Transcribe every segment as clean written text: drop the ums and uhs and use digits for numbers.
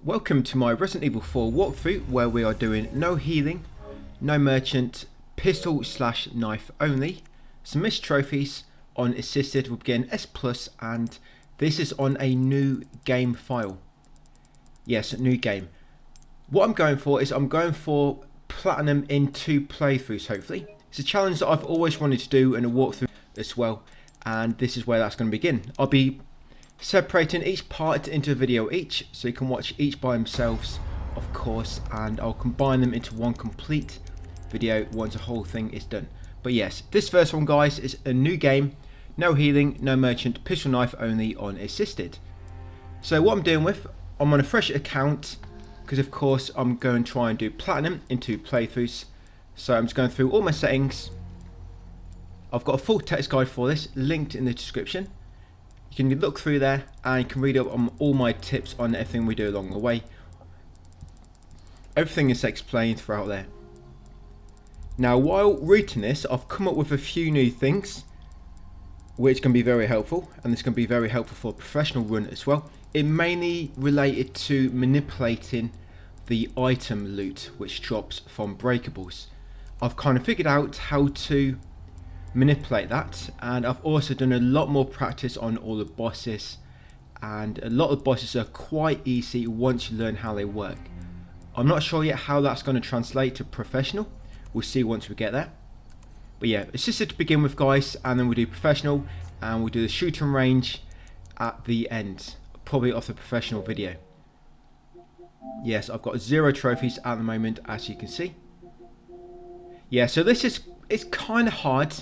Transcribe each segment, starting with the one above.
Welcome to my Resident Evil 4 walkthrough where we are doing no healing, no merchant, pistol/knife only, some missed trophies on assisted. We'll begin S+, and this is on a new game file. Yes, new game. What I'm going for is I'm going for platinum in 2 playthroughs hopefully. It's a challenge that I've always wanted to do in a walkthrough as well, and this is where that's going to begin. I'll be separating each part into a video each, so you can watch each by themselves of course, and I'll combine them into one complete video once the whole thing is done. But yes, this first one guys is a new game, no healing, no merchant, pistol knife only on assisted. So what I'm doing with, I'm on a fresh account because of course I'm going to try and do platinum in 2 playthroughs. So I'm just going through all my settings. I've got a full text guide for this linked in the description. You can look through there and you can read up on all my tips on everything we do along the way. Everything is explained throughout there. Now while reading this, I've come up with a few new things which can be very helpful, and this can be very helpful for a professional run as well. It mainly related to manipulating the item loot which drops from breakables. I've kind of figured out how to manipulate that, and I've also done a lot more practice on all the bosses, and a lot of bosses are quite easy once you learn how they work. I'm not sure yet how that's going to translate to professional. We'll see once we get there. But yeah, assisted to begin with guys, and then we'll do professional, and we'll do the shooting range at the end, probably off the professional video. Yes, I've got 0 trophies at the moment, as you can see. Yeah, so it's kind of hard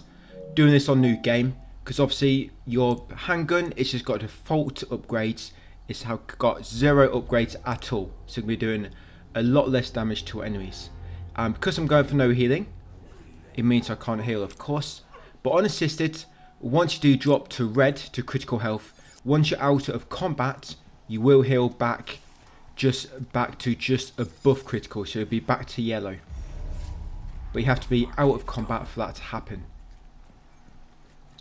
doing this on new game, because obviously your handgun, it's just got default upgrades. It's got 0 upgrades at all, so we'll be doing a lot less damage to enemies. Because I'm going for no healing, it means I can't heal of course, but on assisted, once you do drop to red, to critical health, once you're out of combat you will heal back to just above critical, so it'll be back to yellow. But you have to be out of combat for that to happen.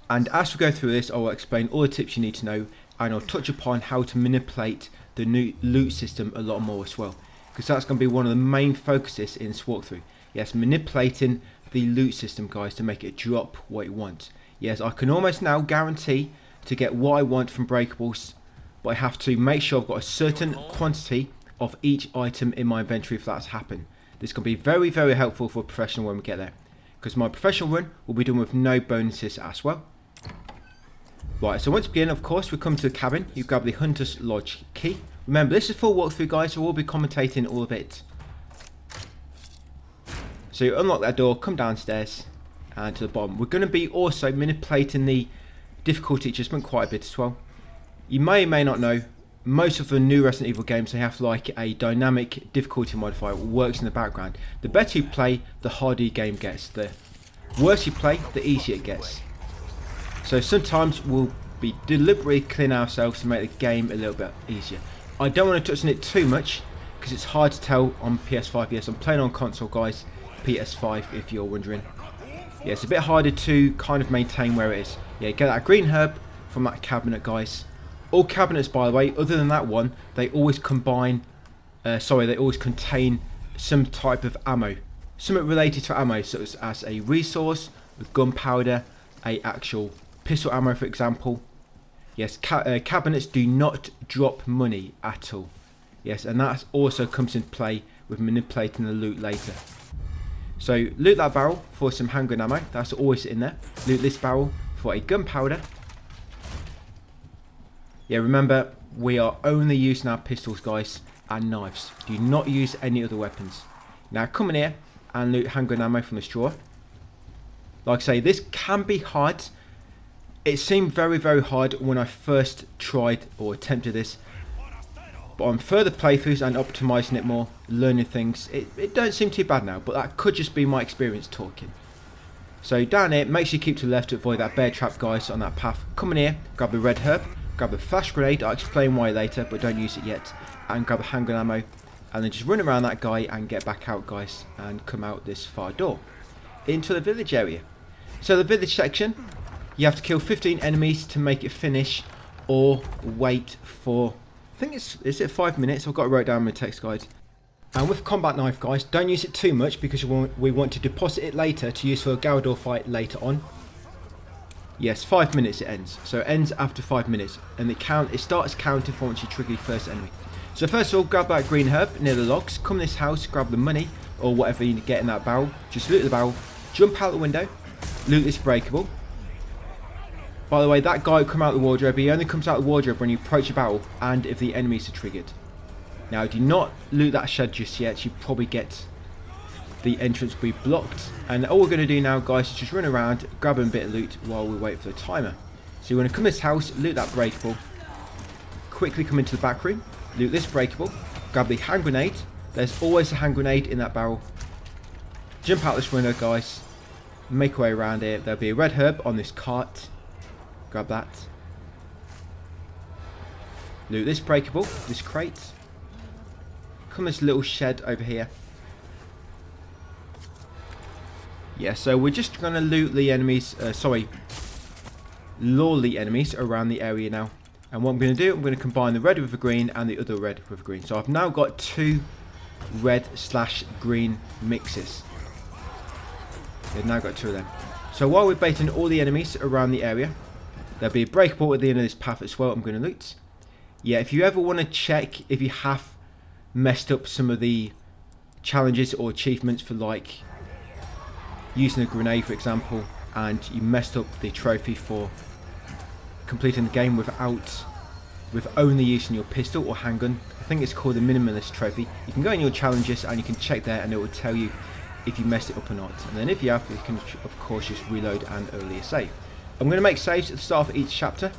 And as we go through this, I will explain all the tips you need to know, and I'll touch upon how to manipulate the new loot system a lot more as well, because that's going to be one of the main focuses in this walkthrough. Yes, manipulating the loot system guys to make it drop what you want. Yes, I can almost now guarantee to get what I want from breakables, but I have to make sure I've got a certain quantity of each item in my inventory for that to happen. This can be very, very helpful for a professional when we get there, because my professional run will be done with no bonuses as well. Right, so once we begin, of course, we come to the cabin. You grab the Hunter's Lodge key. Remember, this is full walkthrough, guys, so we'll be commentating all of it. So you unlock that door, come downstairs, and to the bottom. We're going to be also manipulating the difficulty adjustment quite a bit as well. You may or may not know, most of the new Resident Evil games, they have like a dynamic difficulty modifier that works in the background. The better you play, the harder your game gets. The worse you play, the easier it gets. So sometimes we'll be deliberately cleaning ourselves to make the game a little bit easier. I don't want to touch on it too much because it's hard to tell on PS5. Yes, I'm playing on console guys, PS5 if you're wondering. Yeah, it's a bit harder to kind of maintain where it is. Yeah, get that green herb from that cabinet guys. All cabinets by the way, other than that one, they always contain some type of ammo. Something related to ammo, such as a resource, with gunpowder, a actual pistol ammo for example. Yes, cabinets do not drop money at all. Yes, and that also comes into play with manipulating the loot later. So loot that barrel for some handgun ammo, that's always in there. Loot this barrel for a gunpowder. Yeah, remember, we are only using our pistols guys and knives. Do not use any other weapons. Now come in here and loot handgun ammo from the straw. Like I say, this can be hard. It seemed very, very hard when I first tried or attempted this. But on further playthroughs and optimising it more, learning things, it don't seem too bad now. But that could just be my experience talking. So down here, make sure you keep to the left to avoid that bear trap guys on that path. Come in here, grab the red herb, grab the flash grenade, I'll explain why later, but don't use it yet. And grab the handgun ammo, and then just run around that guy and get back out guys, and come out this far door into the village area. So the village section, you have to kill 15 enemies to make it finish, or wait for I think is it 5 minutes? I've got to write down my text guide. And with combat knife, guys, don't use it too much because we want to deposit it later to use for a Galador fight later on. Yes, 5 minutes it ends. So it ends after 5 minutes. And it starts counting for once you trigger your first enemy. So first of all, grab that green herb near the logs. Come in this house, grab the money or whatever you get in that barrel. Just loot the barrel. Jump out the window. Loot this breakable. By the way, that guy who come out the wardrobe, he only comes out the wardrobe when you approach a barrel and if the enemies are triggered. Now, do not loot that shed just yet. You probably get the entrance will be blocked. And all we're going to do now, guys, is just run around, grab a bit of loot while we wait for the timer. So you want to come to this house, loot that breakable. Quickly come into the back room, loot this breakable. Grab the hand grenade. There's always a hand grenade in that barrel. Jump out this window, guys. Make your way around here. There'll be a red herb on this cart. Grab that. Loot this breakable, this crate. Come this little shed over here. Yeah, so we're just going to loot the enemies, lure the enemies around the area now. And what I'm going to do, I'm going to combine the red with the green and the other red with the green. So I've now got 2 red/green mixes. I've now got 2 of them. So while we're baiting all the enemies around the area, there'll be a breakable at the end of this path as well I'm going to loot. Yeah, if you ever want to check if you have messed up some of the challenges or achievements for like using a grenade for example, and you messed up the trophy for completing the game with only using your pistol or handgun, I think it's called the minimalist trophy. You can go in your challenges and you can check there and it will tell you if you messed it up or not. And then if you have, you can of course just reload and earlier save. I'm going to make saves at the start of each chapter.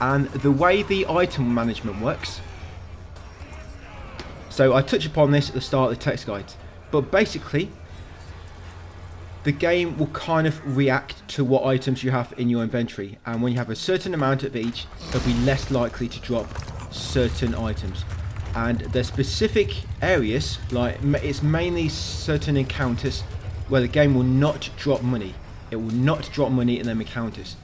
And the way the item management works, so I touch upon this at the start of the text guide, but basically the game will kind of react to what items you have in your inventory, and when you have a certain amount of each, it'll be less likely to drop certain items. And there's specific areas, like it's mainly certain encounters where the game will not drop money. It will not drop money in them encounters.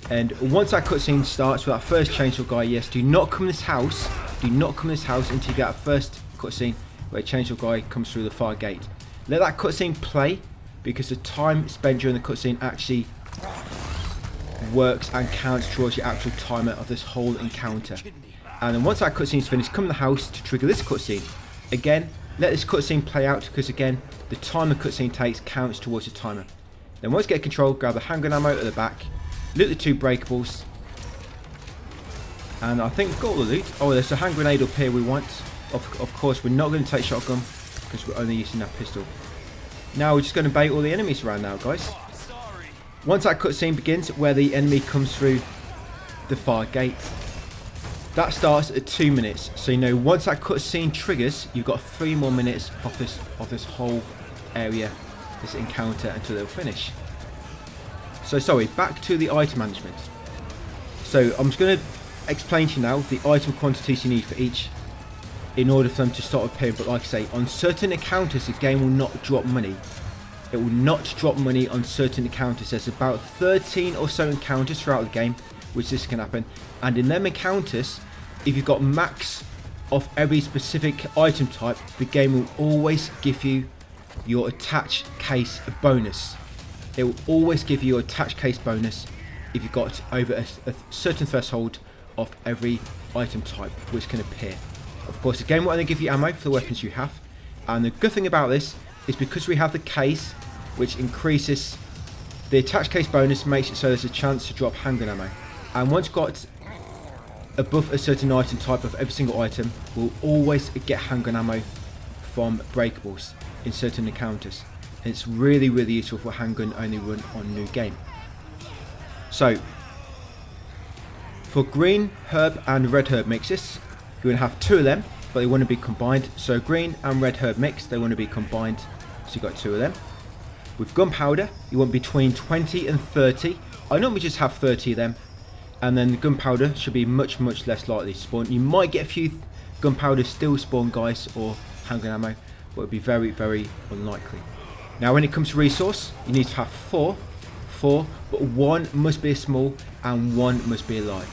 And once that cutscene starts with that first chainsaw guy, yes, do not come to this house. Do not come to this house until you get that first cutscene where a chainsaw guy comes through the far gate. Let that cutscene play, because the time spent during the cutscene actually works and counts towards your actual timer of this whole encounter. And then once that cutscene is finished, come to the house to trigger this cutscene. Again, let this cutscene play out, because again, the time the cutscene takes counts towards the timer. Then once you get control, grab the handgun ammo at the back, loot the 2 breakables, and I think we've got all the loot. Oh, there's a hand grenade up here we want. Of course, we're not going to take shotgun because we're only using that pistol. Now we're just going to bait all the enemies around now, guys. Once that cutscene begins, where the enemy comes through the far gate, that starts at 2 minutes. So you know, once that cutscene triggers, you've got 3 more minutes of this whole area, this encounter, until they'll finish. So sorry, back to the item management. So I'm just going to explain to you now the item quantities you need for each, in order for them to start appearing. But like I say, on certain encounters the game will not drop money. It will not drop money on certain encounters. There's about 13 or so encounters throughout the game which this can happen, and in them encounters, if you've got max of every specific item type, the game will always give you your attach case bonus. It will always give you your attach case bonus if you've got over a certain threshold of every item type which can appear. Of course, the game will only give you ammo for the weapons you have, and the good thing about this is because we have the case, which increases the attach case bonus, makes it so there's a chance to drop handgun ammo. And once got above a certain item type of every single item, we'll always get handgun ammo from breakables in certain encounters. And it's really, really useful for handgun only run on new game. So for green herb and red herb mixes, you're going to have 2 of them, but they want to be combined. So green and red herb mix, they want to be combined, so you've got 2 of them. With gunpowder, you want between 20 and 30. I normally just have 30 of them, and then the gunpowder should be much, much less likely to spawn. You might get a few gunpowder still spawn guys or handgun ammo, but it would be very, very unlikely. Now when it comes to resource, you need to have 4, but 1 must be a small and 1 must be a large.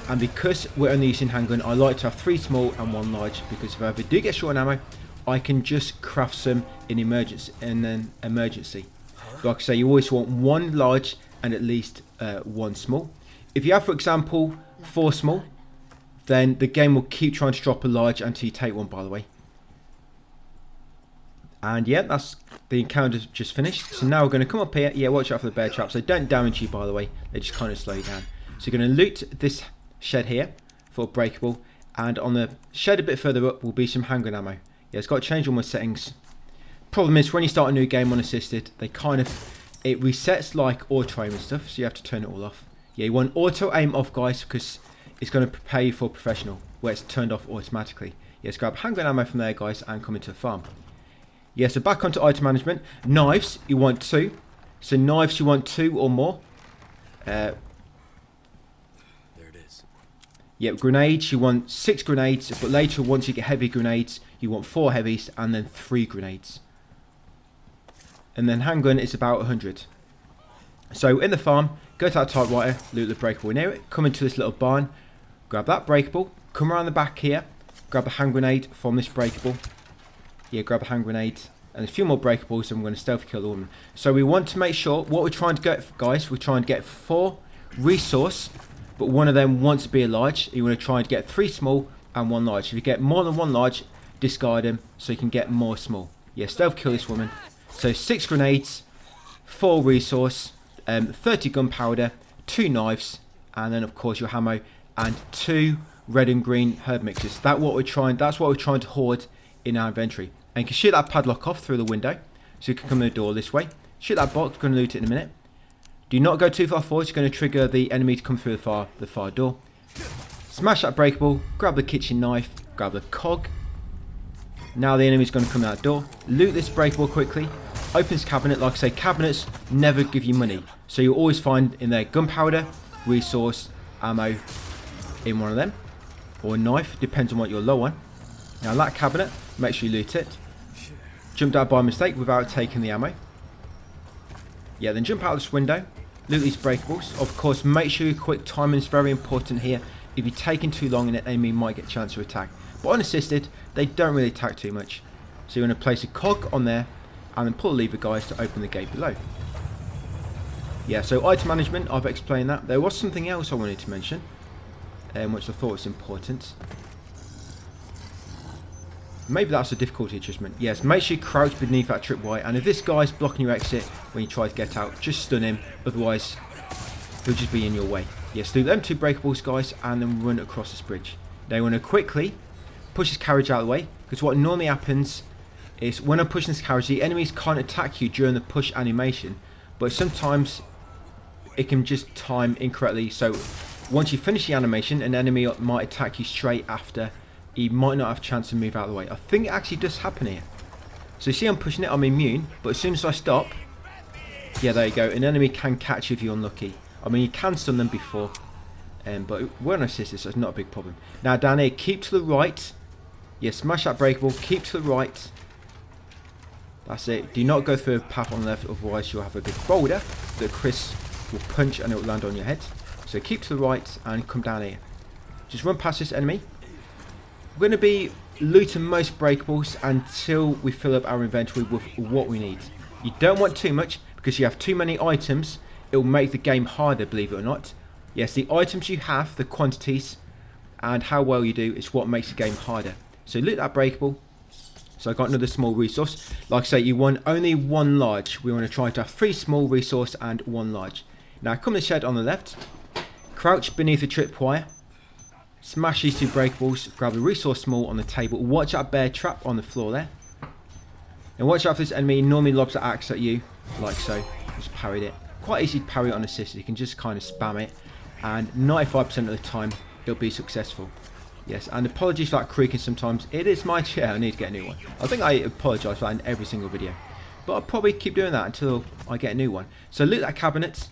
And because we're only using handgun, I like to have 3 small and 1 large, because if I ever do get short on ammo, I can just craft some in emergency. Like I say, you always want 1 large and at least 1 small. If you have, for example, 4 small, then the game will keep trying to drop a large until you take 1, by the way. And yeah, that's the encounter just finished. So now we're going to come up here. Yeah, watch out for the bear traps. They don't damage you, by the way. They just kind of slow you down. So you're going to loot this shed here for breakable. And on the shed a bit further up will be some handgun ammo. Yeah, it's got to change all my settings. Problem is, when you start a new game unassisted, it resets like auto aim and stuff. So you have to turn it all off. Yeah, you want auto aim off, guys, because it's going to prepare you for professional, where it's turned off automatically. Yeah, let's grab handgun ammo from there, guys, and come into the farm. Yeah, so back onto item management. Knives, you want 2. So knives, you want 2 or more. There it is. Yeah, grenades, you want 6 grenades. But later, once you get heavy grenades, you want 4 heavies and then 3 grenades. And then handgun is about 100. So in the farm, go to that typewriter, loot the breakable near it. Come into this little barn, grab that breakable. Come around the back here, grab a hand grenade from this breakable. Yeah, grab a hand grenade and a few more breakables, and I'm going to stealth kill all of them. So we want to make sure, what we're trying to get, guys, we're trying to get 4 resource, but one of them wants to be a large. You want to try and get 3 small and 1 large. If you get more than 1 large, discard them so you can get more small. Yeah, stealth kill this woman. So 6 grenades, 4 resource, 30 gunpowder, 2 knives, and then of course your ammo, and 2 red and green herb mixes. That's what we're trying to hoard in our inventory. And you can shoot that padlock off through the window, so you can come in the door this way. Shoot that box, going to loot it in a minute. Do not go too far forward, it's going to trigger the enemy to come through the far door. Smash that breakable, grab the kitchen knife, grab the cog. Now the enemy's going to come out the door. Loot this breakable quickly. Open this cabinet. Like I say, cabinets never give you money, so you'll always find in there gunpowder, resource, ammo in one of them, or a knife, depends on what you're low on. Now that cabinet, make sure you loot it. Jumped out by mistake without taking the ammo. Yeah, then jump out this window, loot these breakables. Of course, make sure you're quick. Timing is very important here. If you're taking too long, an enemy might get a chance to attack. But unassisted, they don't really attack too much. So you're going to place a cog on there, and then pull the lever, guys, to open the gate below. Yeah, so item management, I've explained that. There was something else I wanted to mention, which I thought was important. Maybe that's a difficulty adjustment. Yes, make sure you crouch beneath that tripwire, and if this guy's blocking your exit when you try to get out, just stun him, otherwise he'll just be in your way. Yes, do them 2 breakables, guys, and then run across this bridge. Now you want to quickly push this carriage out of the way, because what normally happens is when I'm pushing this carriage, the enemies can't attack you during the push animation, but sometimes it can just time incorrectly. So once you finish the animation, an enemy might attack you straight after. He might not have a chance to move out of the way. I think it actually does happen here. So you see I'm pushing it, I'm immune, but as soon as I stop, yeah, there you go, an enemy can catch you if you're unlucky. I mean, you can stun them before, but we're unassisted, so it's not a big problem. Now down here, keep to the right. Yeah, smash that breakable, keep to the right. That's it. Do not go through a path on the left, otherwise you'll have a big boulder that Chris will punch and it will land on your head. So keep to the right and come down here. Just run past this enemy. We're going to be looting most breakables until we fill up our inventory with what we need. You don't want too much, because you have too many items, it will make the game harder, believe it or not. Yes, the items you have, the quantities, and how well you do is what makes the game harder. So loot that breakable. So I got another small resource. Like I say, you want only 1 large. We want to try to have 3 small resource and 1 large. Now come to the shed on the left. Crouch beneath the tripwire. Smash these 2 breakables. Grab the resource small on the table. Watch that bear trap on the floor there. And watch out for this enemy. He normally lobs the axe at you, like so. Just parried it. Quite easy to parry on assist. You can just kind of spam it, and 95% of the time it'll be successful. Yes, and apologies for that creaking sometimes. It is my chair. I need to get a new one. I think I apologise for that in every single video, but I'll probably keep doing that until I get a new one. So loot that cabinet.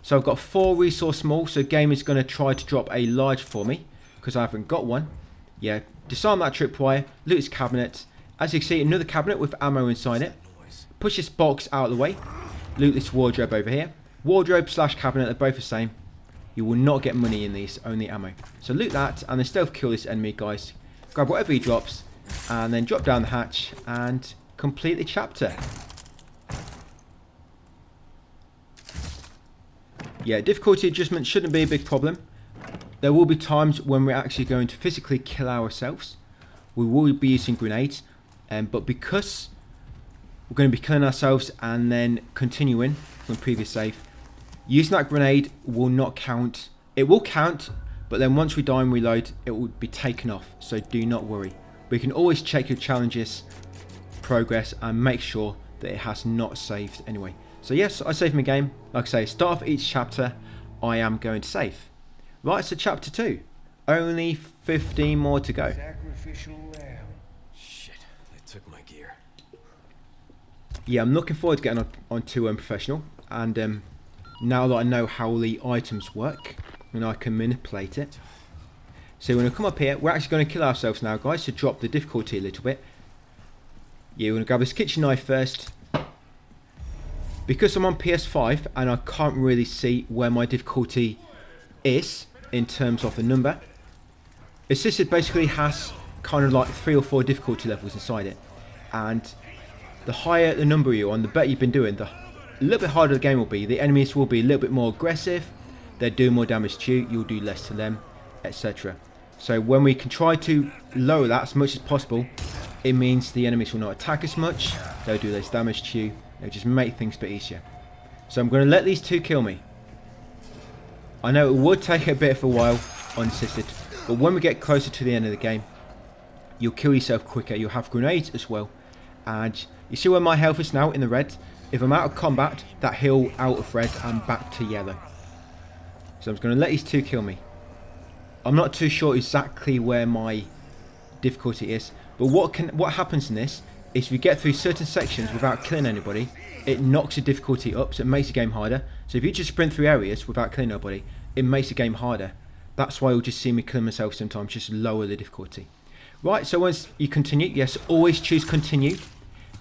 So I've got 4 resource small, so game is going to try to drop a large for me, because I haven't got one. Yeah, disarm that tripwire, loot this cabinet. As you can see, another cabinet with ammo inside it. Push this box out of the way. Loot this wardrobe over here. Wardrobe / cabinet, they're both the same. You will not get money in these, only ammo. So loot that and then stealth kill this enemy, guys. Grab whatever he drops and then drop down the hatch and complete the chapter. Yeah, difficulty adjustment shouldn't be a big problem. There will be times when we're actually going to physically kill ourselves. We will be using grenades, but because we're going to be killing ourselves and then continuing from the previous save, using that grenade will not count. It will count, but then once we die and reload, it will be taken off, so do not worry. We can always check your challenges progress and make sure that it has not saved anyway. So yes, I saved my game. Like I say, start of each chapter, I am going to save. Right, so chapter 2. Only 15 more to go. Sacrificial lamb. Shit, they took my gear. Yeah, I'm looking forward to getting on to Professional. And now that I know how the items work, and I can manipulate it. So we're going to come up here. We're actually going to kill ourselves now, guys, to drop the difficulty a little bit. Yeah, we're going to grab this kitchen knife first. Because I'm on PS5 and I can't really see where my difficulty is in terms of the number, Assisted basically has kind of like 3 or 4 difficulty levels inside it, and the higher the number you're on, the better you've been doing, the a little bit harder the game will be. The enemies will be a little bit more aggressive, they're doing more damage to you, you'll do less to them, etc. So when we can try to lower that as much as possible, it means the enemies will not attack as much, they'll do less damage to you, they'll just make things a bit easier. So I'm going to let these 2 kill me. I know it would take a bit of a while unassisted, but when we get closer to the end of the game, you'll kill yourself quicker. You'll have grenades as well. And you see where my health is now in the red? If I'm out of combat, that heal out of red and back to yellow. So I'm just going to let these 2 kill me. I'm not too sure exactly where my difficulty is, but what happens in this is if you get through certain sections without killing anybody, it knocks the difficulty up, so it makes the game harder. So if you just sprint through areas without killing nobody, it makes the game harder. That's why you'll just see me kill myself sometimes, just lower the difficulty. Right, so once you continue, yes, always choose continue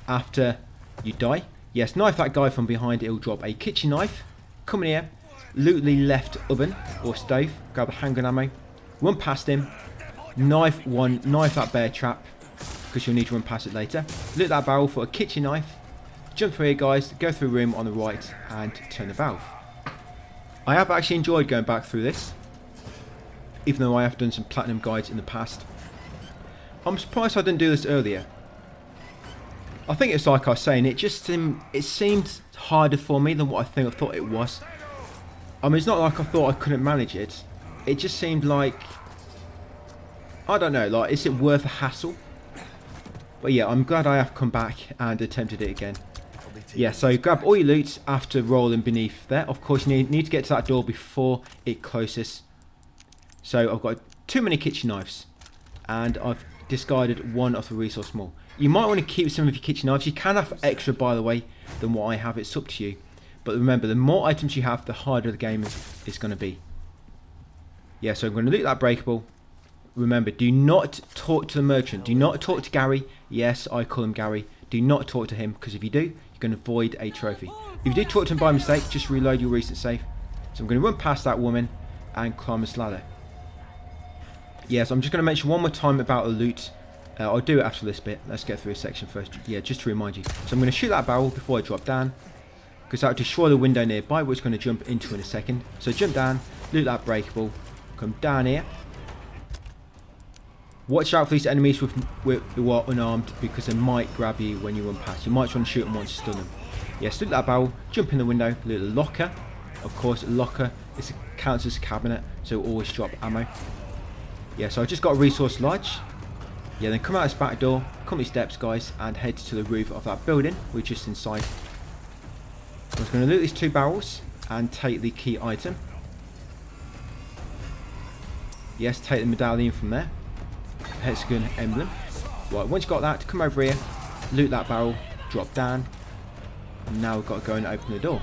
after you die. Yes, knife that guy from behind, it'll drop a kitchen knife. Come in here, loot the left oven or stove, grab a handgun ammo, run past him, knife that bear trap, because you'll need to run past it later. Loot that barrel for a kitchen knife, jump through here guys, go through a room on the right and turn the valve. I have actually enjoyed going back through this, even though I have done some platinum guides in the past. I'm surprised I didn't do this earlier. I think it's like I was saying, it seemed harder for me than what I thought it was. I mean, it's not like I thought I couldn't manage it. It just seemed like, I don't know, like, is it worth a hassle? But yeah, I'm glad I have come back and attempted it again. Yeah, so grab all your loot after rolling beneath there. Of course, you need to get to that door before it closes. So I've got too many kitchen knives, and I've discarded one of the resource more. You might want to keep some of your kitchen knives. You can have extra, by the way, than what I have. It's up to you. But remember, the more items you have, the harder the game is going to be. Yeah, so I'm going to loot that breakable. Remember, do not talk to the merchant. Do not talk to Gary. Yes, I call him Gary. Do not talk to him, because if you do, you're going to void a trophy. If you do talk to him by mistake, just reload your recent save. So I'm going to run past that woman and climb this ladder. Yes, I'm just going to mention one more time about the loot. I'll do it after this bit. Let's get through this section first. Yeah, just to remind you. So I'm going to shoot that barrel before I drop down, because that will destroy the window nearby, which I'm going to jump into in a second. So jump down, loot that breakable, come down here. Watch out for these enemies who are unarmed, because they might grab you when you run past. You might try and shoot them once you stun them. Yes, loot that barrel, jump in the window, loot the locker. Of course, a locker counts as a cabinet, so always drop ammo. Yeah, so I just got a resource lodge. Yeah, then come out this back door, come these steps guys, and head to the roof of that building. We're just inside. I'm just going to loot these 2 barrels and take the key item. Yes, take the medallion from there. Hexagon emblem. Right, once you've got that, come over here, loot that barrel, drop down. And now we've got to go and open the door.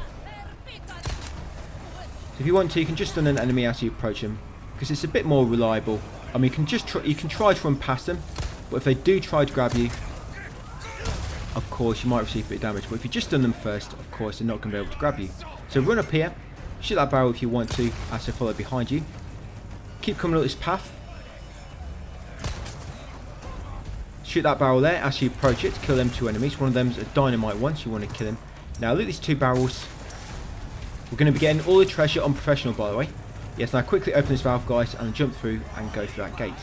So if you want to, you can just stun an enemy as you approach them, because it's a bit more reliable. I mean, you can try to run past them, but if they do try to grab you, of course you might receive a bit of damage. But if you just stun them first, of course they're not going to be able to grab you. So run up here, Shoot that barrel if you want to, as they follow behind you. Keep coming up this path. Shoot that barrel there as you approach it to kill them 2 enemies. One of them's a dynamite one, so you want to kill him. Now loot these 2 barrels. We're going to be getting all the treasure on professional, by the way. Yes, now quickly open this valve, guys, and jump through and go through that gate.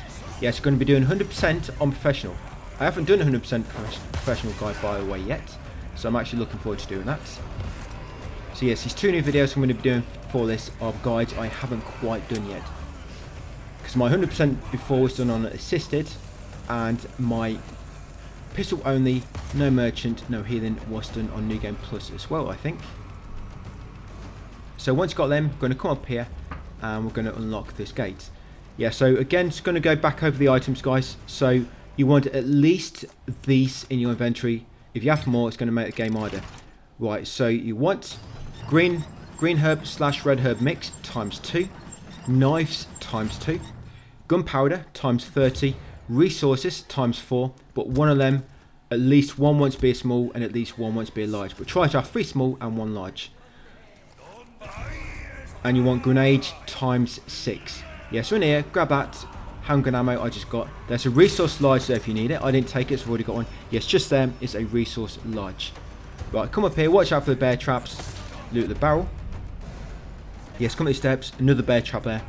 Yes, we're going to be doing 100% on professional. I haven't done 100% professional, guys, by the way, yet. So I'm actually looking forward to doing that. So yes, these 2 new videos I'm going to be doing for this are guides I haven't quite done yet. Because my 100% before was done on assisted, and my pistol only, no merchant, no healing was done on New Game Plus as well, I think. So once you've got them, we're going to come up here and we're going to unlock this gate. Yeah, so again, just going to go back over the items, guys. So you want at least these in your inventory. If you have more, it's going to make the game harder. Right, so you want green herb / red herb mix ×2, knives ×2, gunpowder ×30, resources ×4, but one of them, at least one wants to be a small and at least one wants to be a large. But try to have 3 small and 1 large. And you want grenades ×6. Yeah, so in here, grab that handgun ammo I just got. There's a resource large there if you need it. I didn't take it, so I've already got one. Yes, just them is a resource large. Right, come up here, watch out for the bear traps. Loot the barrel. Yes, come up these steps, another bear trap there.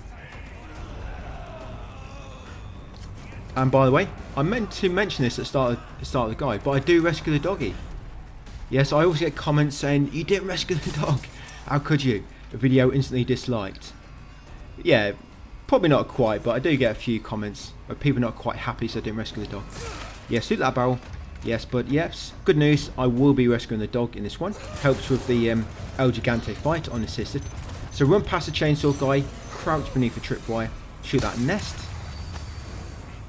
And by the way, I meant to mention this at the start of the guide, but I do rescue the doggy. Yes, I always get comments saying, you didn't rescue the dog. How could you? A video instantly disliked. Yeah, probably not quite, but I do get a few comments where people are not quite happy so I didn't rescue the dog. Yes, loot that barrel. Yes, but yes, good news, I will be rescuing the dog in this one. Helps with the El Gigante fight on assisted. So run past the chainsaw guy, crouch beneath the tripwire, shoot that nest.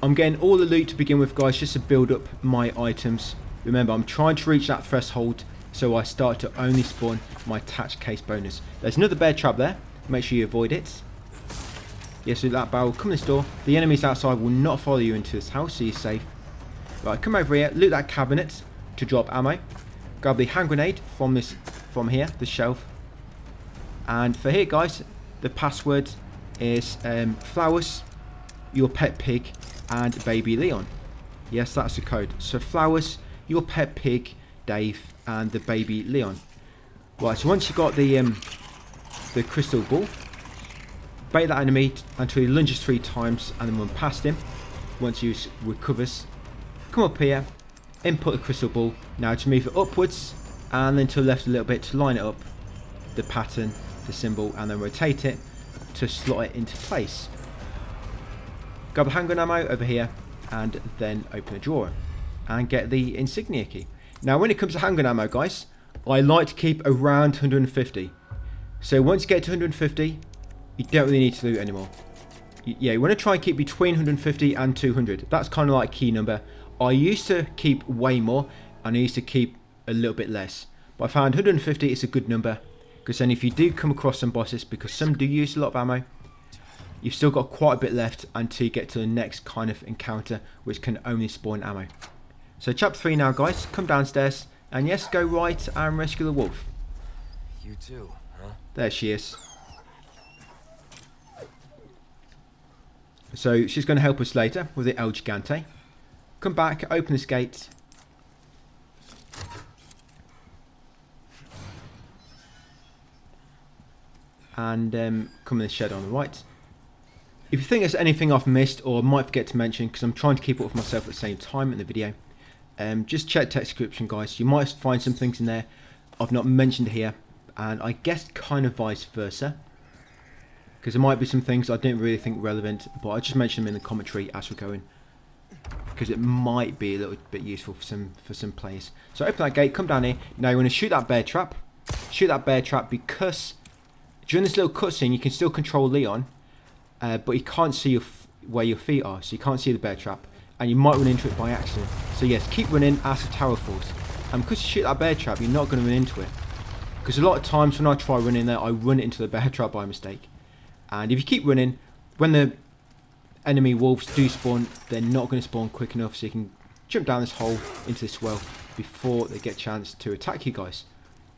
I'm getting all the loot to begin with, guys, just to build up my items. Remember, I'm trying to reach that threshold so I start to only spawn my attached case bonus. There's another bear trap there. Make sure you avoid it. Yes, so that barrel, come in this door. The enemies outside will not follow you into this house, so you're safe. Right, come over here, loot that cabinet to drop ammo. Grab the hand grenade from here, the shelf. And for here, guys, the password is flowers, your pet pig, and baby Leon. Yes, that's the code. So flowers, your pet pig, Dave, and the baby Leon. Right, so once you've got the crystal ball, bait that enemy until he lunges 3 times and then run past him. Once he recovers, come up here, input the crystal ball. Now to move it upwards and then to the left a little bit to line it up, the pattern, the symbol, and then rotate it to slot it into place. Grab the handgun ammo over here and then open a drawer and get the insignia key. Now when it comes to handgun ammo, guys, I like to keep around 150. So once you get to 150, you don't really need to loot anymore. Yeah, you want to try and keep between 150 and 200. That's kind of like a key number. I used to keep way more and I used to keep a little bit less. But I found 150 is a good number, because then if you do come across some bosses, because some do use a lot of ammo, you've still got quite a bit left until you get to the next kind of encounter, which can only spawn ammo. So chapter 3 now, guys. Come downstairs and yes, go right and rescue the wolf. You too, huh? There she is. So she's going to help us later with the El Gigante. Come back, open this gate. And come in the shed on the right. If you think there's anything I've missed or might forget to mention, because I'm trying to keep up with myself at the same time in the video, just check text description, guys. You might find some things in there I've not mentioned here, and I guess kind of vice versa, because there might be some things I didn't really think relevant, but I just mentioned them in the commentary as we're going, because it might be a little bit useful for some players. So open that gate, come down here. Now you want to shoot that bear trap. Shoot that bear trap because during this little cutscene you can still control Leon, but he can't see where your feet are, so you can't see the bear trap, and you might run into it by accident. So yes, keep running as the tower falls, and because you shoot that bear trap, you're not going to run into it, because a lot of times when I try running there, I run into the bear trap by mistake. And if you keep running, when the enemy wolves do spawn, they're not going to spawn quick enough, so you can jump down this hole into this well before they get a chance to attack you guys.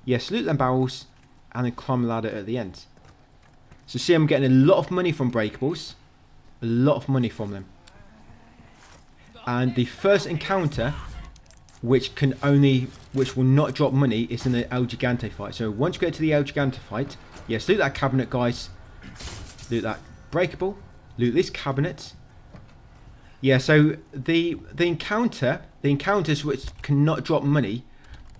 Yes, loot them barrels and then climb the ladder at the end. So see, I'm getting a lot of money from breakables. A lot of money from them. And the first encounter, which will not drop money, is in the El Gigante fight. So once you get to the El Gigante fight, yes, loot that cabinet, guys. Loot that breakable. Loot this cabinet. Yeah, so the encounters which cannot drop money,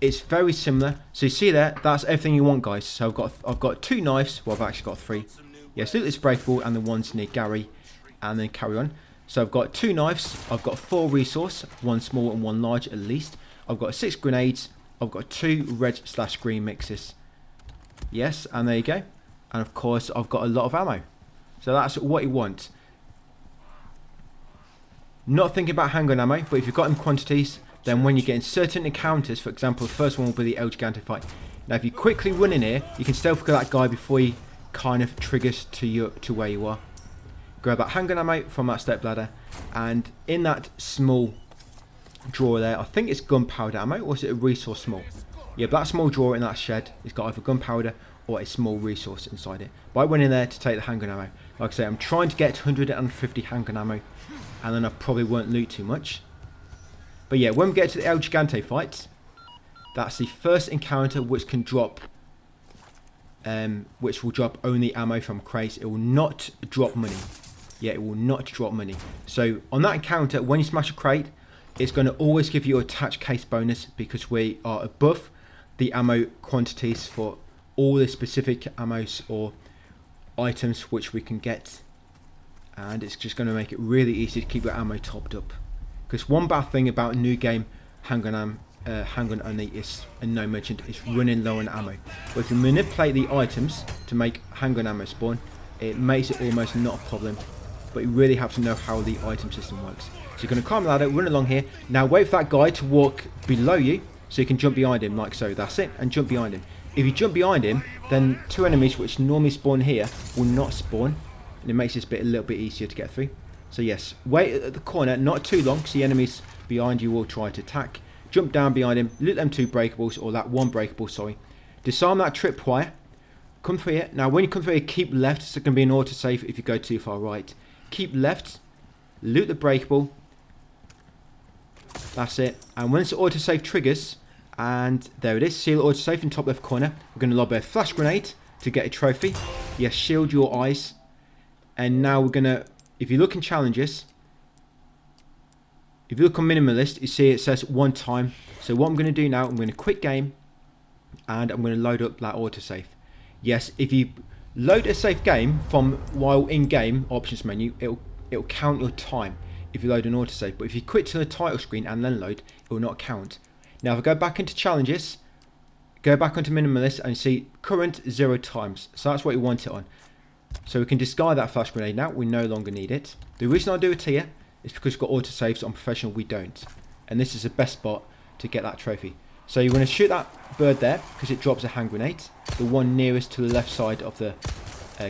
it's very similar. So you see there, that's everything you want, guys. So I've got 2 knives. Well, I've actually got 3. Yes, loot this breakable and the ones near Gary, and then carry on. So I've got 2 knives. I've got 4 resource, 1 small and 1 large at least. I've got 6 grenades. I've got 2 red/green mixes. Yes, and there you go. And of course, I've got a lot of ammo. So that's what you want. Not thinking about handgun ammo, but if you've got in quantities, then when you get in certain encounters, for example, the first one will be the El Gigante fight. Now, if you quickly run in here, you can stealth kill that guy before he kind of triggers to where you are. Grab that handgun ammo from that step ladder, and in that small drawer there, I think it's gunpowder ammo, or is it a resource small? Yeah, but that small drawer in that shed has got either gunpowder or a small resource inside it. But I went in there to take the handgun ammo. Like I say, I'm trying to get 150 handgun ammo, and then I probably won't loot too much. But yeah, when we get to the El Gigante fight, that's the first encounter which can drop, which will drop only ammo from crates. It will not drop money. Yeah, it will not drop money. So on that encounter, when you smash a crate, it's going to always give you a attached case bonus, because we are above the ammo quantities for all the specific ammos or items which we can get. And it's just going to make it really easy to keep your ammo topped up. Because one bad thing about new game handgun only is, and no mentioned, is running low on ammo. But if you manipulate the items to make handgun ammo spawn, it makes it almost not a problem. But you really have to know how the item system works. So you're going to climb the ladder, run along here. Now wait for that guy to walk below you, so you can jump behind him like so. That's it, and jump behind him. If you jump behind him, then 2 enemies which normally spawn here will not spawn. And it makes this bit a little bit easier to get through. So yes, wait at the corner, not too long, because the enemies behind you will try to attack. Jump down behind him, loot them 2 breakables, or that 1 breakable, sorry. Disarm that tripwire. Come through here. Now when you come through here, keep left, so it can be an autosave if you go too far right. Keep left, loot the breakable. That's it. And when this autosave triggers, and there it is, see the autosave in top left corner, we're going to lob a flash grenade to get a trophy. Yes, shield your eyes. And now we're going to, if you look in challenges, if you look on minimalist, you see it says 1 time. So what I'm going to do now, I'm going to quit game, and I'm going to load up that autosave. Yes, if you load a safe game from while in game options menu, it'll count your time if you load an autosave. But if you quit to the title screen and then load, it will not count. Now if I go back into challenges, go back onto minimalist, and you see current 0 times. So that's what you want it on. So we can discard that flash grenade now. We no longer need it. The reason I do it here is because we've got autosaves. On professional we don't, and this is the best spot to get that trophy. So you're going to shoot that bird there because it drops a hand grenade, the one nearest to the left side of the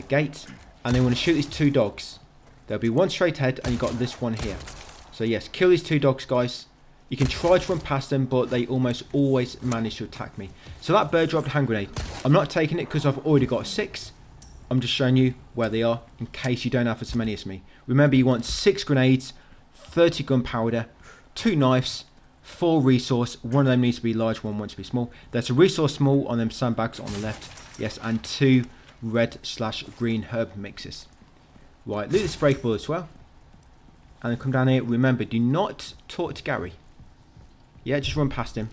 gate, and then you want to shoot these 2 dogs. There'll be one straight ahead, and you've got this one here. So yes, kill these 2 dogs, guys. You can try to run past them, but they almost always manage to attack me. So that bird dropped a hand grenade. I'm not taking it because I've already got 6. I'm just showing you where they are in case you don't have as many as me. Remember, you want 6 grenades, 30 gunpowder, 2 knives, 4 resource. One of them needs to be large, one wants to be small. There's a resource small on them sandbags on the left. Yes, and 2 red/green herb mixes. Right, loot this breakable as well. And then come down here. Remember, do not talk to Gary. Yeah, just run past him.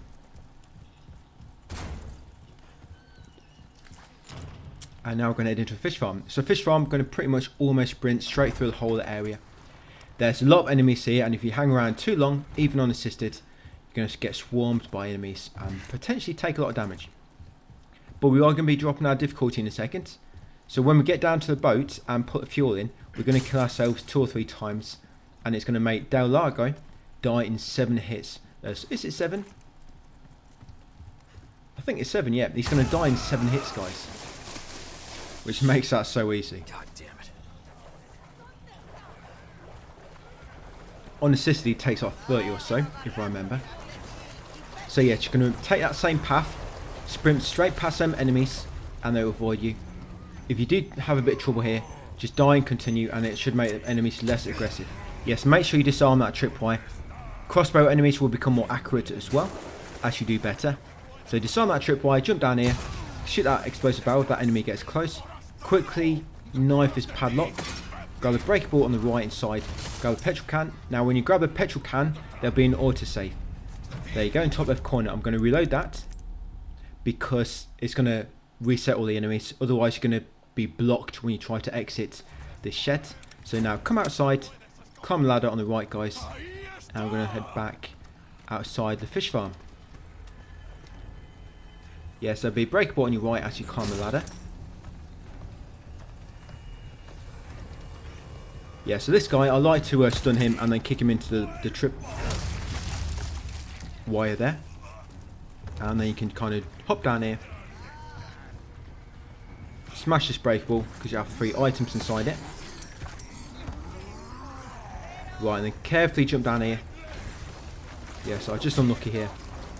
And now we're going to head into a fish farm. So fish farm, going to pretty much almost sprint straight through the whole area. There's a lot of enemies here, and if you hang around too long, even unassisted, you're going to get swarmed by enemies and potentially take a lot of damage. But we are going to be dropping our difficulty in a second. So when we get down to the boat and put the fuel in, we're going to kill ourselves 2 or 3 times, and it's going to make Del Largo die in 7 hits. Is it 7? I think it's 7, yeah. He's going to die in 7 hits, guys. Which makes that so easy. God damn it. Unassisted, he takes off 30 or so, if I remember. So yeah, just going to take that same path, sprint straight past them enemies, and they'll avoid you. If you do have a bit of trouble here, just die and continue, and it should make the enemies less aggressive. Yes, make sure you disarm that tripwire. Crossbow enemies will become more accurate as well as you do better. So disarm that tripwire, jump down here, shoot that explosive barrel if that enemy gets close. Quickly knife this padlock. Grab the breakable on the right hand side. Grab the petrol can. Now when you grab the petrol can, there'll be an autosave. There you go, in top left corner. I'm going to reload that because it's going to reset all the enemies. Otherwise you're going to be blocked when you try to exit this shed. So now come outside, climb the ladder on the right, guys, and we're going to head back outside the fish farm. Yeah, so be breakable on your right as you climb the ladder. Yeah, so this guy, I like to stun him and then kick him into the trip wire there. And then you can kind of hop down here. Smash this breakable because you have 3 items inside it. Right, and then carefully jump down here. Yeah, so I was just unlucky here.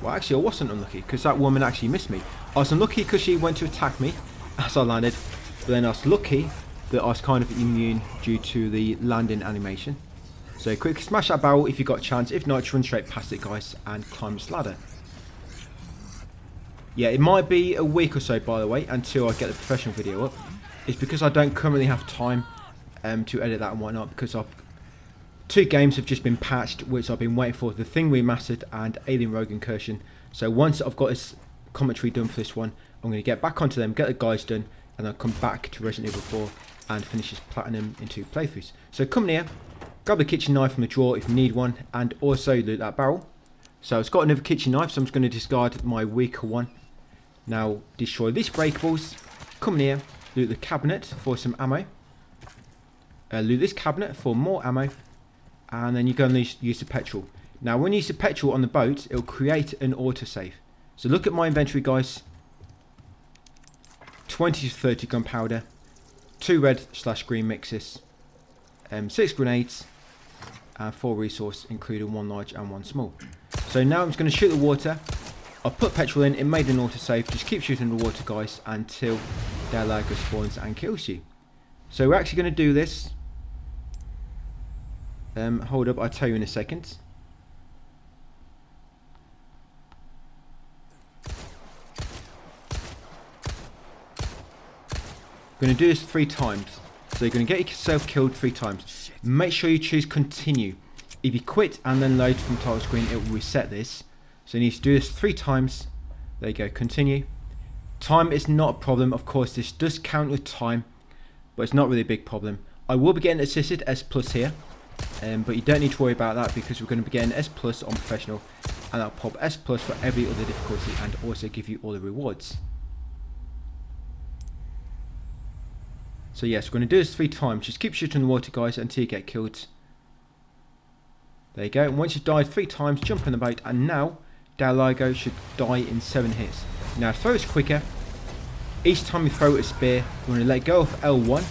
Well, actually I wasn't unlucky because that woman actually missed me. I was unlucky because she went to attack me as I landed. But then I was lucky that I was kind of immune due to the landing animation. So quick smash that barrel if you got a chance. If not, just run straight past it, guys, and climb this ladder. Yeah, it might be a week or so, by the way, until I get the professional video up. It's because I don't currently have time to edit that and whatnot, because 2 games have just been patched, which I've been waiting for. The Thing Remastered and Alien Rogue Incursion. So once I've got this commentary done for this one, I'm going to get back onto them, get the guys done, and then come back to Resident Evil 4 and finish this platinum in 2 playthroughs. So come here, grab the kitchen knife from the drawer if you need one, and also loot that barrel. So it's got another kitchen knife, so I'm just going to discard my weaker one. Now destroy these breakables, come here, loot the cabinet for some ammo, loot this cabinet for more ammo, and then you go and use the petrol. Now when you use the petrol on the boat, it'll create an autosave. So look at my inventory, guys. 20 to 30 gunpowder, 2 red/green mixes, 6 grenades, and 4 resource, including 1 large and 1 small. So now I'm just going to shoot the water. I put petrol in, it made an autosave. Just keep shooting the water, guys, until Delago spawns and kills you. So we're actually going to do this. Hold up, I'll tell you in a second. We're going to do this 3 times. So you're going to get yourself killed 3 times. Make sure you choose continue. If you quit and then load from title screen, it will reset this. So you need to do this 3 times. There you go, continue. Time is not a problem. Of course, this does count with time, but it's not really a big problem. I will be getting assisted S+ here, but you don't need to worry about that because we're going to be getting S+ on professional, and I'll pop S+ for every other difficulty and also give you all the rewards. So yes, we're going to do this 3 times. Just keep shooting the water, guys, until you get killed. There you go. And once you've died 3 times, jump in the boat, and now Dalago should die in 7 hits. Now throw is quicker. Each time you throw a spear, you want to let go of L1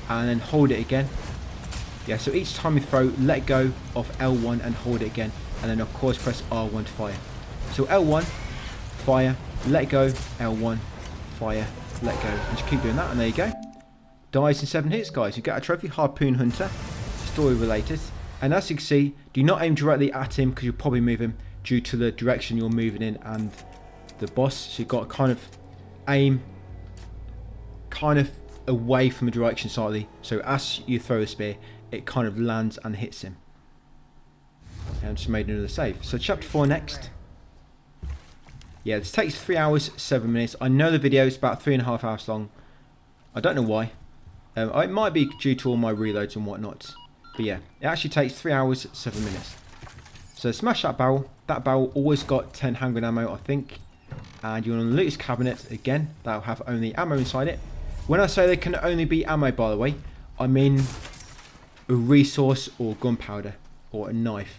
and then hold it again. Yeah, so each time you throw, let go of L1 and hold it again, and then of course press R1 to fire. So L1, fire, let go, L1, fire, let go, and just keep doing that, and there you go. Dies in 7 hits, guys. You get a trophy, Harpoon Hunter, story related. And as you can see, do not aim directly at him because you'll probably move him due to the direction you're moving in and the boss. So you've got to kind of aim kind of away from the direction slightly. So as you throw a spear, it kind of lands and hits him. And just made another save. So chapter 4 next. Yeah, this takes 3 hours, 7 minutes. I know the video is about 3.5 hours long. I don't know why. It might be due to all my reloads and whatnot. But yeah, it actually takes 3 hours, 7 minutes. So smash that barrel. That barrel always got 10 handgun ammo, I think. And you want to loot this cabinet again. That'll have only ammo inside it. When I say there can only be ammo, by the way, I mean a resource or gunpowder or a knife.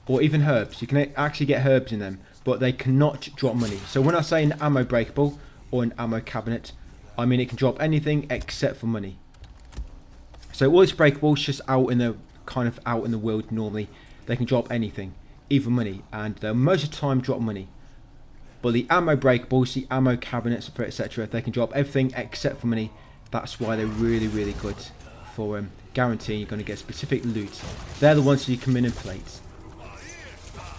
Or even herbs. You can actually get herbs in them, but they cannot drop money. So when I say an ammo breakable or an ammo cabinet, I mean it can drop anything except for money. So all this breakable is just out in the out in the world normally. They can drop anything, even money, and they'll most of the time drop money. But the ammo breakables, the ammo cabinets, etc., they can drop everything except for money. That's why they're really, really good for guaranteeing you're going to get specific loot. They're the ones that you can manipulate.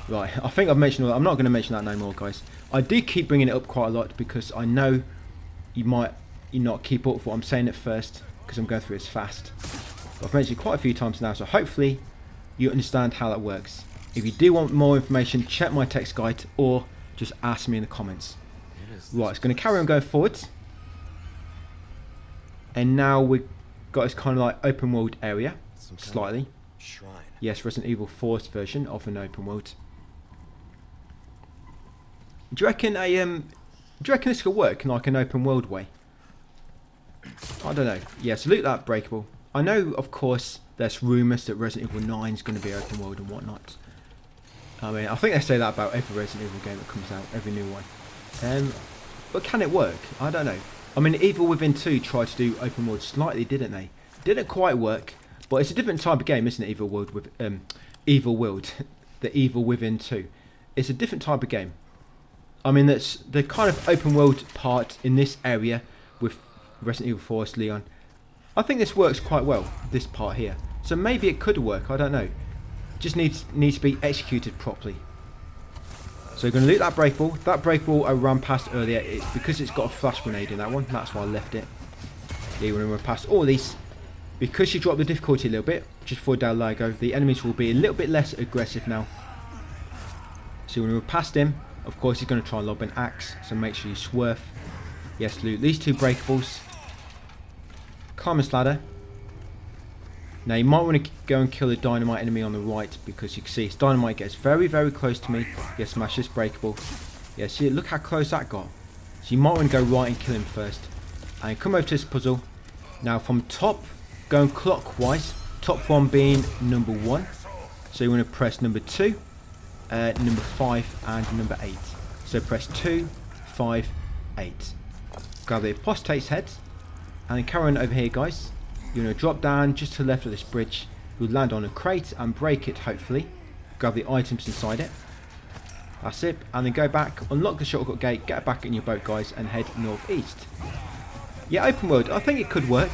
Right, I think I've mentioned all that. I'm not going to mention that no more, guys. I do keep bringing it up quite a lot because I know you might not keep up with what I'm saying at first because I'm going through this fast. But I've mentioned it quite a few times now, so hopefully you understand how that works. If you do want more information, check my text guide or just ask me in the comments. Right, it's going to carry on going forwards. And now we've got this kind of like open world area, slightly. Shrine. Yes, Resident Evil 4's version of an open world. Do you reckon this could work in like an open world way? I don't know. Yeah, so loot that breakable. I know, of course, there's rumours that Resident Evil 9 is going to be open world and whatnot. I mean, I think they say that about every Resident Evil game that comes out, every new one. But can it work? I don't know. I mean, Evil Within 2 tried to do open world slightly, didn't they? Didn't quite work, but it's a different type of game, isn't it? Evil World with Evil World, the Evil Within 2. It's a different type of game. I mean, that's the kind of open world part in this area with Resident Evil 4's Leon. I think this works quite well, this part here. So maybe it could work, I don't know. Just needs to be executed properly. So we're going to loot that breakable. That breakable I ran past earlier, it's because it's got a flash grenade in that one. That's why I left it. Yeah, you want to run past all these. Because you drop the difficulty a little bit, just before Del Lago, the enemies will be a little bit less aggressive now. So you want to run past him. Of course, he's going to try and lob an axe, so make sure you swerve. Yes, loot these two breakables. Climb this ladder. Now you might want to go and kill the dynamite enemy on the right because you can see his dynamite gets very, very close to me. Yeah, smash this breakable. Yeah, see, look how close that got. So you might want to go right and kill him first. And come over to this puzzle. Now from top, going clockwise. Top one being number 1. So you want to press number 2, number 5 and number 8. So press 2, 5, 8. Grab the apostate's head. And then carry on over here, guys. You're going to drop down just to the left of this bridge. You'll land on a crate and break it, hopefully. Grab the items inside it. That's it. And then go back, unlock the shortcut gate, get back in your boat, guys, and head northeast. Yeah, open world. I think it could work.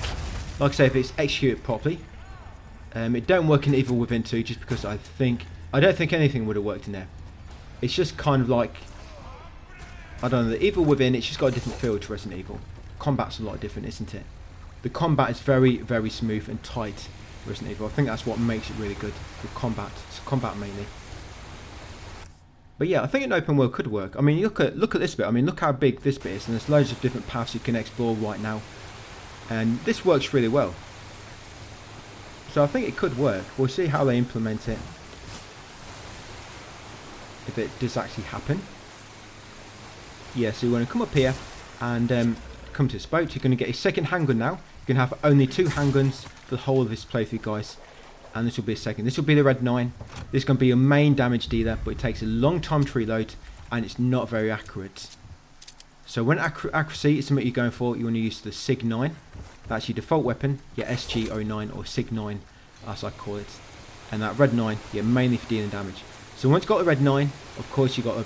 Like I say, if it's executed properly. It don't work in Evil Within 2 just because I don't think anything would have worked in there. It's just kind of like, I don't know, the Evil Within, it's just got a different feel to Resident Evil. Combat's a lot different, isn't it? The combat is very, very smooth and tight, Resident Evil. I think that's what makes it really good. The combat. It's combat mainly. But yeah, I think an open world could work. I mean, look at this bit. I mean, look how big this bit is, and there's loads of different paths you can explore right now. And this works really well. So I think it could work. We'll see how they implement it. If it does actually happen. Yeah, so you want to come up here and come to this boat. You're going to get a second handgun now. You can have only 2 handguns for the whole of this playthrough, guys. And this will be a second. This will be the Red 9. This is going to be your main damage dealer, but it takes a long time to reload and it's not very accurate. So when accuracy is something you're going for, you want to use the SIG 9. That's your default weapon, your SG09 or SIG 9 as I call it. And that Red 9, yeah, mainly for dealing damage. So once you've got the Red 9, of course you've got a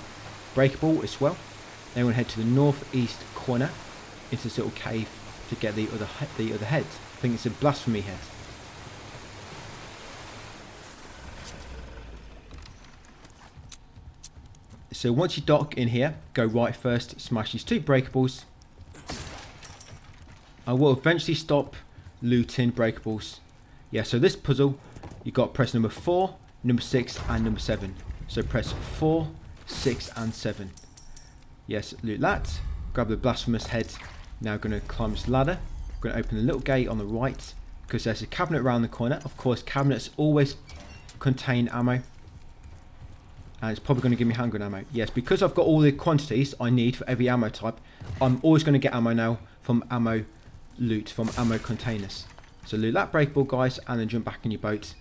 breakable as well. Then we're going to head to the northeast corner into this little cave to get the other head. I think it's a blasphemy head. So once you dock in here, go right first, smash these 2 breakables. I will eventually stop looting breakables. Yeah, so this puzzle, you've got to press number 4, number 6 and number 7. So press 4, 6 and 7. Yes, loot that. Grab the blasphemous head. Now going to climb this ladder. Going to open the little gate on the right because there's a cabinet around the corner. Of course, cabinets always contain ammo. And it's probably going to give me handgun ammo. Yes, because I've got all the quantities I need for every ammo type, I'm always going to get ammo now from ammo loot, from ammo containers. So loot that breakable, guys, and then jump back in your boat.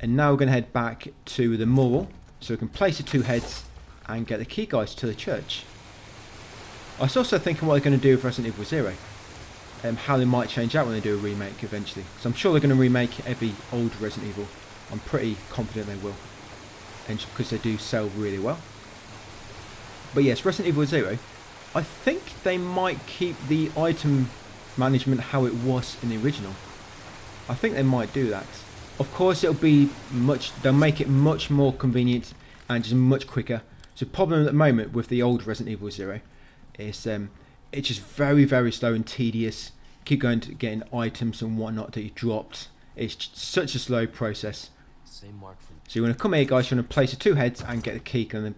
And now we're going to head back to the mural so we can place the 2 heads and get the key, guys, to the church. I was also thinking what they're going to do with Resident Evil 0. How they might change out when they do a remake eventually. So I'm sure they're going to remake every old Resident Evil. I'm pretty confident they will. And just because they do sell really well. But yes, Resident Evil 0, I think they might keep the item management how it was in the original. I think they might do that. Of course, it'll be they'll make it much more convenient and just much quicker. So the problem at the moment with the old Resident Evil 0 is it's just very, very slow and tedious. Keep going to getting items and whatnot that you dropped. It's such a slow process. Same mark from. So you want to come here, guys. You want to place the 2 heads and get the key, and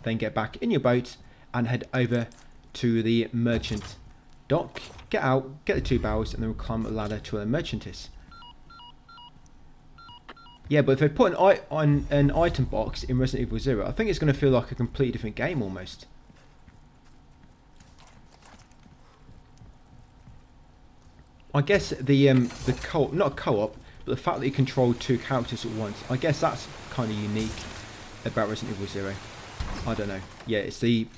then get back in your boat and head over to the merchant dock. Get out, get the 2 barrels, and then we'll climb a ladder to where the merchant is. Yeah, but if they put an item box in Resident Evil 0, I think it's going to feel like a completely different game almost. I guess the co-op, not co-op, but the fact that you control 2 characters at once, I guess that's kind of unique about Resident Evil 0. I don't know. Yeah, it's the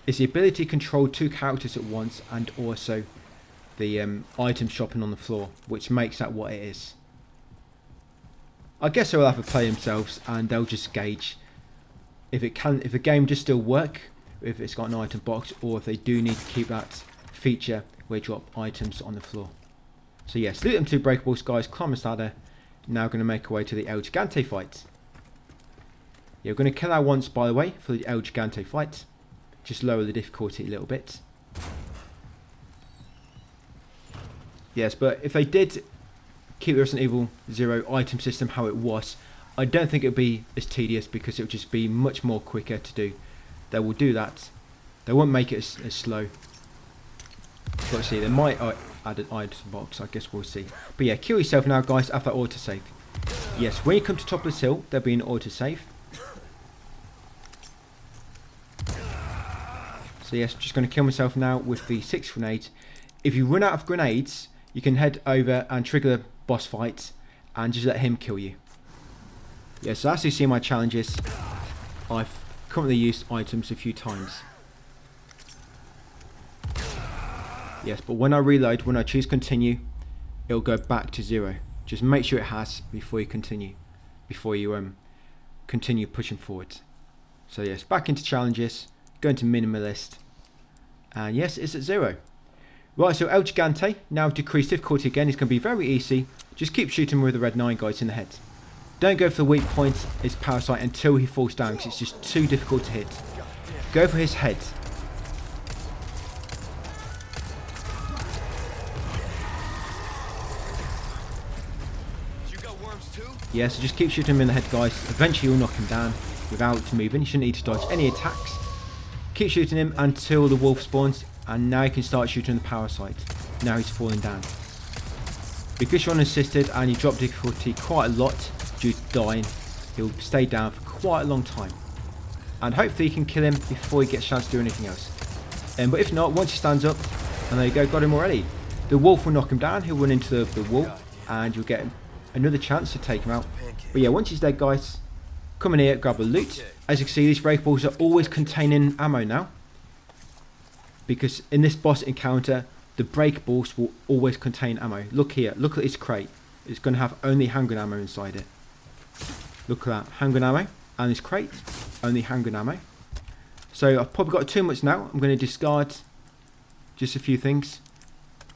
ability to control 2 characters at once, and also the item shopping on the floor, which makes that what it is. I guess they'll have to play themselves, and they'll just gauge if the game just still work, if it's got an item box, or if they do need to keep that feature where you drop items on the floor. So yes, loot them 2 breakables, guys. Climb this ladder. Now going to make our way to the El Gigante fight. Yeah, we're going to kill our once, by the way, for the El Gigante fight. Just lower the difficulty a little bit. Yes, but if they did keep the Resident Evil 0 item system how it was, I don't think it would be as tedious, because it would just be much more quicker to do. They will do that. They won't make it as slow. Let's see, they might add an item box, I guess we'll see. But yeah, kill yourself now, guys, after autosave. Yes, when you come to the top of this hill, there'll be an autosave. So yes, I'm just going to kill myself now with the 6 grenades. If you run out of grenades, you can head over and trigger the boss fight and just let him kill you. Yeah, so as you see in my challenges, I've currently used items a few times. Yes, but when I reload, when I choose continue, it'll go back to 0. Just make sure it has before you continue, continue pushing forward. So yes, back into challenges, go into minimalist, and yes, it's at 0. Right, so El Gigante, now decreased difficulty again, it's going to be very easy. Just keep shooting with the red 9, guys, in the head. Don't go for the weak point, his parasite, until he falls down, because it's just too difficult to hit. Go for his head. Yeah, so just keep shooting him in the head, guys. Eventually you'll knock him down without moving. You shouldn't need to dodge any attacks. Keep shooting him until the wolf spawns, and now you can start shooting the parasite. Now he's falling down. Because you're unassisted and you drop difficulty quite a lot due to dying, he'll stay down for quite a long time. And hopefully you can kill him before he gets a chance to do anything else. But if not, once he stands up, and there you go, got him already. The wolf will knock him down, he'll run into the wall, and you'll get another chance to take him out. But yeah, once he's dead, guys, come in here, grab a loot. As you can see, these breakables are always containing ammo now, because in this boss encounter, the breakables will always contain ammo. Look here, look at this crate. It's going to have only handgun ammo inside it. Look at that, handgun ammo, and this crate, only handgun ammo. So I've probably got too much now. I'm going to discard just a few things.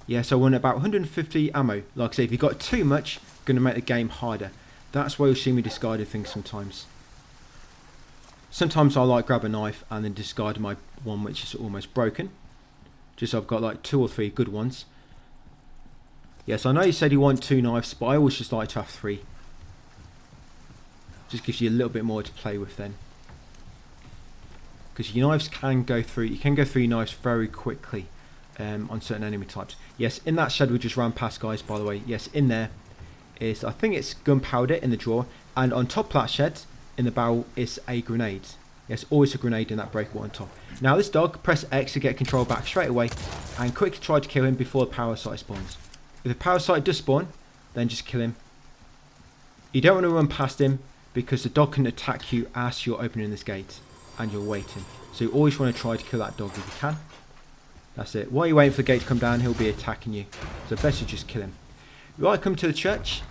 Yeah, so I want about 150 ammo. Like I say, if you've got too much, going to make the game harder. That's why you'll see me discarding things sometimes. Sometimes I like grab a knife and then discard my one which is almost broken. Just so I've got like 2 or 3 good ones. Yes, I know you said you want 2 knives, but I always just like to have 3. Just gives you a little bit more to play with then. Because your knives can go through, you can go through your knives very quickly on certain enemy types. Yes, in that shed we just ran past, guys, by the way. Yes, in there is, I think it's gunpowder in the drawer, and on top of that shed in the barrel is a grenade. Yes, always a grenade in that breakable on top. Now this dog, press X to get control back straight away, and quickly try to kill him before the parasite spawns. If the parasite does spawn, then just kill him. You don't want to run past him, because the dog can attack you as you're opening this gate and you're waiting. So you always want to try to kill that dog if you can. That's it. While you're waiting for the gate to come down, he'll be attacking you. So best you just kill him. Right, come to the church.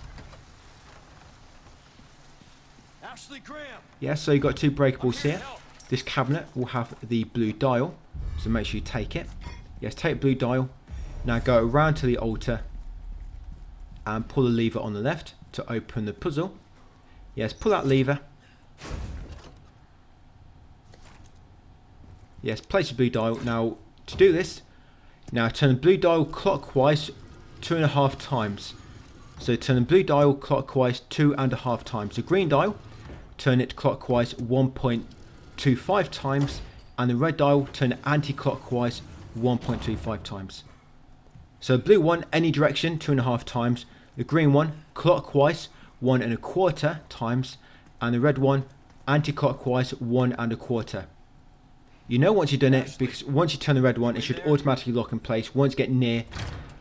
Yeah, so you've got 2 breakables here. this cabinet will have the blue dial, so make sure you take it. Yes, take blue dial. Now go around to the altar and pull the lever on the left to open the puzzle. Yes, pull that lever. Yes, place the blue dial. Now to do this, now turn the blue dial clockwise 2.5 times. So turn the blue dial clockwise 2.5 times. The green dial, turn it clockwise 1.25 times, and the red dial, turn it anti-clockwise 1.25 times. So blue one, any direction, 2.5 times. The green one, clockwise 1.25 times, and the red one, anti-clockwise 1.25. You know once you've done it, because once you turn the red one, it should automatically lock in place once you get near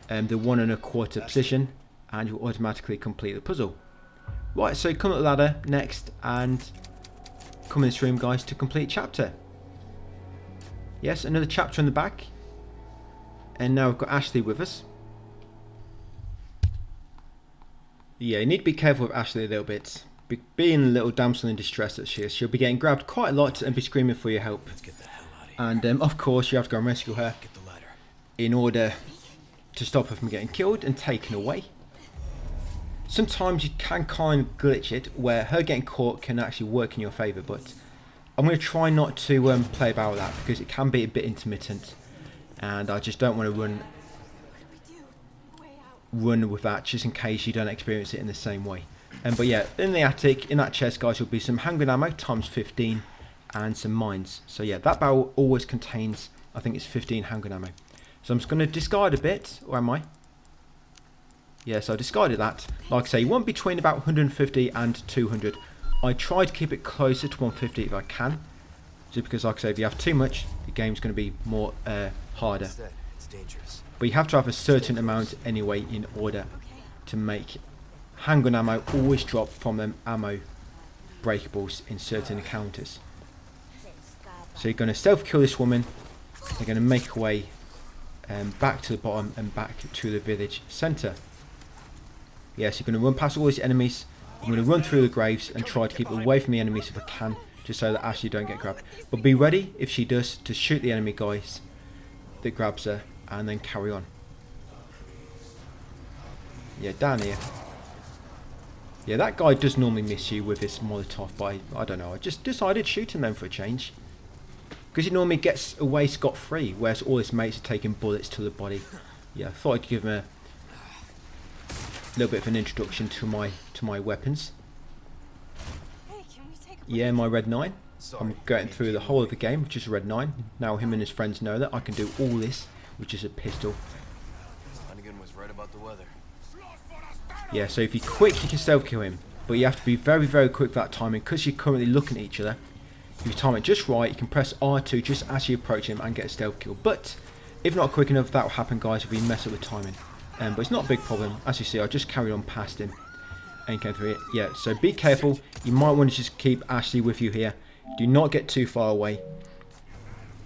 the 1.25 position, and you'll automatically complete the puzzle. Right, so come up the ladder next and come in this room, guys, to complete chapter. Yes, another chapter in the back. And now we've got Ashley with us. Yeah, you need to be careful with Ashley a little bit. Being a little damsel in distress that she is, she'll be getting grabbed quite a lot and be screaming for your help. Let's get the hell out of here. And of course, you have to go and rescue her Get the ladder. in order to stop her from getting killed and taken away. Sometimes you can kind of glitch it where her getting caught can actually work in your favour, but I'm going to try not to play about with that because it can be a bit intermittent, and I just don't want to run with that just in case you don't experience it in the same way. But yeah, in the attic, in that chest, guys, will be some handgun ammo times 15 and some mines. So yeah, that barrel always contains, I think it's 15 handgun ammo. So I'm just going to discard a bit, or am I? Yes, I discarded that. Like I say, you want between about 150 and 200. I try to keep it closer to 150 if I can. Just because, like I say, if you have too much, the game's going to be more harder. It's dangerous. But you have to have a certain amount anyway in order to make handgun ammo always drop from them ammo breakables in certain encounters. So you're going to stealth kill this woman. They're going to make her way back to the bottom and back to the village centre. Yes, you're going to run past all these enemies. I'm going to run through the graves and try to keep away from the enemies if I can, just so that Ashley don't get grabbed. But be ready, if she does, to shoot the enemy guys that grabs her and then carry on. Yeah, down here. Yeah, that guy does normally miss you with his Molotov, but I don't know. I just decided shooting them for a change. Because he normally gets away scot-free, whereas all his mates are taking bullets to the body. Yeah, I thought I'd give him a little bit of an introduction to my weapons. Yeah, my red 9. I'm going through the whole of the game, which is a red 9. Now him and his friends know that I can do all this, which is a pistol. Was right about the weather. Yeah, so if you're quick, you can stealth kill him, but you have to be very, very quick for that timing because you're currently looking at each other. If you time it just right, you can press R2 just as you approach him and get a stealth kill. But if not quick enough, that will happen, guys, if we mess up with timing. But it's not a big problem. As you see, I just carried on past him and came through it. Yeah, so be careful. You might want to just keep Ashley with you here. Do not get too far away,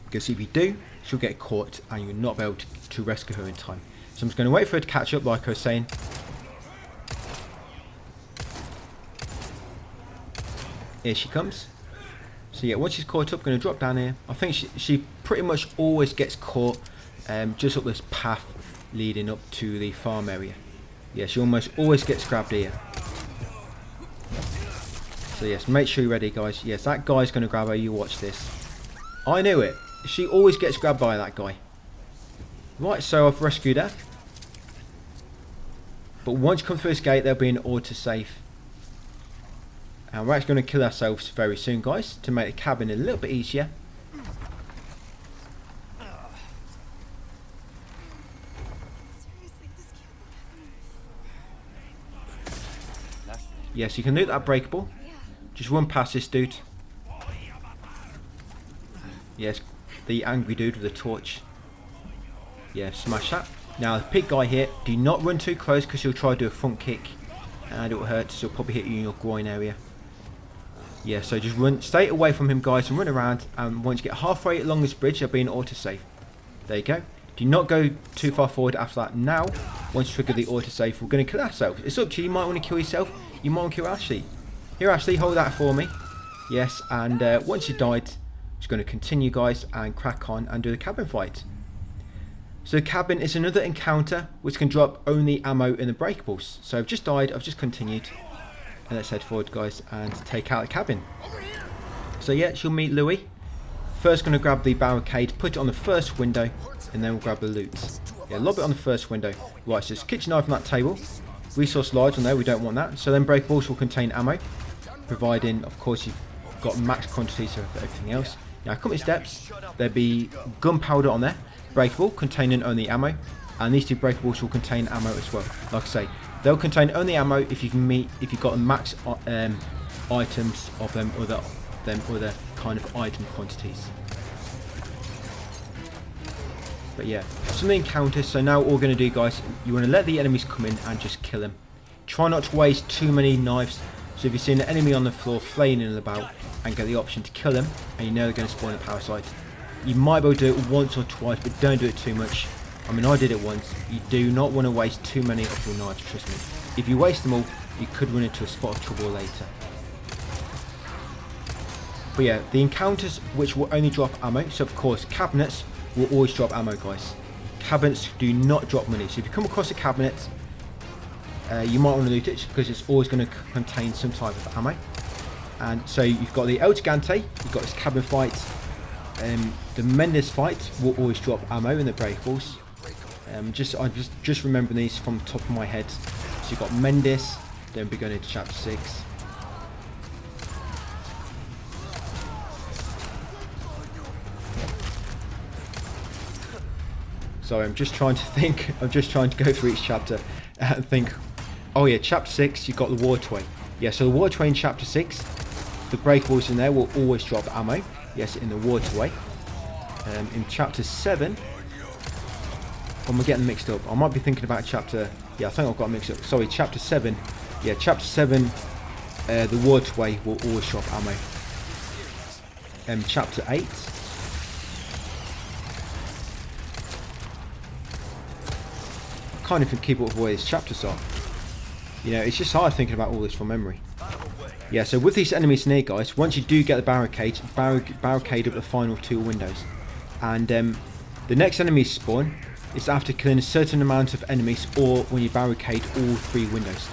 because if you do, she'll get caught and you'll not be able to rescue her in time. So I'm just going to wait for her to catch up, like I was saying. Here she comes. So yeah, once she's caught up, I'm going to drop down here. I think she pretty much always gets caught just up this path leading up to the farm area. Yeah, she almost always gets grabbed here. So yes, make sure you're ready, guys. Yes, that guy's going to grab her. You watch this. I knew it. She always gets grabbed by that guy. Right, so I've rescued her. But once you come through this gate, there'll be an autosave. And we're actually going to kill ourselves very soon, guys, to make the cabin a little bit easier. Yes, you can loot that breakable. Just run past this dude. Yes, the angry dude with the torch. Yeah, smash that. Now, the pig guy here, do not run too close because he'll try to do a front kick. And it will hurt, so he'll probably hit you in your groin area. Yeah, so just run, stay away from him, guys, and run around. And once you get halfway along this bridge, there'll be an autosave. There you go. Do not go too far forward after that. Now, once you trigger the autosave, we're going to kill ourselves. It's up to you. You might want to kill yourself. You might want to kill Ashley. Here, Ashley, hold that for me. Yes, and once you died, Just going to continue, guys, and crack on and do the cabin fight. So the cabin is another encounter which can drop only ammo in the breakables. So I've just died, I've just continued. And let's head forward, guys, and take out the cabin. So yeah, she'll meet Louis. First going to grab the barricade, put it on the first window, and then we'll grab the loot. Yeah, lob it on the first window. Right, so it's kitchen knife on that table. Resource large on there, we don't want that. So then breakables will contain ammo, providing, of course, you've got max quantities of everything else. Now, company steps, there'll be gunpowder on there, breakable, containing only ammo, and these two breakables will contain ammo as well. Like I say, they'll contain only ammo if you've got a max items of them other kind of item quantities. But yeah, some of the encounters. So now what we're going to do, guys, you want to let the enemies come in and just kill them. Try not to waste too many knives. So if you see an enemy on the floor flailing about and get the option to kill them, and you know they're going to spawn a parasite, you might be able to do it once or twice, but don't do it too much. I mean, I did it once. You do not want to waste too many of your knives, trust me. If you waste them all, you could run into a spot of trouble later. But yeah, the encounters which will only drop ammo, so of course cabinets will always drop ammo, guys. Cabinets do not drop money, so if you come across a cabinet, you might want to loot it because it's always going to contain some type of ammo. And so you've got the El Gigante, you've got this cabin fight, the Mendes fight will always drop ammo in the breakables. I'm just remembering these from the top of my head. So you've got Mendes, then we're going into chapter 6. Sorry, I'm just trying to think. I'm just trying to go through each chapter and think. Oh yeah, chapter 6, you've got the waterway. Yeah, so the waterway in chapter 6, the breakables in there will always drop ammo. Yes, in the waterway. In chapter 7, I'm getting mixed up. I might be thinking about chapter. Yeah, I think I've got mixed up. Sorry, chapter 7. Yeah, chapter 7, the waterway will always drop ammo. Chapter 8. Can't even keep up with where these chapters are. You know, it's just hard thinking about all this from memory. Yeah, so with these enemies near, guys, once you do get the barricade up the final 2 windows. And the next enemies spawn is after killing a certain amount of enemies or when you barricade all 3 windows.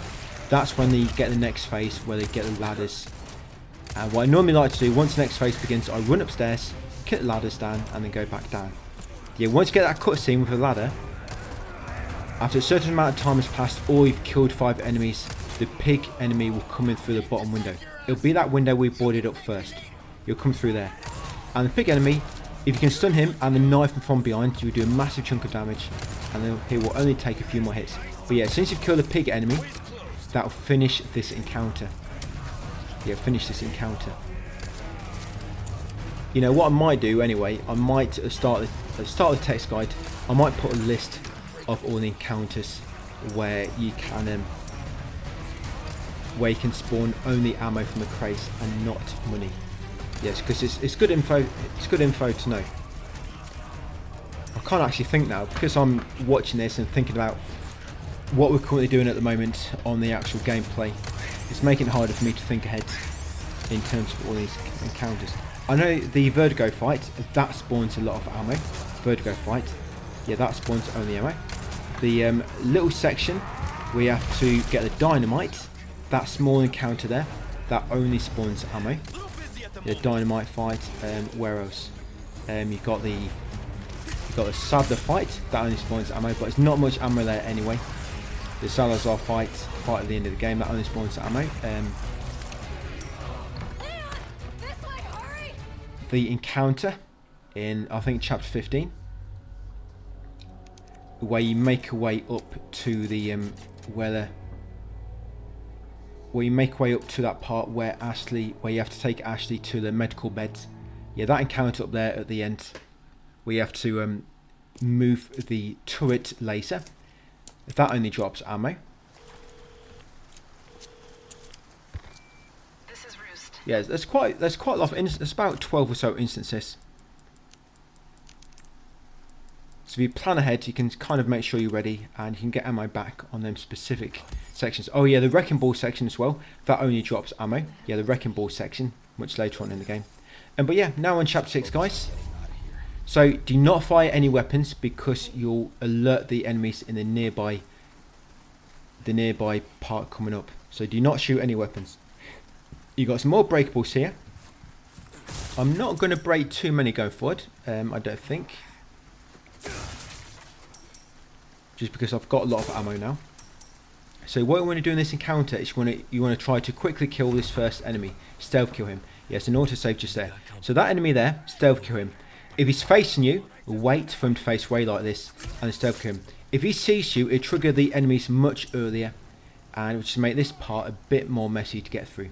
That's when they get the next phase where they get the ladders. And what I normally like to do, once the next phase begins, I run upstairs, kick the ladders down, and then go back down. Yeah, once you get that cutscene with a ladder, after a certain amount of time has passed or you've killed 5 enemies, the pig enemy will come in through the bottom window. It'll be that window we boarded up first. You'll come through there. And the pig enemy, if you can stun him and then knife him from behind, you'll do a massive chunk of damage. And then he will only take a few more hits. But yeah, since you've killed the pig enemy, that'll finish this encounter. Yeah, finish this encounter. You know, what I might do anyway, I might start the text guide, I might put a list of all the encounters where you can spawn only ammo from the crates and not money. Yes, because it's good info. It's good info to know. I can't actually think now because I'm watching this and thinking about what we're currently doing at the moment on the actual gameplay. It's making it harder for me to think ahead in terms of all these encounters. I know the Vertigo fight, that spawns a lot of ammo. Vertigo fight, yeah, that spawns only ammo. The little section we have to get the dynamite, that small encounter there, that only spawns ammo. The dynamite fight, where else? You've got the Sadler fight, that only spawns ammo, but it's not much ammo there anyway. The Salazar fight at the end of the game, that only spawns ammo. The encounter in, I think, chapter 15, where you make your way up to the where you make your way up to that part where you have to take Ashley to the medical beds. Yeah, that encounter up there at the end, where you have to move the turret laser. That only drops ammo. This is Roost. Yeah, there's quite a lot of instances. There's about 12 or so instances. So if you plan ahead, you can kind of make sure you're ready, and you can get ammo back on them specific sections. Oh yeah, the Wrecking Ball section as well. That only drops ammo. Yeah, the Wrecking Ball section, much later on in the game. But yeah, now on chapter 6, guys. So do not fire any weapons because you'll alert the enemies in the nearby part coming up. So do not shoot any weapons. You got some more breakables here. I'm not going to break too many going forward. I don't think. Just because I've got a lot of ammo now. So what you want to do in this encounter is you want to try to quickly kill this first enemy. Stealth kill him. Yes, an autosave just there. So that enemy there, stealth kill him. If he's facing you, wait for him to face away like this and stealth kill him. If he sees you, it trigger the enemies much earlier and it will just make this part a bit more messy to get through.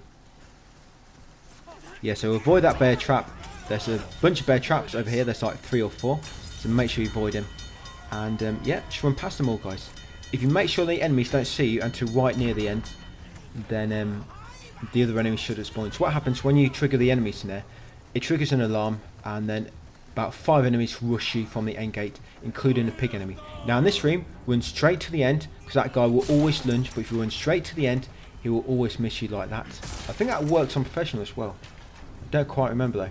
Yeah, so avoid that bear trap. There's a bunch of bear traps over here. There's like 3 or 4. So make sure you avoid them. And yeah, just run past them all, guys. If you make sure the enemies don't see you until right near the end, then the other enemies should have spawned. So what happens when you trigger the enemies in there, it triggers an alarm and then about 5 enemies rush you from the end gate, including the pig enemy. Now in this room, run straight to the end, because that guy will always lunge, but if you run straight to the end, he will always miss you like that. I think that works on professional as well. I don't quite remember though.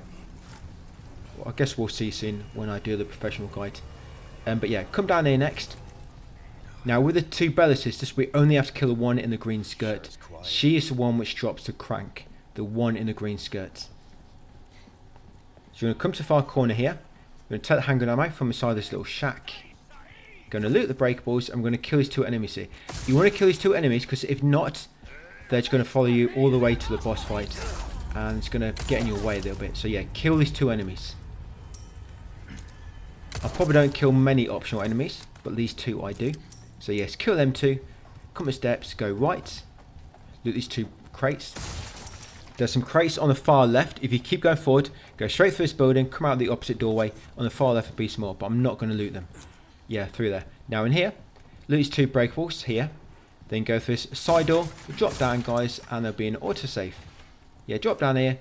Well, I guess we'll see soon when I do the professional guide. But yeah, come down here next. Now with the 2 Bella sisters, we only have to kill the one in the green skirt. She is the one which drops the crank. The one in the green skirt. So you're going to come to the far corner here. You're going to take the handgun ammo from inside this little shack. Going to loot the breakables. I'm going to kill these 2 enemies here. You want to kill these 2 enemies because if not, they're just going to follow you all the way to the boss fight. And it's going to get in your way a little bit. So yeah, kill these 2 enemies. I probably don't kill many optional enemies, but these 2 I do. So yes, kill them 2. Come the steps, go right. Loot these 2 crates. There's some crates on the far left. If you keep going forward, go straight through this building, come out the opposite doorway. On the far left will be some more, but I'm not going to loot them. Yeah, through there. Now in here, loot these 2 breakables here. Then go through this side door, drop down guys, and there'll be an autosave. Yeah, drop down here.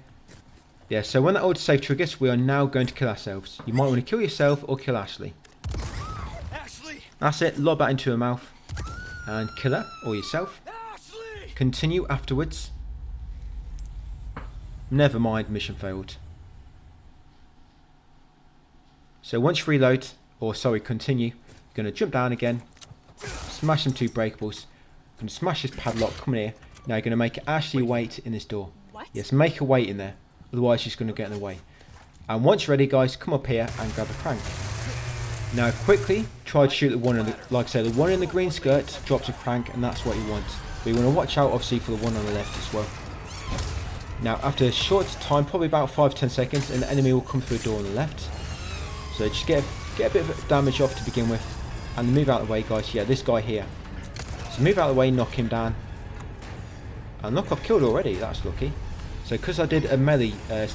Yeah, so when that autosave triggers, we are now going to kill ourselves. You might want to kill yourself or kill Ashley. That's it, lob that into her mouth. And kill her or yourself. Continue afterwards. Never mind, mission failed. So once you reload, or sorry, continue, you're going to jump down again, smash them 2 breakables, going to smash this padlock, come in here. Now you're going to make Ashley wait in this door. What? Yes, make her wait in there, otherwise she's going to get in the way. And once you're ready guys, come up here and grab a crank. Now quickly, try to shoot the one in the, like I said, the one in the green skirt drops a crank and that's what you want. But you want to watch out obviously for the one on the left as well. Now after a short time, probably about 5-10 seconds, an enemy will come through the door on the left. So just get a bit of damage off to begin with. And move out of the way guys, yeah, this guy here. So move out of the way, knock him down. And knock off killed already, that's lucky. So because I did a melee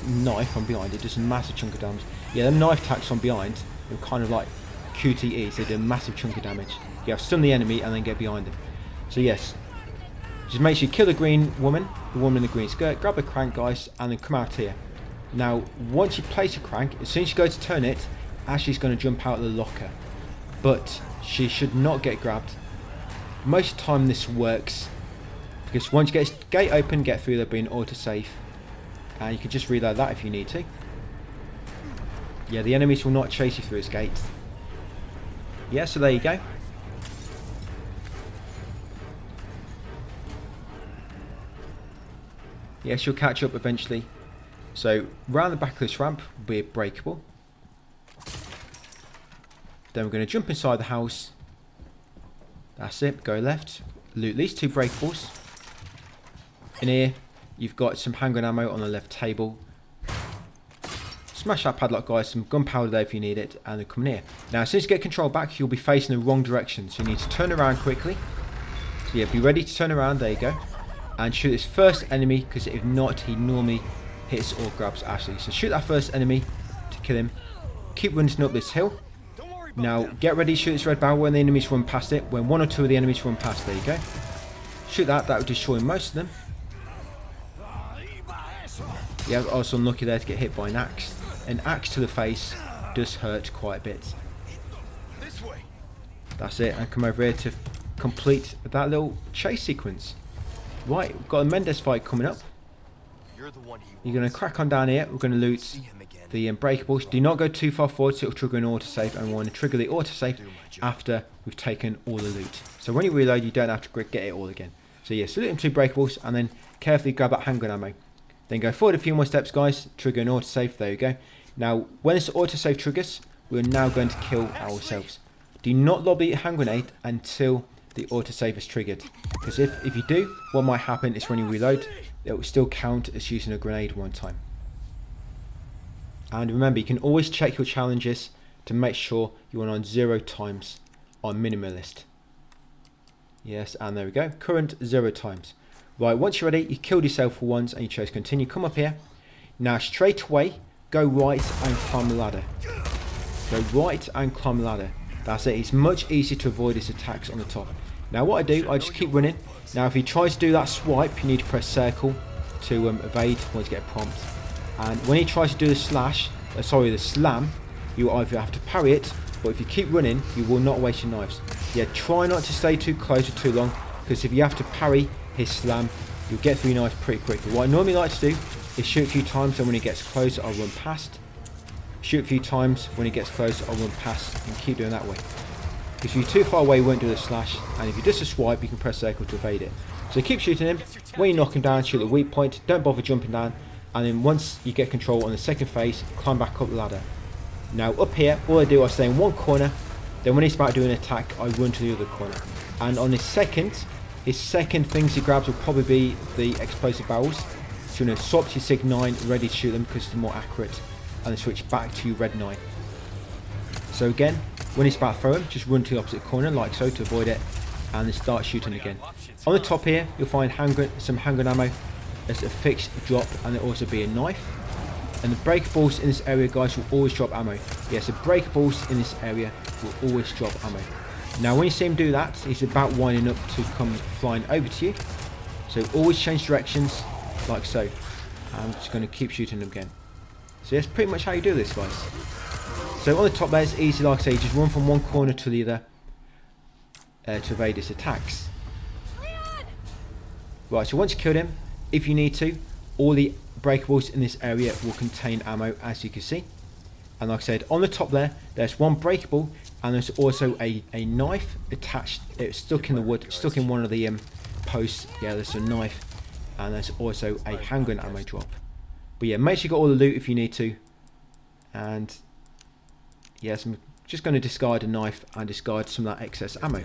knife from behind, it does a massive chunk of damage. Yeah, them knife attacks from behind, they're kind of like QTEs, they do a massive chunk of damage. You have to stun the enemy and then get behind them. So yes, just make sure you kill the green woman, the woman in the green skirt, grab the crank guys, and then come out here. Now, once you place a crank, as soon as you go to turn it, Ashley's going to jump out of the locker. But she should not get grabbed. Most of the time this works, because once you get this gate open, get through, there'll be an autosave. And you can just reload that if you need to. Yeah, the enemies will not chase you through this gate. Yeah, so there you go. Yes, you'll catch up eventually. So, round the back of this ramp will be a breakable. Then we're going to jump inside the house. That's it, go left. Loot these 2 breakables. In here, you've got some handgun ammo on the left table. Smash that padlock guys, some gunpowder there if you need it, and then come in here. Now as soon as you get control back, you'll be facing the wrong direction, so you need to turn around quickly. So yeah, be ready to turn around, there you go. And shoot this first enemy, because if not, he normally hits or grabs Ashley. So shoot that first enemy to kill him. Keep running up this hill. Now get ready to shoot this red barrel when the enemies run past it. When 1 or 2 of the enemies run past, there you go. Shoot that, that will destroy most of them. Yeah, also unlucky there to get hit by an axe. An axe to the face does hurt quite a bit. That's it, and come over here to complete that little chase sequence. Right, we've got a Mendes fight coming up. You're the one he You're going to crack on down here. We're going to loot see him again. the unbreakables. Do not go too far forward, so it'll trigger an autosave, and we want to trigger the autosave after we've taken all the loot. So when you reload, you don't have to get it all again. So yes, loot them 2 breakables, and then carefully grab that handgun ammo. Then go forward a few more steps, guys. Trigger an autosave. There you go. Now, when this autosave triggers, we're now going to kill ourselves. Do not lob the hand grenade until the autosave is triggered, because if you do, what might happen is when you reload, it will still count as using a grenade one time. And remember, you can always check your challenges to make sure you are on 0 times on minimalist. Yes, and there we go, current 0 times. Right, once you're ready, you killed yourself for once and you chose continue. Come up here. Now straight away, go right and climb the ladder. Go right and climb the ladder. That's it. It's much easier to avoid his attacks on the top. Now what I do, I just keep running. Now if he tries to do that swipe, you need to press circle to evade once you get a prompt. And when he tries to do the the slam, you either have to parry it, but if you keep running, you will not waste your knives. Yeah, try not to stay too close or too long, because if you have to parry his slam, you'll get through your knives pretty quickly. What I normally like to do is shoot a few times, and when he gets close, I'll run past. Shoot a few times, when he gets close, I'll run past, and keep doing that way. Because if you're too far away, you won't do the slash, and if you just a swipe, you can press circle to evade it. So keep shooting him. When you knock him down, shoot the weak point, don't bother jumping down, and then once you get control on the second phase, climb back up the ladder. Now up here, all I do, I stay in one corner, then when he's about to do an attack, I run to the other corner. And on his second things he grabs will probably be the explosive barrels. So you're going to swap to your SIG 9, ready to shoot them because it's more accurate, and then switch back to your red 9. So again, when he's about to throw him, just run to the opposite corner like so to avoid it, and then start shooting again. On the top here, you'll find some handgun ammo as a fixed drop, and there'll also be a knife. And the breakables in this area, guys, will always drop ammo. Yes, the breakables in this area will always drop ammo. Now when you see him do that, he's about winding up to come flying over to you. So always change directions like so. I'm just going to keep shooting him again. So that's pretty much how you do this, guys. So on the top there, it's easy, like I say, just run from one corner to the other to evade his attacks. Right, so once you killed him, if you need to, all the breakables in this area will contain ammo, as you can see. And like I said, on the top there's one breakable, and there's also a knife attached. It's stuck in the wood, stuck in one of the posts. Yeah, there's a knife, and there's also a handgun ammo drop. But yeah, make sure you got all the loot if you need to. And yes, I'm just going to discard a knife and discard some of that excess ammo.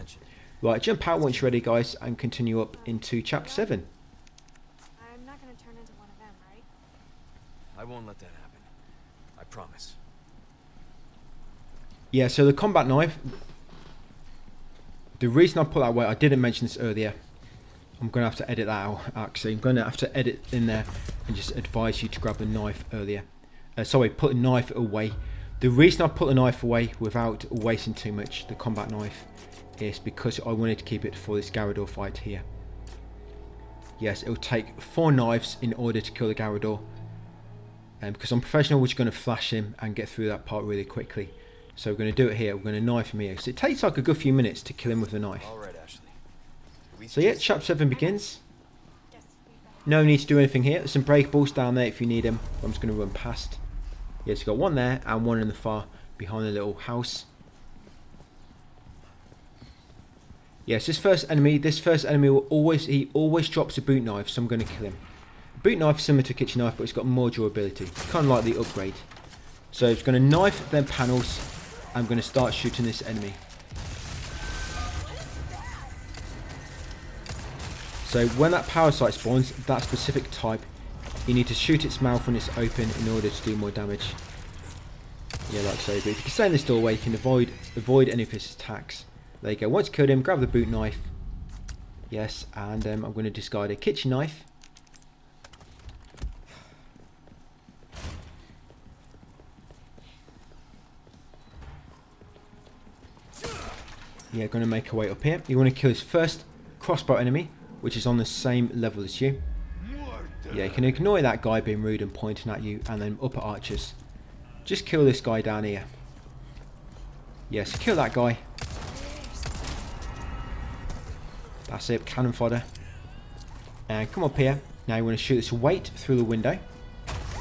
Right, jump out once you're ready, guys, and continue up into chapter 7. I'm not gonna turn into one of them, right? I won't let that happen. I promise. Yeah, so the combat knife, the reason I put that away, I didn't mention this earlier. I'm going to have to edit that out, actually. I'm going to have to edit in there and just advise you to grab the knife earlier. Put the knife away. The reason I put the knife away without wasting too much, the combat knife, is because I wanted to keep it for this Garrador fight here. Yes, it will take 4 knives in order to kill the Garrador. Because I'm professional, we're just going to flash him and get through that part really quickly. So we're going to do it here. We're going to knife him here. So it takes like a good few minutes to kill him with a knife. All right, Ashley. So yeah, chapter 7 begins. No need to do anything here. There's some breakables down there if you need them. I'm just going to run past. Yes, you've got one there and one in the far behind the little house. Yes, this first enemy will always drops a boot knife, so I'm going to kill him. Boot knife is similar to a kitchen knife, but it's got more durability. Kind of like the upgrade. So it's going to knife them panels. I'm going to start shooting this enemy. So when that parasite spawns, that specific type, you need to shoot its mouth when it's open in order to do more damage. Yeah, like so. But if you can stay in this doorway, you can avoid any of his attacks. There you go. Once you killed him, grab the boot knife. Yes, and I'm going to discard a kitchen knife. Yeah, going to make our way up here. You want to kill his first crossbow enemy, which is on the same level as you. Yeah, you can ignore that guy being rude and pointing at you, and then upper archers. Just kill this guy down here. Yes, kill that guy. That's it, cannon fodder. And come up here. Now you want to shoot this weight through the window.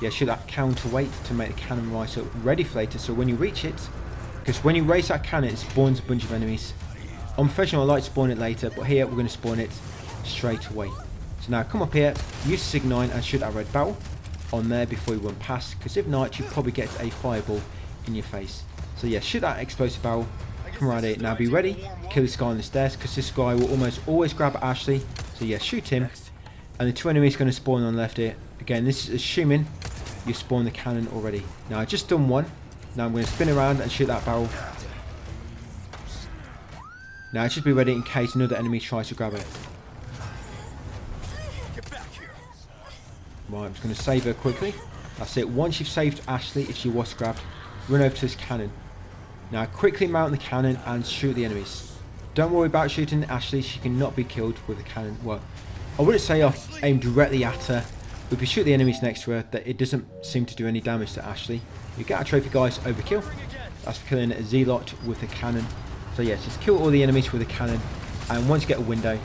Yeah, shoot that counterweight to make the cannon rise up ready for later. So when you reach it, because when you raise that cannon, it spawns a bunch of enemies. On professional, I like to spawn it later, but here we're going to spawn it straight away. So now come up here, use Sig 9 and shoot that red barrel on there before you run past, because if not, you probably get a fireball in your face. So yeah, shoot that explosive barrel, come around it. Now be ready, kill this guy on the stairs, because this guy will almost always grab Ashley. So yeah, shoot him. And the 2 enemies going to spawn on the left here. Again, this is assuming you spawn the cannon already. Now I just done one. Now I'm going to spin around and shoot that barrel. Now just be ready in case another enemy tries to grab it. Right, I'm just going to save her quickly. That's it. Once you've saved Ashley, if she was grabbed, run over to this cannon. Now quickly mount the cannon and shoot the enemies. Don't worry about shooting Ashley. She cannot be killed with a cannon. Well, I wouldn't say I've aimed directly at her. But if you shoot the enemies next to her, that it doesn't seem to do any damage to Ashley. You get a trophy, guys, overkill. That's for killing a Zealot with a cannon. So yes, just kill all the enemies with a cannon. And once you get a window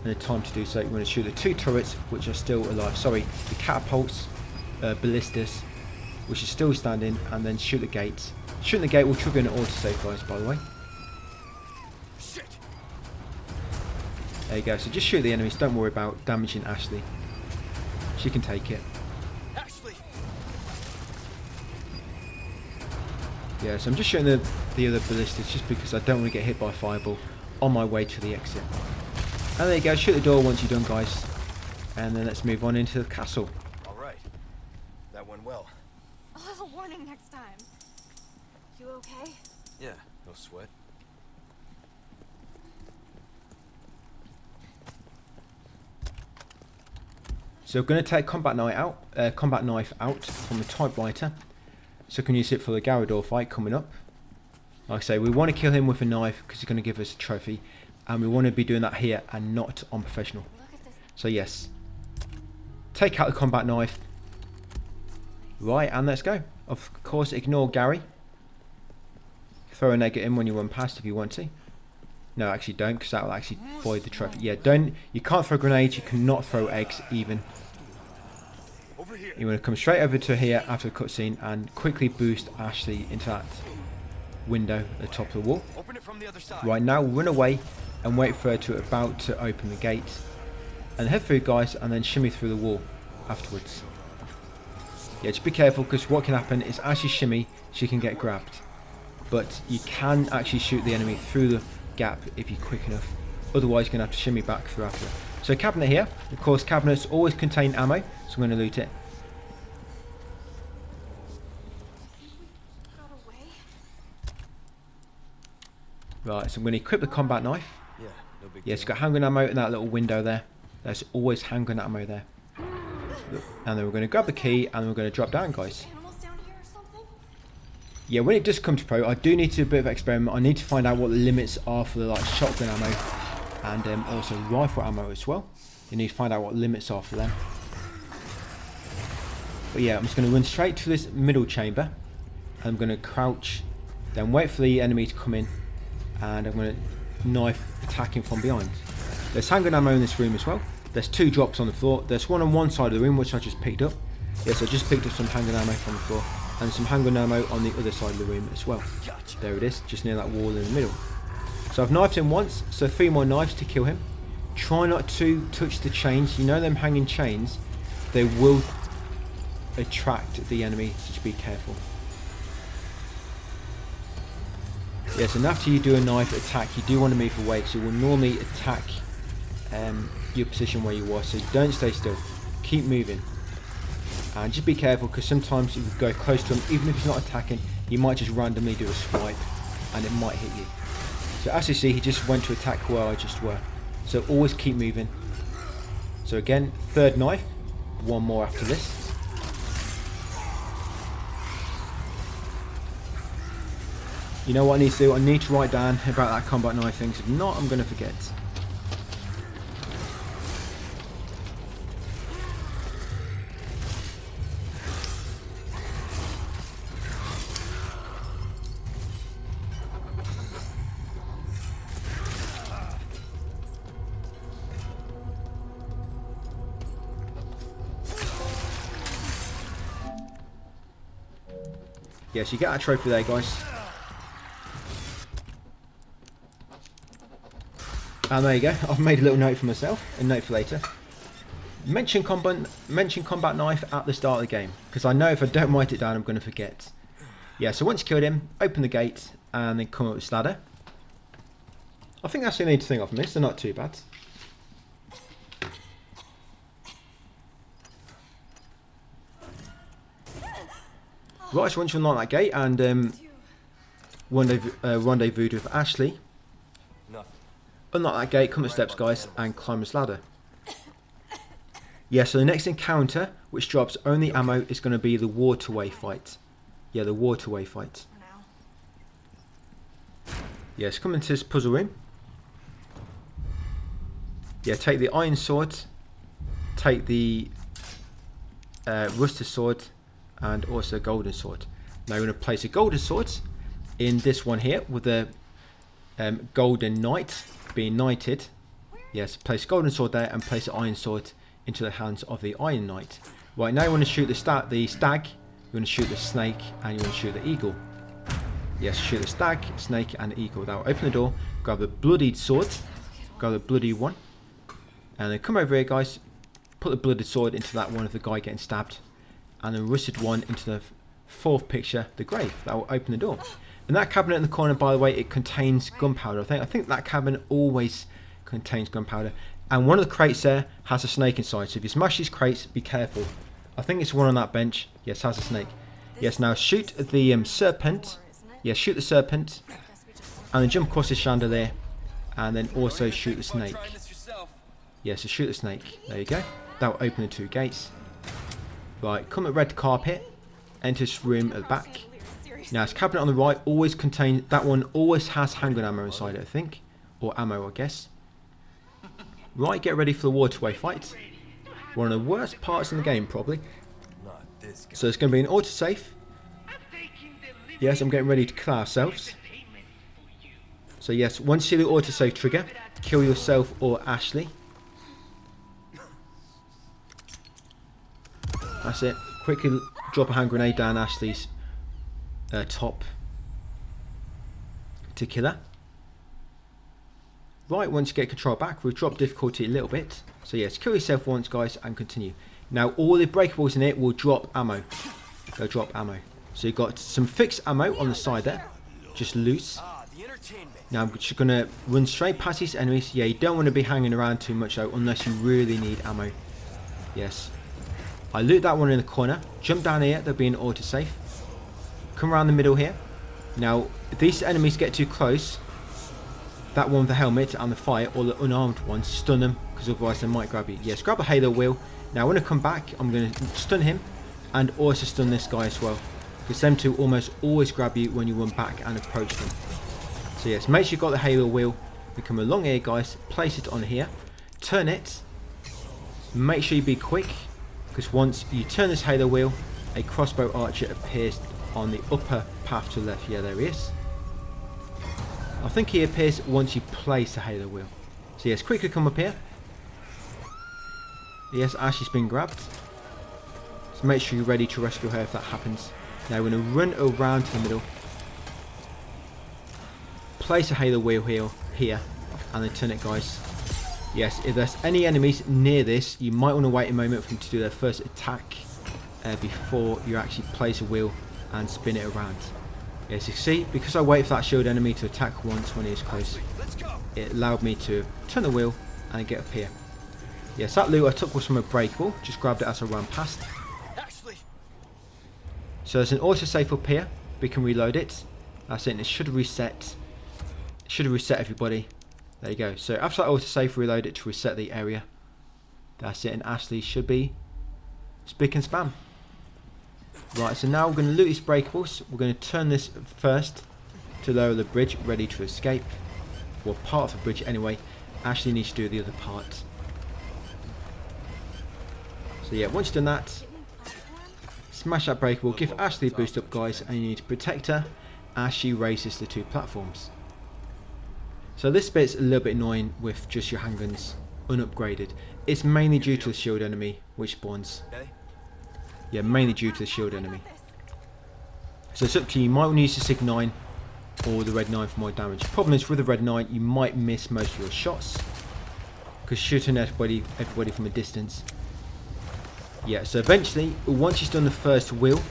and a time to do so, you want to shoot the 2 turrets, which are still alive. Sorry, the catapults, ballistas, which is still standing, and then shoot the gates. Shooting the gate will trigger an autosave, guys, by the way. There you go. So just shoot the enemies. Don't worry about damaging Ashley. She can take it. Yeah, so I'm just shooting the other ballistas just because I don't want to get hit by a fireball on my way to the exit. And there you go, shoot the door once you're done, guys. And then let's move on into the castle. Alright. That went well. A little warning next time. You okay? Yeah, no sweat. So we're going to take combat knife out from the typewriter. So we can use it for the Garrador fight coming up. Like I say, we want to kill him with a knife because he's going to give us a trophy. And we want to be doing that here and not on professional. So yes. Take out the combat knife. Right, and let's go. Of course, ignore Gary. Throw an egg at him when you run past if you want to. No, actually don't, because that will actually void the trophy. Yeah, don't. You can't throw grenades. You cannot throw eggs even. You want to come straight over to here after the cutscene and quickly boost Ashley into that window at the top of the wall. Right now, run away and wait for her to about to open the gate. And head through, guys, and then shimmy through the wall afterwards. Yeah, just be careful, because what can happen is as you shimmy, she can get grabbed. But you can actually shoot the enemy through the gap if you're quick enough. Otherwise, you're going to have to shimmy back through after. So cabinet here. Of course, cabinets always contain ammo, so I'm going to loot it. Right, so I'm going to equip the combat knife. Yeah, no big Yes, it's got handgun ammo in that little window there. There's always handgun ammo there. And then we're going to grab the key and we're going to drop down, guys. Animals down here or something? Yeah, when it does come to pro, I do need to do a bit of experiment. I need to find out what the limits are for the like shotgun ammo and also rifle ammo as well. You need to find out what limits are for them. But yeah, I'm just going to run straight to this middle chamber. And I'm going to crouch, then wait for the enemy to come in. And I'm going to knife attack him from behind. There's handgun ammo in this room as well. There's 2 drops on the floor. There's one on one side of the room, which I just picked up. Yes, I just picked up some handgun ammo from the floor. And some handgun ammo on the other side of the room as well. There it is, just near that wall in the middle. So I've knifed him once, so 3 more knives to kill him. Try not to touch the chains. You know them hanging chains, they will attract the enemy, so just be careful. Yes, and after you do a knife attack, you do want to move away, because you will normally attack your position where you are, so don't stay still. Keep moving. And just be careful, because sometimes if you go close to him, even if he's not attacking, he might just randomly do a swipe, and it might hit you. So as you see, he just went to attack where I just were. So always keep moving. So again, 3rd knife, 1 more after this. You know what I need to do? I need to write down about that combat knife thing, if not, I'm going to forget. Yes, you get that trophy there, guys. And there you go. I've made a little note for myself, a note for later. Mention combat knife at the start of the game, because I know if I don't write it down, I'm going to forget. Yeah, so once you killed him, open the gate, and then come up with this ladder. I think that's the only thing I've missed. They're not too bad. Right, so once you unlock that gate and rendezvous with Ashley, unlock that gate, come up the steps, guys, and climb this ladder. Yeah, so the next encounter, which drops only ammo, is going to be the waterway fight. Yeah, the waterway fight. Yes, come into this puzzle room. Yeah, take the iron sword, take the rusted sword, and also golden sword. Now we're going to place a golden sword in this one here with the golden knight being knighted. Yes, place a golden sword there and place an iron sword into the hands of the iron knight. Right, now you want to shoot the stag, you want to shoot the snake, and you want to shoot the eagle. Yes, shoot the stag, snake, and eagle. Now open the door, grab the bloodied sword, grab the bloody one, and then come over here, guys. Put the blooded sword into that one of the guy getting stabbed, and the rusted one into the fourth picture, the grave. That will open the door. And that cabinet in the corner, by the way, it contains gunpowder. I think that cabinet always contains gunpowder. And one of the crates there has a snake inside. So if you smash these crates, be careful. I think it's one on that bench. Yes, has a snake. Yes, now shoot the serpent. Yes, shoot the serpent. And then jump across the chandelier. And then also shoot the snake. Yes, so shoot the snake. There you go. That will open the two gates. Right, come at red carpet. Enter this room at the back. Now, this cabinet on the right always contains... That one always has handgun ammo inside it, I think. Or ammo, I guess. Right, get ready for the waterway fight. One of the worst parts in the game, probably. So it's going to be an autosave. Yes, I'm getting ready to kill ourselves. So yes, once you see the autosave trigger, kill yourself or Ashley. That's it. Quickly drop a hand grenade down Ashley's top to kill her. Right, once you get control back, we've dropped difficulty a little bit. So yes, kill yourself once, guys, and continue. Now, all the breakables in it will drop ammo. They'll drop ammo. So you've got some fixed ammo on the side there, just loose. Now I'm just going to run straight past these enemies. Yeah, you don't want to be hanging around too much though, unless you really need ammo. Yes. I loot that one in the corner. Jump down here, there'll be an autosave. Come around the middle here. Now, if these enemies get too close, that one with the helmet and the fire, or the unarmed ones, stun them, because otherwise they might grab you. Yes, grab a halo wheel. Now when I come back, I'm going to stun him, and also stun this guy as well. Because them two almost always grab you when you run back and approach them. So yes, make sure you've got the halo wheel. You come along here, guys, place it on here, turn it. Make sure you be quick, because once you turn this halo wheel, a crossbow archer appears on the upper path to the left. Yeah, there he is. I think he appears once you place the halo wheel. So yes, quickly come up here. Yes, Ashley's been grabbed. So make sure you're ready to rescue her if that happens. Now we're going to run around to the middle. Place a halo wheel here. And then turn it, guys. Yes, if there's any enemies near this, you might want to wait a moment for them to do their first attack. Before you actually place a wheel and spin it around. Yes, you see, because I waited for that shield enemy to attack once when he was close, it allowed me to turn the wheel and get up here. Yes, that loot I took was from a breakable, just grabbed it as I ran past. So there's an autosave up here, we can reload it. That's it, and it should reset. It should reset everybody. There you go. So after that autosave, reload it to reset the area. That's it, and Ashley should be spick and span. Right, so now we're going to loot these breakables. We're going to turn this first to lower the bridge, ready to escape. Well, part of the bridge anyway. Ashley needs to do the other part. So yeah, once you've done that, smash that breakable, give Ashley a boost up, guys, and you need to protect her as she raises the two platforms. So this bit's a little bit annoying with just your handguns unupgraded. It's mainly due to the shield enemy which spawns. Yeah, mainly due to the shield enemy. So it's up to you. You might want to use the Sig 9 or the Red 9 for more damage. Problem is with the Red 9 you might miss most of your shots because shooting everybody from a distance. Yeah, so eventually once you've done the first wheel,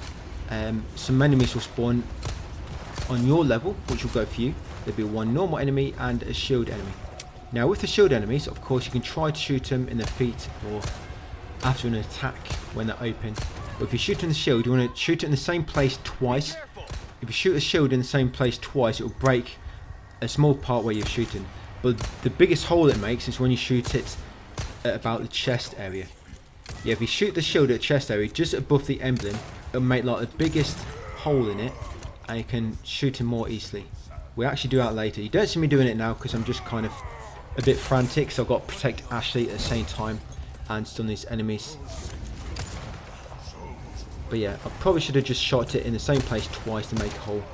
some enemies will spawn on your level, which will go for you. There'll be one normal enemy and a shield enemy. Now with the shield enemies, of course, you can try to shoot them in the feet or after an attack when they're open. But if you shoot in the shield, you want to shoot it in the same place twice. If you shoot a shield in the same place twice, it will break a small part where you're shooting. But the biggest hole it makes is when you shoot it at about the chest area. Yeah, if you shoot the shield at the chest area, just above the emblem, it'll make like the biggest hole in it, and you can shoot him more easily. We'll actually do that later. You don't see me doing it now because I'm just kind of a bit frantic, so I've got to protect Ashley at the same time and stun these enemies. But yeah, I probably should have just shot it in the same place twice to make a hole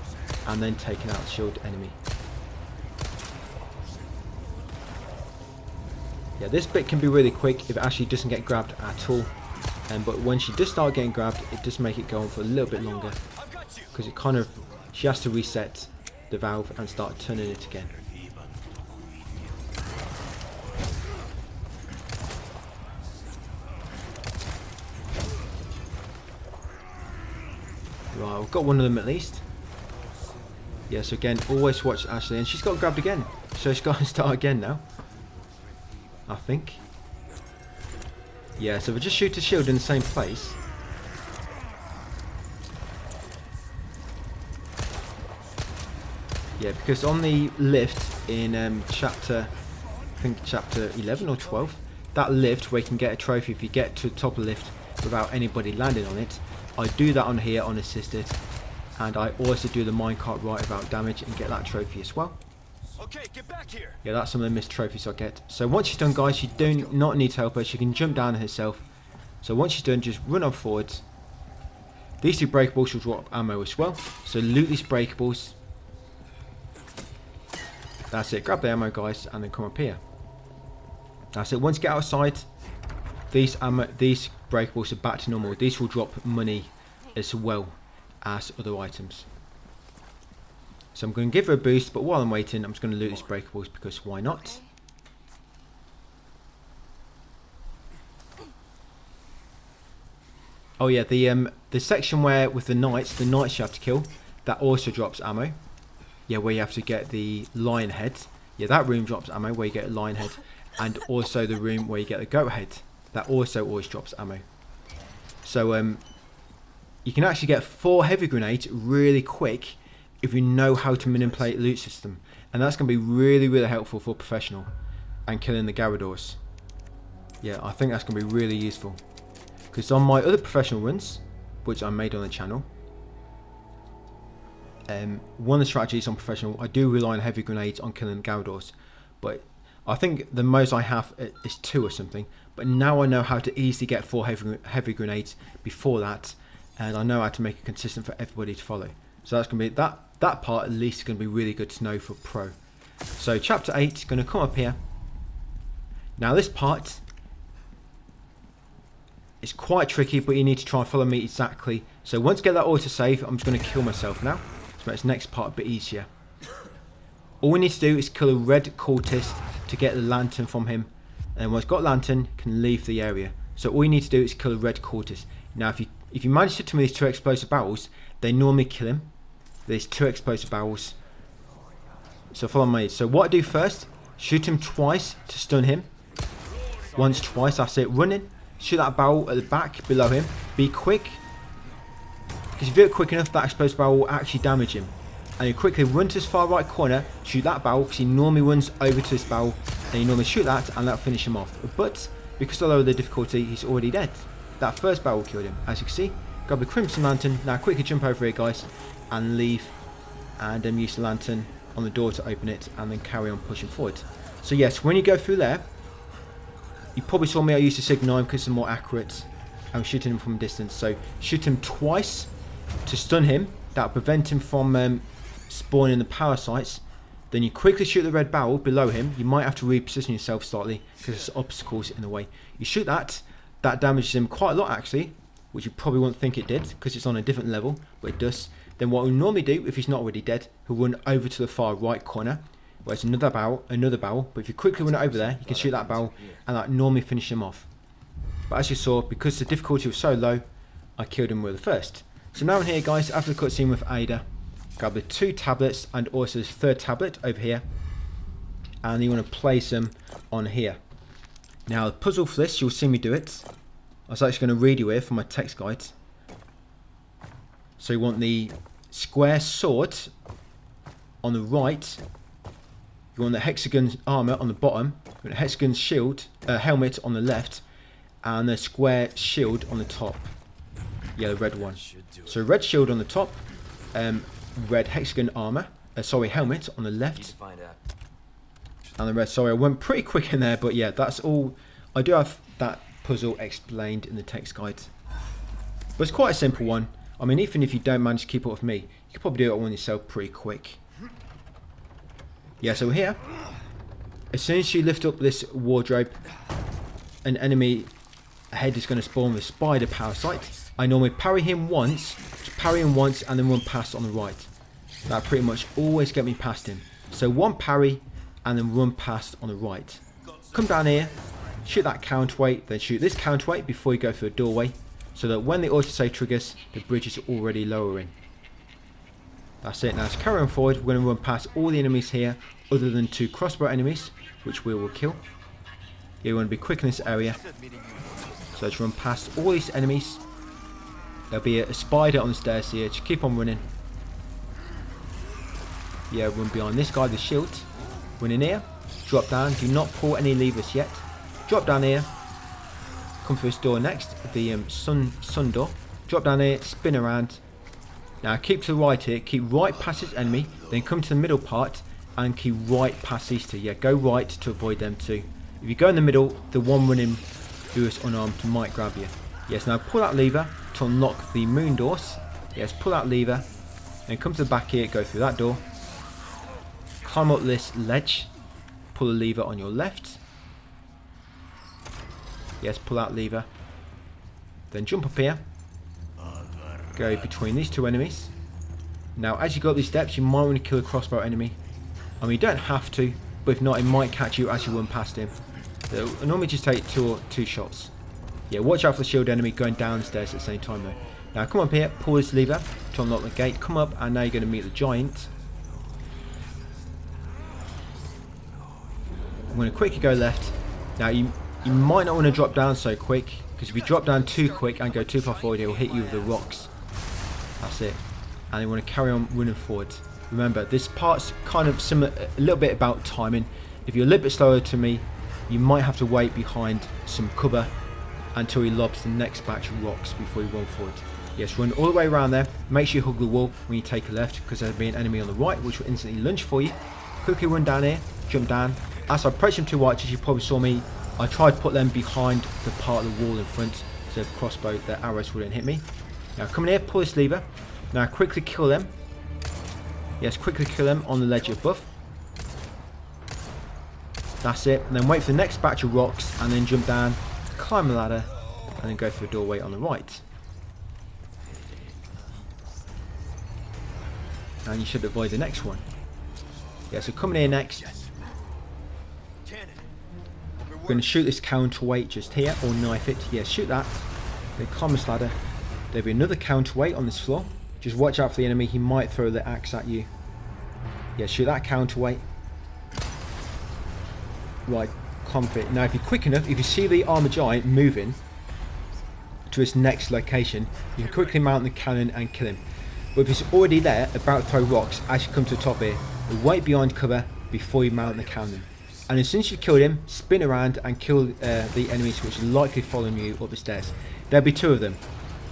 and then taken out the shield enemy. Yeah, this bit can be really quick if Ashley doesn't get grabbed at all. But when she does start getting grabbed, it does make it go on for a little bit longer. Because it kind of, she has to reset the valve and start turning it again. Right, I've got one of them at least. Yeah, so again, always watch Ashley. And she's got grabbed again. So she's got to start again now, I think. Yeah, so if we just shoot a shield in the same place. Yeah, because on the lift in chapter, I think chapter 11 or 12, that lift where you can get a trophy if you get to the top of the lift without anybody landing on it, I do that on here unassisted, and I also do the minecart right without damage and get that trophy as well. Okay, get back here. Yeah, that's some of the missed trophies I get. So once she's done, guys, you do not need to help her. She can jump down herself. So once she's done, just run on forwards. These two breakables will drop ammo as well. So loot these breakables. That's it. Grab the ammo, guys, and then come up here. That's it. Once you get outside, these breakables are back to normal. These will drop money as well as other items. So I'm going to give her a boost, but while I'm waiting, I'm just going to loot these breakables because why not? Oh yeah, the section where with the knights you have to kill, that also drops ammo. Yeah, where you have to get the lion head. Yeah, that room drops ammo where you get a lion head, and also the room where you get the goat head. That also always drops ammo. So you can actually get 4 heavy grenades really quick if you know how to manipulate loot system, and that's going to be really, really helpful for professional and killing the Garradors. Yeah, I think that's going to be really useful, because on my other professional runs, which I made on the channel, one of the strategies on professional, I do rely on heavy grenades on killing Garradors, but I think the most I have is 2 or something. But now I know how to easily get 4 heavy grenades before that, and I know how to make it consistent for everybody to follow. So that's going to be that part at least is going to be really good to know for pro. So chapter 8 is going to come up here. Now this part is quite tricky, but you need to try and follow me exactly. So once I get that autosave, I'm just going to kill myself now to make this next part a bit easier. All we need to do is kill a red cultist to get the lantern from him, and once got lantern, can leave the area. So all you need to do is kill a red cultist. Now if you manage to hit him with these 2 explosive barrels, they normally kill him. There's 2 explosive barrels. So follow me. So what I do first, shoot him twice to stun him. Once, twice, that's it. Run in, shoot that barrel at the back below him. Be quick, because if you do it quick enough, that explosive barrel will actually damage him. And you quickly run to his far right corner, shoot that barrel, because he normally runs over to this barrel, and you normally shoot that, and that'll finish him off. But because I lower the difficulty, he's already dead. That first barrel killed him. As you can see, grab the crimson lantern. Now quickly jump over here, guys, and leave, and then use the lantern on the door to open it, and then carry on pushing forward. So yes, when you go through there, you probably saw me, I used the Sig 9 because it's more accurate. I'm shooting him from a distance. So shoot him twice to stun him. That'll prevent him from spawning the parasites. Then you quickly shoot the red barrel below him. You might have to reposition yourself slightly because there's obstacles in the way. You shoot that. That damages him quite a lot actually, which you probably won't think it did because it's on a different level, but it does. then what he'll normally do, if he's not already dead, he'll run over to the far right corner, where there's another barrel, but if you quickly run it over there, you can shoot that barrel and like normally finish him off. But as you saw, because the difficulty was so low, I killed him with the first. So now in here guys, after the cutscene with Ada, grab the 2 tablets and also this 3rd tablet over here, and you want to place them on here. Now the puzzle for this, you'll see me do it. I was actually going to read you here from my text guide. So you want the square sword on the right, you want the hexagon armour on the bottom, you want a hexagon shield, helmet on the left, and the square shield on the top. Yeah, the red one. So red shield on the top, red hexagon armour, helmet on the left, and the red. Sorry, I went pretty quick in there, but yeah, that's all. I do have that puzzle explained in the text guide. But it's quite a simple one. I mean, even if you don't manage to keep up with me, you can probably do it on yourself pretty quick. Yeah, so here, as soon as you lift up this wardrobe, an enemy ahead is going to spawn with a spider parasite. I normally parry him once, and then run past on the right. That pretty much always get me past him. So 1 parry, and then run past on the right. Come down here, shoot that counterweight, then shoot this counterweight before you go through a doorway, so that when the autosave triggers, the bridge is already lowering. That's it. Now let's carry on forward. We're going to run past all the enemies here, other than 2 crossbow enemies, which we will kill. You want to be quick in this area. So let's run past all these enemies. There'll be a spider on the stairs here. Just keep on running. Yeah, run behind this guy, the shield. Run in here. Drop down. Do not pull any levers yet. Drop down here. Come through this door next. The sun door. Drop down here. Spin around. Now keep to the right here. Keep right past this enemy. Then come to the middle part. And keep right past these 2. Yeah, go right to avoid them 2. If you go in the middle, the one running who is unarmed might grab you. Yes, now pull that lever to unlock the moon doors. Yes, pull that lever. Then come to the back here. Go through that door. Climb up this ledge. Pull the lever on your left. Yes, pull that lever. Then jump up here. Go between these 2 enemies. Now as you go up these steps, you might want to kill a crossbow enemy. I mean, you don't have to, but if not, it might catch you as you run past him. So I normally just take 2 shots. Yeah, watch out for the shield enemy going down the stairs at the same time though. Now come up here, pull this lever to unlock the gate. Come up, and now you're going to meet the giant. I'm going to quickly go left. Now you might not want to drop down so quick, because if you drop down too quick and go too far forward, it will hit you with the rocks. That's it. And you want to carry on running forward. Remember, this part's kind of similar, a little bit about timing. If you're a little bit slower to me, you might have to wait behind some cover until he lobs the next batch of rocks before you run forward. Yes, run all the way around there. Make sure you hug the wall when you take a left, because there'll be an enemy on the right which will instantly lunge for you. Quickly run down here, jump down. As I approached them 2 righteous, you probably saw me. I tried to put them behind the part of the wall in front, so the crossbow, their arrows wouldn't hit me. Now come in here, pull this lever. Now quickly kill them. Yes, quickly kill them on the ledge above. That's it. And then wait for the next batch of rocks, and then jump down, climb the ladder, and then go through a doorway on the right. And you should avoid the next one. Yeah, so coming here next. We're going to shoot this counterweight just here, or knife it. Yeah, shoot that. Then climb this ladder. There'll be another counterweight on this floor. Just watch out for the enemy. He might throw the axe at you. Yeah, shoot that counterweight. Right, climb it. Now, if you're quick enough, if you see the armor giant moving to his next location, you can quickly mount the cannon and kill him. But if he's already there, about to throw rocks, as you come to the top here, wait behind cover before you mount the cannon. And as soon as you've killed him, spin around and kill the enemies which are likely following you up the stairs. There'll be 2 of them.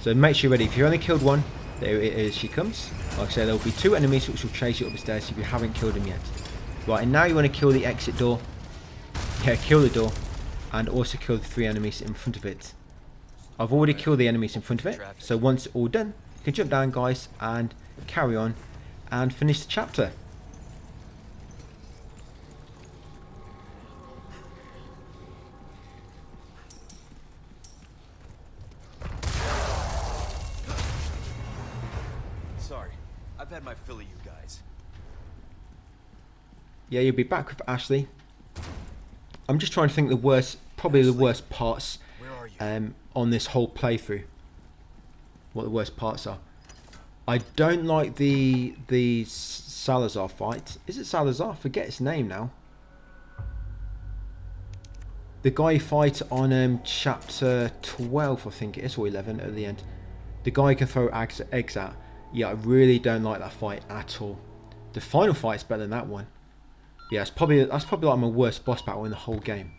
So make sure you're ready. If you've only killed 1, there it is, she comes. Like I say, there will be 2 enemies which will chase you up the stairs if you haven't killed them yet. Right, and now you want to kill the exit door. Yeah, kill the door. And also kill the 3 enemies in front of it. I've already killed the enemies in front of it. So once it's all done, you can jump down, guys, and carry on and finish the chapter. Sorry. I've had my fill of you guys. Yeah, you'll be back with Ashley. I'm just trying to think the worst, probably the worst parts Where are you? on this whole playthrough. What the worst parts are. I don't like the Salazar fight. Is it Salazar? I forget his name now. The guy you fight on chapter 12, I think it is, or 11 at the end. The guy you can throw eggs at. Yeah, I really don't like that fight at all. The final fight's better than that one. Yeah, that's probably like my worst boss battle in the whole game.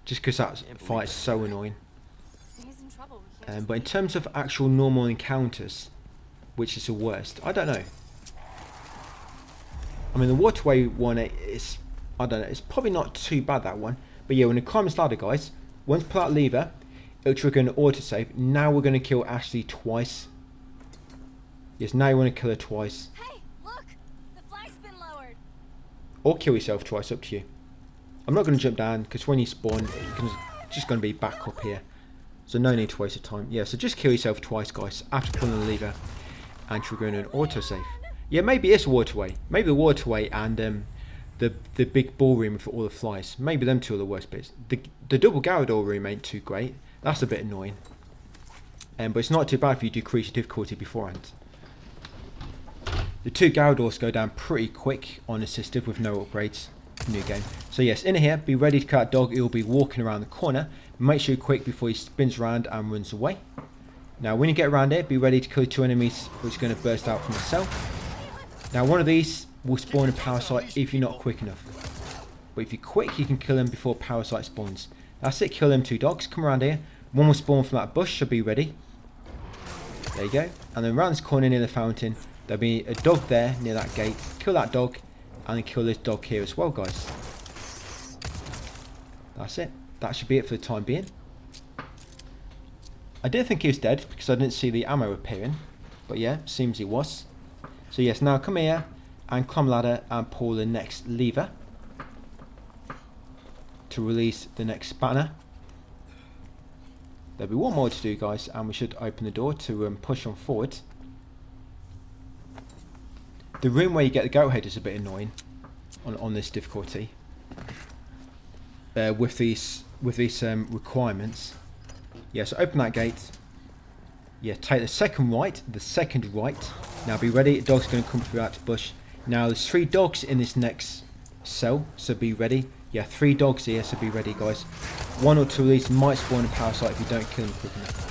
Just because that fight is so annoying. He's in trouble. We can't But in terms of actual normal encounters, which is the worst, I don't know. I mean, the waterway one is, I don't know, it's probably not too bad, that one. But yeah, when you climb this ladder, guys, once you pull that lever, it'll trigger an autosave. Now we're going to kill Ashley twice. Yes, now you want to kill her twice. Hey, look! The flag's been lowered. Or kill yourself twice, up to you. I'm not going to jump down, because when you spawn, you're just going to be back up here. So no need to waste your time. Yeah, so just kill yourself twice, guys, after pulling the lever and triggering an autosave. Yeah, maybe it's a waterway. Maybe the waterway and the big ballroom for all the flies. Maybe them two are the worst bits. The double Garrador room ain't too great. That's a bit annoying. But it's not too bad if you decrease your difficulty beforehand. The two Garradors go down pretty quick on assistive with no upgrades. New game. So yes, in here, be ready to kill that dog. He will be walking around the corner. Make sure you're quick before he spins around and runs away. Now when you get around here, be ready to kill two enemies which are going to burst out from the cell. Now one of these will spawn a parasite if you're not quick enough. But if you're quick, you can kill him before parasite spawns. That's it, kill them two dogs. Come around here. One will spawn from that bush, so be ready. There you go. And then around this corner near the fountain, there'll be a dog there near that gate. Kill that dog. And then kill this dog here as well, guys. That's it. That should be it for the time being. I didn't think he was dead because I didn't see the ammo appearing. But yeah, seems he was. So yes, now come here and climb ladder and pull the next lever to release the next spanner. There'll be one more to do, guys, and we should open the door to push on forward. The room where you get the goat head is a bit annoying on this difficulty. With these requirements. Yeah, so open that gate. Yeah, take the second right. Now be ready. The dog's going to come through that bush. Now there's 3 dogs in this next cell, so be ready. Yeah, 3 dogs here, so be ready, guys. 1 or 2 of these might spawn a parasite if you don't kill them quick enough.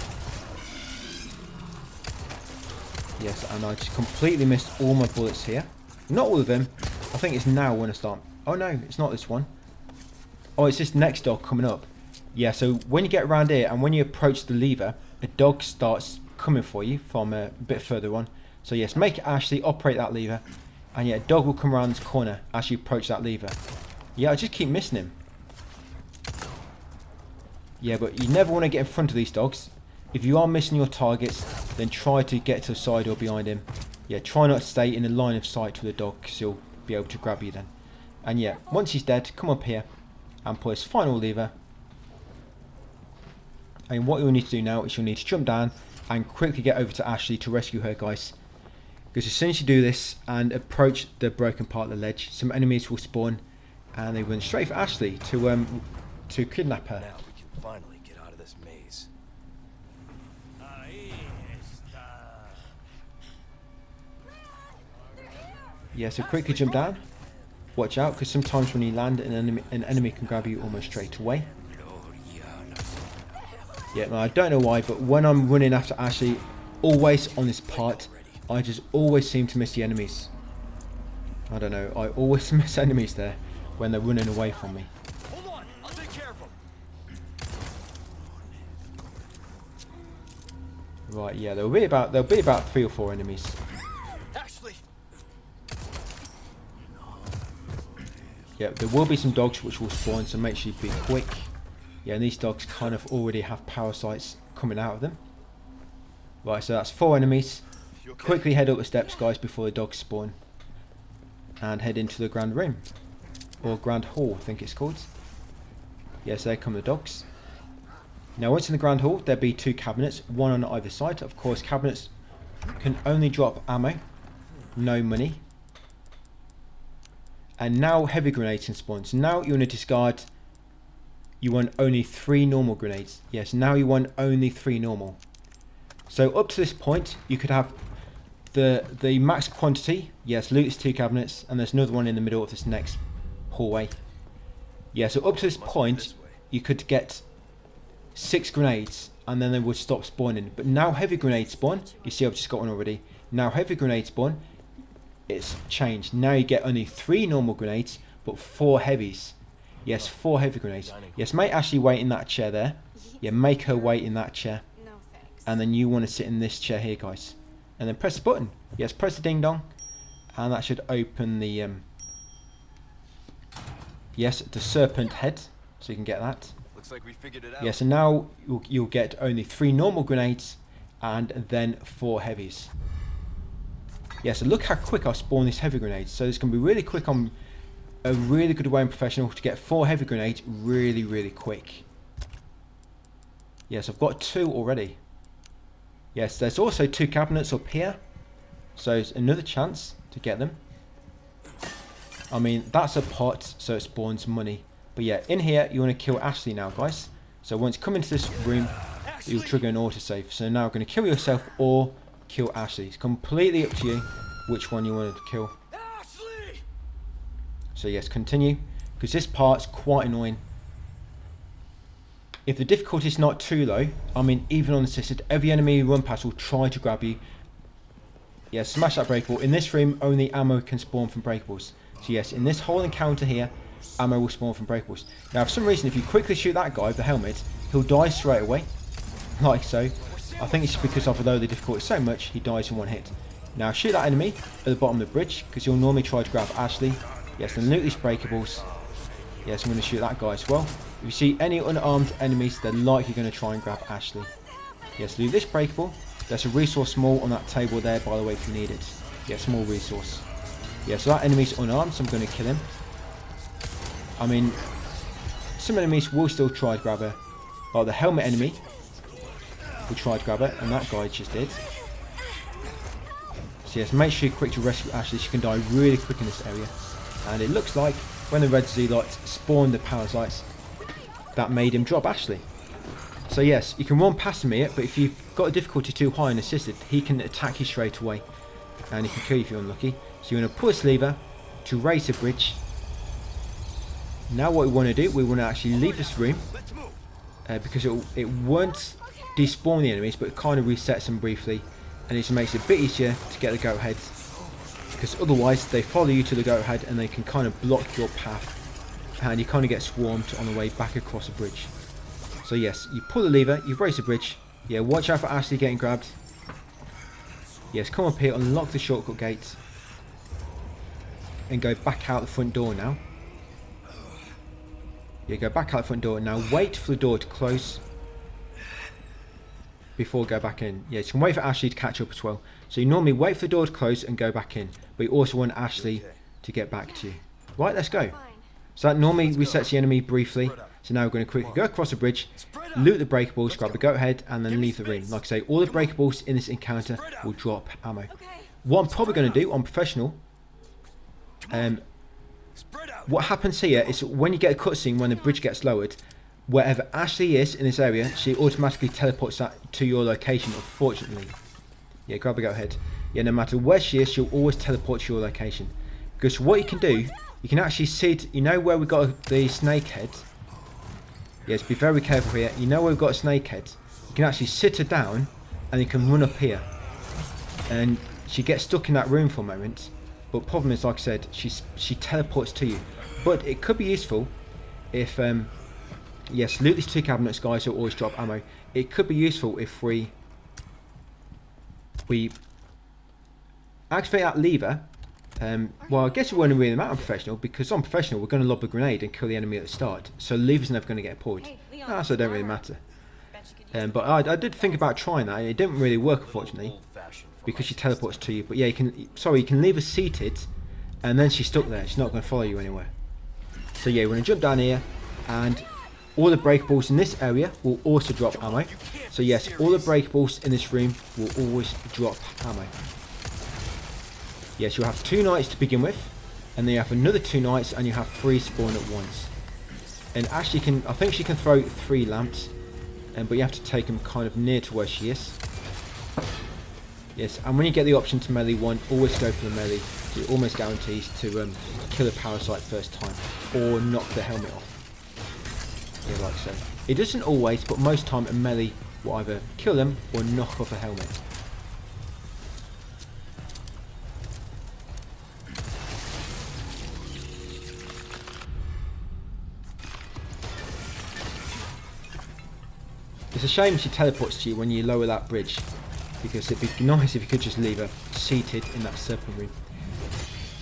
Yes, and I just completely missed all my bullets here. Not all of them. I think it's now when I start. Oh no, it's not this one. Oh, it's this next dog coming up. Yeah, so when you get around here and when you approach the lever, a dog starts coming for you from a bit further on. So yes, make it Ashley operate that lever. And yeah, a dog will come around this corner as you approach that lever. Yeah, I just keep missing him. Yeah, but you never want to get in front of these dogs. If you are missing your targets, then try to get to the side or behind him. Yeah, try not to stay in the line of sight with the dog because he'll be able to grab you then. And yeah, once he's dead, come up here and pull his final lever. And what you'll need to do now is you'll need to jump down and quickly get over to Ashley to rescue her, guys. Because as soon as you do this and approach the broken part of the ledge, some enemies will spawn and they run straight for Ashley to kidnap her. Now we can finally get out of this maze. Yeah, so quickly jump down. Watch out, because sometimes when you land, an enemy can grab you almost straight away. Yeah, no, I don't know why, but when I'm running after Ashley, always on this part, I just always seem to miss the enemies. I don't know, I always miss enemies there when they're running away from me. Hold on, I'll take care of them. Right, yeah, there'll be about 3 or 4 enemies. Ashley. Yeah, there will be some dogs which will spawn, so make sure you be quick. Yeah, and these dogs kind of already have parasites coming out of them. Right, so that's 4 enemies. Okay? Quickly head up the steps, guys, before the dogs spawn. And head into the grand room. Or grand hall, I think it's called. Yes, there come the dogs. Now, once in the grand hall, there'll be 2 cabinets, one on either side. Of course, cabinets can only drop ammo. no money. And now heavy grenades can spawn. So now you want to discard, you want only 3 normal grenades. Yes, now you want only 3 normal. So up to this point, you could have the max quantity. Yes, loot is 2 cabinets, and there's another one in the middle of this next hallway. Yeah, so up to this point, you could get 6 grenades, and then they would stop spawning. But now heavy grenades spawn. You see I've just got one already. Now heavy grenades spawn. It's changed. Now you get only 3 normal grenades, but 4 heavies. Yes, 4 heavy grenades. Yes, make Ashley wait in that chair there. Yeah, make her wait in that chair. No thanks. And then you want to sit in this chair here, guys. And then press the button. Yes, press the ding dong. And that should open the yes, the serpent head. So you can get that. Looks like we figured it out. Yes, and now you'll get only 3 normal grenades and then 4 heavies. Yeah, so look how quick I spawn these heavy grenades. So it's going to be really quick on a really good way in professional to get 4 heavy grenades really, really quick. Yes, I've got 2 already. Yes, there's also 2 cabinets up here. So it's another chance to get them. I mean, that's a pot, so it spawns money. But yeah, in here, you want to kill Ashley now, guys. So once you come into this room, you'll trigger an autosave. So now I'm going to kill yourself or kill Ashley. It's completely up to you which one you want to kill. Ashley! So yes, continue, because this part's quite annoying. If the difficulty is not too low, I mean even unassisted, every enemy you run past will try to grab you. Yes, smash that breakable. In this room, only ammo can spawn from breakables. So yes, in this whole encounter here, ammo will spawn from breakables. Now for some reason, if you quickly shoot that guy with the helmet, he'll die straight away, like so. I think it's because although the difficulty is so much, he dies in 1 hit. Now shoot that enemy at the bottom of the bridge, because you'll normally try to grab Ashley. Yes, then loot these breakables. Yes, I'm going to shoot that guy as well. If you see any unarmed enemies, they're likely going to try and grab Ashley. Yes, loot this breakable. There's a resource small on that table there, by the way, if you need it. Yeah, small resource. Yeah, so that enemy's unarmed, so I'm going to kill him. I mean, some enemies will still try to grab her. Like the helmet enemy will try to grab her, and that guy just did. So yes, make sure you're quick to rescue Ashley. She can die really quick in this area. And it looks like when the red zealots spawned the parasites, that made him drop Ashley. So yes, you can run past him here, but if you've got a difficulty too high and assisted, he can attack you straight away. And he can kill you if you're unlucky. So you want to pull this lever to raise the bridge. Now what we want to do, we want to actually leave this room. Because it won't despawn the enemies, but it kind of resets them briefly. And it just makes it a bit easier to get the goat head. Because otherwise they follow you to the goat head and they can kind of block your path. And you kind of get swarmed on the way back across the bridge. So yes, you pull the lever, you've raised the bridge. Yeah, watch out for Ashley getting grabbed. Yes, come up here, unlock the shortcut gate. And go back out the front door now. Yeah, go back out the front door. Now wait for the door to close before go back in. Yeah, you can wait for Ashley to catch up as well. So you normally wait for the door to close and go back in. But you also want Ashley to get back to you. Right, let's go. So that normally resets the enemy briefly. So now we're going to quickly go across the bridge, loot the breakables, grab the goat head, and then leave the room. Like I say, all the breakables in this encounter will drop ammo. What I'm probably going to do on professional, what happens here is when you get a cutscene, when the bridge gets lowered, wherever Ashley is in this area, she automatically teleports that to your location, unfortunately. Yeah, grab the goat head. Yeah, no matter where she is, she'll always teleport to your location. Because what you can do, you can actually sit, you know where we got the snake head? Yes, be very careful here. You know where we've got a snake head? You can actually sit her down and you can run up here. And she gets stuck in that room for a moment. But problem is, like I said, she teleports to you. But it could be useful if, yes, loot these 2 cabinets, guys, will always drop ammo. It could be useful if we activate that lever. Well, I guess it won't really matter on professional, because on professional we're going to lob a grenade and kill the enemy at the start, so the lever's never going to get pulled. So it don't really matter. But I did think about trying that. It didn't really work, unfortunately, because she teleports to you. But yeah, you can leave her seated, and then she's stuck there. She's not going to follow you anywhere. So yeah, we're going to jump down here, and all the breakables in this area will also drop ammo. So yes, all the breakables in this room will always drop ammo. Yes, you'll have 2 knights to begin with, and then you have another 2 knights, and you have 3 spawn at once. And Ashley can, I think she can throw 3 lamps, but you have to take them kind of near to where she is. Yes, and when you get the option to melee one, always go for the melee. It almost guarantees to kill a parasite first time, or knock the helmet off. Yeah, like so. It doesn't always, but most time a melee will either kill them or knock off a helmet. It's a shame she teleports to you when you lower that bridge, because it'd be nice if you could just leave her seated in that serpent room.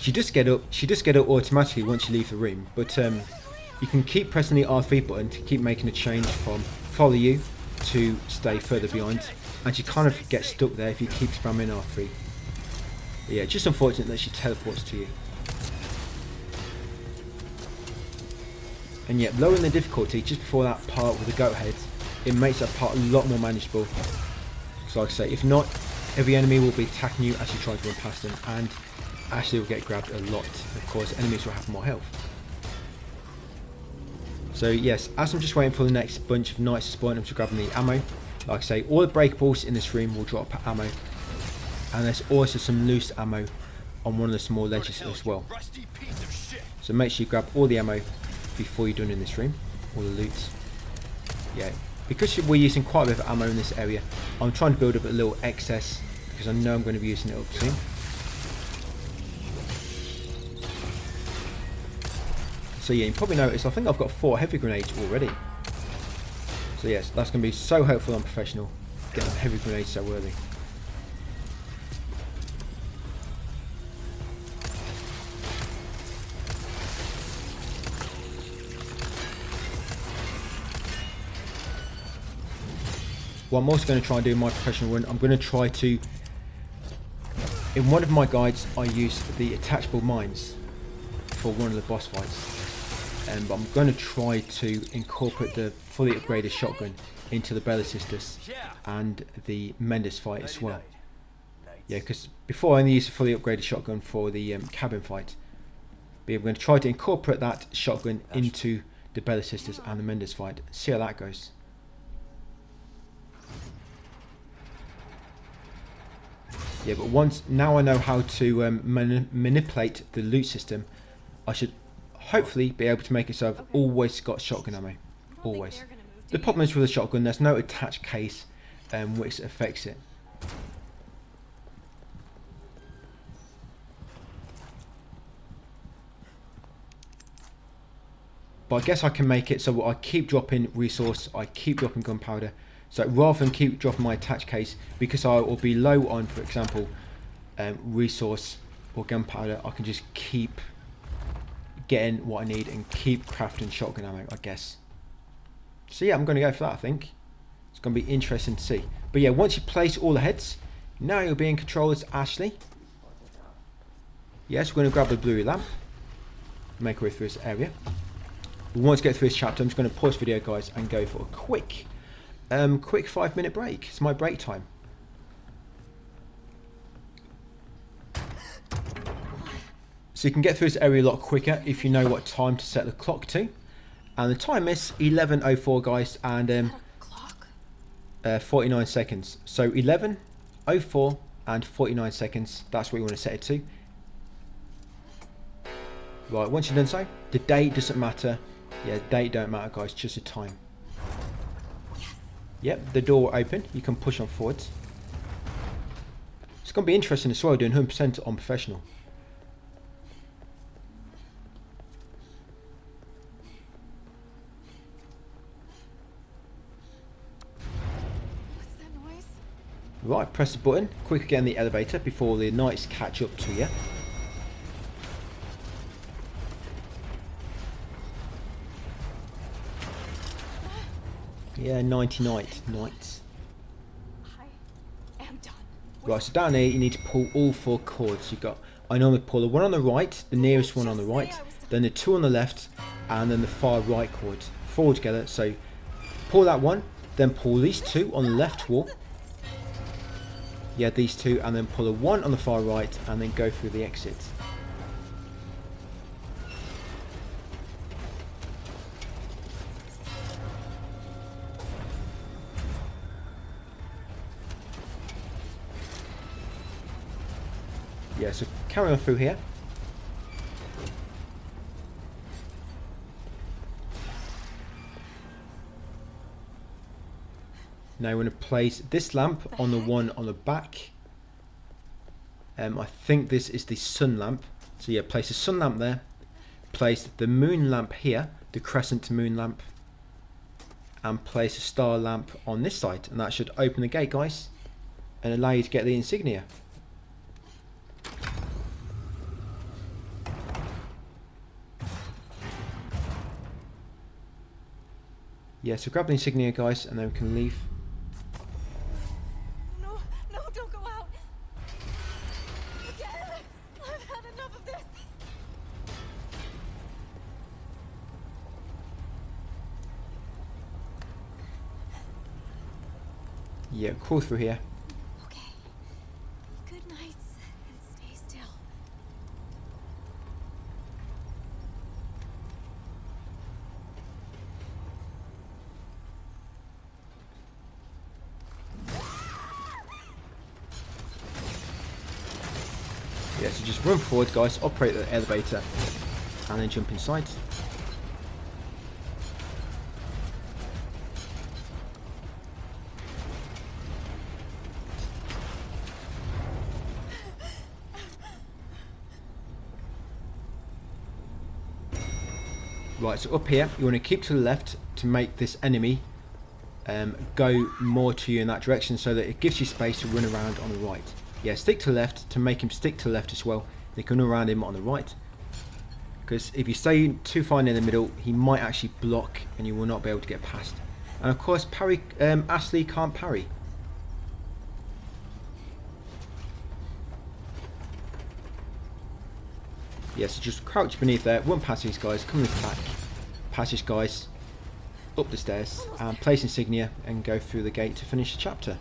She does get up automatically once you leave the room, but you can keep pressing the R3 button to keep making a change from follow you to stay further behind, and she kind of gets stuck there if you keep spamming R3. But yeah, just unfortunate that she teleports to you. And yet, lowering the difficulty just before that part with the goat heads, it makes that part a lot more manageable. So like I say, if not, every enemy will be attacking you as you try to run past them, and Ashley will get grabbed a lot. Of course, enemies will have more health. So yes, as I'm just waiting for the next bunch of knights to spawn, I'm just grabbing the ammo. Like I say, all the breakables in this room will drop ammo, and there's also some loose ammo on one of the small ledges as well. So make sure you grab all the ammo before you're done in this room, all the loot. Yeah, because we're using quite a bit of ammo in this area, I'm trying to build up a little excess because I know I'm going to be using it up soon. So yeah, you probably noticed I think I've got 4 heavy grenades already. So yes, that's going to be so helpful on professional, getting heavy grenades so early. What I'm also going to try and do in my professional run, I'm going to try to, in one of my guides I use the attachable mines for one of the boss fights, but I'm going to try to incorporate the fully upgraded shotgun into the Bella Sisters and the Mendes fight as well. Yeah, because before I only used a fully upgraded shotgun for the cabin fight, but I'm going to try to incorporate that shotgun into the Bella Sisters and the Mendes fight, see how that goes. Yeah, but now I know how to manipulate the loot system, I should hopefully be able to make it so I've always got shotgun ammo. Always. The problem is with the shotgun, there's no attached case which affects it. But I guess I can make it so I keep dropping resource, I keep dropping gunpowder. So rather than keep dropping my attached case, because I will be low on, for example, resource or gunpowder, I can just keep getting what I need and keep crafting shotgun ammo, I guess. So yeah, I'm going to go for that, I think. It's going to be interesting to see. But yeah, once you place all the heads, now you'll be in control as Ashley. Yes, we're going to grab the blue lamp, make our way through this area. We want to get through this chapter. I'm just going to pause the video, guys, and go for a quick 5-minute break. It's my break time. So you can get through this area a lot quicker if you know what time to set the clock to. And the time is 11:04, guys, and 49 seconds. So 11:04 and 49 seconds. That's what you want to set it to. Right, once you've done so, the date doesn't matter. Yeah, the date don't matter, guys, just the time. Yep, the door will open. You can push on forwards. It's going to be interesting as well doing 100% on professional. What's that noise? Right, press the button. Quick again the elevator before the knights catch up to you. Yeah, 90 knights. I am done. Right, so down here you need to pull all 4 cords. You've got, I normally pull the one on the right, the nearest one on the right, then the 2 on the left, and then the far right cord. 4 together, so pull that one, then pull these 2 on the left wall. Yeah, these two, and then pull a 1 on the far right, and then go through the exit. Yeah, so carry on through here. Now we're going to place this lamp on the one on the back. I think this is the sun lamp. So yeah, place a sun lamp there. Place the moon lamp here, the crescent moon lamp. And place a star lamp on this side. And that should open the gate, guys. And allow you to get the insignia. Yeah, so grab the insignia, guys, and then we can leave. No, no, don't go out. Again, I've had enough of this. Yeah, crawl through here. Okay. Good nights and stay still. Yeah, so just run forward, guys, operate the elevator, and then jump inside. Right, so up here, you want to keep to the left to make this enemy go more to you in that direction, so that it gives you space to run around on the right. Yeah, stick to the left to make him stick to the left as well. You can run around him on the right. Because if you stay too far in the middle, he might actually block and you will not be able to get past. And of course, parry, Ashley can't parry. Yeah, so just crouch beneath there, run past these guys, come and attack. Past these guys, up the stairs, and place insignia and go through the gate to finish the chapter.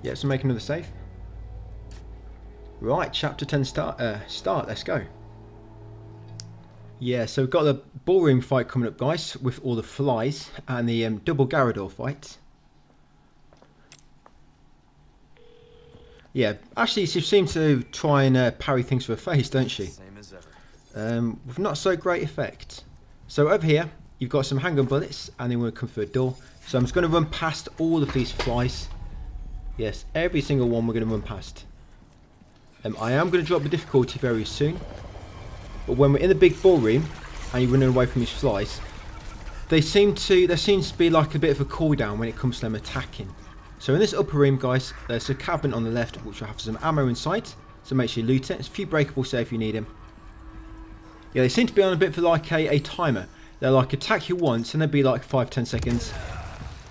Yeah, so make another save. Right, chapter 10 start, let's go. Yeah, so we've got the ballroom fight coming up, guys, with all the flies, and the double Garrador fight. Yeah, actually she seems to try and parry things with her face, don't she? Same as ever. With not so great effect. So over here, you've got some handgun bullets, and then we'll come through a door. So I'm just going to run past all of these flies. Yes, every single one we're going to run past. I am going to drop the difficulty very soon. But when we're in the big ballroom and you're running away from these flies, there seems to be like a bit of a cooldown when it comes to them attacking. So in this upper room, guys, there's a cabinet on the left which will have some ammo inside. So make sure you loot it. There's a few breakables there if you need them. Yeah, they seem to be on a bit of like a timer. They'll like attack you once and they'll be like 5-10 seconds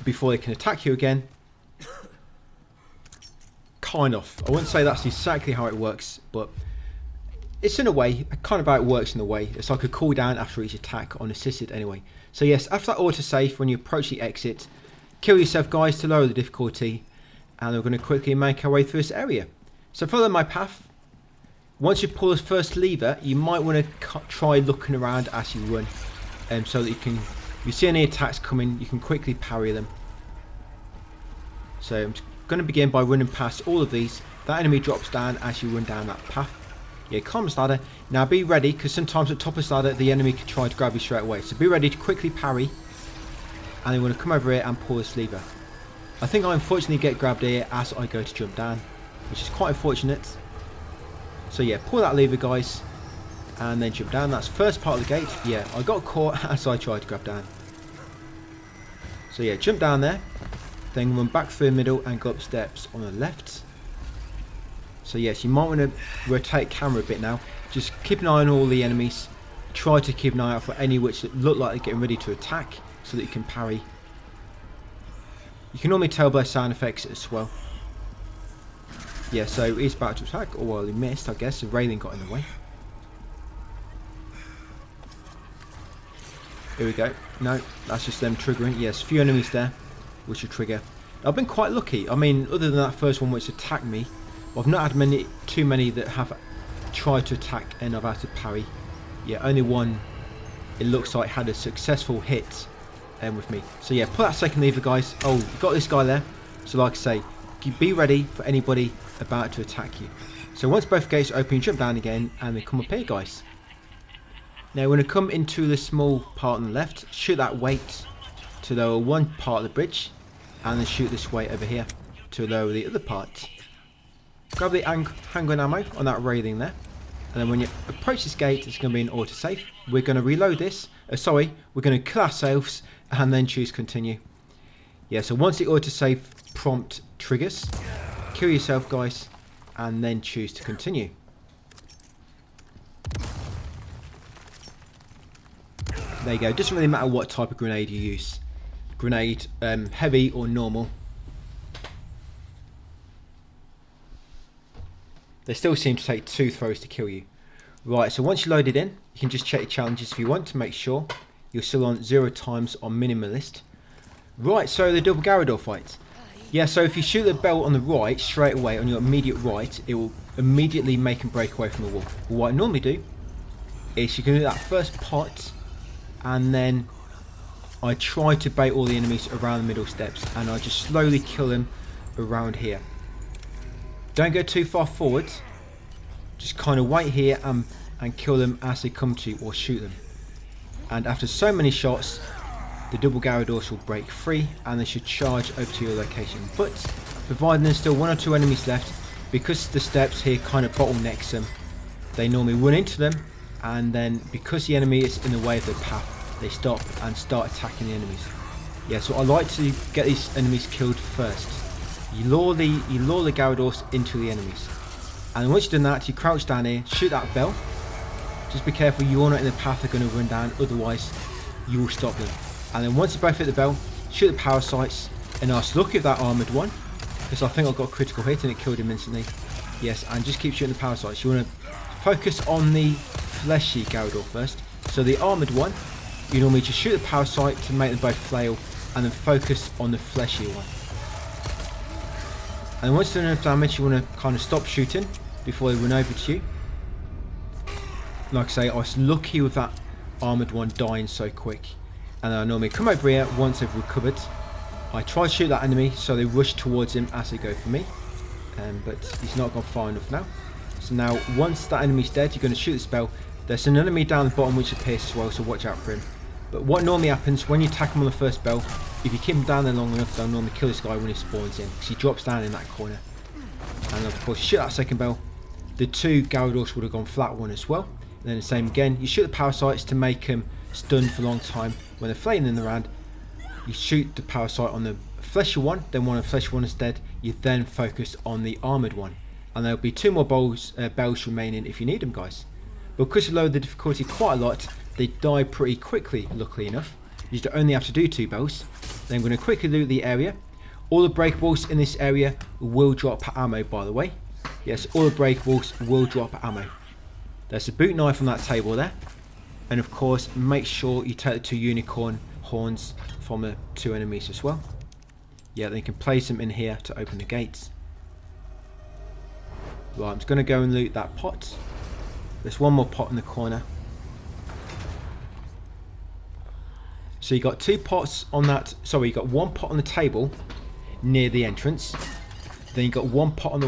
before they can attack you again. Kind of. I wouldn't say that's exactly how it works, but it's in a way, kind of how it works in a way. It's like a cooldown after each attack, unassisted anyway. So yes, after that autosave, when you approach the exit, kill yourself, guys, to lower the difficulty, and we're going to quickly make our way through this area. So follow my path. Once you pull the first lever, you might want to try looking around as you run, so that if you see any attacks coming, you can quickly parry them. So I'm going to begin by running past all of these. That enemy drops down as you run down that path. Yeah, climb this ladder. Now be ready, because sometimes at the top of this ladder the enemy can try to grab you straight away. So be ready to quickly parry. And then we're going to come over here and pull this lever. I think I unfortunately get grabbed here as I go to jump down, which is quite unfortunate. So yeah, pull that lever, guys, and then jump down. That's first part of the gate. Yeah, I got caught as I tried to grab down. So yeah, jump down there. Then run back through the middle and go up steps on the left. So yes, you might want to rotate camera a bit now. Just keep an eye on all the enemies. Try to keep an eye out for any which look like they're getting ready to attack. so that you can parry. You can normally tell by sound effects as well. Yeah, so he's about to attack. Oh, well, he missed, I guess. The railing got in the way. Here we go. No, that's just them triggering. Yes, a few enemies there, which will trigger. I've been quite lucky. I mean, other than that first one which attacked me, I've not had too many that have tried to attack and I've had to parry. Yeah, only one, it looks like, had a successful hit with me. So yeah, put that second lever, guys. Oh, you've got this guy there. So like I say, be ready for anybody about to attack you. So once both gates open, you jump down again and then come up here, guys. Now we're going to come into the small part on the left, shoot that weight to lower one part of the bridge, and then shoot this weight over here to lower the other part. Grab the handgun ammo on that railing there, and then when you approach this gate, it's going to be an autosave. We're going to reload this, we're going to kill ourselves and then choose continue. Yeah, so once the autosave prompt triggers, kill yourself, guys, and then choose to continue. There you go. It doesn't really matter what type of grenade you use. Grenade, heavy or normal. They still seem to take 2 throws to kill you. Right, so once you're loaded in, you can just check your challenges if you want to make sure you're still on 0 times on minimalist. Right, so the double Garrador fight. Yeah, so if you shoot the bell on the right, straight away on your immediate right, it will immediately make them break away from the wall. But what I normally do is you can do that first pot, and then I try to bait all the enemies around the middle steps, and I just slowly kill them around here. Don't go too far forward, just kind of wait here and kill them as they come to you, or shoot them. And after so many shots, the double Garradors will break free and they should charge over to your location. But providing there's still 1 or 2 enemies left, because the steps here kind of bottlenecks them, they normally run into them, and then because the enemy is in the way of the path, they stop and start attacking the enemies. Yeah, so I like to get these enemies killed first. You lure the Garradors into the enemies, and once you've done that, you crouch down here, shoot that bell. Just be careful you're not in the path they're going to run down, otherwise you will stop them. And then once you both hit the bell, shoot the power sights, and I was lucky with that armoured one, because I think I got a critical hit and it killed him instantly. Yes, and just keep shooting the power sights. You want to focus on the fleshy Garrador first. So the armoured one, you normally just shoot the power sight to make them both flail, and then focus on the fleshy one. And once they've done enough damage, you want to kind of stop shooting before they run over to you. Like I say, I was lucky with that armoured one dying so quick. And I normally come over here once they've recovered. I try to shoot that enemy so they rush towards him as they go for me. But he's not gone far enough now. So now once that enemy's dead, you're going to shoot the spell. There's an enemy down the bottom which appears as well, so watch out for him. But what normally happens when you attack him on the first bell, if you keep him down there long enough, they'll normally kill this guy when he spawns in, because he drops down in that corner. And of course, you shoot that second bell, the 2 Garradors would have gone flat one as well. And then the same again, you shoot the power sights to make them stunned for a long time. When they're flailing in the round, you shoot the power sight on the fleshy one, then one of the fleshy one is dead, you then focus on the armoured one. And there'll be 2 more bells remaining if you need them, guys. But because you lowered the difficulty quite a lot, they die pretty quickly, luckily enough. You only have to do 2 bells. Then I'm going to quickly loot the area. All the breakables in this area will drop ammo, by the way. Yes, all the breakables will drop ammo. There's a boot knife on that table there. And of course, make sure you take the 2 unicorn horns from the 2 enemies as well. Yeah, then you can place them in here to open the gates. Right, I'm just going to go and loot that pot. There's 1 more pot in the corner. So you got 2 pots on that, sorry, you got 1 pot on the table near the entrance. Then you got 1 pot on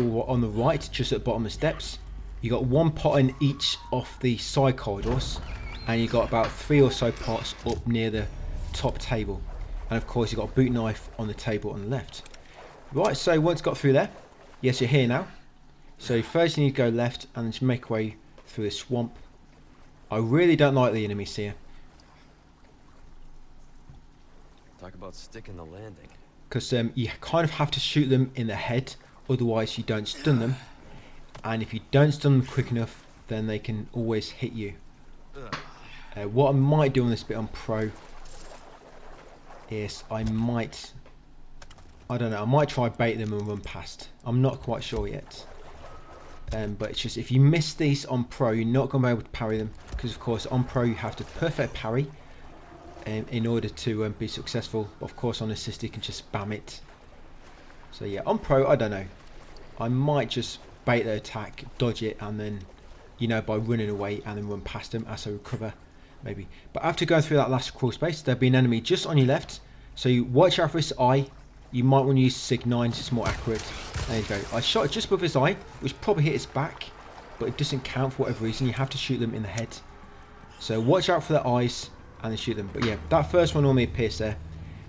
the right, just at the bottom of the steps. You got 1 pot in each of the side corridors, and you got about 3 or so pots up near the top table. And of course you got a boot knife on the table on the left. Right, so once got through there, yes, you're here now. So first you need to go left and just make your way through the swamp. I really don't like the enemies here. Talk about sticking the landing. Because you kind of have to shoot them in the head, otherwise you don't stun them. And if you don't stun them quick enough, then they can always hit you. What I might do on this bit on pro is I don't know, I might try bait them and run past. I'm not quite sure yet. But it's just, if you miss these on pro, you're not going to be able to parry them, because of course on pro you have to perfect parry in order to be successful. Of course on assist you can just spam it. So yeah, on pro, I don't know, I might just bait the attack, dodge it, and then, you know, by running away and then run past them as I recover, maybe. But after going through that last crawl space, there'll be an enemy just on your left, so you watch out for his eye. You might want to use Sig 9, it's more accurate. There you go. I shot it just above his eye, which probably hit his back, but it doesn't count for whatever reason. You have to shoot them in the head. So watch out for their eyes and then shoot them. But yeah, that first one normally appears there.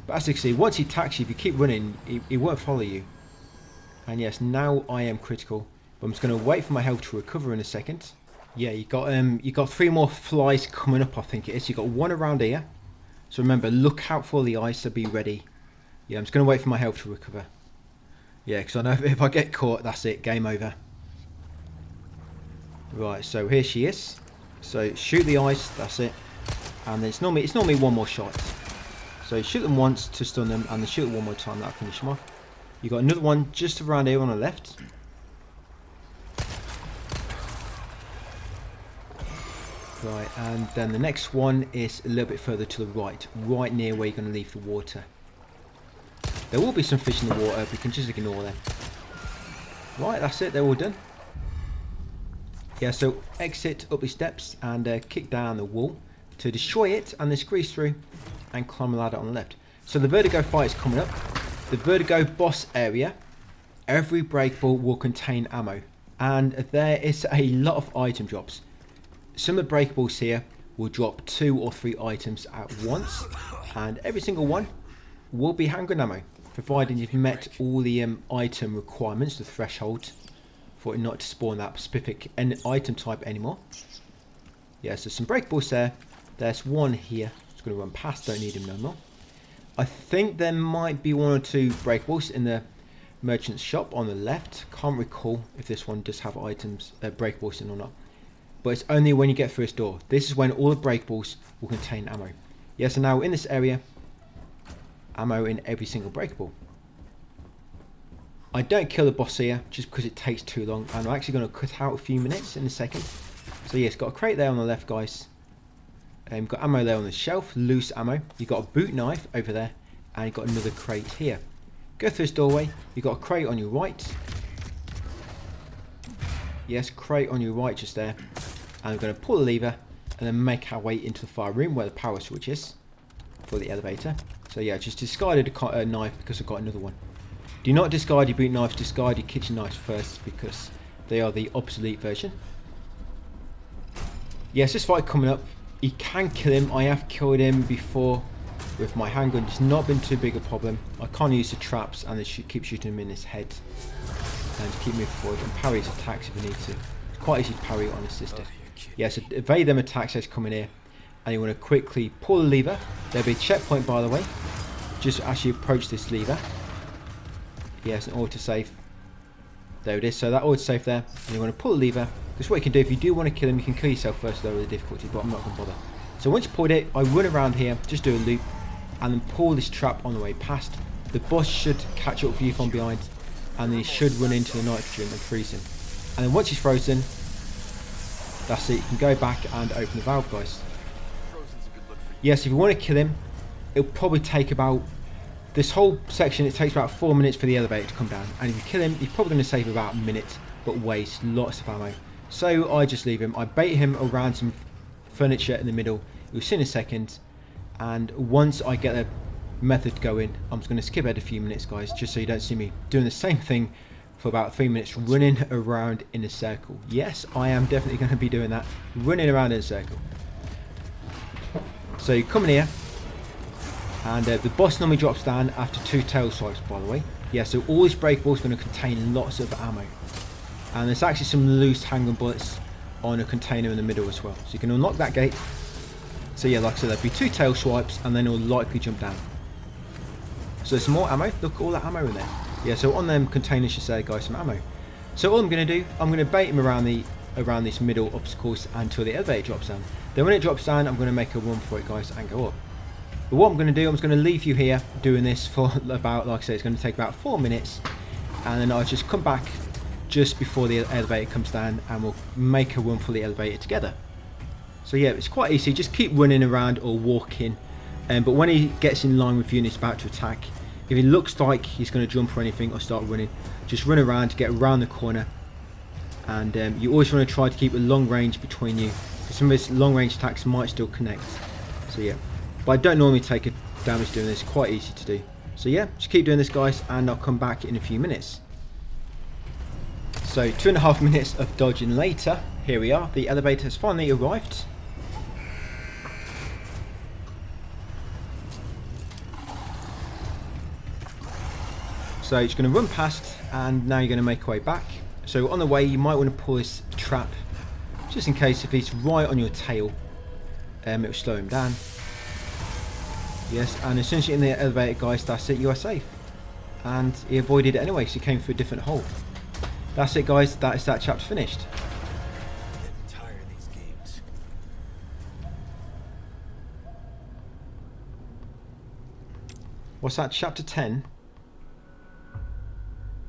But as you can see, once he attacks you, if you keep running, he won't follow you. And yes, now I am critical. But I'm just going to wait for my health to recover in a second. Yeah, you got 3 more flies coming up, I think it is. You got 1 around here. So remember, look out for the eyes, so be ready. Yeah, I'm just going to wait for my health to recover. Yeah, because I know if I get caught, that's it, game over. Right, so here she is. So shoot the eyes, that's it. And then it's normally 1 more shot. So shoot them once to stun them, and then shoot it 1 more time, that'll finish them off. You got another one just around here on the left. Right, and then the next one is a little bit further to the right near where you're going to leave the water. There will be some fish in the water, but you can just ignore them. Right, that's it, they're all done. Yeah, so exit up the steps and kick down the wall to destroy it, and then squeeze through and climb a ladder on the left. So the Vertigo fight is coming up. The Vertigo boss area, every break ball will contain ammo, and there is a lot of item drops. Some of the breakables here will drop 2 or 3 items at once, and every single one will be handgun ammo, providing you've met all the item requirements, the threshold, for it not to spawn that specific item type anymore. Yeah, so some breakables there. There's one here. Just going to run past, don't need him no more. I think there might be 1 or 2 breakables in the merchant's shop on the left. Can't recall if this one does have items, breakables in or not. But it's only when you get through this door. This is when all the breakables will contain ammo. Yeah, so now in this area, ammo in every single breakable. I don't kill the boss here just because it takes too long, and I'm actually going to cut out a few minutes in a second. So yeah, it's got a crate there on the left, guys. You've got ammo there on the shelf, loose ammo. You've got a boot knife over there, and you've got another crate here. Go through this doorway. You've got a crate on your right. Yes, crate on your right just there. And I'm going to pull the lever and then make our way into the fire room where the power switch is for the elevator. So yeah, just discarded a knife because I've got another one. Do not discard your boot knives, discard your kitchen knives first because they are the obsolete version. Yes, this fight coming up, you can kill him. I have killed him before with my handgun. It's not been too big a problem. I can't use the traps and they keep shooting him in his head. And keep moving forward and parry his attacks if you need to. It's quite easy to parry on assisted. Yeah, so evade them attacks as come in here. And you want to quickly pull the lever. There'll be a checkpoint, by the way, just as you approach this lever. Yes, an autosave. There it is. So that autosave there. And you want to pull the lever. Because what you can do, if you do want to kill him, you can kill yourself first, lower the difficulty, but I'm not going to bother. So once you pulled it, I run around here, just do a loop, and then pull this trap on the way past. The boss should catch up with you from behind, and then he should run into the nitrogen and freeze him. And then once he's frozen, that's it. You can go back and open the valve, guys. Yes, if you want to kill him, it'll probably take about, this whole section, it takes about 4 minutes for the elevator to come down. And if you kill him, you're probably going to save about a minute, but waste lots of ammo. So I just leave him. I bait him around some furniture in the middle. You'll see in a second. And once I get the method going, I'm just going to skip ahead a few minutes, guys, just so you don't see me doing the same thing for about 3 minutes, running around in a circle. Yes, I am definitely going to be doing that, running around in a circle. So you come in here, and the boss normally drops down after 2 tail swipes, by the way. Yeah, so all this breakable is going to contain lots of ammo. And there's actually some loose handgun bullets on a container in the middle as well. So you can unlock that gate. So yeah, like I said, there'll be 2 tail swipes, and then it'll likely jump down. So there's some more ammo. Look at all that ammo in there. Yeah, so on them containers you say, guys, some ammo. So all I'm going to do, I'm going to bait him around these middle obstacles until the elevator drops down. Then when it drops down, I'm going to make a run for it, guys, and go up. But what I'm going to do, I'm just going to leave you here doing this for about, like I said, it's going to take about 4 minutes. And then I'll just come back just before the elevator comes down and we'll make a run for the elevator together. So yeah, it's quite easy. Just keep running around or walking. But when he gets in line with you and he's about to attack, if it looks like he's going to jump or anything or start running, just run around to get around the corner. And you always want to try to keep a long range between you, because some of his long range attacks might still connect. So yeah, but I don't normally take a damage doing this, quite easy to do. So yeah, just keep doing this guys and I'll come back in a few minutes. So 2.5 minutes of dodging later, here we are, the elevator has finally arrived. So you're just going to run past and now you're going to make your way back. So on the way you might want to pull this trap, just in case if he's right on your tail, it will slow him down. Yes, and as soon as you're in the elevator guys, that's it, you are safe. And he avoided it anyway, so he came through a different hole. That's it guys, that is that chapter finished. I'm tired of these games. What's that, chapter 10?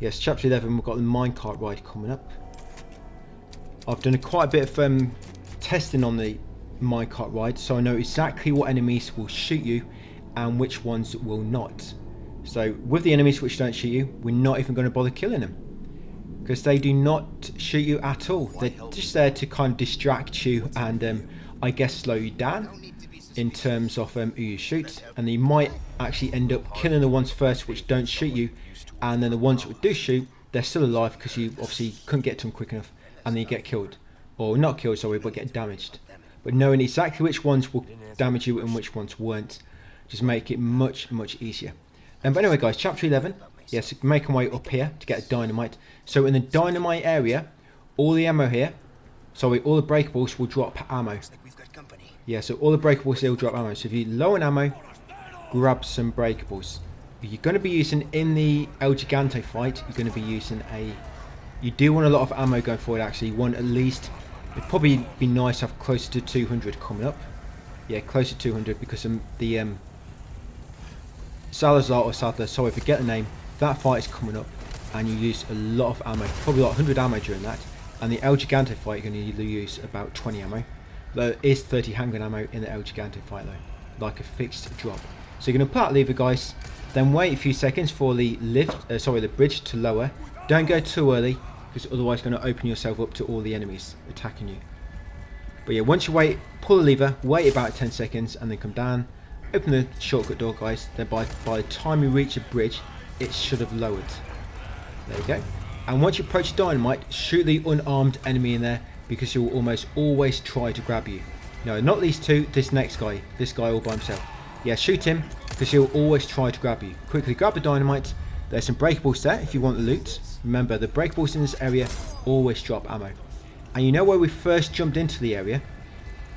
Yes, chapter 11, we've got the minecart ride coming up. I've done quite a bit of testing on the minecart ride, so I know exactly what enemies will shoot you and which ones will not. So with the enemies which don't shoot you, we're not even going to bother killing them, because they do not shoot you at all. They're just there to kind of distract you and I guess slow you down in terms of who you shoot, and you might actually end up killing the ones first which don't shoot you, and then the ones that do shoot, they're still alive because you obviously couldn't get to them quick enough, and then you get killed, or not killed, sorry, but get damaged. But knowing exactly which ones will damage you and which ones won't, just make it much easier. But anyway guys, chapter 11, yes, make our way up here to get a dynamite. So in the dynamite area, all the ammo here, sorry, all the breakables will drop ammo. Yeah, so all the breakables here will drop ammo. So if you're low on ammo, grab some breakables. If you're going to be using in the El Gigante fight, you're going to be using you do want a lot of ammo going forward actually. You want at least, it'd probably be nice to have closer to 200 coming up. Yeah, closer to 200, because the Salazar or Sadler, sorry, forget the name, that fight is coming up and you use a lot of ammo, probably like 100 ammo during that. And the El Gigante fight, you're going to use about 20 ammo. There is 30 handgun ammo in the El Gigante fight though, like a fixed drop. So you're going to pull out lever guys, then wait a few seconds for the the bridge to lower. Don't go too early, because otherwise you're going to open yourself up to all the enemies attacking you. But yeah, once you wait, pull the lever, wait about 10 seconds and then come down, open the shortcut door guys, then by the time you reach a bridge, it should have lowered. There you go. And once you approach dynamite, shoot the unarmed enemy in there, because he will almost always try to grab you. No, not these two, this next guy, this guy all by himself. Yeah, shoot him, because he'll always try to grab you. Quickly grab the dynamite. There's some breakables there if you want the loot. Remember, the breakables in this area always drop ammo. And you know where we first jumped into the area?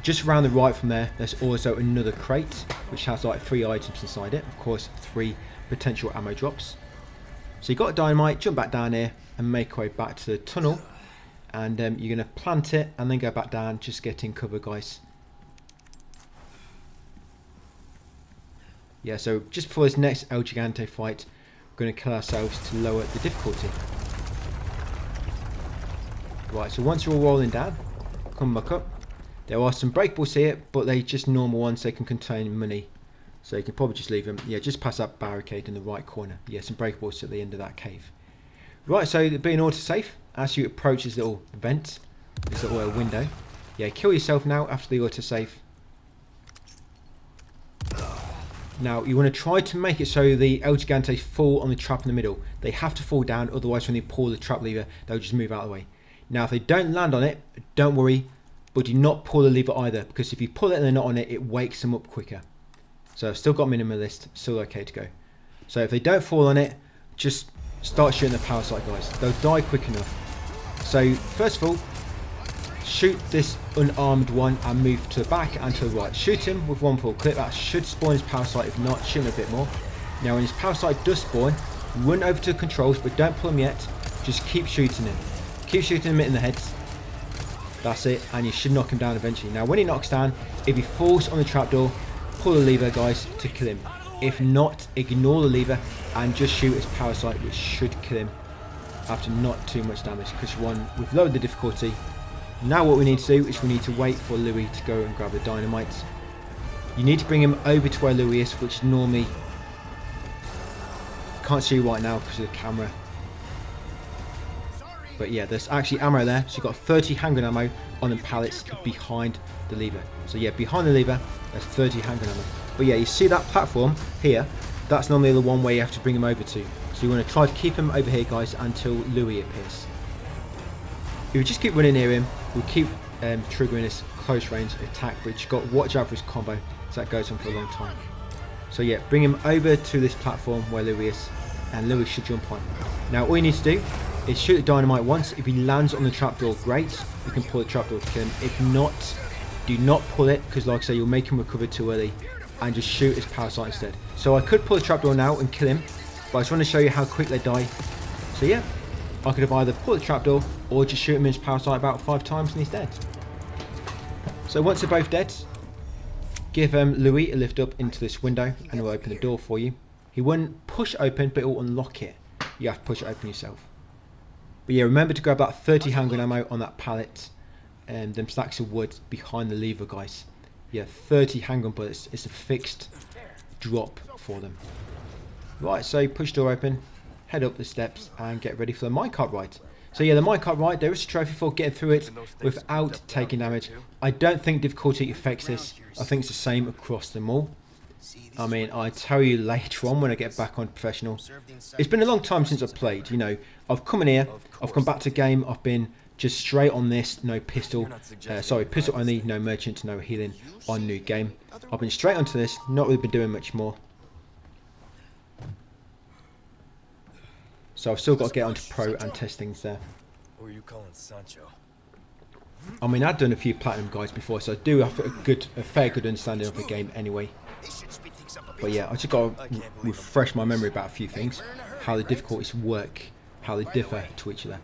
Just around the right from there, there's also another crate, which has like 3 items inside it. Of course, 3 potential ammo drops. So you got a dynamite, jump back down here and make your way back to the tunnel. And you're going to plant it and then go back down, just get in cover guys. Yeah, so just before this next El Gigante fight, we're going to kill ourselves to lower the difficulty. Right, so once you're all rolling down, come back up. There are some breakables here, but they're just normal ones. They can contain money, so you can probably just leave them. Yeah, just past that barricade in the right corner. Yeah, some breakables at the end of that cave. Right, so being autosave, as you approach this little vent, this little window, yeah, kill yourself now after the autosave. Now, you want to try to make it so the El Gigantes fall on the trap in the middle. They have to fall down, otherwise when they pull the trap lever, they'll just move out of the way. Now, if they don't land on it, don't worry, but do not pull the lever either, because if you pull it and they're not on it, it wakes them up quicker. So I've still got minimalist, still okay to go. So if they don't fall on it, just start shooting the power sight guys. They'll die quick enough. So first of all, shoot this unarmed one and move to the back and to the right. Shoot him with one full clip. That should spawn his power sight. If not, shoot him a bit more. Now when his power sight does spawn, run over to the controls, but don't pull him yet. Just keep shooting him. Keep shooting him in the heads. That's it, and you should knock him down eventually. Now when he knocks down, if he falls on the trapdoor, pull the lever, guys, to kill him. If not, ignore the lever and just shoot his parasite, which should kill him after not too much damage, because we've lowered the difficulty. Now what we need to do is we need to wait for Louis to go and grab the dynamite. You need to bring him over to where Louis is, which normally can't see right now because of the camera. But yeah, there's actually ammo there, so you've got 30 handgun ammo on the pallets behind the lever. So yeah, behind the lever, there's 30 handgun ammo. But yeah, you see that platform here, that's normally the one where you have to bring him over to. So you want to try to keep him over here, guys, until Louis appears. If we just keep running near him, we'll keep triggering this close range attack, but you've got to watch out for his combo, so that goes on for a long time. So yeah, bring him over to this platform where Louis is, and Louis should jump on. Now all you need to do is shoot the dynamite once. If he lands on the trapdoor, great, you can pull the trapdoor to kill him. If not, do not pull it, because like I say, you'll make him recover too early, and just shoot his parasite instead. So I could pull the trapdoor now and kill him, but I just want to show you how quick they die. So yeah, I could have either pulled the trapdoor or just shoot him in his parasite about 5 times and he's dead. So once they're both dead, give Louis a lift up into this window and it will open the door for you. He won't push open, but it will unlock it. You have to push it open yourself. But yeah, remember to grab that 30 handgun ammo on that pallet and them stacks of wood behind the lever, guys. Yeah, 30 handgun bullets. It's a fixed drop for them. Right, so push door open, head up the steps and get ready for the minecart ride. So yeah, the minecart ride, there is a trophy for getting through it without taking damage. I don't think difficulty affects this. I think it's the same across them all. I mean, I tell you later on when I get back on professional. It's been a long time since I've played, you know. I've come in here, I've come back to game, I've been just straight on this, no pistol, pistol only, no merchant, no healing on new game. I've been straight onto this, not really been doing much more. So I've still got to get onto pro and test things there. Who are you calling Sancho? I mean, I've done a few platinum guys before, so I do have a fair good understanding of the game anyway. But yeah, I just got to refresh my memory about a few things, how the difficulties work, how they differ to each other.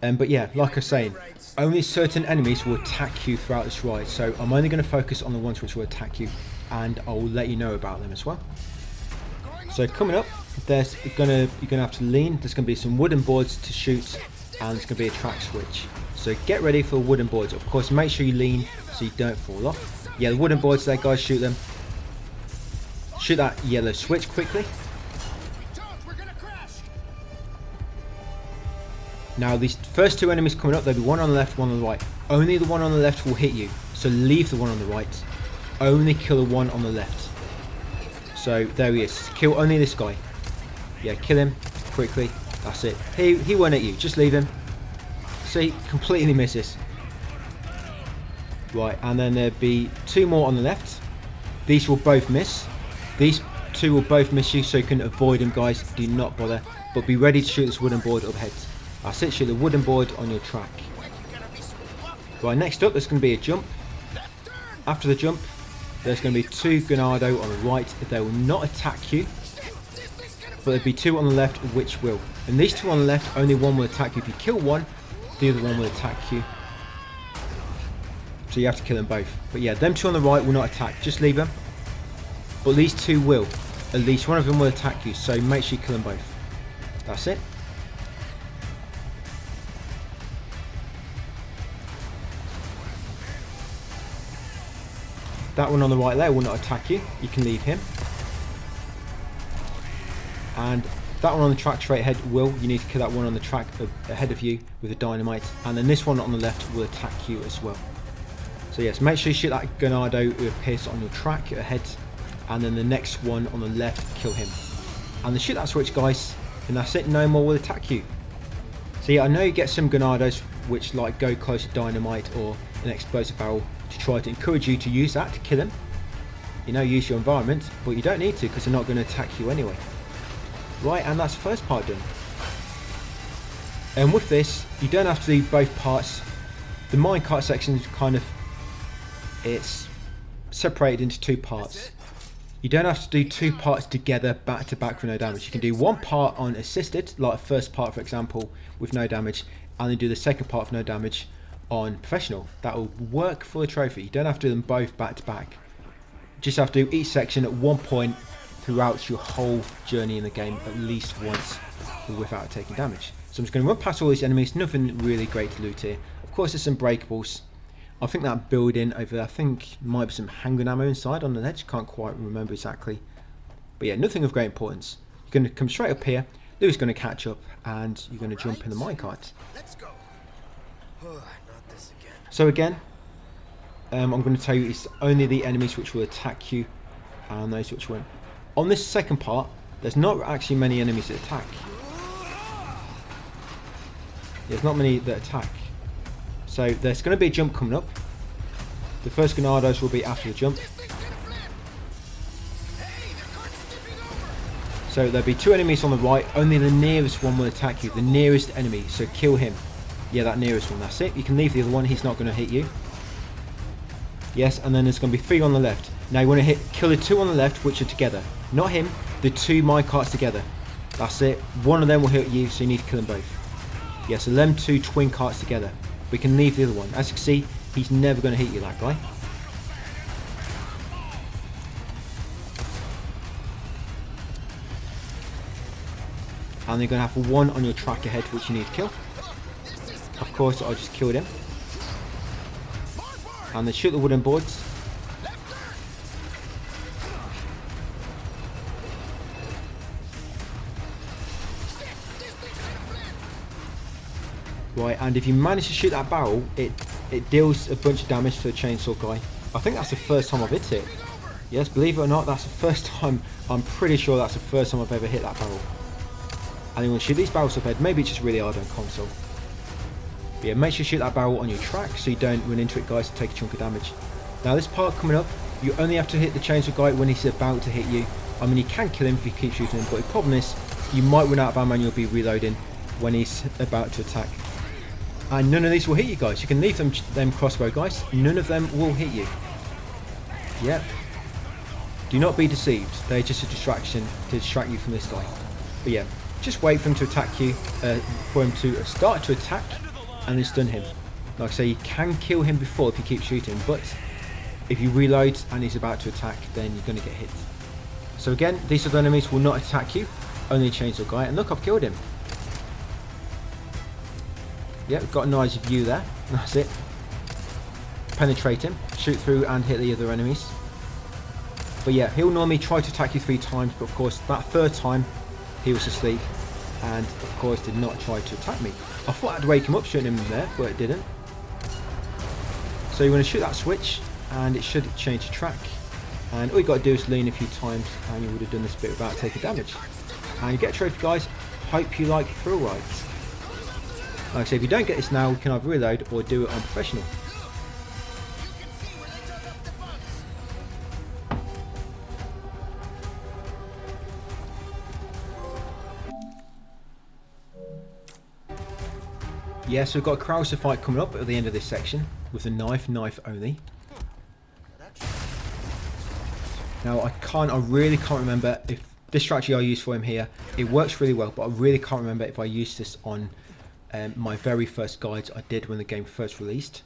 But yeah, like I was saying, only certain enemies will attack you throughout this ride, so I'm only going to focus on the ones which will attack you, and I will let you know about them as well. So coming up, you're gonna have to lean. There's gonna be some wooden boards to shoot, and there's gonna be a track switch. So get ready for wooden boards. Of course, make sure you lean so you don't fall off. Yeah, the wooden boards there, guys. Shoot them. Shoot that yellow switch quickly. Now these first 2 enemies coming up, there'll be one on the left, one on the right. Only the one on the left will hit you, so leave the one on the right. Only kill the one on the left. So there he is. Kill only this guy. Yeah, kill him quickly. That's it. He won't hit you. Just leave him. See, completely misses. Right, and then there'll be 2 more on the left. These will both miss. These 2 will both miss you, so you can avoid them, guys. Do not bother. But be ready to shoot this wooden board up ahead. That's it. Shoot the wooden board on your track. Right, next up, there's going to be a jump. After the jump, there's going to be 2 Ganado on the right. They will not attack you, but there'll be 2 on the left which will. And these 2 on the left, only one will attack you. If you kill one, the other one will attack you. So you have to kill them both. But yeah, them 2 on the right will not attack. Just leave them. But these 2 will. At least one of them will attack you. So make sure you kill them both. That's it. That one on the right there will not attack you. You can leave him. And that one on the track straight ahead will. You need to kill that one on the track ahead of you with a dynamite. And then this one on the left will attack you as well. So yes, make sure you shoot that Ganado who appears on your track ahead. And then the next one on the left, kill him. And then shoot that switch, guys. And that's it. No more will attack you. So yeah, I know you get some Ganados which like go close to dynamite or an explosive barrel to try to encourage you to use that to kill him. You know, use your environment, but you don't need to because they're not going to attack you anyway. Right, and that's the first part done. And with this, you don't have to do both parts. The minecart section is kind of, it's separated into 2 parts. You don't have to do 2 parts together back to back with no damage. You can do one part on assisted, like the first part for example, with no damage, and then do the second part with no damage on professional. That will work for the trophy. You don't have to do them both back to back. just have to do each section at one point throughout your whole journey in the game, at least once, without taking damage. So I'm just going to run past all these enemies. Nothing really great to loot here. Of course, there's some breakables. I think that building over there, I think might be some handgun ammo inside on the ledge. Can't quite remember exactly. But yeah, nothing of great importance. You're going to come straight up here. Lou's going to catch up, and you're going to jump in the minecart. Let's go. Not this again. So again, I'm going to tell you it's only the enemies which will attack you, and those which won't. On this second part, there's not actually many enemies that attack. There's not many that attack. So there's going to be a jump coming up. The first Ganados will be after the jump. So there'll be two enemies on the right. Only the nearest one will attack you. The nearest enemy. So kill him. Yeah, that nearest one. That's it. You can leave the other one. He's not going to hit you. Yes, and then there's going to be three on the left. Now you want to kill the two on the left, which are together. Not him. The two minecarts together. That's it. One of them will hit you, so you need to kill them both. Yeah, so them two twin carts together. We can leave the other one. As you can see, he's never going to hit you, that guy. And you're going to have one on your track ahead, which you need to kill. Of course, I just killed him. And they shoot the wooden boards. Right, and if you manage to shoot that barrel, it deals a bunch of damage to the chainsaw guy. I think that's the first time I've hit it. Yes, believe it or not, that's the first time. I'm pretty sure that's the first time I've ever hit that barrel. And you want to shoot these barrels up ahead. Maybe it's just really hard on console. But yeah, make sure you shoot that barrel on your track so you don't run into it, guys, and take a chunk of damage. Now this part coming up, you only have to hit the chainsaw guy when he's about to hit you. I mean, you can kill him if you keep shooting him, but the problem is you might run out of ammo and you'll be reloading when he's about to attack. And none of these will hit you, guys. You can leave them crossbow guys. None of them will hit you. Yep. Do not be deceived. They're just a distraction to distract you from this guy. But yeah, just wait for him to attack you, for him to start to attack, and then stun him. Like I say, you can kill him before if you keep shooting, but if you reload and he's about to attack, then you're going to get hit. So again, these other enemies will not attack you, only chainsaw guy. And look, I've killed him. Yeah, got a nice view there. That's it. Penetrate him, shoot through and hit the other enemies. But yeah, he'll normally try to attack you 3 times, but of course that third time he was asleep and of course did not try to attack me. I thought I'd wake him up shooting him there, but it didn't. So you want to shoot that switch and it should change the track. And all you got to do is lean a few times and you would have done this bit without taking damage. And you get a trophy, guys. Hope you like thrill rides. Like I say, if you don't get this now, you can either reload or do it on professional. Yeah, so we've got a Krauser fight coming up at the end of this section with the knife only. Now I really can't remember if this strategy I used for him here, it works really well, but I really can't remember if I used this on my very first guides I did when the game first released.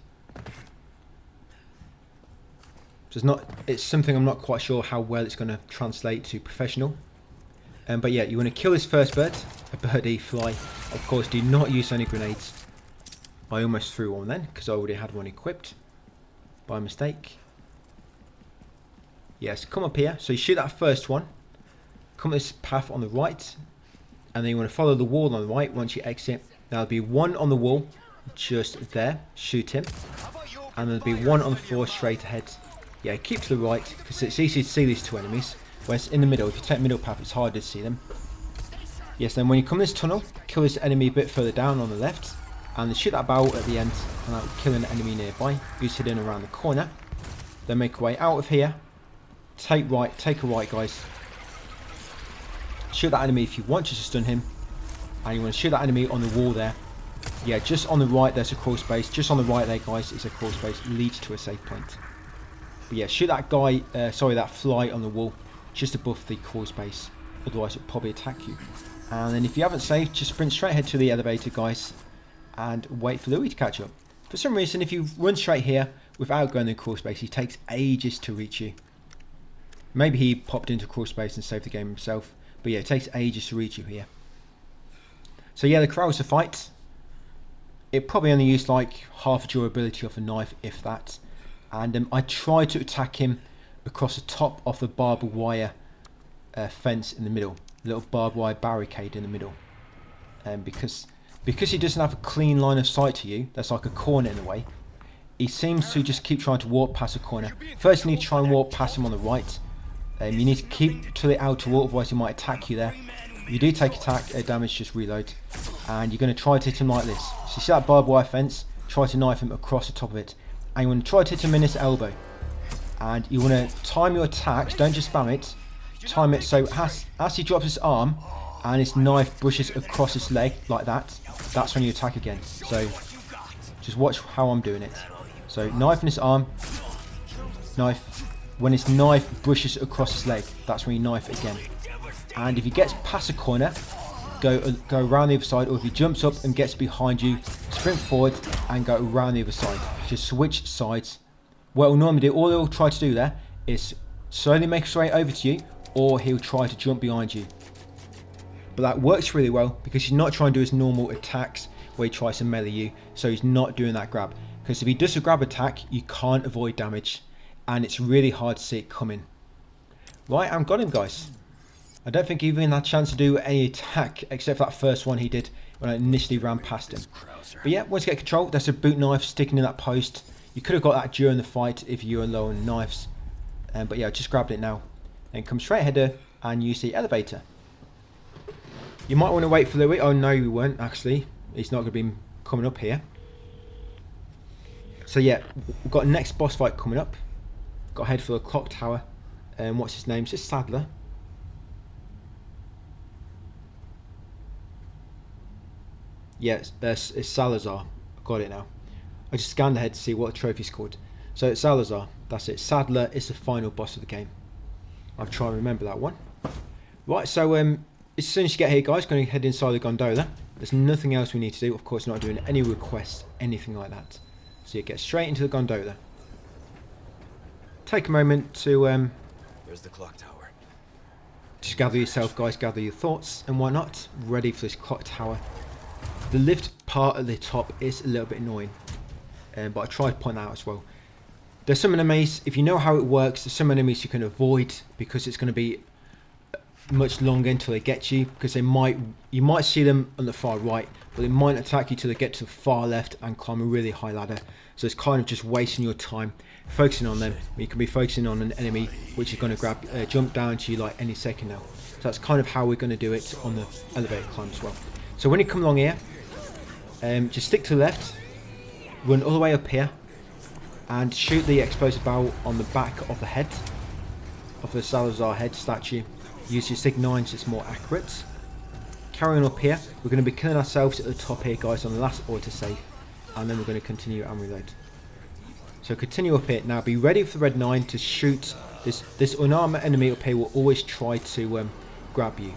So it's something I'm not quite sure how well it's going to translate to professional. But yeah, you want to kill this first bird, a birdie fly. Of course, do not use any grenades. I almost threw one then because I already had one equipped by mistake. Yes, come up here. So you shoot that first one. Come this path on the right, and then you want to follow the wall on the right. Once you exit, there'll be one on the wall just there. Shoot him, and there'll be one on the floor straight ahead. Yeah, keep to the right because it's easy to see these 2 enemies. Whereas in the middle, if you take middle path, it's harder to see them. Yes, then when you come this tunnel, kill this enemy a bit further down on the left, and then shoot that barrel at the end, and that'll kill an enemy nearby who's hidden around the corner. Then make your way out of here. Take a right, guys. Shoot that enemy if you want to stun him, and you want to shoot that enemy on the wall there. Yeah, just on the right there's a crawl space. Just on the right there, guys, is a crawl space. Leads to a safe point. But yeah, shoot that guy, that fly on the wall just above the crawl space. Otherwise it'll probably attack you. And then if you haven't saved, just sprint straight ahead to the elevator, guys, and wait for Louis to catch up. For some reason, if you run straight here without going in the crawl space, he takes ages to reach you. Maybe he popped into crawl space and saved the game himself. But yeah, it takes ages to reach you here. So yeah, the corral's a fight. It probably only used like half the durability of a knife, if that. And I tried to attack him across the top of the barbed wire fence in the middle. A little barbed wire barricade in the middle. Because he doesn't have a clean line of sight to you, that's like a corner in a way. He seems to just keep trying to walk past the corner. First you need to try and walk past him on the right. You need to keep to the outer wall, otherwise he might attack you there. If you do take attack damage, just reload. And you're going to try to hit him like this. So you see that barbed wire fence, try to knife him across the top of it. And you want to try to hit him in his elbow. And you want to time your attacks, don't just spam it. Time it so as he drops his arm and his knife brushes across his leg like that, that's when you attack again. So just watch how I'm doing it. So knife in his arm, knife. When his knife brushes across his leg, that's when you knife again. And if he gets past a corner, go around the other side, or if he jumps up and gets behind you, sprint forward and go around the other side. Just switch sides. What he'll normally do, all he'll try to do there is slowly make his way over to you, or he'll try to jump behind you. But that works really well because he's not trying to do his normal attacks where he tries to melee you, so he's not doing that grab. Because if he does a grab attack, you can't avoid damage, and it's really hard to see it coming. Right, I've got him, guys. I don't think he even had a chance to do any attack except for that first one he did when I initially ran past him. But yeah, once you get control, there's a boot knife sticking in that post. You could have got that during the fight if you were low on knives. But yeah, I just grabbed it now. Then come straight ahead and use the elevator. You might want to wait for Louis. Oh no, you won't actually. He's not going to be coming up here. So yeah, we've got next boss fight coming up. Got to head for the clock tower. What's his name? It's just Sadler. Yeah, it's Salazar. I've got it now. I just scanned ahead to see what the trophy's called. So it's Salazar. That's it. Sadler is the final boss of the game. I'll try and remember that one. Right, so as soon as you get here, guys, going to head inside the gondola. There's nothing else we need to do. Of course, not doing any requests, anything like that. So you get straight into the gondola. Take a moment to There's the clock tower. just gather yourself, guys, gather your thoughts and whatnot, ready for this clock tower. The lift part at the top is a little bit annoying, but I tried to point that out as well. There's some enemies, if you know how it works, there's some enemies you can avoid because it's going to be much longer until they get you, because you might see them on the far right, but they might attack you till they get to the far left and climb a really high ladder. So it's kind of just wasting your time focusing on them. You can be focusing on an enemy which is going to jump down to you like any second now. So that's kind of how we're going to do it on the elevator climb as well. So when you come along here, just stick to the left, run all the way up here, and shoot the explosive barrel on the back of the head of the Salazar head statue. Use your Sig 9 so it's more accurate. Carry on up here. We're going to be killing ourselves at the top here, guys, on the last autosave, and then we're going to continue and reload. So continue up here. Now be ready for the red 9 to shoot. This unarmed enemy up here will always try to grab you,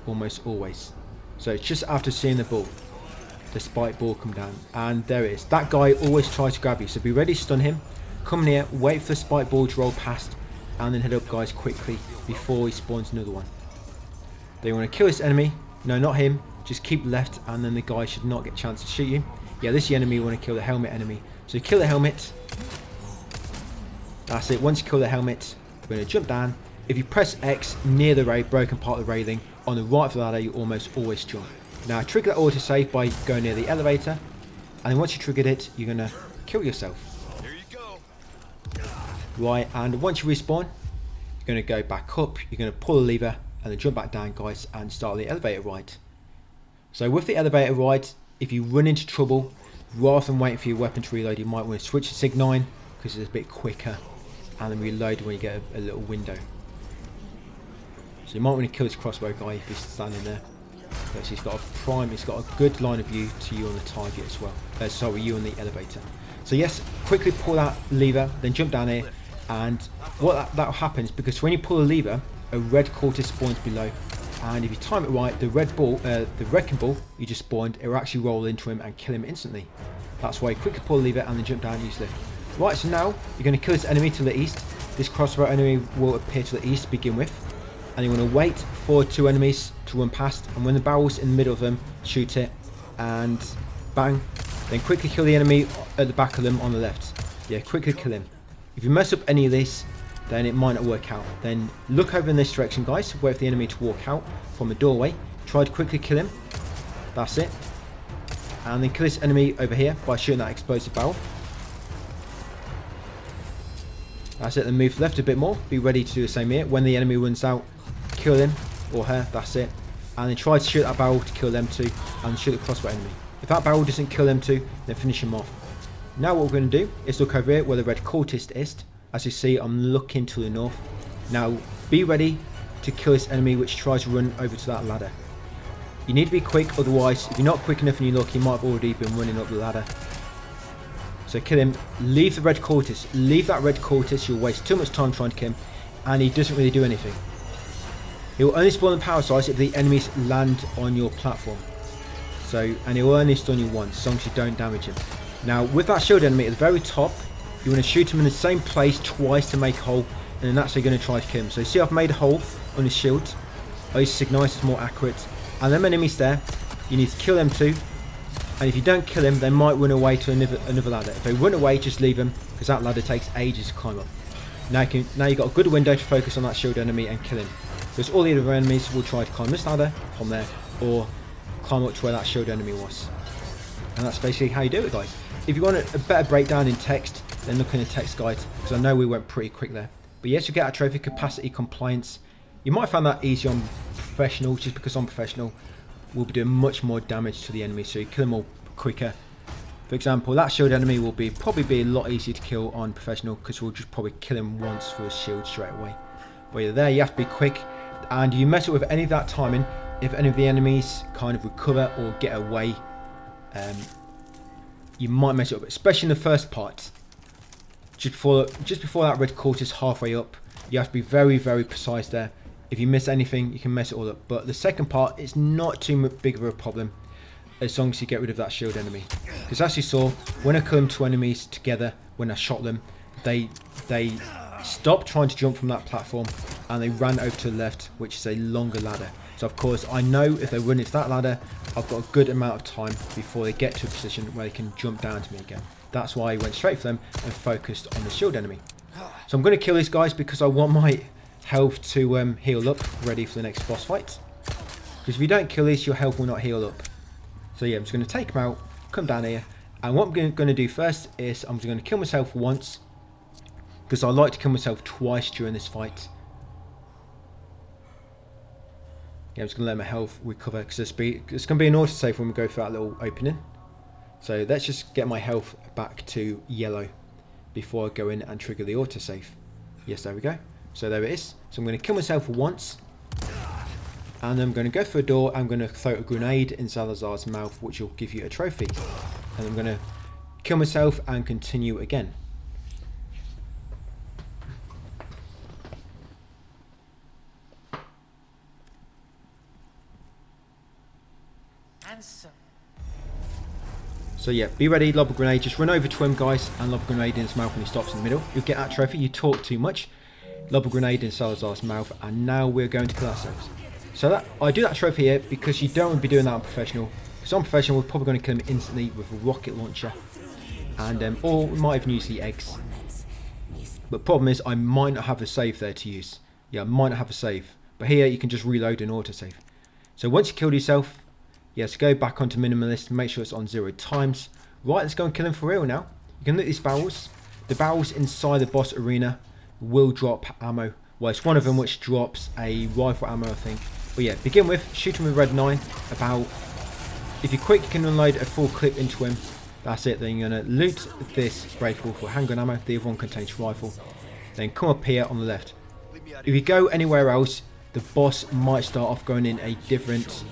almost always. So it's just after seeing the ball, the spike ball come down, and there it is. That guy always tries to grab you, so be ready to stun him. Come near, wait for the spike ball to roll past, and then head up, guys, quickly before he spawns another one. Then you want to kill this enemy. No, not him. Just keep left, and then the guy should not get a chance to shoot you. Yeah, this is the enemy. You want to kill the helmet enemy. So you kill the helmet. That's it. Once you kill the helmet, we're going to jump down. If you press X near the broken part of the railing on the right of the ladder, you almost always jump. Now trigger that autosave by going near the elevator, and then once you triggered it, you're going to kill yourself. There you go. Right, and once you respawn, you're going to go back up, you're going to pull the lever, and then jump back down, guys, and start the elevator ride. So with the elevator ride, if you run into trouble, rather than waiting for your weapon to reload, you might want to switch to Sig 9 because it's a bit quicker, and then reload when you get a little window. So you might want to kill this crossbow guy if he's standing there. Because he's got a good line of view to you on the target as well. Sorry, you on the elevator. So yes, quickly pull that lever, then jump down here, and what that happens, because when you pull the lever, a red cultist spawns below, and if you time it right, the red ball, the wrecking ball you just spawned, it will actually roll into him and kill him instantly. That's why you quickly pull the lever and then jump down and use lift. Right, so now you're going to kill this enemy to the east. this crossbow enemy will appear to the east to begin with, and you want to wait for 2 enemies to run past, and when the barrel's in the middle of them, shoot it, and bang, then quickly kill the enemy at the back of them on the left. Yeah, quickly kill him. If you mess up any of this, then it might not work out. Then look over in this direction, guys, wait for the enemy to walk out from the doorway, try to quickly kill him, that's it, and then kill this enemy over here by shooting that explosive barrel. That's it, then move left a bit more, be ready to do the same here. When the enemy runs out, kill him or her, that's it, and then try to shoot that barrel to kill them too, and shoot the crossbow enemy. If that barrel doesn't kill them too, then finish him off. Now what we're going to do is look over here where the red cultist is. As you see, I'm looking to the north. Now be ready to kill this enemy which tries to run over to that ladder. You need to be quick, otherwise if you're not quick enough and you look, he might have already been running up the ladder. So kill him, leave the red cultist, leave that red cultist, you'll waste too much time trying to kill him, and he doesn't really do anything. He will only spawn in power size if the enemies land on your platform. So, and he will only stun you once, as long as you don't damage him. Now with that shield enemy at the very top, you want to shoot him in the same place twice to make a hole, and then that's how you're going to try to kill him. So see, I've made a hole on his shield. I use Ignite, it's more accurate. And them enemies there, you need to kill them too. And if you don't kill him, they might run away to another ladder. If they run away, just leave them, because that ladder takes ages to climb up. Now you've got a good window to focus on that shield enemy and kill him. Because all the other enemies will try to climb this ladder from there, or climb up to where that shield enemy was. And that's basically how you do it, guys. If you want a better breakdown in text, then look in the text guide, because I know we went pretty quick there. But yes, you get a trophy, capacity, compliance. You might find that easy on professional, just because on professional we'll be doing much more damage to the enemy, so you kill them all quicker. For example, that shield enemy will probably be a lot easier to kill on professional, because we'll just probably kill him once for his shield straight away. But yeah, there you have to be quick, and you mess up with any of that timing. If any of the enemies kind of recover or get away, you might mess it up, especially in the first part. Just before that red court is halfway up, you have to be very, very precise there. If you miss anything, you can mess it all up. But the second part is not too big of a problem, as long as you get rid of that shield enemy. Because as you saw, when I killed 2 enemies together, when I shot them, they stopped trying to jump from that platform, and they ran over to the left, which is a longer ladder. So of course, I know if they run into that ladder, I've got a good amount of time before they get to a position where they can jump down to me again. That's why I went straight for them and focused on the shield enemy. So I'm going to kill these guys because I want my health to heal up, ready for the next boss fight. Because if you don't kill these, your health will not heal up. So yeah, I'm just going to take them out, come down here, and what I'm going to do first is I'm just going to kill myself once, because I like to kill myself twice during this fight. Yeah, I'm just going to let my health recover, because it's going to be an autosave when we go through that little opening. So let's just get my health back to yellow before I go in and trigger the autosave. Yes, there we go. So there it is. So I'm going to kill myself once, and I'm going to go for a door. I'm going to throw a grenade in Salazar's mouth, which will give you a trophy. And I'm going to kill myself and continue again. So yeah, be ready, lob a grenade, just run over to him guys and lob a grenade in his mouth when he stops in the middle. You'll get that trophy. You talk too much. Lob a grenade in Salazar's mouth, and now we're going to kill ourselves. So that I do that trophy here because you don't want to be doing that on professional. Because on professional we're probably going to kill him instantly with a rocket launcher. And or we might even use the eggs. But problem is I might not have a save there to use. Yeah, I might not have a save. But here you can just reload and autosave. So once you killed yourself, yes, go back onto minimalist, make sure it's on 0 times. Right, let's go and kill him for real now. You can look at these barrels. The barrels inside the boss arena will drop ammo. Well, it's one of them which drops a rifle ammo, I think. But yeah, begin with, shoot him with red 9. About, if you're quick, you can unload a full clip into him. That's it. Then you're going to loot this breakable for handgun ammo. The other one contains rifle. Then come up here on the left. If you go anywhere else, the boss might start off going in a different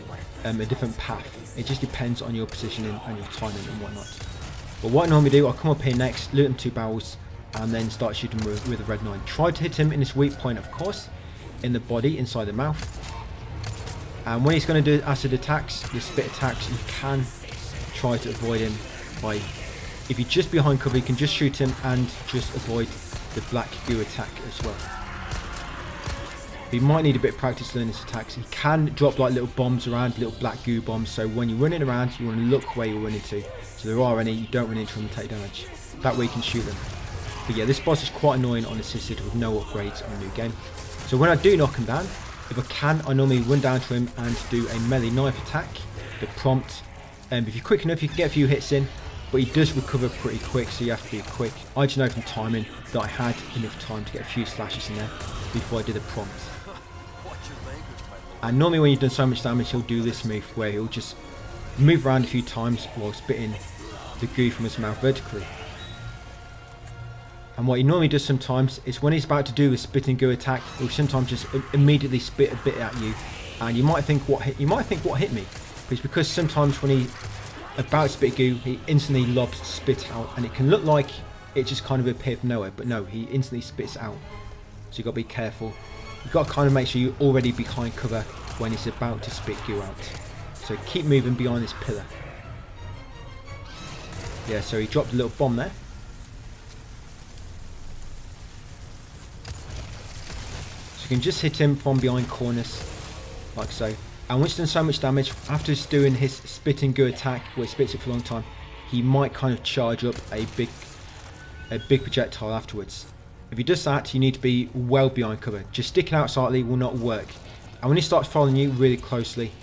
path. It just depends on your positioning and your timing and whatnot. But what I normally do, I'll come up here next, loot him 2 barrels, and then start shooting with a red 9. Try to hit him in his weak point, of course, in the body, inside the mouth. And when he's going to do acid attacks, your spit attacks, you can try to avoid him by, if you're just behind cover, you can just shoot him and just avoid the black goo attack as well. He might need a bit of practice learning his attacks. He can drop like little bombs around, little black goo bombs, so when you're running around you want to look where you're running to, so there are any you don't run into them and take damage. That way you can shoot them. But yeah, this boss is quite annoying on assisted with no upgrades on a new game. So when I do knock him down, if I can, I normally run down to him and do a melee knife attack, the prompt. If you're quick enough you can get a few hits in, but he does recover pretty quick, so you have to be quick. I just know from timing that I had enough time to get a few slashes in there before I did the prompt. And normally when you've done so much damage, he'll do this move where he'll just move around a few times while spitting the goo from his mouth vertically. And what he normally does sometimes is when he's about to do a spitting goo attack, he'll sometimes just immediately spit a bit at you, and you might think what hit me. But it's because sometimes when he's about to spit goo, he instantly lobs spit out, and it can look like it just kind of appeared from nowhere, but no, he instantly spits out. So you've got to be careful. You've got to kind of make sure you're already behind cover when he's about to spit goo out. So keep moving behind this pillar. Yeah, so he dropped a little bomb there. So you can just hit him from behind corners, like so. And once he's done so much damage, after just doing his spitting goo attack, where he spits it for a long time, he might kind of charge up a big projectile afterwards. If he does that, you need to be well behind cover. Just sticking out slightly will not work. And when he starts following you really closely,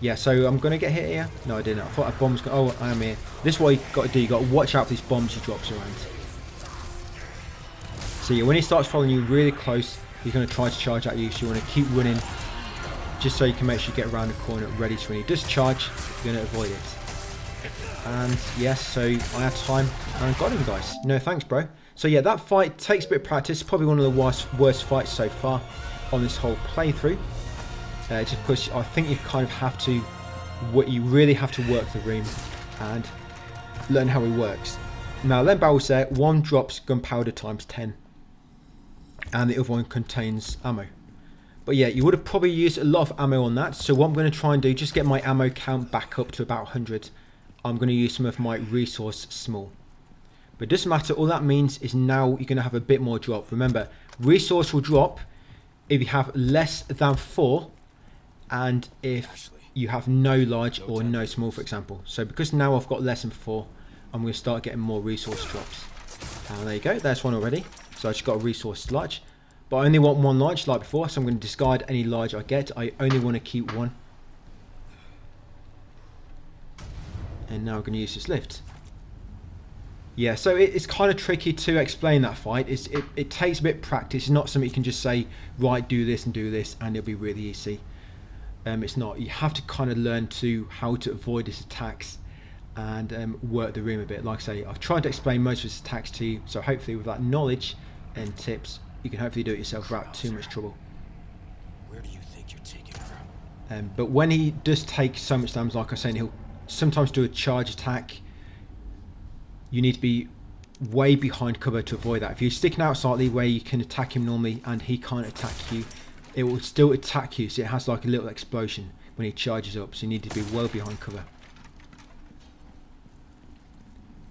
yeah, so I'm going to get hit here. No, I didn't. I thought a bomb's going. Oh, I am here. This is what you got to do. You got to watch out for these bombs he drops around. So yeah, when he starts following you really close, he's going to try to charge at you. So you want to keep running, just so you can make sure you get around the corner ready. So when he does charge, you're going to avoid it. And yes, so I had time and got him, guys. No thanks, bro. So yeah, that fight takes a bit of practice. Probably one of the worst fights so far on this whole playthrough. Just because I think you kind of have to, you really have to work the room and learn how it works. Now, Len Barrel's there. One drops gunpowder times 10, and the other one contains ammo. But yeah, you would have probably used a lot of ammo on that. So what I'm going to try and do, just get my ammo count back up to about 100. I'm going to use some of my resource small. But it doesn't matter. All that means is now you're going to have a bit more drop. Remember, resource will drop if you have less than 4, and if you have no large or no small, for example. So because now I've got less than 4, I'm going to start getting more resource drops. And there you go. There's one already. So I just got a resource large. But I only want one large like before, so I'm going to discard any large I get. I only want to keep one. And now I'm going to use this lift. Yeah, so it's kind of tricky to explain that fight. It takes a bit of practice. It's not something you can just say, right, do this, and it'll be really easy. It's not. You have to kind of learn how to avoid his attacks and work the room a bit. Like I say, I've tried to explain most of his attacks to you, so hopefully with that knowledge and tips, you can hopefully do it yourself without too much trouble. Where do you think you're taking her? But when he does take so much damage, like I was saying, he'll sometimes do a charge attack. You need to be way behind cover to avoid that. If you're sticking out slightly where you can attack him normally and he can't attack you, it will still attack you, so it has like a little explosion when he charges up, so you need to be well behind cover.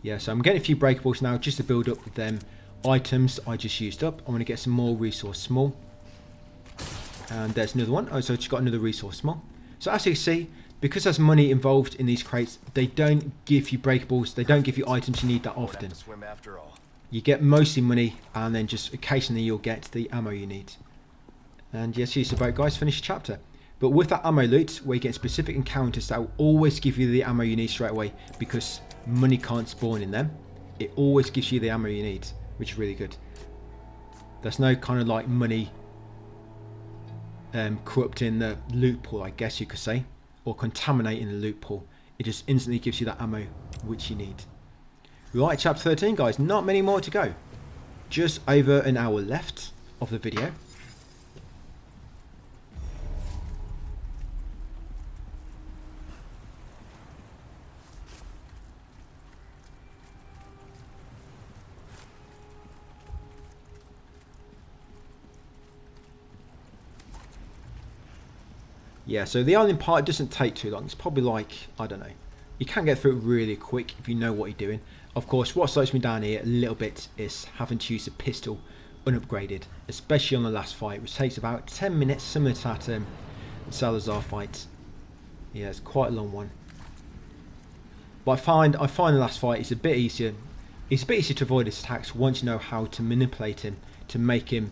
Yeah, so I'm getting a few breakables now just to build up them items I just used up. I want to get some more resource small. And there's another one. Oh, so I just got another resource small. So as you can see, because there's money involved in these crates, they don't give you breakables, they don't give you items you need that often. Swim after all. You get mostly money, and then just occasionally you'll get the ammo you need. And yes, just about, guys, finish the chapter. But with that ammo loot, where you get specific encounters that will always give you the ammo you need straight away, because money can't spawn in them, it always gives you the ammo you need, which is really good. There's no kind of like money corrupting the loot pool, I guess you could say, or contaminating the loot pool. It just instantly gives you that ammo which you need. Right, chapter 13, guys. Not many more to go. Just over an hour left of the video. Yeah, so the island part doesn't take too long. It's probably like, I don't know, You can get through it really quick if you know what you're doing. Of course, what slows me down here a little bit is having to use a pistol unupgraded, especially on the last fight, which takes about 10 minutes, similar to that Salazar fight. Yeah, it's quite a long one. But I find the last fight is a bit easier. It's a bit easier to avoid his attacks once you know how to manipulate him to make him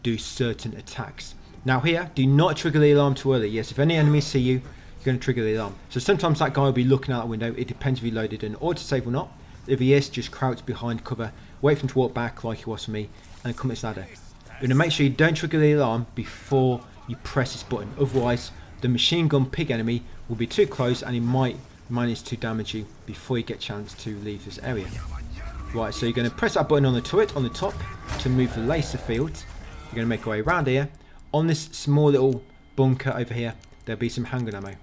do certain attacks. Now here, do not trigger the alarm too early. Yes, if any enemies see you, you're going to trigger the alarm. So sometimes that guy will be looking out the window. It depends if he loaded an autosave or not. If he is, just crouch behind cover, wait for him to walk back like he was for me, and come up his ladder. You're going to make sure you don't trigger the alarm before you press this button. Otherwise, the machine gun pig enemy will be too close and he might manage to damage you before you get a chance to leave this area. Right, so you're going to press that button on the turret on the top to move the laser field. You're going to make your way around here. On this small little bunker over here, there'll be some handgun ammo.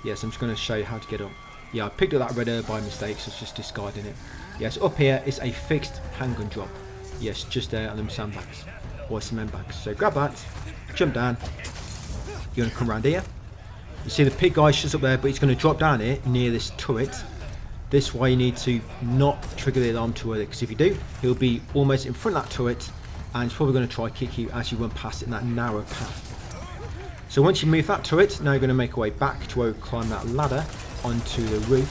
Yes, I'm just going to show you how to get up. Yeah, I picked up that red herb by mistake, so it's just discarding it. Yes, up here is a fixed handgun drop. Yes, just there on them sandbags, or cement bags. So grab that, jump down. You're going to come around here. You see the pig guy just up there, but he's going to drop down here near this turret. This is why you need to not trigger the alarm too early, because if you do, he'll be almost in front of that turret, and he's probably going to try to kick you as you run past it in that narrow path. So once you move that turret, now you're going to make your way back to where we climb that ladder onto the roof,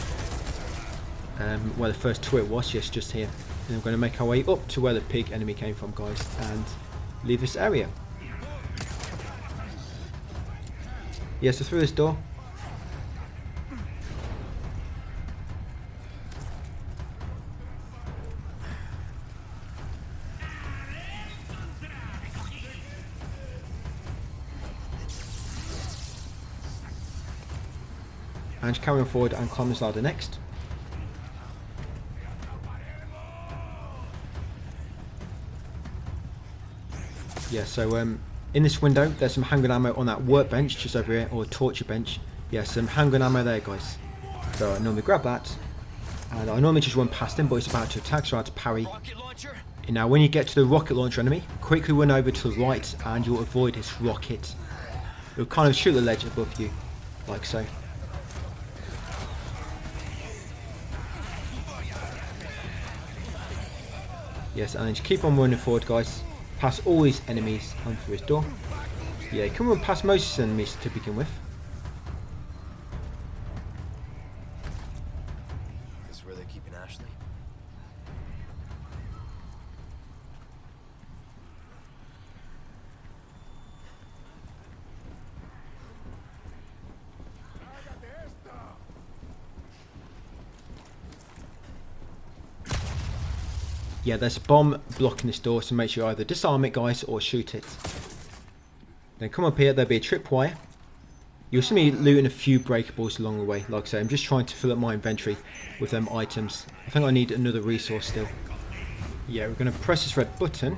where the first turret was. Yes, just here. And we're going to make our way up to where the pig enemy came from, guys, and leave this area. Yeah, so through this door. And just carry on forward and climb this ladder next. Yeah, so in this window there's some handgun ammo on that workbench just over here, or torture bench. Yeah, some handgun ammo there, guys. So I normally grab that, and I normally just run past him, but he's about to attack, so I have to parry. And now when you get to the rocket launcher enemy, quickly run over to the right and you'll avoid his rocket. It'll kind of shoot the ledge above you, like so. Yes, and then just keep on running forward, guys. Past all these enemies and through this door. Yeah, you can run past most of these enemies to begin with. This is where they're keeping Ashley? Yeah, there's a bomb blocking this door, so make sure you either disarm it, guys, or shoot it. Then come up here, there'll be a tripwire. You'll see me looting a few breakables along the way. Like I say, I'm just trying to fill up my inventory with them items. I think I need another resource still. Yeah, we're going to press this red button,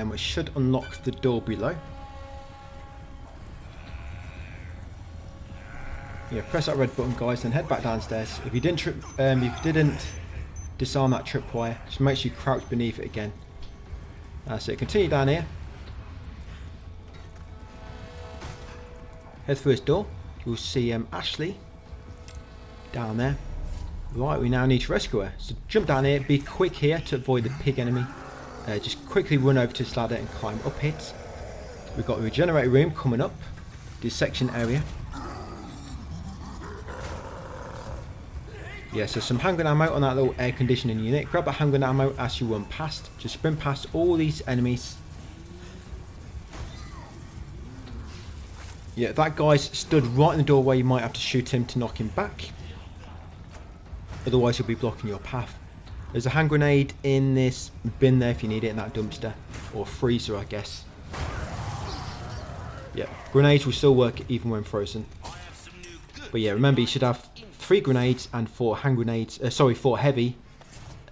which should unlock the door below. Yeah, press that red button, guys, then head back downstairs. If you didn't disarm that tripwire, just make sure you crouch beneath it again. So continue down here. Head through this door. You'll see Ashley down there. Right, we now need to rescue her. So jump down here, be quick here to avoid the pig enemy. Just quickly run over to this ladder and climb up it. We've got the regenerator room coming up. This section area. Yeah, so some handgun ammo on that little air conditioning unit. Grab the handgun ammo as you run past. Just sprint past all these enemies. Yeah, that guy's stood right in the doorway. You might have to shoot him to knock him back. Otherwise he'll be blocking your path. There's a hand grenade in this bin there if you need it, in that dumpster. Or freezer, I guess. Yeah, grenades will still work even when frozen. But yeah, remember you should have 3 grenades and 4 hand grenades, 4 heavy,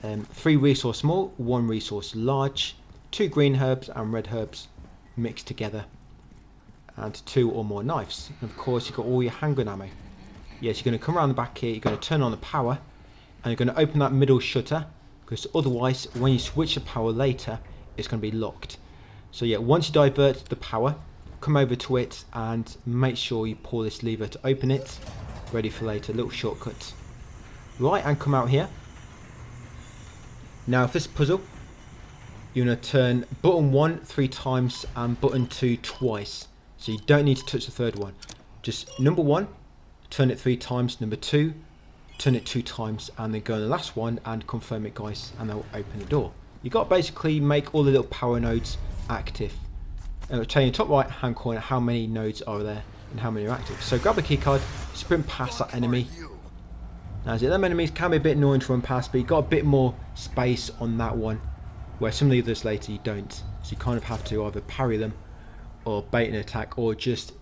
3 resource small, 1 resource large, 2 green herbs and red herbs mixed together, and 2 or more knives. And of course you've got all your handgun ammo. Yes, you're going to come around the back here, you're going to turn on the power, and you're going to open that middle shutter, because otherwise when you switch the power later, it's going to be locked. So yeah, once you divert the power, come over to it and make sure you pull this lever to open it. ready for later. Little shortcut. Right, and come out here. Now for this puzzle, you're going to turn button 1 3 times and button 2 twice. So you don't need to touch the third one. Just number 1, turn it 3 times. Number 2, turn it 2 times, and then go on the last one and confirm it, guys, and they'll open the door. You've got to basically make all the little power nodes active. And it'll tell you in the top right hand corner how many nodes are there and how many are active. So grab the keycard, sprint past that enemy. Now, them enemies can be a bit annoying to run past, but you've got a bit more space on that one, where some of the others later you don't. So you kind of have to either parry them, or bait an attack, or just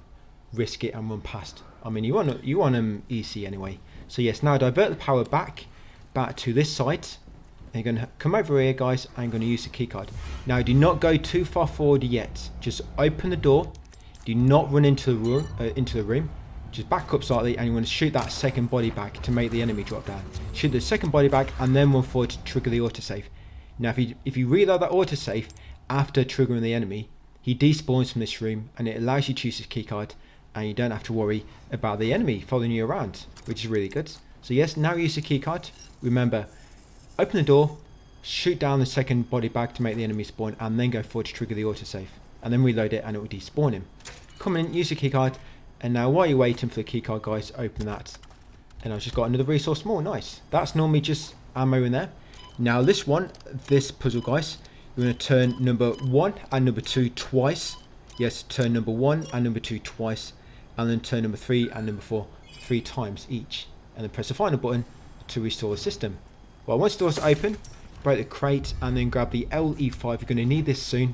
risk it and run past. I mean, you want them easy anyway. So yes, now divert the power back to this side. And you're going to come over here, guys, and you're going to use the keycard. Now, do not go too far forward yet. Just open the door. Do not run into the room. Just back up slightly, and you want to shoot that second body bag to make the enemy drop down. Shoot the second body bag, and then run forward to trigger the autosave. Now, if you reload that autosave after triggering the enemy, he despawns from this room, and it allows you to use his keycard, and you don't have to worry about the enemy following you around, which is really good. So yes, now use the keycard. Remember, open the door, shoot down the second body bag to make the enemy spawn, and then go forward to trigger the autosave, and then reload it, and it will despawn him. Come in, use the keycard, and now while you're waiting for the keycard, guys, open that. And I've just got another resource more. Nice. That's normally just ammo in there. Now this puzzle, guys, you're going to turn number 1 and number 2 twice. Yes, turn number 1 and number 2 twice, and then turn number 3 and number 4 3 times each, and then press the final button to restore the system. Well, once the door's open, break the crate, and then grab the LE5. You're going to need this soon.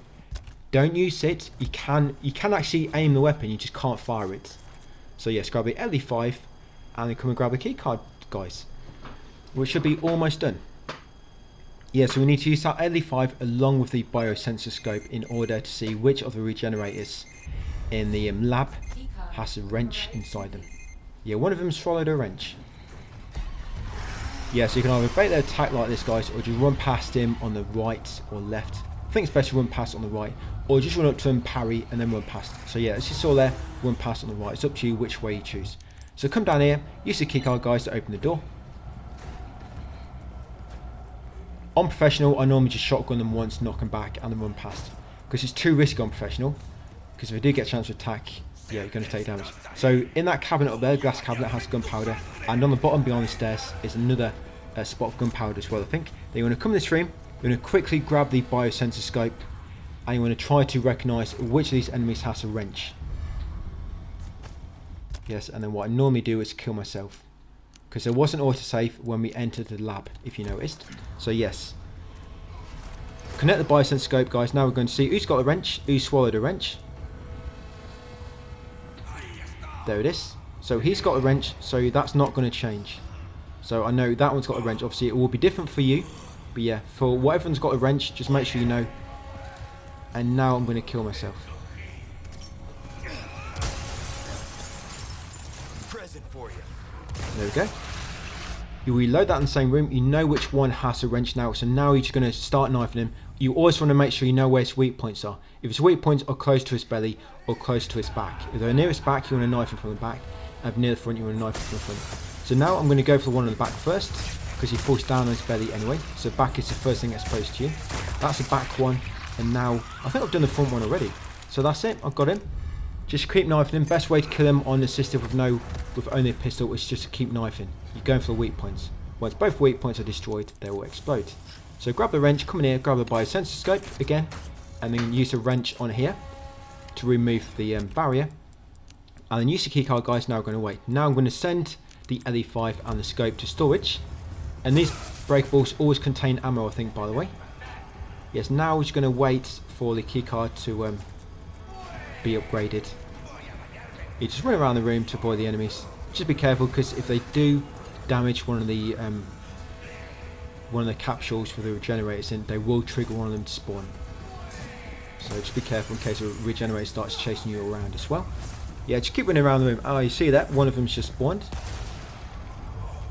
Don't use it. You can actually aim the weapon, you just can't fire it. So yes, grab the LE5, and then come and grab the keycard, guys, which should be almost done. Yeah, so we need to use that LE5 along with the biosensor scope in order to see which of the regenerators in the lab has a wrench inside them. Yeah, one of them swallowed a wrench. Yeah, so you can either bait their attack like this, guys, or just run past him on the right or left. I think it's best to run past on the right, or just run up to him, parry, and then run past. So yeah, as you saw there, run past on the right. It's up to you which way you choose. So come down here, use the keycard, guys, to open the door. On professional, I normally just shotgun them once, knock them back, and then run past. Because it's too risky on professional. Because if I do get a chance to attack, yeah, you're going to take damage. So in that cabinet up there, the glass cabinet has gunpowder. And on the bottom behind the stairs is another spot of gunpowder as well, I think. Then you want to come in this room, you're going to quickly grab the biosensor scope, and you want to try to recognise which of these enemies has a wrench. Yes, and then what I normally do is kill myself. Because there was an autosave when we entered the lab, if you noticed. So yes. Connect the biosensor scope, guys. Now we're going to see who's got a wrench, who swallowed a wrench. There it is. So he's got a wrench, so that's not going to change. So I know that one's got a wrench. Obviously it will be different for you. But yeah, for whatever's got a wrench, just make sure you know. And now I'm going to kill myself. Present for you. There we go. You reload that in the same room. You know which one has a wrench now. So now you're just going to start knifing him. You always want to make sure you know where his weak points are. If his weak points are close to his belly or close to his back. If they're near his back, you want to knife him from the back. And if near the front, you want to knife him from the front. So now I'm going to go for the one on the back first, because he falls down on his belly anyway. So back is the first thing exposed to you. That's the back one. And now, I think I've done the front one already. So that's it. I've got him. Just keep knifing him. Best way to kill him on assisted with only a pistol is just to keep knifing. You're going for the weak points. Once both weak points are destroyed, they will explode. So grab the wrench, come in here, grab the biosensor scope again, and then use a wrench on here to remove the barrier. And then use the keycard, guys. Now we're going to wait. Now I'm going to send the LE5 and the scope to storage. And these breakables always contain ammo, I think, by the way. Yes, now we're just going to wait for the keycard to be upgraded. You just run around the room to avoid the enemies. Just be careful, because if they do damage one of the capsules for the regenerators, in they will trigger one of them to spawn. So just be careful in case a regenerator starts chasing you around as well. Yeah, just keep running around the room. Oh, you see that? One of them's just spawned.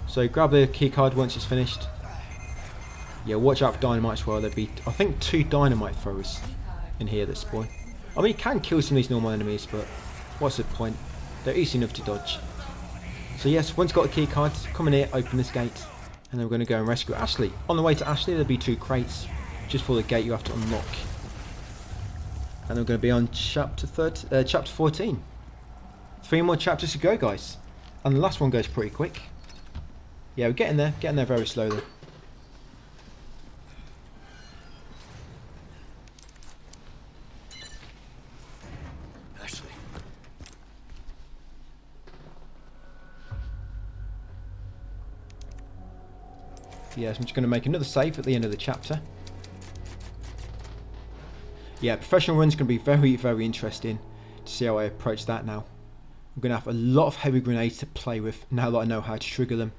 So grab the keycard once it's finished. Yeah, watch out for dynamite as well. There'll be, I think, 2 dynamite throwers in here that spawn. I mean, you can kill some of these normal enemies, but what's the point? They're easy enough to dodge. So yes, once you've got the key cards, come in here, open this gate, and then we're going to go and rescue Ashley. On the way to Ashley, there'll be 2 crates just for the gate you have to unlock. And we're going to be on chapter 14. 3 more chapters to go, guys. And the last one goes pretty quick. Yeah, we're getting there very slowly. Ashley. Yeah, so I'm just going to make another save at the end of the chapter. Yeah, professional run's going to be very, very interesting to see how I approach that now. I'm going to have a lot of heavy grenades to play with now that I know how to trigger them.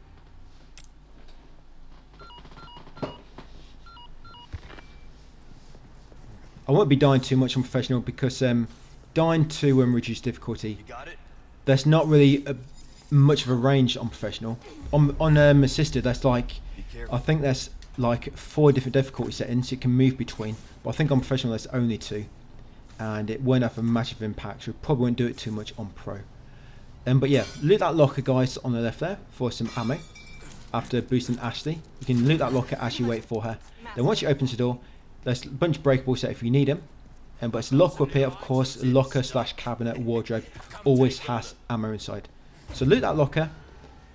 I won't be dying too much on professional because dying to reduce difficulty, You got it? there's not really much of a range on professional. On assisted, that's like, Be careful. I think there's like 4 different difficulty settings you can move between, but I think on professional there's only 2, and it won't have a massive impact, so we probably won't do it too much on pro. But yeah, loot that locker, guys, on the left there for some ammo. After boosting Ashley, you can loot that locker as you wait for her. Then once you open the door, there's a bunch of breakables set if you need them. But it's a locker up here, of course. A locker / cabinet wardrobe always has ammo inside. So loot that locker,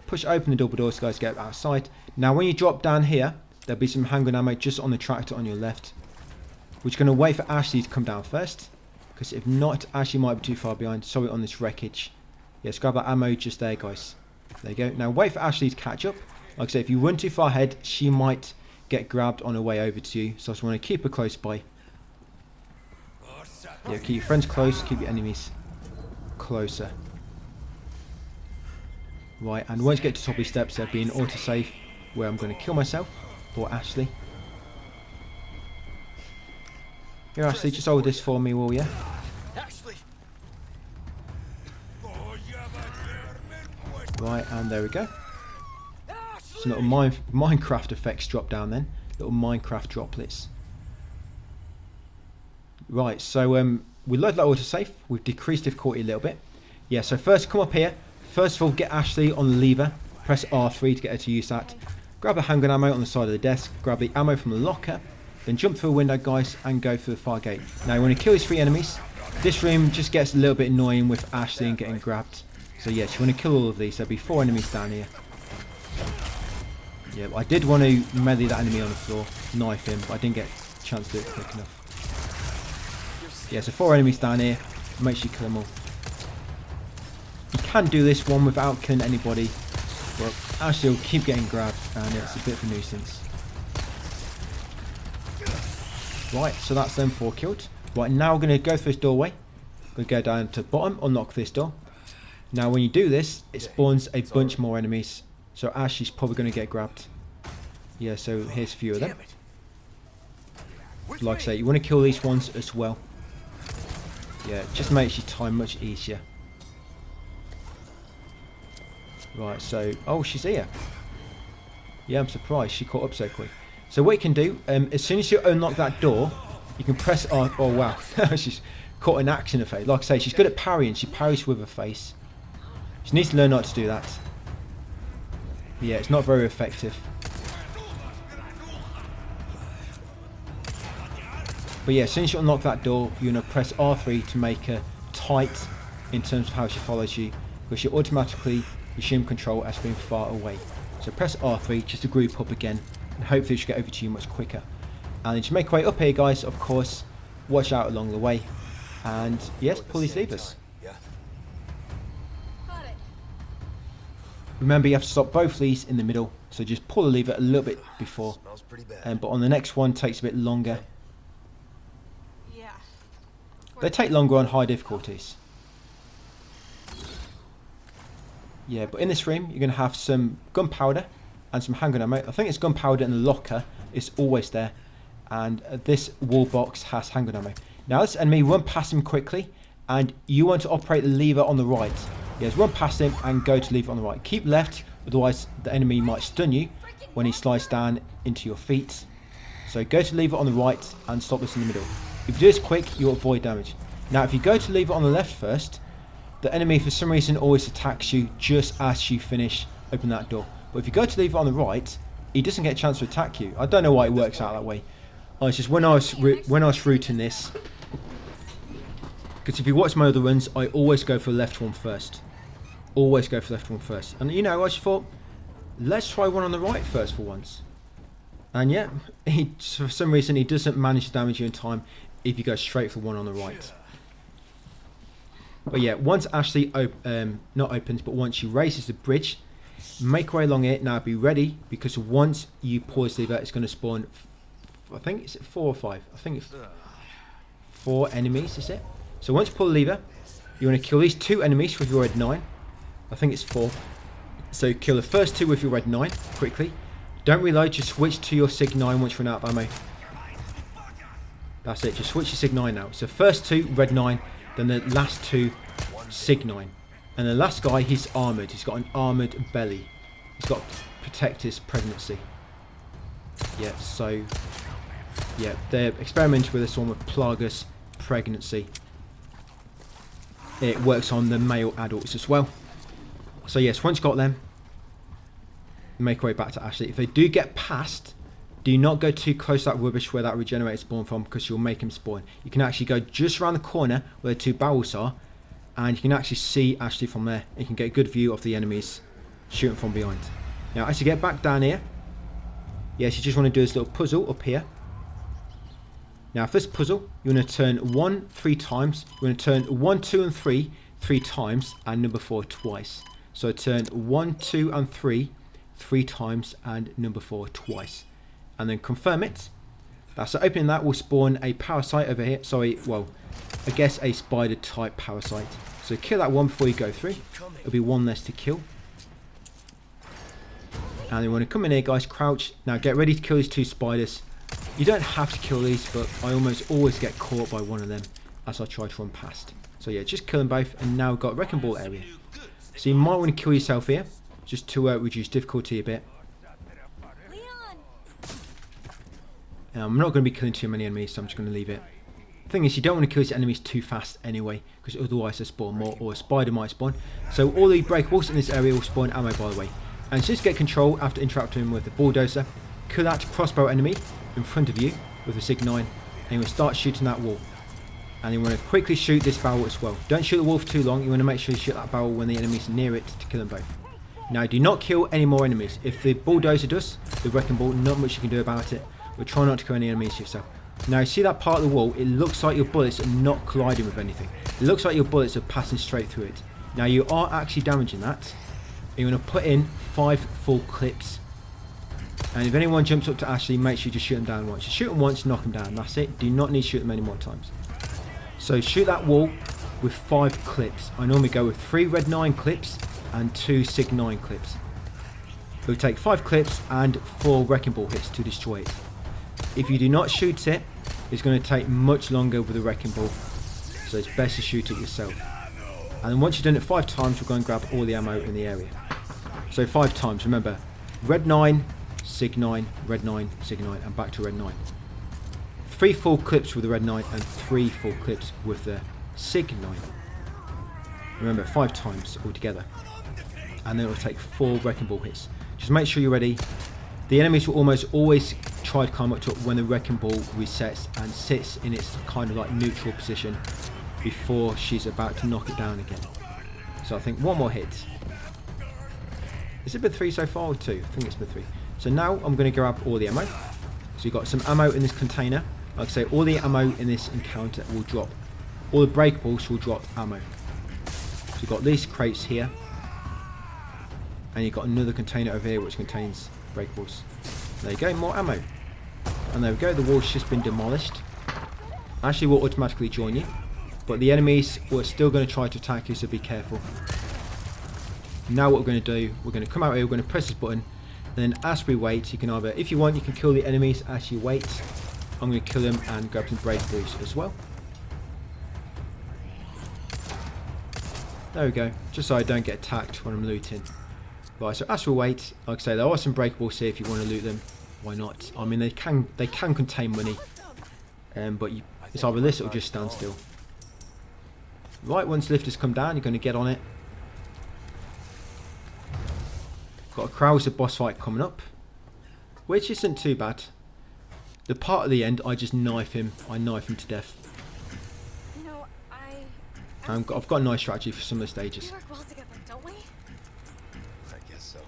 push open the double doors, guys, get outside. Now when you drop down here, there'll be some handgun ammo just on the tractor on your left. We're just going to wait for Ashley to come down first, because if not, Ashley might be too far behind. Sorry, on this wreckage. Yes, grab that ammo just there, guys. There you go. Now wait for Ashley to catch up. Like I say, if you run too far ahead, she might get grabbed on her way over to you. So I just want to keep her close by. Yeah, keep your friends close, keep your enemies closer. Right, and once you get to the top of these steps, there'll be an autosave where I'm going to kill myself or Ashley. Here, Ashley, just hold this for me, will you? Ashley. Right, and there we go. Some little Minecraft effects drop down then. Little Minecraft droplets. Right, so we load that autosave. We've decreased difficulty a little bit. Yeah, so first come up here. First of all, get Ashley on the lever. Press R3 to get her to use that. Grab the handgun ammo on the side of the desk. Grab the ammo from the locker. Then jump through a window, guys, and go through the fire gate. Now you want to kill these 3 enemies. This room just gets a little bit annoying with Ashley and getting grabbed. So yes, you want to kill all of these. There'll be 4 enemies down here. Yeah, I did want to melee that enemy on the floor, knife him, but I didn't get a chance to do it quick enough. Yeah, so 4 enemies down here. Make sure you kill them all. You can do this one without killing anybody, but Ashley will keep getting grabbed, and it's a bit of a nuisance. Right, so that's them 4 killed. Right, now we're going to go through this doorway. We're going to go down to the bottom, unlock this door. Now when you do this, it spawns a bunch more enemies. So Ashley's probably going to get grabbed. Yeah, so here's a few of them. Like I say, you want to kill these ones as well. Yeah, it just makes your time much easier. Right, so... Oh, she's here. Yeah, I'm surprised she caught up so quick. So what you can do, as soon as you unlock that door, you can press R... Oh, wow. She's caught an axe in her face. Like I say, she's good at parrying. She parries with her face. She needs to learn not to do that. Yeah, it's not very effective. But yeah, as soon as you unlock that door, you're going to press R3 to make her tight in terms of how she follows you, because you automatically resume control as being far away. So press R3 just to group up again, and hopefully she'll get over to you much quicker. And as you make your way up here, guys, of course, watch out along the way. And yes, pull these levers. Remember, you have to stop both these in the middle, so just pull the lever a little bit before. Smells pretty bad. But on the next one, takes a bit longer. Yeah. They take longer on high difficulties. Yeah, but in this room, you're going to have some gunpowder and some handgun ammo. I think it's gunpowder in the locker. It's always there. And this wall box has handgun ammo. Now, this enemy, run past him quickly, and you want to operate the lever on the right. Yes, run past him and go to lever on the right. Keep left, otherwise the enemy might stun you when he slides down into your feet. So go to lever on the right and stop this in the middle. If you do this quick, you'll avoid damage. Now if you go to lever on the left first, the enemy for some reason always attacks you just as you finish open that door. But if you go to leave it on the right, he doesn't get a chance to attack you. I don't know why it works out that way. It's just when I was routing this, because if you watch my other runs, I always go for the left one first. Always go for the left one first. And you know, I just thought, let's try one on the right first for once. And yeah, for some reason he doesn't manage to damage you in time if you go straight for one on the right. But yeah, once Ashley not opens, but once she raises the bridge, make your way along it. Now be ready, because once you pull this lever, it's going to spawn, I think it's 4 or 5. I think it's 4 enemies, is it? So once you pull the lever, you want to kill these 2 enemies with your red 9. I think it's 4. So kill the first 2 with your red 9 quickly. Don't reload, just switch to your Sig 9 once you run out of ammo. That's it, just switch to Sig 9 now. So first 2 red 9, then the last 2 Sig 9. And the last guy, he's armoured. He's got an armoured belly. He's got protector's pregnancy. Yeah, so yeah, they're experimenting with this one with Plague's pregnancy. It works on the male adults as well. So yes, once you've got them, make your way back to Ashley. If they do get past, do not go too close to that rubbish where that regenerator spawn from, because you'll make him spawn. You can actually go just around the corner where the 2 barrels are, and you can actually see Ashley from there. You can get a good view of the enemies shooting from behind. Now as you get back down here, yes, you just want to do this little puzzle up here. Now for this puzzle, you want to turn 1 3 times, you want to turn 1, 2 and 3 3 times, and number 4 twice. So turn 1, 2 and 3 3 times, and number 4 twice, and then confirm it. That's so opening that will spawn a parasite over here. Sorry, well, I guess a spider type parasite. So kill that one before you go through. It'll be 1 less to kill. And you want to come in here, guys, crouch. Now get ready to kill these 2 spiders. You don't have to kill these, but I almost always get caught by one of them as I try to run past. So yeah, just kill them both, and now we've got a wrecking ball area. So you might want to kill yourself here, just to reduce difficulty a bit. I'm not going to be killing too many enemies, so I'm just going to leave it. The thing is, you don't want to kill these enemies too fast anyway, because otherwise they spawn more, or a spider might spawn. So all the breakables in this area will spawn ammo, by the way. And just get control after interacting with the bulldozer. Kill that crossbow enemy in front of you with a Sig 9, and you will start shooting that wall. And you want to quickly shoot this barrel as well. Don't shoot the wall for too long. You want to make sure you shoot that barrel when the enemy's near it to kill them both. Now do not kill any more enemies. If the bulldozer does, the wrecking ball, not much you can do about it. But try not to kill any enemies yourself. Now you see that part of the wall, it looks like your bullets are not colliding with anything. It looks like your bullets are passing straight through it. Now you are actually damaging that. You want to put in 5 full clips. And if anyone jumps up to Ashley, make sure you just shoot them down once. You shoot them once, knock them down, that's it. Do not need to shoot them any more times. So shoot that wall with 5 clips. I normally go with 3 red 9 clips and 2 Sig 9 clips. It will take 5 clips and 4 wrecking ball hits to destroy it. If you do not shoot it, it's going to take much longer with the wrecking ball. So it's best to shoot it yourself. And then once you've done it 5 times, we'll go and grab all the ammo in the area. So 5 times, remember, red 9, Sig 9, red 9, Sig 9, and back to red 9. 3 full clips with the red 9 and 3 full clips with the Sig 9. Remember, 5 times altogether. And then it will take 4 wrecking ball hits. Just make sure you're ready. The enemies will almost always try to climb up to it when the wrecking ball resets and sits in its kind of like neutral position before she's about to knock it down again. So I think 1 more hit. Is it been 3 so far or 2? I think it's been 3. So now I'm going to grab all the ammo. So you've got some ammo in this container. Like I say, all the ammo in this encounter will drop. All the breakables will drop ammo. So you've got these crates here. And you've got another container over here which contains breakables. There you go, more ammo. And there we go, the wall's just been demolished. Ashley will automatically join you. But the enemies are still going to try to attack you, so be careful. Now what we're going to do, we're going to come out here, we're going to press this button. And then as we wait, you can either, if you want, you can kill the enemies as you wait. I'm going to kill them and grab some breakables as well. There we go, just so I don't get attacked when I'm looting. Right, so as we wait, like I say, there are some breakables here if you want to loot them. Why not? I mean, they can contain money, but it's either this or just stand still. Right, once lifters come down, you're going to get on it. Got a Krauser boss fight coming up, which isn't too bad. The part at the end, I just knife him. I knife him to death. You know, I've got a nice strategy for some of the stages. we work well together, don't we? I guess so.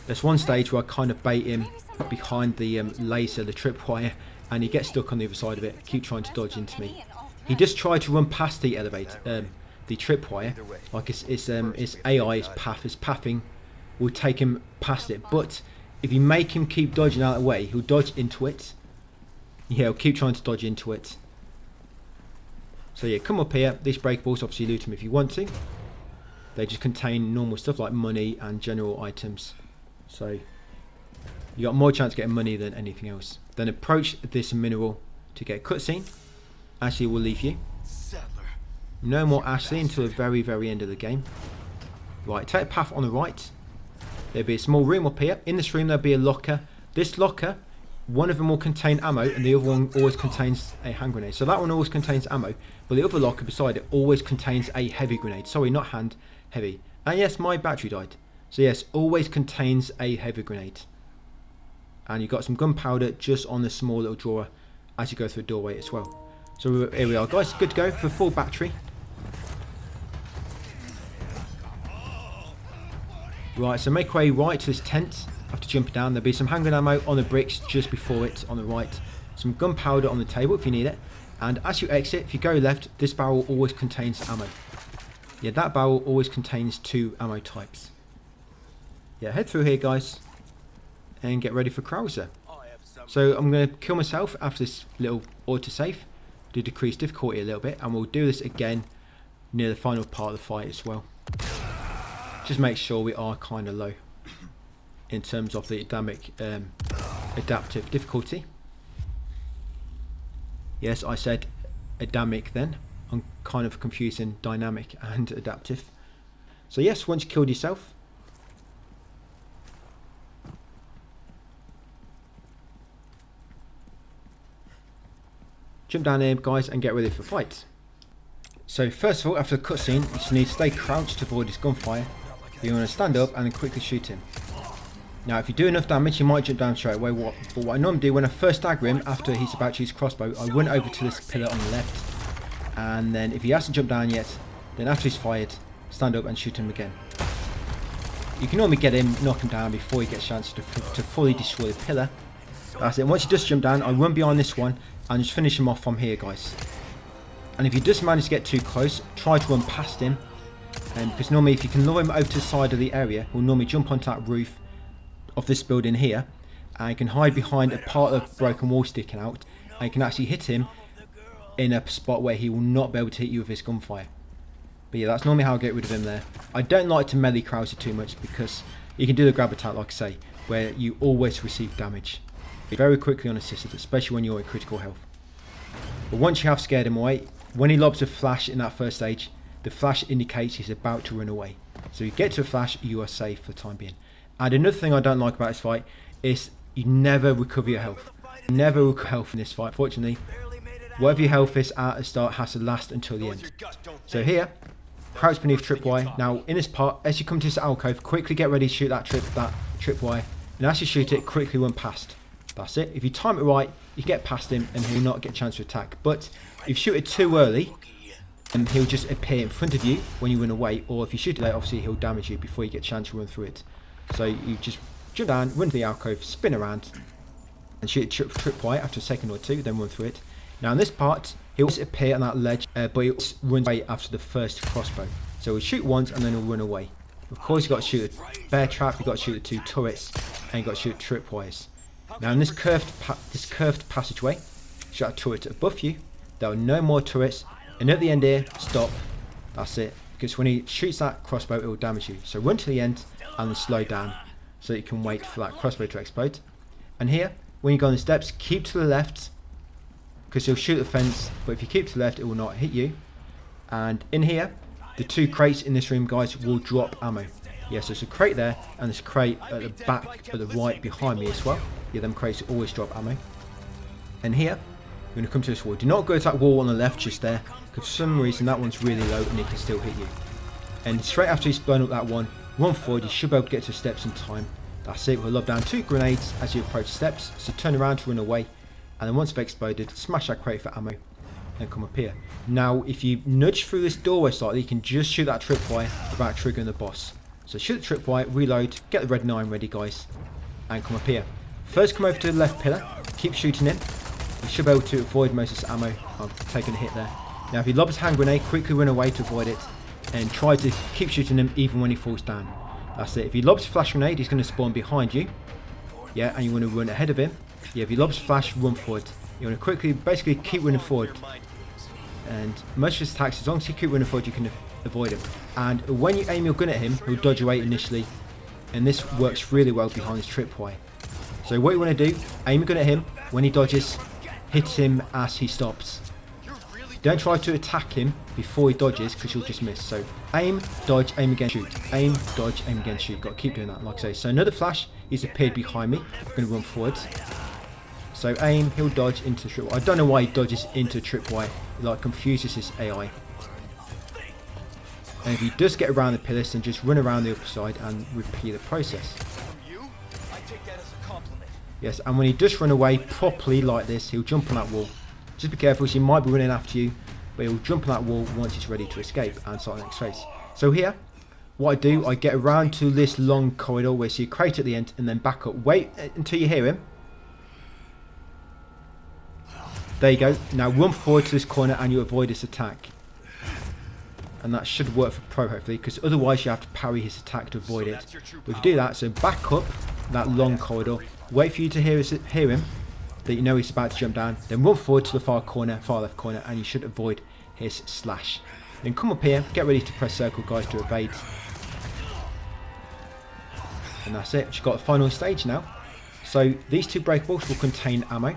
There's one stage where I kind of bait him behind the laser, the tripwire, and he gets stuck on the other side of it. Keep trying to dodge into me. He just tried to run past the elevator, the tripwire. Like it's AI, his path, his pathing will take him past it. But if you make him keep dodging out of the way, he'll dodge into it. Yeah, he'll keep trying to dodge into it. So yeah, come up here. These breakables, obviously loot them if you want to. They just contain normal stuff like money and general items. So you got more chance of getting money than anything else. Then approach this mineral to get a cutscene. Ashley will leave you. No more Ashley until the very, very end of the game. Right, take a path on the right. There'll be a small room up here. In this room there'll be a locker. This locker, one of them will contain ammo and the other one always contains a hand grenade. So that one always contains ammo, but the other locker beside it always contains a heavy grenade. Sorry, not hand, heavy. And yes, my battery died. So yes, always contains a heavy grenade. And you've got some gunpowder just on the small little drawer as you go through the doorway as well. So here we are guys, good to go for full battery. Right, so make way right to this tent after jumping down. There'll be some handgun ammo on the bricks just before it on the right. Some gunpowder on the table if you need it. And as you exit, if you go left, this barrel always contains ammo. Yeah, that barrel always contains 2 ammo types. Yeah, head through here guys and get ready for Krauser. So I'm going to kill myself after this little autosave to decrease difficulty a little bit, and we'll do this again near the final part of the fight as well. Just make sure we are kind of low in terms of the adaptive difficulty. Yes, I said Adamic then. I'm kind of confusing dynamic and adaptive. So yes, once you killed yourself, jump down here guys and get ready for fight. So first of all, after the cutscene, you just need to stay crouched to avoid his gunfire. You want to stand up and then quickly shoot him. Now if you do enough damage you might jump down straight away, but what I normally do when I first stagger him after he's about to use crossbow, I run over to this pillar on the left, and then if he hasn't jumped down yet, then after he's fired, stand up and shoot him again. You can normally get him, knock him down before he gets a chance to fully destroy the pillar. That's it. Once he does jump down, I run behind this one and just finish him off from here guys. And if he does manage to get too close, try to run past him. And because normally if you can lure him over to the side of the area, he'll normally jump onto that roof of this building here, and you can hide behind a part of the broken wall sticking out, and you can actually hit him in a spot where he will not be able to hit you with his gunfire. But yeah, that's normally how I get rid of him there. I don't like to melee Krauser too much because you can do the grab attack like I say, where you always receive damage very quickly unassisted, especially when you're in critical health. But once you have scared him away, when he lobs a flash in that first stage, the flash indicates he's about to run away. So you get to a flash, you are safe for the time being. And another thing I don't like about this fight is you never recover your health. You never recover health in this fight. Fortunately, whatever your health is at the start has to last until the end. So here, crouch beneath tripwire. Now in this part, as you come to this alcove, quickly get ready to shoot that tripwire. And as you shoot it, quickly run past. That's it. If you time it right, you get past him and he'll not get a chance to attack. But if you shoot it too early, he'll just appear in front of you when you run away, or if you shoot it late, obviously he'll damage you before you get a chance to run through it. So you just jump down, run to the alcove, spin around, and shoot tripwire after a second or two, then run through it. Now in this part, he'll appear on that ledge, but he'll run away after the first crossbow. So he'll shoot once and then he'll run away. Of course you've got to shoot a bear trap, you've got to shoot the 2 turrets, and you've got to shoot tripwires. Now in this curved passageway, shoot a turret above you, there are no more turrets. And at the end here, stop. That's it. Because when he shoots that crossbow, it will damage you. So run to the end and then slow down so you can wait for that crossbow to explode. And here, when you go on the steps, keep to the left because he'll shoot the fence. But if you keep to the left, it will not hit you. And in here, the 2 crates in this room, guys, will drop ammo. Yes, there's a crate there and there's a crate at the back, at the right behind me as well. Yeah, them crates always drop ammo. And here, you're going to come to this wall. Do not go to that wall on the left just there, because for some reason that one's really low and it can still hit you. And straight after he's blown up that one, run forward. You should be able to get to the steps in time. That's it. We'll lob down 2 grenades as you approach the steps. So turn around to run away. And then once they've exploded, smash that crate for ammo. And come up here. Now, if you nudge through this doorway slightly, you can just shoot that tripwire without triggering the boss. So shoot the tripwire, reload, get the red 9 ready, guys. And come up here. First come over to the left pillar. Keep shooting him. You should be able to avoid most of this ammo. I've taken a hit there. Now, if he lobs a hand grenade, quickly run away to avoid it. And try to keep shooting him even when he falls down. That's it. If he lobs a flash grenade, he's going to spawn behind you. Yeah, and you want to run ahead of him. Yeah, if he lobs flash, run forward. You want to quickly, basically keep running forward. And most of his attacks, as long as you keep running forward, you can avoid him. And when you aim your gun at him, he'll dodge away initially. And this works really well behind his tripwire. So what you want to do, aim your gun at him. When he dodges, hit him as he stops. Don't try to attack him before he dodges, because you'll just miss. So aim, dodge, aim again, shoot. Aim, dodge, aim again, shoot. Got to keep doing that, like I say. So another flash, he's appeared behind me. I'm going to run forwards. So aim, he'll dodge into tripwire. I don't know why he dodges into tripwire. It like confuses his AI. And if he does get around the pillars, then just run around the other side and repeat the process. Yes, and when he does run away properly like this, he'll jump on that wall. Just be careful, he might be running after you, but he'll jump on that wall once he's ready to escape and start the next phase. So here, what I do, I get around to this long corridor where you see a crate at the end and then back up. Wait until you hear him. There you go. Now run forward to this corner and you avoid this attack. And that should work for Pro hopefully, because otherwise you have to parry his attack to avoid it. But if you do that, so back up that long corridor, wait for you to hear him, that you know he's about to jump down, then run forward to the far left corner, and you should avoid his slash. Then come up here, get ready to press circle, guys, to evade. And that's it, you've got a final stage now. So these 2 breakables will contain ammo.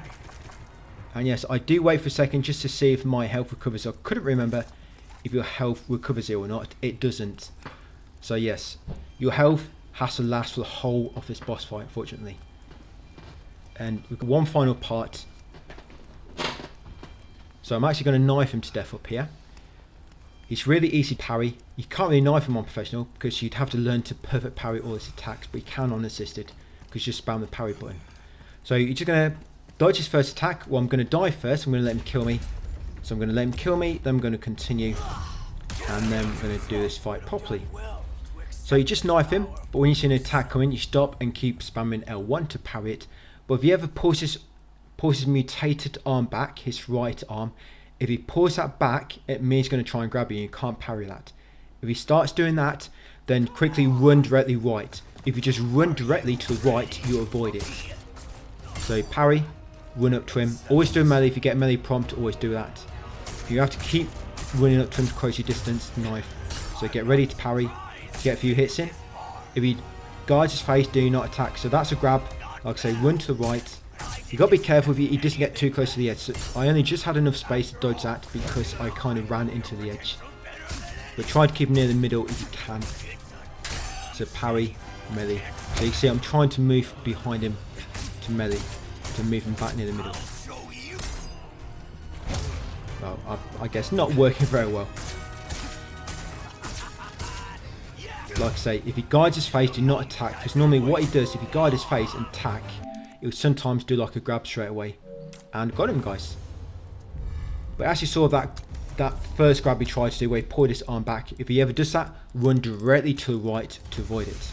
And yes, I do wait for a second just to see if my health recovers. I couldn't remember if your health recovers here or not. It doesn't. So yes, your health has to last for the whole of this boss fight, unfortunately. And we've got one final part. So I'm actually going to knife him to death up here. He's really easy to parry. You can't really knife him on professional because you'd have to learn to perfect parry all his attacks, but you can on assisted because you just spam the parry button. So you're just going to dodge his first attack. Well, I'm going to die first. I'm going to let him kill me. So I'm going to let him kill me, then I'm going to continue, and then I'm going to do this fight properly. So you just knife him, but when you see an attack coming, you stop and keep spamming L1 to parry it. But if he ever pulls his mutated arm back, his right arm, if he pulls that back, it means he's going to try and grab you and you can't parry that. If he starts doing that, then quickly run directly right. If you just run directly to the right, you'll avoid it. So parry, run up to him. Always do melee. If you get melee prompt, always do that. You have to keep running up to him to close your distance, knife. So get ready to parry, get a few hits in. If he guards his face, do not attack. So that's a grab. Like I say, run to the right. You've got to be careful if he doesn't get too close to the edge. So I only just had enough space to dodge that because I kind of ran into the edge. But try to keep him near the middle if you can. So parry, melee. So you see I'm trying to move behind him to melee, to move him back near the middle. Well, I guess not working very well. Like I say, if he guides his face, do not attack. Because normally what he does, if he guides his face and attack, he'll sometimes do like a grab straight away. And got him, guys. But as you saw that first grab he tried to do where he pulled his arm back, if he ever does that, run directly to the right to avoid it.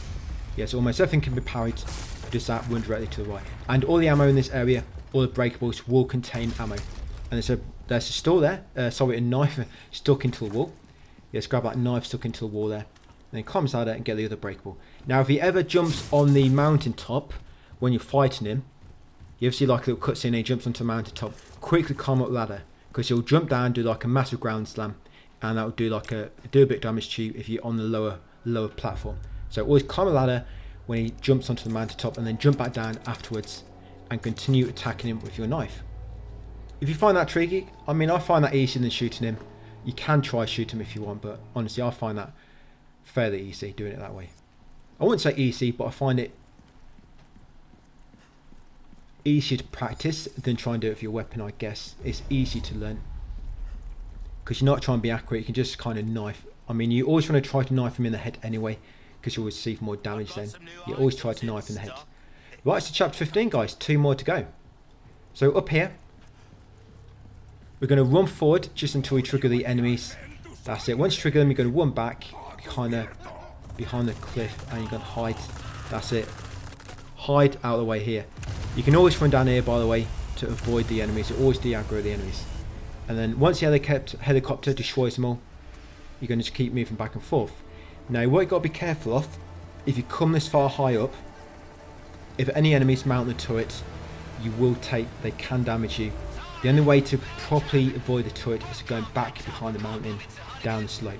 Yes, almost everything can be parried. Does that, run directly to the right. And all the ammo in this area, all the breakables will contain ammo. And there's a stall there. Sorry, a knife stuck into the wall. Yes, grab that knife stuck into the wall there. And then climb out there and get the other breakable. Now, if he ever jumps on the mountaintop when you're fighting him, you ever see like a little cutscene and he jumps onto the mountaintop, quickly climb up the ladder. Because he'll jump down, do like a massive ground slam, and that will do like do a bit of damage to you if you're on the lower platform. So always climb a ladder when he jumps onto the mountaintop, and then jump back down afterwards, and continue attacking him with your knife. If you find that tricky, I mean, I find that easier than shooting him. You can try shoot him if you want, but honestly, I find that fairly easy doing it that way. I wouldn't say easy, but I find it easier to practice than try and do it with your weapon, I guess. It's easy to learn. Because you're not trying to be accurate, you can just kind of knife. I mean, you always want to try to knife him in the head anyway, because you'll receive more damage then. You always try to knife in the head. Right, so chapter 15, guys. 2 more to go. So up here, we're going to run forward just until we trigger the enemies. That's it. Once you trigger them, you're going to run back behind the cliff, and you're going to hide. That's it. Hide out of the way here. You can always run down here, by the way, to avoid the enemies. You always de-aggro the enemies. And then once the helicopter destroys them all, you're going to just keep moving back and forth. Now, what you've got to be careful of, if you come this far high up, if any enemies mount the turret, they can damage you. The only way to properly avoid the turret is going back behind the mountain, down the slope.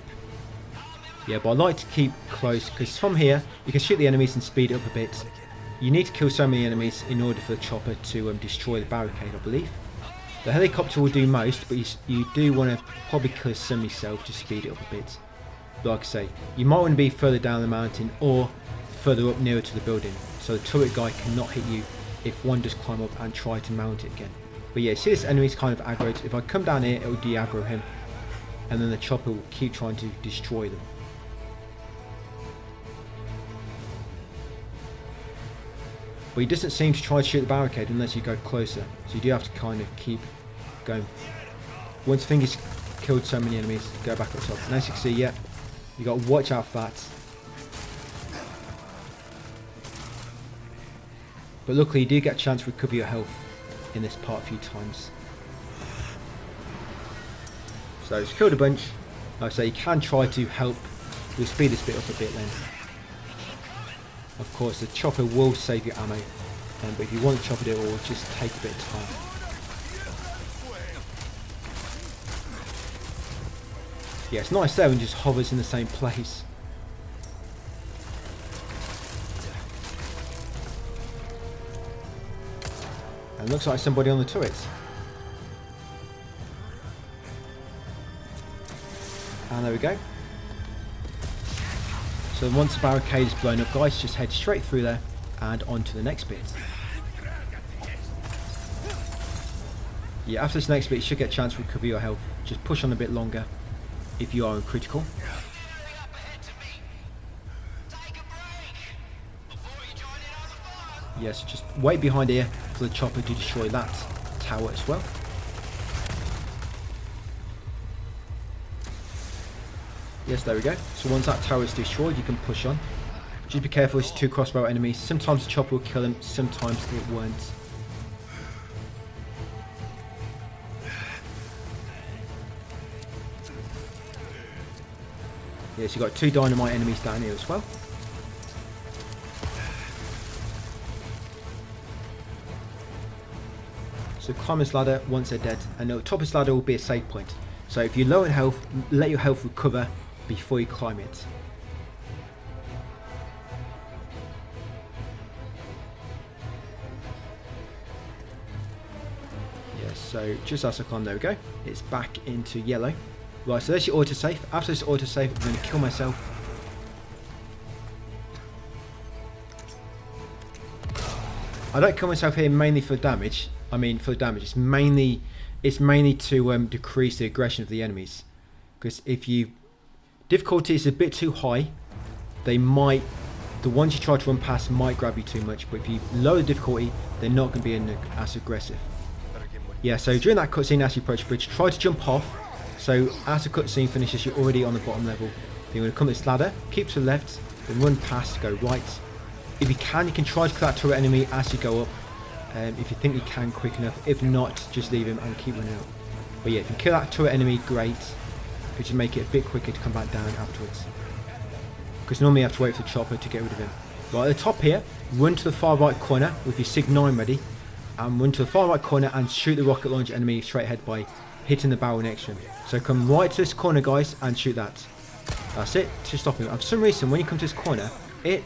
Yeah, but I like to keep close, because from here, you can shoot the enemies and speed it up a bit. You need to kill so many enemies in order for the chopper to destroy the barricade, I believe. The helicopter will do most, but you do want to probably kill some yourself to speed it up a bit. Like I say, you might want to be further down the mountain or further up nearer to the building, so the turret guy cannot hit you if one does climb up and try to mount it again. But yeah, see, this enemy's kind of aggroed. If I come down here, it will de-aggro him, and then the chopper will keep trying to destroy them. But he doesn't seem to try to shoot the barricade unless you go closer. So you do have to kind of keep going. Once you think he's killed so many enemies, go back up top. And as you can see, yeah, you got to watch out for that. But luckily you do get a chance to recover your health in this part a few times. So just killed a bunch. Like I say, you can try to help. We'll speed this bit up a bit then. Of course, the chopper will save your ammo, but if you want the chopper to do it all, just take a bit of time. Yeah, it's nice there when it just hovers in the same place. And it looks like somebody on the turret. And there we go. So once the barricade is blown up, guys, just head straight through there and on to the next bit. Yeah, after this next bit, you should get a chance to recover your health. Just push on a bit longer if you are in critical. Yes, just wait behind here for the chopper to destroy that tower as well. Yes, there we go. So once that tower is destroyed, you can push on. Just be careful, it's 2 crossbow enemies. Sometimes the chopper will kill them, sometimes it won't. Yes, you've got 2 dynamite enemies down here as well. So climb this ladder once they're dead, and the top of this ladder will be a save point. So if you're low in health, let your health recover before you climb it. Yes, so just as I climb, there we go. It's back into yellow. Right, so there's your autosave. After this autosave, I'm going to kill myself. I don't kill myself here mainly for damage. I mean, for damage. It's mainly to decrease the aggression of the enemies. Because if you difficulty is a bit too high, the ones you try to run past might grab you too much. But if you lower the difficulty, they're not going to be as aggressive. Yeah, so during that cutscene, as you approach the bridge, try to jump off. So as the cutscene finishes, you're already on the bottom level. Then you're going to come to this ladder, keep to the left, then run past, go right. If you can try to kill that turret enemy as you go up. If you think you can quick enough. If not, just leave him and keep running out. But yeah, if you kill that turret enemy, great. But you make it a bit quicker to come back down afterwards. Because normally you have to wait for the chopper to get rid of him. Right at the top here, run to the far right corner with your Sig 9 ready. And run to the far right corner and shoot the rocket launcher enemy straight ahead by hitting the barrel next to him. So come right to this corner, guys, and shoot that. That's it, to stop him. And for some reason, when you come to this corner, it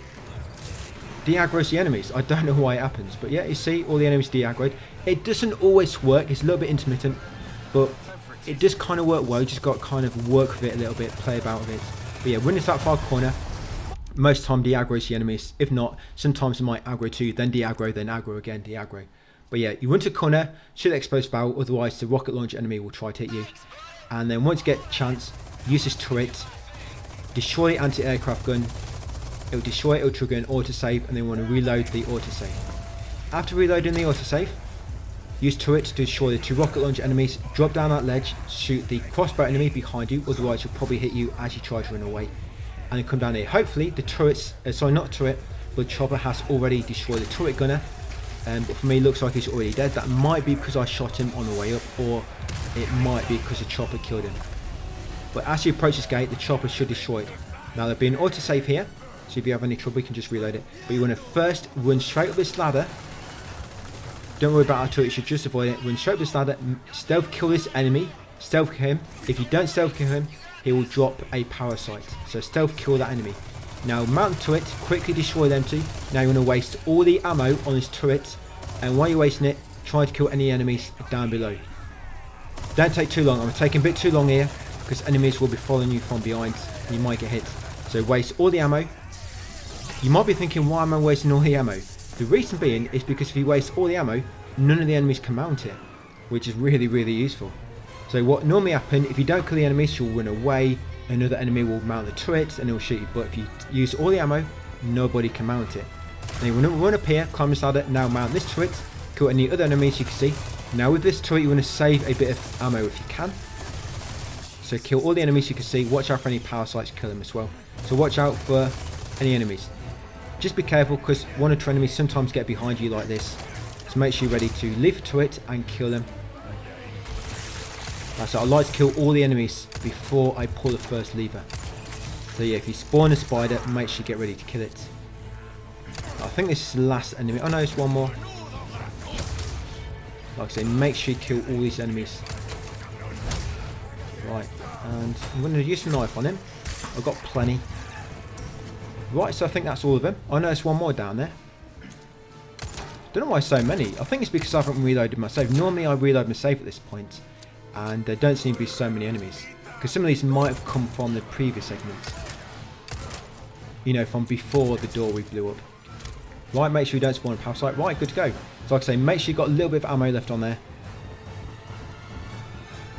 de-aggroes the enemies. I don't know why it happens, but yeah, you see all the enemies de-aggroed. It doesn't always work, it's a little bit intermittent, but it does kind of work well. You just got to kind of work with it a little bit, play about with it. But yeah, run into that far corner. Most time de-aggroes the enemies. If not, sometimes it might aggro to you, then de-aggro, then aggro again, de-aggro. But yeah, you run to the corner, shoot the explosive barrel, otherwise the rocket launch enemy will try to hit you. And then once you get a chance, use this turret, destroy the anti-aircraft gun, it will destroy it, it will trigger an autosave, and then you want to reload the autosave. After reloading the autosave, use turret to destroy the 2 rocket launch enemies, drop down that ledge, shoot the crossbow enemy behind you, otherwise he'll probably hit you as you try to run away. And then come down here. Hopefully the turrets, sorry not turret, but chopper has already destroyed the turret gunner. But for me it looks like he's already dead. That might be because I shot him on the way up, or it might be because the chopper killed him. But as you approach this gate, the chopper should destroy it. Now there'll be an autosave here, so if you have any trouble you can just reload it. But you want to first run straight up this ladder. Don't worry about our turret, you should just avoid it. Run straight up this ladder, stealth kill this enemy, stealth kill him. If you don't stealth kill him, he will drop a parasite. So stealth kill that enemy. Now mount to it, quickly destroy them two. Now you want to waste all the ammo on this turret, and while you're wasting it, try to kill any enemies down below. Don't take too long. I'm taking a bit too long here because enemies will be following you from behind and you might get hit. So waste all the ammo. You might be thinking, why am I wasting all the ammo? The reason being is because if you waste all the ammo, none of the enemies can mount it, which is really, really useful. So what normally happens, if you don't kill the enemies, you'll run away, another enemy will mount the turret and it will shoot you. But if you use all the ammo, nobody can mount it. Now you want to run up here, climb this ladder, now mount this turret, kill any other enemies you can see. Now with this turret you want to save a bit of ammo if you can. So kill all the enemies you can see, watch out for any parasites, kill them as well. So watch out for any enemies. Just be careful because one or two enemies sometimes get behind you like this. So make sure you're ready to leave the turret and kill them. So I like to kill all the enemies before I pull the first lever. So yeah, if you spawn a spider, make sure you get ready to kill it. I think this is the last enemy. Oh no, it's one more. Like I say, make sure you kill all these enemies. Right, and I'm going to use the knife on him. I've got plenty. Right, so I think that's all of them. I know there's one more down there. Don't know why so many. I think it's because I haven't reloaded my save. Normally I reload my save at this point, and there don't seem to be so many enemies. Because some of these might have come from the previous segment. You know, from before the door we blew up. Right, make sure you don't spawn a parasite. Right, good to go. So like I say, make sure you've got a little bit of ammo left on there.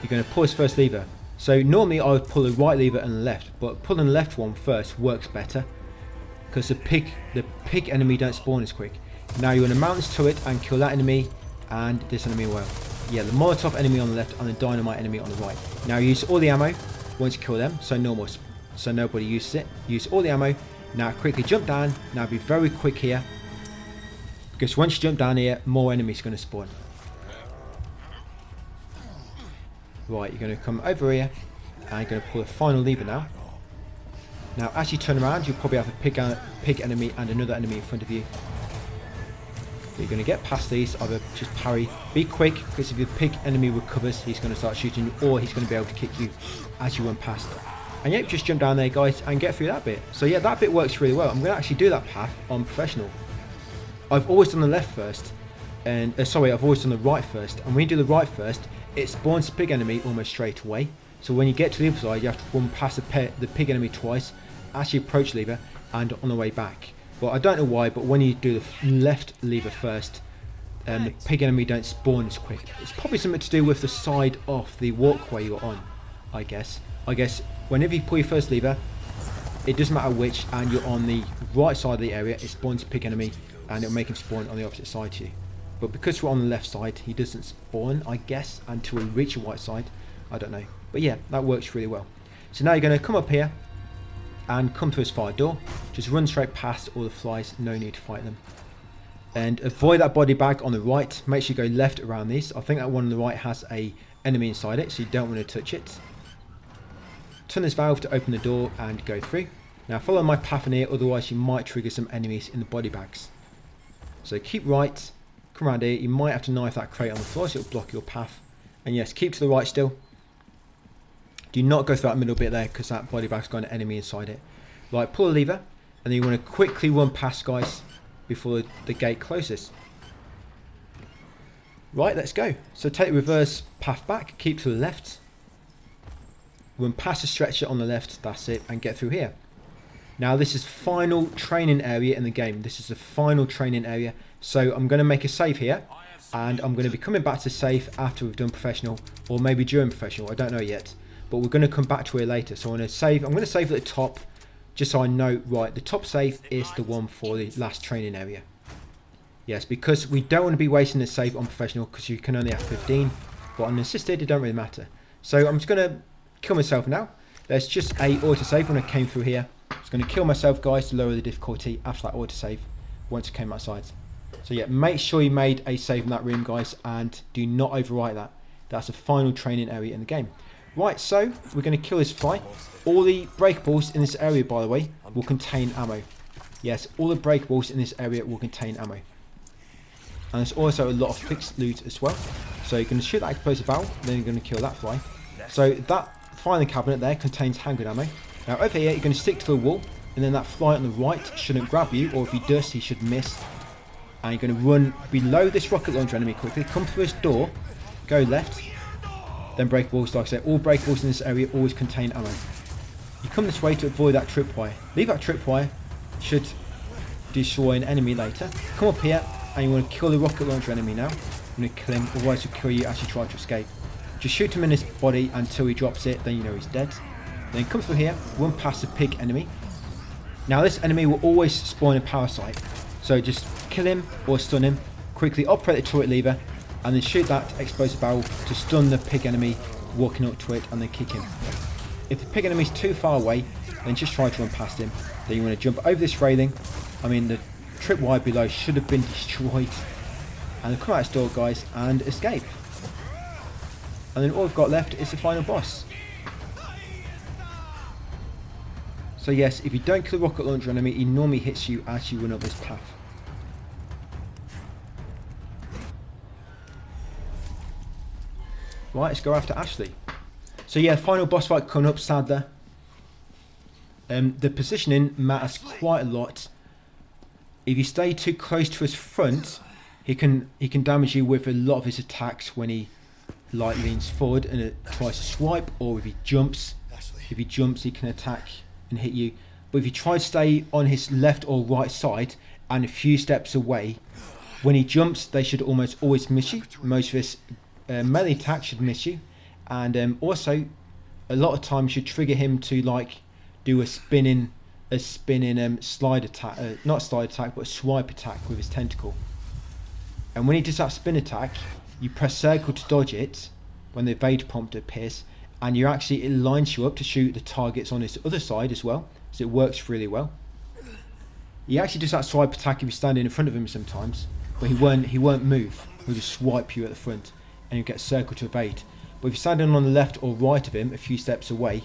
You're going to pull this first lever. So normally I would pull the right lever and the left, but pulling the left one first works better. Because the pig enemy don't spawn as quick. Now you want to mount this turret and kill that enemy and this enemy as well. Yeah, the Molotov enemy on the left and the dynamite enemy on the right. Now use all the ammo once you kill them, so nobody uses it. Use all the ammo. Now quickly jump down. Now be very quick here. Because once you jump down here, more enemies are going to spawn. Right, you're going to come over here and you're going to pull the final lever now. Now as you turn around, you'll probably have a pig enemy and another enemy in front of you. But you're going to get past these, either just parry. Be quick, because if your pig enemy recovers, he's going to start shooting you, or he's going to be able to kick you as you run past. And yep, just jump down there guys and get through that bit. So yeah, that bit works really well. I'm going to actually do that path on professional. I've always done the left first, and sorry, I've always done the right first. And when you do the right first, it spawns the pig enemy almost straight away. So when you get to the other side, you have to run past the pig enemy twice, as you approach lever, and on the way back. Well, I don't know why, but when you do the left lever first, the pig enemy don't spawn as quick. It's probably something to do with the side of the walkway you're on, I guess. I guess whenever you pull your first lever, it doesn't matter which, and you're on the right side of the area, it spawns a pig enemy, and it'll make him spawn on the opposite side to you. But because we're on the left side, he doesn't spawn, I guess, until we reach the right side. I don't know. But yeah, that works really well. So now you're going to come up here and come through this fire door. Just run straight past all the flies, no need to fight them. And avoid that body bag on the right. Make sure you go left around these. I think that one on the right has a enemy inside it, so you don't want to touch it. Turn this valve to open the door and go through. Now follow my path in here, otherwise you might trigger some enemies in the body bags. So keep right, come around here. You might have to knife that crate on the floor, so it'll block your path. And yes, keep to the right still. Do not go through that middle bit there, because that body bag's got an enemy inside it. Right, pull a lever, and then you want to quickly run past guys before the gate closes. Right, let's go. So take the reverse path back, keep to the left, run past the stretcher on the left, that's it, and get through here. Now this is final training area in the game. This is the final training area. So I'm going to make a save here. And I'm going to be coming back to safe after we've done professional, or maybe during professional, I don't know yet. But we're going to come back to it later. So I'm going to save at the top, just so I know, right, the top save is the one for the last training area. Yes, because we don't want to be wasting the save on professional, because you can only have 15. But on assisted, it don't really matter. So I'm just going to kill myself now. There's just a autosave when I came through here. I'm just going to kill myself, guys, to lower the difficulty after that autosave once I came outside. So yeah, make sure you made a save in that room, guys, and do not overwrite that. That's the final training area in the game. Right, so we're going to kill this fly. All the breakables in this area, by the way, will contain ammo. Yes, all the breakables in this area will contain ammo. And there's also a lot of fixed loot as well. So you're going to shoot that explosive barrel, then you're going to kill that fly. So that filing cabinet there contains handgun ammo. Now over here, you're going to stick to the wall, and then that fly on the right shouldn't grab you, or if he does, he should miss. And you're going to run below this rocket launcher enemy quickly, come through this door, go left, then breakables. Like I said, all breakables in this area always contain ammo. You come this way to avoid that tripwire. Leave that tripwire, should destroy an enemy later. Come up here, and you want to kill the rocket launcher enemy now. I'm going to kill him, otherwise he'll kill you as you try to escape. Just shoot him in his body until he drops it, then you know he's dead. Then come through here, run past the pig enemy. Now this enemy will always spawn a parasite, so just kill him or stun him, quickly operate the turret lever, and then shoot that explosive barrel to stun the pig enemy walking up to it, and then kick him. If the pig enemy is too far away, then just try to run past him. Then you want to jump over this railing. I mean, the tripwire below should have been destroyed. And then come out this door, guys, and escape. And then all we've got left is the final boss. So yes, if you don't kill the rocket launcher enemy, he normally hits you as you run up this path. Right, let's go after Ashley. So yeah, final boss fight coming up, Sadler. The positioning matters quite a lot. If you stay too close to his front, he can damage you with a lot of his attacks when he leans forward and it tries to swipe, or if he jumps. If he jumps, he can attack and hit you. But if you try to stay on his left or right side and a few steps away, when he jumps, they should almost always miss you. Most of his melee attacks should miss you, and also a lot of times should trigger him to like do a spinning slide attack, not slide attack, but a swipe attack with his tentacle. And when he does that spin attack, you press circle to dodge it when the evade prompt appears, and it lines you up to shoot the targets on his other side as well, so it works really well. He actually does that swipe attack if you're standing in front of him sometimes, but he won't move. He'll just swipe you at the front, and you get circle to evade. But if you're standing on the left or right of him, a few steps away,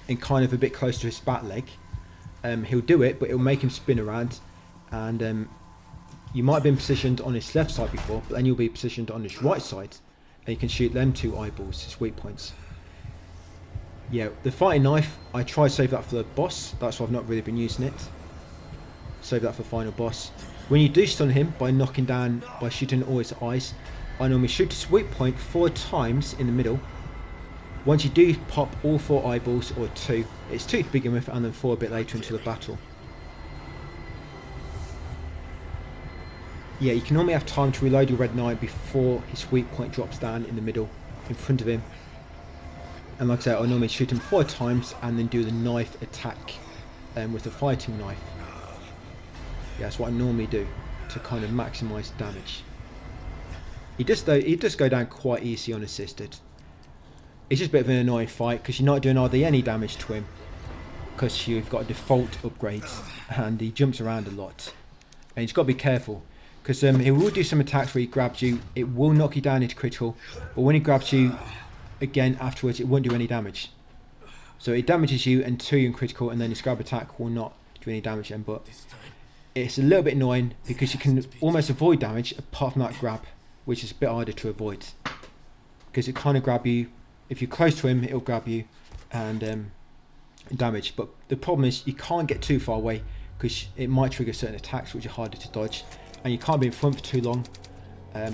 and kind of a bit close to his back leg, he'll do it, but it'll make him spin around, and you might have been positioned on his left side before, but then you'll be positioned on his right side, and you can shoot them two eyeballs, his weak points. Yeah, the fighting knife, I try to save that for the boss, that's why I've not really been using it. Save that for the final boss. When you do stun him by shooting all his eyes, I normally shoot his weak point 4 times in the middle. Once you do pop all 4 eyeballs, or 2, it's 2 to begin with, and then 4 a bit later into the battle. Yeah, you can normally have time to reload your red knight before his weak point drops down in the middle, in front of him. And like I said, I normally shoot him 4 times and then do the knife attack with the fighting knife. Yeah, that's what I normally do to kind of maximise damage. He does go down quite easy unassisted. It's just a bit of an annoying fight because you're not doing hardly any damage to him because you've got a default upgrade and he jumps around a lot. And you've got to be careful because he will do some attacks where he grabs you. It will knock you down into critical, but when he grabs you again afterwards, it won't do any damage. So it damages you until you're in critical, and then his grab attack will not do any damage then. But it's a little bit annoying because you can almost avoid damage apart from that grab, which is a bit harder to avoid because it kind of grab you. If you're close to him, it'll grab you and damage. But the problem is you can't get too far away because it might trigger certain attacks which are harder to dodge, and you can't be in front for too long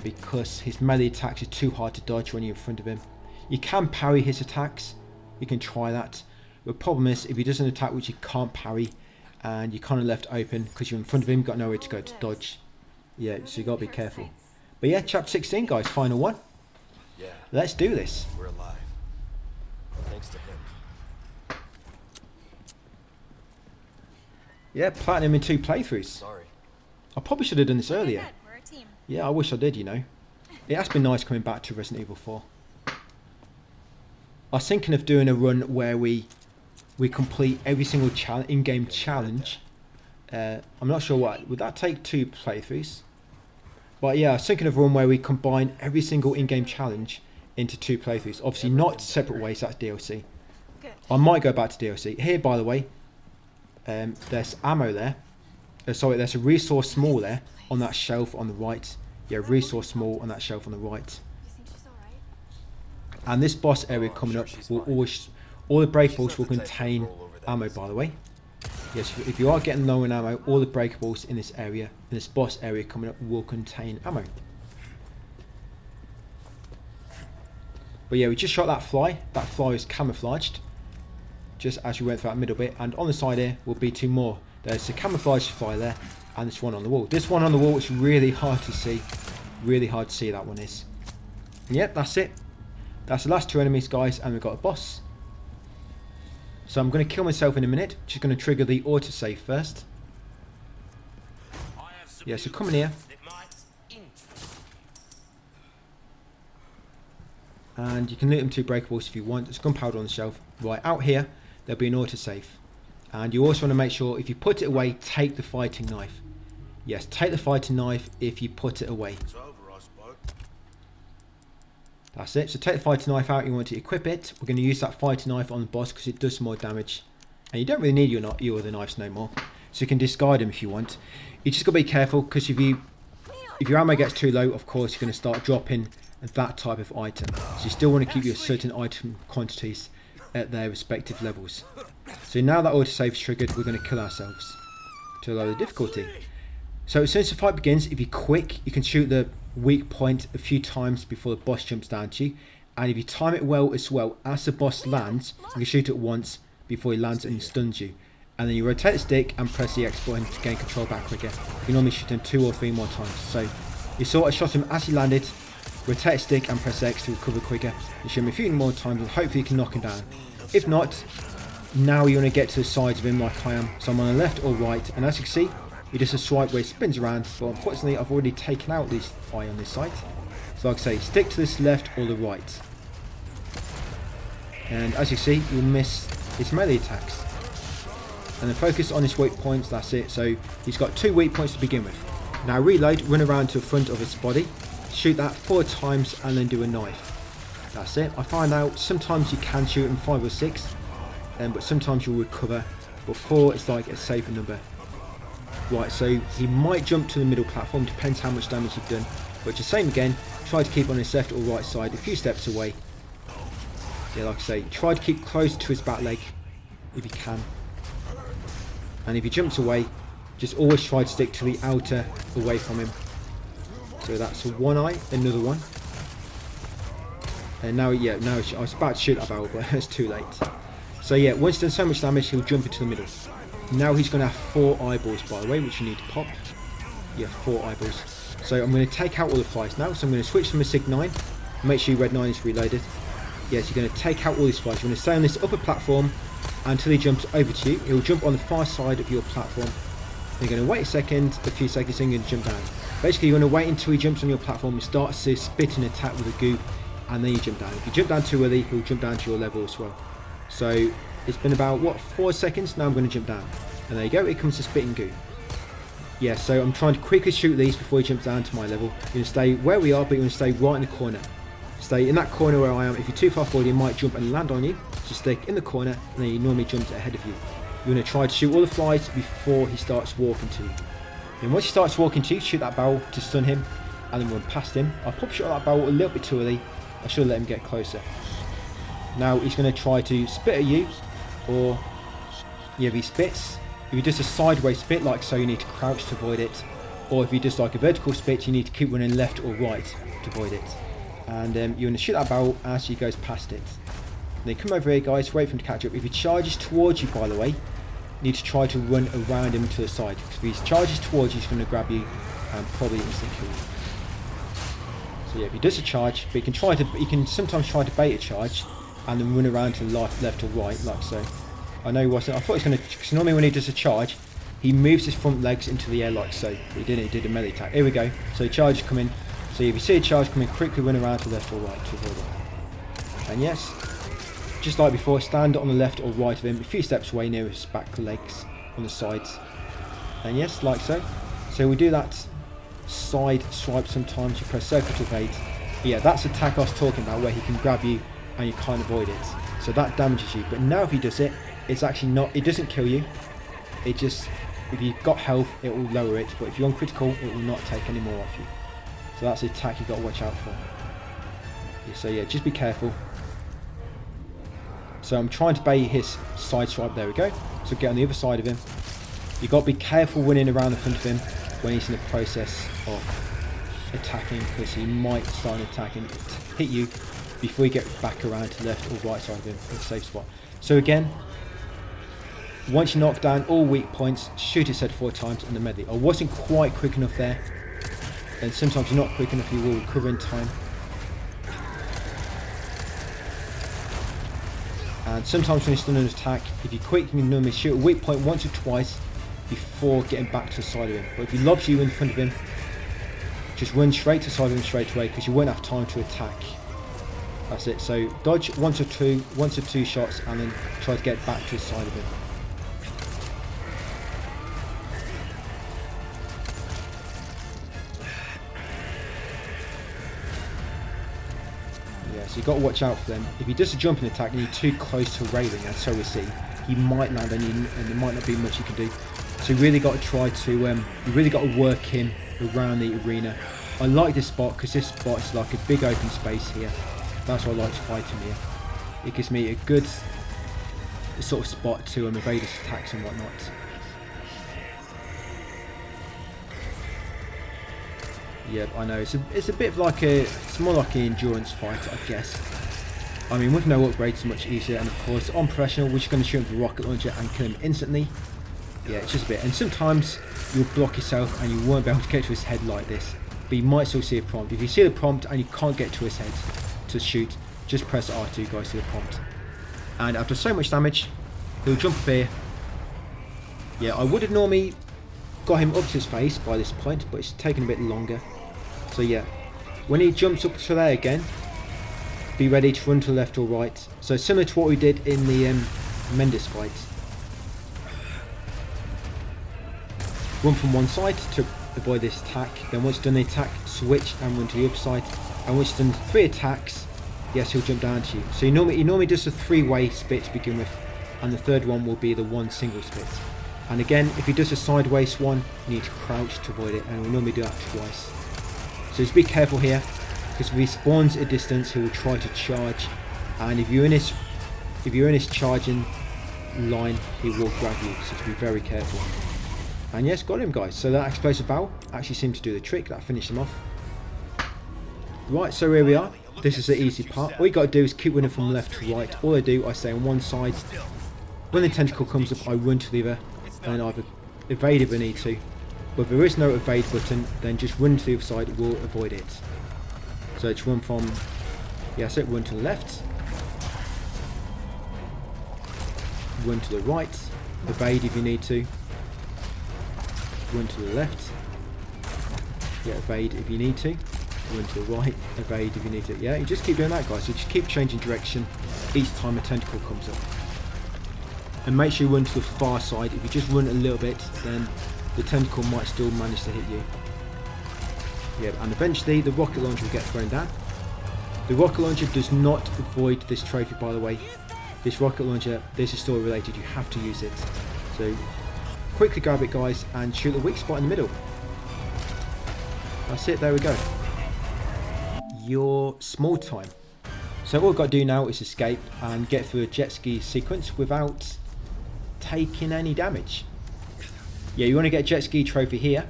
because his melee attacks are too hard to dodge when you're in front of him. You can parry his attacks, you can try that. The problem is if he does an attack which you can't parry and you're kind of left open because you're in front of him, got nowhere to go to dodge. Yeah, so you got to be careful. But yeah, chapter 16, guys, final one. Yeah, Let's do this. we're alive. Thanks to him. Yeah, platinum in 2 playthroughs. Sorry. I probably should have done this Like I earlier. said, we're a team. Yeah, I wish I did, you know. It has been nice coming back to Resident Evil 4. I was thinking of doing a run where we complete every single in-game challenge. I'm not sure what. Would that take 2 playthroughs? But yeah, I was thinking of a run where we combine every single in-game challenge into 2 playthroughs. Obviously not separate ways, that's DLC. Good. I might go back to DLC. Here, by the way, there's ammo there. Sorry, there's a resource small there on that shelf on the right. Yeah, resource small on that shelf on the right. You think she's alright? And this boss area I'm coming sure up she's will fine. always, all the breakables She's will not the type to contain roll over that ammo, easy. by the way. Yes, if you are getting low on ammo, all the breakables in this area, in this boss area coming up, will contain ammo. But yeah, we just shot that fly. That fly is camouflaged, just as we went through that middle bit. And on the side here will be 2 more. There's a camouflage fly there, and this one on the wall. This one on the wall is really hard to see. Really hard to see, that one is. And yep, that's it. That's the last 2 enemies, guys, and we've got a boss. So I'm going to kill myself in a minute. Just going to trigger the autosave first. Yeah, so come in here. And you can loot them 2 breakables if you want. There's gunpowder on the shelf. Right, out here, there'll be an autosave. And you also want to make sure, if you put it away, take the fighting knife. Yes, take the fighting knife if you put it away. That's it. So take the fighting knife out. You want to equip it. We're going to use that fighting knife on the boss because it does some more damage. And you don't really need your other knives no more. So you can discard them if you want. You just got to be careful because if your ammo gets too low, of course, you're going to start dropping that type of item. So you still want to keep your certain item quantities at their respective levels. So now that autosave is triggered, we're going to kill ourselves to lower the difficulty. So as soon as the fight begins, if you're quick, you can shoot the weak point a few times before the boss jumps down to you. And if you time it well as the boss lands, you can shoot it once before he lands and stuns you. And then you rotate the stick and press the X button to gain control back quicker. You can normally shoot him 2 or 3 more times. So you sort of shot him as he landed, rotate the stick and press X to recover quicker. You shoot him a few more times and hopefully you can knock him down. If not, now you want to get to the sides of him like I am. So I'm on the left or right, and as you can see, he does a swipe where he spins around, but unfortunately I've already taken out this eye on this side. So like I say, stick to this left or the right. And as you see, you'll miss his melee attacks. And then focus on his weak points, that's it. So he's got 2 weak points to begin with. Now reload, run around to the front of his body, shoot that 4 times and then do a knife. That's it. I find out sometimes you can shoot him 5 or 6, but sometimes you'll recover. But 4 is like a safer number. Right, so he might jump to the middle platform, depends how much damage you've done. But just same again, try to keep on his left or right side, a few steps away. Yeah, like I say, try to keep close to his back leg, if you can. And if he jumps away, just always try to stick to the outer, away from him. So that's one eye, another one. And now, yeah, now I was about to shoot that barrel, but it's too late. So yeah, once he's done so much damage, he'll jump into the middle. Now he's going to have 4 eyeballs, by the way, which you need to pop. Yeah, 4 eyeballs. So I'm going to take out all the flies now. So I'm going to switch from a SIG 9. Make sure your red 9 is reloaded. Yes, you're going to take out all these flies. You're going to stay on this upper platform until he jumps over to you. He'll jump on the far side of your platform. You're going to wait a few seconds, and you're going to jump down. Basically, you're going to wait until he jumps on your platform and starts to spit and attack with a goo, and then you jump down. If you jump down too early, he'll jump down to your level as well. So it's been about, what, 4 seconds? Now I'm going to jump down. And there you go, here comes the spitting goo. Yeah, so I'm trying to quickly shoot these before he jumps down to my level. You're going to stay where we are, but you're going to stay right in the corner. Stay in that corner where I am. If you're too far forward, he might jump and land on you. Just stick in the corner, and then he normally jumps ahead of you. You're going to try to shoot all the flies before he starts walking to you. And once he starts walking to you, shoot that barrel to stun him, and then run past him. I probably shot that barrel a little bit too early. I should have let him get closer. Now he's going to try to spit at you, or yeah, if he spits, if he does a sideways spit like so, you need to crouch to avoid it. Or if he does like a vertical spit, you need to keep running left or right to avoid it. And you're going to shoot that barrel as he goes past it. And then come over here, guys, wait for him to catch up. If he charges towards you, by the way, you need to try to run around him to the side. Because if he charges towards you, he's going to grab you and probably instantly kill you. So yeah, if he does a charge, but he can sometimes try to bait a charge and then run around to the left or right, like so. I know he wasn't. I thought he was going to, because normally when he does a charge, he moves his front legs into the air like so. But he didn't. He did a melee attack. Here we go. So the charge is coming. So if you see a charge coming, quickly run around to the left or right to avoid it. And yes, just like before, stand on the left or right of him, a few steps away near his back legs on the sides. And yes, like so. So we do that side swipe sometimes. You press circle to evade. Yeah, that's the attack I was talking about, where he can grab you and you can't avoid it. So that damages you. But now if he does it, it's actually not. It doesn't kill you. It just, if you've got health, it will lower it. But if you're on critical, it will not take any more off you. So that's the attack you've got to watch out for. So yeah, just be careful. So I'm trying to bait his side swipe. There we go. So get on the other side of him. You've got to be careful running around the front of him when he's in the process of attacking, because he might start an attack and hit you before you get back around to the left or right side of him in a safe spot. So again, once you knock down all weak points, shoot his head 4 times and the melee. I wasn't quite quick enough there. And sometimes you're not quick enough, you will recover in time. And sometimes when you're still on an attack, if you're quick, you can normally shoot a weak point once or twice before getting back to the side of him. But if he lobs you in front of him, just run straight to the side of him straight away, because you won't have time to attack. That's it. So dodge once or two shots and then try to get back to the side of him. Yeah, so you've got to watch out for them. If he does a jumping attack and you're too close to a railing, as so we see, he might land on you and there might not be much you can do. So you really got to try to, you really got to work him around the arena. I like this spot because this spot is like a big open space here. That's why I like to fight him here. It gives me a good sort of spot to evade his attacks and whatnot. Yeah, I know, it's a bit of like it's more like an endurance fight, I guess. I mean, with no upgrades, it's much easier, and of course, on professional, we're just going to shoot him with a rocket launcher and kill him instantly. Yeah, it's just a bit, and sometimes you'll block yourself and you won't be able to get to his head like this, but you might still see a prompt. If you see the prompt and you can't get to his head to shoot, just press R2, guys, to the prompt. And after so much damage, he'll jump up here. Yeah, I would have normally got him up to his face by this point, but it's taken a bit longer. So yeah, when he jumps up to there again, be ready to run to the left or right. So similar to what we did in the Mendes fight. Run from one side to avoid this attack. Then once you've done the attack, switch and run to the other side. And once you've done 3 attacks, yes, he'll jump down to you. So he normally does a 3-way split to begin with, and the third one will be the 1 single split. And again, if he does a sideways one, you need to crouch to avoid it, and we normally do that twice. So just be careful here, because if he spawns at a distance, he will try to charge, and if you're in his charging line, he will grab you. So just be very careful. And yes, got him, guys. So that explosive barrel actually seemed to do the trick. That finished him off. Right, so here we are. This is the easy part. All you got to do is keep running from left to right. All I do, I stay on one side. When the tentacle comes up, I run to the other, and either evade if I need to. But if there is no evade button, then just run to the other side, we'll avoid it. So it's run from, yeah, so run to the left, run to the right, evade if you need to, run to the left, yeah, evade if you need to, run to the right, evade if you need to. Yeah, you just keep doing that, guys. So just keep changing direction each time a tentacle comes up. And make sure you run to the far side. If you just run a little bit, then the tentacle might still manage to hit you. Yeah, and eventually the rocket launcher will get thrown down. The rocket launcher does not avoid this trophy, by the way. This rocket launcher, this is story related, you have to use it. So quickly grab it, guys, and shoot the weak spot in the middle. That's it, there we go. Your small time. So all we've got to do now is escape and get through a jet ski sequence without taking any damage. Yeah, you want to get a jet ski trophy here.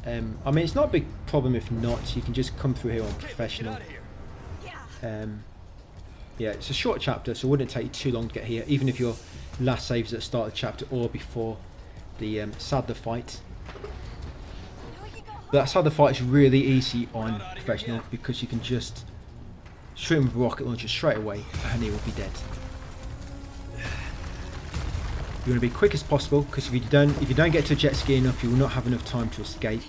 I mean, it's not a big problem if not. You can just come through here on professional. Yeah, it's a short chapter, so it wouldn't take you too long to get here, even if your last save is at the start of the chapter or before the Sadler fight. But that's how the fight is really easy on professional, because you can just shoot him with a rocket launcher straight away and he will be dead. You want to be quick as possible, because if you don't get to a jet ski enough, you will not have enough time to escape,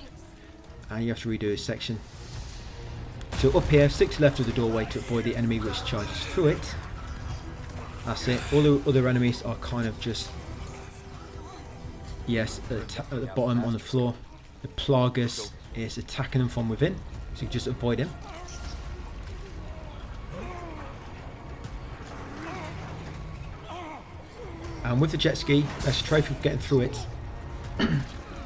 and you have to redo a section. So up here, stick to the left of the doorway to avoid the enemy which charges through it. That's it. All the other enemies are kind of just, yes, at the bottom on the floor. The Plagus is attacking them from within, so you just avoid him. And with the jet ski, that's a trophy for getting through it.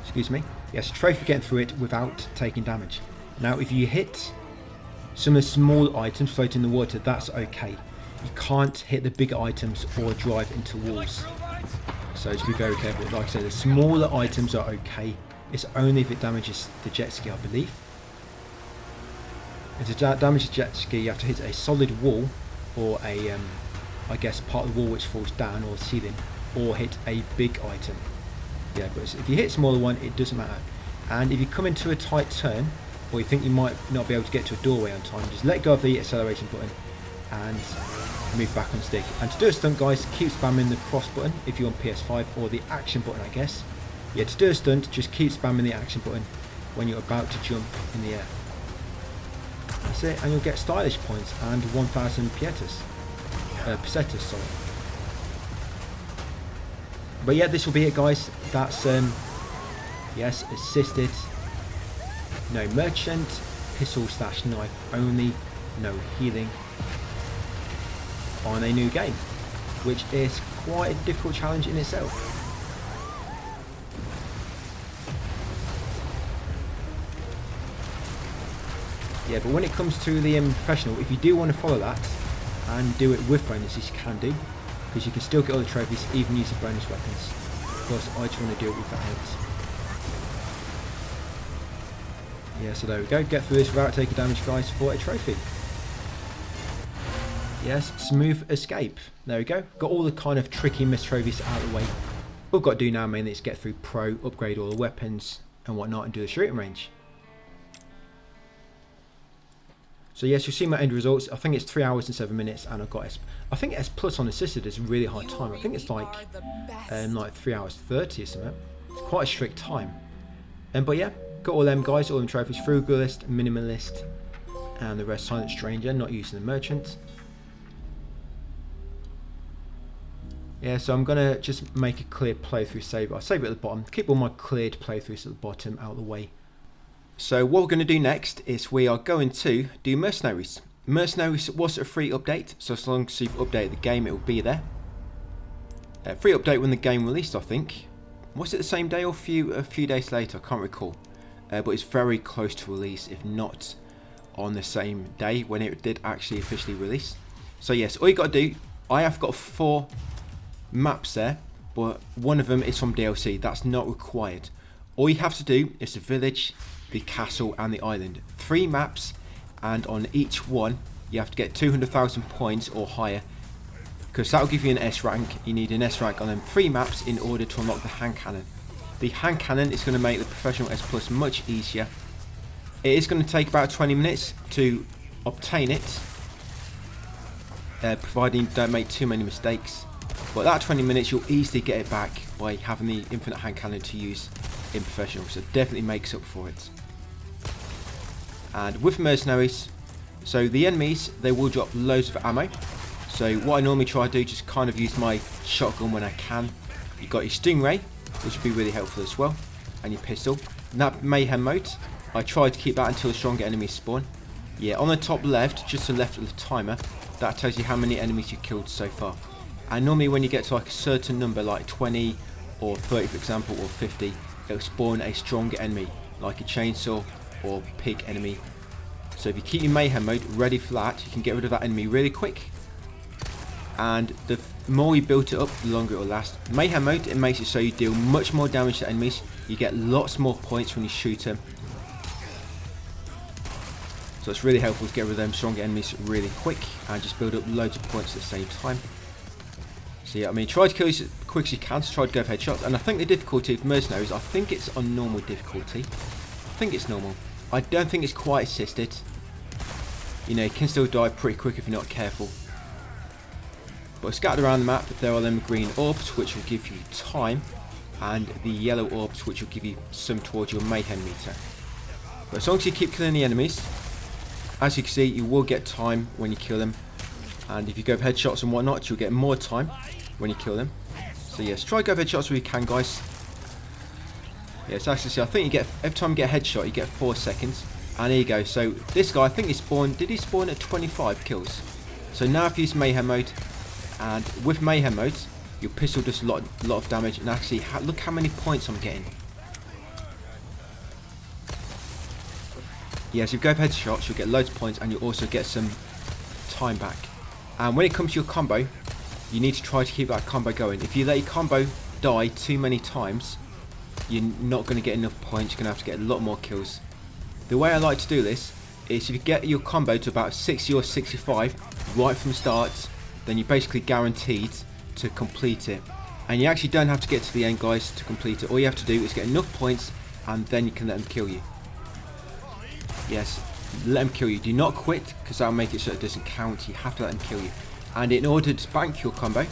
Excuse me. Yes, a trophy for getting through it without taking damage. Now, if you hit some of the small items floating in the water, that's okay. You can't hit the bigger items or drive into walls. So just be very careful. Like I said, the smaller items are okay. It's only if it damages the jet ski, I believe. If it damages the jet ski, you have to hit a solid wall, or a, I guess, part of the wall which falls down, or the ceiling, or hit a big item. Yeah, but if you hit a smaller one, it doesn't matter. And if you come into a tight turn, or you think you might not be able to get to a doorway on time, just let go of the acceleration button and move back on stick. And to do a stunt, guys, keep spamming the cross button if you're on PS5, or the action button, I guess. Yeah, to do a stunt, just keep spamming the action button when you're about to jump in the air. That's it, and you'll get stylish points and 1,000 pesetas, sorry. But yeah, this will be it, guys. That's yes, assisted, no merchant, pistol / knife only, no healing on a new game, which is quite a difficult challenge in itself. Yeah, but when it comes to the professional, if you do want to follow that and do it with bonuses, you can do, because you can still get all the trophies even using bonus weapons. Of course, I just want to do it without it. Yeah, so there we go. Get through this without taking damage, guys, for a trophy. Yes, smooth escape. There we go. Got all the kind of tricky missed trophies out of the way. All we've got to do now mainly is get through Pro, upgrade all the weapons and whatnot, and do the shooting range. So yes, you'll see my end results. I think it's 3 hours and 7 minutes, and I've got S. I think S plus on assisted is a really high time. I think it's like 3 hours 30 or something. It's quite a strict time. But yeah, got all them guys, all them trophies: Frugalist, Minimalist, and the rest Silent Stranger, not using the Merchant. Yeah, so I'm gonna just make a clear playthrough save. I'll save it at the bottom. Keep all my cleared playthroughs at the bottom out of the way. So what we're going to do next is we are going to do Mercenaries. Mercenaries was a free update, so as long as you've updated the game, it will be there. Free update when the game released, I think. Was it the same day or a few days later? I can't recall. But it's very close to release, if not on the same day when it did actually officially release. So yes, all you got to do, I have got 4 maps there, but one of them is from DLC. That's not required. All you have to do is the village, the castle and the island. 3 maps, and on each one you have to get 200,000 points or higher, because that will give you an S rank. You need an S rank on them 3 maps in order to unlock the hand cannon. The hand cannon is going to make the professional S plus much easier. It is going to take about 20 minutes to obtain it, providing you don't make too many mistakes, but that 20 minutes you'll easily get it back by having the infinite hand cannon to use in professional, so it definitely makes up for it. And with Mercenaries, so the enemies, they will drop loads of ammo. So what I normally try to do, just kind of use my shotgun when I can. You've got your Stingray, which would be really helpful as well, and your pistol. And that Mayhem mode, I try to keep that until the stronger enemies spawn. Yeah, on the top left, just to the left of the timer, that tells you how many enemies you've killed so far. And normally when you get to like a certain number, like 20 or 30 for example, or 50, it'll spawn a stronger enemy, like a chainsaw or pig enemy. So if you keep your Mayhem mode ready for that, you can get rid of that enemy really quick. And the more you build it up, the longer it will last. Mayhem mode, it makes it so you deal much more damage to enemies. You get lots more points when you shoot them. So it's really helpful to get rid of them stronger enemies really quick and just build up loads of points at the same time. So yeah, I mean, try to kill as quick as you can, so try to go for headshots. And I think the difficulty of Mercenaries, I think it's on normal difficulty. think it's normal. I don't think it's quite assisted. You know, you can still die pretty quick if you're not careful. But scattered around the map, there are them green orbs which will give you time, and the yellow orbs which will give you some towards your mayhem meter. But as long as you keep killing the enemies, as you can see, you will get time when you kill them. And if you go for headshots and whatnot, you'll get more time when you kill them. So yes, try to go for headshots where you can, guys. Yes, actually, see, I think you get, every time you get a headshot, you get 4 seconds. And there you go. So this guy, I think he spawned, did he spawn at 25 kills? So now I've used mayhem mode. And with mayhem mode, your pistol does a lot of damage. And actually, look how many points I'm getting. Yes, if you go for headshots, you'll get loads of points, and you'll also get some time back. And when it comes to your combo, you need to try to keep that combo going. If you let your combo die too many times, you're not going to get enough points. You're going to have to get a lot more kills. The way I like to do this is if you get your combo to about 60 or 65 right from the start, then you're basically guaranteed to complete it. And you actually don't have to get to the end, guys, to complete it. All you have to do is get enough points, and then you can let them kill you. Yes, let them kill you. Do not quit, because that'll make it so it doesn't count. You have to let them kill you. And in order to bank your combo,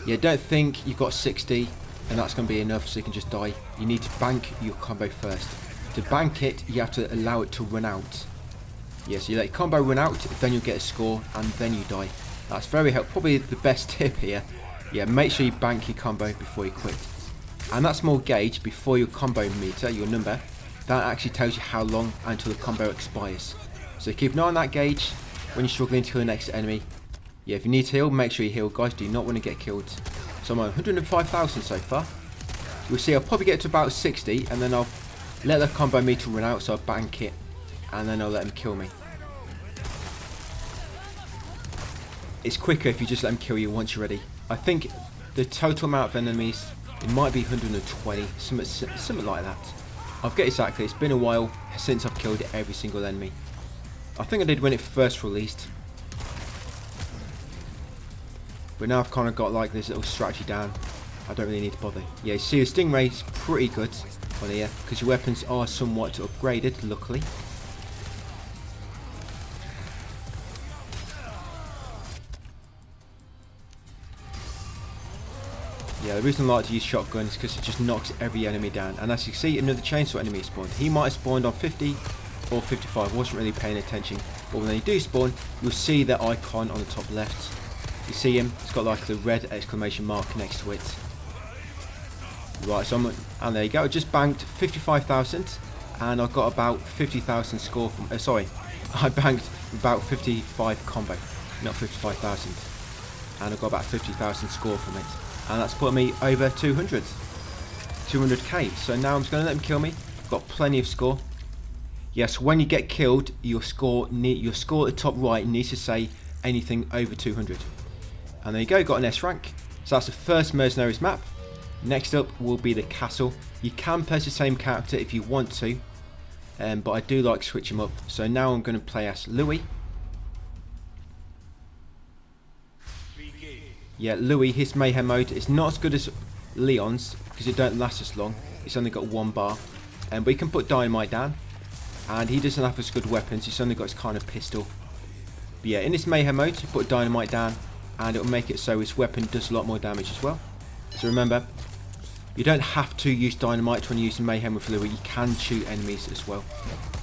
don't think you've got 60 and that's going to be enough so you can just die. You need to bank your combo first. To bank it, you have to allow it to run out. Yes, you let your combo run out, then you'll get a score, and then you die. That's very helpful. Probably the best tip here. Yeah, make sure you bank your combo before you quit. And that small gauge before your combo meter, your number, that actually tells you how long until the combo expires. So keep an eye on that gauge when you're struggling to kill the next enemy. Yeah, if you need to heal, make sure you heal, guys. Do not want to get killed. So I'm on 105,000 so far. You'll see I'll probably get to about 60, and then I'll let the combo meter run out, so I'll bank it, and then I'll let them kill me. It's quicker if you just let them kill you once you're ready. I think the total amount of enemies, it might be 120, something like that. I forget exactly, it's been a while since I've killed every single enemy. I think I did when it first released. But now I've kind of got like this little strategy down. I don't really need to bother. Yeah, you see the Stingray's pretty good on here, because your weapons are somewhat upgraded, luckily. Yeah, the reason I like to use shotguns is because it just knocks every enemy down. And as you can see, another chainsaw enemy spawned. He might have spawned on 50 or 55, wasn't really paying attention. But when they do spawn, you'll see their icon on the top left. You see him, it's got like the red exclamation mark next to it. Right, so and there you go, I just banked 55,000, and I got about 50,000 score from, sorry, I banked about 55 combo, not 55,000. And I got about 50,000 score from it. And that's put me over 200k. So now I'm just going to let them kill me. Got plenty of score. Yes, when you get killed, your score at the top right needs to say anything over 200. And there you go, got an S rank. So that's the first Mercenaries map. Next up will be the castle. You can play the same character if you want to, but I do like to switch them up. So now I'm going to play as Louis. Yeah, Louis, his mayhem mode is not as good as Leon's because it don't last as long. It's only got 1 bar, but you can put dynamite down, and he doesn't have as good weapons. He's only got his kind of pistol. But yeah, in this mayhem mode, you put dynamite down, and it'll make it so his weapon does a lot more damage as well. So remember, you don't have to use dynamite when using mayhem with Louis. You can shoot enemies as well.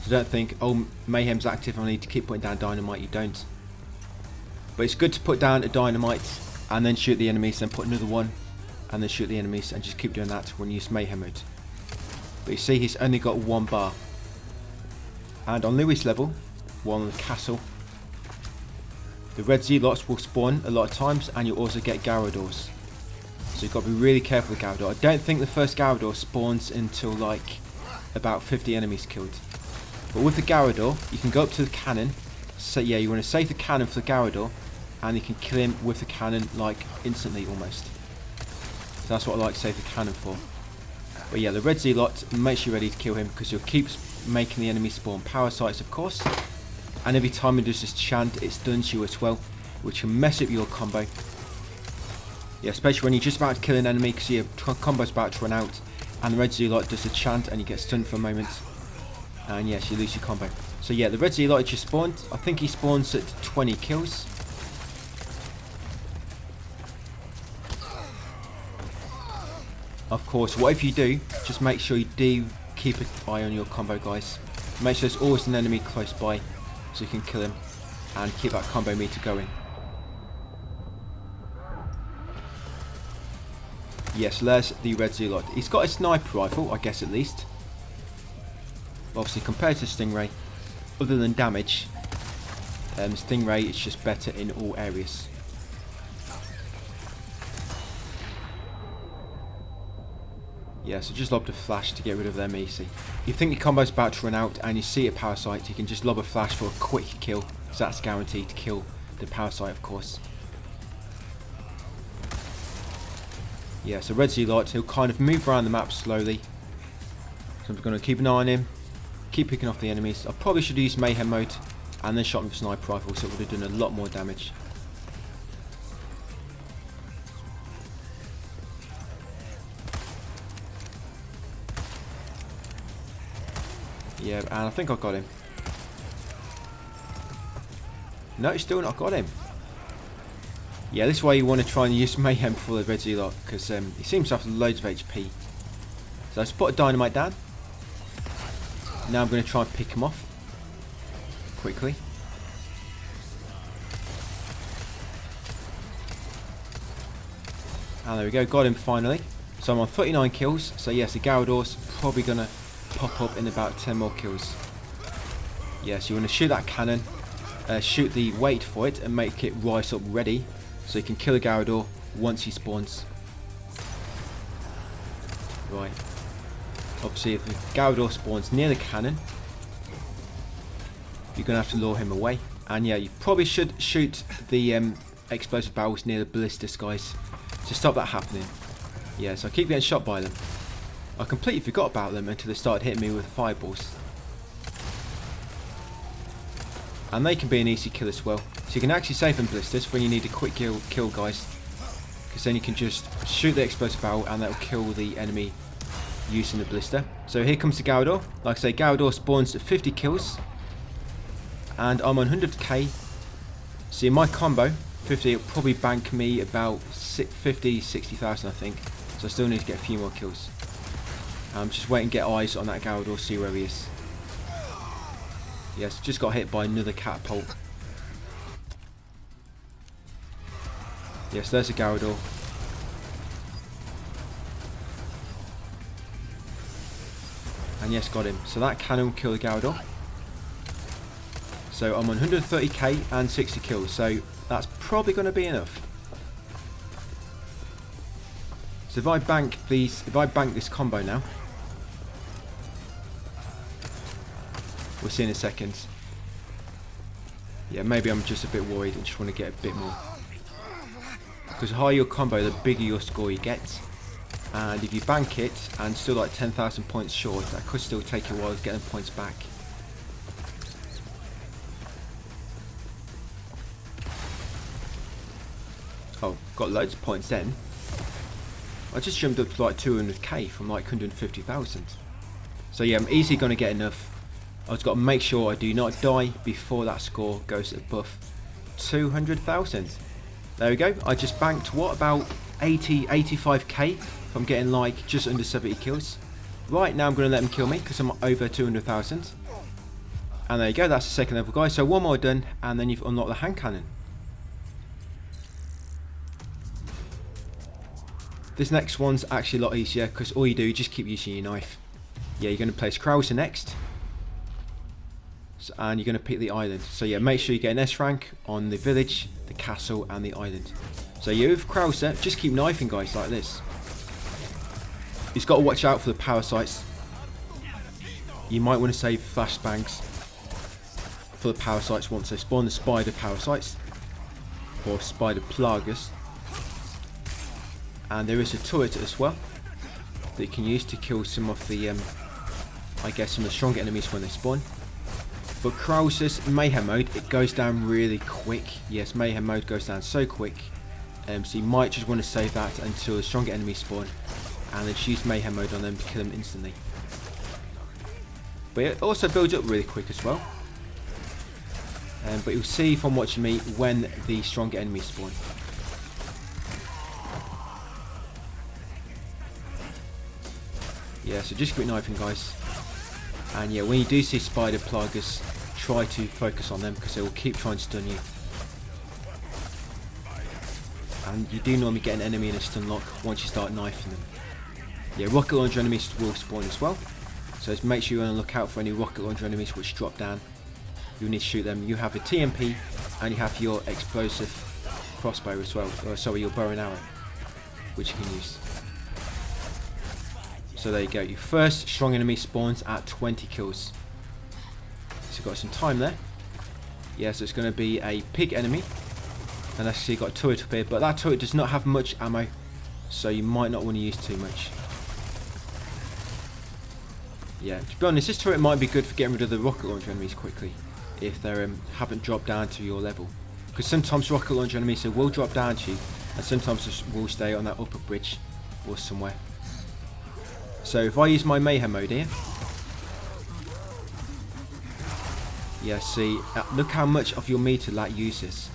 So don't think, oh, mayhem's active, I need to keep putting down dynamite. You don't. But it's good to put down a dynamite and then shoot the enemies, then put another one, and then shoot the enemies, and just keep doing that when you use mayhem mode. But you see, he's only got 1 bar. And on Louis' level, one on the castle, the red zealots will spawn a lot of times, and you'll also get Garradors. So you've got to be really careful with Garrador. I don't think the first Garrador spawns until like about 50 enemies killed. But with the Garrador, you can go up to the cannon. So yeah, you want to save the cannon for the Garrador, and you can kill him with the cannon like instantly almost. So that's what I like to save the cannon for. But yeah, the red zealot, make sure you're ready to kill him because he'll keep making the enemy spawn parasites, of course. And every time he does this chant, it stuns you as well, which can mess up your combo. Yeah, especially when you're just about to kill an enemy because your combo's about to run out, and the red zealot does a chant and you get stunned for a moment. And yes, you lose your combo. So yeah, the red Zealot just spawned. I think he spawns at 20 kills. Of course, whatever you do, just make sure you do keep an eye on your combo, guys. Make sure there's always an enemy close by so you can kill him and keep that combo meter going. Yes, there's the red Zealot. He's got a sniper rifle, I guess, at least. Obviously, compared to Stingray, other than damage, Stingray is just better in all areas. Yeah, so just lobbed a flash to get rid of them easy. You think your combo's about to run out and you see a parasite, you can just lob a flash for a quick kill. So that's guaranteed to kill the parasite, of course. Yeah, so red Zealot, he'll kind of move around the map slowly. So I'm going to keep an eye on him, keep picking off the enemies. I probably should use mayhem mode and then shot him with a sniper rifle, so it would have done a lot more damage. Yeah, and I think I got him. No, still not got him. Yeah, this way you want to try and use mayhem for the red Zealot, because he seems to have loads of HP. So let's put a dynamite down. Now I'm going to try and pick him off quickly. And there we go, got him finally. So I'm on 39 kills. So yes, the Gyarados probably going to pop up in about 10 more kills. Yes, you want to shoot that cannon, shoot the weight for it and make it rise up ready so you can kill a Gyarados once he spawns. Right. Obviously if the Gyarados spawns near the cannon, you're going to have to lure him away. And yeah, you probably should shoot the explosive barrels near the ballistas, guys, to stop that happening. Yeah, so I keep getting shot by them. I completely forgot about them until they started hitting me with fireballs. And they can be an easy kill as well. So you can actually save them ballistas when you need a quick kill, guys. Because then you can just shoot the explosive barrel and that will kill the enemy using the ballista. So here comes the Gyarados. Like I say, Gyarados spawns at 50 kills. And I'm on 100k. See, my combo, 50, it'll probably bank me about 50, 60,000 I think. So I still need to get a few more kills. I'm just waiting to get eyes on that Gyarados, see where he is. Yes, just got hit by another catapult. Yes, there's a Gyarados. And yes, got him. So that cannon will kill the Gyarados. So I'm on 130k and 60 kills. So that's probably going to be enough. So if I bank this combo now, we'll see in a second. Yeah, maybe I'm just a bit worried and just want to get a bit more. Because the higher your combo, the bigger your score you get. And if you bank it and still like 10,000 points short, that could still take you a while to get them points back. Oh, got loads of points then. I just jumped up to like 200k from like 150,000. So yeah, I'm easily going to get enough. I've got to make sure I do not die before that score goes above 200,000. There we go. I just banked, what, about 85k from getting like just under 70 kills. Right, now I'm going to let him kill me because I'm over 200,000. And there you go, that's the second level, guys. So one more done and then you've unlocked the hand cannon. This next one's actually a lot easier because all you do is just keep using your knife. Yeah, you're going to place Krauser next. And you're going to pick the island. So yeah, make sure you get an S rank on the village, the castle and the island. So you with Krauser, just keep knifing guys like this. You've got to watch out for the parasites. You might want to save flashbangs for the parasites once they spawn, the spider parasites. Or spider plagas. And there is a turret as well that you can use to kill some of the, I guess, some of the stronger enemies when they spawn. But Krauser's Mayhem mode, it goes down really quick. Yes, Mayhem mode goes down so quick. So you might just want to save that until the stronger enemies spawn. And then just use Mayhem mode on them to kill them instantly. But it also builds up really quick as well. But you'll see from watching me when the stronger enemies spawn. Yeah, so just keep knifing, guys. And yeah, when you do see spider plagas, try to focus on them because they will keep trying to stun you. And you do normally get an enemy in a stun lock once you start knifing them. Yeah, rocket launcher enemies will spawn as well. So just make sure you're on the lookout for any rocket launcher enemies which drop down. You'll need to shoot them. You have a TMP and you have your explosive crossbow as well. Or sorry, your bow and arrow, which you can use. So there you go. Your first strong enemy spawns at 20 kills. So you've got some time there. Yeah, so it's going to be a pig enemy. And as you see, got a turret up here, but that turret does not have much ammo, so you might not want to use too much. Yeah, to be honest, this turret might be good for getting rid of the rocket launcher enemies quickly, if they haven't dropped down to your level. Because sometimes rocket launcher enemies will drop down to you, and sometimes just will stay on that upper bridge or somewhere. So if I use my mayhem mode here, yeah, see, look how much of your meter that uses.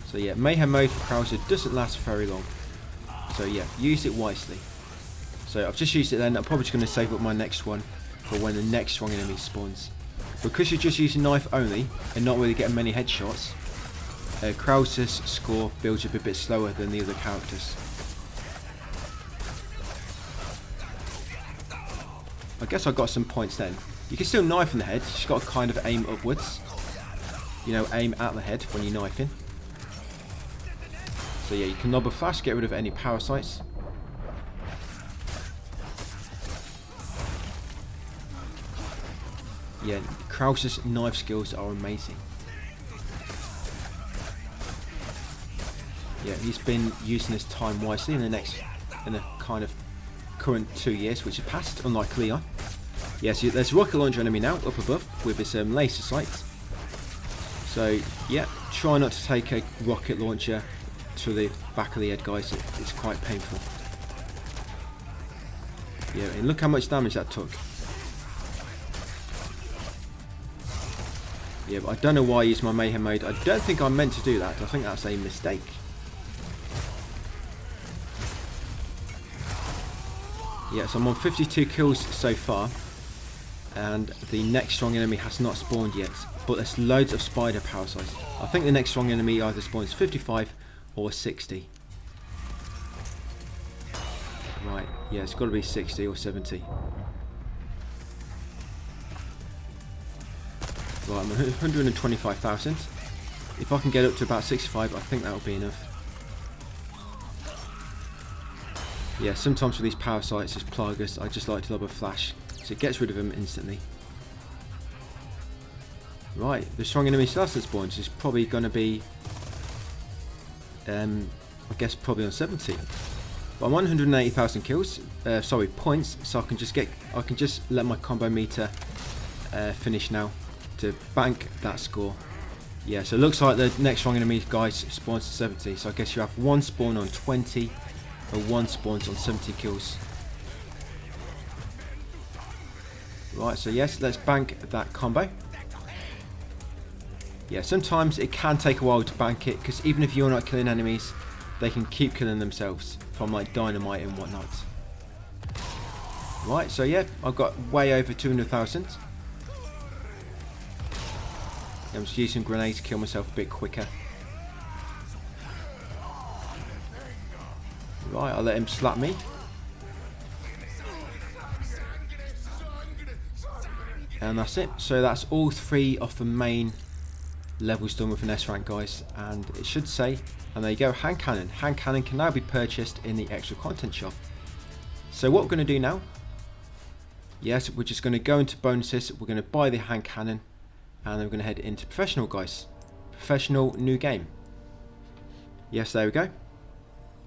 So yeah, mayhem mode for Krauser doesn't last very long. So yeah, use it wisely. So I've just used it then. I'm probably just going to save up my next one for when the next strong enemy spawns. Because you're just using knife only and not really getting many headshots, Krauser's score builds up a bit slower than the other characters. I guess I got some points then. You can still knife in the head, you just got to kind of aim upwards. You know, aim at the head when you're knifing. So yeah, you can lob a flash, get rid of any parasites. Yeah, Krauser's knife skills are amazing. Yeah, he's been using his time wisely in the kind of current 2 years which have passed, unlike Leon. Yeah, so there's a rocket launcher enemy now up above with his laser sights. So yeah, try not to take a rocket launcher to the back of the head, guys. It's quite painful. Yeah, and look how much damage that took. Yeah, but I don't know why I used my mayhem mode. I don't think I meant to do that. I think that's a mistake. Yeah, so I'm on 52 kills so far, and the next strong enemy has not spawned yet, but there's loads of spider parasites. I think the next strong enemy either spawns 55 or 60. Right, yeah, it's got to be 60 or 70. Right, I'm 125,000. If I can get up to about 65, I think that will be enough. Yeah, sometimes with these parasites, this Plagas, I just like to lob a flash, so it gets rid of them instantly. Right, the strong enemy still hasn't spawned, is probably going to be, I guess probably on 70. But I'm 180,000 kills, sorry, points, so I can just let my combo meter finish now to bank that score. Yeah, so it looks like the next strong enemy guys spawns to 70, so I guess you have one spawn on 20 or one spawns on 70 kills. Right, so yes, let's bank that combo. Yeah, sometimes it can take a while to bank it, because even if you're not killing enemies, they can keep killing themselves from like dynamite and whatnot. Right, so yeah, I've got way over 200,000. I'm just using grenades to kill myself a bit quicker. Right, I'll let him slap me. And that's it. So that's all 3 of the main levels done with an S rank, guys. And it should say, and there you go, hand cannon. Hand cannon can now be purchased in the extra content shop. So what we're going to do now, yes, we're just going to go into bonuses. We're going to buy the hand cannon. And then we're going to head into professional, guys. Professional, new game. Yes, there we go.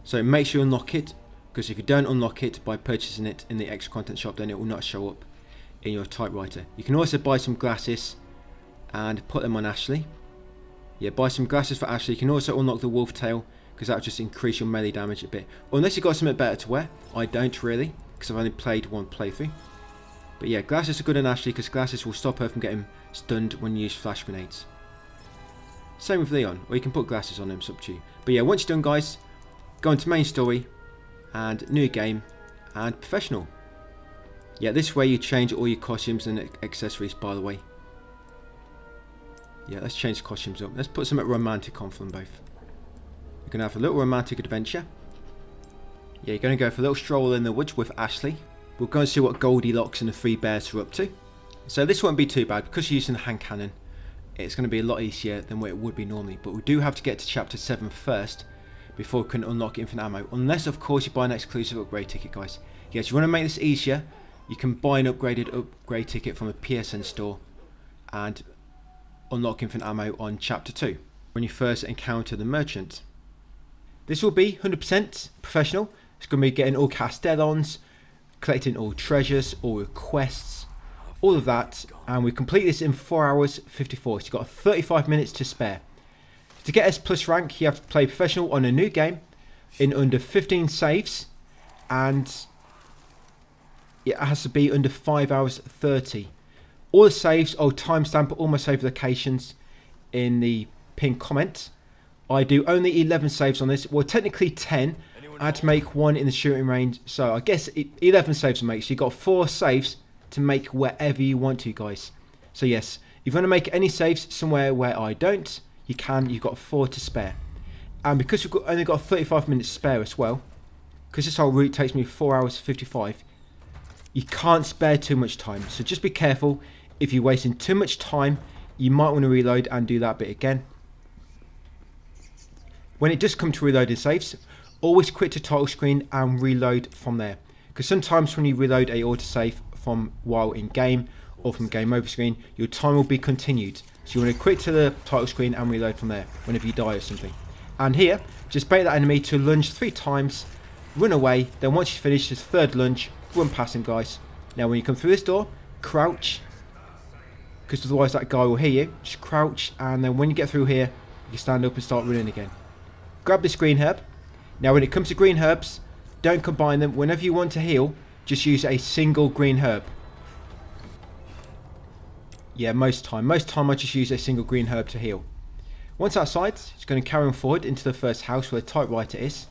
So make sure you unlock it, because if you don't unlock it by purchasing it in the extra content shop, then it will not show up in your typewriter. You can also buy some glasses and put them on Ashley. Yeah, buy some glasses for Ashley. You can also unlock the wolf tail, because that will just increase your melee damage a bit. Unless you've got something better to wear. I don't really, because I've only played one playthrough. But yeah, glasses are good on Ashley because glasses will stop her from getting stunned when you use flash grenades. Same with Leon, or you can put glasses on him, it's up to you. But yeah, once you're done guys, go into main story and new game and professional. Yeah, this way you change all your costumes and accessories, by the way. Yeah, let's change the costumes up. Let's put something romantic on for them both. You're going to have a little romantic adventure. Yeah, you're going to go for a little stroll in the woods with Ashley. We'll go and see what Goldilocks and the three bears are up to. So this won't be too bad because you're using the hand cannon. It's going to be a lot easier than what it would be normally. But we do have to get to chapter 7 first before we can unlock infinite ammo. Unless, of course, you buy an exclusive upgrade ticket, guys. Yes, you want to make this easier. You can buy an upgraded upgrade ticket from a PSN store and unlock infinite ammo on chapter 2 when you first encounter the merchant. This will be 100% professional. It's going to be getting all castellans, collecting all treasures, all requests, all of that, and we complete this in 4 hours 54. So you've got 35 minutes to spare. To get S+ rank, you have to play professional on a new game in under 15 saves, and it has to be under 5 hours 30. All the saves, I'll timestamp all my save locations in the pinned comment. I do only 11 saves on this. Well, technically 10. I had to make one in the shooting range. So I guess 11 saves to make. So you've got 4 saves to make wherever you want to, guys. So yes, if you want to make any saves somewhere where I don't, you can. You've got 4 to spare. And because we've only got 35 minutes spare as well, because this whole route takes me 4 hours 55, you can't spare too much time. So just be careful. If you're wasting too much time, you might want to reload and do that bit again. When it does come to reloading saves, always quit the title screen and reload from there. Because sometimes when you reload a autosave from while in game or from game over screen, your time will be continued. So you want to quit to the title screen and reload from there whenever you die or something. And here, just bait that enemy to lunge 3 times, run away, then once you finish this third lunge, run past him, guys. Now when you come through this door, crouch, because otherwise that guy will hear you. Just crouch, and then when you get through here, you can stand up and start running again. Grab this green herb. Now when it comes to green herbs, don't combine them. Whenever you want to heal, just use a single green herb. Yeah, most time I just use a single green herb to heal. Once outside, it's going to carry on forward into the first house where the typewriter is.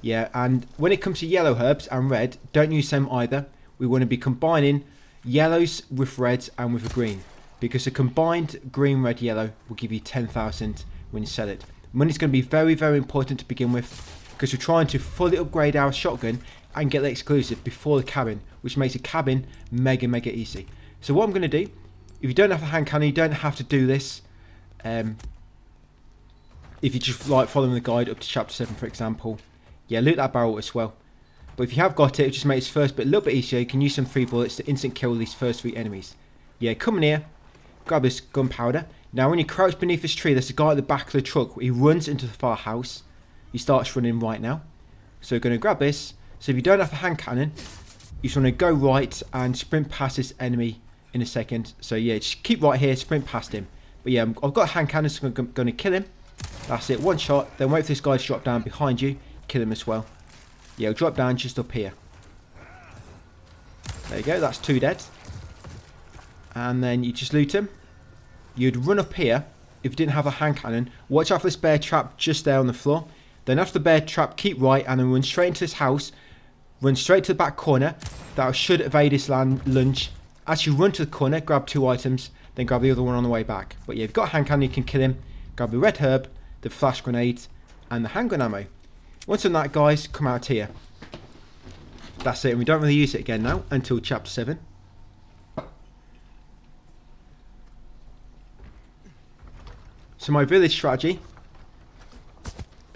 Yeah, and when it comes to yellow herbs and red, don't use them either. We want to be combining yellows with reds and with a green, because a combined green, red, yellow will give you 10,000 when you sell it. Money's going to be very, very important to begin with, because we're trying to fully upgrade our shotgun and get the exclusive before the cabin, which makes the cabin mega, mega easy. So what I'm going to do, if you don't have a hand cannon, you don't have to do this. If you just like following the guide up to chapter 7, for example, yeah, loot that barrel as well. But if you have got it, it just makes the first bit a little bit easier. You can use some 3 bullets to instant kill these first 3 enemies. Yeah, come in here, grab this gunpowder. Now when you crouch beneath this tree, there's a guy at the back of the truck. He runs into the far house. He starts running right now. So we're going to grab this. So if you don't have a hand cannon, you just want to go right and sprint past this enemy in a second. So yeah, just keep right here, sprint past him. But yeah, I've got a hand cannon, so I'm going to kill him. That's it, 1 shot. Then wait for this guy to drop down behind you. Kill him as well. Yeah, he'll drop down just up here. There you go, that's 2 dead. And then you just loot him. You'd run up here if you didn't have a hand cannon. Watch out for this bear trap just there on the floor. Then after the bear trap, keep right and then run straight into this house. Run straight to the back corner. That should evade this lunge. As you run to the corner, grab 2 items. Then grab the other one on the way back. But yeah, if you've got a hand cannon, you can kill him. Grab the red herb, the flash grenade, and the handgun ammo. Once on that, guys, come out here. That's it, and we don't really use it again now until chapter 7. So my village strategy,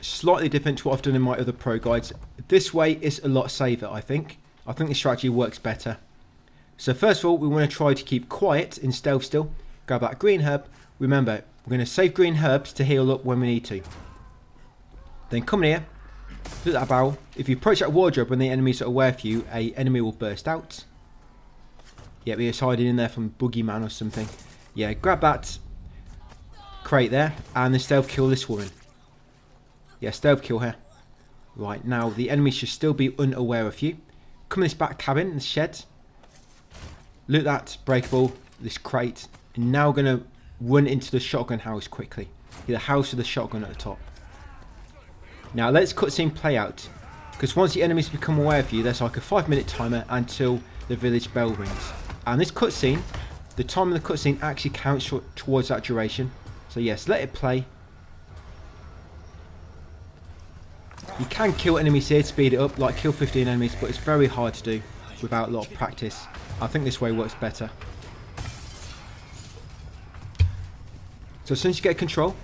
slightly different to what I've done in my other pro guides. This way is a lot safer, I think. I think the strategy works better. So first of all, we want to try to keep quiet in stealth still. Grab that green herb. Remember, we're going to save green herbs to heal up when we need to. Then come in here. Look at that barrel. If you approach that wardrobe when the enemies are aware of you, an enemy will burst out. Yeah, he's hiding in there from Boogeyman or something. Yeah, grab that crate there and then stealth kill this woman. Yeah, stealth kill her. Right, now the enemy should still be unaware of you. Come in this back cabin, in the shed. Loot that breakable, this crate. And now we're going to run into the shotgun house quickly. The house with the shotgun at the top. Now let's cutscene play out. Because once the enemies become aware of you, there's like a 5-minute timer until the village bell rings. And this cutscene, the time of the cutscene actually counts towards that duration. So yes, let it play. You can kill enemies here to speed it up, like kill 15 enemies, but it's very hard to do without a lot of practice. I think this way works better. So as soon as you get control,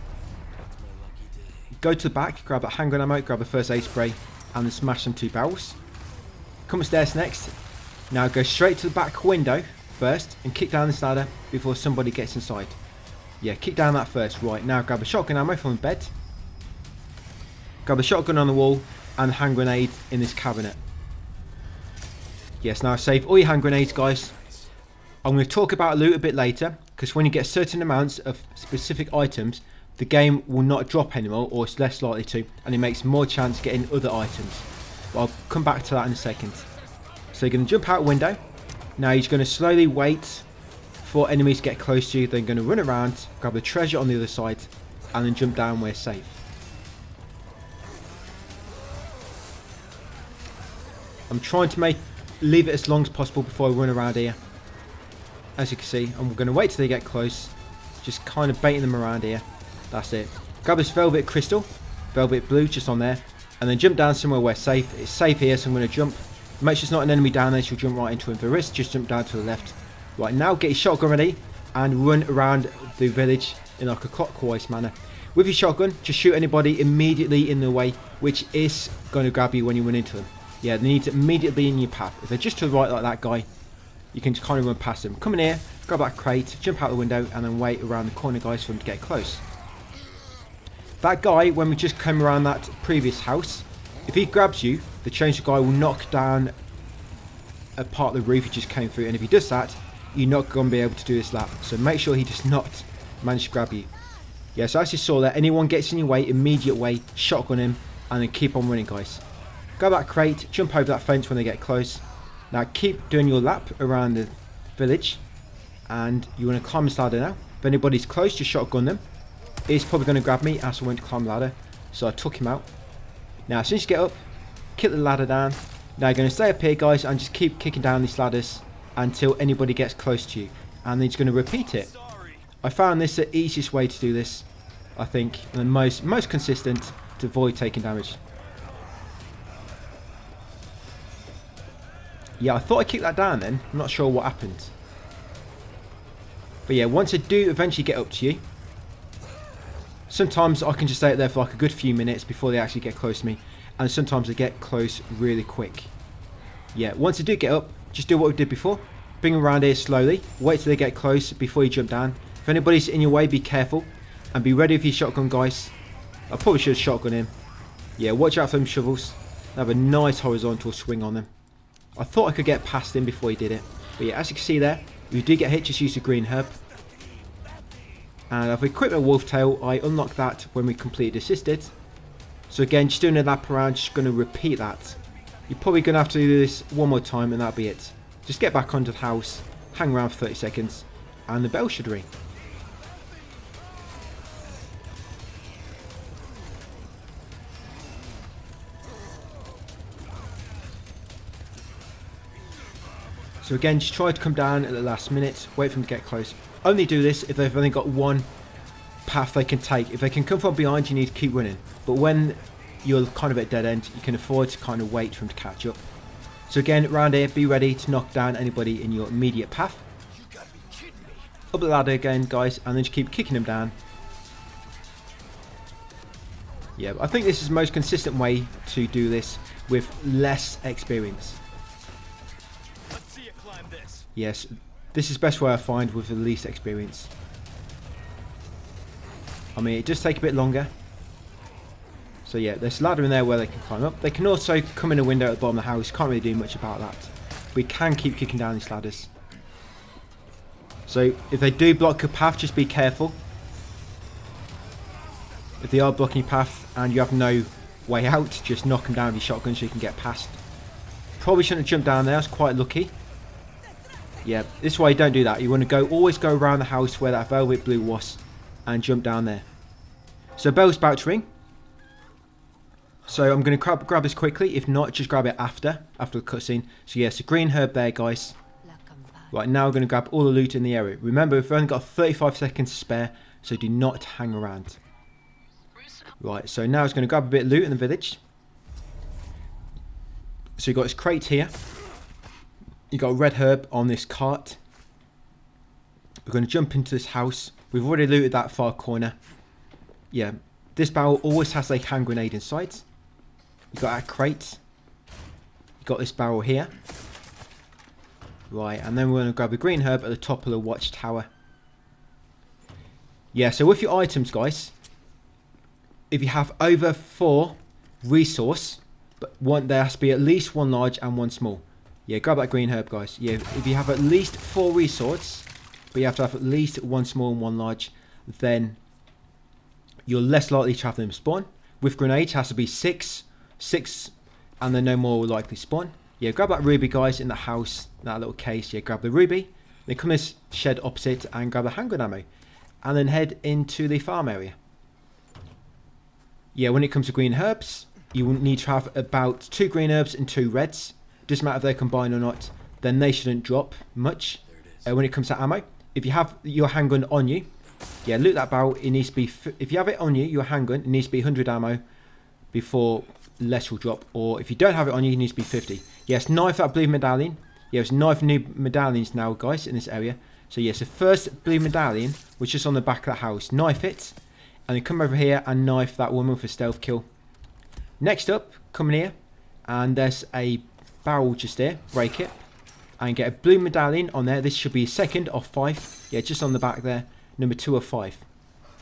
go to the back, grab that handgun ammo, grab a first aid spray, and then smash them 2 barrels. Come upstairs next. Now go straight to the back window first and kick down this ladder before somebody gets inside. Yeah, kick down that first. Right, now grab a shotgun ammo from the bed. Grab a shotgun on the wall and a hand grenade in this cabinet. Yes, now save all your hand grenades, guys. I'm going to talk about loot a bit later, because when you get certain amounts of specific items, the game will not drop anymore, or it's less likely to, and it makes more chance of getting other items. But I'll come back to that in a second. So you're going to jump out a window. Now you're going to slowly wait for enemies to get close to you. Then you're going to run around, grab the treasure on the other side, and then jump down where it's safe. I'm trying to leave it as long as possible before I run around here. As you can see, I'm going to wait till they get close. Just kind of baiting them around here. That's it. Grab this velvet crystal, velvet blue, just on there. And then jump down somewhere where it's safe. It's safe here, so I'm going to jump. Make sure it's not an enemy down there, so you'll jump right into it. If there is, just jump down to the left. Right, now get your shotgun ready and run around the village in like a clockwise manner. With your shotgun, just shoot anybody immediately in the way, which is going to grab you when you run into them. Yeah, they need to immediately be in your path. If they're just to the right like that guy, you can just kind of run past them. Come in here, grab that crate, jump out the window, and then wait around the corner, guys, for them to get close. That guy, when we just came around that previous house, if he grabs you, the chainsaw guy will knock down a part of the roof he just came through, and if he does that, you're not going to be able to do this lap. So make sure he does not manage to grab you. Yeah, so as you saw there, anyone gets in your way, immediate way, shotgun him, and then keep on running, guys. Grab that crate, jump over that fence when they get close. Now keep doing your lap around the village, and you want to climb this ladder now. If anybody's close, just shotgun them. He's probably going to grab me as I went to climb the ladder, so I took him out. Now as soon as you get up, kick the ladder down. Now you're going to stay up here, guys, and just keep kicking down these ladders until anybody gets close to you, and then he's going to repeat it. I found this the easiest way to do this, I think, and most consistent to avoid taking damage. Yeah, I thought I kicked that down then. I'm not sure what happened. But yeah, once I do eventually get up to you, sometimes I can just stay up there for like a good few minutes before they actually get close to me. And sometimes they get close really quick. Yeah, once I do get up, just do what we did before. Bring them around here slowly. Wait till they get close before you jump down. If anybody's in your way, be careful. And be ready with your shotgun, guys. I probably should have shotgun him. Yeah, watch out for them shovels. They have a nice horizontal swing on them. I thought I could get past him before he did it. But yeah, as you can see there, if you do get hit, just use the green herb. And I've equipped my wolf tail. I unlocked that when we completed assisted. So again, just doing a lap around, just going to repeat that. You're probably going to have to do this one more time and that'll be it. Just get back onto the house, hang around for 30 seconds, and the bell should ring. So again, just try to come down at the last minute, wait for them to get close. Only do this if they've only got one path they can take. If they can come from behind, you need to keep running. But when you're kind of at a dead end, you can afford to kind of wait for them to catch up. So again, around here, be ready to knock down anybody in your immediate path. Up the ladder again, guys, and then just keep kicking them down. Yeah, I think this is the most consistent way to do this with less experience. Yes, this is the best way I find with the least experience. I mean, it does take a bit longer. So yeah, there's a ladder in there where they can climb up. They can also come in a window at the bottom of the house. Can't really do much about that. We can keep kicking down these ladders. So if they do block your path, just be careful. If they are blocking your path and you have no way out, just knock them down with your shotgun so you can get past. Probably shouldn't have jumped down there. I was quite lucky. Yeah, this is why you don't do that. You want to always go around the house where that velvet blue was and jump down there. So bell's about to ring. So I'm going to grab this quickly. If not, just grab it after the cutscene. So yes, a green herb there, guys. Right, now we're going to grab all the loot in the area. Remember, we've only got 35 seconds to spare, so do not hang around. Right, so now it's going to grab a bit of loot in the village. So you've got this crate here. You've got a red herb on this cart. We're going to jump into this house. We've already looted that far corner. Yeah, this barrel always has a hand grenade inside. You've got that crate. You've got this barrel here. Right, and then we're going to grab the green herb at the top of the watchtower. Yeah, so with your items, guys, if you have over 4 resource, but there has to be at least 1 large and 1 small. Yeah, grab that green herb, guys. Yeah, if you have at least 4 resource, but you have to have at least 1 small and 1 large, then you're less likely to have them spawn. With grenades, it has to be 6, and then no more will likely spawn. Yeah, grab that ruby, guys, in the house, that little case. Yeah, grab the ruby. Then come this shed opposite and grab the handgun ammo. And then head into the farm area. Yeah, when it comes to green herbs, you will need to have about 2 green herbs and 2 reds. Doesn't matter if they combine or not. Then they shouldn't drop much. When it comes to ammo, if you have your handgun on you, yeah, loot that barrel. It needs to be, if you have it on you, your handgun, it needs to be 100 ammo before less will drop. Or if you don't have it on you, it needs to be 50. Yes, knife that blue medallion. Yeah, it's knife new medallions now, guys, in this area. So yes, the first blue medallion was just on the back of the house. Knife it, and then come over here and knife that woman for stealth kill. Next up, come in here, and there's a barrel just there. Break it, and get a blue medallion on there. This should be 2nd of 5. Yeah, just on the back there, number 2 of 5.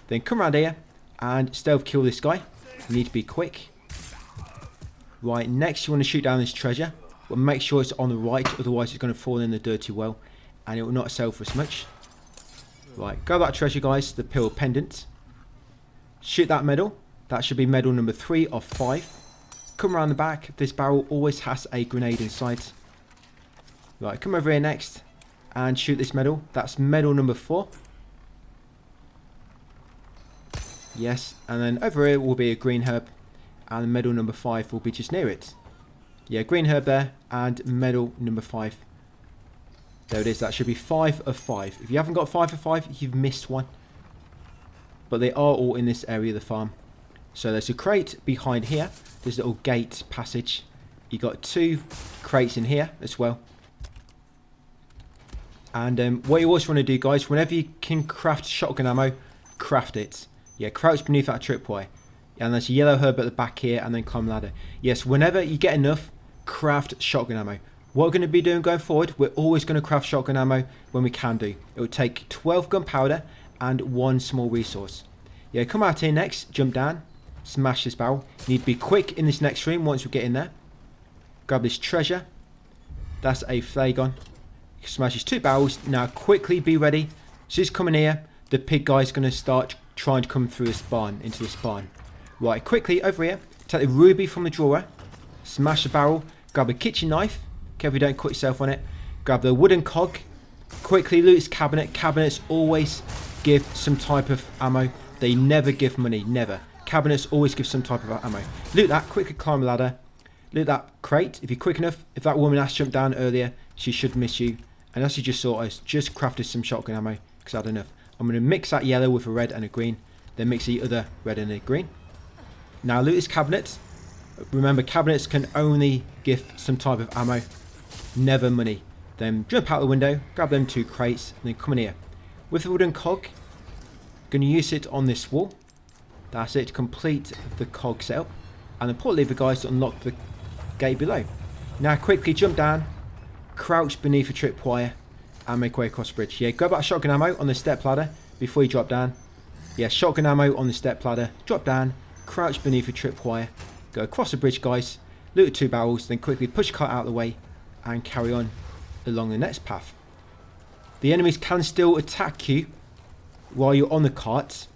Then come around here and stealth kill this guy. You need to be quick. Right, next you want to shoot down this treasure. But make sure it's on the right, otherwise it's going to fall in the dirty well. And it will not sell for as much. Right, grab that treasure, guys, the pill pendant. Shoot that medal. That should be medal number 3 of 5. Come around the back. This barrel always has a grenade inside. Right, come over here next. And shoot this medal. That's medal number 4. Yes, and then over here will be a green herb. And medal number 5 will be just near it. Yeah, green herb there. And medal number 5. There it is. That should be 5 of 5. If you haven't got 5 of 5, you've missed one. But they are all in this area of the farm. So there's a crate behind here. There's a little gate passage. You got 2 crates in here as well. And what you also want to do, guys, whenever you can craft shotgun ammo, craft it. Yeah, crouch beneath that tripwire. And there's a yellow herb at the back here, and then climb ladder. Yes, whenever you get enough, craft shotgun ammo. What we're going to be doing going forward, we're always going to craft shotgun ammo when we can do. It will take 12 gunpowder and 1 small resource. Yeah, come out here next, jump down, smash this barrel. You need to be quick in this next room once we get in there. Grab this treasure. That's a flagon. Smash these 2 barrels. Now quickly be ready. So he's coming here. The pig guy's going to start trying to come through this barn, into this barn. Right, quickly over here. Take the ruby from the drawer. Smash the barrel. Grab a kitchen knife. Careful you don't cut yourself on it. Grab the wooden cog. Quickly loot his cabinet. Cabinets always give some type of ammo. They never give money. Never. Cabinets always give some type of ammo. Loot that. Quickly climb a ladder. Loot that crate. If you're quick enough. If that woman has jumped down earlier, she should miss you. And as you just saw, I just crafted some shotgun ammo because I had enough. I'm going to mix that yellow with a red and a green. Then mix the other red and a green. Now loot his cabinet. Remember, cabinets can only give some type of ammo. Never money. Then jump out the window, grab them 2 crates, and then come in here. With the wooden cog, going to use it on this wall. That's it, complete the cog setup. And then pull the lever, guys, to unlock the gate below. Now quickly jump down, crouch beneath a tripwire, and make way across the bridge. Yeah, grab that shotgun ammo on the step ladder before you drop down. Yeah, shotgun ammo on the step ladder, drop down, crouch beneath a tripwire, go across the bridge, guys, loot the 2 barrels, then quickly push the cart out of the way, and carry on along the next path. The enemies can still attack you while you're on the cart,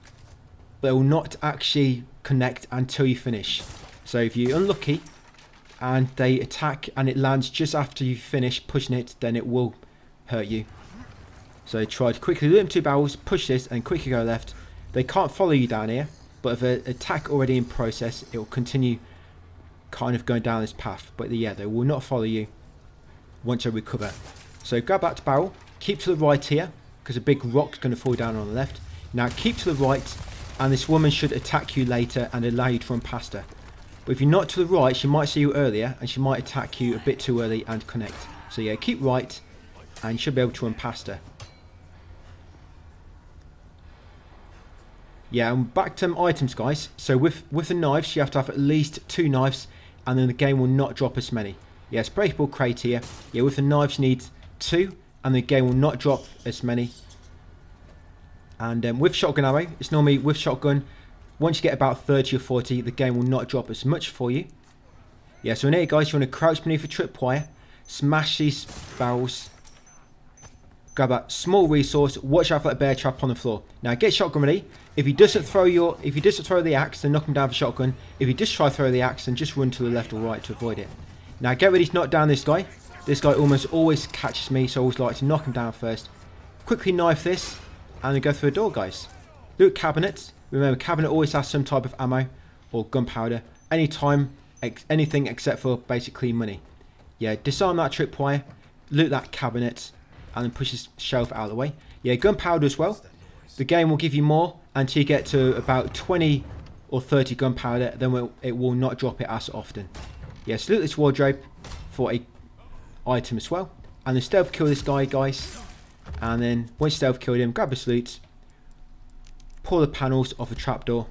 but they will not actually connect until you finish. So if you're unlucky and they attack and it lands just after you finish pushing it, then it will hurt you. So try to quickly loot them 2 barrels, push this and quickly go left. They can't follow you down here, but if an attack already in process, it will continue kind of going down this path. But yeah, they will not follow you once you recover. So grab that barrel, keep to the right here, because a big rock's going to fall down on the left. Now keep to the right, and this woman should attack you later and allow you to run past her. But if you're not to the right, she might see you earlier, and she might attack you a bit too early and connect. So yeah, keep right, and you should be able to run past her. Yeah, and back to items, guys. So with the knives, you have to have at least 2 knives, and then the game will not drop as many. Yes, breakable crate here. Yeah, with the knives you need 2, and the game will not drop as many. And with shotgun ammo, it's normally with shotgun, once you get about 30 or 40, the game will not drop as much for you. Yeah, so in here, guys, you want to crouch beneath a tripwire, smash these barrels, grab that small resource, watch out for that bear trap on the floor. Now get shotgun ready. If he doesn't throw the axe, then knock him down for shotgun. If he does try to throw the axe, then just run to the left or right to avoid it. Now get ready to knock down this guy. This guy almost always catches me, so I always like to knock him down first. Quickly knife this, and then go through the door, guys. Loot cabinets. Remember, cabinet always has some type of ammo or gunpowder. Anytime, anything except for basically money. Yeah, disarm that tripwire, loot that cabinet, and then push this shelf out of the way. Yeah, gunpowder as well. The game will give you more until you get to about 20 or 30 gunpowder, then it will not drop it as often. Yes, loot this wardrobe for a item as well. And then stealth kill this guy, guys. And then once you stealth killed him, grab his loot, pull the panels off a trapdoor,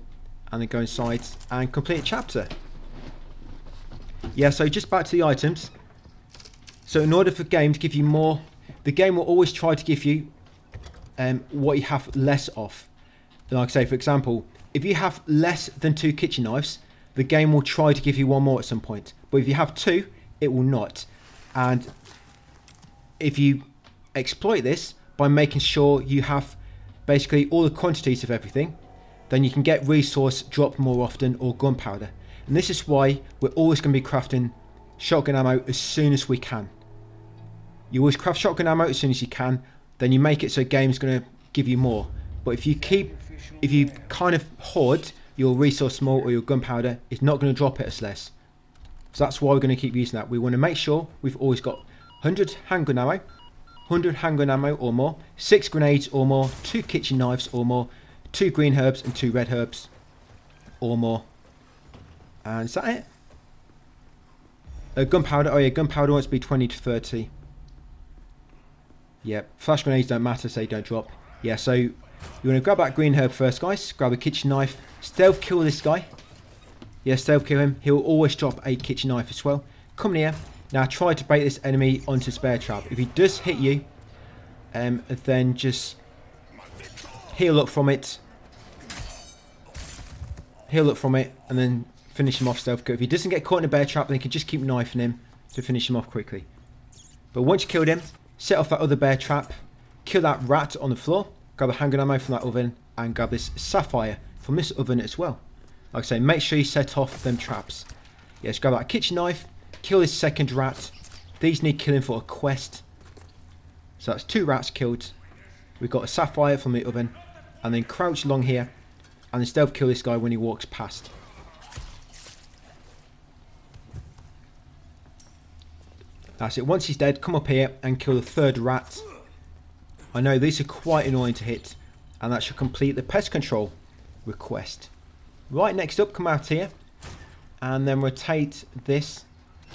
and then go inside and complete a chapter. Yeah, so just back to the items. So in order for the game to give you more, the game will always try to give you what you have less of. Like I say, for example, if you have less than 2 kitchen knives, the game will try to give you 1 more at some point. But if you have 2, it will not. And if you exploit this by making sure you have basically all the quantities of everything, then you can get resource drop more often or gunpowder. And this is why we're always going to be crafting shotgun ammo as soon as we can. You always craft shotgun ammo as soon as you can, then you make it so the game's going to give you more. But if you kind of hoard your resource small or your gunpowder, it's not going to drop it as less. So that's why we're going to keep using that. We want to make sure we've always got 100 handgun ammo, 100 handgun ammo or more, 6 grenades or more, 2 kitchen knives or more, 2 green herbs and 2 red herbs or more. And is that it? Gunpowder, oh yeah, gunpowder wants to be 20 to 30. Yeah, flash grenades don't matter, so they don't drop. Yeah, so you want to grab that green herb first, guys. Grab a kitchen knife. Stealth kill this guy. Yeah, stealth kill him. He'll always drop a kitchen knife as well. Come here. Now try to bait this enemy onto his bear trap. If he does hit you, then just heal up from it. Heal up from it, and then finish him off stealth kill. If he doesn't get caught in a bear trap, then you can just keep knifing him to finish him off quickly. But once you killed him, set off that other bear trap, kill that rat on the floor, grab a handgun ammo from that oven, and grab this sapphire from this oven as well. Like I say, make sure you set off them traps. Yes, grab that kitchen knife, kill this second rat. These need killing for a quest. So that's 2 rats killed. We've got a sapphire from the oven, and then crouch along here, and then stealth kill this guy when he walks past. That's it. Once he's dead, come up here and kill the 3rd rat. I know these are quite annoying to hit, and that should complete the pest control request. Right, next up, come out here, and then rotate this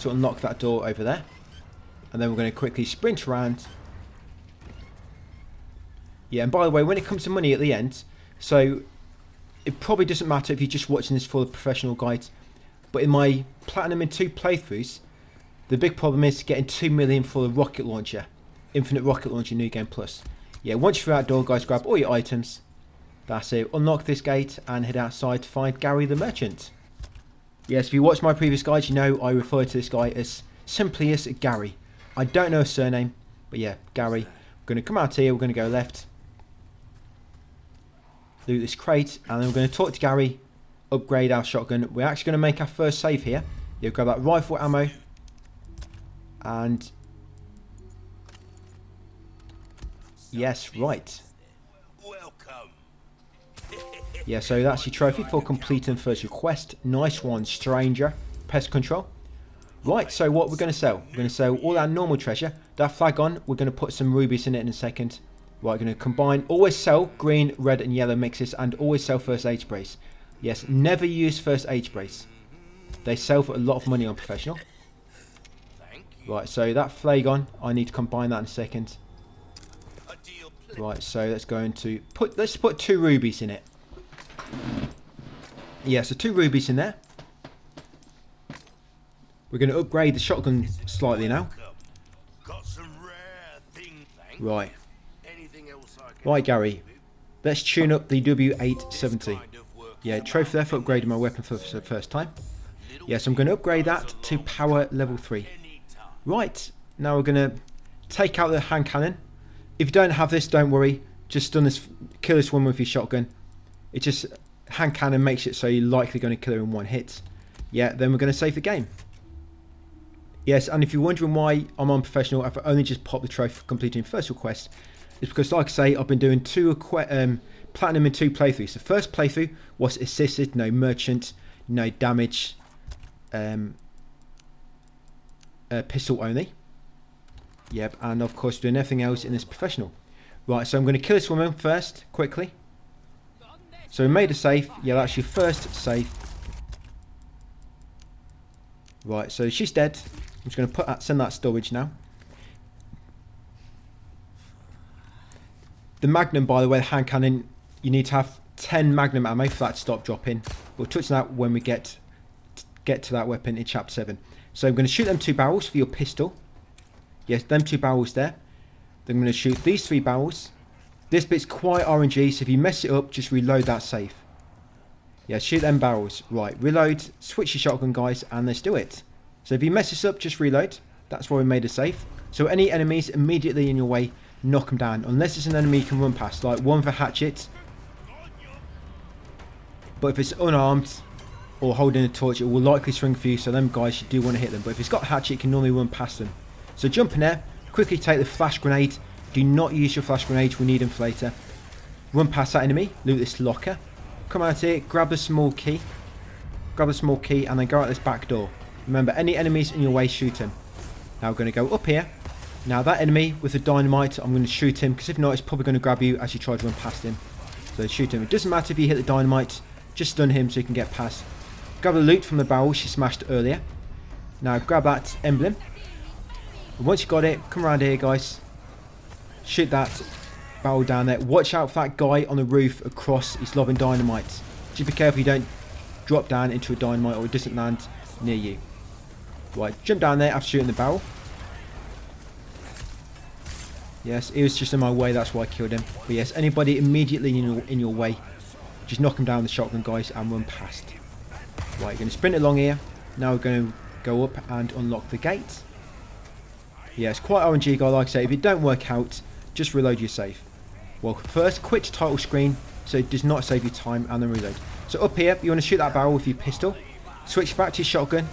to unlock that door over there. And then we're going to quickly sprint around. Yeah, and by the way, when it comes to money at the end, so it probably doesn't matter if you're just watching this for the professional guide, but in my Platinum in 2 playthroughs, the big problem is getting 2 million for the rocket launcher. Infinite rocket launcher New Game Plus. Yeah, once you're through that door, guys, grab all your items. That's it. Unlock this gate and head outside to find Gary the Merchant. Yes, if you watched my previous guides, you know I refer to this guy as simply as Gary. I don't know his surname, but yeah, Gary. We're going to come out here, we're going to go left. Loot this crate, and then we're going to talk to Gary, upgrade our shotgun. We're actually going to make our first save here. You'll grab that rifle ammo. And Yes, right. Welcome. Yeah, so that's your trophy for completing first request. Nice one, stranger. Pest control. Right, so what we're going to sell? We're going to sell all our normal treasure. That flag on, we're going to put some rubies in it in a second. Right, we're going to combine, always sell green, red and yellow mixes and always sell first aid sprays. Yes, never use first aid sprays. They sell for a lot of money on professional. Right, so that flagon, I need to combine that in a second. Right, so let's go into let's put 2 rubies in it. Yeah, so 2 rubies in there. We're going to upgrade the shotgun slightly now. Right. Right, Gary. Let's tune up the W870. Yeah, trophy there for upgrading my weapon for the first time. Yes, I'm going to upgrade that to power level 3. Right, now we're going to take out the hand cannon. If you don't have this, don't worry. Just stun this, kill this one with your shotgun. It just, hand cannon makes it so you're likely going to kill her in one hit. Yeah, then we're going to save the game. Yes, and if you're wondering why I'm on professional, I've only just popped the trophy for completing first request. It's because, like I say, I've been doing platinum in 2 playthroughs. The first playthrough was assisted, no merchant, no damage, pistol only. Yep, and of course doing everything else in this professional. Right, so I'm going to kill this woman first, quickly. So we made a save. Yeah, that's your first save. Right, so she's dead. I'm just going to send that storage now. The Magnum, by the way, the hand cannon, you need to have 10 Magnum ammo for that to stop dropping. We'll touch that when we get to that weapon in chapter 7. So I'm going to shoot them 2 barrels for your pistol. Yes, them 2 barrels there. Then I'm going to shoot these 3 barrels. This bit's quite RNG, so if you mess it up, just reload that safe. Yeah, shoot them barrels. Right, reload, switch your shotgun, guys, and let's do it. So if you mess this up, just reload. That's why we made a safe. So any enemies immediately in your way, knock them down. Unless it's an enemy you can run past, like one with a hatchet. But if it's unarmed or holding a torch, it will likely swing for you, so them guys, you do want to hit them. But if it's got a hatchet, you can normally run past them. So jump in there, quickly take the flash grenade. Do not use your flash grenades, we need them for later. Run past that enemy, loot this locker. Come out here, grab the small key. Grab the small key and then go out this back door. Remember, any enemies in your way, shoot him. Now we're going to go up here. Now that enemy with the dynamite, I'm going to shoot him, because if not, it's probably going to grab you as you try to run past him. So shoot him. It doesn't matter if you hit the dynamite, just stun him so you can get past. Grab the loot from the barrel she smashed earlier. Now grab that emblem. And once you've got it, come around here, guys. Shoot that barrel down there. Watch out for that guy on the roof across. He's lobbing dynamite. Just be careful you don't drop down into a dynamite or it doesn't land near you. Right, jump down there after shooting the barrel. Yes, he was just in my way, that's why I killed him. But yes, anybody immediately in your way, just knock him down with the shotgun, guys, and run past. Right, you're going to sprint along here. Now we're going to go up and unlock the gate. Yeah, it's quite RNG, guy, like I say. If it don't work out, just reload your save. Well, first, quit title screen so it does not save you time, and then reload. So up here, you want to shoot that barrel with your pistol. Switch back to your shotgun,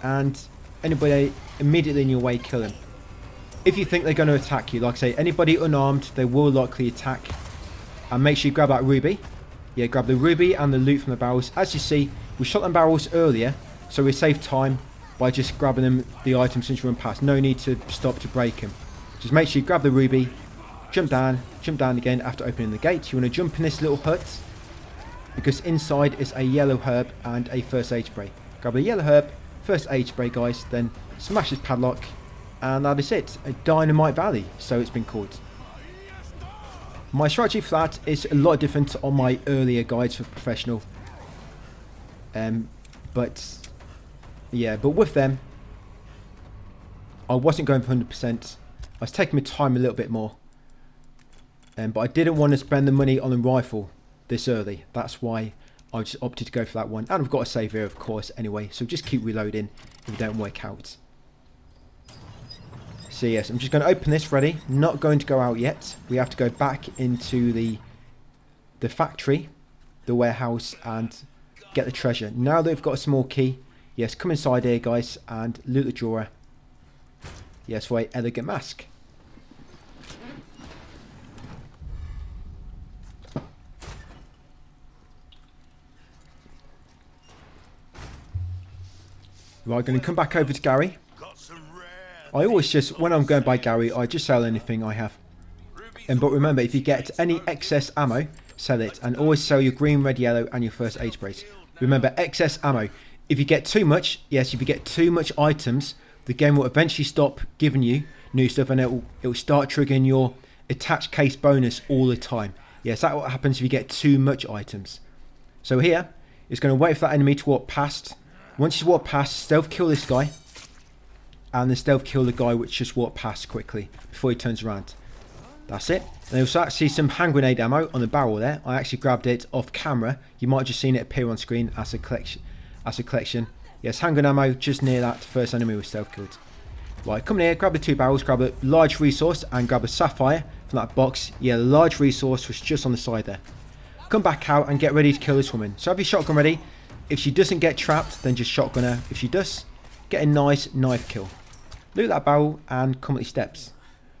and anybody immediately in your way, kill them. If you think they're going to attack you, like I say, anybody unarmed, they will likely attack. And make sure you grab that ruby. Yeah, grab the ruby and the loot from the barrels. As you see, we shot them barrels earlier, so we saved time by just grabbing them the items since you run past. No need to stop to break them. Just make sure you grab the ruby, jump down again after opening the gate. You want to jump in this little hut, because inside is a yellow herb and a first aid spray. Grab a yellow herb, first aid spray, guys, then smash this padlock, and that is it. A Dynamite Valley, so it's been called. My strategy for that is a lot different on my earlier guides for professional. But with them, I wasn't going for 100%. I was taking my time a little bit more. But I didn't want to spend the money on a rifle this early. That's why I just opted to go for that one. And I've got a save here, of course, anyway. So just keep reloading if it don't work out. So yes, I'm just going to open this, ready. Not going to go out yet. We have to go back into the factory, the warehouse, and get the treasure. Now that we've got a small key, yes, come inside here, guys, and loot the drawer. Yes, for an elegant mask. Right, going to come back over to Gary. I always just, when I'm going by Gary, I just sell anything I have. But remember, if you get any excess ammo, sell it. And always sell your green, red, yellow and your first aid sprays. Remember, excess ammo. If you get too much, yes, if you get too much items, the game will eventually stop giving you new stuff and it will start triggering your attached case bonus all the time. Yes, that's what happens if you get too much items. So here, it's going to wait for that enemy to walk past. Once you walk past, stealth kill this guy. And then stealth kill the guy which just walked past quickly before he turns around. That's it. And you'll start to see some hand grenade ammo on the barrel there. I actually grabbed it off camera. You might have just seen it appear on screen as a collection. Yes, hand grenade ammo just near that first enemy was stealth killed. Right, come in here, grab the 2 barrels, grab a large resource and grab a sapphire from that box. Yeah, the large resource was just on the side there. Come back out and get ready to kill this woman. So have your shotgun ready. If she doesn't get trapped, then just shotgun her. If she does, get a nice knife kill. Loot that barrel and come up these steps.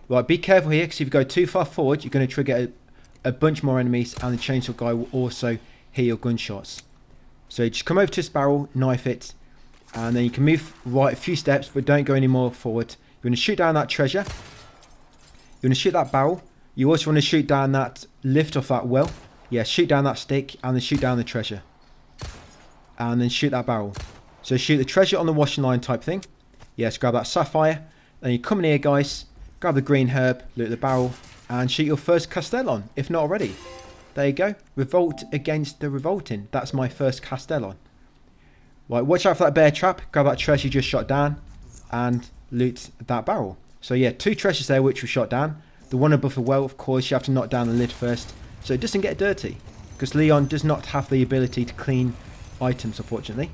Right, be careful here because if you go too far forward, you're going to trigger a bunch more enemies and the chainsaw guy will also hear your gunshots. So just come over to this barrel, knife it, and then you can move right a few steps, but don't go any more forward. You're going to shoot down that treasure. You're going to shoot that barrel. You also want to shoot down that lift off that well. Yeah, shoot down that stick and then shoot down the treasure. And then shoot that barrel. So shoot the treasure on the washing line type thing. Yes, grab that sapphire. Then you come in here, guys. Grab the green herb, loot the barrel, and shoot your first Castellon, if not already. There you go. Revolt against the revolting. That's my first Castellon. Right, watch out for that bear trap. Grab that treasure you just shot down, and loot that barrel. So yeah, 2 treasures there which were shot down. The one above the well, of course, you have to knock down the lid first, so it doesn't get dirty. Because Leon does not have the ability to clean items, unfortunately.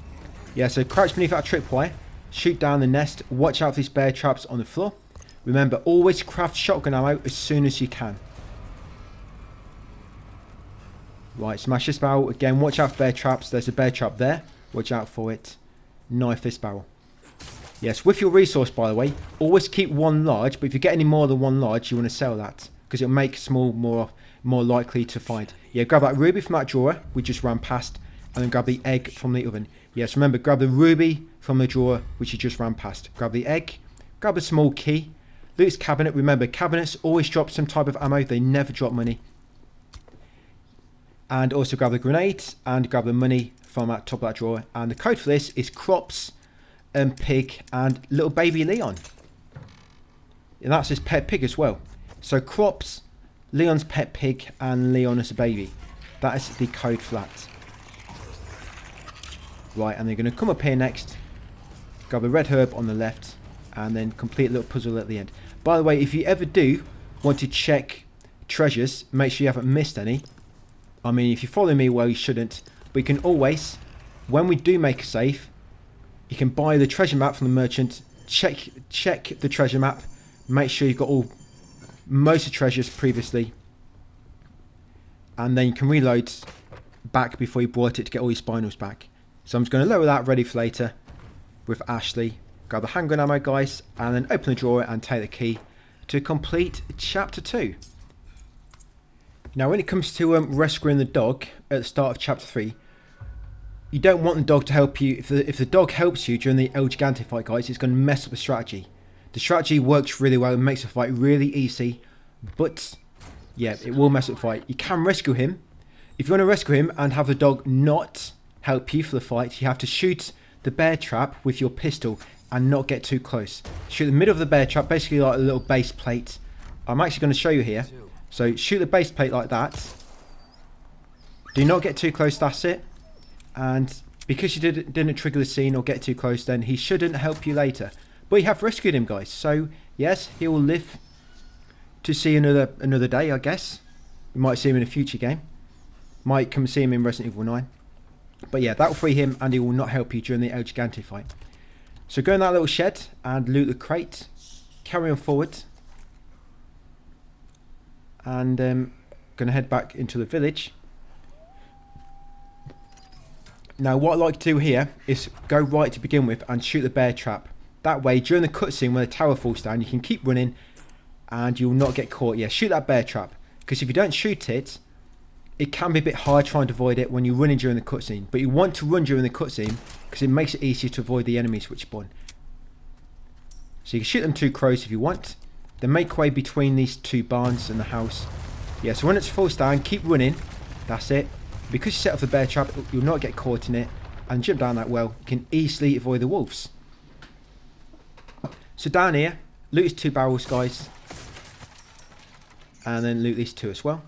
Yeah, so crouch beneath that tripwire. Shoot down the nest. Watch out for these bear traps on the floor. Remember, always craft shotgun ammo as soon as you can. Right, smash this barrel. Again, watch out for bear traps. There's a bear trap there. Watch out for it. Knife this barrel. Yes, with your resource, by the way, always keep 1 large. But if you get any more than 1 large, you want to sell that. Because it'll make small more likely to find. Yeah, grab that ruby from that drawer we just ran past. And then grab the egg from the oven. Yes, remember, grab the ruby from the drawer which you just ran past. Grab the egg. Grab a small key. Loot's cabinet. Remember, cabinets always drop some type of ammo. They never drop money. And also grab the grenades and grab the money from that top of that drawer. And the code for this is Crops and Pig and little baby Leon. And that's his pet pig as well. So Crops, Leon's pet pig, and Leon as a baby. That is the code for that. Right, and they're going to come up here next. Grab the red herb on the left. And then complete a little puzzle at the end. By the way, if you ever do want to check treasures, make sure you haven't missed any. I mean, if you follow me, well, you shouldn't. But you can always, when we do make a save, you can buy the treasure map from the merchant. Check the treasure map. Make sure you've got most of the treasures previously. And then you can reload back before you brought it to get all your spinals back. So I'm just going to lower that ready for later with Ashley. Grab the handgun ammo, guys, and then open the drawer and take the key to complete chapter 2. Now, when it comes to rescuing the dog at the start of chapter 3, you don't want the dog to help you. If the dog helps you during the El Gigante fight, guys, it's going to mess up the strategy. The strategy works really well and makes the fight really easy, but yeah, it will mess up the fight. You can rescue him. If you want to rescue him and have the dog not help you for the fight, you have to shoot the bear trap with your pistol and not get too close. Shoot the middle of the bear trap, basically like a little base plate. I'm actually going to show you here. So shoot the base plate like that. Do not get too close, that's it. And because you didn't trigger the scene or get too close, then he shouldn't help you later. But you have rescued him, guys. So yes, he will live to see another day, I guess. You might see him in a future game. Might come see him in Resident Evil 9. But yeah, that will free him and he will not help you during the El Gigante fight. So go in that little shed and loot the crate. Carry on forward. And going to head back into the village. Now what I like to do here is go right to begin with and shoot the bear trap. That way during the cutscene when the tower falls down you can keep running and you'll not get caught. Yeah, shoot that bear trap. Because if you don't shoot it, it can be a bit hard trying to avoid it when you're running during the cutscene. But you want to run during the cutscene because it makes it easier to avoid the enemies which spawn. So you can shoot them 2 crows if you want. Then make way between these 2 barns and the house. Yeah, so when it's full stand, keep running. That's it. Because you set off the bear trap, you'll not get caught in it. And jump down that well. You can easily avoid the wolves. So down here, loot these 2 barrels, guys. And then loot these 2 as well.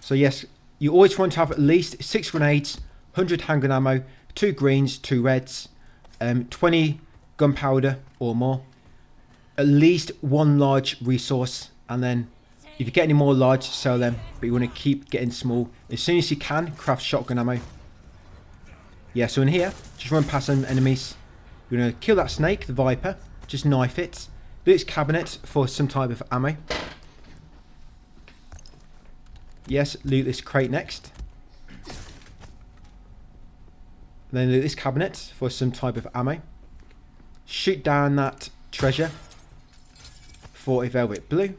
So yes, you always want to have at least 6 grenades, 100 handgun ammo, 2 greens, 2 reds, 20 gunpowder or more. At least 1 large resource, and then if you get any more large, sell them, but you want to keep getting small. As soon as you can, craft shotgun ammo. Yeah, so in here, just run past some enemies. You're going to kill that snake, the viper, just knife it. Loot its cabinet for some type of ammo. Yes, loot this crate next. Then loot this cabinet for some type of ammo. Shoot down that treasure for a velvet blue.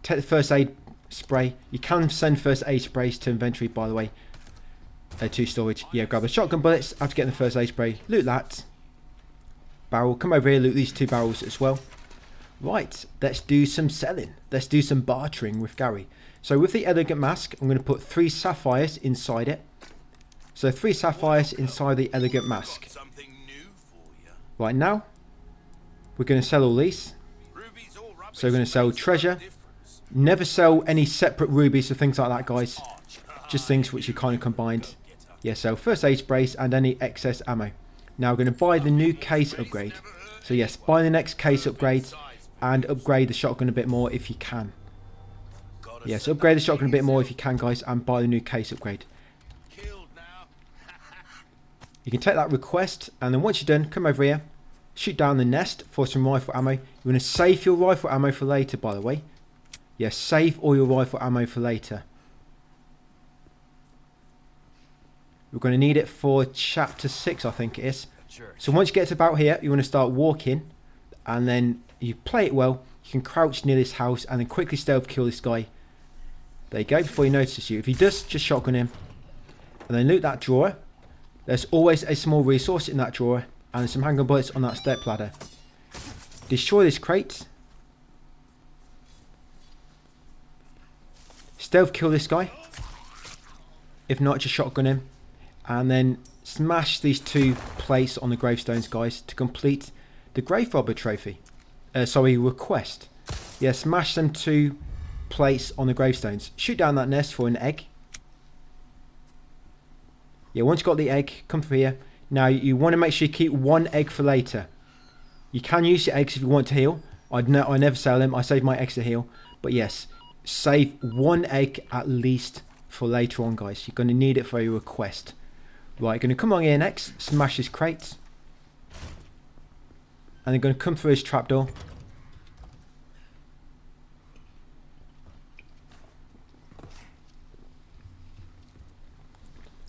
Take the first aid spray. You can send first aid sprays to inventory, by the way. To storage. Yeah, grab the shotgun bullets after getting the first aid spray. Loot that. Barrel. Come over here, loot these 2 barrels as well. Right, let's do some selling. Let's do some bartering with Gary. So with the elegant mask, I'm going to put 3 sapphires inside it. So 3 sapphires inside the elegant mask. Right now, we're going to sell all these. So we're going to sell treasure. Never sell any separate rubies or things like that, guys. Just things which you kind of combined. Yeah, so first aid sprays and any excess ammo. Now we're going to buy the new case upgrade. So yes, buy the next case upgrade and upgrade the shotgun a bit more if you can. Yes, upgrade the shotgun a bit more if you can, guys, and buy the new case upgrade. You can take that request, and then once you're done, come over here. Shoot down the nest for some rifle ammo. You want to save your rifle ammo for later, by the way. Yes, save all your rifle ammo for later. We're going to need it for chapter 6, I think it is. So once you get to about here, you want to start walking. And then you play it well. You can crouch near this house and then quickly stealth kill this guy. There you go, before he notices you. If he does, just shotgun him. And then loot that drawer. There's always a small resource in that drawer. And some handgun bullets on that step ladder. Destroy this crate. Stealth kill this guy. If not, just shotgun him. And then smash these 2 plates on the gravestones, guys, to complete the grave robber trophy. Request. Yeah, smash them 2 plates on the gravestones. Shoot down that nest for an egg. Yeah, once you've got the egg, come through here. Now, you want to make sure you keep 1 egg for later. You can use your eggs if you want to heal. I never sell them. I save my eggs to heal. But yes, save 1 egg at least for later on, guys. You're going to need it for a request. Right, going to come on here next. Smash this crate. And they're going to come through his trapdoor.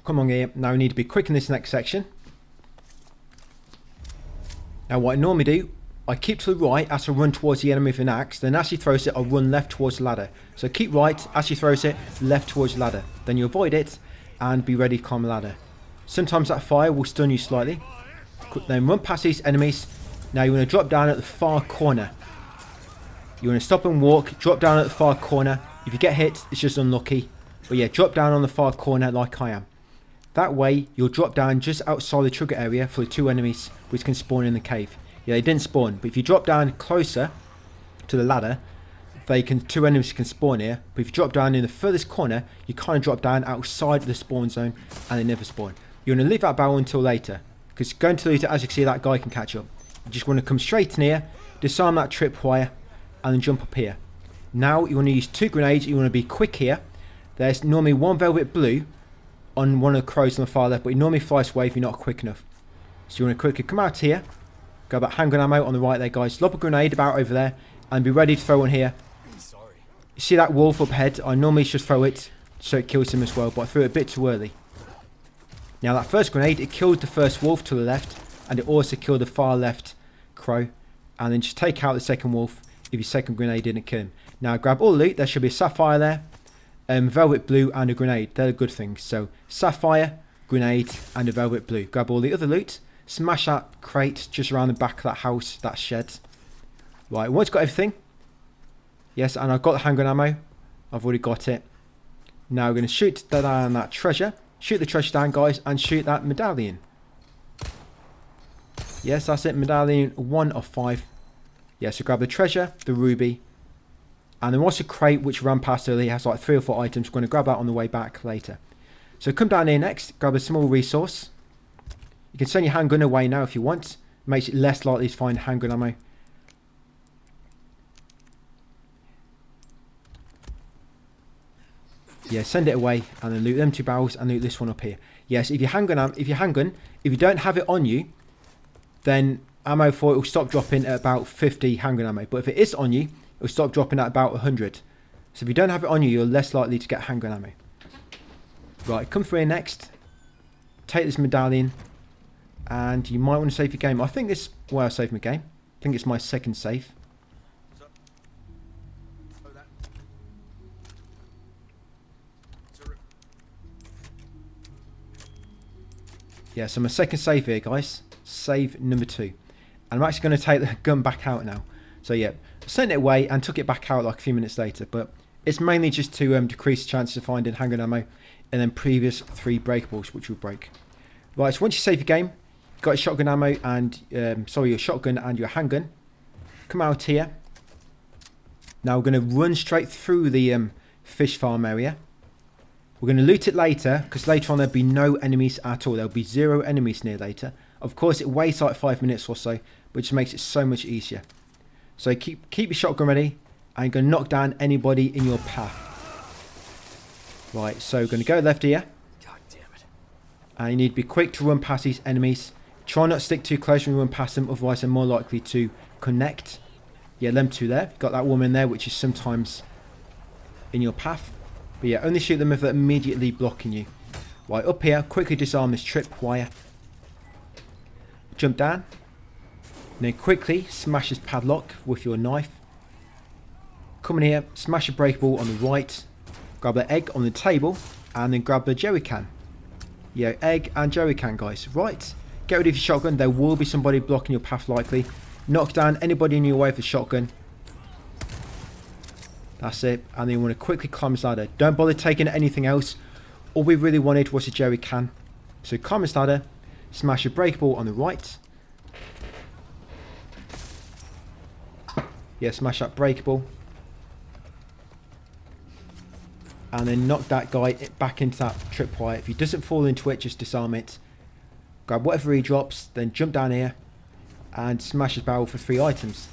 Come on here. Now we need to be quick in this next section. Now what I normally do, I keep to the right as I run towards the enemy with an axe. Then as he throws it, I run left towards the ladder. So keep right as he throws it, left towards the ladder. Then you avoid it and be ready to climb the ladder. Sometimes that fire will stun you slightly. Then run past these enemies. Now you want to drop down at the far corner. You want to stop and walk, drop down at the far corner. If you get hit, it's just unlucky. But yeah, drop down on the far corner like I am. That way, you'll drop down just outside the trigger area for the 2 enemies which can spawn in the cave. Yeah, they didn't spawn, but if you drop down closer to the ladder, 2 enemies can spawn here. But if you drop down in the furthest corner, you kind of drop down outside of the spawn zone and they never spawn. You want to leave that barrel until later, because going to loot it, as you can see, that guy can catch up. You just want to come straight in here, disarm that tripwire, and then jump up here. Now, you want to use 2 grenades. You want to be quick here. There's normally 1 velvet blue on one of the crows on the far left, but he normally flies away if you're not quick enough. So you want to quickly come out here, go about handgun ammo on the right there, guys. Lob a grenade about over there, and be ready to throw one here. You see that wolf up ahead? I normally just throw it so it kills him as well, but I threw it a bit too early. Now that first grenade, it killed the first wolf to the left, and it also killed the far left crow. And then just take out the second wolf if your second grenade didn't kill him. Now grab all the loot. There should be a sapphire there, velvet blue and a grenade. They're the good things. So sapphire, grenade and a velvet blue. Grab all the other loot. Smash that crate just around the back of that house, that shed. Right, once got everything. Yes, and I've got the handgun ammo. I've already got it. Now we're going to shoot down that treasure. Shoot the treasure down, guys, and shoot that medallion. Yes, that's it. Medallion 1 of 5. Yeah, so grab the treasure, the ruby, and then what's a crate which ran past earlier. It has like 3 or 4 items. We're going to grab that on the way back later. So come down here next, grab a small resource. You can send your handgun away now if you want. Makes it less likely to find handgun ammo. Yeah, send it away and then loot them 2 barrels and loot this one up here. Yes, if you don't have it on you, then ammo for it will stop dropping at about 50 handgun ammo. But if it is on you, it will stop dropping at about 100. So if you don't have it on you, you're less likely to get handgun ammo. Right, come through here next. Take this medallion. And you might want to save your game. I think this is where I saved my game. I think it's my second save. Yeah, so my second save here, guys. Save number 2. And I'm actually going to take the gun back out now. So yeah, sent it away and took it back out like a few minutes later. But it's mainly just to decrease the chances of finding handgun ammo and then previous 3 breakables, which will break. Right, so once you save your game, you've got your shotgun ammo and, your shotgun and your handgun. Come out here. Now we're going to run straight through the fish farm area. We're going to loot it later, because later on there'll be no enemies at all. There'll be 0 enemies near later. Of course, it waits like 5 minutes or so, which makes it so much easier. So keep your shotgun ready, and you're going to knock down anybody in your path. Right, so we're going to go left here. God damn it. And you need to be quick to run past these enemies. Try not to stick too close when you run past them, otherwise they're more likely to connect. Yeah, them 2 there. Got that woman there, which is sometimes in your path. But yeah, only shoot them if they're immediately blocking you. Right, up here, quickly disarm this tripwire. Jump down. And then quickly smash this padlock with your knife. Come in here, smash a breakable on the right. Grab the egg on the table. And then grab the jerry can. Yeah, egg and jerry can, guys. Right, get rid of your shotgun. There will be somebody blocking your path likely. Knock down anybody in your way with the shotgun. That's it. And then you want to quickly climb this ladder. Don't bother taking anything else. All we really wanted was a jerry can. So climb this ladder. Smash a breakable on the right. Yeah, smash that breakable. And then knock that guy back into that tripwire. If he doesn't fall into it, just disarm it. Grab whatever he drops. Then jump down here. And smash his barrel for 3 items.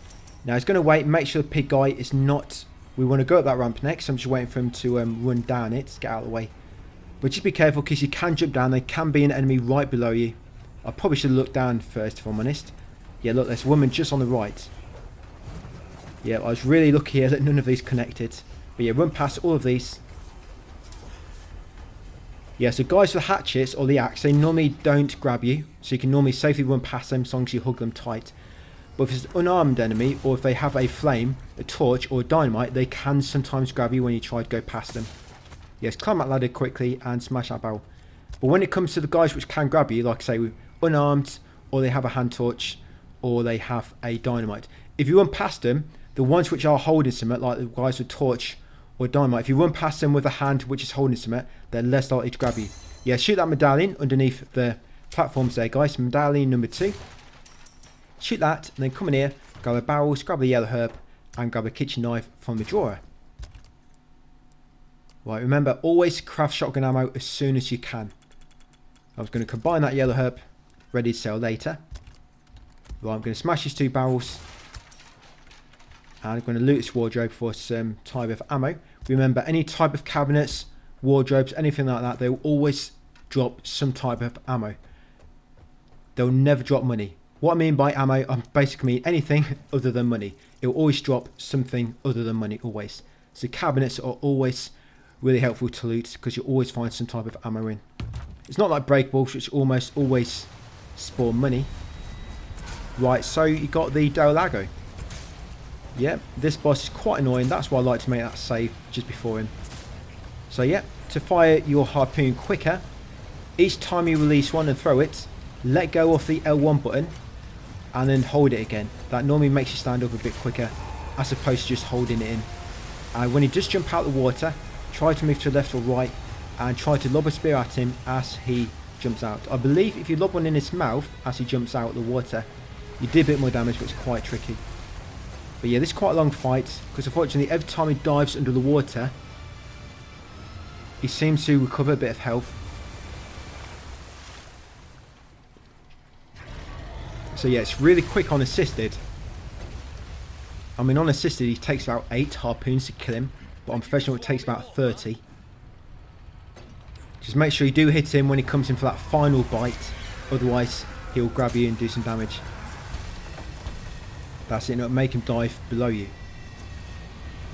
Now he's going to wait. Make sure the pig guy is not... We want to go up that ramp next. I'm just waiting for him to run down it. Get out of the way. But just be careful because you can jump down. There can be an enemy right below you. I probably should have looked down first if I'm honest. Yeah, look, there's a woman just on the right. Yeah, I was really lucky here that none of these connected. But yeah, run past all of these. Yeah, so guys with hatchets or the axe, they normally don't grab you. So you can normally safely run past them as long as you hug them tight. But if it's an unarmed enemy, or if they have a flame, a torch, or a dynamite, they can sometimes grab you when you try to go past them. Yes, climb that ladder quickly and smash that barrel. But when it comes to the guys which can grab you, like I say, unarmed, or they have a hand torch, or they have a dynamite. If you run past them, the ones which are holding something, like the guys with torch or dynamite, if you run past them with a hand which is holding something, they're less likely to grab you. Yeah, shoot that medallion underneath the platforms there, guys. Medallion number 2. Shoot that, and then come in here, grab the barrels, grab the yellow herb, and grab a kitchen knife from the drawer. Right, remember, always craft shotgun ammo as soon as you can. I was going to combine that yellow herb, ready to sell later. Right, I'm going to smash these 2 barrels. And I'm going to loot this wardrobe for some type of ammo. Remember, any type of cabinets, wardrobes, anything like that, they'll always drop some type of ammo. They'll never drop money. What I mean by ammo, I basically mean anything other than money. It will always drop something other than money, always. So cabinets are always really helpful to loot because you always find some type of ammo in. It's not like breakables, which almost always spawn money. Right, so you got the Del Lago. Yeah, this boss is quite annoying. That's why I like to make that save just before him. So yeah, to fire your harpoon quicker, each time you release one and throw it, let go of the L1 button and then hold it again. That normally makes you stand up a bit quicker as opposed to just holding it in. And when you just jump out the water, try to move to the left or right and try to lob a spear at him as he jumps out. I believe if you lob one in his mouth as he jumps out of the water, you do a bit more damage, but it's quite tricky. But yeah, this is quite a long fight because unfortunately every time he dives under the water, he seems to recover a bit of health. So yeah, it's really quick on assisted. I mean, on assisted he takes about 8 harpoons to kill him, but on professional it takes about 30. Just make sure you do hit him when he comes in for that final bite, otherwise he'll grab you and do some damage. That's it, it'll make him dive below you.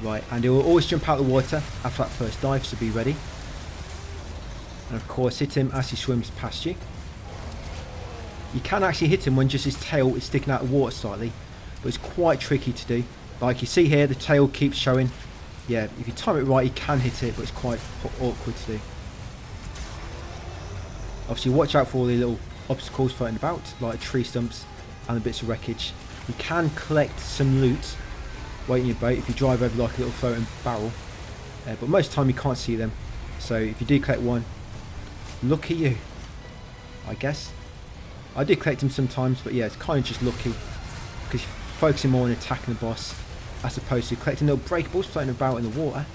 Right, and he will always jump out of the water after that first dive, so be ready. And of course hit him as he swims past you. You can actually hit him when just his tail is sticking out of the water slightly, but it's quite tricky to do. Like you see here, the tail keeps showing. Yeah, if you time it right you can hit it, but it's quite awkward to do. Obviously watch out for all the little obstacles floating about, like tree stumps and the bits of wreckage. You can collect some loot waiting your boat if you drive over like a little floating barrel, but most of the time you can't see them. So if you do collect one, lucky you, I guess. I do collect them sometimes, but yeah, it's kind of just lucky because you're focusing more on attacking the boss as opposed to collecting little breakables floating about in the water.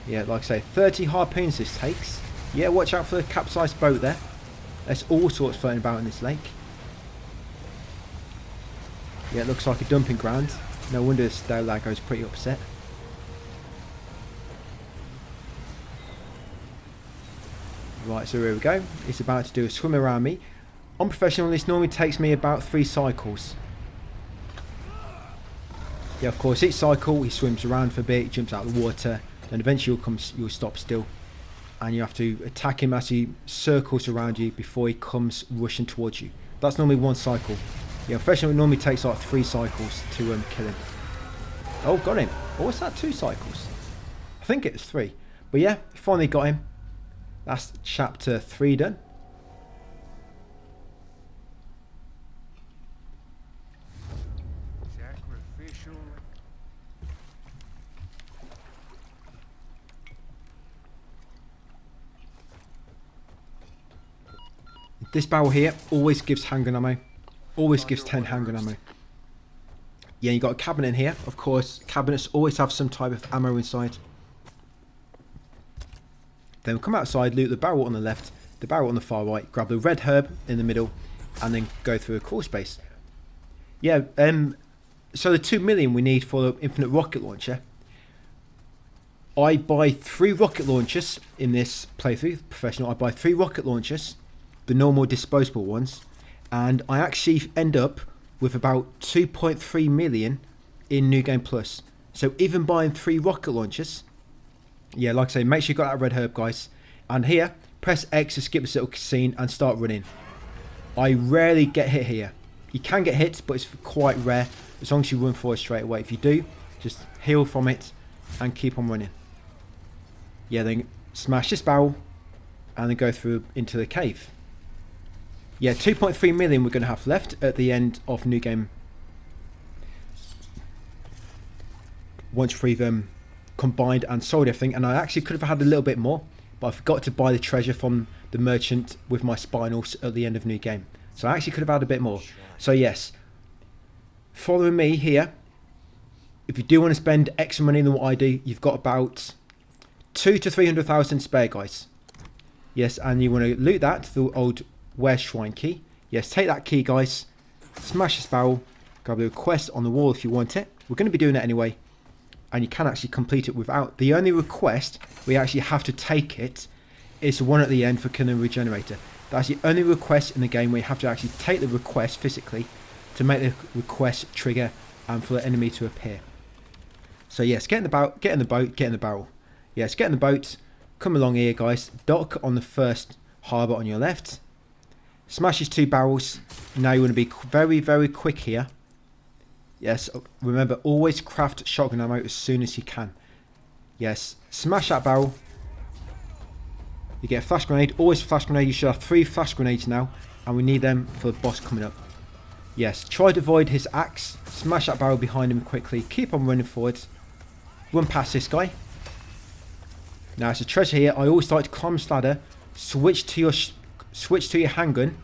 Yeah, like I say, 30 harpoons this takes. Yeah, watch out for the capsized boat there. There's all sorts floating about in this lake. Yeah, it looks like a dumping ground. No wonder Stalago's pretty upset. Right, so here we go. It's about to do a swim around me. On professional, this normally takes me about 3 cycles. Yeah, of course, each cycle he swims around for a bit, jumps out of the water, then eventually you'll stop still. And you have to attack him as he circles around you before he comes rushing towards you. That's normally 1 cycle. Yeah, professional, it normally takes like 3 cycles to kill him. Oh, got him. Or was that 2 cycles? I think it was 3. But yeah, finally got him. That's chapter 3 done. Sacrificial. This barrel here always gives handgun ammo. Always gives 10 handgun ammo. Yeah, you got a cabinet in here. Of course, cabinets always have some type of ammo inside. Then we'll come outside, loot the barrel on the left, the barrel on the far right, grab the red herb in the middle, and then go through a crawl space. Yeah, so the 2 million we need for the infinite rocket launcher. I buy 3 rocket launchers in this playthrough, professional. I buy 3 rocket launchers, the normal disposable ones, and I actually end up with about 2.3 million in New Game Plus. So even buying 3 rocket launchers, yeah, like I say, make sure you got that red herb, guys. And here, press X to skip this little scene and start running. I rarely get hit here. You can get hit, but it's quite rare as long as you run forward straight away. If you do, just heal from it and keep on running. Yeah, then smash this barrel and then go through into the cave. Yeah, 2.3 million we're going to have left at the end of New Game. Once we've combined and sold everything, and I actually could have had a little bit more, but I forgot to buy the treasure from the merchant with my spinels at the end of New Game. So I actually could have had a bit more. So yes, following me here, if you do want to spend extra money than what I do, you've got about 200 to 300,000 spare, guys. Yes, and you want to loot that, the old Where Shrine key. Yes, take that key, guys. Smash this barrel. Grab the request on the wall if you want it. We're going to be doing it anyway. And you can actually complete it without. The only request we actually have to take it is the one at the end for killing a regenerator. That's the only request in the game where you have to actually take the request physically to make the request trigger and for the enemy to appear. So yes, get in the boat, get in the barrel. Yes, get in the boat. Come along here, guys. Dock on the first harbour on your left. Smash these 2 barrels. Now you want to be very, very quick here. Yes, remember, always craft shotgun ammo as soon as you can. Yes, smash that barrel. You get a flash grenade, always flash grenade. You should have 3 flash grenades now, and we need them for the boss coming up. Yes, try to avoid his axe, smash that barrel behind him quickly, keep on running forwards, run past this guy. Now it's a treasure here. I always like to climb this ladder, switch to your handgun,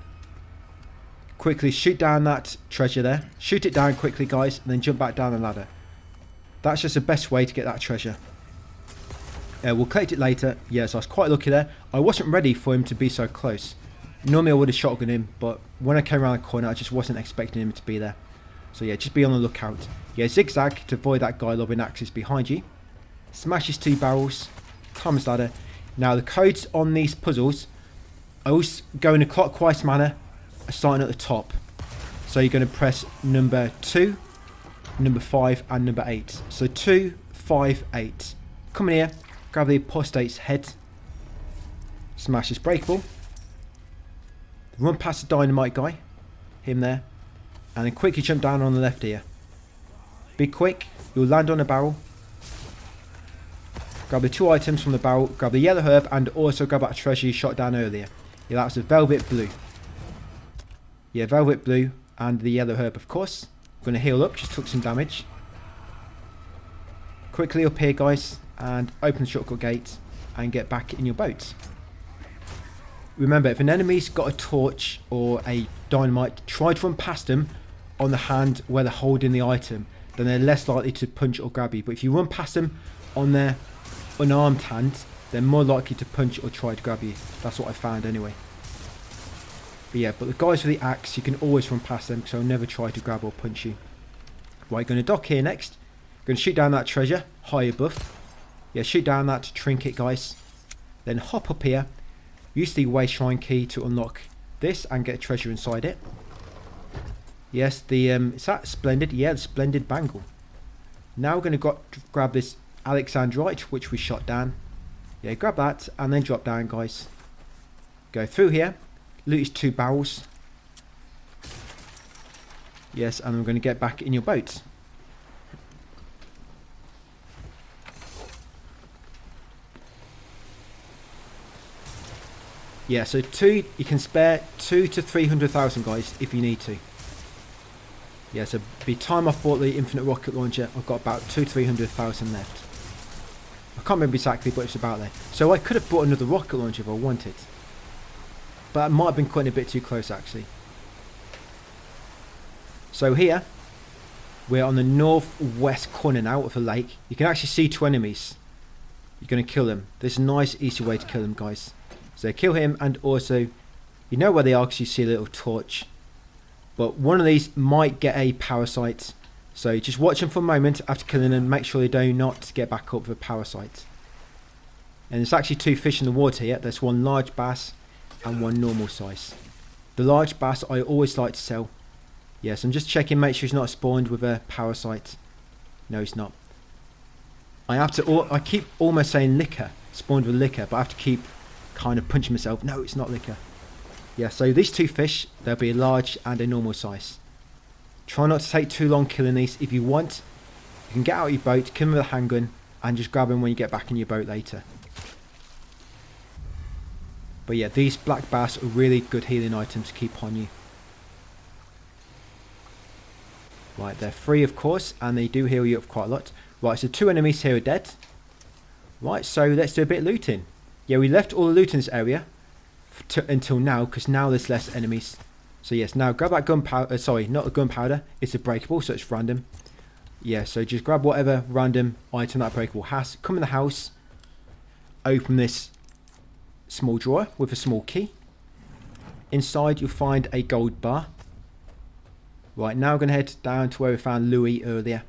quickly shoot down that treasure there, shoot it down quickly guys, and then jump back down the ladder. That's just the best way to get that treasure. We'll collect it later. Yes, I was quite lucky there. I wasn't ready for him to be so close. Normally I would have shotgunned him, but when I came around the corner I just wasn't expecting him to be there. So yeah, just be on the lookout. Yeah, zigzag to avoid that guy lobbing axes behind you. Smash his 2 barrels. Climb his ladder. Now the codes on these puzzles, I always go in a clockwise manner, starting at the top. So you're going to press number 2, number 5 and number 8. So 2, 5, 8. Come in here. Grab the apostate's head. Smash this breakable. Run past the dynamite guy. Him there. And then quickly jump down on the left here. Be quick. You'll land on a barrel. Grab the 2 items from the barrel. Grab the yellow herb and also grab that treasure you shot down earlier. Yeah, that was the velvet blue. Yeah, velvet blue and the yellow herb of course. I'm going to heal up. Just took some damage. Quickly up here guys. And open the shortcut gate and get back in your boat. Remember, if an enemy's got a torch or a dynamite, try to run past them on the hand where they're holding the item. Then they're less likely to punch or grab you. But if you run past them on their unarmed hand, they're more likely to punch or try to grab you. That's what I found anyway. But yeah, but the guys with the axe, you can always run past them, so they'll never try to grab or punch you. Right, going to dock here next. Going to shoot down that treasure high above. Yeah, shoot down that trinket guys. Then hop up here. Use the way shrine key to unlock this and get a treasure inside it. Yes, the is that splendid? Yeah, the splendid bangle. Now we're going to grab this alexandrite which we shot down. Yeah, grab that and then drop down guys. Go through here. Loot his 2 barrels. Yes, and we're going to get back in your boat. Yeah, so you can spare 2 to 300,000 guys if you need to. Yeah, so by the time I've bought the infinite rocket launcher, I've got about 2 to 300,000 left. I can't remember exactly, but it's about there. So I could have bought another rocket launcher if I wanted. But I might have been cutting a bit too close actually. So here, we're on the northwest corner now of the lake. You can actually see 2 enemies. You're going to kill them. There's a nice easy way to kill them guys. So kill him, and also you know where they are because you see a little torch. But one of these might get a parasite. So just watch them for a moment after killing them. Make sure they do not get back up with a parasite. And there's actually 2 fish in the water here. There's 1 large bass and 1 normal size. The large bass I always like to sell. Yes, I'm just checking, make sure he's not spawned with a parasite. No, he's not. I keep almost saying liquor, spawned with liquor, but I have to keep kind of punching myself. No, it's not liquor. Yeah, so these 2 fish, there'll be a large and a normal size. Try not to take too long killing these. If you want, you can get out of your boat, kill them with a handgun, and just grab them when you get back in your boat later. But yeah, these black bass are really good healing items to keep on you. Right, they're free of course, and they do heal you up quite a lot. Right, so 2 enemies here are dead. Right, so let's do a bit of looting. Yeah, we left all the loot in this area until now, because now there's less enemies. So yes, now grab that gunpowder, sorry, not a gunpowder, it's a breakable, so it's random. Yeah, so just grab whatever random item that breakable has, come in the house, open this small drawer with a small key. Inside you'll find a gold bar. Right, now we're going to head down to where we found Louis earlier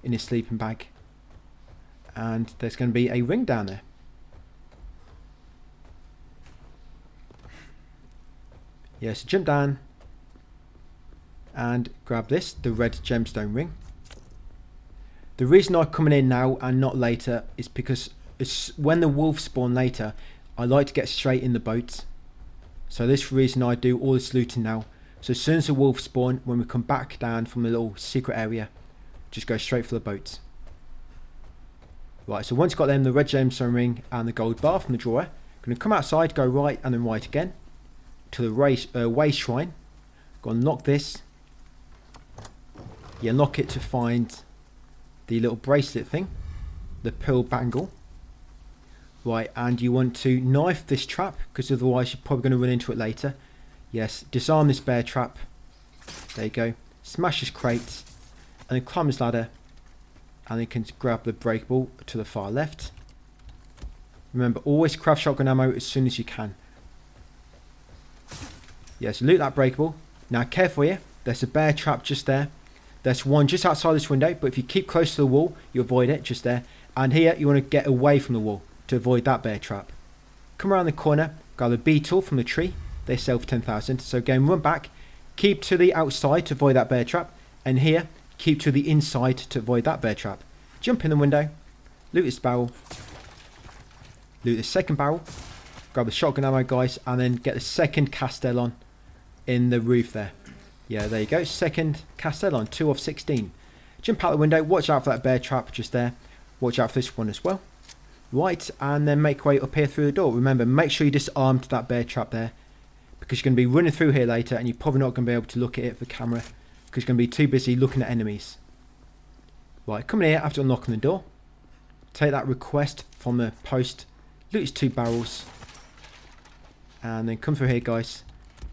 in his sleeping bag. And there's going to be a ring down there. Yeah, so jump down and grab this, the red gemstone ring. The reason I'm coming in now and not later is because when the wolves spawn later, I like to get straight in the boat. So this reason I do all this looting now. So as soon as the wolves spawn, when we come back down from the little secret area, just go straight for the boat. Right, so once you've got them, the red gemstone ring and the gold bar from the drawer, going to come outside, go right and then right again to the way shrine. Go and lock this. You lock it to find the little bracelet thing, the pearl bangle. Right, and you want to knife this trap because otherwise you're probably going to run into it later. Yes, disarm this bear trap. There you go. Smash this crate and then climb this ladder, and you can grab the breakable to the far left. Remember, always craft shotgun ammo as soon as you can. Yes, loot that breakable. Now careful here, there's a bear trap just there. There's one just outside this window, but if you keep close to the wall, you avoid it just there. And here, you want to get away from the wall to avoid that bear trap. Come around the corner, grab the beetle from the tree. They sell for 10,000. So again, run back, keep to the outside to avoid that bear trap. And here, keep to the inside to avoid that bear trap. Jump in the window, loot this barrel, loot the second barrel, grab the shotgun ammo, guys, and then get the second Castellon in the roof there. Yeah, there you go. Second Castellon, 2 of 16. Jump out the window. Watch out for that bear trap just there. Watch out for this one as well. Right, and then make way up here through the door. Remember, make sure you disarm that bear trap there, because you're going to be running through here later and you're probably not going to be able to look at it for the camera because you're going to be too busy looking at enemies. Right, come in here after unlocking the door. Take that request from the post. Loot his 2 barrels. And then come through here, guys.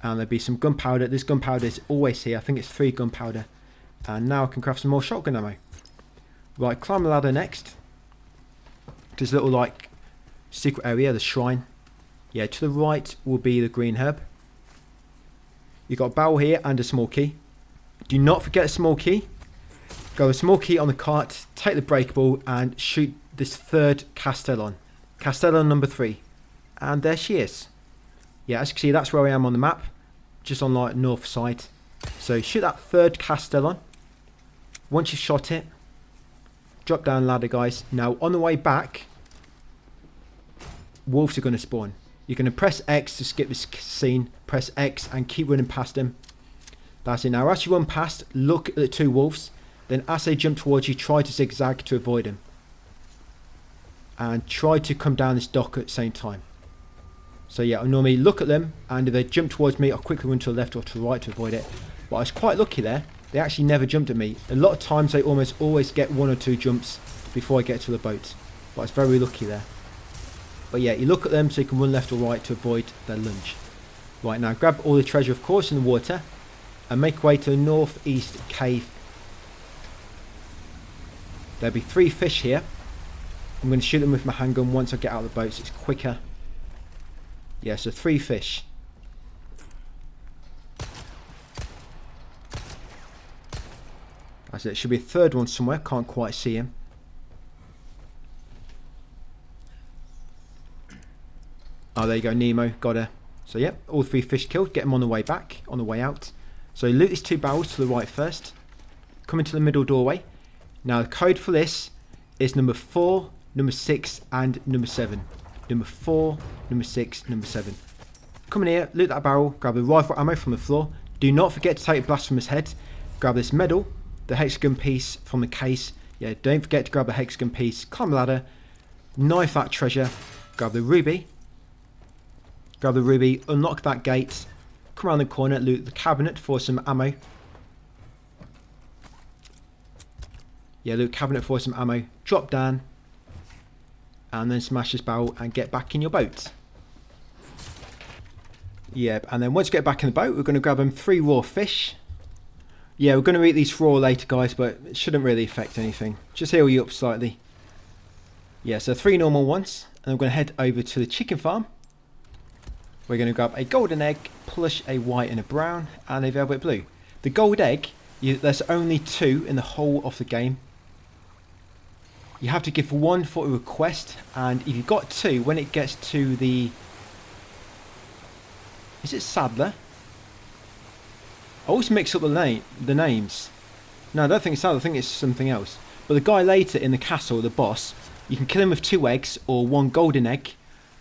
And there'll be some gunpowder. This gunpowder is always here. I think it's 3 gunpowder. And now I can craft some more shotgun ammo. Right, climb the ladder next. This little like secret area, the shrine. Yeah, to the right will be the green herb. You've got a barrel here and a small key. Do not forget a small key. Go a small key on the cart, take the breakable and shoot this 3rd Castellon. Castellon number 3. And there she is. Yeah, as you can see, that's where I am on the map. Just on like north side. So shoot that 3rd Castellon. Once you've shot it, drop down ladder, guys. Now on the way back, wolves are going to spawn. You're going to press X to skip this scene. Press X and keep running past them. That's it. Now as you run past, look at the 2 wolves. Then as they jump towards you, try to zigzag to avoid them. And try to come down this dock at the same time. So yeah, I normally look at them, and if they jump towards me, I'll quickly run to the left or to the right to avoid it. But I was quite lucky there. They actually never jumped at me. A lot of times they almost always get 1 or 2 jumps before I get to the boat. But I was very lucky there. But yeah, you look at them so you can run left or right to avoid their lunge. Right, now grab all the treasure, of course, in the water. And make way to the northeast cave. There'll be 3 fish here. I'm going to shoot them with my handgun once I get out of the boat so it's quicker. Yeah, so 3 fish. That's it. Should be a 3rd one somewhere. Can't quite see him. Oh, there you go. Nemo. Got her. So, yep. All 3 fish killed. Get them on the way back. On the way out. So, loot these 2 barrels to the right first. Come into the middle doorway. Now, the code for this is number 4, number 6, and number 7. Number 4, number 6, number 7. Come in here, loot that barrel, grab the rifle ammo from the floor. Do not forget to take a blast from his head. Grab this medal, the hexagon piece from the case. Yeah, don't forget to grab the hexagon piece. Climb the ladder, knife that treasure, grab the ruby. Grab the ruby, unlock that gate. Come around the corner, loot the cabinet for some ammo. Yeah, loot cabinet for some ammo. Drop down. And then smash this barrel and get back in your boat. Yep, and then once you get back in the boat, we're going to grab them 3 raw fish. Yeah, we're going to eat these raw later, guys, but it shouldn't really affect anything. Just heal you up slightly. Yeah, so 3 normal ones. And we're going to head over to the chicken farm. We're going to grab a golden egg, plus a white and a brown, and a velvet blue. The gold egg, there's only 2 in the whole of the game. You have to give 1 for a request, and if you've got 2, when it gets to the... Is it Saddler? I always mix up the names. No, I don't think it's Saddler, I think it's something else. But the guy later in the castle, the boss, you can kill him with 2 eggs or 1 golden egg.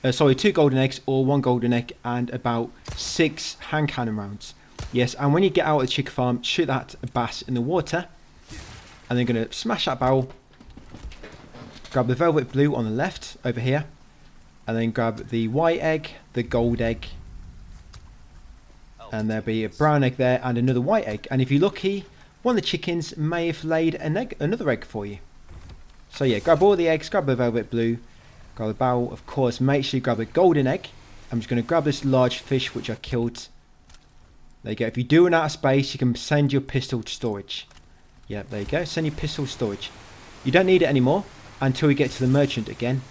2 golden eggs or 1 golden egg and about 6 hand cannon rounds. Yes, and when you get out of the chicken farm, shoot that bass in the water. And then going to smash that barrel. grab the velvet blue on the left over here, and then grab the white egg, the gold egg, and there'll be a brown egg there and another white egg. And if you're lucky, one of the chickens may have laid another egg for you. So yeah, grab all the eggs, grab the velvet blue, grab the barrel, of course, make sure you grab a golden egg. I'm just going to grab this large fish which I killed. There you go. If you do run out of space, you can send your pistol to storage. Yeah, there you go. Send your pistol to storage. You don't need it anymore until we get to the merchant again,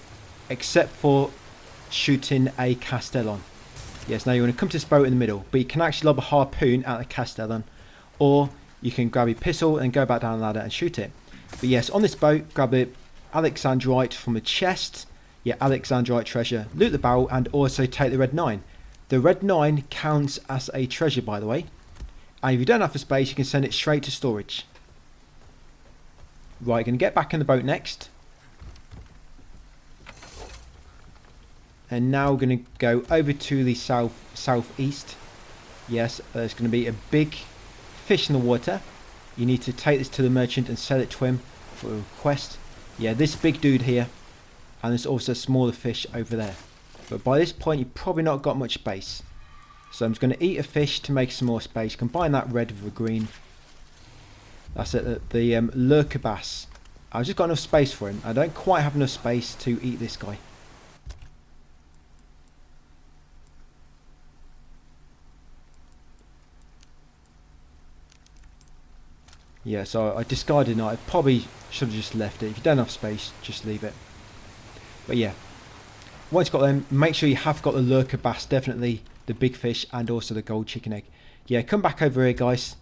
except for shooting a Castellan. Yes, now you want to come to this boat in the middle, but you can actually lob a harpoon at the Castellan, or you can grab your pistol and go back down the ladder and shoot it. But yes, on this boat, grab the Alexandrite from the chest. Yeah, Alexandrite treasure. Loot the barrel and also take the red 9. The red 9 counts as a treasure, by the way. And if you don't have the space, you can send it straight to storage. Right, going to get back in the boat next. And now we're going to go over to the southeast. Yes, there's going to be a big fish in the water. You need to take this to the merchant and sell it to him for a request. Yeah, this big dude here. And there's also a smaller fish over there. But by this point, you've probably not got much space. So I'm just going to eat a fish to make some more space. Combine that red with the green. That's it, the lurker bass. I've just got enough space for him. I don't quite have enough space to eat this guy. Yeah, so I discarded it. I probably should have just left it. If you don't have space, just leave it. But yeah, once you've got them, make sure you have got the lurker bass, definitely the big fish, and also the gold chicken egg. Yeah, come back over here, guys,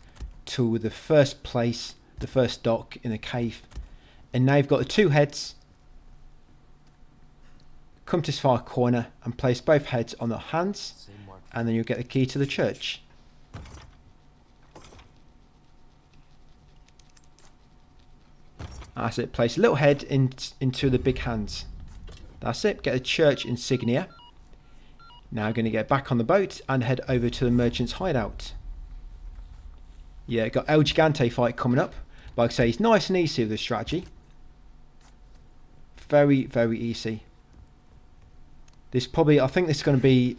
to the first place, the first dock in the cave. And now you've got the 2 heads. Come to this far corner and place both heads on the hands, and then you'll get the key to the church. That's it. Place a little head into the big hands. That's it. Get a church insignia. Now going to get back on the boat and head over to the merchant's hideout. Yeah, got El Gigante fight coming up. But like I say, it's nice and easy with this strategy. Very, very easy. This probably, I think this is going to be,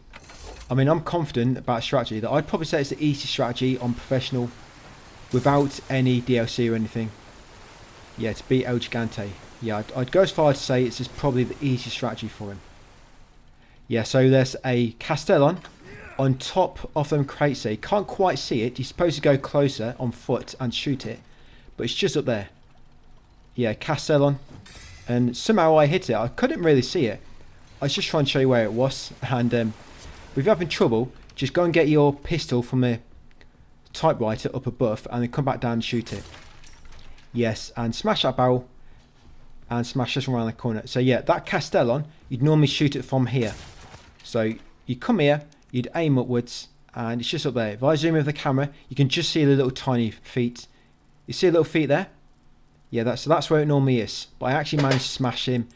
I mean, I'm confident about strategy that I'd probably say it's the easy strategy on professional without any DLC or anything. Yeah, to beat El Gigante. Yeah, I'd go as far as to say it's just probably the easiest strategy for him. Yeah, so there's a Castellan on top of them crates there. You can't quite see it. You're supposed to go closer on foot and shoot it. But it's just up there. Yeah, Castellan. And somehow I hit it. I couldn't really see it. I was just trying to show you where it was. And if you're having trouble, just go and get your pistol from the typewriter up above and then come back down and shoot it. Yes, and smash that barrel and smash this one around the corner. So yeah, that Castellan, you'd normally shoot it from here. So you come here, you'd aim upwards, and it's just up there. If I zoom in with the camera, you can just see the little tiny feet. You see the little feet there? Yeah, that's where it normally is. But I actually managed to smash him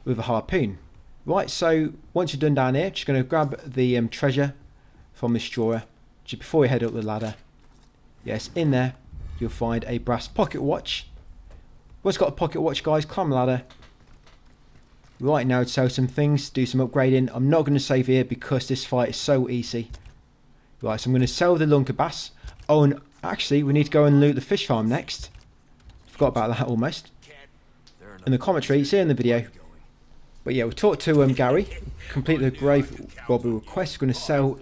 with a harpoon. Right, so once you're done down here, just going to grab the treasure from this drawer just before you head up the ladder. Yes, in there you'll find a brass pocket watch. Once you've got a pocket watch, guys, climb the ladder. Right, now to sell some things, do some upgrading. I'm not going to save here because this fight is so easy. Right, so I'm going to sell the lunker bass. Oh, and actually, we need to go and loot the fish farm next. Forgot about that almost. In the commentary, it's here in the video. But yeah, we'll talk to Gary, complete the grave robbery request. We're going to sell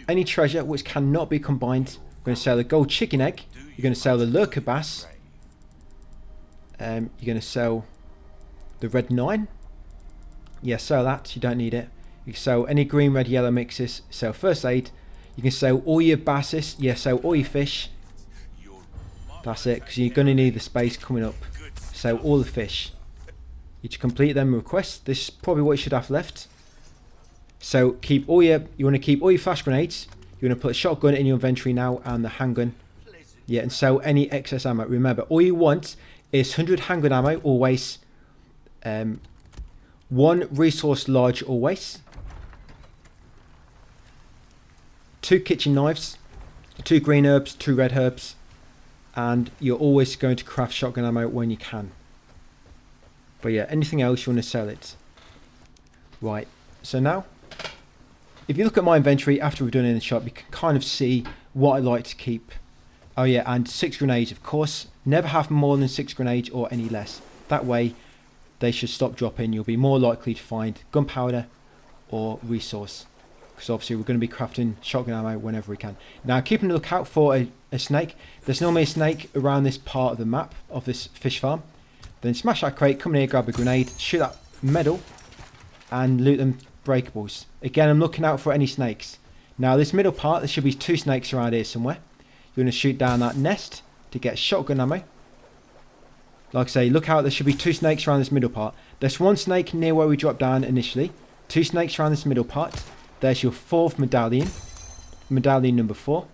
any treasure which cannot be combined. We're going to sell the gold chicken egg. You're going to sell the lurker bass. You're going to sell the red 9. Yeah, sell that. You don't need it. You can sell any green, red, yellow mixes. Sell first aid. You can sell all your basses. Yeah, sell all your fish. That's it, because you're going to need the space coming up. Sell all the fish. You to complete them requests. This is probably what you should have left. So keep all your. You want to keep all your flash grenades. You want to put a shotgun in your inventory now and the handgun. Yeah, and sell any excess ammo. Remember, all you want is 100 handgun ammo always. 1 resource large always. 2 kitchen knives. 2 green herbs, 2 red herbs. And you're always going to craft shotgun ammo when you can. But yeah, anything else you want to sell it. Right, so now, if you look at my inventory after we're done in the shop, you can kind of see what I like to keep. Oh yeah, and 6 grenades, of course. Never have more than 6 grenades or any less. That way, they should stop dropping. You'll be more likely to find gunpowder or resource. Because obviously we're going to be crafting shotgun ammo whenever we can. Now, keeping a lookout for a snake. There's normally a snake around this part of the map of this fish farm. Then smash that crate, come in here, grab a grenade, shoot that medal, and loot them breakables. Again, I'm looking out for any snakes. Now, this middle part, there should be 2 snakes around here somewhere. You're going to shoot down that nest to get shotgun ammo. Like I say, look out, there should be 2 snakes around this middle part. There's 1 snake near where we dropped down initially. 2 snakes around this middle part. There's your 4th medallion. Medallion number 4.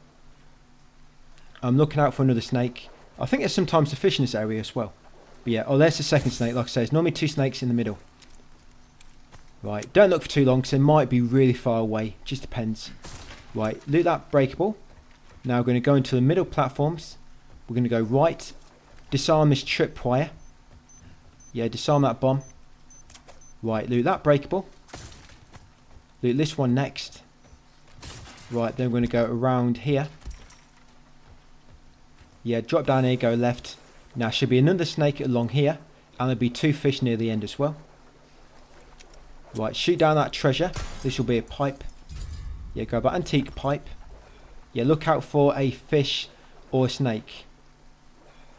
I'm looking out for another snake. I think there's sometimes a fish in this area as well. But yeah, oh, there's the 2nd snake. Like I say, there's normally 2 snakes in the middle. Right, don't look for too long because they might be really far away. Just depends. Right, loot that breakable. Now we're going to go into the middle platforms. We're going to go right. Disarm this tripwire. Yeah, disarm that bomb. Right, loot that breakable. Loot this one next. Right, then we're going to go around here. Yeah, drop down here, go left. Now should be another snake along here. And there'll be 2 fish near the end as well. Right, shoot down that treasure. This will be a pipe. Yeah, grab that antique pipe. Yeah, look out for a fish or a snake.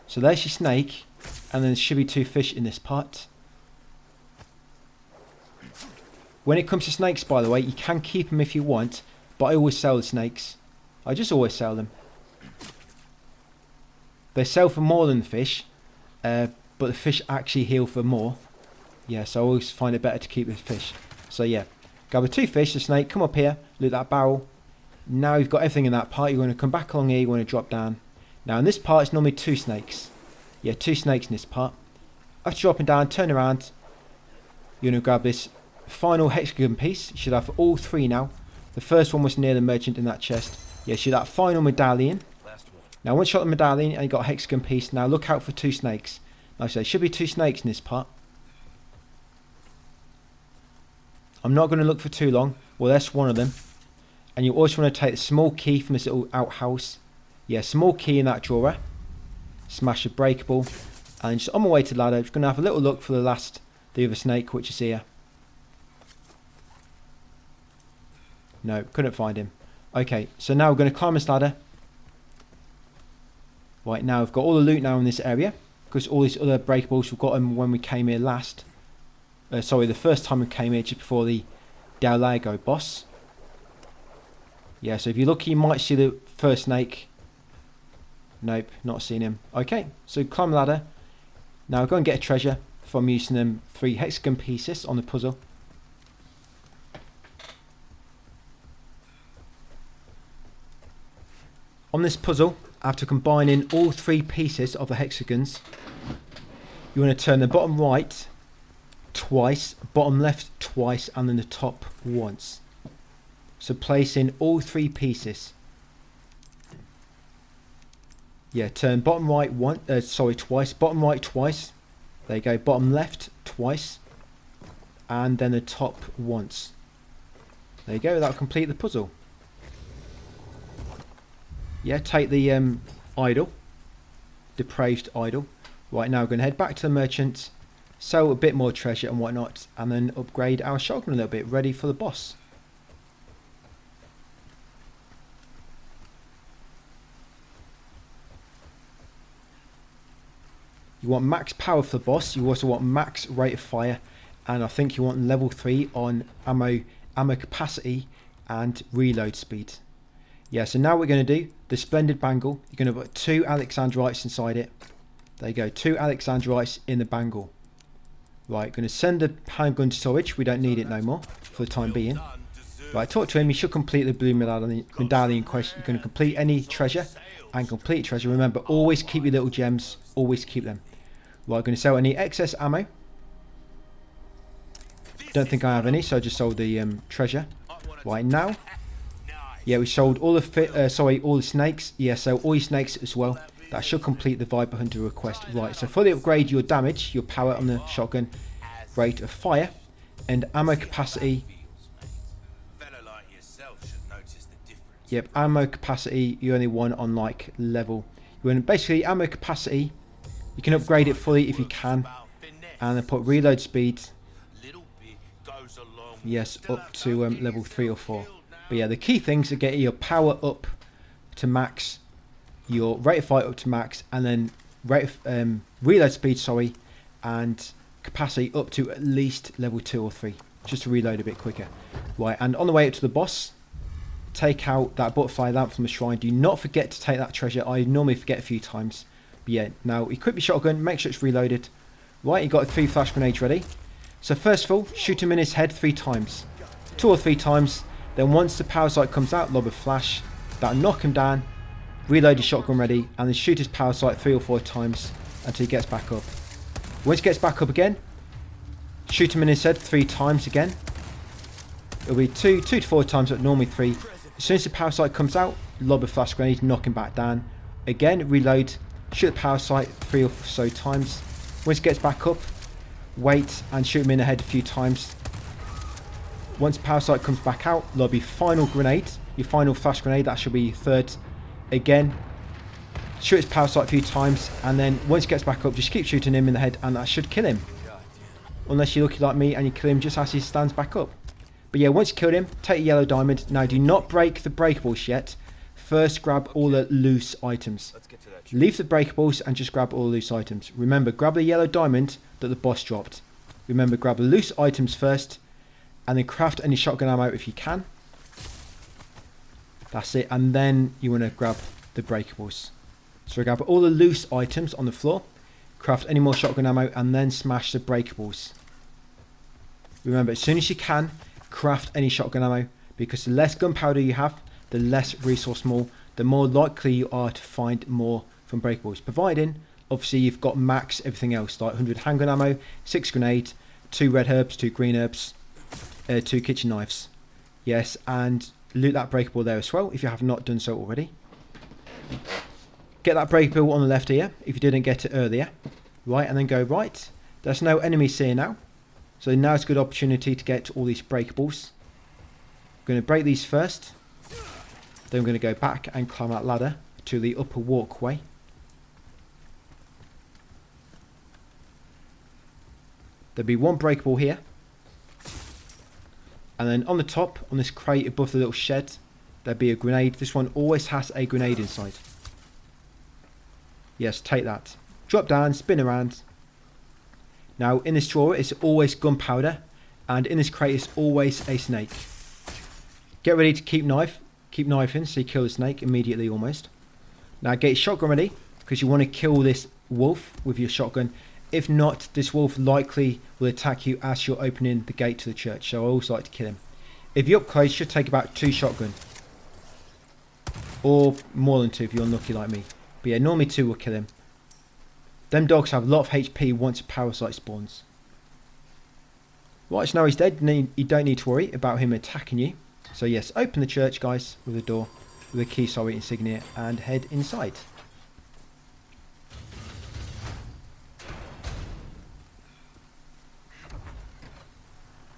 So there's your snake. And then there should be 2 fish in this part. When it comes to snakes, by the way, you can keep them if you want. But I always sell the snakes. I just always sell them. They sell for more than the fish. But the fish actually heal for more. Yeah, so I always find it better to keep the fish. So yeah, grab the 2 fish, the snake, come up here, loot that barrel. Now you've got everything in that part. You're going to come back along here, you want to drop down. Now in this part, it's normally 2 snakes. Yeah, 2 snakes in this part. After dropping down, turn around. You're going to grab this final hexagon piece. You should have all 3 now. The first one was near the merchant in that chest. Yeah, you should have that final medallion. Now once you got the medallion and you got a hexagon piece, now look out for 2 snakes. Like I say, there should be 2 snakes in this part. I'm not going to look for too long. Well, that's one of them. And you also want to take the small key from this little outhouse. Yeah, small key in that drawer. Smash a breakable. And just on my way to the ladder, just going to have a little look for the other snake, which is here. No, couldn't find him. Okay, so now we're going to climb this ladder. Right, now we've got all the loot now in this area. Because all these other breakables, we've got them when we came here last. Sorry, the first time we came here, just before the Del Lago boss. Yeah, so if you're lucky, you might see the first snake. Nope, not seen him. Okay, so climb the ladder. Now go and get a treasure from using them 3 hexagon pieces on the puzzle. On this puzzle, after combining all 3 pieces of the hexagons, you want to turn the bottom right twice, bottom left twice, and then the top once. So place in all 3 pieces. Yeah, turn bottom right twice, bottom right twice. There you go, bottom left twice, and then the top once. There you go, that'll complete the puzzle. Yeah, take the idol, depraved idol. Right, now we're going to head back to the merchant, sell a bit more treasure and whatnot, and then upgrade our shotgun a little bit, ready for the boss. You want max power for the boss, you also want max rate of fire, and I think you want level 3 on ammo capacity and reload speed. Yeah, so now what we're going to do, the Splendid Bangle, you're going to put 2 Alexandrites inside it. There you go, 2 Alexandrites in the bangle. Right, going to send the handgun to storage, we don't need it no more for the time being. Right, talk to him, you should complete the blue medallion quest. You're going to complete any treasure and complete treasure. Remember, always keep your little gems, always keep them. Right, going to sell any excess ammo. Don't think I have any, so I just sold the treasure. Right, now. Yeah, we sold all the all the snakes. Yeah, so all your snakes as well. That should complete the Viper Hunter request. Right, so fully upgrade your damage, your power on the shotgun, rate of fire, and ammo capacity. Yep, ammo capacity you only want on like level. You want basically ammo capacity. You can upgrade it fully if you can, and then put reload speed. Yes, up to level 3 or 4. But yeah, the key things are getting your power up to max, your rate of fire up to max, and then rate of reload speed, sorry, and capacity up to at least level 2 or 3, just to reload a bit quicker. Right, and on the way up to the boss, take out that butterfly lamp from the shrine. Do not forget to take that treasure. I normally forget a few times. But yeah, now equip your shotgun, make sure it's reloaded. Right, you got 3 flash grenades ready. So first of all, shoot him in his head 3 times. 2 or 3 times. Then once the power sight comes out, lob a flash. That'll knock him down. Reload your shotgun ready. And then shoot his power sight 3 or 4 times until he gets back up. Once he gets back up again, shoot him in his head 3 times again. It'll be 2 to 4 times, but normally 3. As soon as the power sight comes out, lob a flash grenade, knock him back down. Again, reload, shoot the power sight 3 or so times. Once he gets back up, wait and shoot him in the head a few times. Once the power sight comes back out, lob your final grenade, your final flash grenade, that should be your 3rd. Again, shoot his power sight a few times, and then once he gets back up, just keep shooting him in the head, and that should kill him. Unless you're lucky like me and you kill him just as he stands back up. But yeah, once you killed him, take a yellow diamond. Now do not break the breakables yet. First grab all the loose items. Leave the breakables and just grab all the loose items. Remember, grab the yellow diamond that the boss dropped. Remember, grab the loose items first, and then craft any shotgun ammo if you can. That's it, and then you want to grab the breakables. So grab all the loose items on the floor, craft any more shotgun ammo, and then smash the breakables. Remember, as soon as you can, craft any shotgun ammo, because the less gunpowder you have, the less resource more, the more likely you are to find more from breakables, providing obviously you've got max everything else, like 100 handgun ammo, 6 grenades, 2 red herbs, 2 green herbs, 2 kitchen knives. Yes, and loot that breakable there as well if you have not done so already. Get that breakable on the left here if you didn't get it earlier. Right, and then go right. There's no enemies here now, so now's a good opportunity to get all these breakables. I'm going to break these first. Then I'm going to go back and climb that ladder to the upper walkway. There'll be one breakable here. And then on the top, on this crate above the little shed, there'll be a grenade. This one always has a grenade inside. Yes, take that. Drop down, spin around. Now in this drawer it's always gunpowder, and in this crate is always a snake. Get ready to keep knifing so you kill the snake immediately almost. Now get your shotgun ready, because you want to kill this wolf with your shotgun. If not, this wolf likely will attack you as you're opening the gate to the church, so I always like to kill him. If you're up close, it should take about 2 shotgun. Or more than 2 if you're unlucky like me. But yeah, normally 2 will kill him. Them dogs have a lot of HP once a power sight spawns. Right, so now he's dead, you don't need to worry about him attacking you. So yes, open the church, guys, with a door, with a key, sorry, insignia, and head inside.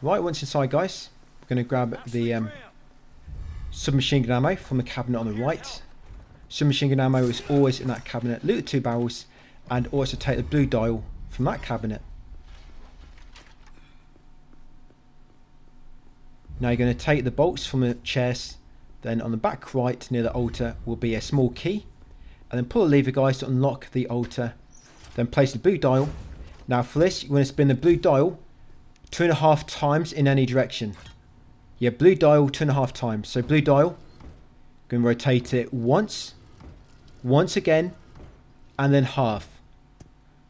Right, once inside, guys, we're going to grab the submachine gun ammo from the cabinet on the right. Submachine gun ammo is always in that cabinet. Loot the 2 barrels, and also take the blue dial from that cabinet. Now you're going to take the bolts from the chairs. Then on the back right near the altar will be a small key, and then pull the lever, guys, to unlock the altar. Then place the blue dial. Now for this, you're going to spin the blue dial 2.5 times in any direction. Yeah, blue dial 2.5 times. So blue dial, going to rotate it once again, and then half.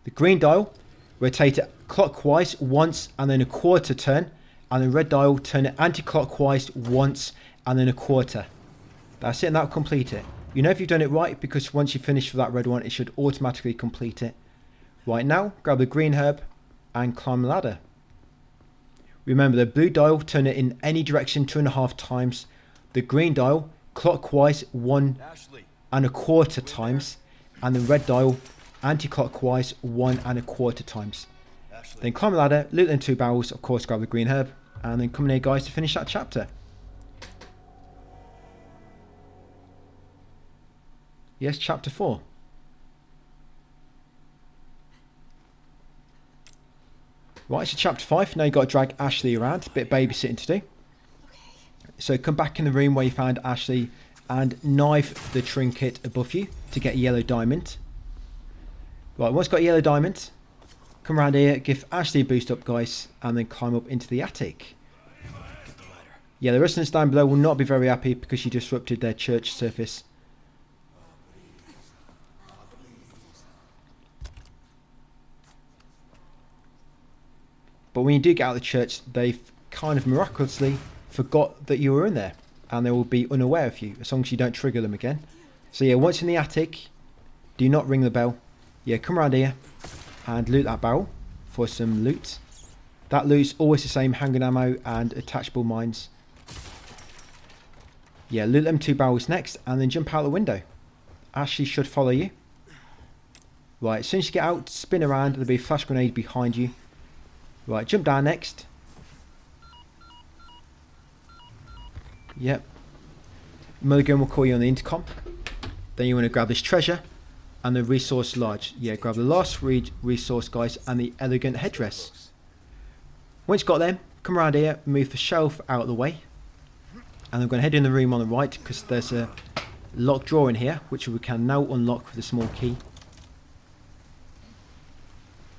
The green dial, rotate it clockwise once and then a quarter turn, and the red dial, turn it anti-clockwise once and then a quarter. That's it, and that'll complete it. You know if you've done it right, because once you finish for that red one, it should automatically complete it. Right, now grab the green herb and climb the ladder. Remember, the blue dial, turn it in any direction 2.5 times. The green dial, clockwise 1.25 times. and the red dial anti-clockwise 1¼ times. Then climb the ladder, loot them 2 barrels, of course grab the green herb, and then come in here guys to finish that chapter. Yes, chapter 4. Right, so chapter 5, now you've got to drag Ashley around, a bit of babysitting to do. So come back in the room where you found Ashley and knife the trinket above you to get a yellow diamond. Right, once you've got a yellow diamond, come around here, give Ashley a boost up guys, and then climb up into the attic. Yeah, the residents down below will not be very happy because you disrupted their church service. But when you do get out of the church, they've kind of miraculously forgot that you were in there. And they will be unaware of you, as long as you don't trigger them again. So yeah, once in the attic, do not ring the bell. Yeah, come around here and loot that barrel for some loot. That loot's always the same, handgun ammo and attachable mines. Yeah, loot them 2 barrels next and then jump out the window. Ashley should follow you. Right, as soon as you get out, spin around, there'll be a flash grenade behind you. Right, jump down next. Yep. Mulligan will call you on the intercom. Then you want to grab this treasure and the resource lodge. Yeah, grab the last resource guys and the elegant headdress. Once you've got them, come around here, move the shelf out of the way. And I'm going to head in the room on the right because there's a locked drawer in here which we can now unlock with a small key.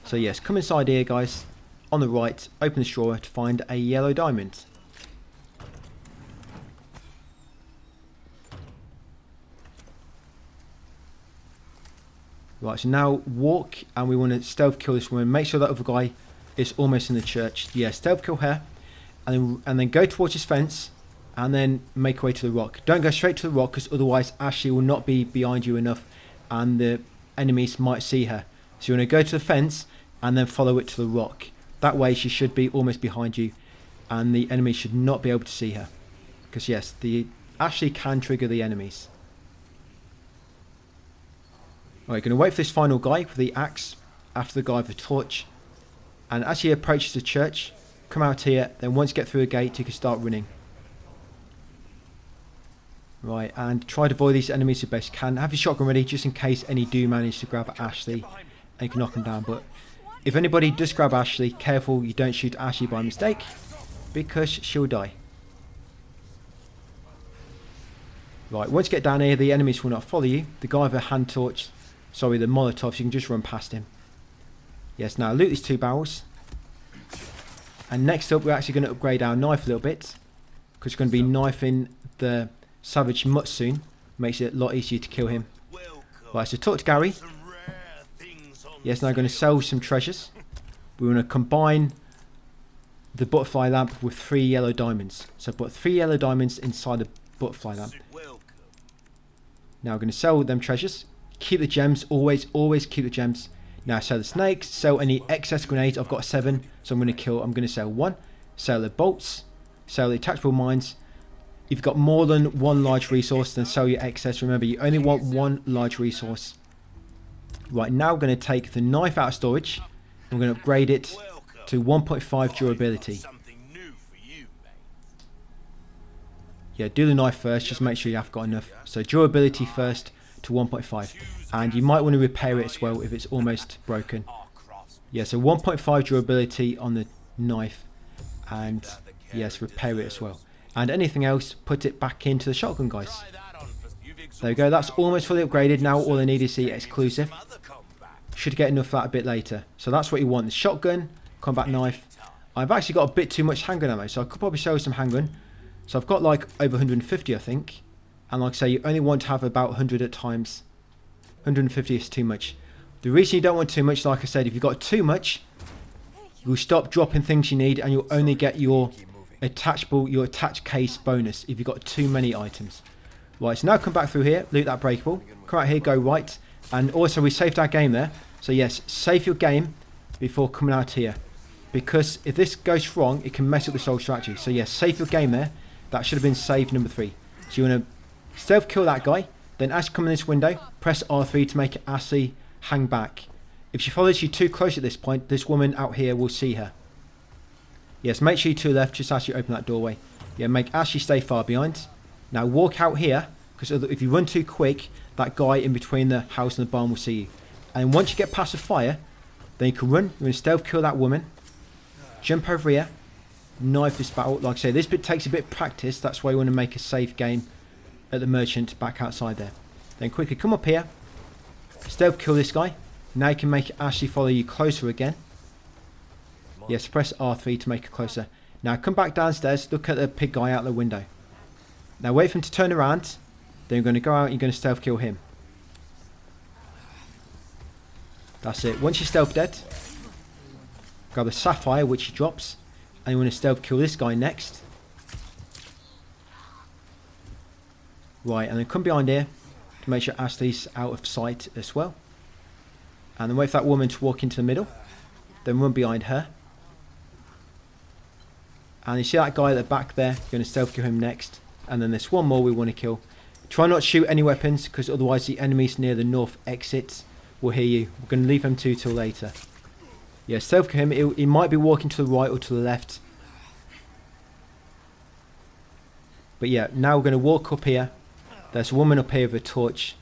So yes, come inside here guys. On the right, open this drawer to find a yellow diamond. Right, so now walk and we want to stealth kill this woman. Make sure that other guy is almost in the church. Yeah, stealth kill her. And then go towards this fence and then make your way to the rock. Don't go straight to the rock because otherwise Ashley will not be behind you enough and the enemies might see her. So you want to go to the fence and then follow it to the rock. That way she should be almost behind you and the enemy should not be able to see her. Because yes, the Ashley can trigger the enemies. Alright, going to wait for this final guy with the axe after the guy with the torch. And as he approaches the church, come out here, then once you get through the gate you can start running. Right, and try to avoid these enemies as best you can. Have your shotgun ready just in case any do manage to grab Ashley and you can knock them down. But if anybody does grab Ashley, careful you don't shoot Ashley by mistake because she'll die. Right, once you get down here the enemies will not follow you. The guy with a hand torch, sorry the Molotovs, you can just run past him. Yes, now loot these 2 barrels. And next up we're actually going to upgrade our knife a little bit because we're going to be knifing the Savage Mutt soon. Makes it a lot easier to kill him. Right, so talk to Gary. Yes, now I'm going to sell some treasures. We want to combine the butterfly lamp with 3 yellow diamonds. So put 3 yellow diamonds inside the butterfly lamp. Now I'm going to sell them treasures. Keep the gems, always keep the gems. Now sell the snakes, sell any excess grenades. I've got 7, so I'm going to sell 1. Sell the bolts, sell the attachable mines. If you've got more than 1 large resource, then sell your excess. Remember, you only want 1 large resource. Right, now we're going to take the knife out of storage. And we're going to upgrade it to 1.5 durability. Yeah, do the knife first, just make sure you have got enough. So durability first to 1.5. And you might want to repair it as well if it's almost broken. Yeah, so 1.5 durability on the knife. And yes, repair it as well. And anything else, put it back into the shotgun, guys. There we go, that's almost fully upgraded. Now all I need is the exclusive. Should get enough of that a bit later. So that's what you want, the shotgun, combat knife. I've actually got a bit too much handgun ammo, so I could probably sell some handgun. So I've got like over 150 I think. And like I say, you only want to have about 100 at times. 150 is too much. The reason you don't want too much, like I said, if you've got too much, you'll stop dropping things you need and you'll only get your attached case bonus if you've got too many items. Right, so now come back through here, loot that breakable, come out here, go right, and also we saved our game there. So yes, save your game before coming out here, because if this goes wrong, it can mess up the soul strategy. So yes, save your game there. That should have been save number 3. So you want to stealth kill that guy, Then as you come in this window, press R3 to make Ashley hang back. If she follows you too close at this point, this woman out here will see her. Yes, make sure you're to the left just as you open that doorway. Yeah, make Ashley stay far behind. Now walk out here, because if you run too quick, that guy in between the house and the barn will see you. And once you get past the fire, then you can run. You're going to stealth kill that woman. Jump over here. Knife this battle. Like I say, this bit takes a bit of practice. That's why you want to make a safe game at the merchant back outside there. Then quickly come up here. Stealth kill this guy. Now you can make Ashley follow you closer again. Yes, press R3 to make it closer. Now come back downstairs. Look at the pig guy out the window. Now wait for him to turn around. Then you're going to go out and you're going to stealth kill him. That's it. Once you're stealth dead, grab a sapphire which he drops. And you want to stealth kill this guy next. Right, and then come behind here to make sure Ashley's out of sight as well. And then wait for that woman to walk into the middle. Then run behind her. And you see that guy at the back there. You're going to stealth kill him next. And then there's one more we want to kill. Try not to shoot any weapons, because otherwise the enemies near the north exit will hear you. We're going to leave them to till later. Yeah, stealth kill him. He might be walking to the right or to the left. But yeah, now we're going to walk up here. There's a woman up here with a torch.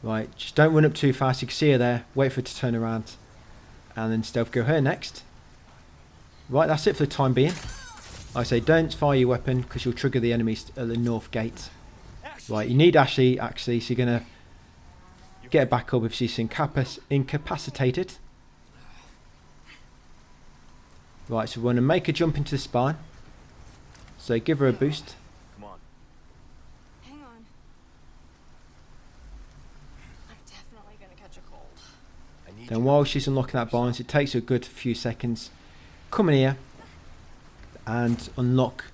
Right, just don't run up too fast. You can see her there. Wait for her to turn around. And then stealth kill her next. Right, that's it for the time being. Like I say, don't fire your weapon because you'll trigger the enemies at the north gate. Right, you need Ashley actually, so you're going to get her back up if she's incapacitated. Right, so we're going to make her jump into the barn. So give her a boost. Come on. Hang on. I'm definitely gonna catch a cold. I need Then you. while she's unlocking that barn, it takes a good few seconds. Come in here and unlock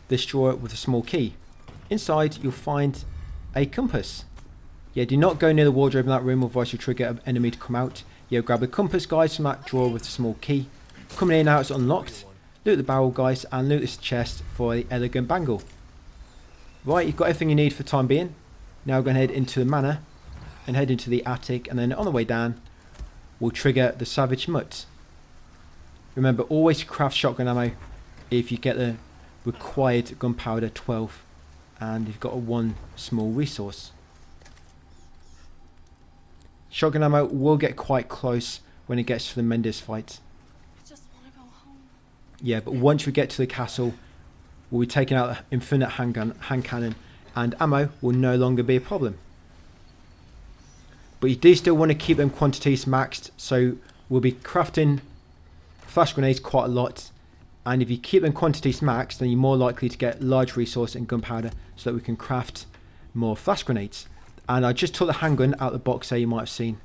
this drawer with a small key. Inside you'll find a compass. Yeah, do not go near the wardrobe in that room, otherwise you'll trigger an enemy to come out. Yeah, grab the compass, guys, from that drawer with a small key. Coming in now, it's unlocked. Loot the barrel, guys, and loot this chest for the elegant bangle. Right, you've got everything you need for the time being. Now we're going to head into the manor and head into the attic, and then on the way down we'll trigger the savage mutt. Remember, always craft shotgun ammo if you get the required gunpowder 12 and you've got a one small resource. Shotgun ammo will get quite close when it gets to the Mendes fight. I just wanna go home. Yeah, but once we get to the castle, we'll be taking out the infinite hand cannon, and ammo will no longer be a problem. But you do still want to keep them quantities maxed, so we'll be crafting flash grenades quite a lot. And if you keep them quantities maxed, then you're more likely to get large resource and gunpowder, so that we can craft more flash grenades. And I just took the handgun out of the box there, you might have seen,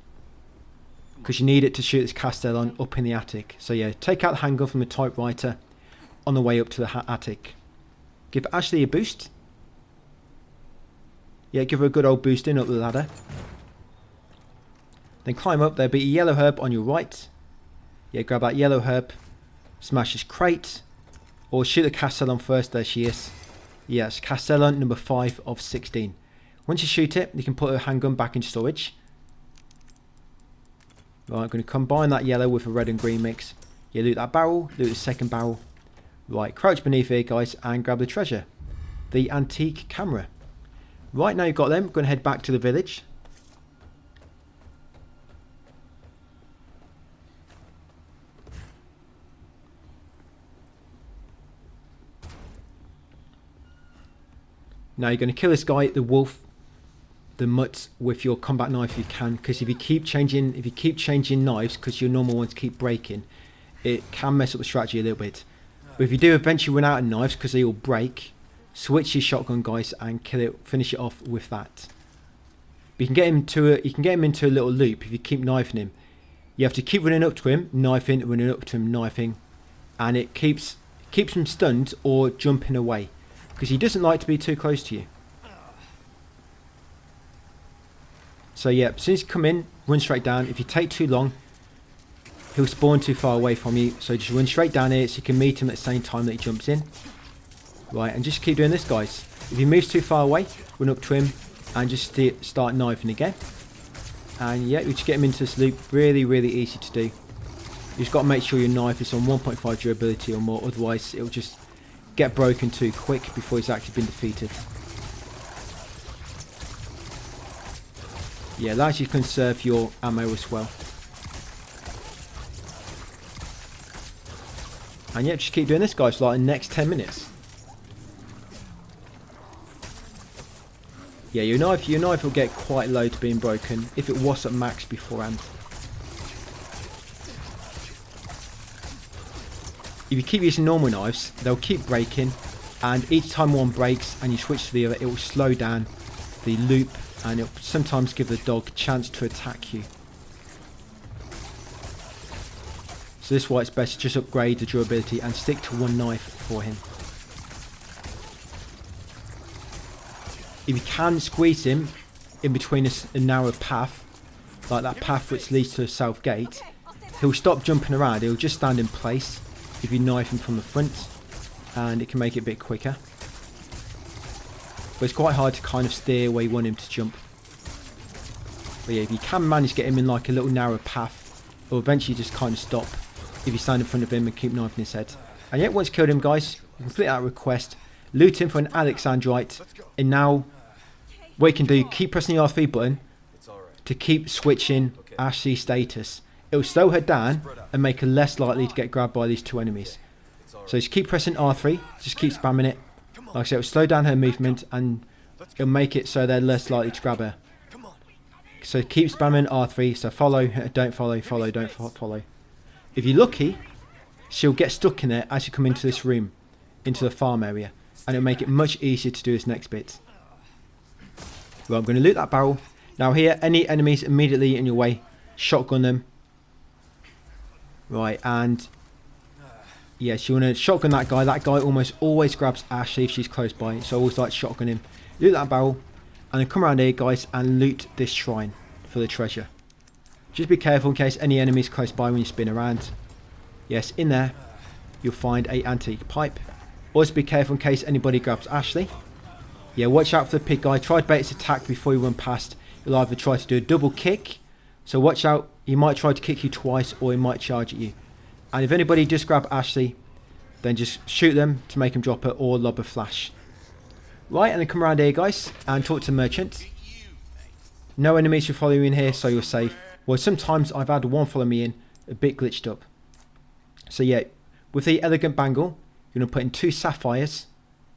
because you need it to shoot this Castellan up in the attic. So yeah, take out the handgun from the typewriter on the way up to the attic. Give Ashley a boost. Yeah, give her a good old boost in up the ladder. Then climb up. There'll be a yellow herb on your right. Yeah, grab that yellow herb. Smash this crate. Or shoot the Castellan first. There she is. Yes, Castellan number 5 of 16. Once you shoot it, you can put a handgun back in storage. Right, I'm going to combine that yellow with a red and green mix. Yeah, loot that barrel, loot the second barrel. Right, crouch beneath here, guys, and grab the treasure. The antique camera. Right, now you've got them, we're going to head back to the village. Now you're going to kill this guy, the wolf, the mutt, with your combat knife if you can, because if you keep changing knives, because your normal ones keep breaking, it can mess up the strategy a little bit. But if you do eventually run out of knives because they all break, switch your shotgun, guys, and kill it, finish it off with that. But you can get him into a little loop if you keep knifing him. You have to keep running up to him, knifing, running up to him, knifing, and it keeps him stunned or jumping away, because he doesn't like to be too close to you. So yeah, as soon as you come in, run straight down. If you take too long, he'll spawn too far away from you. So just run straight down here so you can meet him at the same time that he jumps in. Right, and just keep doing this, guys. If he moves too far away, run up to him and just start knifing again. And yeah, we just get him into this loop. Really, really easy to do. You just got to make sure your knife is on 1.5 durability or more, otherwise it'll just get broken too quick before he's actually been defeated. Yeah, allows you to conserve your ammo as well. And yeah, just keep doing this, guys, for like the next 10 minutes. Yeah, your knife will get quite low to being broken if it was at max beforehand. If you keep using normal knives, they'll keep breaking, and each time one breaks and you switch to the other, it will slow down the loop, and it'll sometimes give the dog a chance to attack you. So this is why it's best to just upgrade the durability and stick to one knife for him. If you can squeeze him in between a narrow path, like that path which leads to the south gate, he'll stop jumping around, he'll just stand in place if you knife him from the front, and it can make it a bit quicker. But it's quite hard to kind of steer where you want him to jump. But yeah, if you can manage to get him in like a little narrow path, he'll eventually just kind of stop if you stand in front of him and keep knifing his head. And yeah, once you killed him, guys, you complete that request, loot him for an Alexandrite, and now what you can do, keep pressing the R3 button to keep switching Ashley's status. It will slow her down and make her less likely to get grabbed by these two enemies. So just keep pressing R3, just keep spamming it. Like I said, it will slow down her movement and it'll make it so they're less likely to grab her. So keep spamming R3, so follow, don't follow, follow, don't follow. If you're lucky, she'll get stuck in there as you come into this room, into the farm area, and it'll make it much easier to do this next bit. Well, I'm going to loot that barrel. Now here, any enemies immediately in your way, shotgun them. Right, and yes, you want to shotgun that guy. That guy almost always grabs Ashley if she's close by, so I always like to shotgun him. Loot that barrel, and then come around here, guys, and loot this shrine for the treasure. Just be careful in case any enemies close by when you spin around. Yes, in there, you'll find an antique pipe. Also be careful in case anybody grabs Ashley. Yeah, watch out for the pig guy. Try to bait its attack before you run past. You'll either try to do a double kick, so watch out. He might try to kick you twice, or he might charge at you. And if anybody just grab Ashley, then just shoot them to make him drop her, or lob a flash. Right, and then come around here, guys, and talk to the merchant. No enemies will follow you in here, so you're safe. Well, sometimes I've had one follow me in, a bit glitched up. So yeah, with the elegant bangle, you're going to put in 2 sapphires.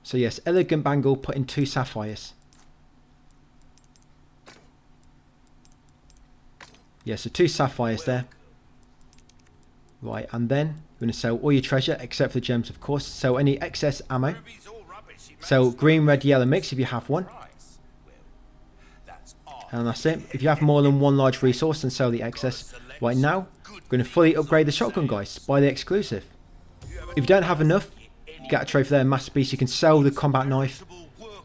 So yes, elegant bangle, put in 2 sapphires. Yeah, so 2 sapphires there. Right, and then you're going to sell all your treasure, except for the gems, of course. Sell any excess ammo. Sell green, red, yellow mix if you have one. And that's it. If you have more than one large resource, then sell the excess. Right now, we're going to fully upgrade the shotgun, guys. Buy the exclusive. If you don't have enough, you get a trophy there, masterpiece. You can sell the combat knife.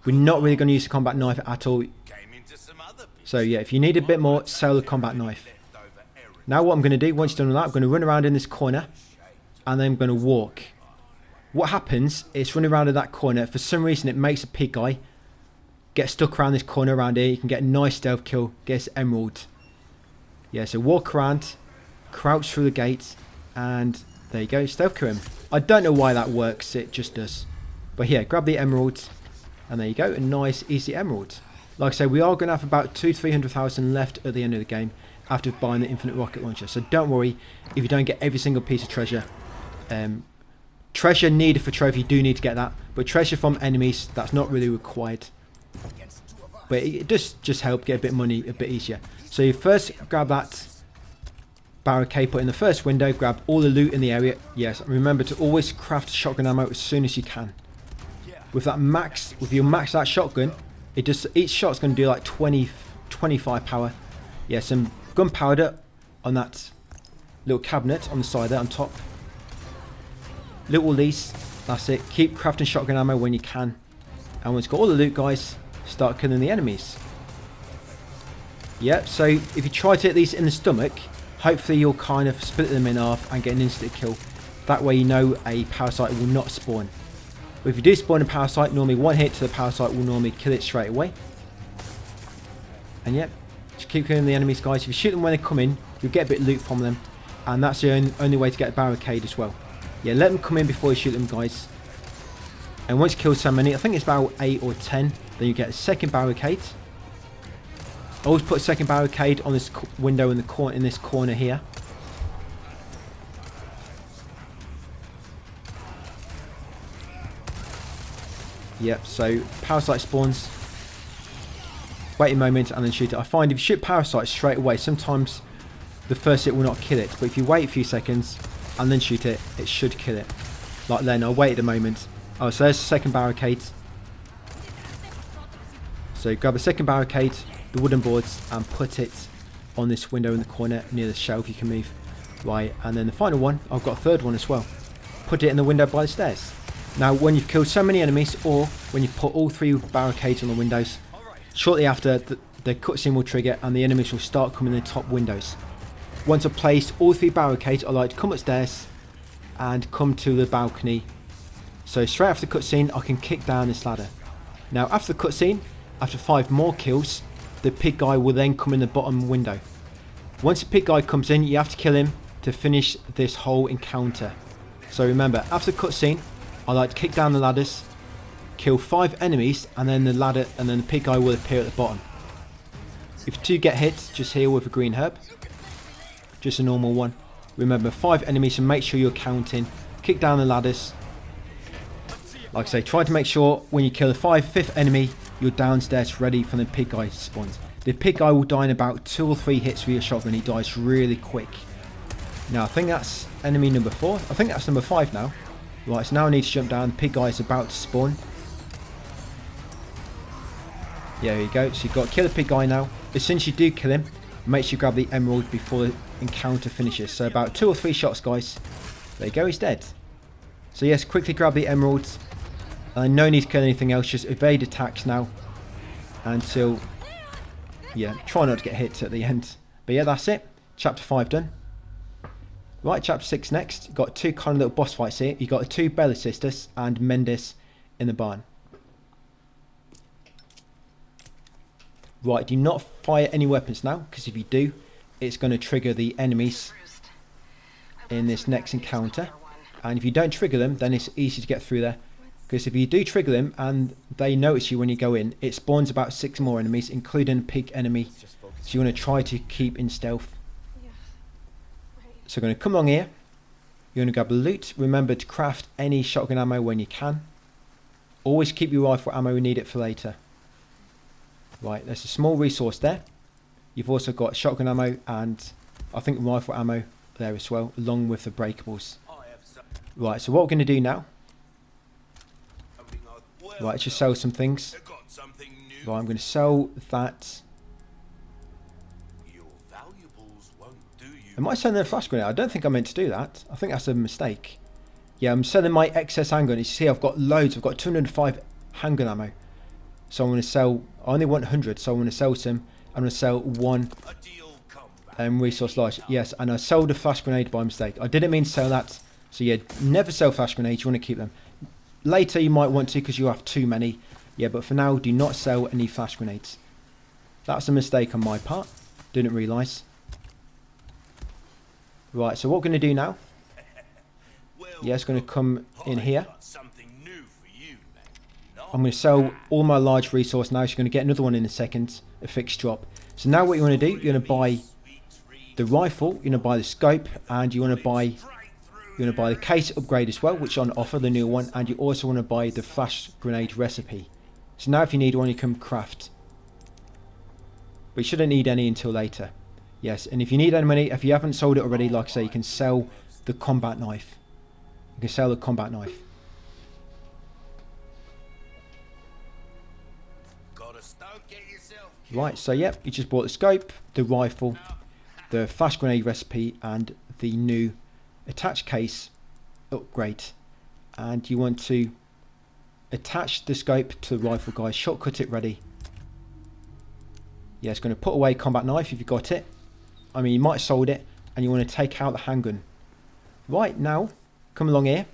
We're not really going to use the combat knife at all. So yeah, if you need a bit more, sell the combat knife. Now what I'm going to do, once you've done all that, I'm going to run around in this corner. And then I'm going to walk. What happens is running around in that corner, for some reason it makes a pig guy get stuck around this corner around here. You can get a nice stealth kill, get his emerald. Yeah, so walk around, crouch through the gate, and there you go, stealth kill him. I don't know why that works, it just does. But yeah, grab the emerald, and there you go, a nice easy emerald. Like I say, we are going to have about 200,000-300,000 left at the end of the game after buying the infinite rocket launcher. So don't worry if you don't get every single piece of treasure. Treasure needed for trophy, you do need to get that. But treasure from enemies, that's not really required. But it does just help get a bit of money a bit easier. So you first grab that barricade, put in the first window, grab all the loot in the area. Yes, remember to always craft shotgun ammo as soon as you can. With that max, with your maxed out shotgun, it just each shot's going to do like 25 power. Yeah, some gunpowder on that little cabinet on the side there on top. Little lease, that's it. Keep crafting shotgun ammo when you can. And once you've got all the loot, guys, start killing the enemies. Yep, so if you try to hit these in the stomach, hopefully you'll kind of split them in half and get an instant kill. That way you know a parasite will not spawn. But if you do spawn a parasite, normally one hit to the parasite will normally kill it straight away. And yep, just keep killing the enemies, guys. If you shoot them when they come in, you'll get a bit of loot from them. And that's the only way to get a barricade as well. Yeah, let them come in before you shoot them, guys. And once you kill so many, I think it's about 8 or 10, then you get a second barricade. Always put a second barricade on this window in the corner, in this corner here. Yep, so parasite spawns. Wait a moment and then shoot it. I find if you shoot parasites straight away, sometimes the first hit will not kill it. But if you wait a few seconds and then shoot it, it should kill it. Like then, I'll wait a moment. Oh, so there's the second barricade. So grab a second barricade, the wooden boards, and put it on this window in the corner near the shelf you can move. Right, and then the final one, I've got a third one as well. Put it in the window by the stairs. Now, when you've killed so many enemies, or when you've put all 3 barricades on the windows, shortly after, the cutscene will trigger and the enemies will start coming in the top windows. Once I've placed all 3 barricades, I like to come upstairs and come to the balcony. So straight after the cutscene, I can kick down this ladder. Now, after the cutscene, after 5 more kills, the pig guy will then come in the bottom window. Once the pig guy comes in, you have to kill him to finish this whole encounter. So remember, after the cutscene, I like to kick down the ladders, kill 5 enemies, and then the pig guy will appear at the bottom. If you do get hit, just heal with a green herb. Just a normal one. Remember, 5 enemies, and make sure you're counting. Kick down the ladders. Like I say, try to make sure when you kill the 5th enemy, you're downstairs ready for the pig guy to spawn. The pig guy will die in about 2 or 3 hits with your shotgun. He dies really quick. Now, I think that's enemy number 4. I think that's number 5 now. Right, so now I need to jump down. The pig guy is about to spawn. Yeah, there you go. So you've got to kill the pig guy now. As soon as you do kill him, make sure you grab the emerald before the encounter finishes. So about 2 or 3 shots, guys. There you go, he's dead. So yes, quickly grab the emeralds. No need to kill anything else, just evade attacks now. Until, yeah, try not to get hit at the end. But yeah, that's it. Chapter 5 done. Right, chapter 6 next. You've got 2 kind of little boss fights here. You've got the 2 Bella sisters and Mendes in the barn. Right, do not fire any weapons now, because if you do, it's going to trigger the enemies in this next encounter. And if you don't trigger them, then it's easy to get through there. Because if you do trigger them and they notice you when you go in, it spawns about 6 more enemies, including a pig enemy. So you want to try to keep in stealth. So we're going to come along here. You're going to grab the loot. Remember to craft any shotgun ammo when you can. Always keep your rifle ammo, we need it for later. Right, there's a small resource there. You've also got shotgun ammo and I think rifle ammo there as well, along with the breakables. Right, so what we're going to do now. Right, let's just sell some things. Right, I'm going to sell that. Am I selling a flash grenade? I don't think I meant to do that. I think that's a mistake. Yeah, I'm selling my excess handgun. You see, I've got loads. I've got 205 handgun ammo. So I'm going to sell. I only want 100, so I'm going to sell some. I'm going to sell 1 resource large. Yes, and I sold a flash grenade by mistake. I didn't mean to sell that. So yeah, never sell flash grenades. You want to keep them. Later you might want to because you have too many. Yeah, but for now, do not sell any flash grenades. That's a mistake on my part. Didn't realise. Right, so what we're going to do now. Yeah, it's going to come in here. I'm going to sell all my large resource now. So you're going to get another one in a second. A fixed drop. So now what you want to do, you're going to buy the rifle. You're going to buy the scope. And you want to buy the case upgrade as well, which is on offer, the new one. And you also want to buy the flash grenade recipe. So now if you need one, you can craft. But you shouldn't need any until later. Yes, and if you need any money, if you haven't sold it already, like I say, you can sell the combat knife. You can sell the combat knife. Right, so yep, you just bought the scope, the rifle, the flash grenade recipe, and the new attach case upgrade. And you want to attach the scope to the rifle, guys. Shortcut it ready. Yeah, it's going to put away combat knife if you got it. I mean, you might have sold it, and you want to take out the handgun. Right, now, come along here.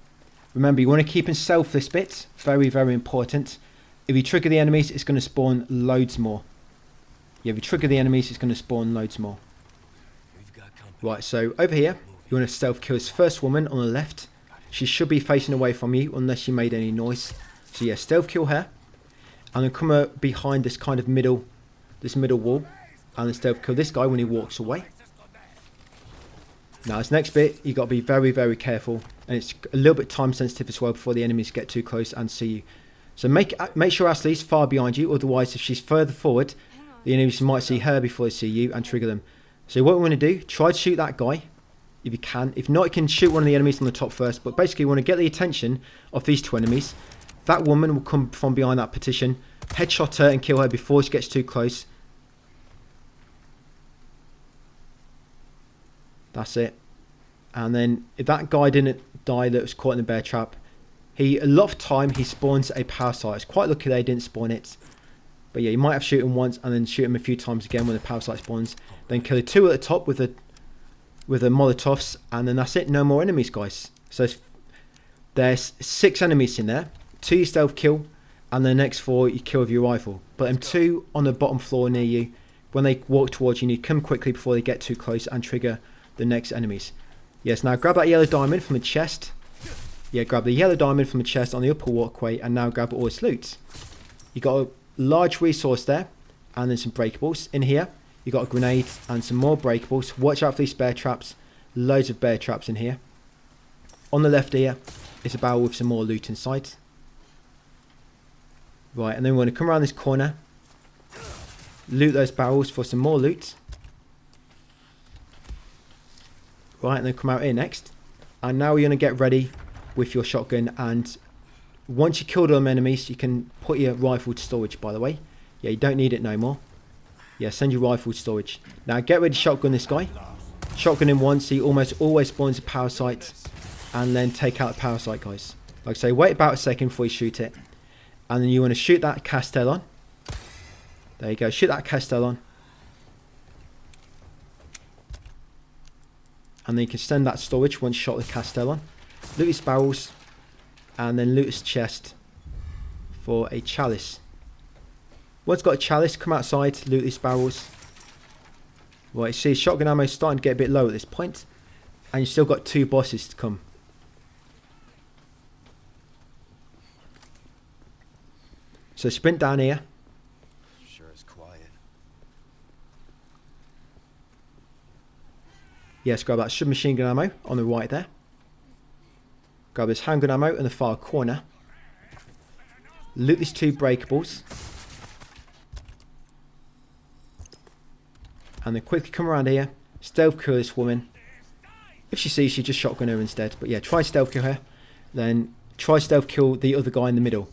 Remember, you want to keep in stealth this bit. Very, very important. If you trigger the enemies, it's going to spawn loads more. Yeah, if you trigger the enemies, it's going to spawn loads more. Right, so over here, you want to stealth kill this first woman on the left. She should be facing away from you unless you made any noise. So yeah, stealth kill her. And then come up behind this kind of middle wall. And then stealth kill this guy when he walks away. Now this next bit, you got to be very, very careful. And it's a little bit time sensitive as well before the enemies get too close and see you. So make sure Ashley's far behind you. Otherwise, if she's further forward, the enemies might see her before they see you and trigger them. So what we want to do, try to shoot that guy if you can. If not, you can shoot one of the enemies on the top first. But basically, you want to get the attention of these two enemies. That woman will come from behind that partition, headshot her and kill her before she gets too close. That's it. And then if that guy didn't die that was caught in the bear trap, a lot of time he spawns a parasite. It's quite lucky they didn't spawn it. But yeah, you might have to shoot him once and then shoot him a few times again when the parasite spawns. Then kill the two at the top with the Molotovs, and then that's it. No more enemies, guys. So there's 6 enemies in there. 2 you stealth kill, and the next 4 you kill with your rifle. But them 2 on the bottom floor near you, when they walk towards you, you need to come quickly before they get too close and trigger the next enemies. Yes, now grab that yellow diamond from the chest. Yeah, grab the yellow diamond from the chest on the upper walkway, and now grab all its loot. You got a large resource there, and then some breakables. In here, you got a grenade and some more breakables. Watch out for these bear traps. Loads of bear traps in here. On the left here is a barrel with some more loot inside. Right, and then we're going to come around this corner, loot those barrels for some more loot. Right, and then come out here next. And now you're going to get ready with your shotgun, and once you kill them enemies, you can put your rifle to storage, by the way. Yeah, you don't need it no more. Yeah, send your rifle to storage. Now get ready to shotgun this guy. Shotgun him once, he almost always spawns a parasite, and then take out the parasite, guys. Like I say, wait about a second before you shoot it. And then you want to shoot that Castellon. There you go, shoot that Castellon. And then you can send that storage once you shot the Castellon. Loot his barrels, and then loot his chest for a chalice. Once got a chalice, come outside, loot these barrels. Right, see, shotgun ammo is starting to get a bit low at this point, and you've still got 2 bosses to come. So sprint down here. Sure is quiet. Yes, grab that submachine gun ammo on the right there. Grab this handgun ammo in the far corner. Loot these 2 breakables. And then quickly come around here. Stealth kill this woman. If she sees you, just shotgun her instead. But yeah, try stealth kill her. Then try stealth kill the other guy in the middle,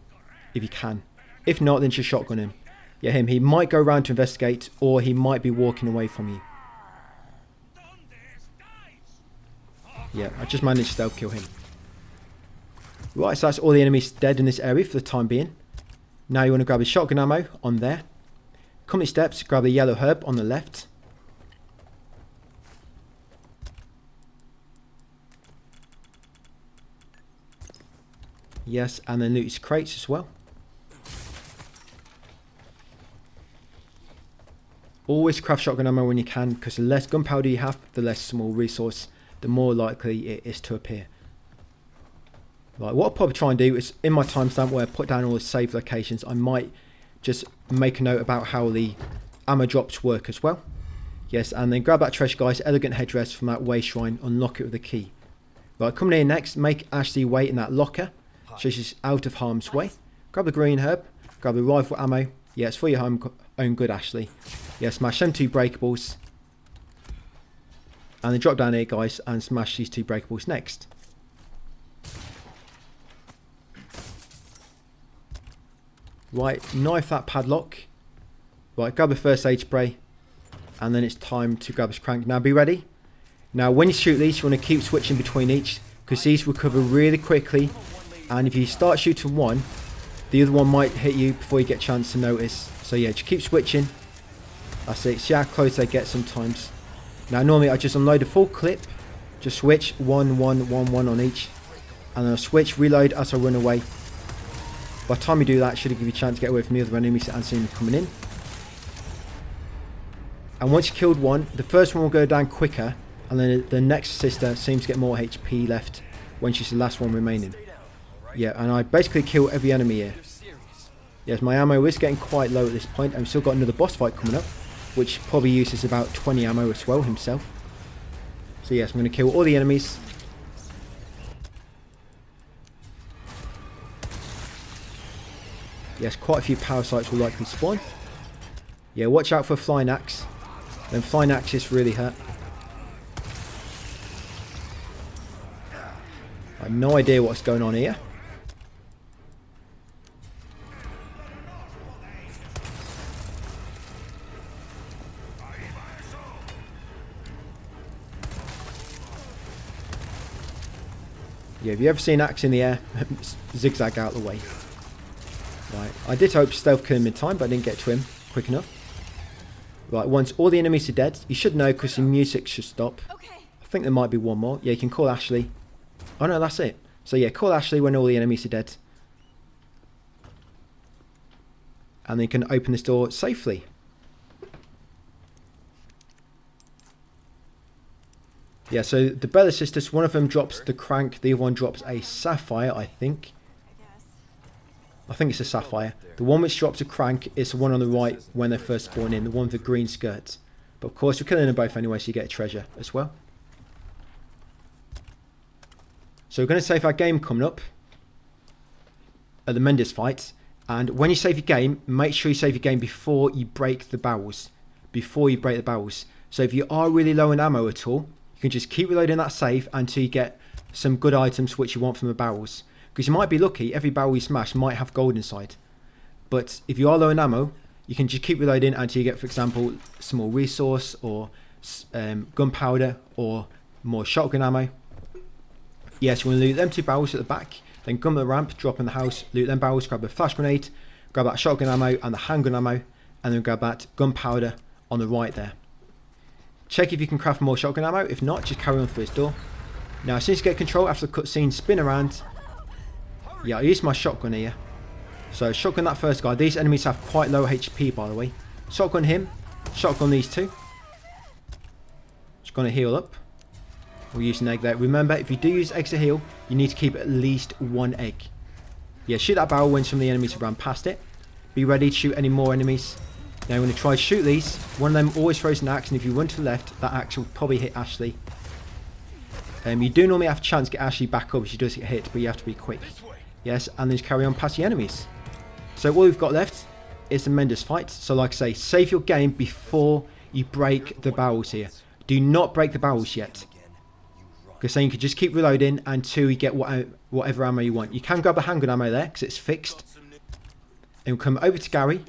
if you can. If not, then just shotgun him. Yeah, him. He might go around to investigate, or he might be walking away from you. Yeah, I just managed to stealth kill him. Right, so that's all the enemies dead in this area for the time being. Now you want to grab the shotgun ammo on there. Come the steps, grab the yellow herb on the left. Yes, and then loot his crates as well. Always craft shotgun ammo when you can, because the less gunpowder you have, the less small resource, the more likely it is to appear. Right, what I'll probably try and do is, in my timestamp where I put down all the save locations, I might just make a note about how the ammo drops work as well. Yes, and then grab that treasure, guys, elegant headdress from that way shrine, unlock it with a key. Right, coming in next, make Ashley wait in that locker, so she's out of harm's way. Grab the green herb, grab the rifle ammo. Yeah, it's for your own good, Ashley. Yeah, smash them 2 breakables. And then drop down here, guys, and smash these 2 breakables next. Right, knife that padlock. Right, grab the first aid spray. And then it's time to grab this crank. Now be ready. Now when you shoot these, you want to keep switching between each, because these recover really quickly. And if you start shooting one, the other one might hit you before you get a chance to notice. So yeah, just keep switching. That's it. See how close they get sometimes. Now normally I just unload a full clip. Just switch 1, 1, 1, 1 on each. And then I'll switch, reload as I run away. By the time you do that, it should give you a chance to get away from the other enemies and see them coming in. And once you killed one, the first one will go down quicker, and then the next sister seems to get more HP left when she's the last one remaining. Yeah, and I basically kill every enemy here. Yes, my ammo is getting quite low at this point, and we've still got another boss fight coming up, which probably uses about 20 ammo as well himself. So yes, I'm going to kill all the enemies. Yes, quite a few parasites will likely spawn. Yeah, watch out for flying axe. Then flying axes really hurt. I have no idea what's going on here. Yeah, if you ever see an axe in the air, zigzag out the way. Right, I did hope to stealth kill him in time, but I didn't get to him quick enough. Right, once all the enemies are dead, you should know because the music should stop. Okay. I think there might be one more. Yeah, you can call Ashley. Oh no, that's it. So yeah, call Ashley when all the enemies are dead. And then you can open this door safely. Yeah, so the Bella sisters, one of them drops the crank, the other one drops a sapphire, I think. I think it's a sapphire. The one which drops a crank is the one on the right when they first spawn in, the one with the green skirts. But of course, we're killing them both anyway, so you get a treasure as well. So we're going to save our game coming up at the Mendes fight. And when you save your game, make sure you save your game before you break the barrels. Before you break the barrels. So if you are really low in ammo at all, you can just keep reloading that save until you get some good items which you want from the barrels. Because you might be lucky, every barrel you smash might have gold inside. But if you are low in ammo, you can just keep reloading until you get, for example, some more resource or gunpowder or more shotgun ammo. Yes, you want to loot them 2 barrels at the back, then come to the ramp, drop in the house, loot them barrels, grab a flash grenade, grab that shotgun ammo and the handgun ammo, and then grab that gunpowder on the right there. Check if you can craft more shotgun ammo, if not, just carry on through this door. Now, as soon as you get control after the cutscene, spin around. Yeah, I used my shotgun here. So, shotgun that first guy. These enemies have quite low HP, by the way. Shotgun him, shotgun these 2. Just going to heal up. We'll use an egg there. Remember, if you do use eggs to heal, you need to keep at least 1 egg. Yeah, shoot that barrel when some of the enemies have run past it. Be ready to shoot any more enemies. Now, I'm going to try to shoot these. One of them always throws an axe, and if you run to the left, that axe will probably hit Ashley. You do normally have a chance to get Ashley back up if she does get hit, but you have to be quick. Yes, and then just carry on past the enemies. So all we've got left is the Mendes fight. So like I say, save your game before you break the barrels here. Do not break the barrels yet. Because then you can just keep reloading until you get whatever ammo you want. You can grab the handgun ammo there because it's fixed. And we'll come over to Gary.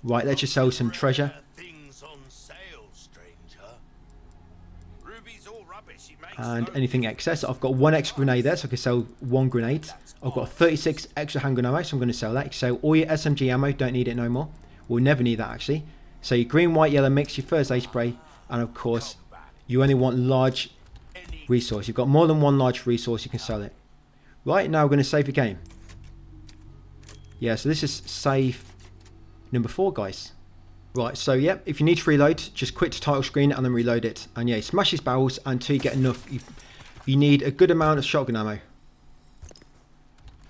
Right, let's just sell some treasure. And anything excess. I've got 1 extra grenade there, so I can sell 1 grenade. I've got 36 extra handgun ammo, so I'm going to sell that. So all your SMG ammo, don't need it no more. We'll never need that actually. So your green, white, yellow mix, your first aid spray, and of course, you only want large resource. You've got more than 1 large resource, you can sell it. Right, now we're going to save the game. Yeah, so this is save number 4, guys. Right, so yeah, if you need to reload, just quit the title screen and then reload it. And yeah, smash these barrels until you get enough. You need a good amount of shotgun ammo.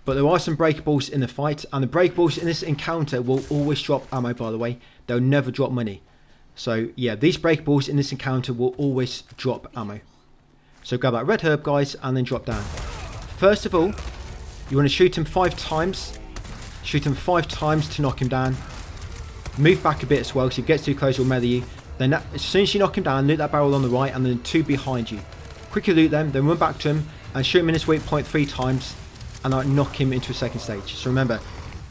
But there are some breakables in the fight, and the breakables in this encounter will always drop ammo, by the way. They'll never drop money. So yeah, these breakables in this encounter will always drop ammo. So grab that red herb, guys, and then drop down. First of all, you want to shoot him 5 times. Shoot him 5 times to knock him down. Move back a bit as well, so if he gets too close, he'll melee you. Then as soon as you knock him down, loot that barrel on the right, and then 2 behind you. Quickly loot them, then run back to him, and shoot him in his weak point 3 times, and I'll knock him into a second stage. So remember,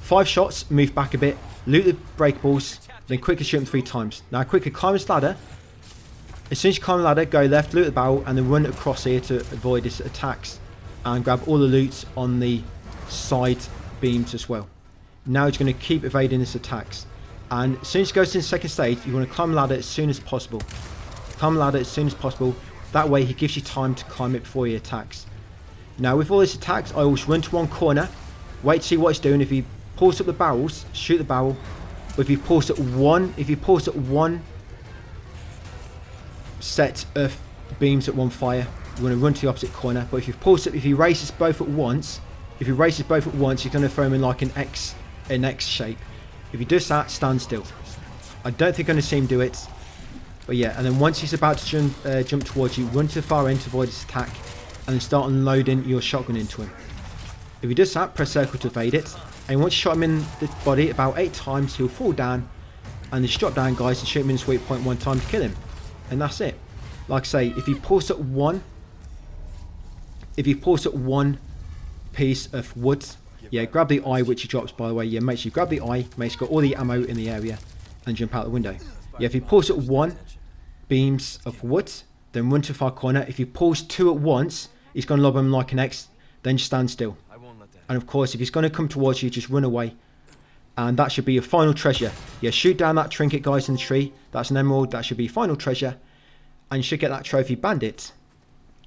5 shots, move back a bit, loot the breakables, then quickly shoot him 3 times. Now quickly climb this ladder. As soon as you climb the ladder, go left, loot the barrel, and then run across here to avoid his attacks, and grab all the loot on the side beams as well. Now he's going to keep evading his attacks. And as soon as he goes to the second stage, you want to climb the ladder as soon as possible. Climb the ladder as soon as possible. That way he gives you time to climb it before he attacks. Now with all his attacks, I always run to one corner, wait to see what he's doing. If he pulls up the barrels, shoot the barrel. Or if he pulls at one set of beams at one fire, you want to run to the opposite corner. But if he races both at once, you're going to throw him in like an X shape. If he does that, stand still. I don't think I'm going to see him do it. But yeah, and then once he's about to jump towards you, run to the far end to avoid his attack, and then start unloading your shotgun into him. If he does that, press circle to evade it. And once you shot him in the body about 8 times, he'll fall down, and just drop down, guys, and shoot him in the sweet point 1 time to kill him. And that's it. Like I say, if he pulls at one piece of wood, yeah, grab the eye which he drops, by the way. Yeah, make sure you grab the eye, make sure you've got all the ammo in the area, and jump out the window. Yeah, if he pulls at 1 beams of wood, then run to the far corner. If he pulls 2 at once, he's going to lob him like an X, then just stand still. And of course, if he's going to come towards you, just run away. And that should be your final treasure. Yeah, shoot down that trinket, guys, in the tree. That's an emerald. That should be your final treasure. And you should get that trophy, bandit.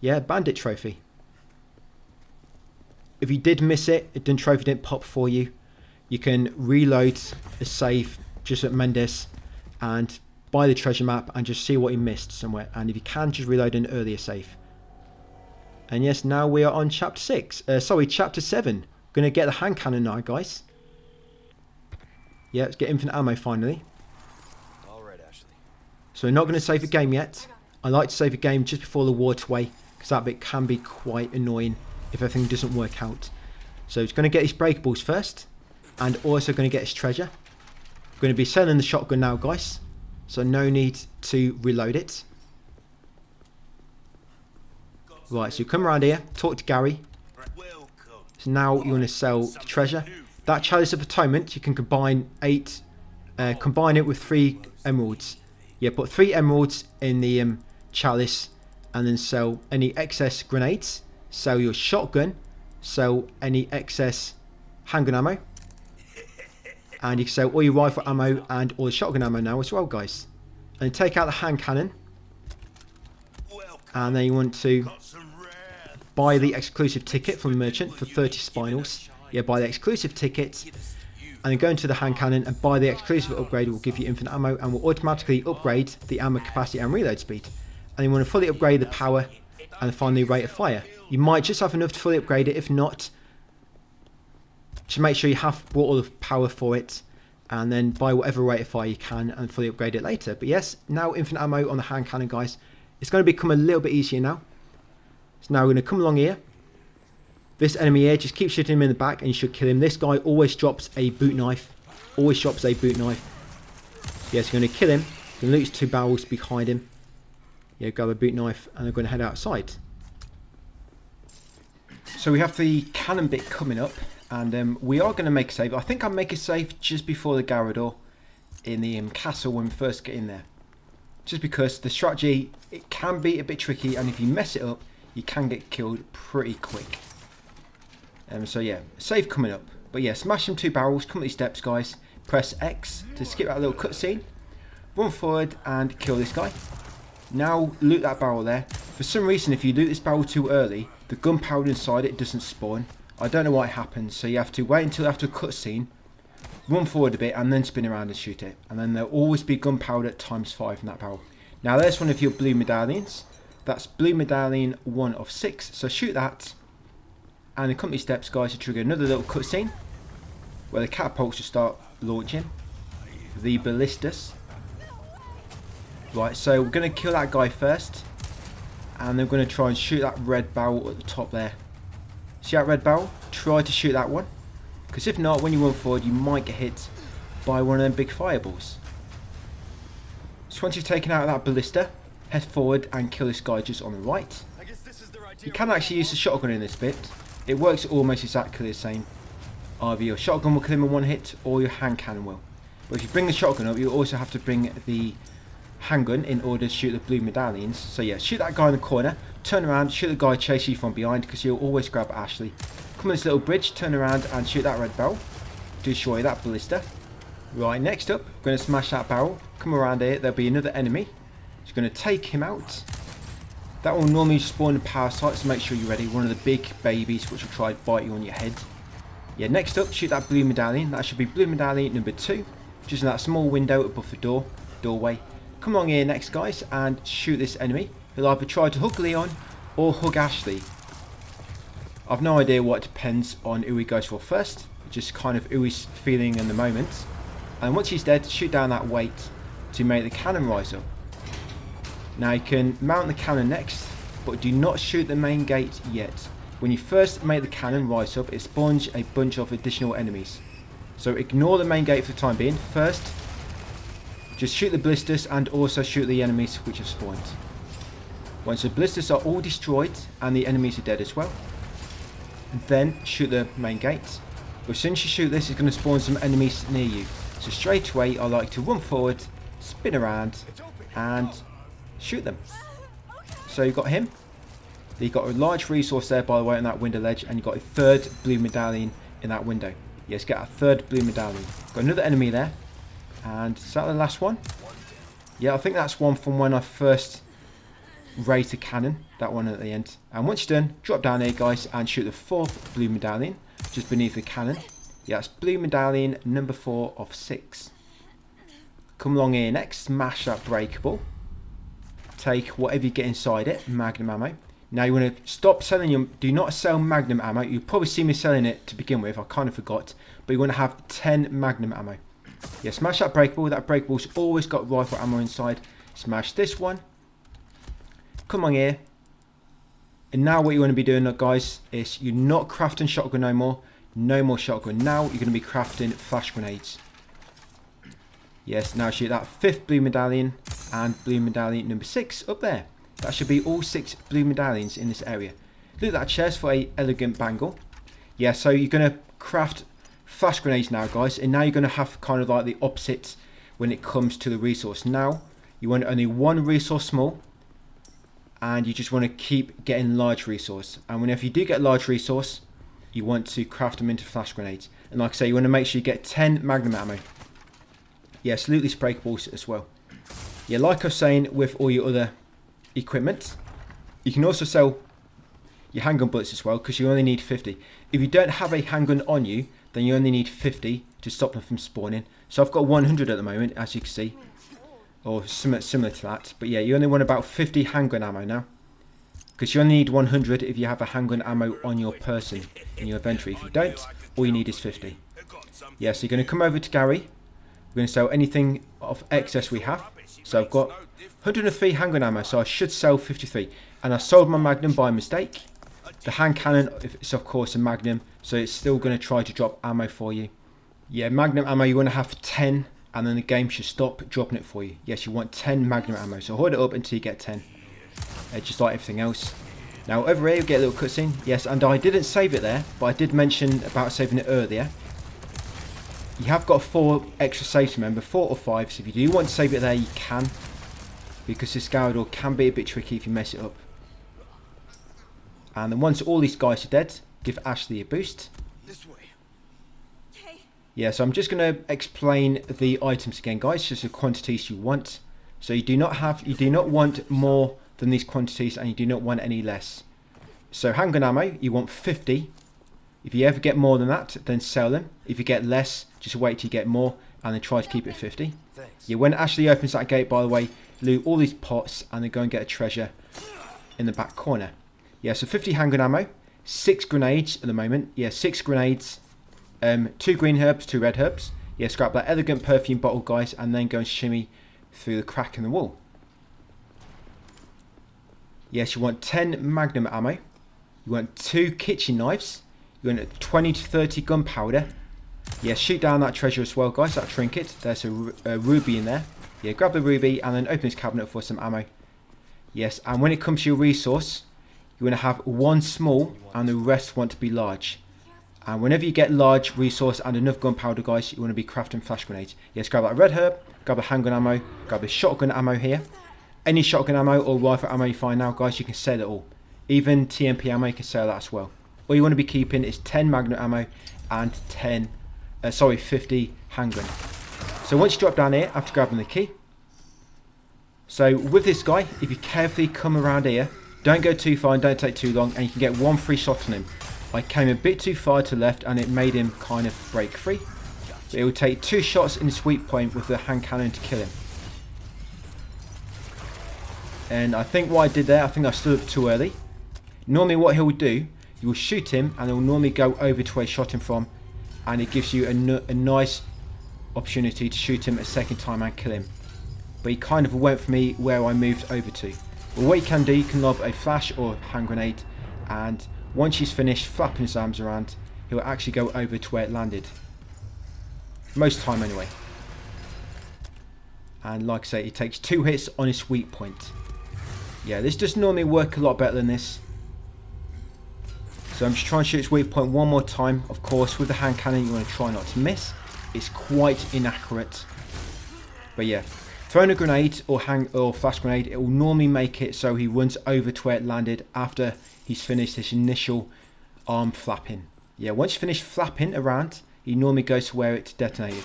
Yeah, bandit trophy. If you did miss it, the trophy didn't pop for you, you can reload a save just at Mendes and buy the treasure map and just see what you missed somewhere. And if you can, just reload an earlier save. And yes, now we are on chapter 7. Going to get the hand cannon now, guys. Yeah, let's get infinite ammo finally. All right, Ashley. So we're not going to save a game yet. I like to save a game just before the waterway, because that bit can be quite annoying if everything doesn't work out. So he's going to get his breakables first, and also going to get his treasure. We're going to be selling the shotgun now, guys. So no need to reload it. Right, so you come around here, talk to Gary. So now you want to sell the treasure. That Chalice of Atonement, you can combine it with 3 emeralds. Yeah, put 3 emeralds in the chalice, and then sell any excess grenades. Sell your shotgun. Sell any excess handgun ammo. And you can sell all your rifle ammo and all the shotgun ammo now as well, guys. And take out the hand cannon. And then you want to buy the exclusive ticket from the merchant for 30 spinels. Yeah, buy the exclusive ticket, and then go into the hand cannon and buy the exclusive upgrade. Will give you infinite ammo and will automatically upgrade the ammo capacity and reload speed. And you want to fully upgrade the power and finally rate of fire. You might just have enough to fully upgrade it. If not, just make sure you have bought all the power for it, and then buy whatever rate of fire you can and fully upgrade it later. But yes, now infinite ammo on the hand cannon, guys. It's going to become a little bit easier now. So now we're going to come along here. This enemy here, just keep shooting him in the back and you should kill him. This guy always drops a boot knife. Always drops a boot knife. Yeah, so you're going to kill him. You can loot his 2 barrels behind him. Yeah, grab a boot knife and they're going to head outside. So we have the cannon bit coming up. And we are going to make a save. I think I'll make a save just before the Garrador in the castle when we first get in there. Just because the strategy, it can be a bit tricky, and if you mess it up, you can get killed pretty quick. So yeah, save coming up. But yeah, smash them 2 barrels, come up these steps, guys. Press X to skip that little cutscene. Run forward and kill this guy. Now loot that barrel there. For some reason, if you loot this barrel too early, the gunpowder inside it doesn't spawn. I don't know why it happens, so you have to wait until after a cutscene, run forward a bit, and then spin around and shoot it. And then there'll always be gunpowder ×5 in that barrel. Now there's one of your blue medallions. That's blue medallion 1 of 6. So shoot that. And the company steps, guys, to trigger another little cutscene where the catapults will start launching. The ballistas. Right, so we're going to kill that guy first. And then we're going to try and shoot that red barrel at the top there. See that red barrel? Try to shoot that one. Because if not, when you run forward, you might get hit by one of them big fireballs. So once you've taken out that ballista, head forward and kill this guy just on the right. You can actually use the shotgun in this bit. It works almost exactly the same. Either your shotgun will kill him in 1 hit, or your hand cannon will. But if you bring the shotgun up, you also have to bring the handgun in order to shoot the blue medallions. So yeah, shoot that guy in the corner, turn around, shoot the guy chasing you from behind, because you'll always grab Ashley. Come on this little bridge, turn around and shoot that red barrel. Destroy that ballista. Right, next up, we're going to smash that barrel. Come around here, there'll be another enemy. Just going to take him out. That will normally spawn a parasite, so make sure you're ready. One of the big babies which will try to bite you on your head. Yeah, next up, shoot that blue medallion. That should be blue medallion number 2. Just in that small window above the doorway. Come along here next, guys, and shoot this enemy. He'll either try to hug Leon or hug Ashley. I've no idea what depends on who he goes for first. Just kind of who he's feeling in the moment. And once he's dead, shoot down that weight to make the cannon rise up. Now you can mount the cannon next, but do not shoot the main gate yet. When you first make the cannon rise up, it spawns a bunch of additional enemies. So ignore the main gate for the time being. First, just shoot the blisters and also shoot the enemies which have spawned. Once the blisters are all destroyed and the enemies are dead as well, then shoot the main gate. But as soon as you shoot this, it's going to spawn some enemies near you. So straight away, I like to run forward, spin around, and shoot them. So you got him. You got a large resource there, by the way, on that window ledge, and you got a third blue medallion in that window. Yes, get a third blue medallion. Got another enemy there, and is that the last one? Yeah, I think that's one from when I first raised the cannon. That one at the end. And once you're done, drop down here, guys, and shoot the 4th blue medallion just beneath the cannon. Yeah, that's blue medallion number 4 of 6. Come along here next, smash that breakable. Take whatever you get inside it, magnum ammo. Now you want to stop selling your, do not sell magnum ammo. You probably see me selling it to begin with, I kind of forgot. But you want to have 10 magnum ammo. Yeah, smash that breakable's always got rifle ammo inside. Smash this one. Come on here. And now what you want to be doing, guys, is you're not crafting shotgun no more. No more shotgun. Now you're going to be crafting flash grenades. Yes, now shoot that 5th blue medallion and blue medallion number 6 up there. That should be all 6 blue medallions in this area. Look at that chest for a elegant bangle. Yeah, so you're going to craft flash grenades now, guys. And now you're going to have kind of like the opposite when it comes to the resource. Now, you want only one resource small. And you just want to keep getting large resource. And whenever you do get large resource, you want to craft them into flash grenades. And like I say, you want to make sure you get 10 magnum ammo. Yeah, salute these breakables as well. Yeah, like I was saying with all your other equipment, you can also sell your handgun bullets as well, because you only need 50. If you don't have a handgun on you, then you only need 50 to stop them from spawning. So I've got 100 at the moment, as you can see, or similar to that. But yeah, you only want about 50 handgun ammo now, because you only need 100 if you have a handgun ammo on your person in your inventory. If you don't, all you need is 50. Yeah, so you're going to come over to Gary. We're going to sell anything of excess we have. So I've got 103 handgun ammo, so I should sell 53. And I sold my magnum by mistake. The hand cannon is of course a magnum, so it's still going to try to drop ammo for you. Yeah, magnum ammo you want to have 10, and then the game should stop dropping it for you. Yes, you want 10 magnum ammo, so hold it up until you get 10. Just like everything else. Now over here you get a little cutscene. Yes, and I didn't save it there, but I did mention about saving it earlier. You have got 4 extra saves, remember, 4 or 5, so if you do want to save it there, you can. Because this door can be a bit tricky if you mess it up. And then once all these guys are dead, give Ashley a boost. This way. Yeah, so I'm just going to explain the items again, guys, just the quantities you want. So you do not want more than these quantities, and you do not want any less. So handgun ammo, you want 50. If you ever get more than that, then sell them. If you get less, just wait till you get more, and then try to keep it 50. Thanks. Yeah, when Ashley opens that gate, by the way, loot all these pots, and then go and get a treasure in the back corner. Yeah, so 50 handgun ammo, 6 grenades at the moment. Yeah, 6 grenades, 2 green herbs, 2 red herbs. Yeah, scrap that elegant perfume bottle, guys, and then go and shimmy through the crack in the wall. Yes, you want 10 magnum ammo. You want 2 kitchen knives. You want 20 to 30 gunpowder. Yeah, shoot down that treasure as well, guys, that trinket. There's a ruby in there. Yeah, grab the ruby and then open this cabinet for some ammo. Yes, and when it comes to your resource, you want to have 1 small and the rest want to be large. And whenever you get large resource and enough gunpowder, guys, you want to be crafting flash grenades. Yes, grab that red herb, grab the handgun ammo, grab the shotgun ammo here. Any shotgun ammo or rifle ammo you find now, guys, you can sell it all. Even TMP ammo, you can sell that as well. All you want to be keeping is 10 magnum ammo and 50 handgun. So once you drop down here, after grabbing the key. So with this guy, if you carefully come around here, Don't go too far and don't take too long, and you can get one free shot on him. I came a bit too far to the left and it made him kind of break free. But it will take 2 shots in the sweep point with the hand cannon to kill him. And I think what I did there, I think I stood up too early. Normally what he'll do, you will shoot him and he'll normally go over to where he shot him from. And it gives you a nice opportunity to shoot him a second time and kill him. But he kind of went for me where I moved over to. But what you can do, you can lob a flash or hand grenade, and once he's finished flapping his arms around, he'll actually go over to where it landed. Most time anyway. And like I say, he takes 2 hits on his sweep point. Yeah, this does normally work a lot better than this. So I'm just trying to shoot his weak point one more time. Of course, with the hand cannon, you want to try not to miss. It's quite inaccurate. But yeah, throwing a grenade or flash grenade, it will normally make it so he runs over to where it landed after he's finished his initial arm flapping. Yeah, once you finish flapping around, he normally goes to where it detonated.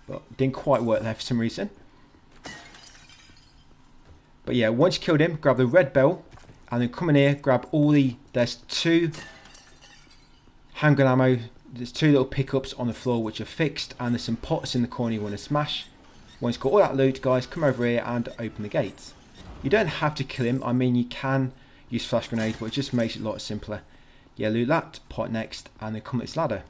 But it didn't quite work there for some reason. But yeah, once you killed him, grab the red bell, and then come in here, grab all the, there's 2 handgun ammo, there's 2 little pickups on the floor which are fixed, and there's some pots in the corner you want to smash. Once you've got all that loot, guys, come over here and open the gates. You don't have to kill him, I mean you can use flash grenade, but it just makes it a lot simpler. Yeah, loot that pot next, and then come up this ladder.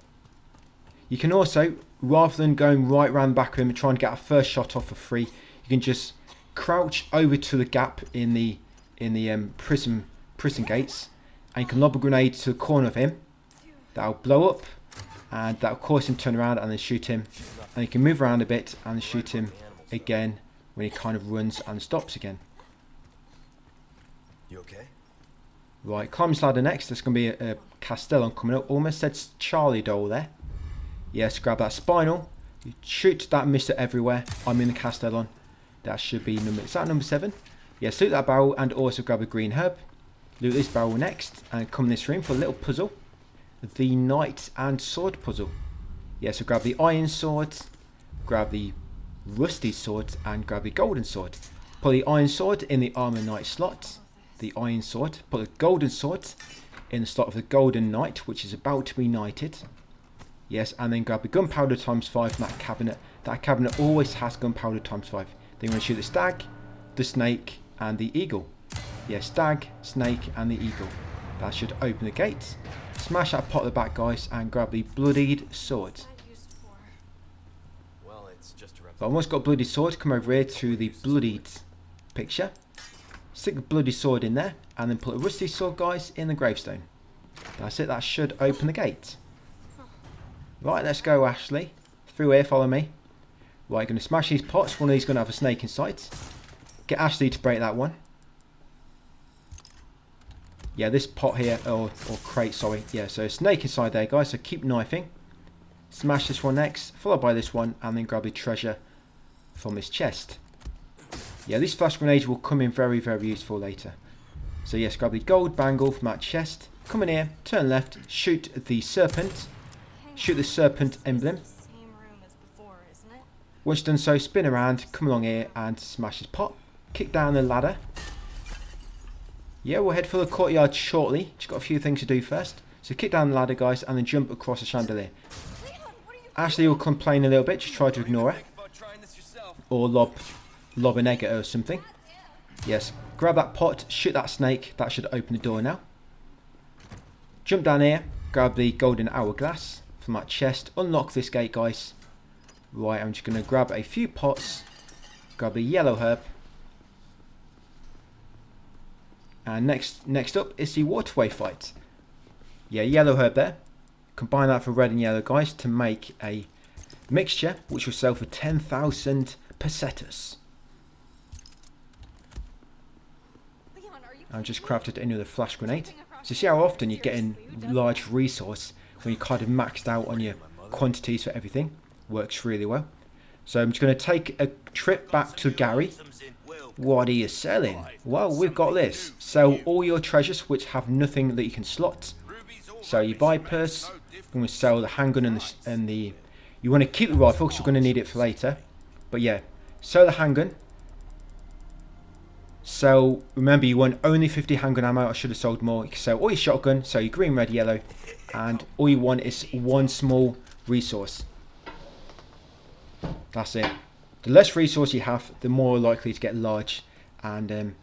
You can also, rather than going right round the back of him and trying to get a first shot off for free, you can just crouch over to the gap in the prison gates, and you can lob a grenade to the corner of him. That'll blow up, and that'll cause him to turn around and then shoot him. And you can move around a bit and shoot him again when he kind of runs and stops again. You okay? Right, climb this ladder next. There's going to be a Castellan coming up. Almost said Charlie doll there. Yes, grab that spinal. You shoot that mister everywhere. I'm in the Castellan. That should be number, is that number 7? Yes, loot that barrel and also grab a green herb. Loot this barrel next and come in this room for a little puzzle. The knight and sword puzzle. Yeah, so grab the iron sword, grab the rusty sword and grab the golden sword. Put the iron sword in the armor knight slot. The iron sword. Put the golden sword in the slot of the golden knight, which is about to be knighted. Yes, and then grab the gunpowder ×5 from that cabinet. That cabinet always has gunpowder ×5. Then you want to shoot the stag, the snake and the eagle. Yeah, stag, snake and the eagle. That should open the gate. Smash that pot at the back, guys, and grab the bloodied sword. Well, it's just a But once got a bloodied sword, come over here to the bloodied picture. Stick the bloody sword in there, and then put a rusty sword, guys, in the gravestone. That's it, that should open the gate. Right, let's go, Ashley. Through here, follow me. Right, going to smash these pots. One of these is going to have a snake inside. Get Ashley to break that one. Yeah, this pot here, or crate, sorry. Yeah, so a snake inside there, guys, so keep knifing. Smash this one next, followed by this one, and then grab the treasure from this chest. Yeah, these flash grenades will come in very, very useful later. So yes, grab the gold bangle from that chest. Come in here, turn left, shoot the serpent. Shoot the serpent emblem. Once you've done so, spin around, come along here and smash this pot. Kick down the ladder. Yeah, we'll head for the courtyard shortly. Just got a few things to do first. So kick down the ladder, guys, and then jump across the chandelier. Ashley will complain a little bit, just try to ignore her. Or lob an egg at her or something. Yes, grab that pot, shoot that snake. That should open the door now. Jump down here, grab the golden hourglass from that chest. Unlock this gate, guys. Right, I'm just going to grab a few pots. Grab the yellow herb. And next up is the waterway fight. Yeah, yellow herb there. Combine that for red and yellow, guys, to make a mixture which will sell for 10,000 pesetas. I've just crafted another flash grenade. So see how often you're getting large resource when you're kind of maxed out on your quantities for everything. Works really well. So I'm just going to take a trip back to Gary. What are you selling? Well, we've got this. Sell all your treasures which have nothing that you can slot. So you buy purse. I'm going to sell the handgun and the. You want to keep the rifle because you're going to need it for later. But yeah, sell the handgun. So remember, you want only 50 handgun ammo. I should have sold more. You can sell all your shotgun, so your green, red, yellow, and all you want is one small resource. That's it. The less resource you have, the more likely to get large. And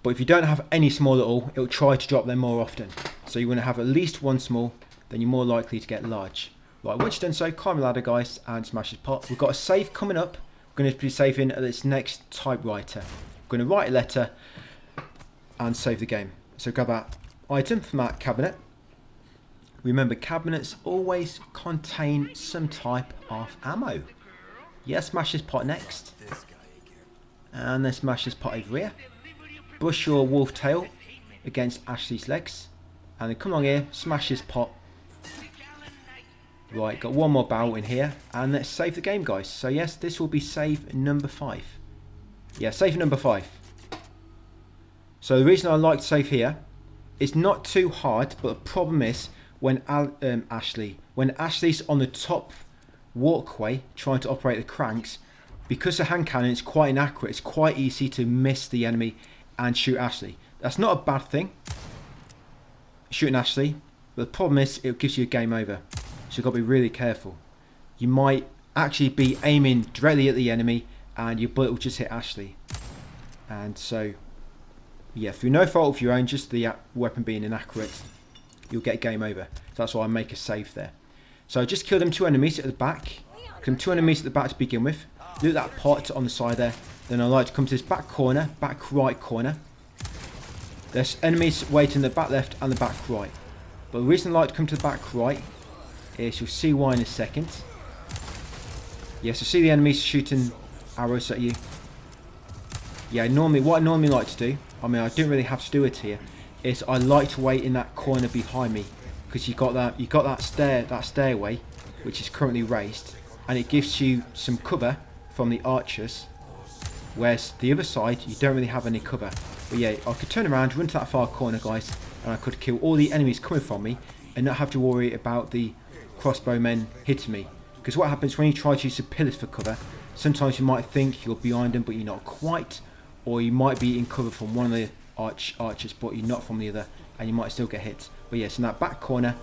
but if you don't have any small at all, it'll try to drop them more often. So you want to have at least one small, then you're more likely to get large. Right, once you've done so, climb the ladder, guys, and smash this pot. We've got a save coming up. We're going to be saving at this next typewriter. We're going to write a letter and save the game. So grab that item from that cabinet. Remember, cabinets always contain some type of ammo. Yeah, smash this pot next. And then smash this pot over here. Brush your wolf tail against Ashley's legs. And then come along here, smash this pot. Right, got one more barrel in here. And let's save the game, guys. So yes, this will be save number 5. Yeah, save number 5. So the reason I like to save here, it's not too hard, but the problem is when Ashley's on the top walkway trying to operate the cranks, because the hand cannon is quite inaccurate, it's quite easy to miss the enemy and shoot Ashley. That's not a bad thing, shooting Ashley, but the problem is it gives you a game over. So you've got to be really careful. You might actually be aiming directly at the enemy and your bullet will just hit Ashley. And so, yeah, through no fault of your own, just the weapon being inaccurate, you'll get a game over. So that's why I make a save there. So just kill them 2 enemies at the back. Kill them 2 enemies at the back to begin with. Loot that pot on the side there. Then I like to come to this back corner, back right corner. There's enemies waiting in the back left and the back right. But the reason I like to come to the back right is you'll see why in a second. Yeah, so see the enemies shooting arrows at you. Yeah, what I normally like to do, I mean I don't really have to do it here, is I like to wait in that corner behind me, because you got that stairway which is currently raised, and it gives you some cover from the archers, whereas the other side you don't really have any cover. But yeah, I could turn around, run to that far corner, guys, and I could kill all the enemies coming from me and not have to worry about the crossbowmen hitting me. Because what happens when you try to use the pillars for cover, sometimes you might think you're behind them but you're not quite, or you might be in cover from one of the archers but you're not from the other, and you might still get hit. But yes, in that back corner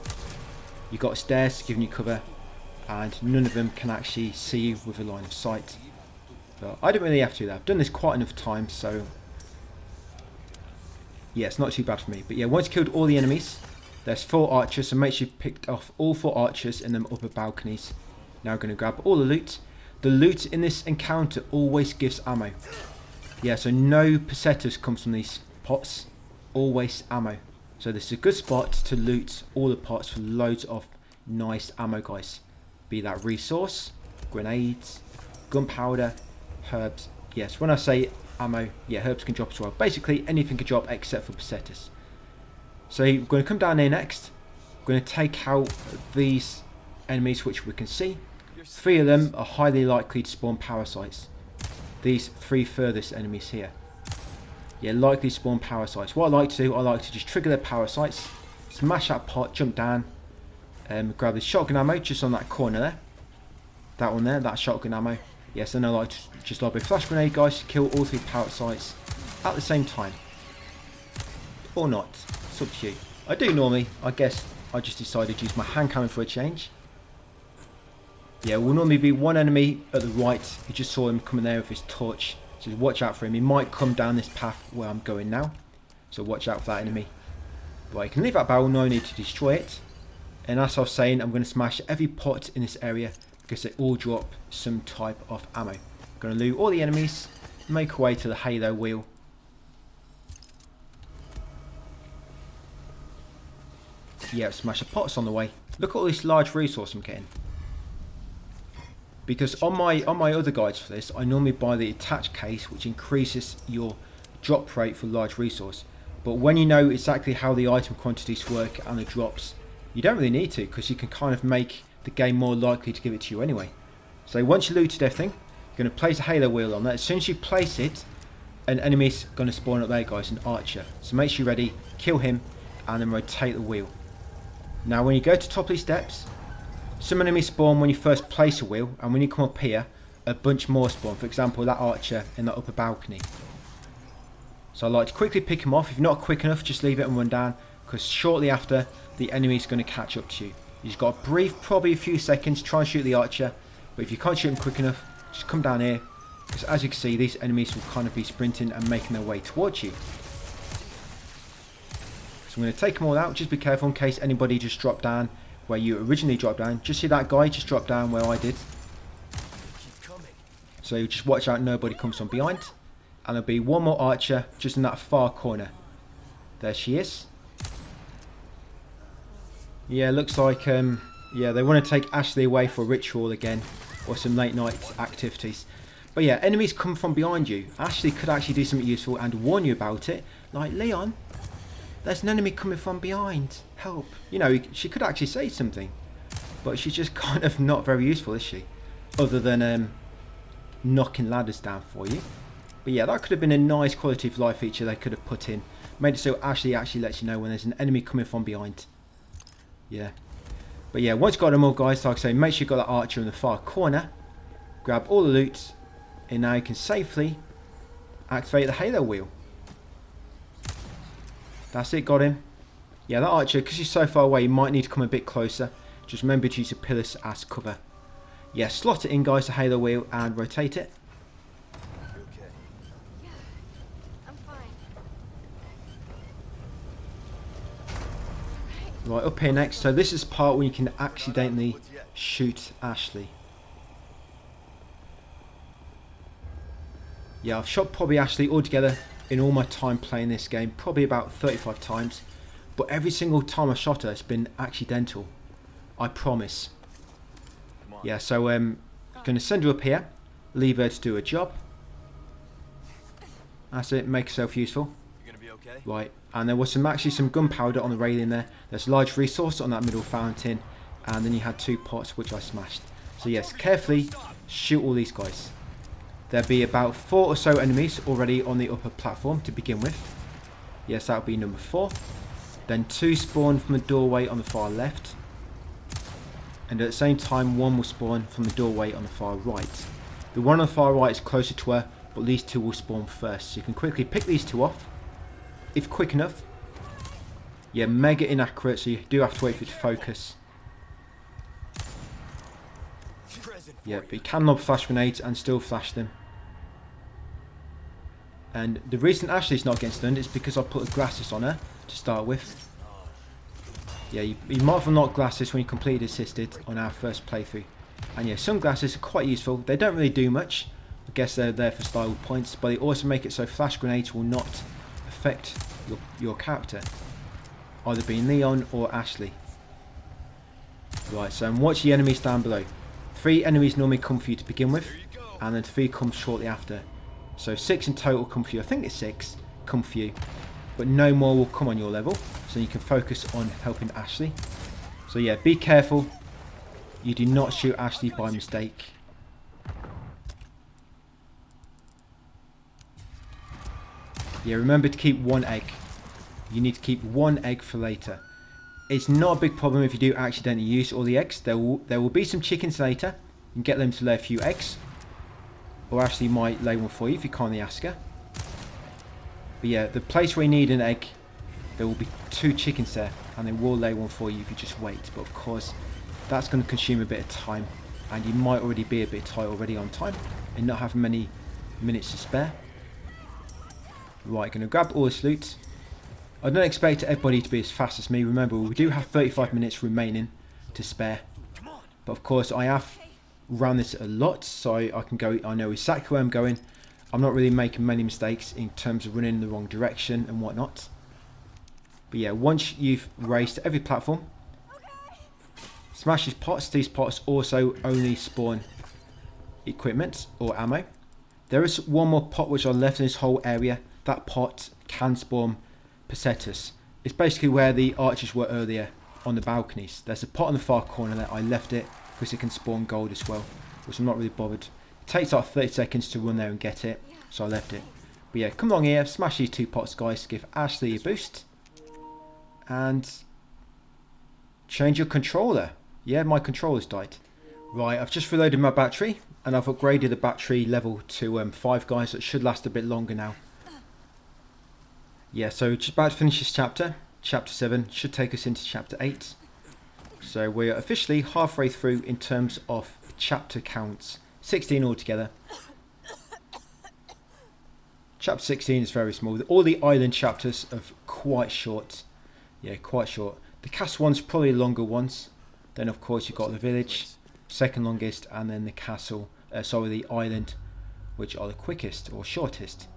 you've got stairs giving you cover, and none of them can actually see you with a line of sight. But I don't really have to do that. I've done this quite enough times, so yeah, it's not too bad for me. But yeah, once you killed all the enemies, there's 4 archers, so make sure you picked off all 4 archers in them upper balconies. Now we're going to grab all the loot. The loot in this encounter always gives ammo. Yeah, so no pesetas comes from these pots, always ammo. So this is a good spot to loot all the pots for loads of nice ammo, guys. Be that resource, grenades, gunpowder, herbs. Yes, when I say ammo, yeah, herbs can drop as well. Basically anything can drop except for pesetas. So we're going to come down here next. We're going to take out these enemies which we can see. 3 of them are highly likely to spawn parasites. These 3 furthest enemies here. Yeah, likely spawn parasites. What I like to do, I like to just trigger their parasites, smash that pot, jump down, grab the shotgun ammo just on that corner there. That one there, that shotgun ammo. Yes, and I like to just lob a flash grenade, guys, to kill all 3 parasites at the same time. Or not. It's up to you. I do normally, I guess I just decided to use my hand cannon for a change. Yeah, will normally be 1 enemy at the right. You just saw him coming there with his torch. So watch out for him. He might come down this path where I'm going now. So watch out for that enemy. Right, you can leave that barrel, no need to destroy it. And as I was saying, I'm going to smash every pot in this area because they all drop some type of ammo. I'm going to loot all the enemies, make our way to the halo wheel. Yeah, smash the pots on the way. Look at all this large resource I'm getting. Because on my other guides for this, I normally buy the attached case, which increases your drop rate for large resource. But when you know exactly how the item quantities work and the drops, you don't really need to, because you can kind of make the game more likely to give it to you anyway. So once you looted everything, you're going to place a halo wheel on that. As soon as you place it, an enemy's going to spawn up there, guys, an archer. So make sure you're ready, kill him, and then rotate the wheel. Now when you go to top of these steps, some enemies spawn when you first place a wheel, and when you come up here, a bunch more spawn. For example, that archer in that upper balcony. So I like to quickly pick him off. If you're not quick enough, just leave it and run down, because shortly after, the enemy's going to catch up to you. You've got to breathe probably a few seconds, try and shoot the archer, but if you can't shoot him quick enough, just come down here, because as you can see, these enemies will kind of be sprinting and making their way towards you. So I'm going to take them all out. Just be careful in case anybody just dropped down where you originally dropped down. Just see that guy just dropped down where I did. So just watch out nobody comes from behind. And there'll be one more archer just in that far corner. There she is. Yeah, looks like yeah, they want to take Ashley away for a ritual again, or some late night activities. But yeah, enemies come from behind you. Ashley could actually do something useful and warn you about it. Like, Leon, there's an enemy coming from behind. Help. You know, she could actually say something. But she's just kind of not very useful, is she? Other than knocking ladders down for you. But yeah, that could have been a nice quality of life feature they could have put in. Made it so Ashley actually lets you know when there's an enemy coming from behind. Yeah. But yeah, once you've got them all, guys, like I say, make sure you've got that archer in the far corner. Grab all the loot. And now you can safely activate the halo wheel. That's it, got him. Yeah, that archer, because he's so far away, you might need to come a bit closer. Just remember to use your pillars as cover. Yeah, slot it in, guys, the halo wheel, and rotate it. Okay. Yeah, I'm fine. Right, up here next. So this is the part where you can accidentally shoot Ashley. Yeah, I've shot probably Ashley altogether in all my time playing this game, probably about 35 times. But every single time I shot her, it's been accidental. I promise. Yeah, so going to send her up here, leave her to do a job. That's it, make yourself useful. You gonna be okay? Right, and there was actually some gunpowder on the railing there. There's a large resource on that middle fountain, and then you had 2 pots which I smashed. So yes, carefully shoot all these guys. There'll be about 4 or so enemies already on the upper platform to begin with. Yes, that'll be number 4. Then 2 spawn from the doorway on the far left. And at the same time, 1 will spawn from the doorway on the far right. The one on the far right is closer to her, but these 2 will spawn first. So you can quickly pick these 2 off, if quick enough. Yeah, mega inaccurate, so you do have to wait for it to focus. Yeah, but you can lob flash grenades and still flash them. And the reason Ashley's not getting stunned is because I put the glasses on her to start with. Yeah, you might have unlocked glasses when you completed assisted on our first playthrough. And yeah, sunglasses are quite useful. They don't really do much. I guess they're there for style points, but they also make it so flash grenades will not affect your character, either being Leon or Ashley. Right, so watch the enemies down below. 3 enemies normally come for you to begin with, and then 3 come shortly after. So 6 in total come for you. I think it's 6 come for you, but no more will come on your level, so you can focus on helping Ashley. So yeah, be careful. You do not shoot Ashley by mistake. Yeah, remember to keep 1 egg. You need to keep 1 egg for later. It's not a big problem if you do accidentally use all the eggs. There will be some chickens later. You can get them to lay a few eggs. Or Ashley might lay one for you if you kindly ask her. But yeah, the place where you need an egg, there will be 2 chickens there. And they will lay one for you if you just wait. But of course, that's going to consume a bit of time. And you might already be a bit tight already on time. And not have many minutes to spare. Right, going to grab all this loot. I don't expect everybody to be as fast as me. Remember, we do have 35 minutes remaining to spare. But of course, I have run this a lot, so I can go. I know exactly where I'm going. I'm not really making many mistakes in terms of running in the wrong direction and whatnot. But yeah, once you've raced every platform, smash these pots. These pots also only spawn equipment or ammo. There is one more pot which I left in this whole area. That pot can spawn pesetas. It's basically where the archers were earlier on the balconies. There's a pot on the far corner there. I left it because it can spawn gold as well, which I'm not really bothered. It takes like 30 seconds to run there and get it, so I left it. But yeah, come along here, smash these 2 pots, guys. Give Ashley a boost. And change your controller. Yeah, my controller's died. Right, I've just reloaded my battery, and I've upgraded the battery level to 5, guys. That should last a bit longer now. Yeah, so just about to finish this chapter. Chapter 7 should take us into chapter 8. So we're officially halfway through in terms of chapter counts. 16 altogether. Chapter 16 is very small. All the island chapters are quite short. Yeah, quite short. The castle one's probably the longer ones. Then of course you've got the village, second longest, and then the castle, the island, which are the quickest or shortest.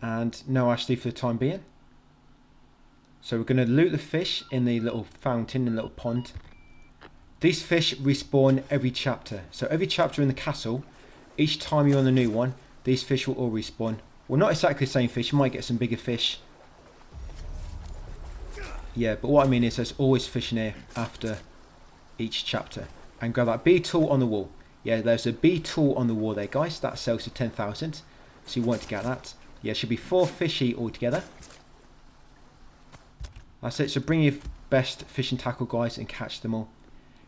And no Ashley for the time being. So we're going to loot the fish in the little fountain, in the little pond. These fish respawn every chapter. So every chapter in the castle, each time you're on the new one, these fish will all respawn. Well, not exactly the same fish. You might get some bigger fish. Yeah, but what I mean is there's always fish in here after each chapter. And grab that B tool on the wall. Yeah, there's a B tool on the wall there, guys. That sells for 10,000. So you want to get that. Yeah, it should be 4 fishy altogether. That's it. So bring your best fishing tackle, guys, and catch them all.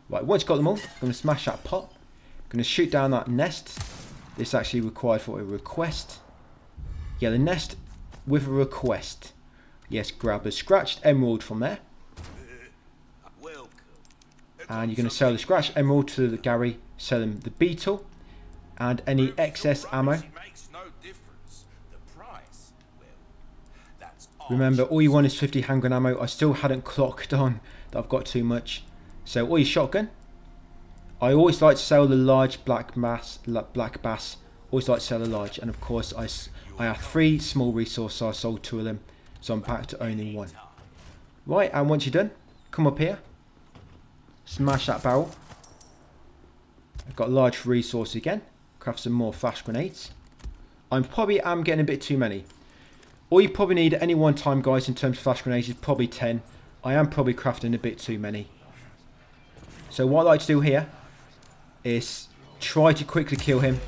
Right, once you've got them all, I'm going to smash that pot. I'm going to shoot down that nest. This is actually required for a request. Yeah, the nest with a request. Yes, grab a scratched emerald from there. And you're going to sell the scratched emerald to Gary, sell him the beetle, and any excess ammo. Remember, all you want is 50 handgun ammo. I still hadn't clocked on that I've got too much. So all your shotgun. I always like to sell the large black bass. Always like to sell the large. And of course, I have 3 small resources, so I sold 2 of them. So I'm back to owning 1. Right, and once you're done, come up here. Smash that barrel. I've got large resource again. Craft some more flash grenades. I probably am getting a bit too many. All you probably need at any one time, guys, in terms of flash grenades is probably 10. I am probably crafting a bit too many. So what I like to do here is try to quickly kill him.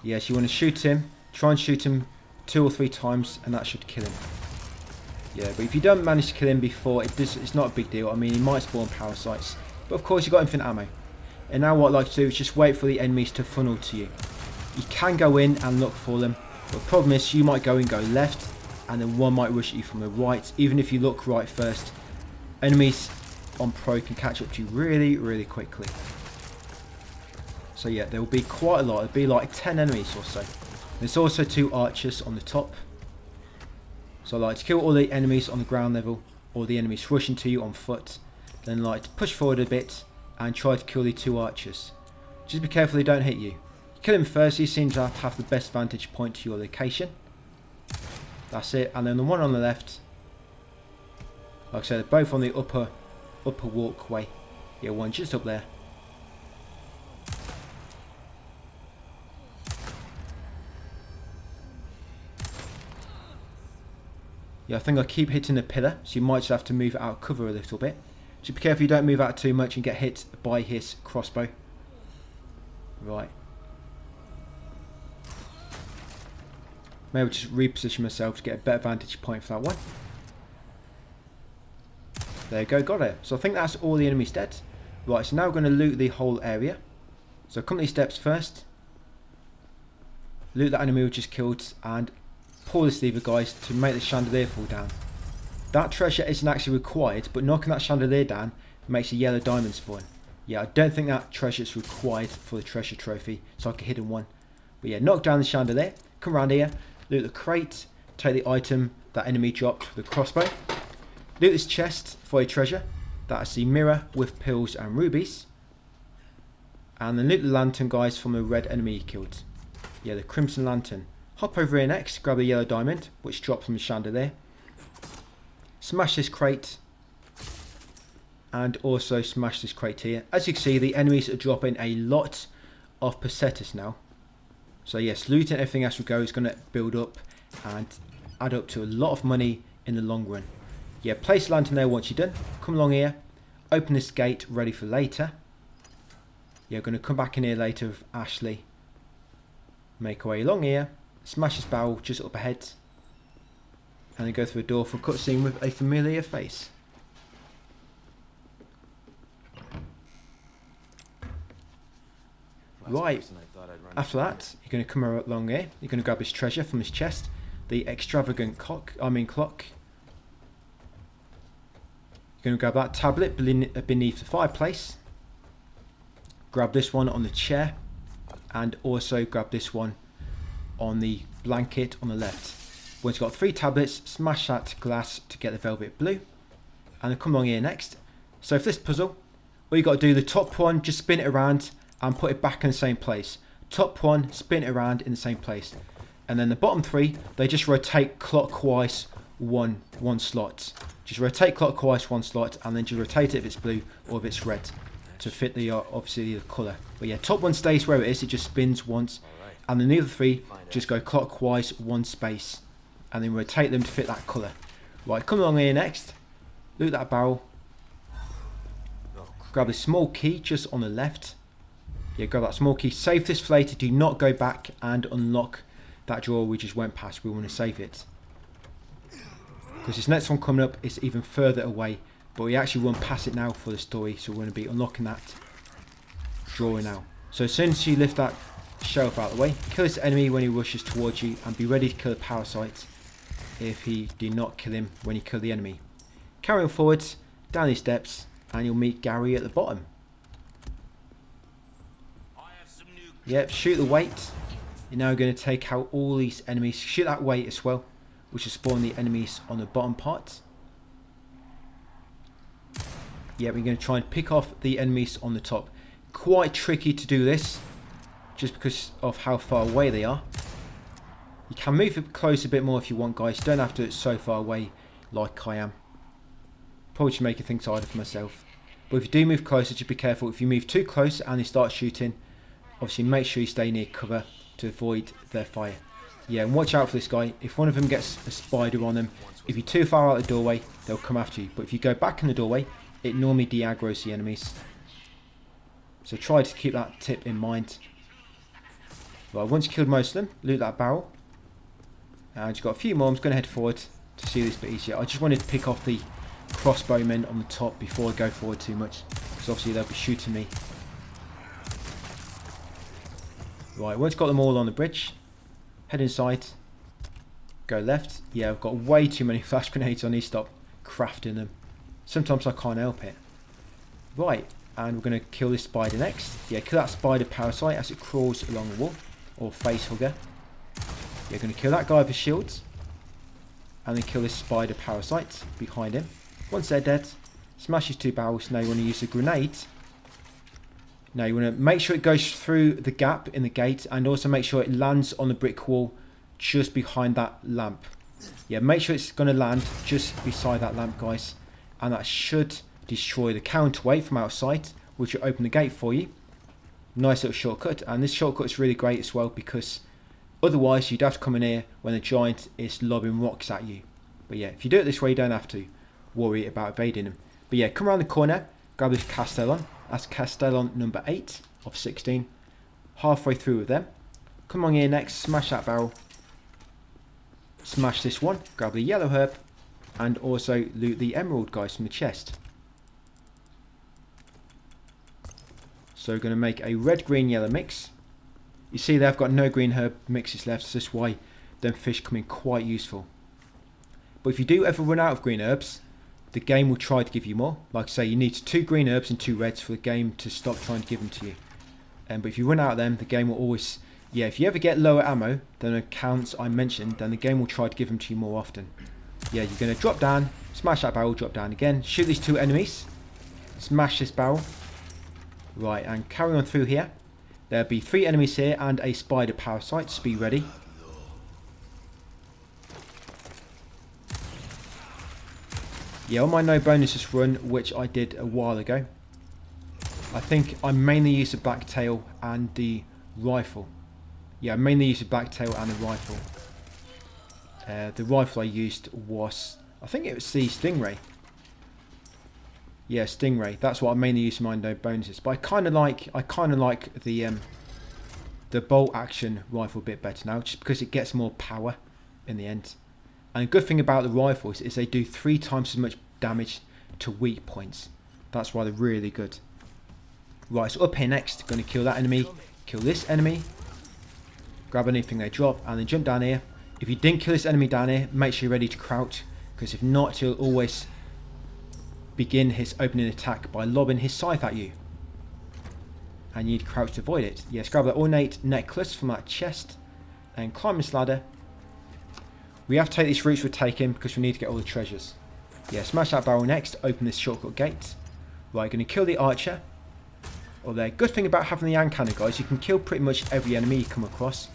Yes, you want to shoot him. Try and shoot him 2 or 3 times, and that should kill him. Yeah, but if you don't manage to kill him before, it's not a big deal. I mean, he might spawn parasites. But of course, you've got infinite ammo. And now what I like to do is just wait for the enemies to funnel to you. You can go in and look for them. But the problem is, you might go and go left, and then one might rush at you from the right. Even if you look right first, enemies on pro can catch up to you really, really quickly. So yeah, there will be quite a lot. There'll be like 10 enemies or so. There's also 2 archers on the top. So I like to kill all the enemies on the ground level, or the enemies rushing to you on foot. Then I like to push forward a bit and try to kill the 2 archers. Just be careful they don't hit you. Kill him first, he seems to have the best vantage point to your location. That's it. And then the one on the left, like I said, they're both on the upper walkway. Yeah, one just up there. Yeah, I think I keep hitting the pillar, so you might just have to move it out of cover a little bit. Just be careful you don't move out too much and get hit by his crossbow. Right. Maybe just reposition myself to get a better vantage point for that one. There you go, got it. So I think that's all the enemies dead. Right, so now we're going to loot the whole area. So come these steps first. Loot that enemy we just killed and pull this lever, guys, to make the chandelier fall down. That treasure isn't actually required, but knocking that chandelier down makes a yellow diamond spawn. Yeah, I don't think that treasure is required for the treasure trophy. It's like a hidden one. But yeah, knock down the chandelier, come around here, loot the crate, take the item that enemy dropped, the crossbow. Loot this chest for a treasure. That's the mirror with pills and rubies. And then loot the lantern, guys, from the red enemy you killed. Yeah, the crimson lantern. Hop over here next, grab the yellow diamond, which dropped from the chandelier. Smash this crate. And also smash this crate here. As you can see, the enemies are dropping a lot of pesetas now. So yes, looting everything as we go is going to build up and add up to a lot of money in the long run. Yeah, place a lantern there once you're done. Come along here. Open this gate, ready for later. Yeah, going to come back in here later with Ashley. Make our way along here. Smash this barrel just up ahead. And then go through a door for a cutscene with a familiar face. Right, after that, you're going to come along here. You're going to grab his treasure from his chest. The extravagant clock. You're going to grab that tablet beneath the fireplace. Grab this one on the chair. And also grab this one on the blanket on the left. Once you've got 3 tablets, smash that glass to get the velvet blue. And then come along here next. So for this puzzle, all you got to do, the top one, just spin it around and put it back in the same place. Top one, spin it around in the same place. And then the bottom 3, they just rotate clockwise one slot. Just rotate clockwise 1 slot, and then just rotate it if it's blue or if it's red to fit the obviously the colour. But yeah, top one stays where it is, it just spins once. And then the other 3 just go clockwise 1 space. And then rotate them to fit that colour. Right, come along here next. Loot that barrel. Grab the small key just on the left. Yeah, grab that small key. Save this for later. Do not go back and unlock that drawer we just went past. We want to save it. Because this next one coming up is even further away. But we actually run past it now for the story. So we're going to be unlocking that drawer now. So as soon as you lift that shelf out of the way, kill this enemy when he rushes towards you. And be ready to kill the parasite if he do not kill him when you kill the enemy. Carry on forwards, down these steps, and you'll meet Gary at the bottom. Yep, shoot the weight. You're now going to take out all these enemies. Shoot that weight as well, which will spawn the enemies on the bottom part. Yeah, we're going to try and pick off the enemies on the top. Quite tricky to do this, just because of how far away they are. You can move it close a bit more if you want, guys. You don't have to do it so far away like I am. Probably just making things harder for myself. But if you do move closer, just be careful. If you move too close and they start shooting, obviously make sure you stay near cover to avoid their fire. Yeah, and watch out for this guy. If one of them gets a spider on them, if you're too far out the doorway, they'll come after you. But if you go back in the doorway, it normally de-aggroes the enemies. So try to keep that tip in mind. Right, once you killed most of them, loot that barrel. And you've got a few more. I'm just going to head forward to see this bit easier. I just wanted to pick off the crossbowmen on the top before I go forward too much. Because obviously they'll be shooting me. Right, once got them all on the bridge, head inside, go left. Yeah, I've got way too many flash grenades. I need to stop crafting them. Sometimes I can't help it. Right, and we're going to kill this spider next. Yeah, kill that spider parasite as it crawls along the wall, or face hugger. You're going to kill that guy with his shields, and then kill this spider parasite behind him. Once they're dead, smash his 2 barrels. Now you want to use a grenade. Now you want to make sure it goes through the gap in the gate, and also make sure it lands on the brick wall just behind that lamp. Yeah, make sure it's going to land just beside that lamp, guys, and that should destroy the counterweight from outside, which will open the gate for you. Nice little shortcut, and this shortcut is really great as well, because otherwise you'd have to come in here when the giant is lobbing rocks at you. But yeah, if you do it this way, you don't have to worry about evading them. But yeah, come around the corner, grab this Castellon. That's Castellon number 8 of 16. Halfway through with them. Come on here next, smash that barrel. Smash this one, grab the yellow herb, and also loot the emerald, guys, from the chest. So we're going to make a red, green, yellow mix. You see they've got no green herb mixes left, so that's why them fish come in quite useful. But if you do ever run out of green herbs, the game will try to give you more. Like I say, you need 2 green herbs and 2 reds for the game to stop trying to give them to you. But if you run out of them, the game will always... Yeah, if you ever get lower ammo than the counts I mentioned, then the game will try to give them to you more often. Yeah, you're going to drop down, smash that barrel, drop down again, shoot these 2 enemies, smash this barrel. Right, and carry on through here. There'll be 3 enemies here and a spider parasite, so be ready. Yeah, on my no bonuses run, which I did a while ago, I think I mainly used the blacktail and the rifle. Yeah, I mainly used the blacktail and the rifle. The rifle I used was, I think it was the Stingray. Yeah, Stingray. That's what I mainly used in my no bonuses. But I kind of like the bolt action rifle a bit better now, just because it gets more power in the end. And a good thing about the rifles is they do 3 times as much damage to weak points. That's why they're really good. Right, so up here next, going to kill that enemy kill this enemy, grab anything they drop, and then jump down here. If you didn't kill this enemy down here, make sure you're ready to crouch, because if not, he'll always begin his opening attack by lobbing his scythe at you. And you need to crouch to avoid it. Yes, grab that ornate necklace from that chest and climb this ladder. We have to take these routes we're taking because we need to get all the treasures. Yeah, smash that barrel next, open this shortcut gate. Right, going to kill the archer. Or the good thing about having the hand cannon, guys, you can kill pretty much every enemy you come across.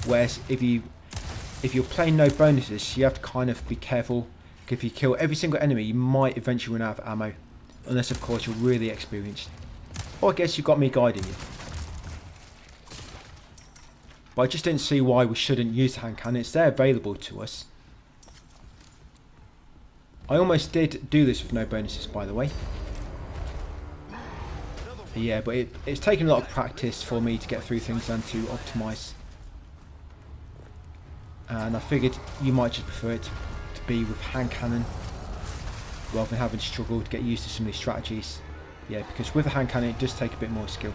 Whereas if you're playing no bonuses, you have to kind of be careful. If you kill every single enemy, you might eventually run out of ammo. Unless, of course, you're really experienced. Or I guess you've got me guiding you. But I just didn't see why we shouldn't use the hand cannon. It's there available to us. I almost did do this with no bonuses, by the way. Yeah, but it's taken a lot of practice for me to get through things and to optimise. And I figured you might just prefer it to be with hand cannon rather than having to struggle to get used to some of these strategies. Yeah, because with a hand cannon it does take a bit more skill.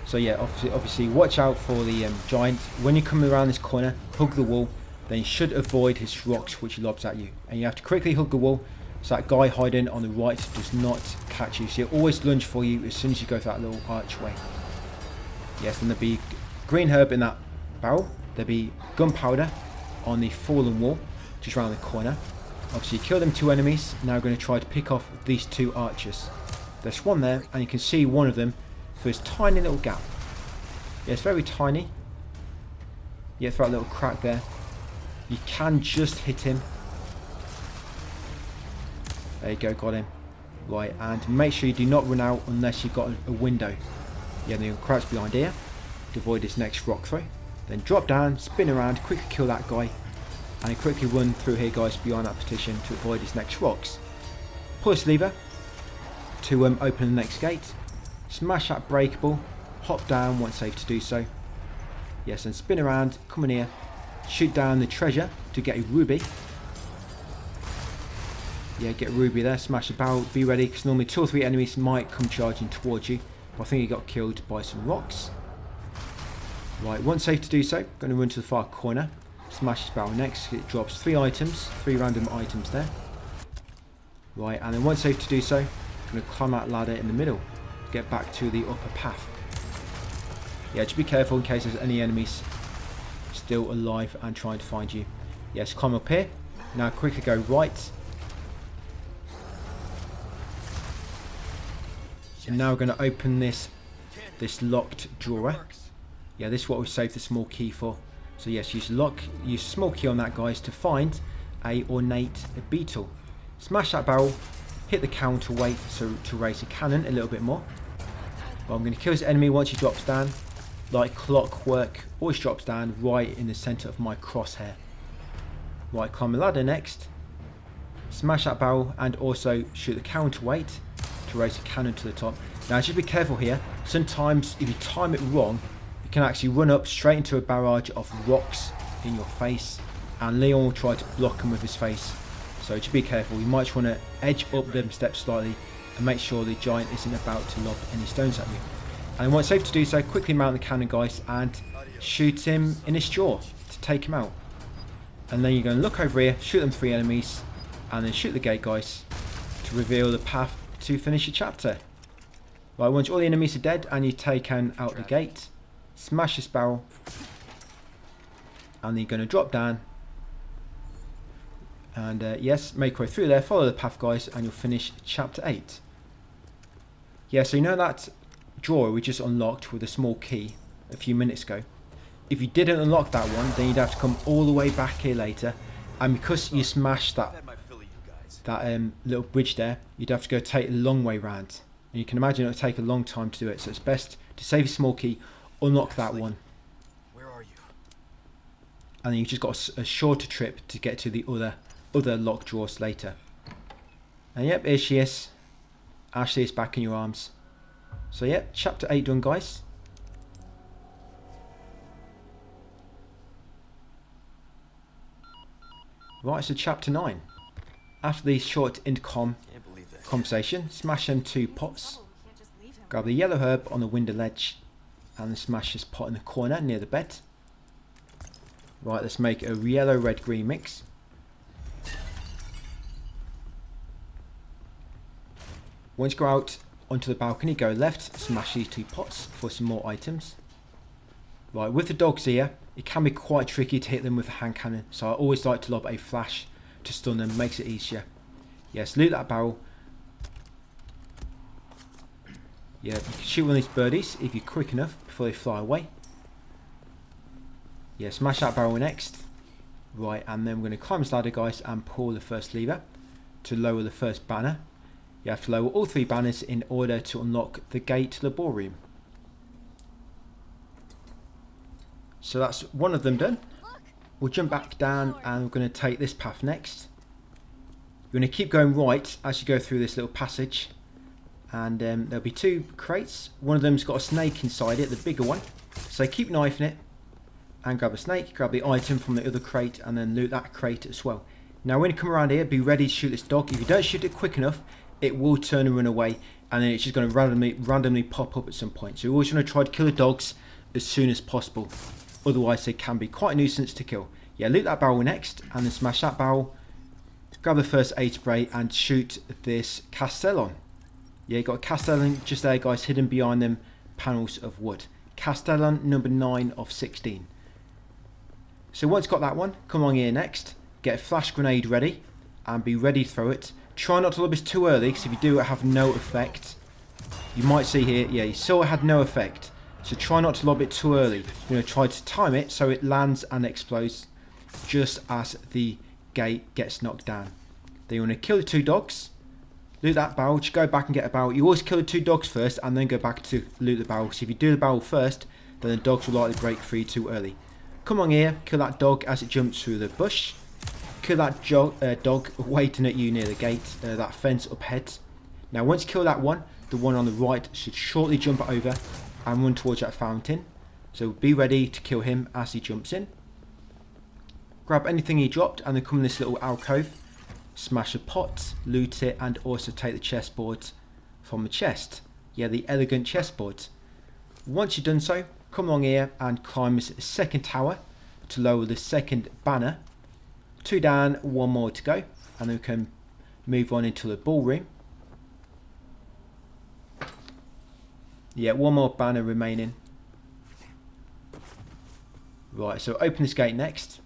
So yeah, obviously watch out for the giant. When you come around this corner, hug the wall, then you should avoid his rocks which he lobs at you. And you have to quickly hug the wall so that guy hiding on the right does not catch you. So he'll always lunge for you as soon as you go through that little archway. Yes, and there'll be green herb in that barrel. There'll be gunpowder on the fallen wall just around the corner. Obviously you kill them 2 enemies. Now we're going to try to pick off these 2 archers. There's one there and you can see one of them through this tiny little gap. Yeah, it's very tiny. Yeah, through that little crack there. You can just hit him. There you go, got him. Right, and make sure you do not run out unless you've got a window. Yeah, then you'll crouch behind here to avoid his next rock throw. Then drop down, spin around, quickly kill that guy. And quickly run through here, guys, behind that partition to avoid his next rocks. Pull this lever to open the next gate. Smash that breakable. Hop down once safe to do so. Yes, and spin around, come in here. Shoot down the treasure to get a ruby. Yeah, get a ruby there. Smash the barrel. Be ready, because normally 2 or 3 enemies might come charging towards you. But I think he got killed by some rocks. Right, once safe to do so, going to run to the far corner. Smash this barrel next. It drops 3 items, 3 random items there. Right, and then once safe to do so, going to climb that ladder in the middle to get back to the upper path. Yeah, just be careful in case there's any enemies still alive and trying to find you. Yes, climb up here. Now quickly go right. And now we're going to open this locked drawer. Yeah, this is what we saved the small key for. So yes, use small key on that, guys, to find a ornate beetle. Smash that barrel, hit the counterweight so to raise the cannon a little bit more. Well, I'm going to kill this enemy once he drops down. Like clockwork, always drops down right in the centre of my crosshair. Right, climb the ladder next. Smash that barrel and also shoot the counterweight to raise the cannon to the top. Now just be careful here. Sometimes if you time it wrong, you can actually run up straight into a barrage of rocks in your face, and Leon will try to block them with his face. So just be careful. You might just want to edge up them steps slightly and make sure the giant isn't about to lob any stones at you. And once safe to do so, quickly mount the cannon, guys, and shoot him in his jaw to take him out. And then you're going to look over here, shoot them 3 enemies, and then shoot the gate, guys, to reveal the path to finish the chapter. Right, once all the enemies are dead and you've taken out the gate, smash this barrel, and then you're going to drop down. And yes, make your way through there, follow the path, guys, and you'll finish chapter 8. Yeah, so you know that drawer we just unlocked with a small key a few minutes ago. If you didn't unlock that one, then you'd have to come all the way back here later, and because you smashed that little bridge there, you'd have to go take a long way round, and you can imagine it'll take a long time to do it. So it's best to save a small key, unlock that one, Where are you? and then you've just got a shorter trip to get to the other locked drawers later. And yep, here she is. Ashley is back in your arms. So yeah, chapter 8 done, guys. Right, so chapter 9. After the short intercom conversation, smash them 2 pots. Grab the yellow herb on the window ledge. and then smash this pot in the corner near the bed. Right, let's make a yellow, red, green mix. Once you go out onto the balcony, go left, smash these 2 pots for some more items. Right, with the dogs here, it can be quite tricky to hit them with a hand cannon, so I always like to lob a flash to stun them, makes it easier. Yes, loot that barrel. Yeah, you can shoot one of these birdies if you're quick enough before they fly away. Yeah, smash that barrel next. Right, and then we're going to climb this ladder, guys, and pull the first lever to lower the first banner. You have to lower all 3 banners in order to unlock the gate to the ballroom. So that's one of them done. We'll jump back down and we're going to take this path next. You're going to keep going right as you go through this little passage. And there'll be 2 crates. One of them's got a snake inside it, the bigger one. So keep knifing it and grab a snake, grab the item from the other crate and then loot that crate as well. Now when you come around here, be ready to shoot this dog. If you don't shoot it quick enough, it will turn and run away, and then it's just going to randomly pop up at some point. So you always want to try to kill the dogs as soon as possible. Otherwise they can be quite a nuisance to kill. Yeah, loot that barrel next and then smash that barrel. Grab the first aid spray and shoot this Castellon. Yeah, you got a Castellon just there, guys, hidden behind them panels of wood. Castellon number 9 of 16. So once you've got that one, come on here next. Get a flash grenade ready and be ready to throw it. Try not to lob this too early, because if you do, it have no effect. You might see here, yeah, you saw it had no effect. So try not to lob it too early. You know, try to time it so it lands and explodes just as the gate gets knocked down. Then you want to kill the 2 dogs. Loot that barrel. Just go back and get a barrel. You always kill the 2 dogs first and then go back to loot the barrel. So if you do the barrel first, then the dogs will likely break free too early. Come on here, kill that dog as it jumps through the bush. Kill that dog waiting at you near the gate, that fence up ahead. Now once you kill that one, the one on the right should shortly jump over and run towards that fountain. So be ready to kill him as he jumps in. Grab anything he dropped and then come in this little alcove. Smash a pot, loot it, and also take the chessboard from the chest. Yeah, the elegant chessboard. Once you've done so, come along here and climb this second tower to lower the second banner. 2 down, 1 more to go, and then we can move on into the ballroom. Yeah, 1 more banner remaining. Right, so open this gate next.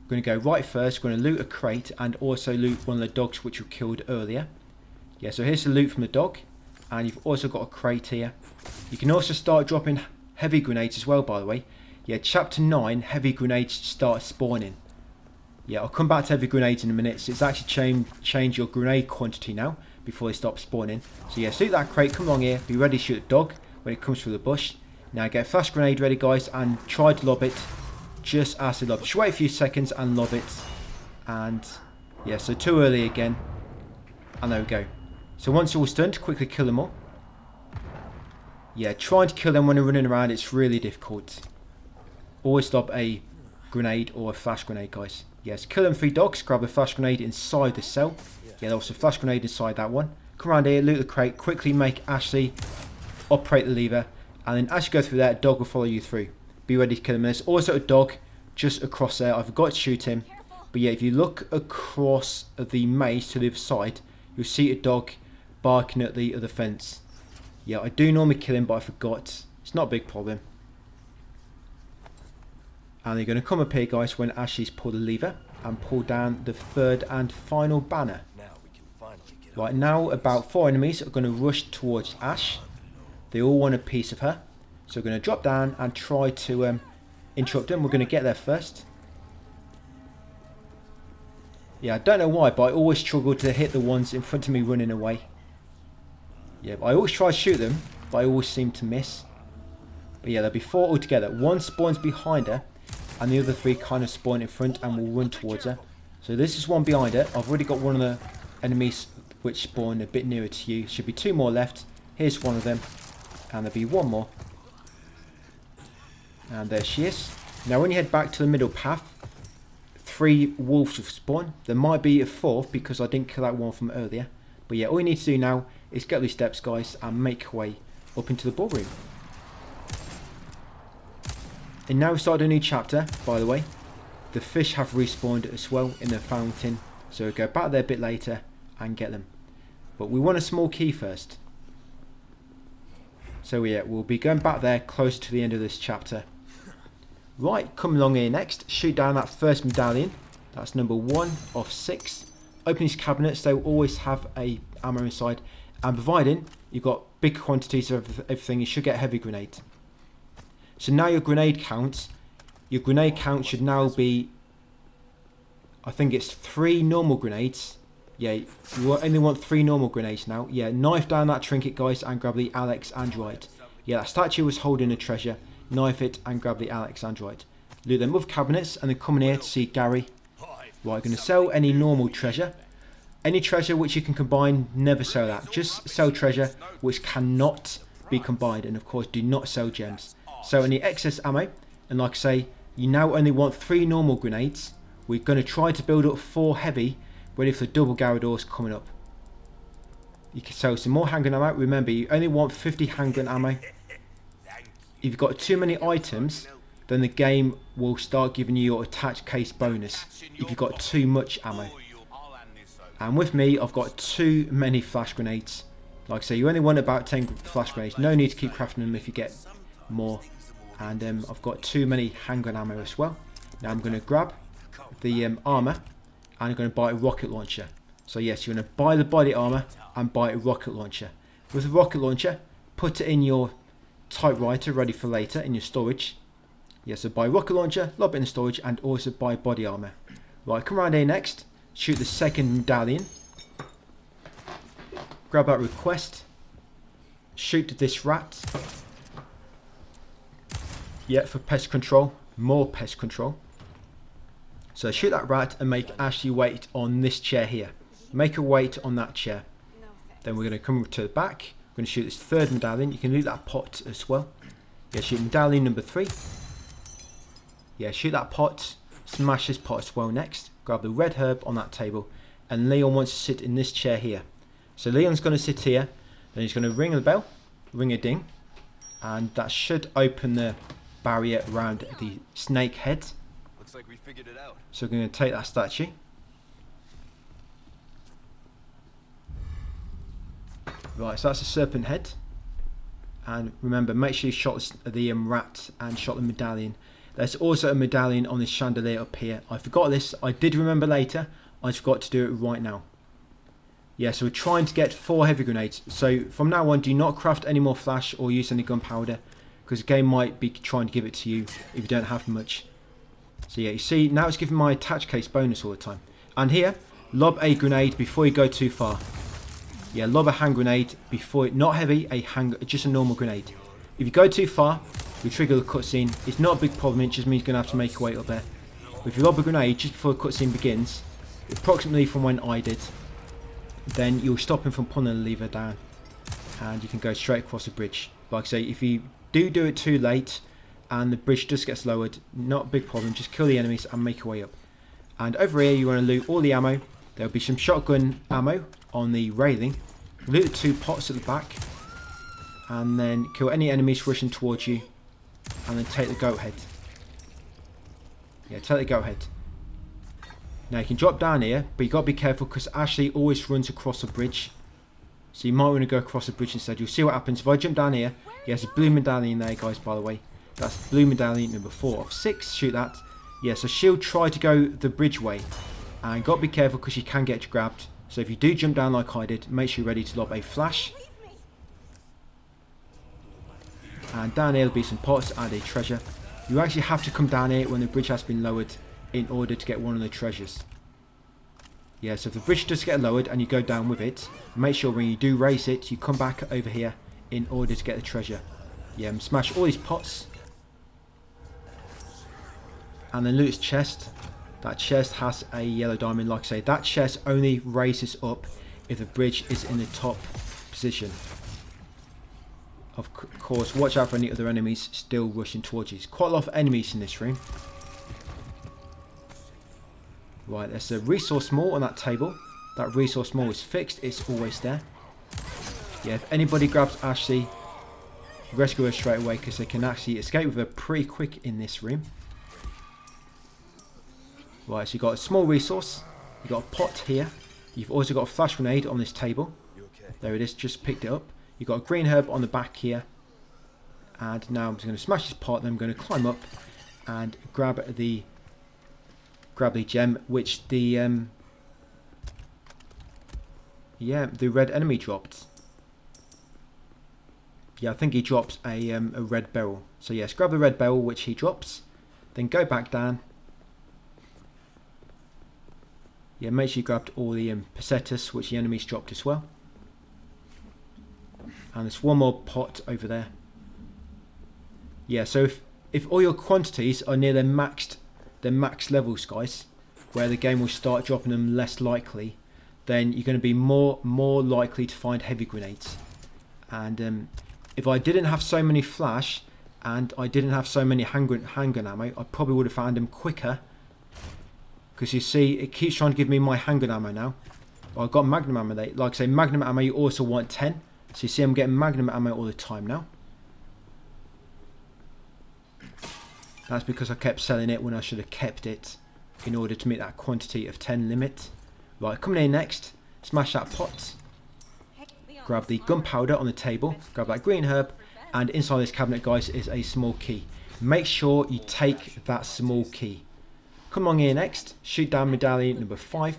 We're going to go right first. We're going to loot a crate and also loot one of the dogs which were killed earlier. Yeah, so here's the loot from the dog, and you've also got a crate here. You can also start dropping heavy grenades as well, by the way. Yeah, chapter 9, heavy grenades start spawning. Yeah, I'll come back to heavy grenades in a minute. So it's actually change your grenade quantity now before they stop spawning. So yeah, loot that crate, come along here, be ready to shoot the dog when it comes through the bush. Now get a flash grenade ready, guys, and try to lob it just as they lob it. Just wait a few seconds and lob it. And yeah, so too early again. And there we go. So once you're all stunned, quickly kill them all. Yeah, trying to kill them when they're running around, it's really difficult. Always lob a grenade or a flash grenade, guys. Yes, kill them 3 dogs, grab a flash grenade inside the cell. Yeah, there's also a flash grenade inside that one. Come around here, loot the crate, quickly make Ashley operate the lever, and then as you go through there, a dog will follow you through. Be ready to kill him. There's also a dog just across there. I forgot to shoot him. But yeah, if you look across the maze to the other side, you'll see a dog barking at the other fence. Yeah, I do normally kill him, but I forgot. It's not a big problem. And you're going to come up here, guys, when Ashley's pulled the lever and pull down the 3rd and final banner. Now we can finally get Right now, about 4 enemies are going to rush towards Ash. They all want a piece of her. So we're going to drop down and try to interrupt them. We're going to get there first. Yeah, I don't know why, but I always struggle to hit the ones in front of me running away. Yeah, but I always try to shoot them, but I always seem to miss. But yeah, there'll be 4 altogether. 1 spawns behind her, and the other 3 kind of spawn in front and will run towards her. So this is one behind her. I've already got one of the enemies which spawn a bit nearer to you. Should be 2 more left. Here's one of them, and there'll be 1 more. And there she is. Now when you head back to the middle path, 3 wolves will spawn. There might be a 4th because I didn't kill that one from earlier. But yeah, all you need to do now is get these steps, guys, and make your way up into the ballroom. And now we start a new chapter, by the way. The fish have respawned as well in the fountain. So we'll go back there a bit later and get them. But we want a small key first. So yeah, we'll be going back there close to the end of this chapter. Right, come along here next. Shoot down that first medallion. That's number 1 of 6. Open these cabinets. They will always have a ammo inside. And providing you've got big quantities of everything, you should get a heavy grenade. So now your grenade count should now be, I think it's 3 normal grenades. Yeah, you only want 3 normal grenades now. Yeah, knife down that trinket, guys, and grab the Alex android. Yeah, that statue was holding a treasure. Knife it and grab the Alex android. Loot them with cabinets and then come in here to see Gary. Right, I'm going to sell any normal treasure. Any treasure which you can combine, never sell that. Just sell treasure which cannot be combined. And of course, do not sell gems. So any excess ammo. And like I say, you now only want 3 normal grenades. We're going to try to build up 4 heavy, ready for the double Gyarados coming up. You can sell some more handgun ammo. Remember, you only want 50 handgun ammo. If you've got too many items, then the game will start giving you your attached case bonus if you've got too much ammo. And with me, I've got too many flash grenades. Like I say, you only want about 10 flash grenades. No need to keep crafting them if you get more. And I've got too many handgun ammo as well. Now I'm going to grab the armor and I'm going to buy a rocket launcher. So yes, you're going to buy the body armor and buy a rocket launcher. With the rocket launcher, put it in your typewriter ready for later in your storage. Yeah, so buy rocket launcher, lob it in storage, and also buy body armor. Right, come around here next. Shoot the second medallion. Grab that request. Shoot this rat. Yeah, for pest control. More pest control. So shoot that rat and make Ashley wait on this chair here. Make her wait on that chair. Then we're going to come to the back. We're going to shoot this third medallion. You can loot that pot as well. Yeah, shoot medallion number 3. Yeah, shoot that pot. Smash this pot as well next. Grab the red herb on that table. And Leon wants to sit in this chair here. So Leon's going to sit here. Then he's going to ring the bell. Ring a ding. And that should open the barrier around the snake head. Looks like we figured it out. So we're going to take that statue. Right, so that's a serpent head. And remember, make sure you shot the rat and shot the medallion. There's also a medallion on this chandelier up here. I forgot this. I did remember later. I just forgot to do it right now. Yeah, so we're trying to get 4 heavy grenades. So from now on, do not craft any more flash or use any gunpowder, because the game might be trying to give it to you if you don't have much. So yeah, you see, now it's giving my attach case bonus all the time. And here, lob a grenade before you go too far. Yeah, lob a hand grenade before, not heavy, just a normal grenade. If you go too far, we trigger the cutscene. It's not a big problem, it just means you're going to have to make your way up there. But if you lob a grenade just before the cutscene begins, approximately from when I did, then you'll stop him from pulling the lever down. And you can go straight across the bridge. Like I say, if you do it too late, and the bridge just gets lowered, not a big problem, just kill the enemies and make your way up. And over here, you want to loot all the ammo. There'll be some shotgun ammo on the railing. Loot the 2 pots at the back. And then kill any enemies rushing towards you. And then take the goat head. Yeah, take the goat head. Now you can drop down here, but you got to be careful because Ashley always runs across a bridge. So you might want to go across the bridge instead. You'll see what happens. If I jump down here, there's a blue medallion there, guys, by the way. That's blue medallion number 4 of 6. Shoot that. Yeah, so she'll try to go the bridge way. And got to be careful because she can get grabbed. So if you do jump down like I did, make sure you're ready to lob a flash. And down here will be some pots and a treasure. You actually have to come down here when the bridge has been lowered in order to get one of the treasures. Yeah, so if the bridge does get lowered and you go down with it, make sure when you do raise it, you come back over here in order to get the treasure. Yeah, smash all these pots. And then loot his chest. That chest has a yellow diamond. Like I say, that chest only raises up if the bridge is in the top position. Of course, watch out for any other enemies still rushing towards you. There's quite a lot of enemies in this room. Right, there's a resource mall on that table. That resource mall is fixed. It's always there. Yeah, if anybody grabs Ashley rescue her straight away because they can actually escape with her pretty quick in this room. Right, so you've got a small resource, you've got a pot here, you've also got a flash grenade on this table. There it is, just picked it up. You've got a green herb on the back here. And now I'm just going to smash this pot, then I'm going to climb up and grab the gem, which the red enemy dropped. Yeah, I think he drops a red barrel. So yes, grab the red barrel, which he drops. Then go back down. Yeah, make sure you grabbed all the pesetas, which the enemies dropped as well. And there's one more pot over there. Yeah, so if all your quantities are near their max levels, guys, where the game will start dropping them less likely, then you're going to be more likely to find heavy grenades. And if I didn't have so many flash and I didn't have so many handgun ammo, I probably would have found them quicker. Because you see, it keeps trying to give me my handgun ammo now. Well, I've got magnum ammo there. Like I say, magnum ammo you also want 10. So you see I'm getting magnum ammo all the time now. That's because I kept selling it when I should have kept it in order to meet that quantity of 10 limit. Right, coming in next, smash that pot. Grab the gunpowder on the table, grab that green herb, and inside this cabinet, guys, is a small key. Make sure you take that small key. Come on here next, shoot down medallion number 5.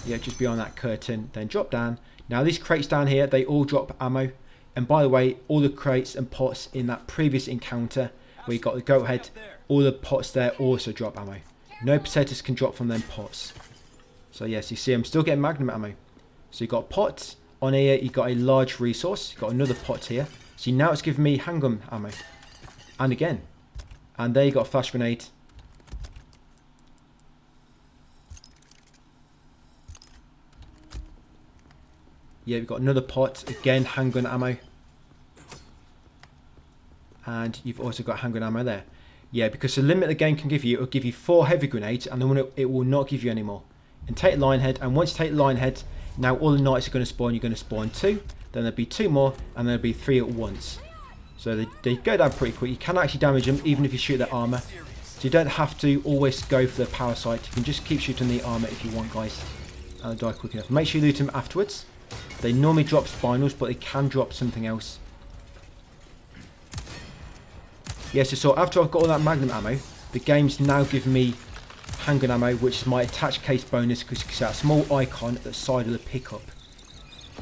Yeah, just behind that curtain, then drop down. Now these crates down here, they all drop ammo. And by the way, all the crates and pots in that previous encounter where you got the goat head, all the pots there also drop ammo. No pesetas can drop from them pots. So yes, you see I'm still getting magnum ammo. So you got pots on here, you got a large resource, you got another pot here. See, now it's giving me handgun ammo. And again. And there you got a flash grenade. Yeah, we've got another pot, again handgun ammo. And you've also got handgun ammo there. Yeah, because the limit the game can give you, it'll give you 4 heavy grenades, and then it will not give you any more. And take Lionhead, and once you take Lionhead, now all the knights are going to spawn. You're going to spawn 2, then there'll be 2 more, and there'll be 3 at once. So they go down pretty quick. You can actually damage them even if you shoot their armor. So you don't have to always go for the power sight. You can just keep shooting the armor if you want, guys, and they'll die quick enough. Make sure you loot them afterwards. They normally drop spinals, but they can drop something else. Yes, so after I've got all that magnum ammo, the game's now giving me handgun ammo, which is my attached case bonus, because it's that small icon at the side of the pickup.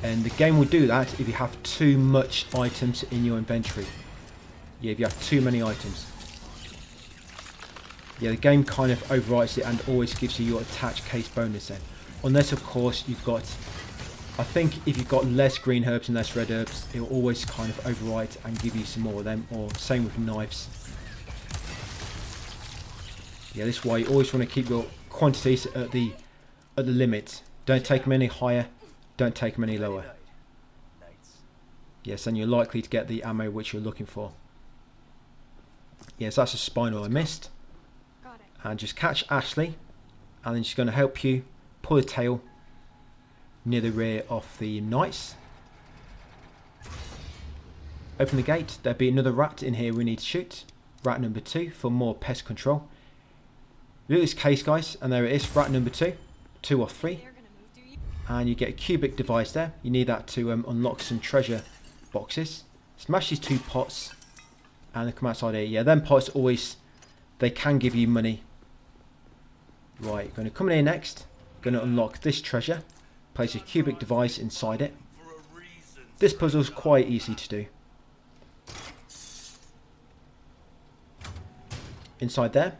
And the game will do that if you have too much items in your inventory. Yeah, if you have too many items. Yeah, the game kind of overwrites it and always gives you your attached case bonus then. Unless, of course, you've got... I think if you've got less green herbs and less red herbs, it will always kind of overwrite and give you some more of them, or same with knives. Yeah, this is why you always want to keep your quantities at the limit. Don't take them any higher, don't take them any lower. Yes, and you're likely to get the ammo which you're looking for. Yes, that's a spinal I missed. And just catch Ashley, and then she's going to help you pull the tail near the rear of the knights. Open the gate. There'll be another rat in here we need to shoot. Rat number 2 for more pest control. Loot this case, guys, and there it is, rat number 2. 2 or 3. And you get a cubic device there. You need that to unlock some treasure boxes. Smash these 2 pots and they come outside here. Yeah, them pots always, they can give you money. Right, going to come in here next. Going to unlock this treasure. Place a cubic device inside it. This puzzle's quite easy to do. Inside there,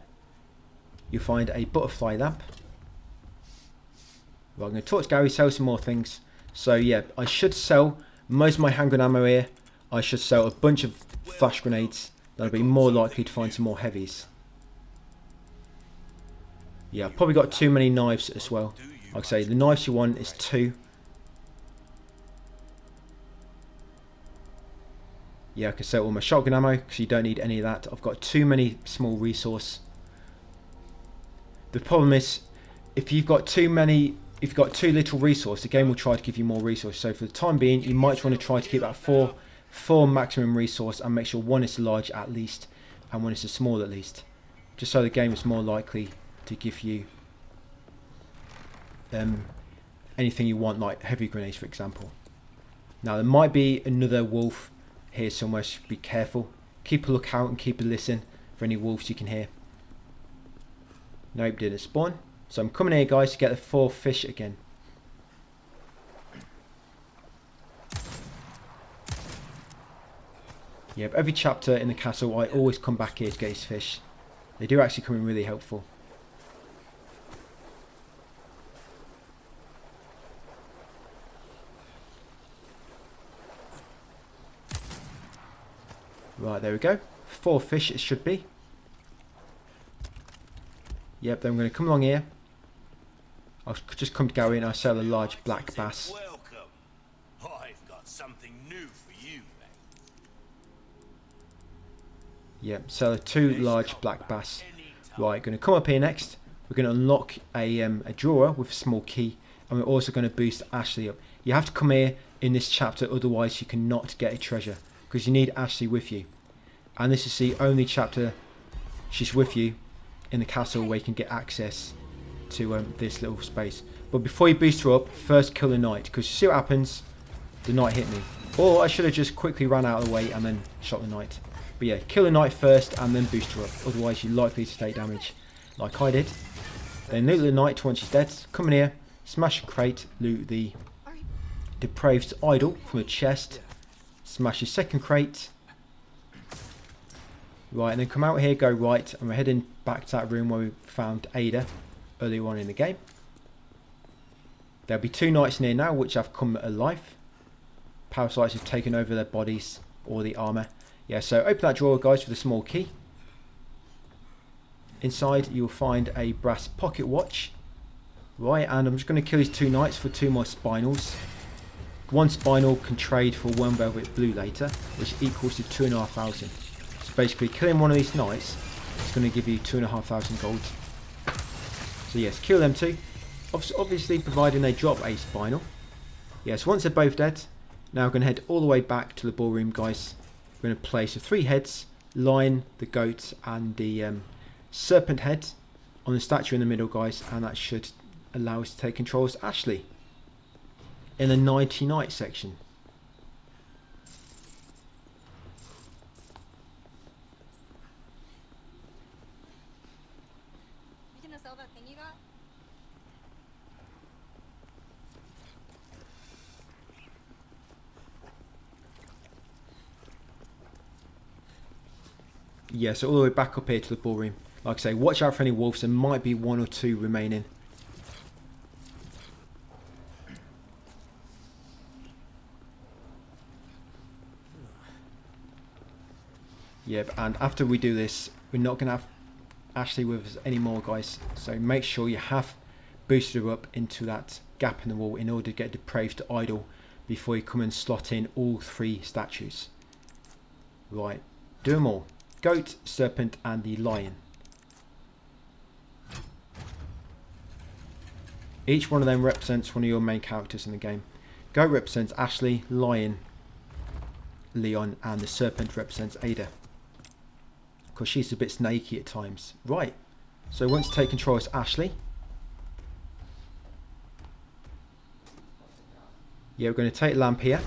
you'll find a butterfly lamp. Right, I'm going to talk to Gary, sell some more things. So yeah, I should sell most of my handgun ammo here. I should sell a bunch of flash grenades. That'll be more likely to find some more heavies. Yeah, I've probably got too many knives as well. Like I say, the knives you want is 2. Yeah, I can sell all my shotgun ammo because you don't need any of that. I've got too many small resource. The problem is, if you've got too many if you've got too little resource, the game will try to give you more resource. So for the time being, you might want to try to keep that four maximum resource and make sure one is large at least and one is small at least. Just so the game is more likely to give you anything you want, like heavy grenades for example. Now there might be another wolf here somewhere, so be careful. Keep a lookout and keep a listen for any wolves you can hear. Nope, didn't spawn. So I'm coming here guys to get the 4 fish again. Yep, every chapter in the castle I always come back here to get these fish. They do actually come in really helpful. Right, there we go. 4 fish it should be. Yep, then I'm going to come along here. I'll just come to Gary and I'll sell a large black bass. Welcome. I've got something new for you, mate. Yep, sell 2 large black bass. Right, going to come up here next. We're going to unlock a drawer with a small key. And we're also going to boost Ashley up. You have to come here in this chapter, otherwise you cannot get a treasure. Because you need Ashley with you. And this is the only chapter she's with you in the castle where you can get access to this little space. But before you boost her up, first kill the knight, because you see what happens. The knight hit me, or I should have just quickly ran out of the way and then shot the knight. But yeah, kill the knight first and then boost her up, otherwise you're likely to take damage like I did. Then loot the knight once she's dead. Come in here, smash a crate, loot the depraved idol from the chest, smash your second crate. Right, and then come out here, go right, and we're heading back to that room where we found Ada earlier on in the game. There'll be 2 knights in here now which have come alive. Parasites have taken over their bodies or the armour. Yeah, so open that drawer guys with a small key. Inside you'll find a brass pocket watch. Right, and I'm just going to kill these 2 knights for 2 more spinels. 1 spinel can trade for 1 velvet blue later, which equals to 2,500. Basically killing one of these knights is going to give you 2,500 gold. So yes, kill them 2. Obviously providing they drop a spinel. Yes, once they're both dead, now we're going to head all the way back to the ballroom guys. We're going to place the 3 heads, lion, the goat and the serpent head on the statue in the middle guys, and that should allow us to take control as Ashley in the 90 knight section. Sell that thing you got? Yeah, so all the way back up here to the ballroom. Like I say, watch out for any wolves. There might be 1 or 2 remaining. Yep, and after we do this, we're not going to have Ashley with us anymore guys, so make sure you have boosted her up into that gap in the wall in order to get depraved idol before you come and slot in all 3 statues. Right, do them all. Goat, serpent and the lion. Each one of them represents one of your main characters in the game. Goat represents Ashley, lion Leon and the serpent represents Ada, because she's a bit snaky at times. Right, so once you take control as Ashley, yeah, we're going to take lamp here.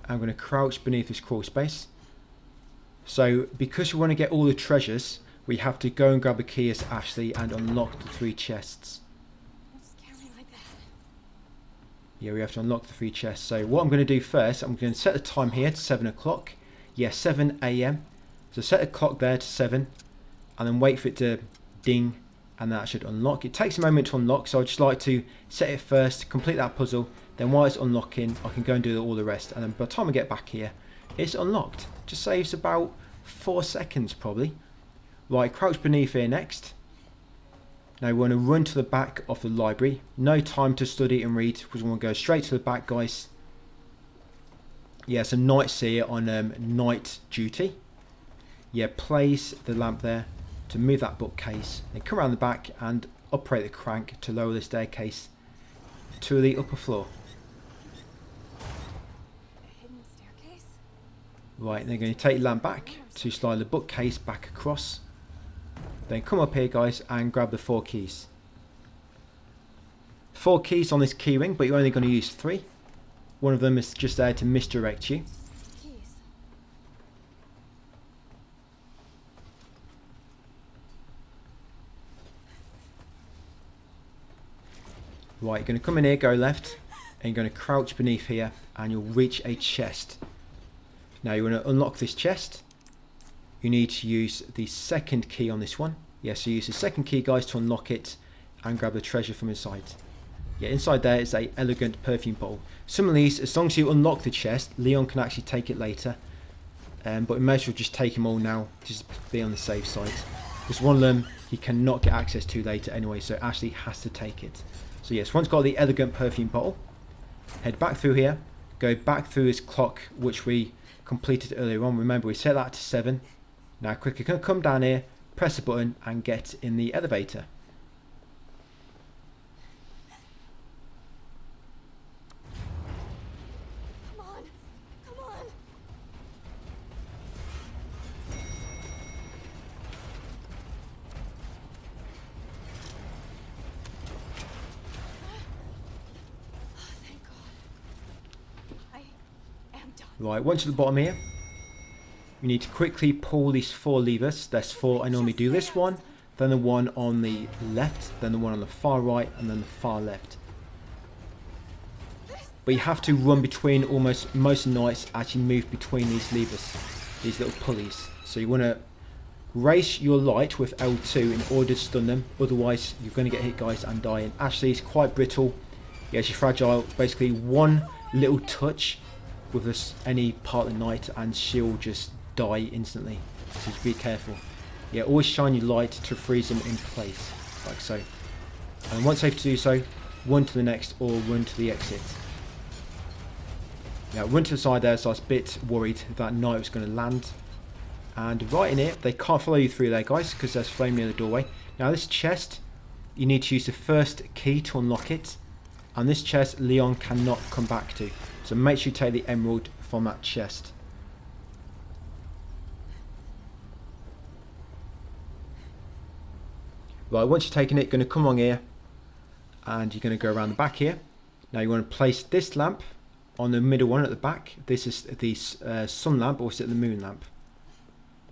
I'm going to crouch beneath this crawl space. So because we want to get all the treasures, we have to go and grab a key as Ashley and unlock the 3 chests. Don't scare me like that. Yeah, we have to unlock the 3 chests. So what I'm going to do first, I'm going to set the time here to 7 o'clock. Yeah, 7 AM. So set the clock there to 7 and then wait for it to ding and that should unlock. It takes a moment to unlock, so I'd just like to set it first, complete that puzzle, then while it's unlocking I can go and do all the rest, and then by the time I get back here it's unlocked. Just saves about 4 seconds probably. Right, crouch beneath here next. Now we want to run to the back of the library. No time to study and read because we want to go straight to the back guys. Yeah, some knights here on night duty. yeah, place the lamp there to move that bookcase. Then come around the back and operate the crank to lower the staircase to the upper floor. A hidden staircase? Right, they're going to take the lamp back to slide the bookcase back across. Then come up here, guys, and grab the 4 keys. 4 keys on this key ring, but you're only going to use 3. One of them is just there to misdirect you. Keys. Right, you're going to come in here, go left, and you're going to crouch beneath here, and you'll reach a chest. Now you want to unlock this chest. You need to use the 2nd key on this one. Yeah, so use the 2nd key, guys, to unlock it and grab the treasure from inside. Yeah, inside there is a elegant perfume bottle. Some of these, as long as you unlock the chest, Leon can actually take it later. But we may as well just take them all now, just be on the safe side. Because one of them he cannot get access to later anyway, so Ashley has to take it. So yes, once got the elegant perfume bottle, head back through here, go back through this clock which we completed earlier on. Remember, we set that to 7. Now quickly come down here, press the button and get in the elevator. Come on. Come on. Oh, thank God. I am done. Right, once at the bottom here, you need to quickly pull these 4 levers. There's 4. I normally do this one, then the one on the left, then the one on the far right, and then the far left. But you have to run between almost most nights as you move between these levers, these little pulleys. So you want to race your light with L2 in order to stun them, otherwise you're going to get hit, guys, and die. And Ashley's quite brittle. Yeah, she's fragile. Basically one little touch with any part of the night and she'll just die instantly, so just be careful. Yeah, always shine your light to freeze them in place, like so. And once safe to do so, run to the next or run to the exit. Now run to the side there, so I was a bit worried that night was going to land. And right in here, they can't follow you through there, guys, because there's flame near the doorway. Now this chest, you need to use the 1st key to unlock it, and this chest Leon cannot come back to, so make sure you take the emerald from that chest. Right, once you've taken it, you're going to come along here and you're going to go around the back here. Now you want to place this lamp on the middle one at the back. This is the sun lamp, or is it the moon lamp?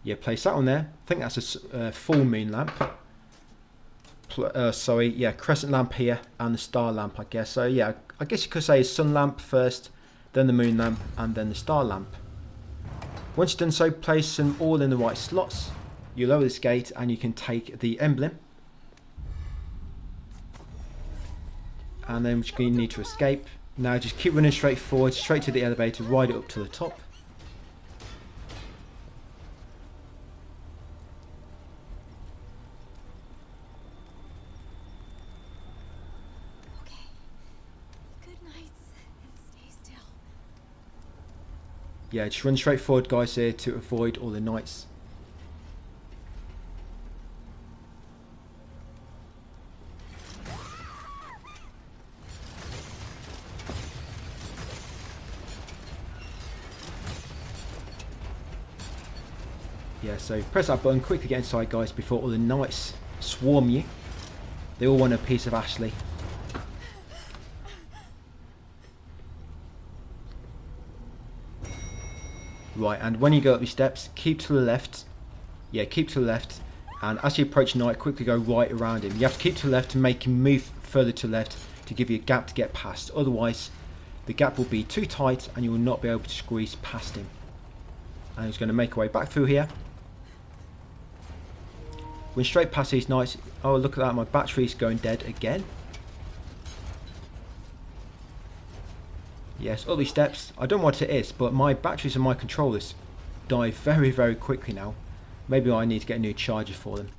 Yeah, place that on there. I think that's a full moon lamp. Sorry, yeah, crescent lamp here and the star lamp, I guess. So yeah, I guess you could say sun lamp first, then the moon lamp, and then the star lamp. Once you've done so, place them all in the right slots. You lower this gate and you can take the emblem. And then we're going to need to escape. Now just keep running straight forward, straight to the elevator, ride it up to the top. Okay. Good nights and stay still. Yeah, just run straight forward, guys, here to avoid all the knights. Yeah, so press that button, quickly get inside, guys, before all the knights swarm you. They all want a piece of Ashley. Right, and when you go up these steps, keep to the left. Yeah, keep to the left. And as you approach Knight, quickly go right around him. You have to keep to the left to make him move further to the left to give you a gap to get past. Otherwise, the gap will be too tight and you will not be able to squeeze past him. And he's going to make our way back through here. Went straight past these knights. Oh, look at that, my battery's going dead again. Yes, all these steps. I don't know what it is, but my batteries and my controllers die very, very quickly now. Maybe I need to get a new charger for them.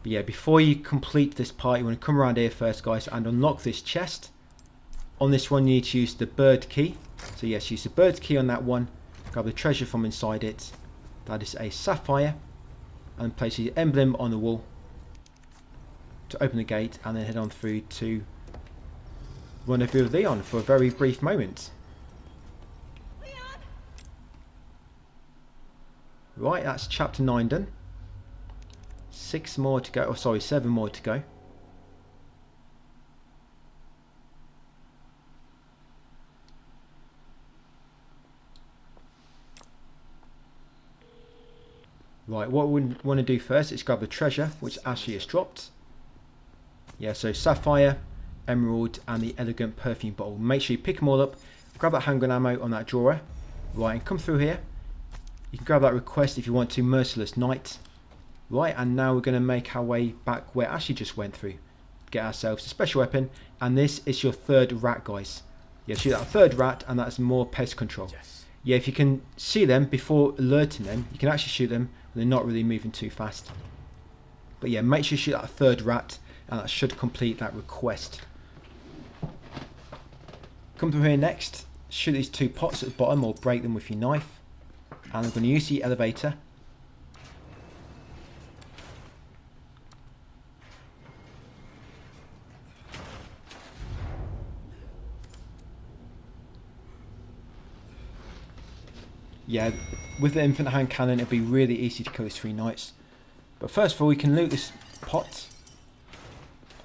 But yeah, before you complete this part, you want to come around here first, guys, and unlock this chest. On this one, you need to use the bird key. So yes, use the bird key on that one. Grab the treasure from inside it. That is a sapphire. And place the emblem on the wall to open the gate, and then head on through to rendezvous with Leon for a very brief moment. Leon! Right, that's chapter 9 done. 6 more to go, oh sorry, 7 more to go. Right, what we want to do first is grab the treasure, which Ashley has dropped. Yeah, so sapphire, emerald, and the elegant perfume bottle. Make sure you pick them all up. Grab that handgun ammo on that drawer. Right, and come through here. You can grab that request if you want to, Merciless Knight. Right, and now we're going to make our way back where Ashley just went through. Get ourselves a special weapon, and this is your third rat, guys. Yeah, shoot that third rat, and that's more pest control. Yes. Yeah, if you can see them before alerting them, you can actually shoot them. They're not really moving too fast. But yeah, make sure you shoot that third rat, and that should complete that request. Come through here next, shoot these 2 pots at the bottom or break them with your knife. And I'm going to use the elevator. Yeah, with the infinite hand cannon it'll be really easy to kill these 3 knights. But first of all, we can loot this pot.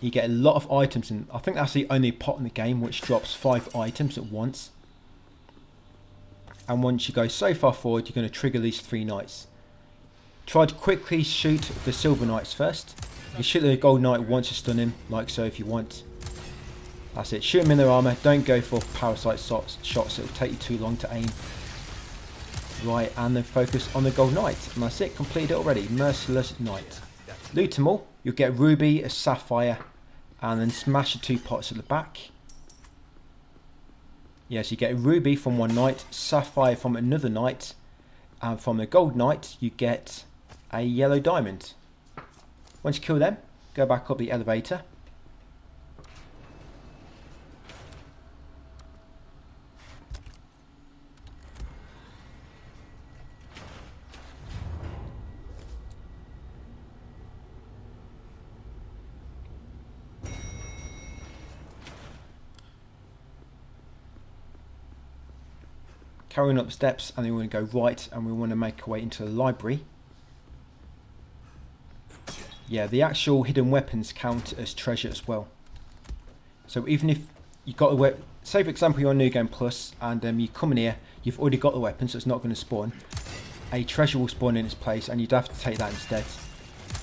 You get a lot of items, and I think that's the only pot in the game which drops 5 items at once. And once you go so far forward, you're going to trigger these 3 knights. Try to quickly shoot the silver knights first. You can shoot the gold knight once to stun him, like so if you want. That's it, shoot them in their armour, don't go for parasite shots, it'll take you too long to aim. Right, and then focus on the gold knight, and that's it, completed it already. Merciless Knight. Loot them all, you'll get a ruby, a sapphire, and then smash the 2 pots at the back. Yes, you get a ruby from one knight, sapphire from another knight, and from the gold knight you get a yellow diamond. Once you kill them, go back up the elevator. Carrying up the steps, and then we want to go right, and we want to make our way into the library. Yeah, the actual hidden weapons count as treasure as well. So even if you got the weapon, say for example you're on New Game Plus, and you come in here, you've already got the weapon, so it's not going to spawn. A treasure will spawn in its place, and you'd have to take that instead.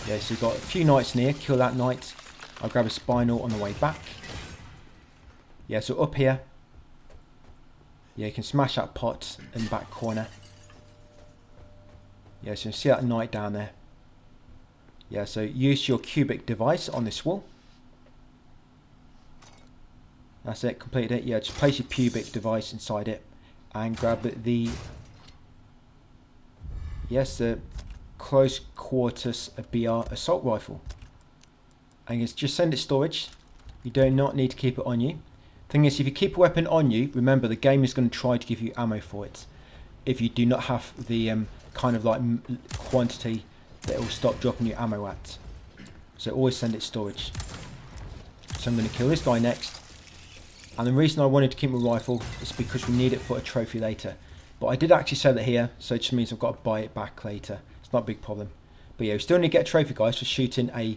Yeah, so you've got a few knights in here, kill that knight. I'll grab a spinal on the way back. Yeah, so up here. Yeah, you can smash that pot in the back corner. Yeah, so you see that knight down there. Yeah, so use your cubic device on this wall. That's it, completed it. Yeah, just place your cubic device inside it and grab the, yes, the close quarters BR assault rifle. And just send it storage. You do not need to keep it on you. Thing is, if you keep a weapon on you, remember the game is going to try to give you ammo for it. If you do not have the kind of like quantity that it will stop dropping you ammo at. So always send it storage. So I'm going to kill this guy next. And the reason I wanted to keep my rifle is because we need it for a trophy later. But I did actually sell it here, so it just means I've got to buy it back later. It's not a big problem. But yeah, we still need to get a trophy, guys, for shooting a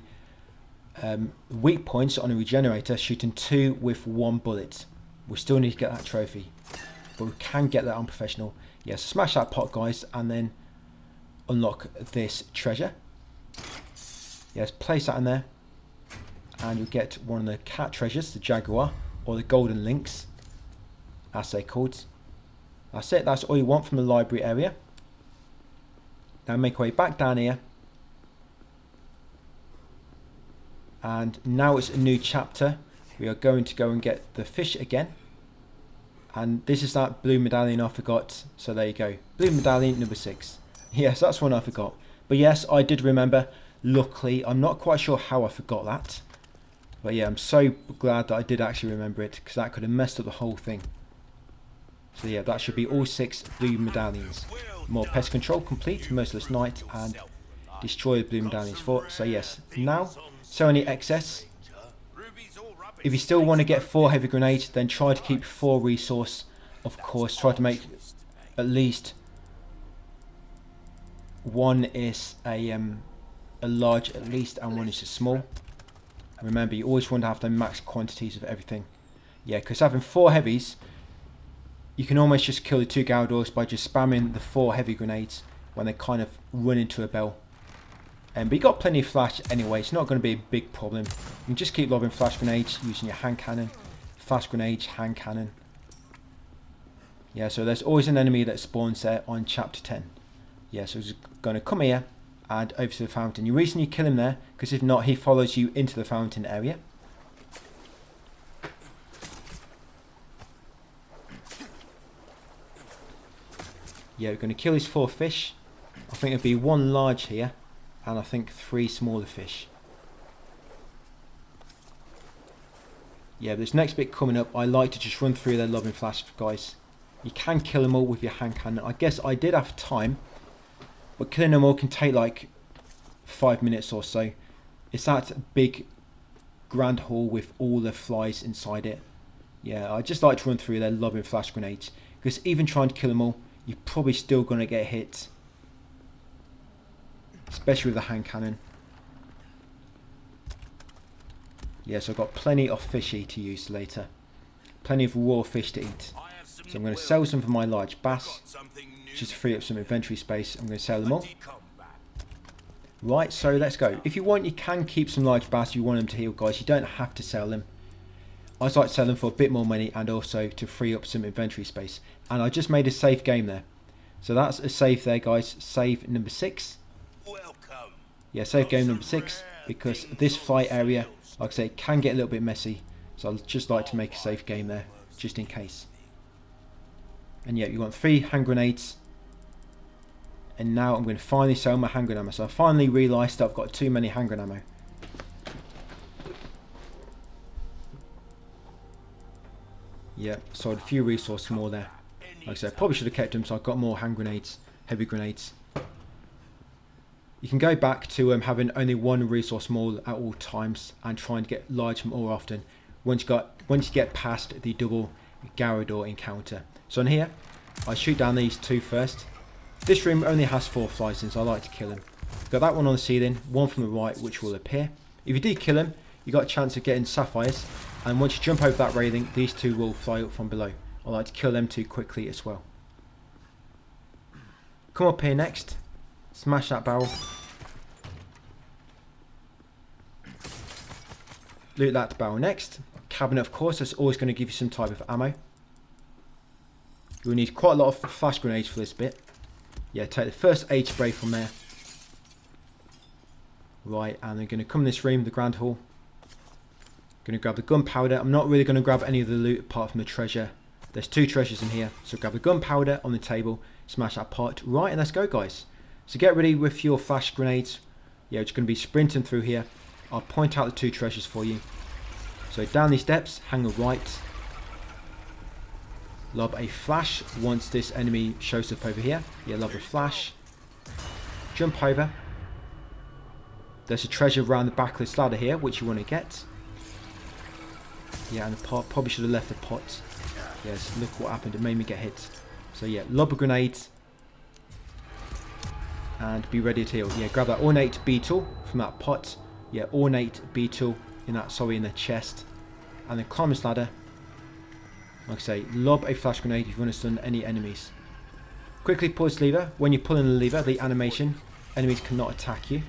weak points on a regenerator, shooting 2 with 1 bullet. We still need to get that trophy, but we can get that on professional. Yes, smash that pot, guys, and then unlock this treasure. Yes, place that in there, and you'll get one of the cat treasures, the jaguar, or the golden lynx, as they're called. That's it, that's all you want from the library area. Now make our way back down here. And now it's a new chapter. We are going to go and get the fish again. And this is that blue medallion I forgot. So there you go. Blue medallion number 6. Yes, that's one I forgot. But yes, I did remember. Luckily, I'm not quite sure how I forgot that. But yeah, I'm so glad that I did actually remember it, because that could have messed up the whole thing. So yeah, that should be all 6 blue medallions. Well More pest control complete, merciless knight, and destroy the bloom down his fort. So yes, now sell any excess. If you still want to get 4 heavy grenades, then try to keep 4 resource. Of course, try to make at least one is a large at least, and one is a small. Remember, you always want to have the max quantities of everything. Yeah, because having 4 heavies, you can almost just kill the 2 Galdors by just spamming the 4 heavy grenades when they kind of run into a bell. But you got plenty of flash anyway, it's not going to be a big problem. You can just keep lobbing flash grenades using your hand cannon, flash grenades, hand cannon. Yeah, so there's always an enemy that spawns there on chapter 10. Yeah, so he's going to come here and over to the fountain. The reason you kill him there, because if not, he follows you into the fountain area. Yeah, we're going to kill his 4 fish. I think it'll be 1 large here, and I think 3 smaller fish. Yeah, this next bit coming up, I like to just run through their lobbing flash, guys. You can kill them all with your hand cannon. I guess I did have time, but killing them all can take like 5 minutes or so. It's that big grand hall with all the flies inside it. Yeah, I just like to run through their lobbing flash grenades, because even trying to kill them all, you're probably still going to get hit. Especially with the hand cannon. Yeah, so I've got plenty of fishy to use later. Plenty of raw fish to eat. So I'm going to sell some for my large bass, just to free up some inventory space. I'm going to sell them all. Right, so let's go. If you want, you can keep some large bass if you want them to heal, guys. You don't have to sell them. I just like to sell them for a bit more money and also to free up some inventory space. And I just made a safe game there. So that's a save there, guys. Save number 6. Yeah, save game number 6, because this fight area, like I say, can get a little bit messy. So I'd just like to make a safe game there, just in case. And yeah, you want 3 hand grenades. And now I'm going to finally sell my hand grenade ammo. So I finally realised that I've got too many hand grenade ammo. Yeah, so I had a few resources more there. Like I said, I probably should have kept them so I've got more hand grenades, heavy grenades. You can go back to having only 1 resource more at all times and trying to get large more often once you get past the double Garrador encounter. So in here, I shoot down these 2 first. This room only has 4 flies in, so I like to kill them. Got that one on the ceiling, 1 from the right which will appear. If you do kill him, you got a chance of getting sapphires, and once you jump over that railing, these 2 will fly up from below. I like to kill them 2 quickly as well. Come up here next. Smash that barrel. Loot that barrel next. Cabinet, of course, that's always going to give you some type of ammo. You'll need quite a lot of flash grenades for this bit. Yeah, take the first aid spray from there. Right, and they're going to come in this room, the grand hall. Going to grab the gunpowder. I'm not really going to grab any of the loot apart from the treasure. There's 2 treasures in here. So grab the gunpowder on the table. Smash that pot. Right, and let's go, guys. So get ready with your flash grenades. Yeah, we're just going to be sprinting through here. I'll point out the 2 treasures for you. So down these steps, hang a right. Lob a flash once this enemy shows up over here. Yeah, lob a flash. Jump over. There's a treasure around the back of this ladder here, which you want to get. Yeah, and the pot, probably should have left the pot. Yes, look what happened, it made me get hit. So yeah, lob a grenade. And be ready to heal. Yeah, grab that ornate beetle from that pot. Yeah, ornate beetle in the chest. And then climb this ladder. Like I say, lob a flash grenade if you want to stun any enemies. Quickly pull this lever. When you're pulling the lever, the animation, enemies cannot attack you.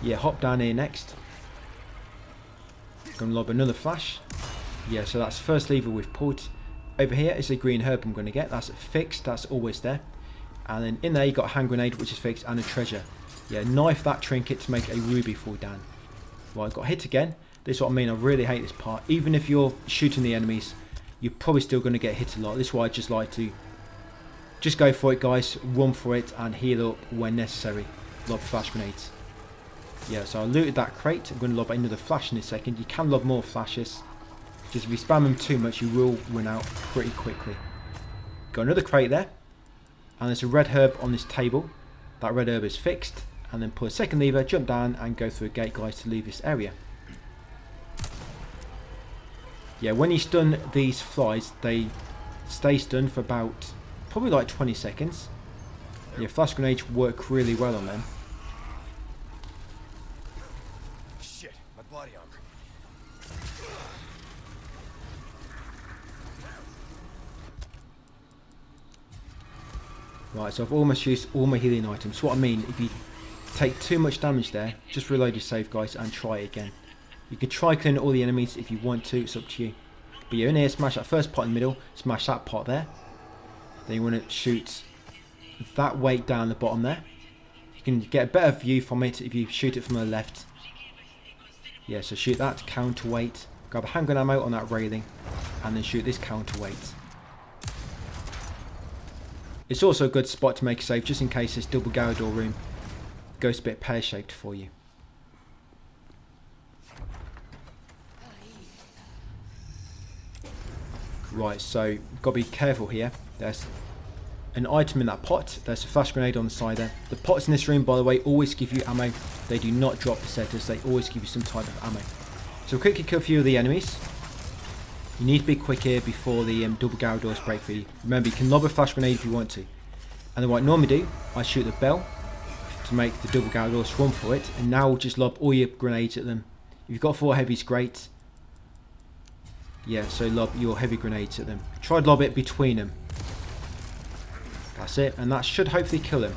Yeah, hop down here next. Gonna lob another flash. Yeah, so that's the first lever we've pulled. Over here is a green herb I'm going to get. That's fixed, that's always there. And then in there you got a hand grenade which is fixed and a treasure. Yeah, knife that trinket to make a ruby fall down. Well, I got hit again. This is what I mean, I really hate this part. Even if you're shooting the enemies, you're probably still going to get hit a lot. This is why I just like to just go for it, guys. Run for it and heal up when necessary. Lob flash grenades. Yeah, so I looted that crate. I'm going to lob another flash in a second. You can lob more flashes. Just if you spam them too much, you will run out pretty quickly. Got another crate there. And there's a red herb on this table. That red herb is fixed. And then pull a second lever, jump down and go through a gate, guys, to leave this area. Yeah, when you stun these flies, they stay stunned for about probably like 20 seconds. Yeah, flash grenades work really well on them. Shit, my body armor. Right, so I've almost used all my healing items. What I mean, if you take too much damage there, just reload your save, guys, and try it again. You can try killing all the enemies if you want to, it's up to you. But you're in here, smash that first pot in the middle, smash that pot there. Then you want to shoot that weight down the bottom there. You can get a better view from it if you shoot it from the left. Yeah, so shoot that counterweight. Grab a handgun ammo on that railing, and then shoot this counterweight. It's also a good spot to make a save, just in case this double garage door room goes a bit pear-shaped for you. Right, so got to be careful here. There's an item in that pot. There's a flash grenade on the side there. The pots in this room, by the way, always give you ammo. They do not drop the setters. They always give you some type of ammo. So quickly kill a few of the enemies. You need to be quick here before the double garage doors break for you. Remember, you can lob a flash grenade if you want to. And then what I normally do, I shoot the bell to make the double garage doors run for it. And now just lob all your grenades at them. If you've got 4 heavies, great. Yeah, so lob your heavy grenades at them. Try to lob it between them. That's it, and that should hopefully kill them.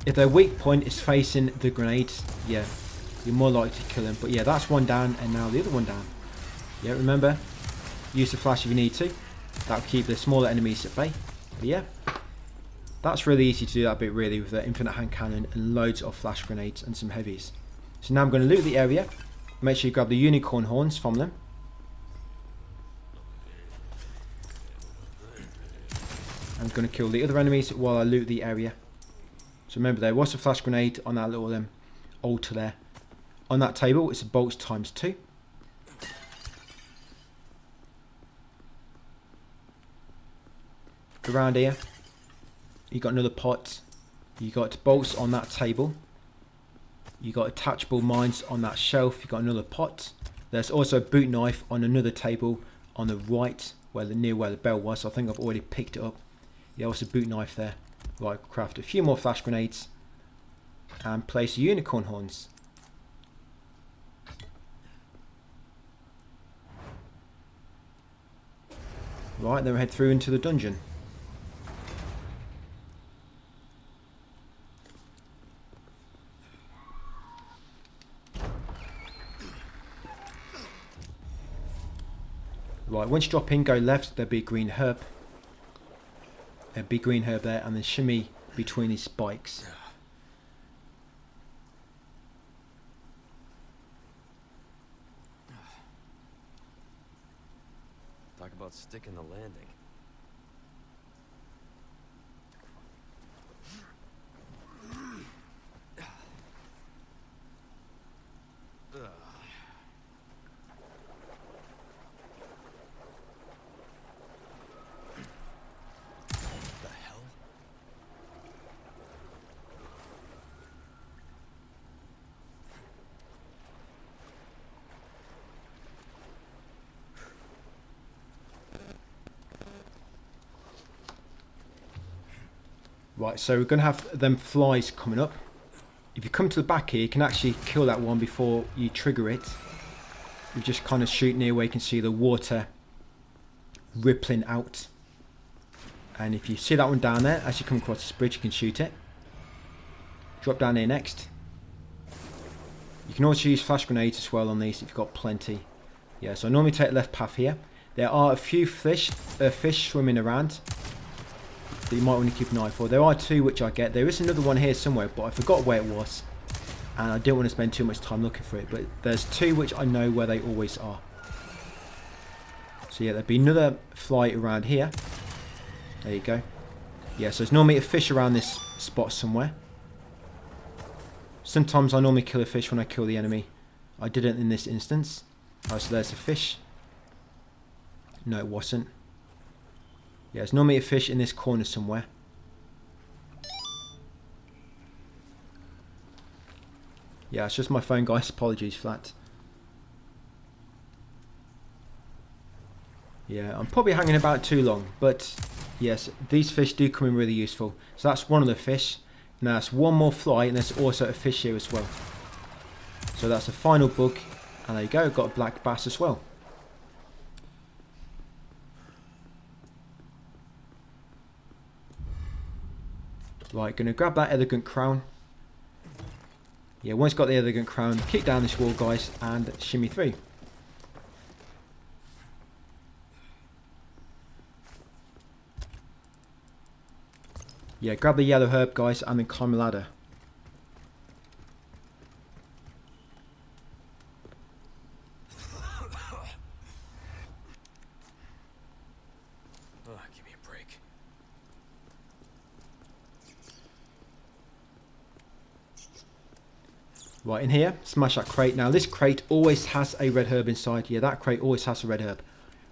If their weak point is facing the grenades, yeah, you're more likely to kill them. But yeah, that's one down, and now the other one down. Yeah, remember, use the flash if you need to. That'll keep the smaller enemies at bay. But yeah, that's really easy to do that bit really with the infinite hand cannon and loads of flash grenades and some heavies. So now I'm going to loot the area. Make sure you grab the unicorn horns from them. I'm going to kill the other enemies while I loot the area. So remember, there was a flash grenade on that little altar there. On that table, it's a bolts ×2. Around here, you got another pot. You got bolts on that table. You got attachable mines on that shelf. You got another pot. There's also a boot knife on another table on the right, near where the bell was. So I think I've already picked it up. Yeah, also a boot knife there. Right, craft a few more flash grenades and place unicorn horns. Right, then we head through into the dungeon. Right, once you drop in, go left, there'll be a green herb. A big green herb there, and then shimmy between these spikes. Talk about sticking the landing. Right, so we're going to have them flies coming up. If you come to the back here, you can actually kill that one before you trigger it. You just kind of shoot near where you can see the water rippling out. And if you see that one down there, as you come across this bridge, you can shoot it. Drop down here next. You can also use flash grenades as well on these if you've got plenty. Yeah, so I normally take the left path here. There are a few fish swimming around that you might want to keep an eye for. There are 2 which I get. There is another one here somewhere, but I forgot where it was. And I didn't want to spend too much time looking for it. But there's 2 which I know where they always are. So yeah, there'll be another fly around here. There you go. Yeah, so there's normally a fish around this spot somewhere. Sometimes I normally kill a fish when I kill the enemy. I didn't in this instance. Oh, so there's a fish. No, it wasn't. Yeah, there's normally a fish in this corner somewhere. Yeah, it's just my phone, guys. Apologies for that. Yeah, I'm probably hanging about too long, but yes, these fish do come in really useful. So that's one of the fish. Now that's one more fly, and there's also a fish here as well. So that's the final bug, and there you go, got a black bass as well. Right, gonna grab that elegant crown. Yeah, once got the elegant crown, kick down this wall, guys, and shimmy through. Yeah, grab the yellow herb, guys, and then climb a ladder. Oh, give me a break. Right, in here, smash that crate. Now, this crate always has a red herb inside. Yeah, that crate always has a red herb.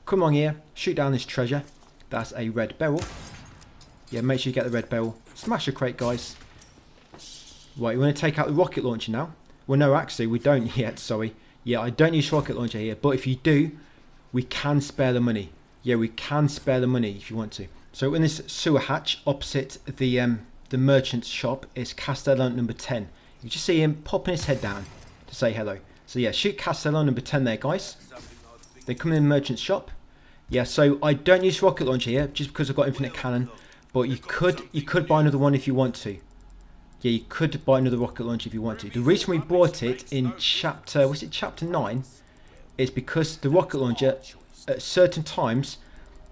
Come along here, shoot down this treasure. That's a red barrel. Yeah, make sure you get the red barrel. Smash the crate, guys. Right, we want to take out the rocket launcher now. Well, no, actually, we don't yet, sorry. Yeah, I don't use rocket launcher here, but if you do, we can spare the money. Yeah, we can spare the money if you want to. So in this sewer hatch, opposite the merchant's shop, is Castellan number 10. You just see him popping his head down to say hello. So yeah, shoot Castellan number 10 there, guys. They come in the merchant's shop. Yeah, so I don't use rocket launcher here, just because I've got infinite cannon. But you could buy another one if you want to. Yeah, you could buy another rocket launcher if you want to. The reason we bought it in chapter 9? Is because the rocket launcher, at certain times,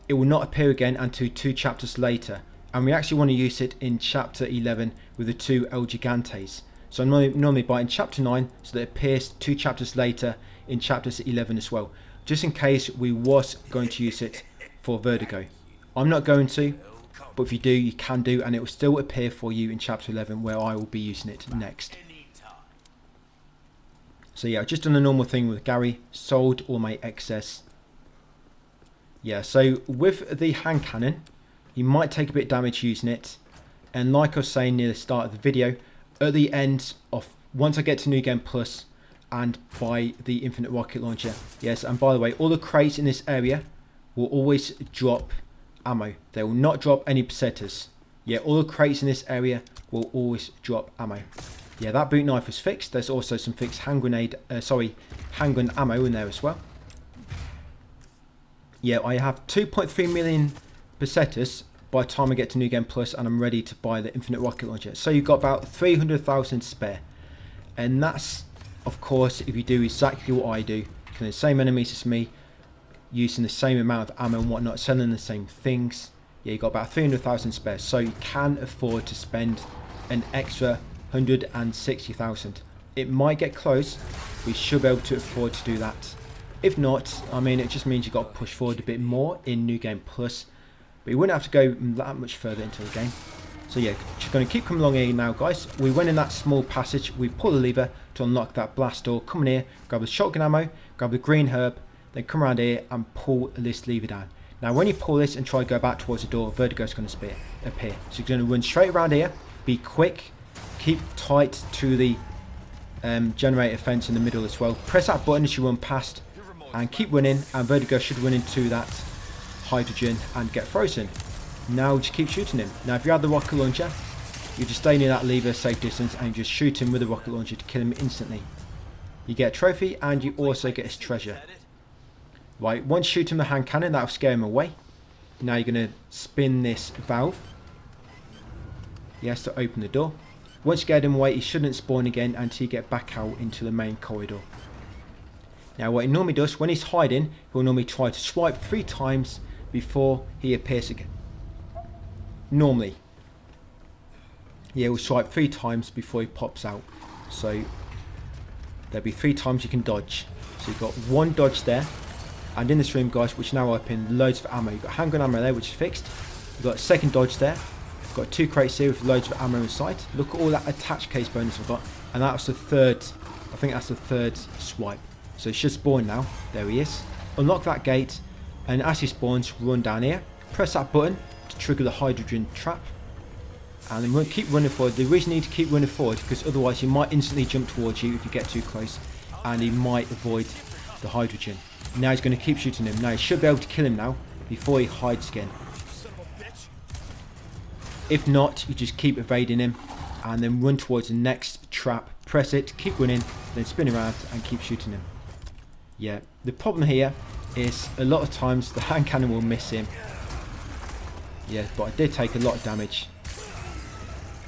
it will not appear again until 2 chapters later. And we actually want to use it in chapter 11 with the 2 El Gigantes. So I normally buy it in chapter 9 so that it appears 2 chapters later in chapters 11 as well. Just in case we was going to use it for Vertigo. I'm not going to. But if you do, you can do, and it will still appear for you in chapter 11 where I will be using it next. So yeah, I've just done a normal thing with Gary, sold all my excess. Yeah, so with the hand cannon, you might take a bit of damage using it. And like I was saying near the start of the video, at the end of, once I get to New Game Plus and buy the infinite rocket launcher, yes, and by the way, all the crates in this area will always drop ammo. They will not drop any pesetas. Yeah, all the crates in this area will always drop ammo. Yeah, that boot knife was fixed. There's also some fixed handgun ammo in there as well. Yeah, I have 2.3 million pesetas by the time I get to New Game Plus and I'm ready to buy the infinite rocket launcher. So you've got about 300,000 spare. And that's, of course, if you do exactly what I do, killing the same enemies as me, using the same amount of ammo and whatnot, selling the same things. Yeah, you got about 300,000 spare, so you can afford to spend an extra 160,000. It might get close, we should be able to afford to do that. If not, I mean, it just means you got to push forward a bit more in New Game Plus, but you wouldn't have to go that much further into the game. So yeah, just going to keep coming along here now, guys. We went in that small passage, we pull the lever to unlock that blast door, come in here, grab the shotgun ammo, grab the green herb, then come around here and pull this lever down. Now when you pull this and try to go back towards the door, Vertigo's going to appear. So you're going to run straight around here, be quick, keep tight to the generator fence in the middle as well. Press that button as you run past and keep running, and Vertigo should run into that hydrogen and get frozen. Now just keep shooting him. Now if you have the rocket launcher, you just stay near that lever, safe distance, and just shoot him with the rocket launcher to kill him instantly. You get a trophy and you also get his treasure. Right, once you shoot him the hand cannon, that'll scare him away. Now you're going to spin this valve. He has to open the door. Once you get him away, he shouldn't spawn again until you get back out into the main corridor. Now what he normally does, when he's hiding, he'll normally try to swipe 3 times before he appears again. Normally. Yeah, he'll swipe 3 times before he pops out. So there'll be 3 times you can dodge. So you've got 1 dodge there. And in this room, guys, which now open, loads of ammo. You've got handgun ammo there, which is fixed. You've got a second dodge there. You've got 2 crates here with loads of ammo inside. Look at all that attached case bonus I've got. And that's the third, I think that's the 3rd swipe. So he should spawn now. There he is. Unlock that gate. And as he spawns, run down here. Press that button to trigger the hydrogen trap. And then keep running forward. The reason you need to keep running forward because otherwise he might instantly jump towards you if you get too close. And he might avoid the hydrogen. Now he's going to keep shooting him. Now he should be able to kill him now before he hides again. If not, you just keep evading him and then run towards the next trap. Press it, keep running, then spin around and keep shooting him. Yeah, the problem here is a lot of times the hand cannon will miss him. Yeah, but I did take a lot of damage.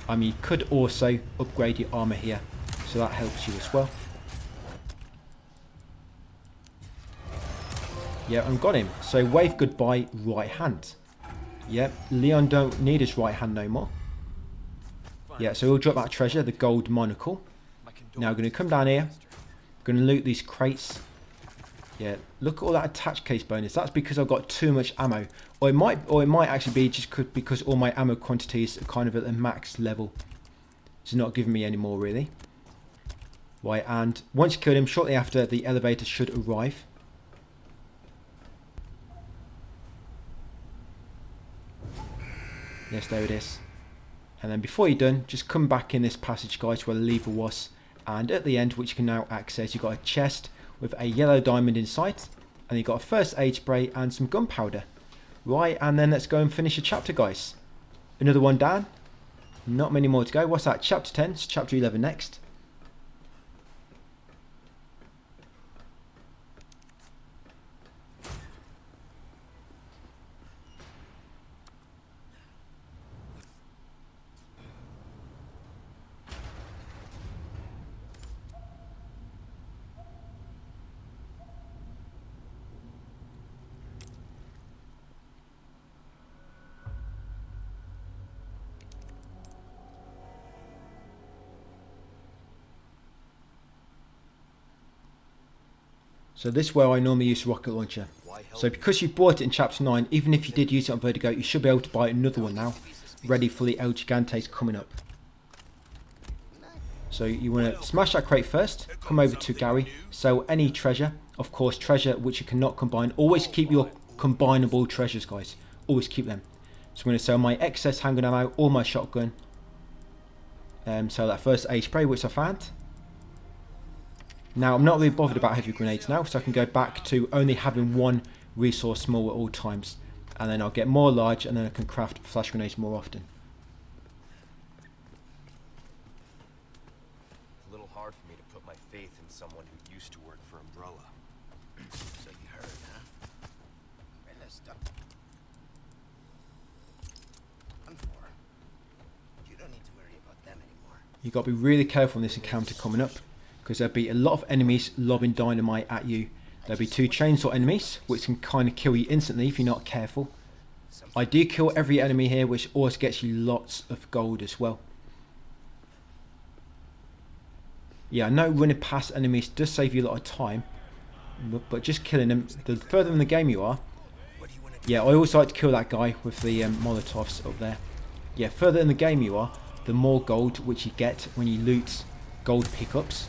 I mean, you could also upgrade your armor here, so that helps you as well. Yeah, and got him. So wave goodbye right hand. Yep, Leon don't need his right hand no more. Yeah, so we'll drop that treasure, the gold monocle. Now we're going to come down here. We're going to loot these crates. Yeah, look at all that attached case bonus. That's because I've got too much ammo. Or it might actually be just because all my ammo quantities are kind of at the max level. It's not giving me any more really. Right, and once you kill him, shortly after the elevator should arrive. Yes, there it is. And then before you're done, just come back in this passage, guys, where the lever was. And at the end, which you can now access, you've got a chest with a yellow diamond inside. And you've got a first aid spray and some gunpowder. Right, and then let's go and finish the chapter, guys. Another one down. Not many more to go. What's that? Chapter 10. It's chapter 11 next. So this is where I normally use the rocket launcher. So because you bought it in chapter 9, even if you did use it on Vertigo, you should be able to buy another one now, ready for the El Gigantes coming up. So you want to smash that crate first, come over to Gary, sell any treasure, of course treasure which you cannot combine. Always keep your combinable treasures, guys, always keep them. So I'm going to sell my excess handgun ammo, or my shotgun, sell that first aid spray which I found. Now, I'm not really bothered about heavy grenades now, so I can go back to only having one resource small at all times. And then I'll get more large, and then I can craft flash grenades more often. A little hard for me to put my faith in someone who used to work for Umbrella. So you heard, huh? Right, let's stop. I'm for. You don't need to worry about them anymore. You've got to be really careful on this encounter coming up, because there'll be a lot of enemies lobbing dynamite at you. There'll be 2 chainsaw enemies, which can kind of kill you instantly if you're not careful. I do kill every enemy here, which always gets you lots of gold as well. Yeah, I know running past enemies does save you a lot of time, but just killing them, the further in the game you are. Yeah, I always like to kill that guy with the Molotovs up there. Yeah, further in the game you are, the more gold which you get when you loot gold pickups.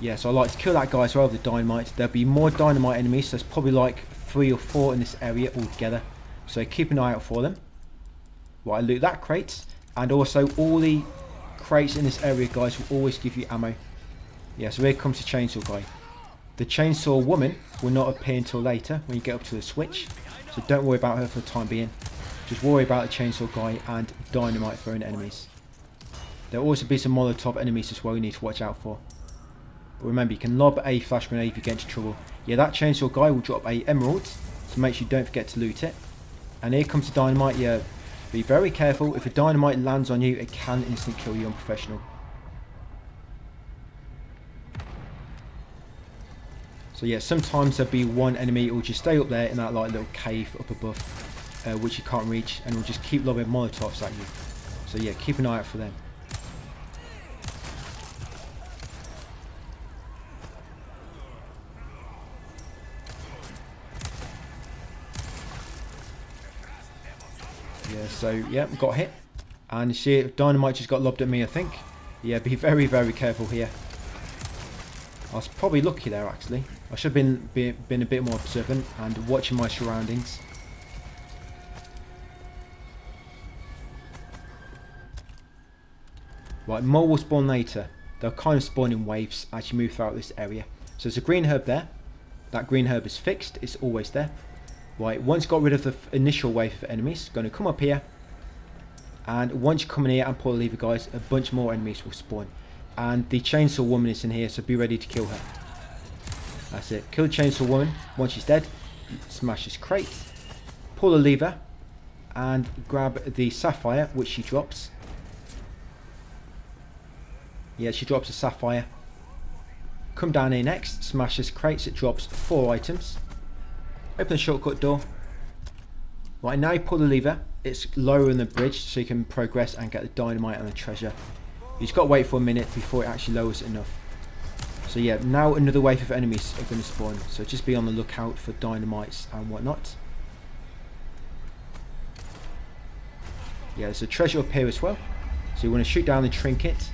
Yeah, so I like to kill that guy as well with the dynamite. There'll be more dynamite enemies, so there's probably like 3 or 4 in this area altogether. So keep an eye out for them. Right, I loot that crate, and also all the crates in this area, guys, will always give you ammo. Yeah, so here comes the chainsaw guy. The chainsaw woman will not appear until later when you get up to the switch, so don't worry about her for the time being. Just worry about the chainsaw guy and dynamite throwing enemies. There'll also be some Molotov enemies as well you need to watch out for. But remember, you can lob a flash grenade if you get into trouble. Yeah, that chainsaw guy will drop a emerald, so make sure you don't forget to loot it. And here comes the dynamite. Yeah, be very careful. If a dynamite lands on you, it can instantly kill you unprofessional. So yeah, sometimes there'll be one enemy who will just stay up there in that like little cave up above, which you can't reach, and will just keep lobbing Molotovs at you. So yeah, keep an eye out for them. Yeah, so yeah, got hit. And you see dynamite just got lobbed at me, I think. Yeah, be very, very careful here. I was probably lucky there actually. I should have been a bit more observant and watching my surroundings. Right, more will spawn later. They'll kind of spawn in waves as you move throughout this area. So there's a green herb there. That green herb is fixed, it's always there. Right, once got rid of the initial wave of enemies, going to come up here. And once you come in here and pull the lever, guys, a bunch more enemies will spawn. And the chainsaw woman is in here, so be ready to kill her. That's it. Kill the chainsaw woman. Once she's dead, smash this crate. Pull the lever. And grab the sapphire, which she drops. Yeah, she drops a sapphire. Come down here next, smash this crate, it drops 4 items. Open the shortcut door. Right, now you pull the lever, it's lower in the bridge so you can progress and get the dynamite and the treasure. You just got to wait for a minute before it actually lowers it enough. So yeah, now another wave of enemies are going to spawn, so just be on the lookout for dynamites and whatnot. Yeah, there's a treasure up here as well, so you want to shoot down the trinket.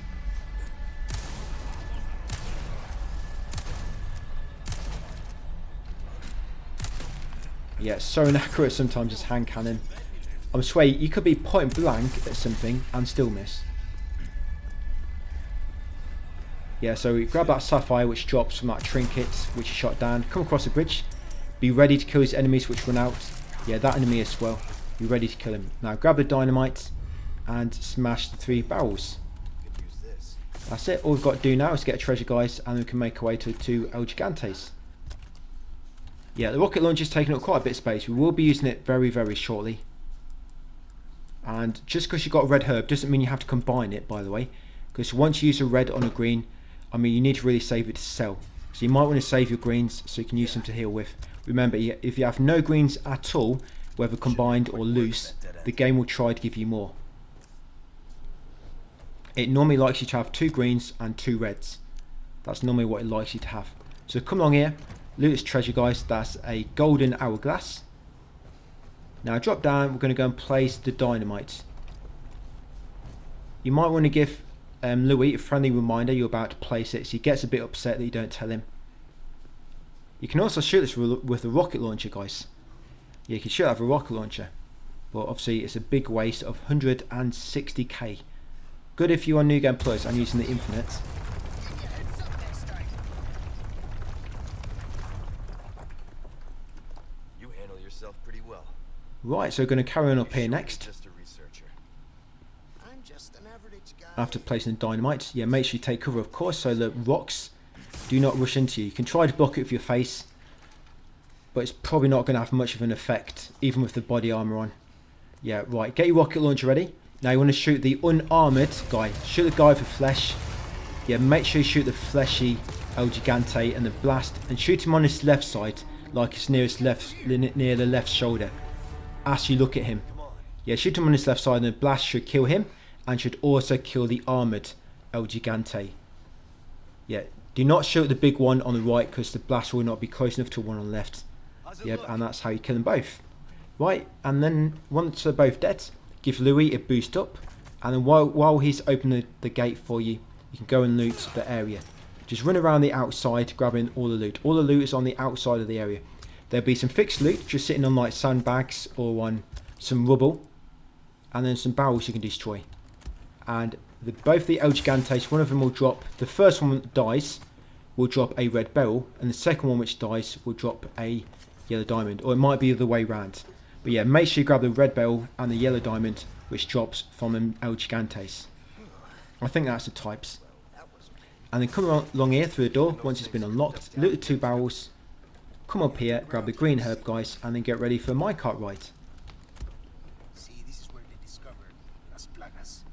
Yeah, it's so inaccurate sometimes, this hand cannon. I swear, you could be point blank at something and still miss. Yeah, so we grab that sapphire which drops from that trinket which you shot down. Come across the bridge. Be ready to kill his enemies which run out. Yeah, that enemy as well. Be ready to kill him. Now grab the dynamite and smash the 3 barrels. That's it. All we've got to do now is get a treasure, guys, and we can make our way to 2 El Gigantes. Yeah, the rocket launcher is taking up quite a bit of space. We will be using it very, very shortly. And just because you've got a red herb doesn't mean you have to combine it, by the way. Because once you use a red on a green, I mean, you need to really save it to sell. So you might want to save your greens so you can use them to heal with. Remember, if you have no greens at all, whether combined or loose, the game will try to give you more. It normally likes you to have 2 greens and 2 reds. That's normally what it likes you to have. So come along here. Loot this treasure, guys. That's a golden hourglass. Now drop down, we're going to go and place the dynamite. You might want to give Louis a friendly reminder you're about to place it, so he gets a bit upset that you don't tell him. You can also shoot this with a rocket launcher, guys. Yeah, you can shoot it with a rocket launcher, but obviously it's a big waste of 160k. Good if you're on New Game Plus and using the Infinite. Pretty well. Right, so we're going to carry on up here next. Just a researcher. I'm just an average guy. After placing the dynamite, yeah, make sure you take cover, of course, so the rocks do not rush into you. You can try to block it with your face, but it's probably not going to have much of an effect, even with the body armor on. Yeah, right, get your rocket launcher ready. Now you want to shoot the unarmored guy. Shoot the guy with the flesh. Yeah, make sure you shoot the fleshy El Gigante and the blast, and shoot him on his left side, like it's near the left shoulder, as you look at him. Yeah, shoot him on his left side and the blast should kill him, and should also kill the armoured El Gigante. Yeah, do not shoot the big one on the right, because the blast will not be close enough to one on the left. Yep, and that's how you kill them both. Right, and then once they're both dead, give Louis a boost up, and then while he's opening the gate for you, you can go and loot the area. Just run around the outside grabbing all the loot. All the loot is on the outside of the area. There'll be some fixed loot just sitting on like sandbags or on some rubble. And then some barrels you can destroy. And both the El Gigantes, one of them will drop, the first one that dies will drop a red beryl. And the second one which dies will drop a yellow diamond. Or it might be the other way round. But yeah, make sure you grab the red beryl and the yellow diamond which drops from them El Gigantes. I think that's the types. And then come along here through the door once it's been unlocked, loot the 2 barrels, come up here, grab the green herb, guys, and then get ready for a minecart ride. See, this is where they discovered Las Plagas,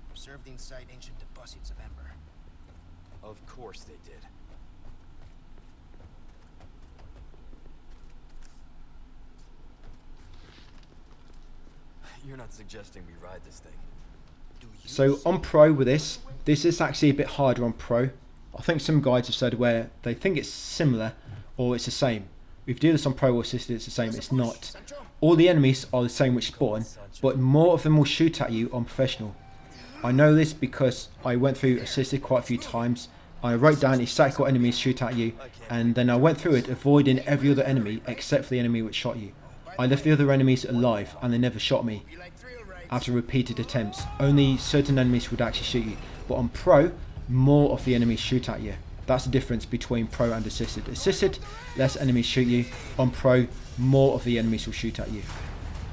preserved inside ancient deposits of amber. Of course they did. You're not suggesting we ride this thing? So on Pro with this is actually a bit harder on Pro. I think some guides have said where they think it's similar or it's the same. If you do this on Pro or Assisted, it's the same. It's not. All the enemies are the same which spawn, but more of them will shoot at you on Professional. I know this because I went through Assisted quite a few times I wrote down exactly what enemies shoot at you, and then I went through it avoiding every other enemy except for the enemy which shot you. I left the other enemies alive and they never shot me after repeated attempts. Only certain enemies would actually shoot you, but on pro, more of the enemies shoot at you. That's the difference between pro and assisted. Assisted, less enemies shoot you. On pro, more of the enemies will shoot at you.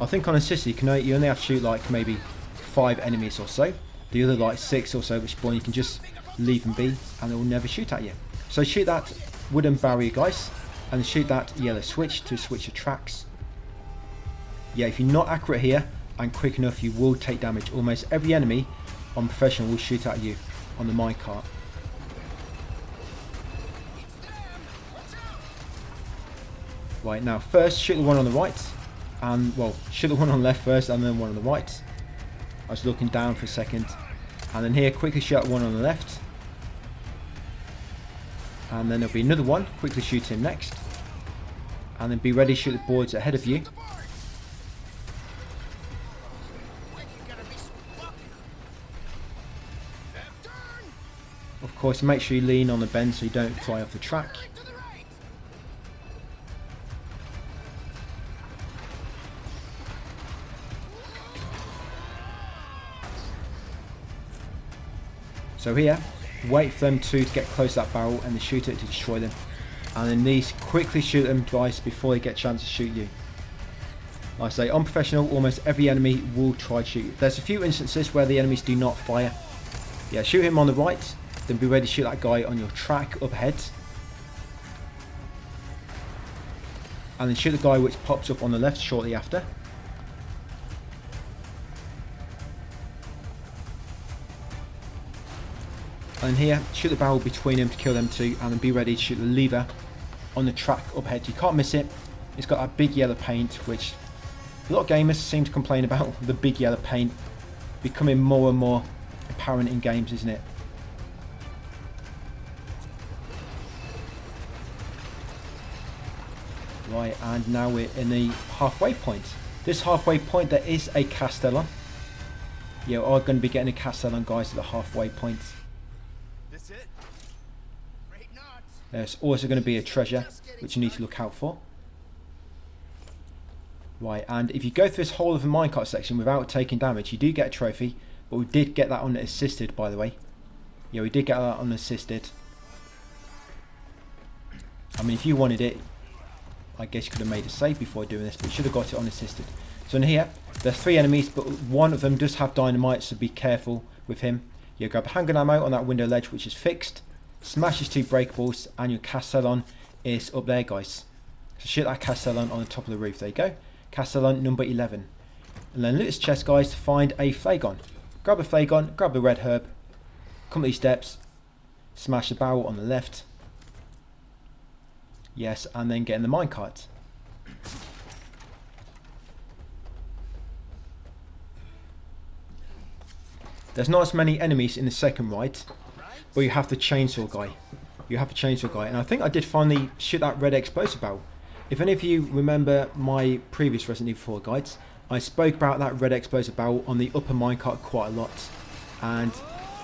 I think on assisted you only have to shoot like maybe 5 enemies or so. The other like 6 or so which spawn, you can just leave them be and they will never shoot at you. So shoot that wooden barrier, guys, and shoot that yellow switch to switch the tracks. Yeah, if you're not accurate here and quick enough, you will take damage. Almost every enemy on professional will shoot at you on the minecart. Right, now first shoot the one on the right, and well, shoot the one on the left first and then one on the right. I was looking down for a second, and then here quickly shoot one on the left, and then there'll be another one, quickly shoot him next, and then be ready to shoot the boards ahead of you. Of course, make sure you lean on the bend so you don't fly off the track. So here, wait for them to get close to that barrel and then shoot it to destroy them. And then these, quickly shoot them twice before they get a chance to shoot you. Like I say, on professional, almost every enemy will try to shoot you. There's a few instances where the enemies do not fire. Yeah, shoot him on the right, then be ready to shoot that guy on your track up ahead. And then shoot the guy which pops up on the left shortly after. And here, shoot the barrel between them to kill them too, and then be ready to shoot the lever on the track up ahead. You can't miss it. It's got that big yellow paint, which a lot of gamers seem to complain about, the big yellow paint becoming more and more apparent in games, isn't it? Right, and now we're in the halfway point. This halfway point, there is a Castellan. Yeah, we're going to be getting a Castellan, guys, at the halfway point. This it? Great knots. There's also going to be a treasure, which you need to look out for. Right, and if you go through this whole of the minecart section without taking damage, you do get a trophy. But we did get that on assisted, by the way. Yeah, we did get that on assisted. I mean, if you wanted it, I guess you could have made a save before doing this, but you should have got it on assisted. So in here, there's 3 enemies, but one of them does have dynamite, so be careful with him. You grab handgun ammo on that window ledge, which is fixed. Smash his 2 breakables, and your Castellan is up there, guys. So shoot that Castellan on the top of the roof. There you go. Castellan number 11. And then loot this chest, guys, to find a flagon. Grab a flagon, grab the red herb, come up these steps, smash the barrel on the left. Yes, and then get in the minecart. There's not as many enemies in the second right, but you have the chainsaw guy. You have the chainsaw guy, and I think I did finally shoot that red explosive barrel. If any of you remember my previous Resident Evil 4 guides, I spoke about that red explosive barrel on the upper minecart quite a lot, and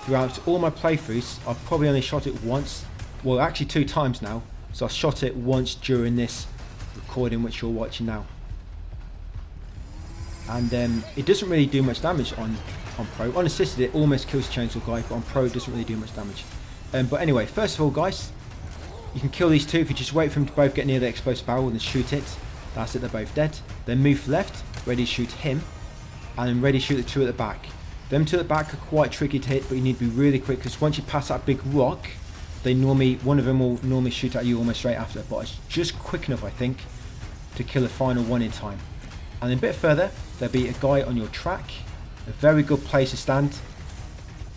throughout all my playthroughs I've probably only shot it once, well actually 2 times now, so I shot it once during this recording which you're watching now. And it doesn't really do much damage on pro. On assisted it almost kills the chainsaw guy, but on pro it doesn't really do much damage. But anyway, first of all guys, you can kill these 2 if you just wait for them to both get near the explosive barrel and shoot it. That's it, they're both dead. Then move left, ready to shoot him, and then ready to shoot the 2 at the back. Them 2 at the back are quite tricky to hit, but you need to be really quick, because once you pass that big rock, one of them will normally shoot at you almost straight after, but it's just quick enough, I think, to kill the final one in time. And then a bit further, there'll be a guy on your track, a very good place to stand.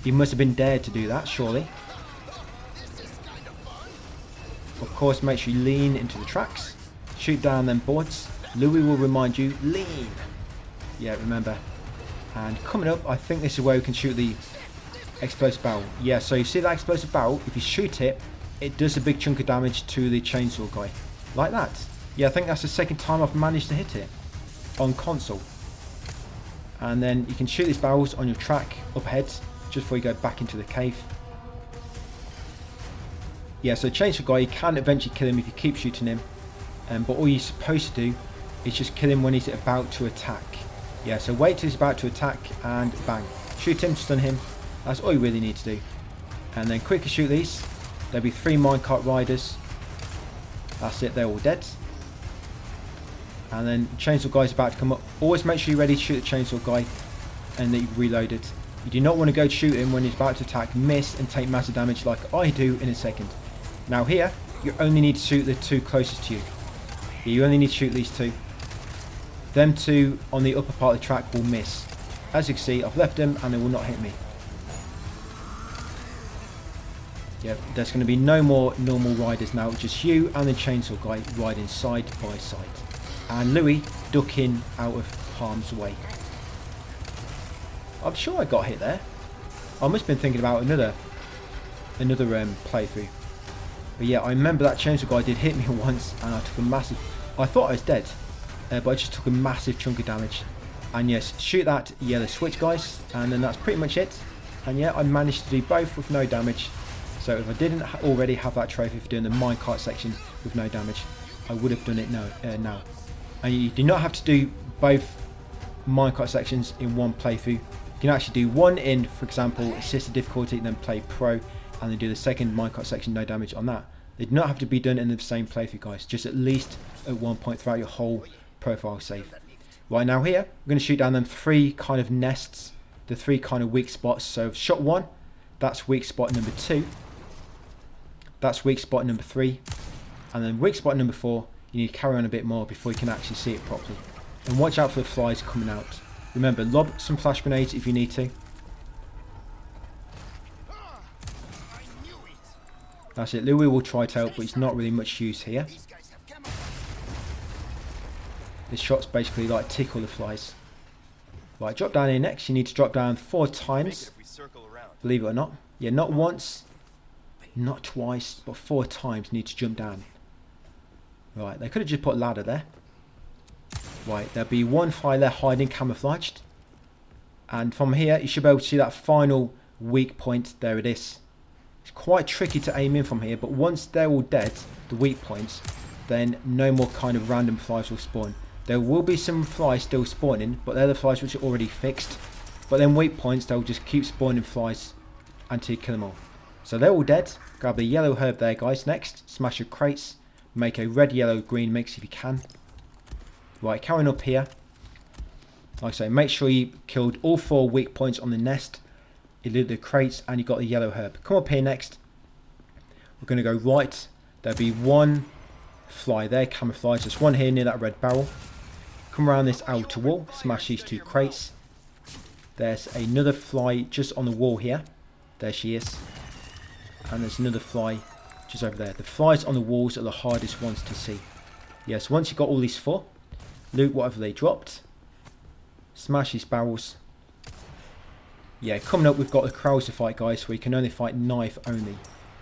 He must have been dared to do that, surely. Of course, make sure you lean into the tracks, shoot down them boards. Louis will remind you, lean. Yeah, remember. And coming up, I think this is where we can shoot the explosive barrel. Yeah, so you see that explosive barrel, if you shoot it, it does a big chunk of damage to the chainsaw guy. Like that. Yeah, I think that's the second time I've managed to hit it on console. And then you can shoot these barrels on your track up ahead, just before you go back into the cave. Yeah, so chainsaw guy, you can eventually kill him if you keep shooting him. But all you're supposed to do is just kill him when he's about to attack. Yeah, so wait till he's about to attack and bang. Shoot him, stun him. That's all you really need to do. And then quickly shoot these. There'll be 3 minecart riders. That's it, they're all dead. And then chainsaw guy's about to come up. Always make sure you're ready to shoot the chainsaw guy and that you've reloaded. You do not want to go shoot him when he's about to attack, miss and take massive damage like I do in a second. Now here, you only need to shoot the 2 closest to you. Yeah, you only need to shoot these 2. Them 2 on the upper part of the track will miss. As you can see, I've left them and they will not hit me. Yep, there's going to be no more normal riders now, just you and the chainsaw guy riding side by side. And Louis ducking out of harm's way. I'm sure I got hit there. I must have been thinking about another playthrough. But yeah, I remember that chainsaw guy did hit me once and I took a massive... I thought I was dead, but I just took a massive chunk of damage. And yes, shoot that yellow switch, guys, and then that's pretty much it. And yeah, I managed to do both with no damage. So if I didn't already have that trophy for doing the minecart section with no damage, I would have done it now. And you do not have to do both minecart sections in one playthrough. You can actually do one in, for example, assisted difficulty, then play pro, and then do the second minecart section no damage on that. They do not have to be done in the same playthrough, guys, just at least at one point throughout your whole profile save. Right, now here, we're going to shoot down them 3 kind of nests, the 3 kind of weak spots. So shot 1, that's weak spot number 2, that's weak spot number 3, and then weak spot number 4, you need to carry on a bit more before you can actually see it properly. And watch out for the flies coming out. Remember, lob some flash grenades if you need to. That's it, Louis will try to help, but it's not really much use here. This shot's basically like tickle the flies. Right, drop down here next. You need to drop down 4 times. Believe it or not. Yeah, not once, not twice, but 4 times you need to jump down. Right, they could have just put a ladder there. Right, there'll be 1 fly there hiding, camouflaged. And from here, you should be able to see that final weak point. There it is. It's quite tricky to aim in from here, but once they're all dead, the weak points, then no more kind of random flies will spawn. There will be some flies still spawning, but they're the flies which are already fixed. But then weak points, they'll just keep spawning flies until you kill them all. So they're all dead. Grab the yellow herb there, guys. Next, smash your crates. Make a red, yellow, green mix if you can. Right, carrying up here. Like I say, make sure you killed all 4 weak points on the nest. You did the crates and you got the yellow herb. Come up here next. We're going to go right. There'll be 1 fly there, camouflage. There's 1 here near that red barrel. Come around this outer wall, smash these 2 crates. There's another fly just on the wall here. There she is. And there's another fly just over there. The flies on the walls are the hardest ones to see. Yes, once you've got all these 4, loot whatever they dropped. Smash these barrels. Yeah, coming up we've got the crowds to fight, guys, so we can only fight knife only.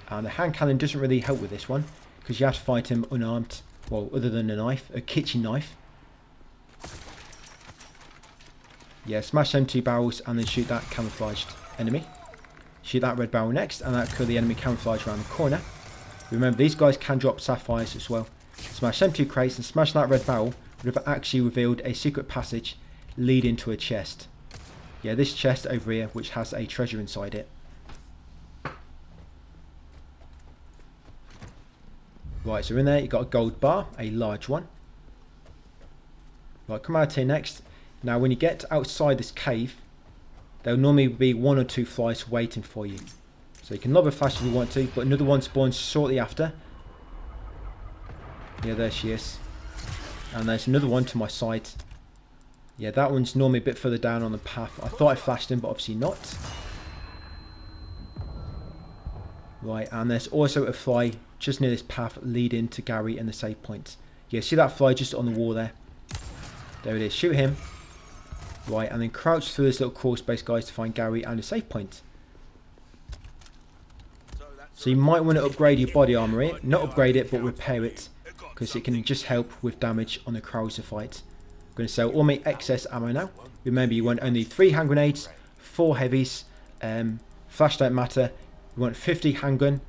And the hand cannon doesn't really help with this one, because you have to fight him unarmed. Well, other than a knife, a kitchen knife. Yeah, smash them 2 barrels and then shoot that camouflaged enemy. Shoot that red barrel next, and that'll kill the enemy camouflage around the corner. Remember, these guys can drop sapphires as well. Smash them 2 crates and smash that red barrel would have actually revealed a secret passage leading to a chest. Yeah, this chest over here, which has a treasure inside it. Right, so in there, you've got a gold bar, a large one. Right, come out here next. Now, when you get outside this cave, there'll normally be 1 or 2 flies waiting for you. So you can lob a flash if you want to, but another one spawns shortly after. Yeah, there she is. And there's another one to my side. Yeah, that one's normally a bit further down on the path. I thought I flashed him, but obviously not. Right, and there's also a fly just near this path leading to Gary and the save point. Yeah, see that fly just on the wall there? There it is. Shoot him. Right, and then crouch through this little crawl space, guys, to find Gary and the save point. So you might want to upgrade your body armor here. Not upgrade it, but repair it, because it can just help with damage on the Krauser fight. I'm going to sell all my excess ammo now. Remember, you want only 3 hand grenades, 4 heavies. Flash don't matter. You want 50 handgun,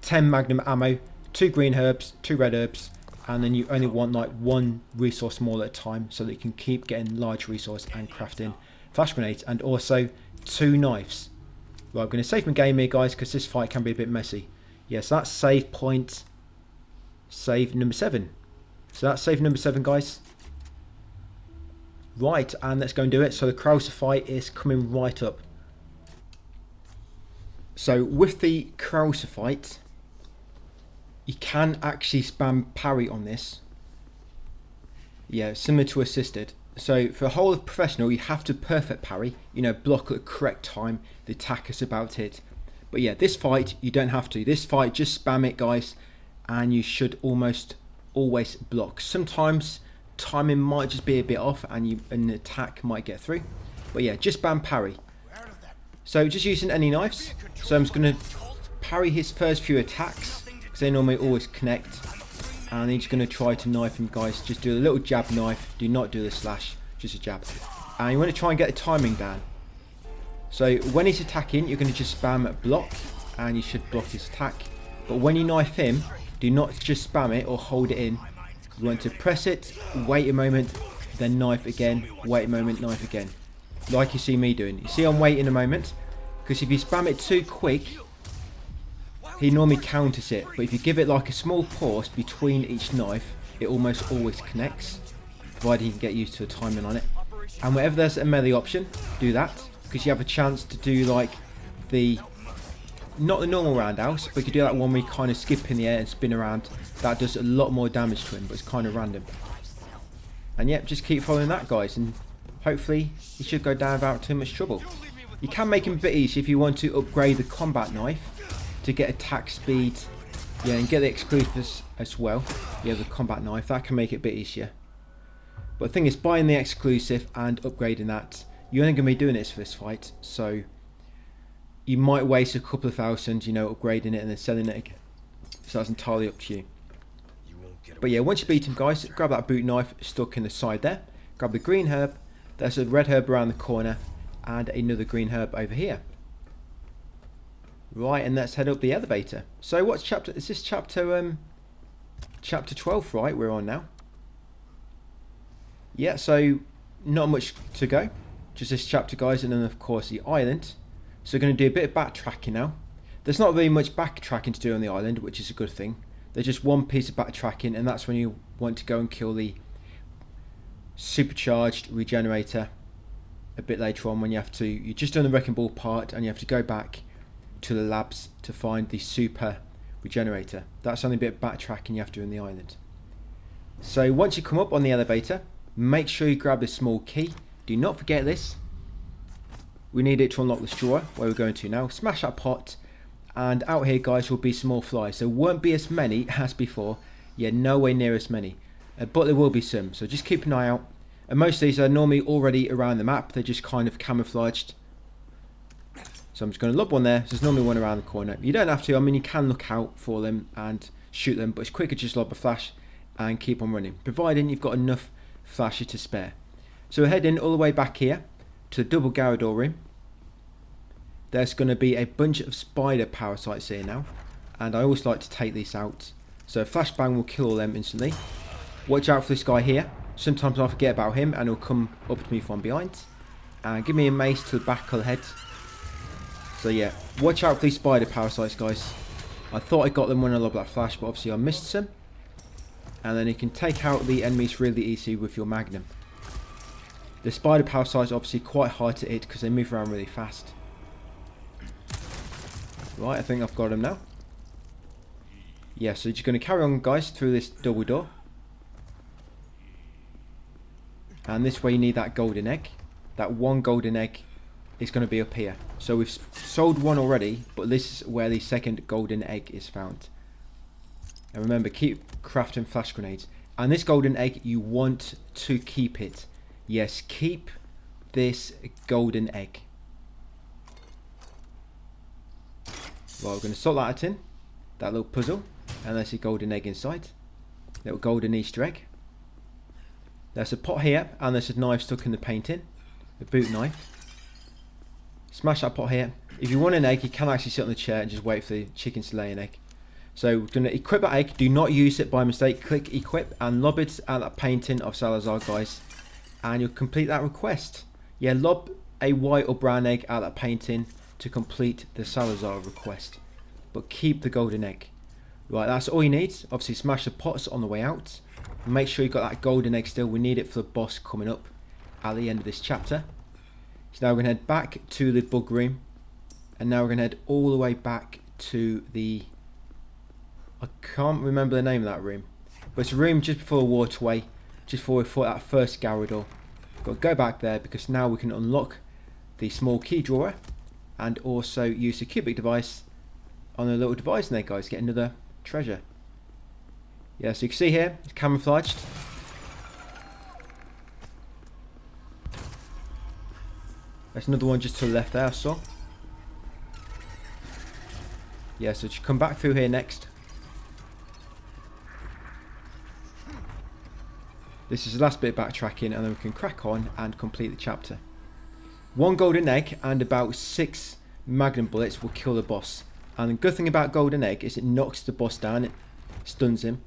10 magnum ammo, 2 green herbs, 2 red herbs, and then you only want like 1 resource more at a time so that you can keep getting large resource and crafting flash grenades, and also 2 knives. Right, I'm going to save my game here, guys, because this fight can be a bit messy. Yes, that's save point, save number 7. So that's save number 7, guys. Right, and let's go and do it. So the Krauser fight is coming right up. So with the Krauser fight, you can actually spam parry on this. Yeah, similar to assisted. So for a whole of professional, you have to perfect parry, you know, block at the correct time, the attacker's about to hit. But yeah, this fight, you don't have to. This fight, just spam it, guys, and you should almost always block. Sometimes timing might just be a bit off and an attack might get through. But yeah, just spam parry. So just using any knives. So I'm just going to parry his first few attacks, because they normally always connect. And he's going to try to knife him, guys. Just do a little jab knife. Do not do the slash, just a jab. And you want to try and get the timing down. So when he's attacking, you're going to just spam block, and you should block his attack. But when you knife him, do not just spam it or hold it in. You want to press it, wait a moment, then knife again, wait a moment, knife again. Like you see me doing. You see I'm waiting a moment, because if you spam it too quick, he normally counters it, but if you give it like a small pause between each knife, it almost always connects, provided you can get used to the timing on it. And whenever there's a melee option, do that, because you have a chance to do like not the normal roundhouse, but you can do that one where you kind of skip in the air and spin around. That does a lot more damage to him, but it's kind of random. And yep, just keep following that, guys, and hopefully he should go down without too much trouble. You can make him a bit easier if you want to upgrade the combat knife to get attack speed, yeah, and get the exclusives as well. Yeah, the combat knife, that can make it a bit easier. But the thing is, buying the exclusive and upgrading that, you're only going to be doing this for this fight, so you might waste a couple of thousand, you know, upgrading it and then selling it again. So that's entirely up to you. But yeah, once you beat him, guys, grab that boot knife stuck in the side there, grab the green herb, there's a red herb around the corner, and another green herb over here. Right, and let's head up the elevator. So what's chapter, is this chapter 12, right, we're on now? Yeah, so not much to go, just this chapter, guys, and then of course the island. So we're going to do a bit of backtracking now. There's not really much backtracking to do on the island, which is a good thing. There's just one piece of backtracking, and that's when you want to go and kill the supercharged regenerator a bit later on, when you have to, you've just done the wrecking ball part and you have to go back to the labs to find the super regenerator. That's only a bit of backtracking you have to do in the island. So once you come up on the elevator, make sure you grab this small key. Do not forget this. We need it to unlock this drawer where we're going to now. Smash that pot, and out here, guys, will be some more flies. There won't be as many as before. Yeah, nowhere near as many, but there will be some, so just keep an eye out. And most of these are normally already around the map. They're just kind of camouflaged. So I'm just going to lob one there. There's normally one around the corner. You don't have to. I mean, you can look out for them and shoot them, but it's quicker to just lob a flash and keep on running, providing you've got enough flashes to spare. So we're heading all the way back here to the double Garrador room. There's going to be a bunch of spider parasites here now, and I always like to take these out. So a flashbang will kill all them instantly. Watch out for this guy here. Sometimes I forget about him and he'll come up to me from behind and give me a mace to the back of the head. So yeah, watch out for these spider parasites, guys. I thought I got them when I lobbed that flash, but obviously I missed some. And then you can take out the enemies really easy with your magnum. The spider parasites are obviously quite hard to hit because they move around really fast. Right, I think I've got them now. Yeah, so you're just going to carry on, guys, through this double door. And this way you need that golden egg. That one golden egg is going to be up here. So we've sold one already, but this is where the second golden egg is found. And remember, keep crafting flash grenades. And this golden egg, you want to keep it. Yes, keep this golden egg. Right, we're going to sort that in. That little puzzle. And there's a golden egg inside. Little golden Easter egg. There's a pot here, and there's a knife stuck in the painting. A boot knife. Smash that pot here. If you want an egg, you can actually sit on the chair and just wait for the chickens to lay an egg. So we're going to equip that egg. Do not use it by mistake. Click equip and lob it at that painting of Salazar, guys. And you'll complete that request. Yeah, lob a white or brown egg at that painting to complete the Salazar request. But keep the golden egg. Right, that's all you need. Obviously smash the pots on the way out. Make sure you've got that golden egg still. We need it for the boss coming up at the end of this chapter. So now we're going to head back to the bug room. And now we're going to head all the way back to the... I can't remember the name of that room. But it's a room just before the waterway. Just before we fought that first Garrador. Got to go back there because now we can unlock the small key drawer. And also use the cubic device on a little device in there, guys. Get another treasure. Yeah, so you can see here, it's camouflaged. There's another one just to the left there, I saw. Yeah, so just come back through here next. This is the last bit of backtracking, and then we can crack on and complete the chapter. 1 golden egg and about 6 magnum bullets will kill the boss. And the good thing about golden egg is it knocks the boss down, it stuns him,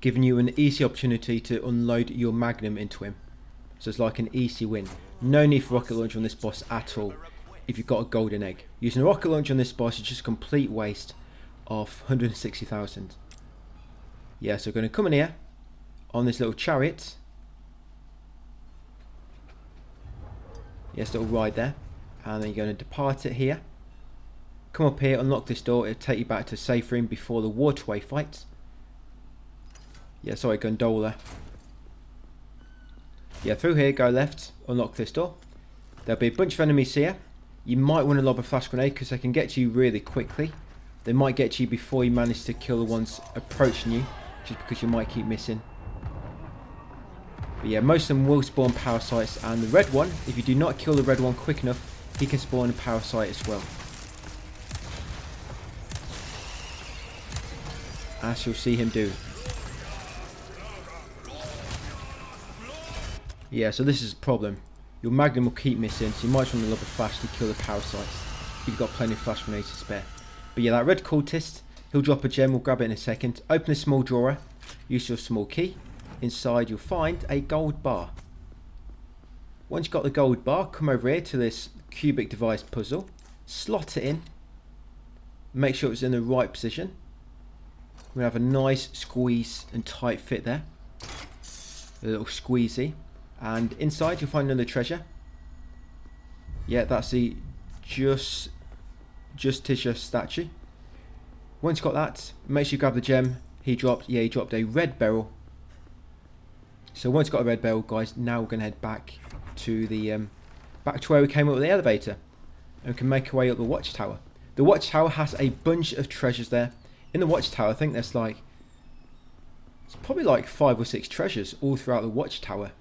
giving you an easy opportunity to unload your magnum into him. So it's like an easy win. No need for rocket launcher on this boss at all if you've got a golden egg. Using a rocket launcher on this boss is just a complete waste of 160,000. Yeah, so we're going to come in here on this little chariot. Yes, little ride there. And then you're going to depart it here. Come up here, unlock this door. It'll take you back to a safe room before the waterway fight. Yeah, sorry, gondola. Yeah, through here, go left, unlock this door. There'll be a bunch of enemies here. You might want to lob a flash grenade because they can get to you really quickly. They might get to you before you manage to kill the ones approaching you, just because you might keep missing. But yeah, most of them will spawn parasites, and the red one, if you do not kill the red one quick enough, he can spawn a parasite as well. As you'll see him do. Yeah, so this is a problem. Your magnum will keep missing, so you might want to lob a flash to kill the parasites if you've got plenty of flash grenades to spare. But yeah, that red cultist, he'll drop a gem, we'll grab it in a second. Open a small drawer, use your small key. Inside you'll find a gold bar. Once you've got the gold bar, come over here to this cubic device puzzle. Slot it in. Make sure it's in the right position. We're going to have a nice squeeze and tight fit there. A little squeezy. And inside you'll find another treasure. Yeah, that's the Justicia statue. Once you've got that, make sure you grab the gem. He dropped a red beryl. So once you've got a red beryl, guys, now we're going to head back to the back to where we came up with the elevator, and we can make our way up the watchtower. The watchtower has a bunch of treasures there. In the watchtower, I think there's like, it's probably like 5 or 6 treasures all throughout the watchtower.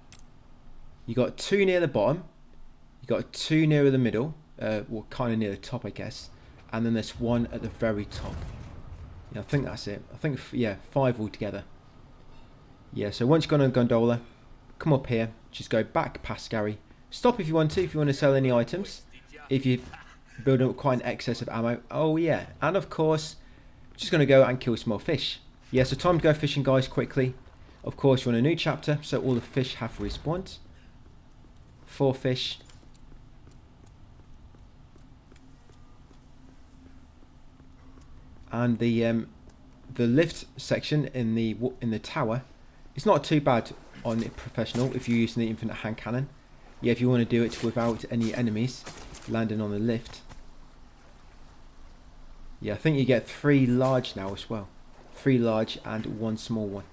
You got 2 near the bottom, you got 2 near the middle, well, kind of near the top, I guess, and then there's 1 at the very top. Yeah, I think that's it. I think, yeah, 5 altogether. Yeah, so once you've gone on a gondola, come up here, just go back past Gary. Stop if you want to sell any items. If you build up quite an excess of ammo. Oh yeah, and of course, just going to go and kill some more fish. Yeah, so time to go fishing, guys, quickly. Of course, you're on a new chapter, so all the fish have respawned. 4 fish. And the lift section in the tower, it's not too bad on it professional if you're using the infinite hand cannon. Yeah, if you want to do it without any enemies landing on the lift. Yeah, I think you get 3 large now as well. 3 large and 1 small one.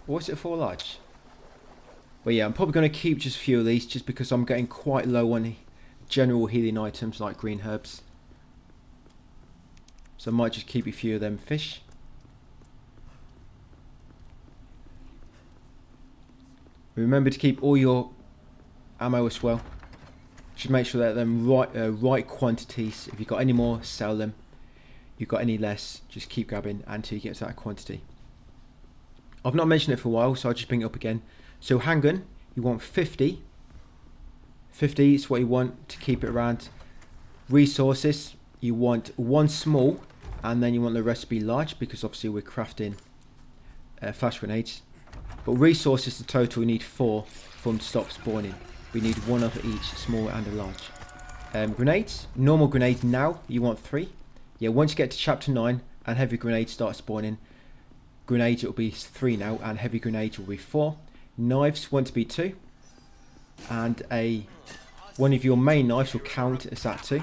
Or is it 4 large? But yeah, I'm probably going to keep just a few of these just because I'm getting quite low on general healing items like green herbs. So I might just keep a few of them fish. Remember to keep all your ammo as well. Just make sure that them right quantities. If you've got any more, sell them. If you've got any less, just keep grabbing until you get to that quantity. I've not mentioned it for a while, so I'll just bring it up again. So handgun, you want 50 50 is what you want to keep it around. Resources, you want 1 small, and then you want the rest to be large, because obviously we're crafting flash grenades. But resources, the total, we need 4 for them to stop spawning. We need 1 of each, small and a large. Grenades, normal grenades now, you want 3. Yeah, once you get to chapter 9 and heavy grenades start spawning, grenades it will be 3 now, and heavy grenades will be 4. Knives want to be 2, and one of your main knives will count as that 2.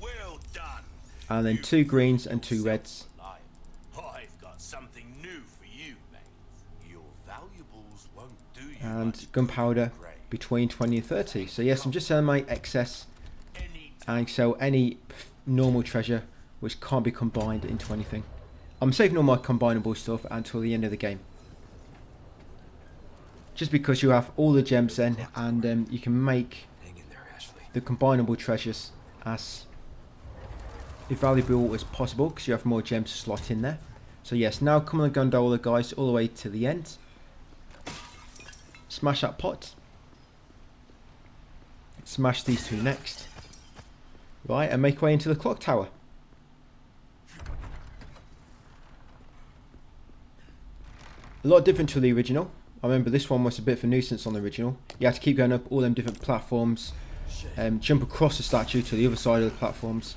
Well done. And then 2 greens and 2 reds. I've got something new for you, mate. Your valuables won't do you And much gunpowder good, Gray. between 20 and 30. So yes, I'm just selling my excess Any and sell any normal treasure which can't be combined into anything. I'm saving all my combinable stuff until the end of the game, just because you have all the gems then, and you can make Hang in there, Ashley. the combinable treasures as valuable as possible, because you have more gems to slot in there. So yes, now come on the gondola, guys, all the way to the end. Smash that pot. Smash these 2 next. Right, and make way into the clock tower. A lot different to the original. I remember this one was a bit of a nuisance on the original. You had to keep going up all them different platforms, jump across the statue to the other side of the platforms.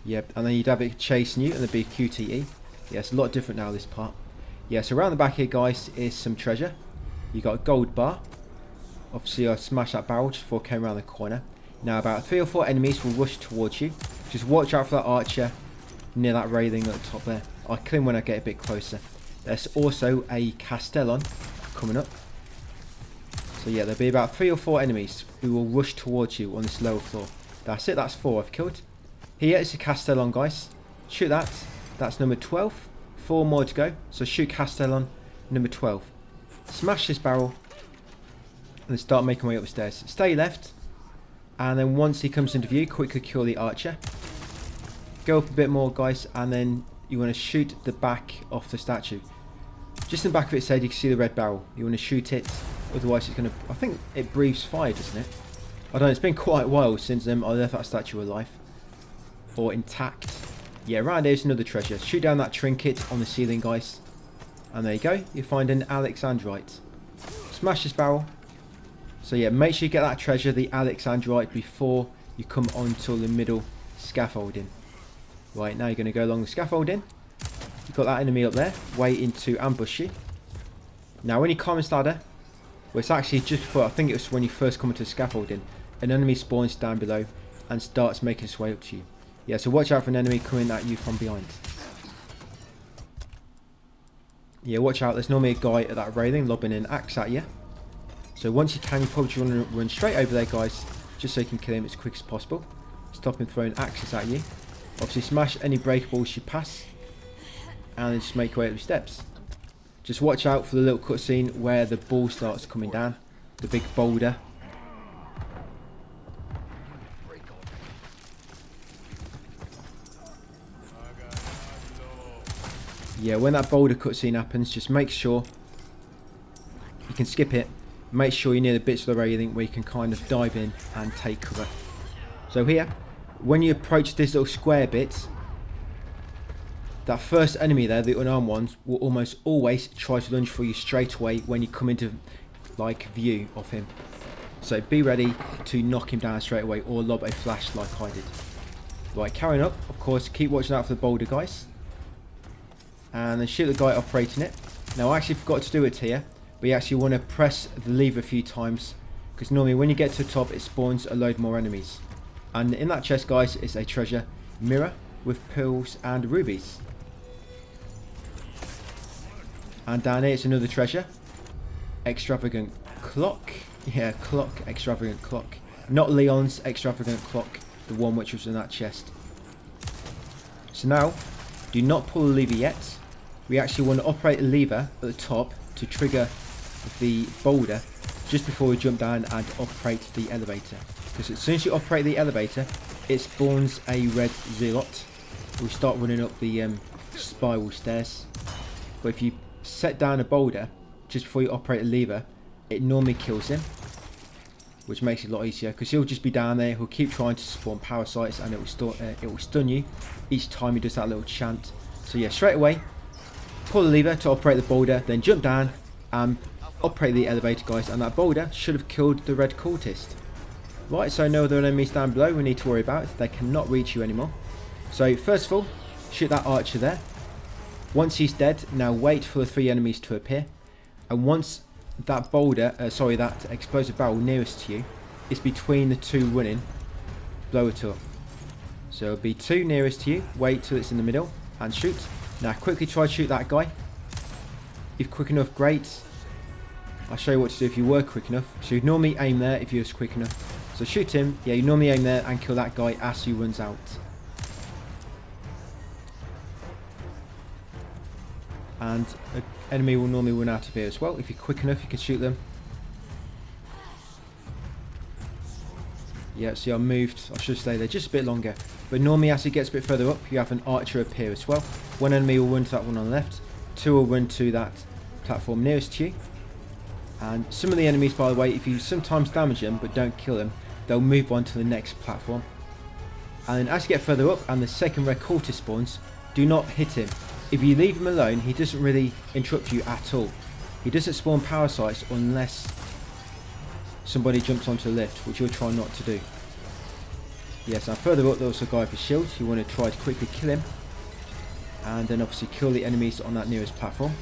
Yep, and then you'd have it chasing you, and there'd be a QTE. Yeah, it's a lot different now, this part. Yeah, so around the back here, guys, is some treasure. You got a gold bar. Obviously, I smashed that barrel just before I came around the corner. Now, about 3 or 4 enemies will rush towards you. Just watch out for that archer near that railing at the top there. I'll kill him when I get a bit closer. There's also a Castellon coming up. So yeah, there'll be about 3 or 4 enemies who will rush towards you on this lower floor. That's it, that's 4 I've killed. Here is a Castellon, guys. Shoot that. That's number 12. 4 more to go. So shoot Castellon number 12. Smash this barrel and then start making my way upstairs. Stay left, and then once he comes into view, quickly kill the archer. Go up a bit more, guys, and then you want to shoot the back of the statue. Just in the back of its head, you can see the red barrel. You want to shoot it, otherwise it's going to... I think it breathes fire, doesn't it? I don't know, it's been quite a while since I left that statue alive. Or intact. Yeah, around here's another treasure. Shoot down that trinket on the ceiling, guys. And there you go. You find an Alexandrite. Smash this barrel. So yeah, make sure you get that treasure, the Alexandrite, before you come onto the middle scaffolding. Right, now you're going to go along the scaffolding. You've got that enemy up there, waiting to ambush you. Now when you climb this ladder, well, it's actually just before, I think it was when you first come into the scaffolding, an enemy spawns down below and starts making its way up to you. Yeah, so watch out for an enemy coming at you from behind. Yeah, watch out, there's normally a guy at that railing lobbing an axe at you. So once you can, you probably want to run straight over there, guys, just so you can kill him as quick as possible. Stop him throwing axes at you. Obviously smash any breakables you pass, and then just make your way up the steps. Just watch out for the little cutscene where the ball starts coming down, the big boulder. Yeah, when that boulder cutscene happens, just make sure you can skip it. Make sure you're near the bits of the railing where you can kind of dive in and take cover. So here, when you approach this little square bit, that first enemy there, the unarmed ones, will almost always try to lunge for you straight away when you come into like view of him. So be ready to knock him down straight away, or lob a flash like I did. Right, carrying up, of course, keep watching out for the boulder, guys. And then shoot the guy operating it. Now I actually forgot to do it here, but you actually want to press the lever a few times, because normally when you get to the top it spawns a load more enemies. And in that chest, guys, is a treasure mirror with pearls and rubies. And down here it's another treasure. Extravagant clock. Yeah, clock, extravagant clock. Not Leon's extravagant clock, the one which was in that chest. So now, do not pull the lever yet. We actually want to operate the lever at the top to trigger the boulder just before we jump down and operate the elevator. Because as soon as you operate the elevator, it spawns a red zealot. We start running up the spiral stairs. But if you set down a boulder just before you operate the lever, it normally kills him. which makes it a lot easier because he'll just be down there. He'll keep trying to spawn parasites, and it will stun you each time he does that little chant. So yeah, straight away, pull the lever to operate the boulder, then jump down and operate the elevator, guys, and that boulder should have killed the red cultist. Right, so no other enemies down below we need to worry about. They cannot reach you anymore. So first of all, shoot that archer there. Once he's dead, now wait for the 3 enemies to appear, and once that boulder, that explosive barrel nearest to you is between the 2 running, blow it up. So it'll be 2 nearest to you, wait till it's in the middle and shoot. Now quickly try to shoot that guy. If quick enough, great. I'll show you what to do if you were quick enough. So you'd normally aim there if you was quick enough. So shoot him, yeah, you normally aim there and kill that guy as he runs out. And an enemy will normally run out of here as well. If you're quick enough, you can shoot them. Yeah, see, I moved. I should stay there just a bit longer. But normally as it gets a bit further up, you have an archer appear as well. 1 enemy will run to that one on the left. 2 will run to that platform nearest to you. And some of the enemies, by the way, if you sometimes damage them but don't kill them, they'll move on to the next platform. And as you get further up and the second red cultist spawns, do not hit him. If you leave him alone, he doesn't really interrupt you at all. He doesn't spawn parasites unless somebody jumps onto the lift, which you'll try not to do. Yes, now further up there's a guy with a shield. You want to try to quickly kill him, and then obviously kill the enemies on that nearest platform.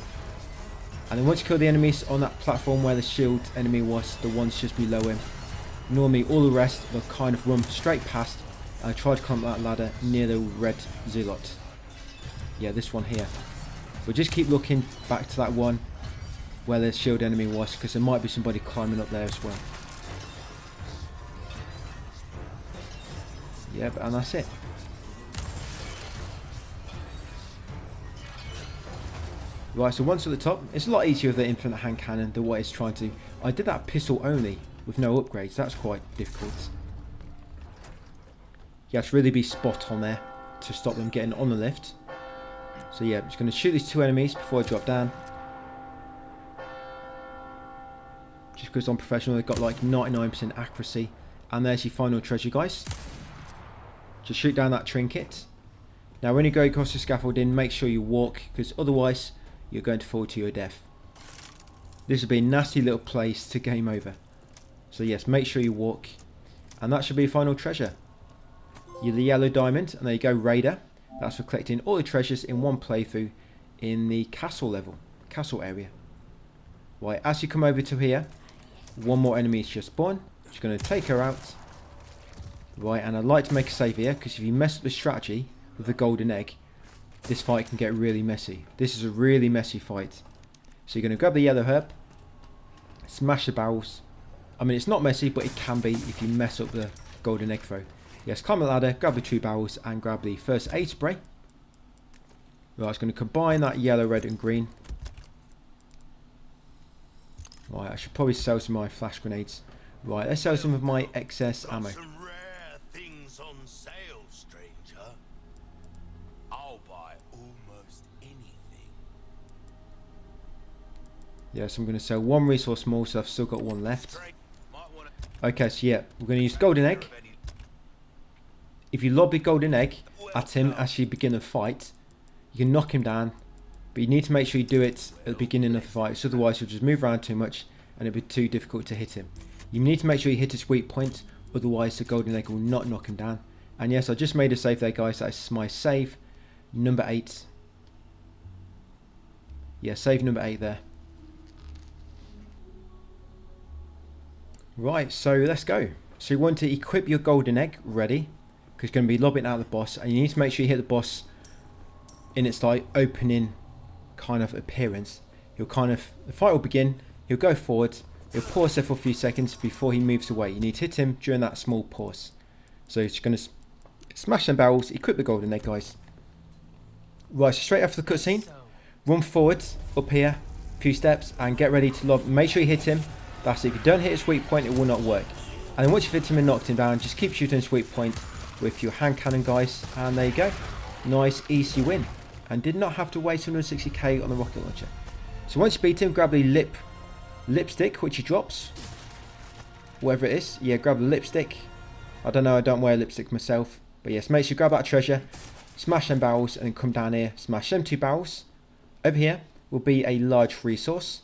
And then once you kill the enemies on that platform where the shield enemy was, the ones just below him, normally all the rest will kind of run straight past and try to climb that ladder near the red zealot. Yeah, this one here. But just keep looking back to that one where the shield enemy was, because there might be somebody climbing up there as well. Yep, and that's it. Right, so once at the top, it's a lot easier with the infinite hand cannon than what it's trying to do. I did that pistol only with no upgrades. That's quite difficult. You have to really be spot on there to stop them getting on the lift. So yeah, I'm just going to shoot these 2 enemies before I drop down. Just because I'm professional, they've got like 99% accuracy. And there's your final treasure, guys. Just shoot down that trinket. Now when you go across the scaffolding, make sure you walk, because otherwise you're going to fall to your death. This would be a nasty little place to game over. So yes, make sure you walk. And that should be your final treasure. You're the yellow diamond, and there you go, Raider. That's for collecting all the treasures in one playthrough in the castle level, castle area. Right, as you come over to here, 1 more enemy is just spawned. Just going to take her out. Right, and I'd like to make a save here, because if you mess up the strategy with the golden egg, this fight can get really messy. This is a really messy fight. So you're going to grab the yellow herb, smash the barrels. I mean, it's not messy, but it can be if you mess up the golden egg throw. Yes, climb the ladder, grab the 2 barrels, and grab the first aid spray. Right, it's going to combine that yellow, red, and green. Right, I should probably sell some of my flash grenades. Right, let's sell some of my excess ammo. Some rare things on sale, stranger. I'll buy almost anything. Yes, I'm going to sell 1 resource more, so I've still got 1 left. Okay, so yeah, we're going to use golden egg. If you lob the golden egg at him as you begin the fight, you can knock him down. But you need to make sure you do it at the beginning of the fight, so otherwise you'll just move around too much and it'll be too difficult to hit him. You need to make sure you hit his weak point, otherwise the golden egg will not knock him down. And yes, I just made a save there, guys. That's my save number 8. Yeah, save number 8 there. Right, so let's go. So you want to equip your golden egg ready, because you're going to be lobbing out the boss, and you need to make sure you hit the boss in its like opening kind of appearance. He'll kind of, the fight will begin, he'll go forward, he'll pause there for a few seconds before he moves away. You need to hit him during that small pause. So you're going to smash them barrels, equip the golden egg, guys. Right, so straight after the cutscene, run forward, up here, a few steps, and get ready to lob. Make sure you hit him. That's it. If you don't hit his weak point, it will not work. And then once you've hit him and knocked him down, just keep shooting his weak point with your hand cannon, guys. And there you go. Nice, easy win. And did not have to waste 160k on the rocket launcher. So once you beat him, grab the lipstick, which he drops. whatever it is. Yeah, grab the lipstick. I don't know, I don't wear lipstick myself. But yes, make sure you grab that treasure, smash them barrels, and then come down here, smash them 2 barrels. Over here will be a large resource.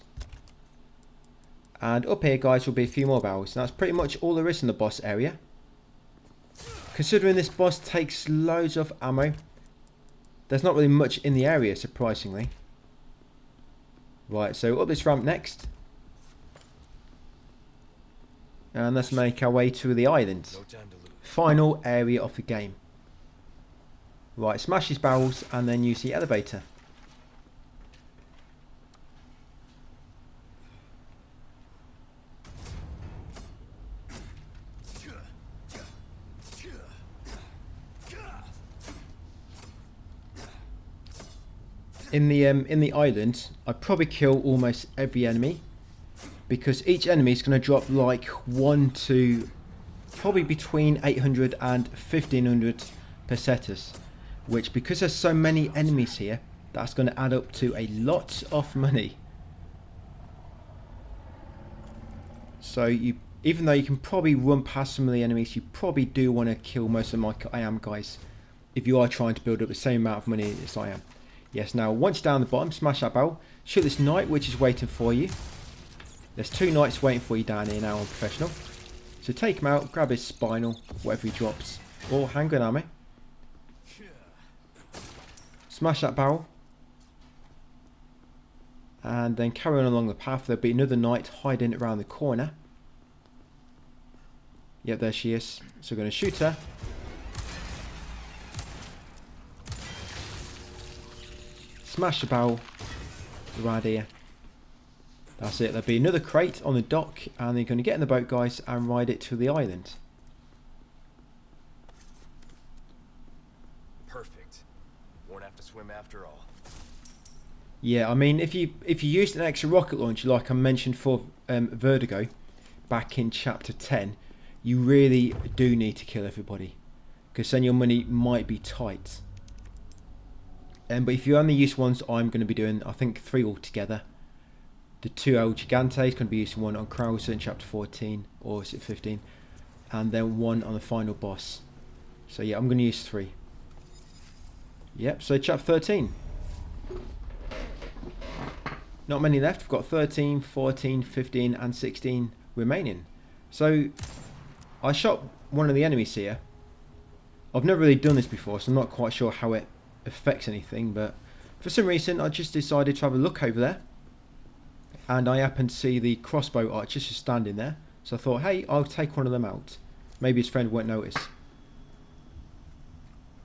And up here, guys, will be a few more barrels. And that's pretty much all there is in the boss area. Considering this boss takes loads of ammo, there's not really much in the area, surprisingly. Right, so up this ramp next. And let's make our way to the island. No time to lose. Final area of the game. Right, smash these barrels and then use the elevator. In the island, I'd probably kill almost every enemy, because each enemy is going to drop like 1 to probably between 800 and 1500 pesetas, which, because there's so many enemies here, that's going to add up to a lot of money. So even though you can probably run past some of the enemies, you probably do want to kill most of my I am guys if you are trying to build up the same amount of money as I am. Yes, now once down the bottom, smash that barrel, shoot this knight which is waiting for you. There's 2 knights waiting for you down here now on professional. So take him out, grab his spinal, whatever he drops, or handgun ammo. Smash that barrel. And then carry on along the path. There'll be another knight hiding around the corner. Yep, there she is. So we're going to shoot her. Smash the barrel right here. That's it. There'll be another crate on the dock, and they're going to get in the boat, guys, and ride it to the island. Perfect. Won't have to swim after all. Yeah, I mean, if you used an extra rocket launcher, like I mentioned for Vertigo back in chapter 10, you really do need to kill everybody, because then your money might be tight. But if you only use ones, I'm going to be doing, I think, 3 altogether. The 2 El Gigante is going to be using 1 on Krauser in chapter 14, or is it 15? And then 1 on the final boss. So yeah, I'm going to use 3. Yep, so chapter 13. Not many left. We've got 13, 14, 15 and 16 remaining. So I shot one of the enemies here. I've never really done this before, so I'm not quite sure how it affects anything, but for some reason I just decided to have a look over there, and I happened to see the crossbow archer just standing there, so I thought, hey, I'll take one of them out. Maybe his friend won't notice.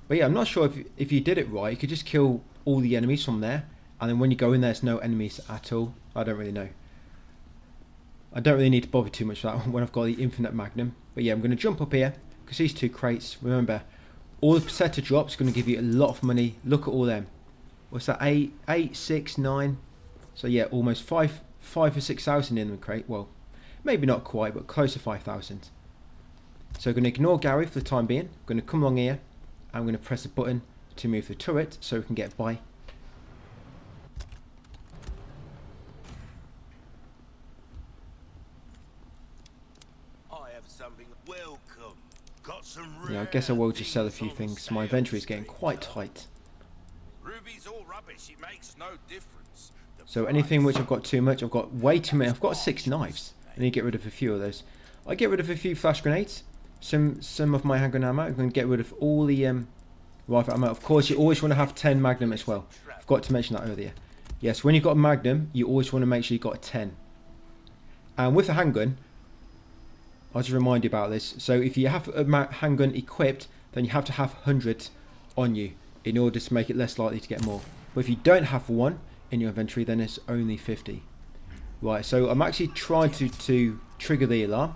But yeah, I'm not sure if you did it right. You could just kill all the enemies from there, and then when you go in there's no enemies at all. I don't really know. I don't really need to bother too much with that when I've got the infinite magnum. But yeah, I'm going to jump up here, because these 2 crates, remember, all the peseta drops going to give you a lot of money. Look at all them. What's that? 8, 6, 9. So yeah, almost 5 or 6,000 in the crate. Well, maybe not quite, but close to 5,000. So I'm going to ignore Gary for the time being. I'm going to come along here. I'm going to press the button to move the turret so we can get by. I have something. Welcome. Got some Yeah, I guess I will just sell a few things. My inventory is getting quite tight. Ruby's all rubbish. It makes no difference. So anything which I've got too much, I've got way too many. I've got 6 knives. I need to get rid of a few of those. I get rid of a few flash grenades. Some of my handgun ammo. I'm going to get rid of all the rifle ammo. Of course, you always want to have 10 magnum as well. I forgot to mention that earlier. Yes, when you've got a magnum, you always want to make sure you've got a 10. And with a handgun, I'll just remind you about this. So if you have a handgun equipped, then you have to have 100 on you in order to make it less likely to get more. But if you don't have one in your inventory, then it's only 50. Right, so I'm actually trying to trigger the alarm.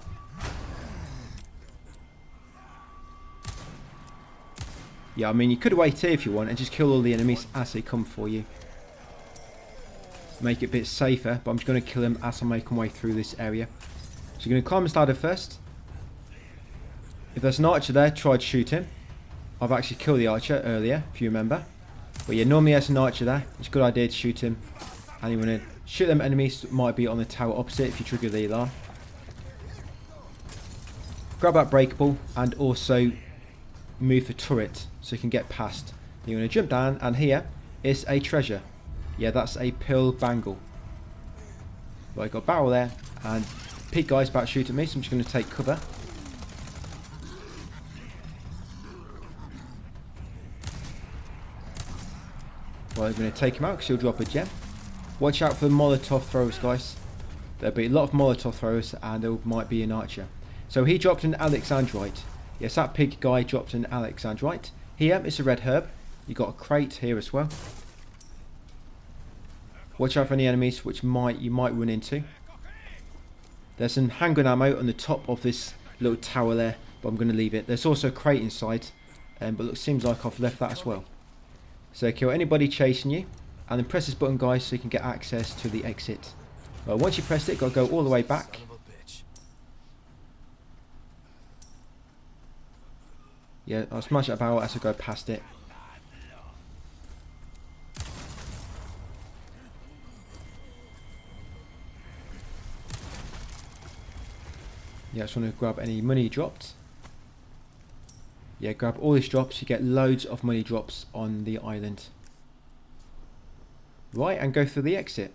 Yeah, I mean, you could wait here if you want and just kill all the enemies as they come for you. Make it a bit safer, but I'm just going to kill them as I make my way through this area. So you're going to climb this ladder first. If there's an archer there, try to shoot him. I've actually killed the archer earlier, if you remember. But yeah, normally there's an archer there. It's a good idea to shoot him. And you want to shoot them enemies that might be on the tower opposite if you trigger the alarm. grab that breakable and also move the turret so you can get past. You're going to jump down, and here is a treasure. Yeah, that's a pill bangle. Right, got a barrel there, and pig guy's about to shoot at me, so I'm just going to take cover. Right, I'm going to take him out because he'll drop a gem. Watch out for the Molotov throwers, guys. There'll be a lot of Molotov throwers, and there might be an archer. So he dropped an Alexandrite. Yes, that pig guy dropped an Alexandrite. Here is a red herb. You got a crate here as well. Watch out for any enemies which you might run into. There's some handgun ammo on the top of this little tower there, but I'm going to leave it. There's also a crate inside, but it seems like I've left that as well. So kill anybody chasing you, and then press this button, guys, so you can get access to the exit. Well, once you press it, got to go all the way back. Son of a bitch. Yeah, I'll smash that barrel as I go past it. Yeah, I just want to grab any money dropped. Yeah, grab all these drops. You get loads of money drops on the island. Right, and go through the exit.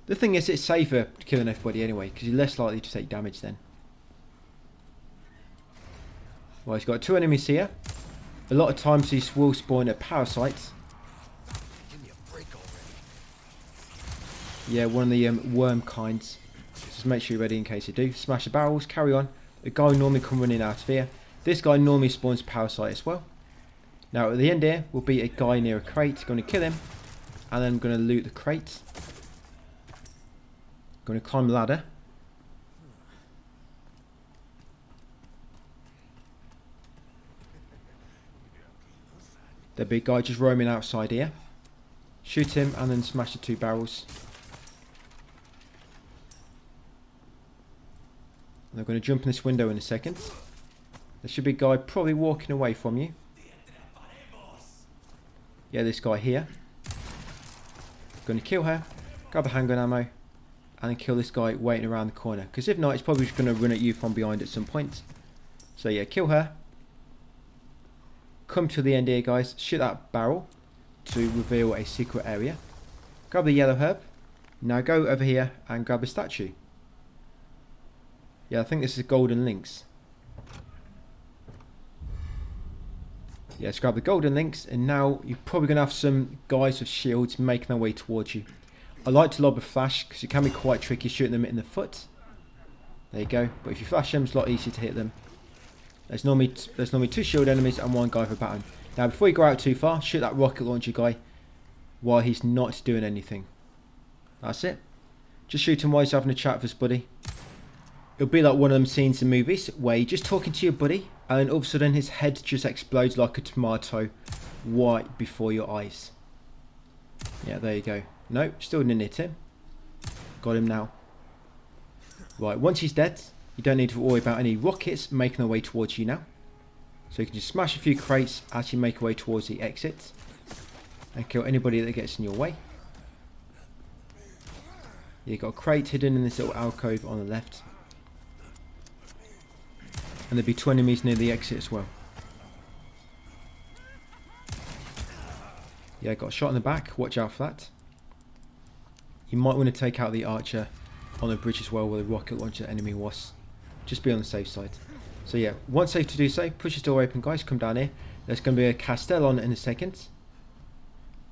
The thing is, it's safer killing everybody anyway, because you're less likely to take damage then. Well, he's got 2 enemies here. A lot of times these will spawn at parasites. Give me a break already. Yeah, one of the worm kinds. Just make sure you're ready in case you do. Smash the barrels, carry on. The guy normally come running out of here. This guy normally spawns parasite as well. Now at the end here will be a guy near a crate. Going to kill him, and then I'm going to loot the crate. Going to climb the ladder. There'll be a guy just roaming outside here. Shoot him and then smash the 2 barrels. And I'm going to jump in this window in a second. There should be a guy probably walking away from you. Yeah, this guy here. Going to kill her, grab the handgun ammo, and then kill this guy waiting around the corner. Because if not, it's probably just going to run at you from behind at some point. So yeah, kill her. Come to the end here, guys. Shoot that barrel to reveal a secret area. Grab the yellow herb. Now go over here and grab a statue. Yeah, I think this is golden links. Yeah, let's grab the golden links, and now you're probably going to have some guys with shields making their way towards you. I like to lob a flash because it can be quite tricky shooting them in the foot. There you go. But if you flash them, it's a lot easier to hit them. There's normally 2 shield enemies and 1 guy with a baton. Now, before you go out too far, shoot that rocket launcher guy while he's not doing anything. That's it. Just shoot him while he's having a chat with his buddy. It'll be like one of them scenes in movies where you're just talking to your buddy, and then all of a sudden his head just explodes like a tomato right before your eyes. Yeah, there you go. No, still didn't hit him. Got him now. Right, once he's dead, you don't need to worry about any rockets making their way towards you now. So you can just smash a few crates as you make your way towards the exit. And kill anybody that gets in your way. You've got a crate hidden in this little alcove on the left. And there'll be 2 enemies near the exit as well. Yeah, got a shot in the back. Watch out for that. You might want to take out the archer on the bridge as well where the rocket launcher enemy was. Just be on the safe side. So yeah, once safe to do so, push the door open, guys. Come down here. There's going to be a Castellon in a second.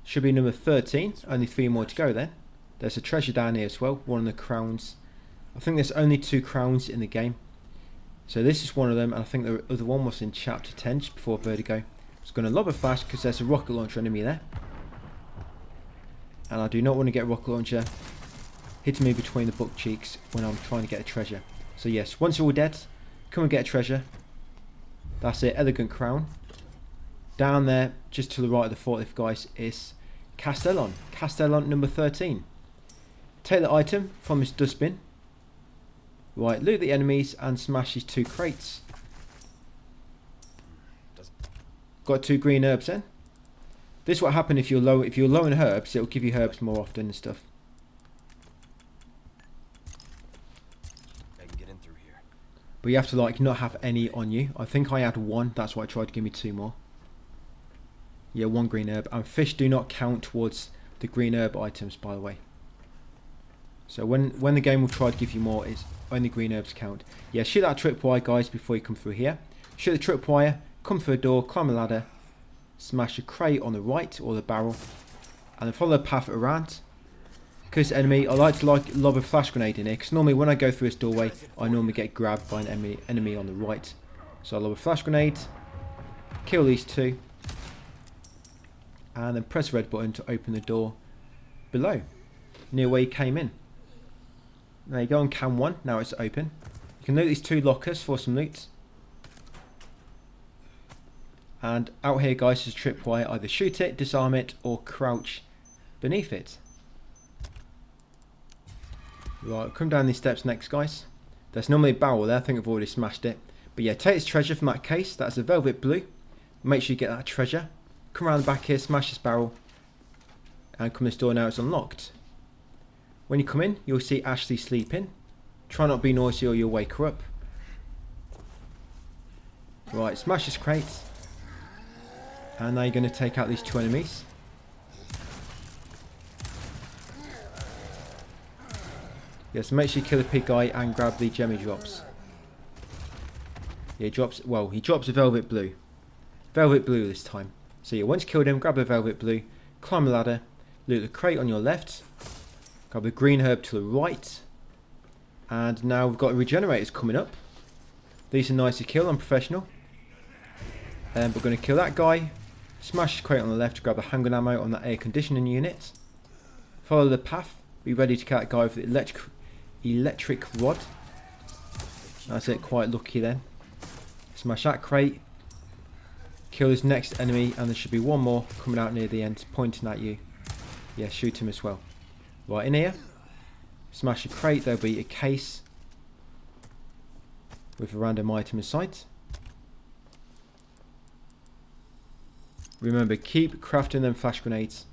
Should be number 13. Only 3 more to go then. There's a treasure down here as well. One of the crowns. I think there's only 2 crowns in the game. So this is one of them, and I think the other one was in chapter 10 just before Vertigo. I'm just going to lob a flash because there's a rocket launcher enemy there. And I do not want to get a rocket launcher hitting me between the butt cheeks when I'm trying to get a treasure. So yes, once you're all dead, come and get a treasure. That's it, elegant crown. Down there, just to the right of the forklift, guys, is Castellon. Castellon number 13. Take the item from this dustbin. Right, loot the enemies and smash these 2 crates. Got 2 green herbs then. This is what happens if you're low in herbs, it'll give you herbs more often and stuff. I can get in through here. But you have to like not have any on you. I think I had one, that's why I tried to give me 2 more. Yeah, 1 green herb. And fish do not count towards the green herb items, by the way. So when the game will try to give you more, it's only green herbs count. Yeah, shoot that tripwire, guys, before you come through here. Shoot the tripwire, come through a door, climb a ladder, smash a crate on the right, or the barrel, and then follow the path around. Because enemy, I like to lob a flash grenade in here, because normally when I go through this doorway, I normally get grabbed by an enemy on the right. So I lob a flash grenade, kill these 2, and then press the red button to open the door below, near where you came in. There you go on cam 1, now it's open. You can loot these 2 lockers for some loot. And out here, guys, is a tripwire. Either shoot it, disarm it, or crouch beneath it. Right, come down these steps next, guys. There's normally a barrel there. I think I've already smashed it. But yeah, take this treasure from that case. That's a velvet blue. Make sure you get that treasure. Come around the back here, smash this barrel. And come this door now, it's unlocked. When you come in, you'll see Ashley sleeping. Try not to be noisy or you'll wake her up. Right, smash this crate. And now you're going to take out these 2 enemies. Yeah, so make sure you kill the pig guy and grab the gemmy drops. Yeah, he drops a velvet blue. Velvet blue this time. So yeah, once you killed him, grab a velvet blue, climb the ladder, loot the crate on your left, grab the green herb to the right, and now we've got regenerators coming up. These are nice to kill, I'm professional. We're going to kill that guy, smash the crate on the left, grab a handgun ammo on that air conditioning unit, follow the path, be ready to kill that guy with the electric rod. That's it, quite lucky then. Smash that crate, kill this next enemy, and there should be 1 more coming out near the end, pointing at you. Yeah, shoot him as well. Right, in here, smash a crate, there'll be a case with a random item inside. Remember, keep crafting them flash grenades.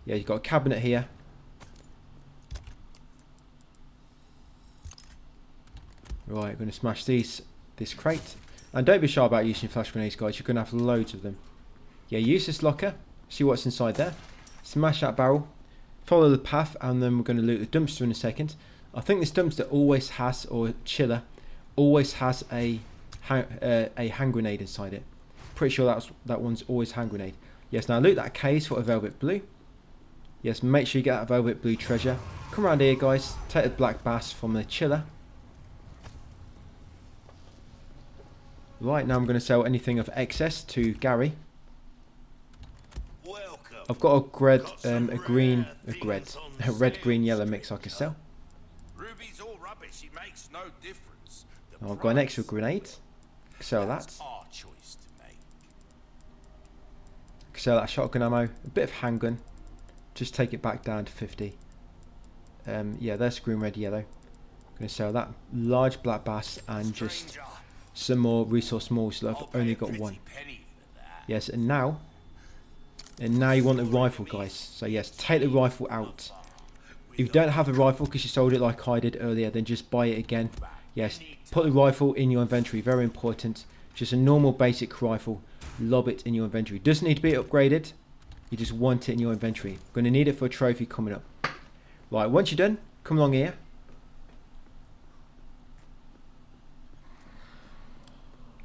Yeah, you've got a cabinet here. Right, we're going to smash this crate. And don't be shy about using flash grenades, guys. You're going to have loads of them. Yeah, use this locker. See what's inside there. Smash that barrel. Follow the path, and then we're going to loot the dumpster in a second. I think this dumpster always has, or chiller, always has a hand grenade inside it. Pretty sure that one's always hand grenade. Yes, now loot that case for a velvet blue. Yes, make sure you get that velvet blue treasure. Come around here, guys. Take the black bass from the chiller. Right, now I'm going to sell anything of excess to Gary. Welcome. I've got a red, green, yellow mix I can sell. Ruby's all rubbish, it makes no difference. Now I've got an extra grenade. Sell that. Our choice to make. Sell that shotgun ammo. A bit of handgun. Just take it back down to 50. Yeah, there's green, red, yellow. I'm going to sell that large black bass and just some more resource malls. So I've only got 1. Yes, and now you want the rifle, guys. So yes, take the rifle out. If you don't have a rifle because you sold it like I did earlier, then just buy it again. Yes, put the rifle in your inventory, very important. Just a normal basic rifle, lob it in your inventory. Doesn't need to be upgraded, you just want it in your inventory. Going to need it for a trophy coming up. Right, once you're done, come along here.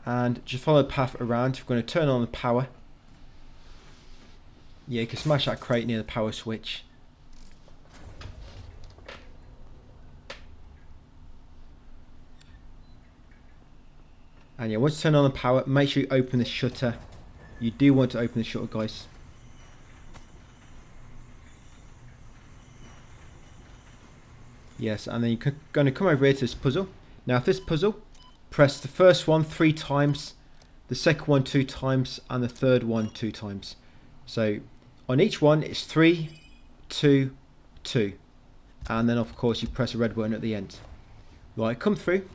And just follow the path around. We're going to turn on the power. Yeah, you can smash that crate near the power switch. And yeah, once you turn on the power, make sure you open the shutter. You do want to open the shutter, guys. Yes, and then you're going to come over here to this puzzle. Now, if this puzzle, press the first one 3 times, the second one 2 times, and the third one 2 times. So on each one, it's 3, 2, 2. And then, of course, you press a red button at the end. Right, come through,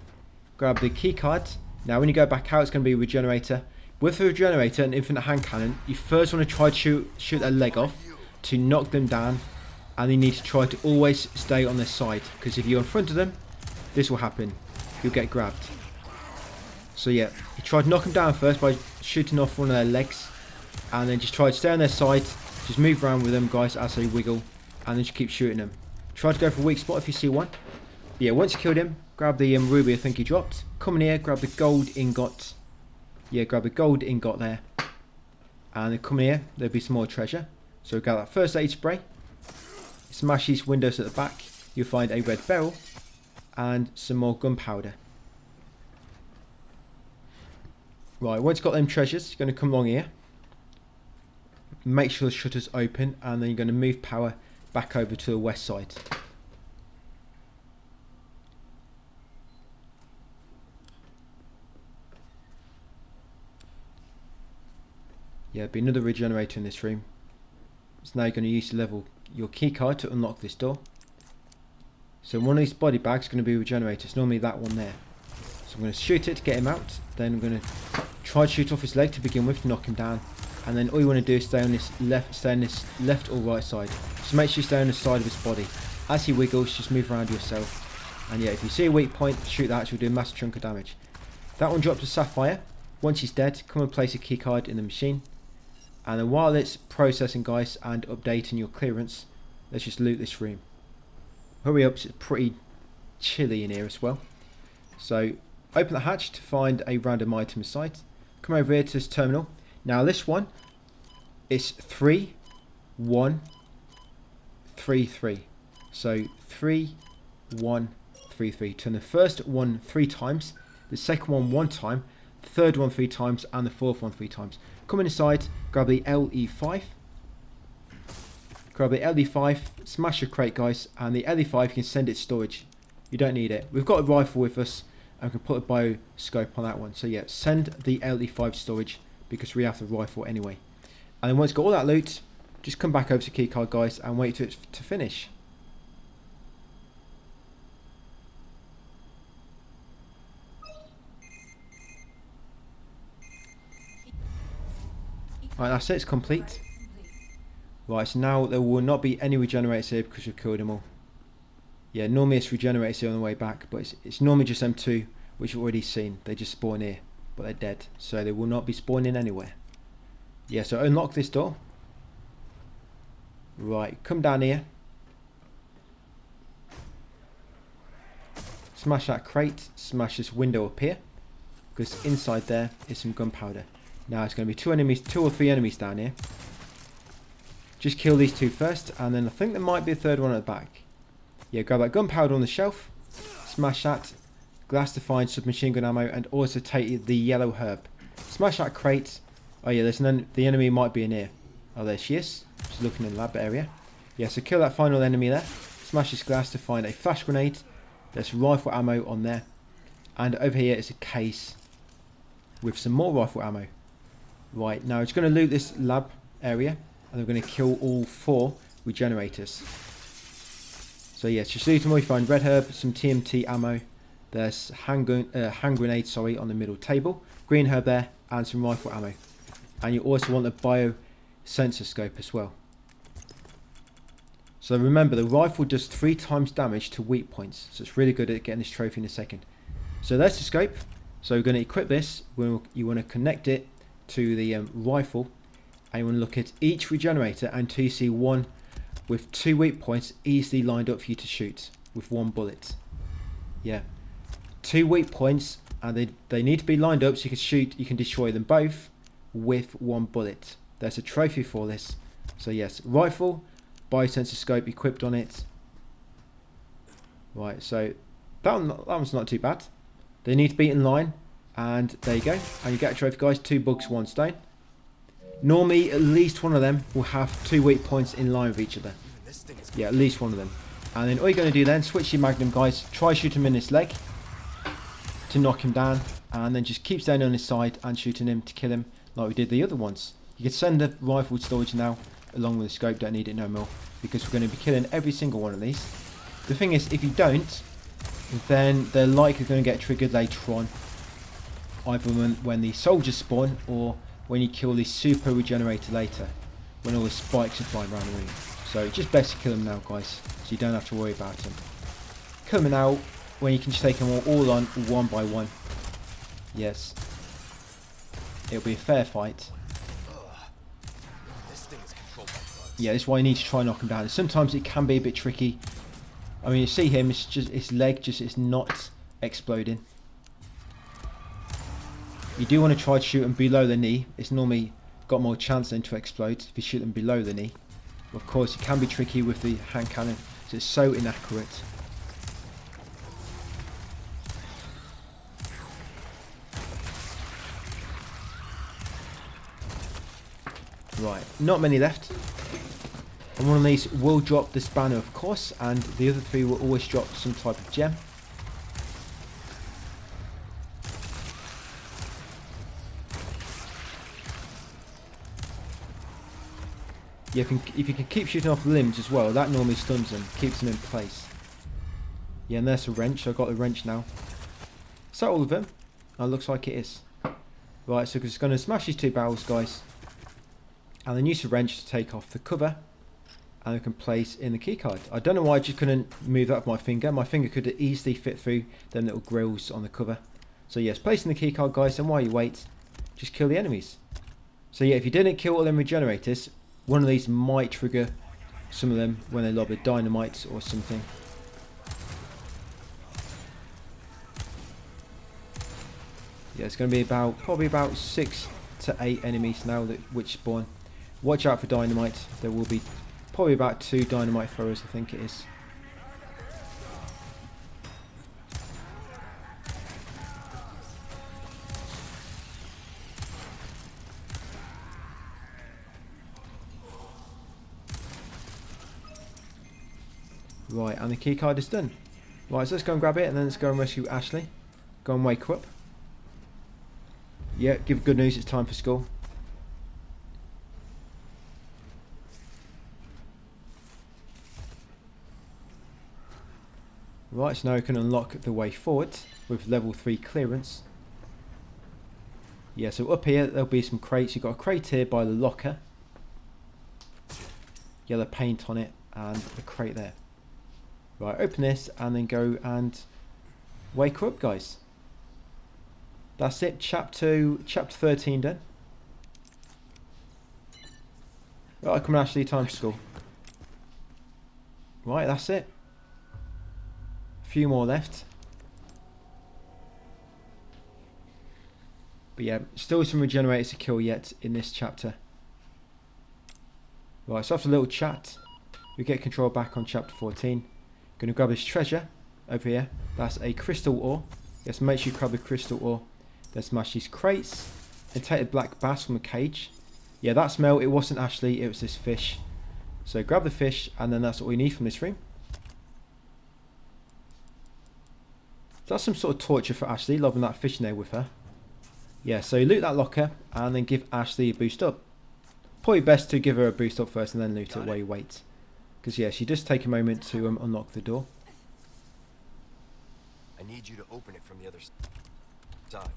grab the key card. Now, when you go back out, it's going to be a regenerator. With the regenerator and infinite hand cannon, you first want to try to shoot their leg off to knock them down. And you need to try to always stay on their side, because if you're in front of them, this will happen. You'll get grabbed. So yeah, he tried to knock them down first by shooting off one of their legs, and then just tried to stay on their side, just move around with them guys as they wiggle, and then just keep shooting them. Try to go for a weak spot if you see one. Yeah, once you killed him, grab the ruby I think he dropped. Come in here, grab the gold ingot. Yeah, grab the gold ingot there. And then come in here, there'll be some more treasure. So grab that first aid spray. Smash these windows at the back. You'll find a red barrel. And some more gunpowder. Right, once you've got them treasures, you're going to come along here. Make sure the shutter's open. And then you're going to move power back over to the west side. Yeah, there'll be another regenerator in this room. So now you're going to use the level your keycard to unlock this door. So one of these body bags is going to be a regenerator. It's normally that one there. So I'm going to shoot it to get him out. Then I'm going to try to shoot off his leg to begin with to knock him down. And then all you want to do is stay on this left or right side. So make sure you stay on the side of his body. As he wiggles, just move around yourself. And yeah, if you see a weak point, shoot that. It will do a massive chunk of damage. That one drops a sapphire. Once he's dead, come and place a keycard in the machine. And then while it's processing guys and updating your clearance, let's just loot this room. Hurry up, it's pretty chilly in here as well. So open the hatch to find a random item site. Come over here to this terminal. Now this one is 3 1 3 3. So 3 1 3 3. Turn the first one 3 times, the second one time, the third one 3 times, and the fourth one 3 times. Come inside, grab the LE5. Grab the LE5, smash your crate guys, and the LE5 you can send it to storage. You don't need it. We've got a rifle with us, and we can put a bioscope on that one. So yeah, send the LE5 to storage, because we have the rifle anyway. And then once you've got all that loot, just come back over to keycard guys, and wait for it to finish. Right, that's it, it's complete. Right, so now there will not be any regenerators here because we've killed them all. Yeah, normally it's regenerators here on the way back, but it's normally just them two, which you've already seen. They just spawn here, but they're dead. So they will not be spawning anywhere. Yeah, so unlock this door. Right, come down here. Smash that crate, smash this window up here. Because inside there is some gunpowder. Now it's going to be 2 or 3 enemies down here. Just kill these 2 first, and then I think there might be a third one at the back. Yeah, grab that gunpowder on the shelf, smash that, glass to find submachine gun ammo, and also take the yellow herb. Smash that crate. Oh yeah, the enemy might be in here. Oh, there she is. She's looking in the lab area. Yeah, so kill that final enemy there. Smash this glass to find a flash grenade. There's rifle ammo on there. And over here is a case with some more rifle ammo. Right, now it's going to loot this lab area, and we're going to kill all 4 regenerators. So yes, just loot them all. You find red herb, some TMT ammo. There's hand grenade, sorry, on the middle table. Green herb there, and some rifle ammo. And you also want the bio sensor scope as well. So remember, the rifle does 3 times damage to weak points, so it's really good at getting this trophy in a second. So there's the scope. So we're going to equip this. You want to connect it to the rifle, and you want to look at each regenerator until you see one with 2 weak points easily lined up for you to shoot with 1 bullet. Yeah, 2 weak points, and they need to be lined up so you can destroy them both with 1 bullet. There's a trophy for this. So yes, rifle, biosensor scope equipped on it. Right, so that one's not too bad. They need to be in line. And there you go, and you get a trophy guys, 2 bugs, 1 stone. Normally at least one of them will have 2 weak points in line with each other. Yeah, at least one of them. And then all you're going to do then, switch your magnum guys, try shoot him in his leg to knock him down, and then just keep staying on his side and shooting him to kill him like we did the other ones. You can send the rifle to storage now along with the scope, don't need it no more, because we're going to be killing every single one of these. The thing is, if you don't, then they're likely going to get triggered later on. Either when the soldiers spawn, or when you kill the super regenerator later, when all the spikes are flying around the room. So it's just best to kill them now guys, so you don't have to worry about them. Kill them now, when you can just take them all on 1 by 1. Yes. It'll be a fair fight. This thing is controlled by bugs. Yeah, that's why you need to try and knock him down. Sometimes it can be a bit tricky. I mean, you see him, it's just his leg just is not exploding. You do want to try to shoot him below the knee. It's normally got more chance than to explode if you shoot them below the knee. Of course, it can be tricky with the hand cannon, so it's so inaccurate. Right, not many left. And one of these will drop this banner, of course, and the other three will always drop some type of gem. Yeah, if you can keep shooting off limbs as well, that normally stuns them, keeps them in place. Yeah, and there's a wrench. I've got the wrench now. Is that all of them? Oh, looks like it is. Right, so it's going to smash these two barrels, guys. And then use the wrench to take off the cover. And we can place in the keycard. I don't know why I just couldn't move that with my finger. My finger could easily fit through them little grills on the cover. So yes, place in the keycard, guys, and while you wait, just kill the enemies. So yeah, if you didn't kill all them regenerators, one of these might trigger some of them when they lob a dynamite or something. Yeah, it's going to be probably about 6 to 8 enemies now which spawn. Watch out for dynamite. There will be probably about 2 dynamite throwers, I think it is. Right, and the keycard is done. Right, so let's go and grab it, and then let's go and rescue Ashley. Go and wake her up. Yeah, give good news, it's time for school. Right, so now we can unlock the way forward with level 3 clearance. Yeah, so up here there'll be some crates. You've got a crate here by the locker. Yellow paint on it, and a crate there. Right, open this and then go and wake her up, guys. That's it, chapter 13 done. Right, come on Ashley, time for school. Right, that's it. A few more left. But yeah, still some regenerators to kill yet in this chapter. Right, so after a little chat, we get control back on chapter 14. Going to grab this treasure over here. That's a crystal ore. Yes, make sure you grab the crystal ore. Then smash these crates and take the black bass from the cage. Yeah, that smell, it wasn't Ashley, it was this fish. So grab the fish, and then that's all you need from this room. That's some sort of torture for Ashley, lobbing that fish in there with her. Yeah, so loot that locker and then give Ashley a boost up. Probably best to give her a boost up first and then loot it while you wait. Because yeah, she does take a moment to unlock the door. I need you to open it from the other side.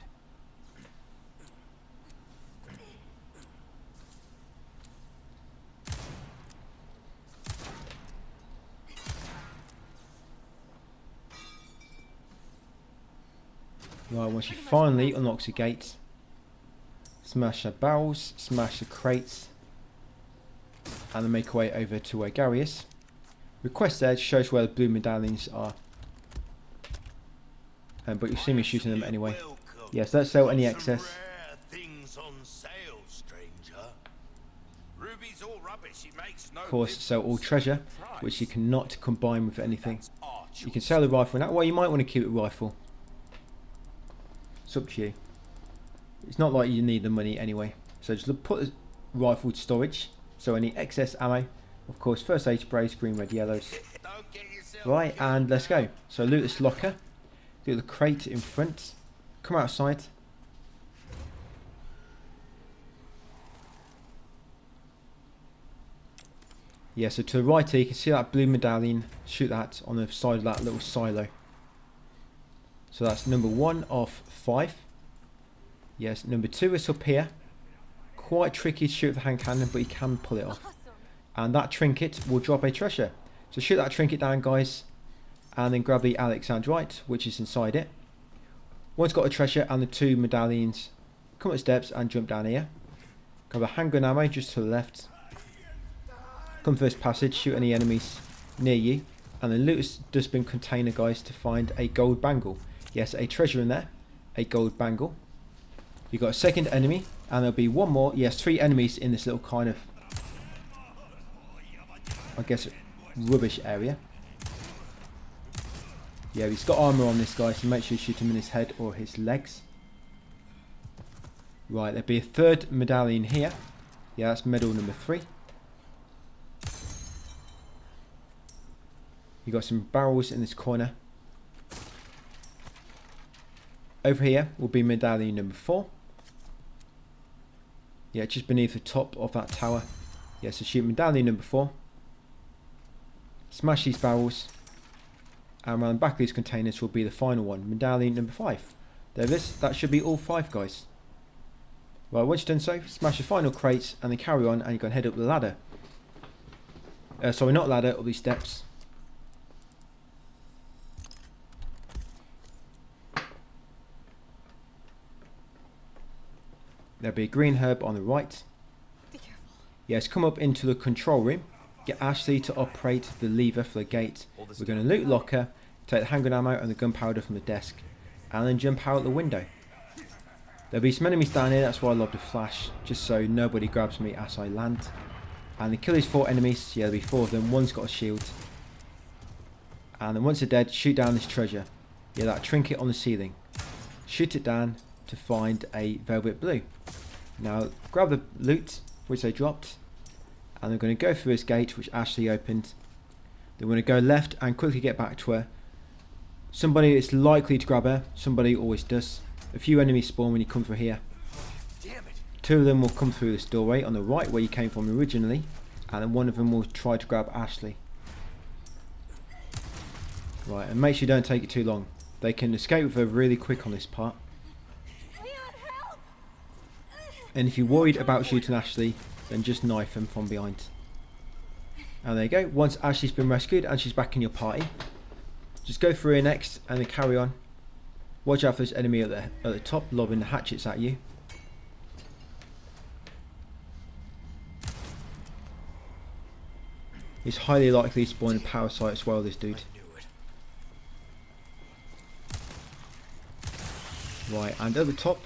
Right, once she finally unlocks the gate, smash the barrels, smash the crates, and then make her way over to where Gary is. Request there shows where the blue medallions are. But you see me shooting them anyway. Yes, let's sell any excess. Of course, sell all treasure, which you cannot combine with anything. You can sell the rifle now. Well, you might want to keep the rifle. It's up to you. It's not like you need the money anyway. So just put the rifle to storage. So any excess ammo, of course, first aid sprays, green, red, yellows. Right, and let's go. So loot this locker. Do the crate in front. Come outside. Yeah, so to the right here, you can see that blue medallion. Shoot that on the side of that little silo. So that's number 1 of 5. Yes, number 2 is up here. Quite tricky to shoot with the hand cannon, but you can pull it off. And that trinket will drop a treasure. So shoot that trinket down, guys. And then grab the Alexandrite, which is inside it. Once got a treasure and the 2 medallions, come up the steps and jump down here. Grab a handgun ammo just to the left. Come through this passage, shoot any enemies near you, and then loot this dustbin container, guys, to find a gold bangle. Yes, a treasure in there, a gold bangle. You've got a second enemy, and there'll be one more. Yes, 3 enemies in this little kind of, I guess, rubbish area. Yeah, he's got armour on this guy, so make sure you shoot him in his head or his legs. Right, there'll be a 3rd medallion here. Yeah, that's medal number 3. You've got some barrels in this corner. Over here will be medallion number 4. Yeah, just beneath the top of that tower. Yeah, so shoot medallion number 4. Smash these barrels. And around the back of these containers will be the final one, medallion number 5. There it is. That should be all 5, guys. Right, once you've done so, smash the final crates and then carry on, and you're going to head up the ladder. Sorry, not ladder, up these steps. There'll be a green herb on the right. Be careful. Yes, come up into the control room. Get Ashley to operate the lever for the gate. We're going to loot locker, take the handgun ammo and the gunpowder from the desk, and then jump out the window. There'll be some enemies down here, that's why I lobbed a flash, just so nobody grabs me as I land. And they kill these 4 enemies. Yeah, there'll be 4 of them. One's got a shield. And then once they're dead, shoot down this treasure. Yeah, that trinket on the ceiling. Shoot it down to find a velvet blue. Now grab the loot which they dropped, and they're going to go through this gate which Ashley opened. They want to go left and quickly get back to her. Somebody is likely to grab her, somebody always does. A few enemies spawn when you come through here. Damn it. 2 of them will come through this doorway on the right where you came from originally, and then one of them will try to grab Ashley. Right, and make sure you don't take it too long. They can escape with her really quick on this part. Leon, help! And if you're worried about shooting Ashley, then just knife them from behind. And there you go. Once Ashley's been rescued and she's back in your party, just go through here next and then carry on. Watch out for this enemy at the top lobbing the hatchets at you. He's highly likely to spawn a parasite as well, this dude. Right, and at the top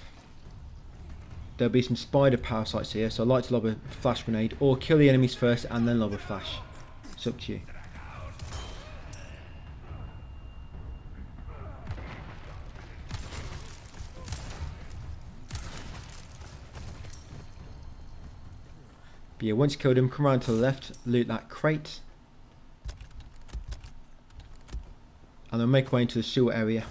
there'll be some spider parasites here, so I like to lob a flash grenade or kill the enemies first and then lob a flash. It's up to you. But yeah, once you killed him, come around to the left, loot that crate, and then make our way into the sewer area.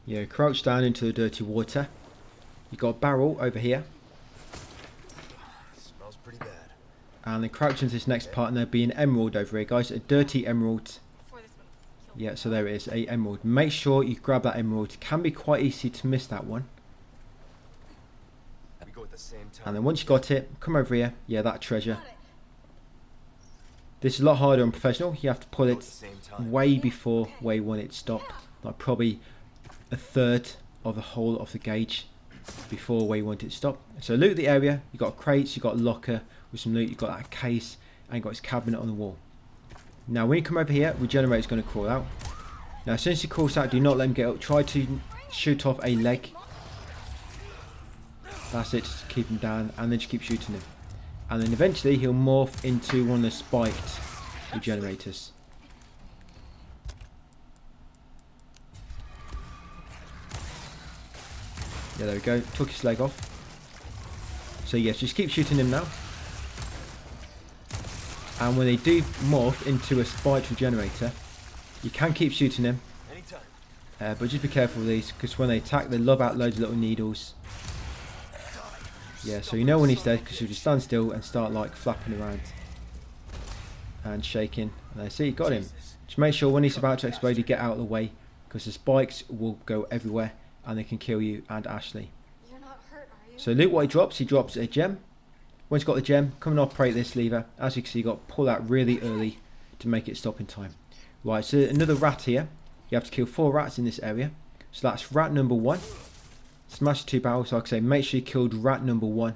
Yeah, crouch down into the dirty water. You got a barrel over here. Smells pretty bad. And then crouch into this next part, and there'll be an emerald over here, guys. A dirty emerald. Before this one killed Yeah, so there it is, a emerald. Make sure you grab that emerald. It can be quite easy to miss that one. We go at the same time. And then once you got it, come over here. Yeah, that treasure. Got it. This is a lot harder on professional. You have to pull We go at it the same time. way before way when it stopped. Like probably a third of the whole of the gauge before where you want it to stop. So loot the area. You got crates, you got a locker with some loot, you got that case, and you got his cabinet on the wall. Now when you come over here, Regenerate is going to crawl out. Now as soon as he crawls out, do not let him get up. Try to shoot off a leg. That's it, just keep him down, and then just keep shooting him. And then eventually he'll morph into one of the spiked Regenerators. Yeah, there we go. Took his leg off. So yes, just keep shooting him now. And when they do morph into a spiked Regenerator, you can keep shooting him. Anytime. But just be careful with these, because when they attack, they lob out loads of little needles. Yeah, so you know when he's dead, because he'll just stand still and start like flapping around and shaking. And I see, got him. Just make sure when he's about to explode, you get out of the way, because the spikes will go everywhere and they can kill you and Ashley. You're not hurt, are you? So loot what he drops. He drops a gem. Once you've got the gem, come and operate this lever. As you can see, you've got to pull that really early to make it stop in time. Right, so another rat here. you have to kill 4 rats in this area. So that's rat number 1. Smash 2 barrels. So like I say, make sure you killed rat number 1.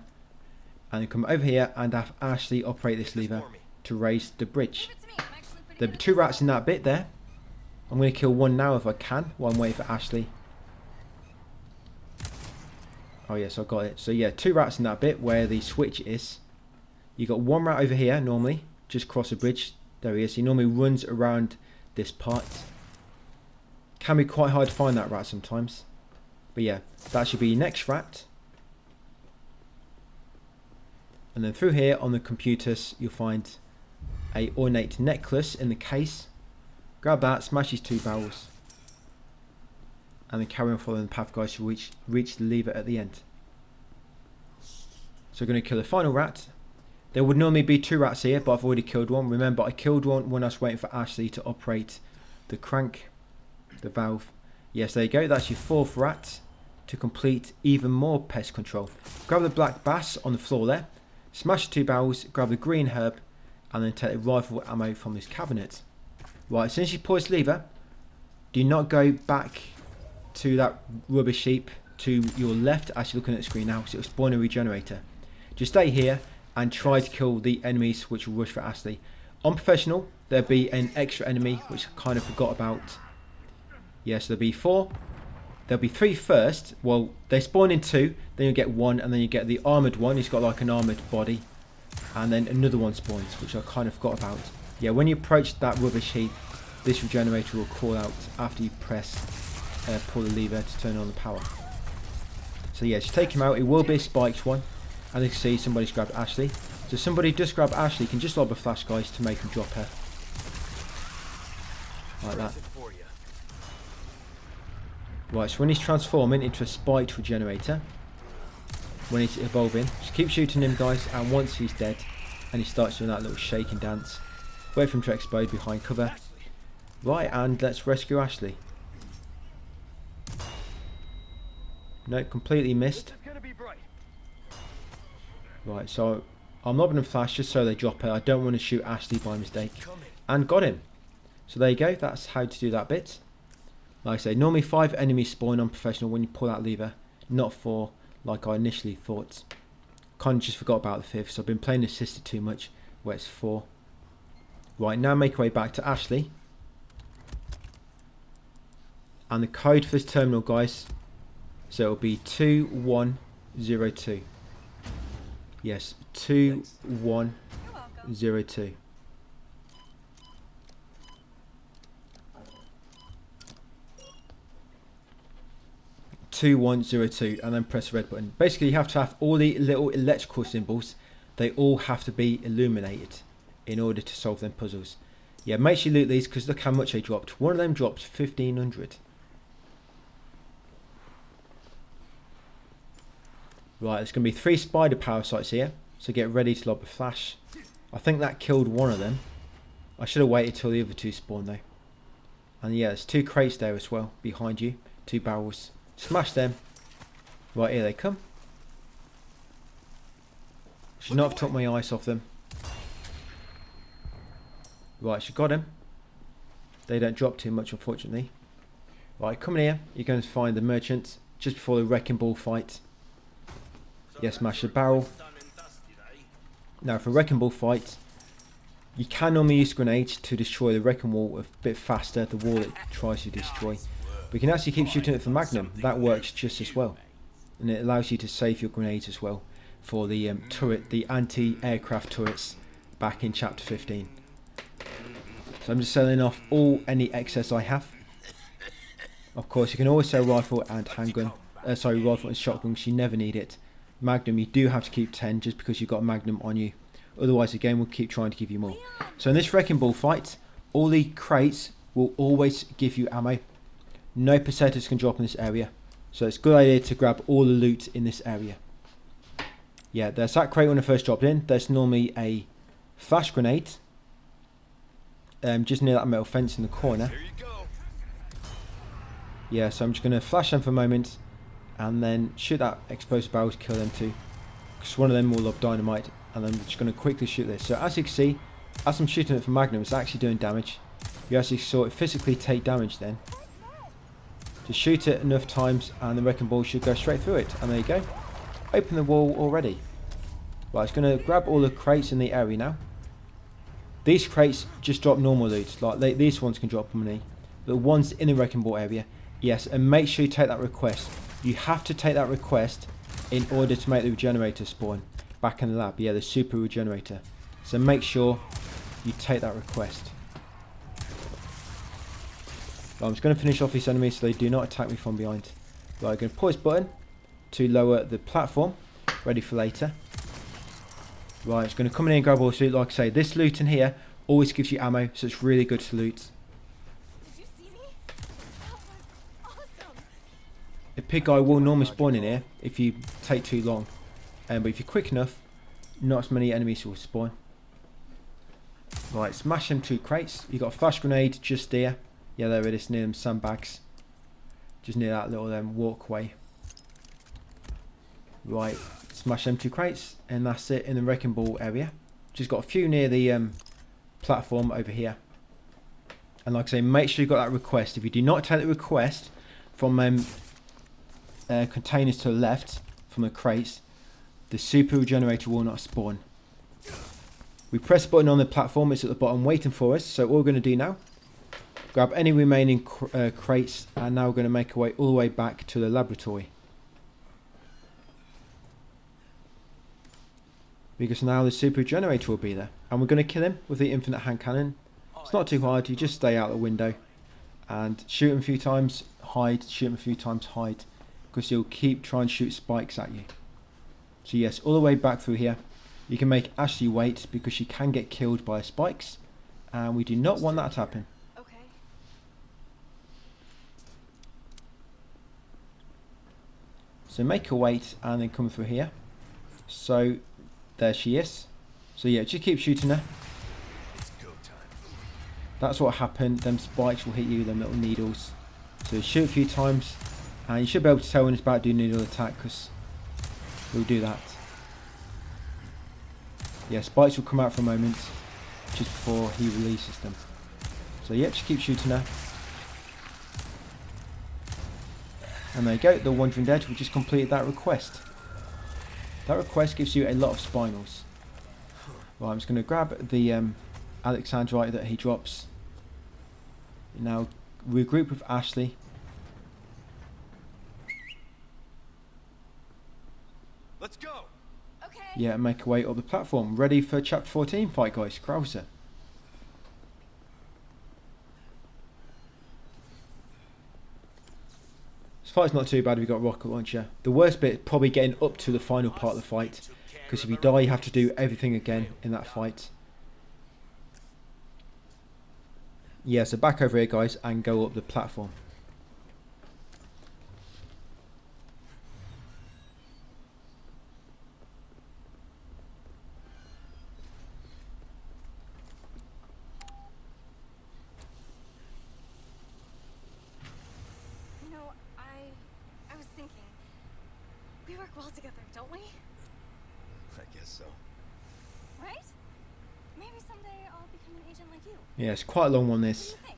And then come over here and have Ashley operate this lever to raise the bridge. There'll be 2 rats in that bit there. I'm going to kill 1 now if I can, while I'm waiting for Ashley. Oh yes, I got it. So yeah, 2 rats in that bit where the switch is. You got 1 rat over here normally, just cross the bridge. There he is. He normally runs around this part. Can be quite hard to find that rat sometimes. But yeah, that should be your next rat. And then through here on the computers, you'll find a ornate necklace in the case. Grab that, smash these 2 barrels. And then carry on following the path, guys, to reach the lever at the end. So we're going to kill the final rat. There would normally be 2 rats here, but I've already killed 1. Remember, I killed 1 when I was waiting for Ashley to operate the crank, the valve. Yes, there you go. That's your 4th rat to complete even more pest control. Grab the black bass on the floor there. Smash 2 barrels, grab the green herb, and then take the rifle ammo from this cabinet. Right, as soon as you pull this lever, do not go back to that rubbish heap to your left. Actually looking at the screen now, so it'll spawn a regenerator. Just stay here and try to kill the enemies which will rush for Ashley. On professional, there'll be an extra enemy which I kind of forgot about. Yes, there'll be 4. There'll be 3 first. Well, they spawn in 2, then you get 1, and then you get the armoured one. He's got like an armoured body. And then another one spawns, which I kind of forgot about. Yeah, when you approach that rubbish heap, this regenerator will call out after you pull the lever to turn on the power. So yeah, just take him out. It will be a spiked one. And you can see somebody's grabbed Ashley. So somebody just grab Ashley, can just lob a flash, guys, to make him drop her. Like that. Right, so when he's transforming into a spiked regenerator, when he's evolving, just keep shooting him, guys, and once he's dead and he starts doing that little shaking dance, wait for him to explode behind cover. Right, and let's rescue Ashley. No, completely missed. Right, so I'm lobbing them flash just so they drop her. I don't want to shoot Ashley by mistake. And got him. So there you go, that's how to do that bit. Like I say, normally 5 enemies spawn on professional when you pull that lever, not 4 like I initially thought. Kind of just forgot about the 5th, so I've been playing assisted too much, where it's 4. Right, now make our way back to Ashley. And the code for this terminal, guys, so it'll be 2102. Yes, 2102. 2102, and then press the red button. Basically, you have to have all the little electrical symbols. They all have to be illuminated in order to solve them puzzles. Yeah, make sure you loot these because look how much they dropped. One of them dropped 1500. Right, there's going to be 3 spider parasites here, so get ready to lob a flash. I think that killed one of them. I should have waited till the other 2 spawn though. And yeah, there's 2 crates there as well behind you, 2 barrels. Smash them. Right, here they come. Should not have took my eyes off them. Right, she got him. They don't drop too much, unfortunately. Right, come in here. You're going to find the merchant just before the wrecking ball fight. Yeah, smash the barrel. Now, for a wrecking ball fight, you can normally use grenades to destroy the wrecking wall a bit faster, the wall it tries to destroy. But you can actually keep shooting it for Magnum. That works just as well. And it allows you to save your grenades as well for the turret, the anti-aircraft turrets back in chapter 15. So I'm just selling off any excess I have. Of course, you can always sell rifle and handgun. Rifle and shotgun, because you never need it. Magnum, you do have to keep 10 just because you've got a Magnum on you. Otherwise, the game will keep trying to give you more. So in this wrecking ball fight, all the crates will always give you ammo. No pesetas can drop in this area. So it's a good idea to grab all the loot in this area. Yeah, there's that crate when I first dropped in. There's normally a flash grenade. Just near that metal fence in the corner. Yeah, so I'm just going to flash them for a moment. And then shoot that explosive barrel to kill them too. Because one of them will lob dynamite. And then I'm just going to quickly shoot this. So as you can see, as I'm shooting it from Magnum, it's actually doing damage. You actually sort of physically take damage then. Just shoot it enough times and the wrecking ball should go straight through it. And there you go. Open the wall already. Right, it's going to grab all the crates in the area now. These crates just drop normal loot. Like these ones can drop money. The ones in the wrecking ball area, yes. And make sure you take that request. You have to take that request in order to make the regenerator spawn back in the lab. Yeah, the super regenerator. So make sure you take that request. Right, I'm just going to finish off these enemies so they do not attack me from behind. Right, I'm going to pull this button to lower the platform. Ready for later. Right, it's going to come in here and grab all this loot. Like I say, this loot in here always gives you ammo, so it's really good to loot. Did you see me? That was awesome. A pig guy will normally spawn in here if you take too long. But if you're quick enough, not as many enemies will spawn. Right, smash them 2 crates. You've got a flash grenade just there. Yeah, there it is, near them sandbags. Just near that little walkway. Right, smash them 2 crates, and that's it in the wrecking ball area. Just got a few near the platform over here. And like I say, make sure you got that request. If you do not take the request from containers to the left, from the crates, the super regenerator will not spawn. We press the button on the platform, it's at the bottom waiting for us. So all we're going to do now, grab any remaining crates, and now we're going to make our way all the way back to the laboratory. Because now the super generator will be there. And we're going to kill him with the infinite hand cannon. It's not too hard, you just stay out the window. And shoot him a few times, hide, shoot him a few times, hide. Because he'll keep trying to shoot spikes at you. So yes, all the way back through here. You can make Ashley wait because she can get killed by spikes. And we do not want that to happen. Okay. So make her wait and then come through here. So there she is. So yeah, just keep shooting her. It's go time. That's what happened. Them spikes will hit you, them little needles. So shoot a few times, and you should be able to tell when it's about to do needle attack, because we'll do that. Yeah, spikes will come out for a moment just before he releases them. So yeah, just keep shooting her. And there you go, the Wandering Dead. We just completed that request. That request gives you a lot of spinals. Right, I'm just going to grab the Alexandrite that he drops. Now regroup with Ashley. Let's go. Okay. Yeah, and make our way up the platform. Ready for chapter 14 fight, guys. Krauser. This fight's not too bad if you've got a rocket launcher. The worst bit is probably getting up to the final part of the fight. Because if you die, you have to do everything again in that fight. Yeah, so back over here, guys, and go up the platform. You know, I was thinking, we work well together, don't we? I guess so. Right? Maybe someday I'll become an agent like you. Yeah, it's quite a long one, What do this. you think?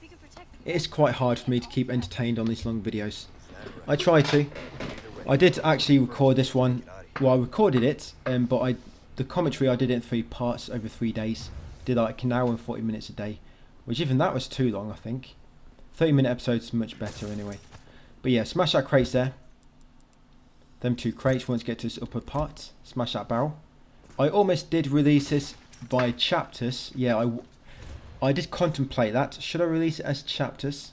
We could protect the It is quite hard for me to keep entertained on these long videos. Is that right? I try to. Either way, I did actually record this one. get out of here. Well, I recorded it, but the commentary I did it in 3 parts over 3 days. Did like an hour and 40 minutes a day, which even that was too long, I think. 30-minute episodes is much better anyway. But yeah, smash that crates there. Them 2 crates once you get to this upper part. Smash that barrel. I almost did release this by chapters. Yeah, I did contemplate that. Should I release it as chapters?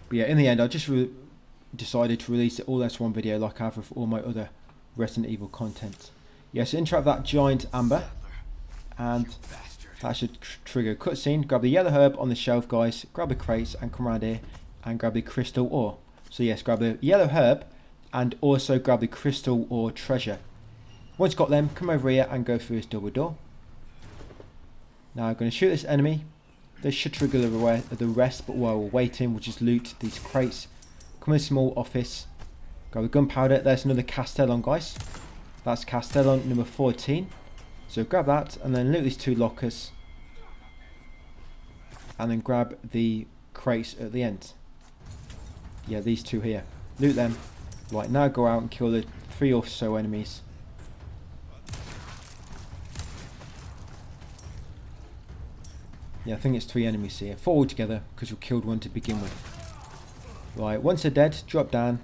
But yeah, in the end, I just decided to release it all as one video, like I have with all my other Resident Evil content. Yeah, so interact with that giant amber, and that should trigger a cutscene. Grab the yellow herb on the shelf, guys. Grab the crates and come around here and grab the crystal ore. So yes, grab the yellow herb and also grab the crystal ore treasure. Once got them, come over here and go through this double door. Now I'm going to shoot this enemy. This should trigger the rest, but while we're waiting, we'll just loot these crates. Come in a small office. Grab the gunpowder. There's another Castellon, guys. That's Castellon number 14. So grab that and then loot these 2 lockers. and then grab the crates at the end. Yeah, these two here. Loot them. Right, now go out and kill the 3 or so enemies. Yeah, I think it's 3 enemies here. 4 altogether, because we killed 1 to begin with. Right, once they're dead, drop down.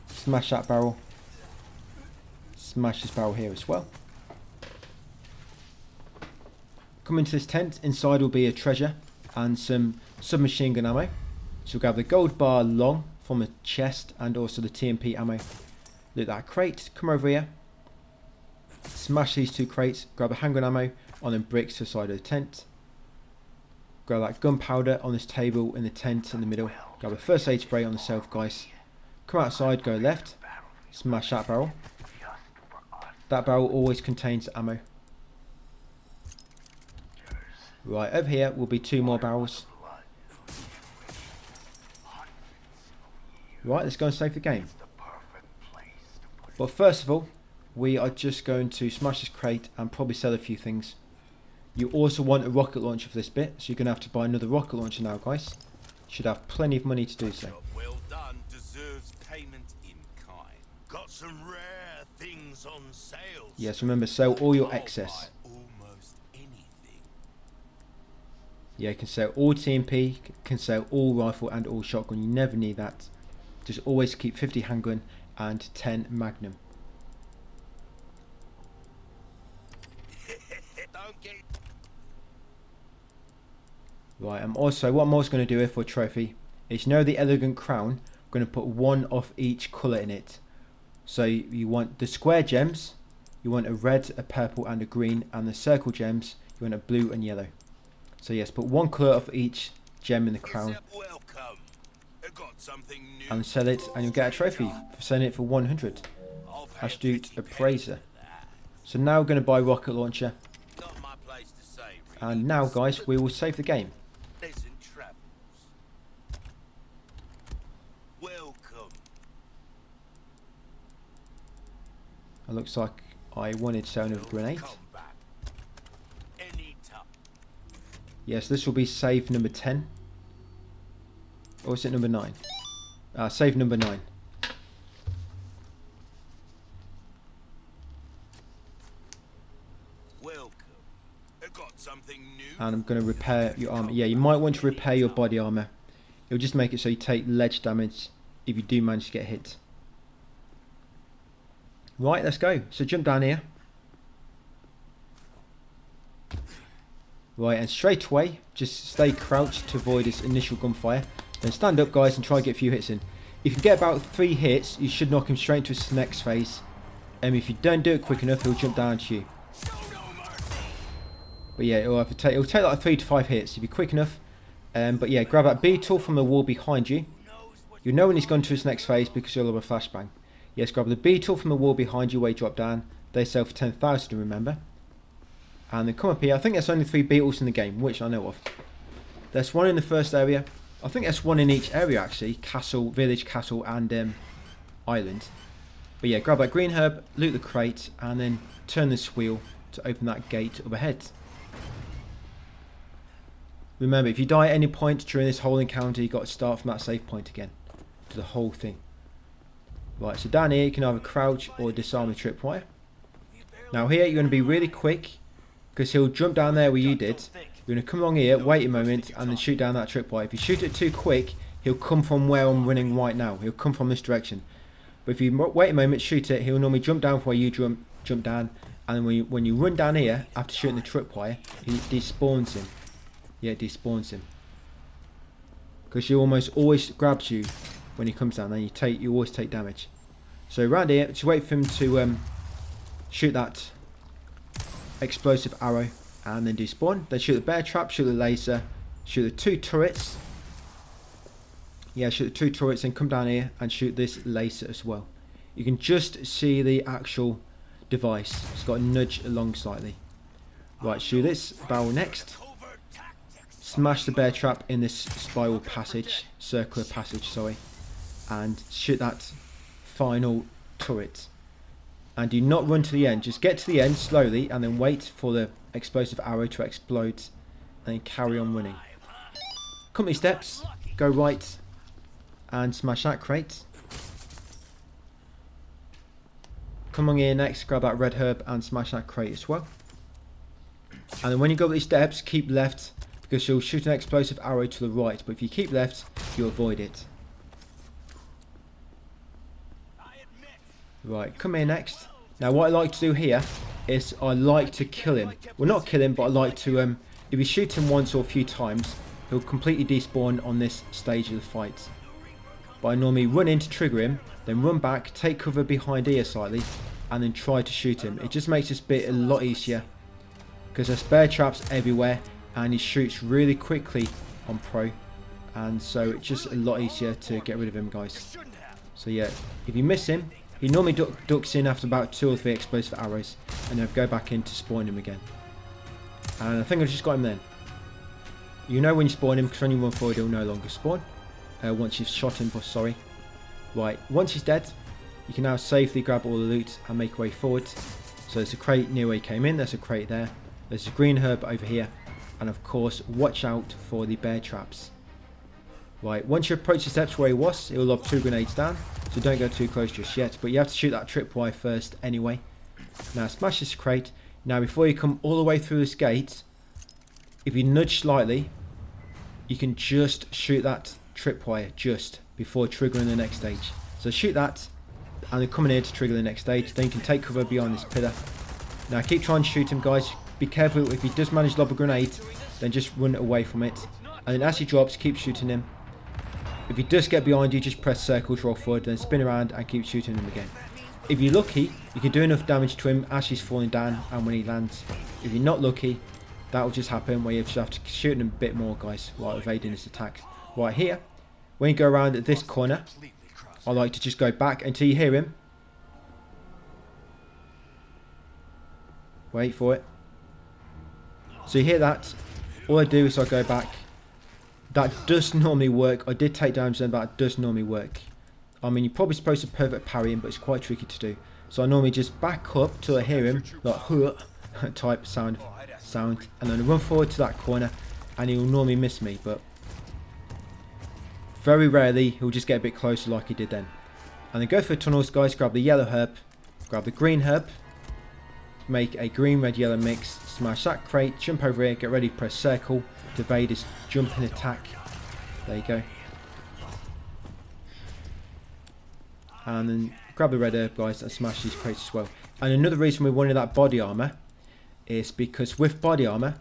Smash that barrel. Smash this barrel here as well. Come into this tent. Inside will be a treasure and some submachine gun ammo. So we'll grab the gold bar long from the chest and also the TMP ammo. Loot that crate. Come over here. Smash these 2 crates. Grab a handgun ammo on them bricks to the side of the tent. Grab that gunpowder on this table in the tent in the middle. Grab a first aid spray on the self guys. Come outside, go left. Smash that barrel. That barrel always contains ammo. Right, over here will be 2 more barrels. Right, let's go and save the game. But first of all, we are just going to smash this crate and probably sell a few things. You also want a rocket launcher for this bit, so you're going to have to buy another rocket launcher now, guys. Should have plenty of money to do so. Job well done deserves payment in kind. Got some rare things on sale. Yes, remember, sell all your I'll excess. buy almost anything. Yeah, you can sell all TMP, can sell all rifle and all shotgun. You never need that. Just always keep 50 handgun and 10 magnum. Don't get Right, what I'm also going to do for a trophy is, you know, the elegant crown, I'm going to put 1 of each colour in it. So you want the square gems, you want a red, a purple and a green, and the circle gems, you want a blue and yellow. So yes, put 1 colour of each gem in the crown welcome. I got something new. and sell it, and you'll get a trophy for selling it for 100. I'll pay Astute 50 appraiser. for that. So now we're going to buy rocket launcher, Not my place to say, really. and now guys, we will save the game. Pleasant travels. Welcome. It looks like I wanted selling of a grenade. Come back. Anytime. Yes, this will be save number 10. Or is it number 9? Save number 9. Welcome. I got something new. And I'm going to repair your armor. Yeah, you might want to repair your body armor. It'll just make it so you take ledge damage if you do manage to get hit. Right, let's go. So jump down here. Right, and straight away, just stay crouched to avoid this initial gunfire. Then stand up, guys, and try and get a few hits in. If you get about 3 hits, you should knock him straight into his next phase. If you don't do it quick enough, he'll jump down to you. But yeah, it'll take like 3 to 5 hits if you're quick enough. But yeah, grab that beetle from the wall behind you. You'll know when he's gone to his next phase because you'll have a flashbang. Yes, grab the beetle from the wall behind you where you drop down. They sell for 10,000, remember. And then come up here. I think there's only 3 beetles in the game, which I know of. There's 1 in the first area. I think there's 1 in each area actually. Castle, village, castle and island. But yeah, grab that green herb, loot the crate, and then turn this wheel to open that gate up ahead. Remember, if you die at any point during this whole encounter, you've got to start from that save point again. To the whole thing. Right, so down here you can either crouch or disarm the tripwire. Now here you're going to be really quick, because he'll jump down there where you did. You're going to come along here, wait a moment, and then shoot down that tripwire. If you shoot it too quick, he'll come from where I'm running right now. He'll come from this direction. But if you wait a moment, shoot it, he'll normally jump down from where you jump down. And then when you run down here, after shooting the tripwire, he despawns him. Yeah, it despawns him. Because he almost always grabs you when he comes down, and you always take damage. So around here, just wait for him to shoot that explosive arrow and then despawn. Then shoot the bear trap, shoot the laser, shoot the 2 turrets. Yeah, shoot the 2 turrets and come down here and shoot this laser as well. You can just see the actual device. It's got a nudge along slightly. Right, shoot this barrel next. Smash the bear trap in this spiral passage, circular passage, sorry. And shoot that final turret. And do not run to the end, just get to the end slowly and then wait for the explosive arrow to explode and then carry on running. Company steps, go right and smash that crate. Come on here next, grab that red herb and smash that crate as well. And then when you go up these steps, keep left because you'll shoot an explosive arrow to the right, but if you keep left, you avoid it. Right, come here next. Now what I like to do here is I like to kill him. Well, not kill him, but I like to, if you shoot him once or a few times, he'll completely despawn on this stage of the fight. But I normally run in to trigger him, then run back, take cover behind here slightly, and then try to shoot him. It just makes this bit a lot easier because there's bear traps everywhere and he shoots really quickly on pro, and so it's just a lot easier to get rid of him, guys. So yeah, if you miss him, he normally ducks in after about 2 or 3 explosive arrows, and then go back in to spawn him again. And I think I've just got him then. You know when you spawn him, because when you run forward he'll no longer spawn. Once you've shot him, sorry. Right, once he's dead, you can now safely grab all the loot and make your way forward. So there's a crate near where he came in, there's a crate there. There's a green herb over here. And of course, watch out for the bear traps. Right, once you approach the steps where he was, it will lob 2 grenades down. So don't go too close just yet. But you have to shoot that tripwire first anyway. Now smash this crate. Now before you come all the way through this gate, if you nudge slightly, you can just shoot that tripwire just before triggering the next stage. So shoot that and then come in here to trigger the next stage. Then you can take cover behind this pillar. Now keep trying to shoot him, guys. Be careful, if he does manage to lob a grenade, then just run away from it. And then as he drops, keep shooting him. If he does get behind you, just press circle to roll forward, then spin around and keep shooting him again. If you're lucky, you can do enough damage to him as he's falling down and when he lands. If you're not lucky, that will just happen where you just have to shoot him a bit more, guys, while evading his attacks. Right here, when you go around at this corner, I like to just go back until you hear him. Wait for it. So you hear that. All I do is I go back. That does normally work. I did take damage then, but that does normally work. I mean, you're probably supposed to perfect parry him, but it's quite tricky to do. So I normally just back up till I hear him, like type sound, and then run forward to that corner, and he'll normally miss me, but very rarely he'll just get a bit closer like he did then. And then go for the tunnels, guys. Grab the yellow herb, grab the green herb, make a green, red, yellow mix, smash that crate, jump over here, get ready to press circle to evade his jumping attack. There you go. And then grab the red herb, guys, and smash these crates as well. And another reason we wanted that body armor is because with body armor,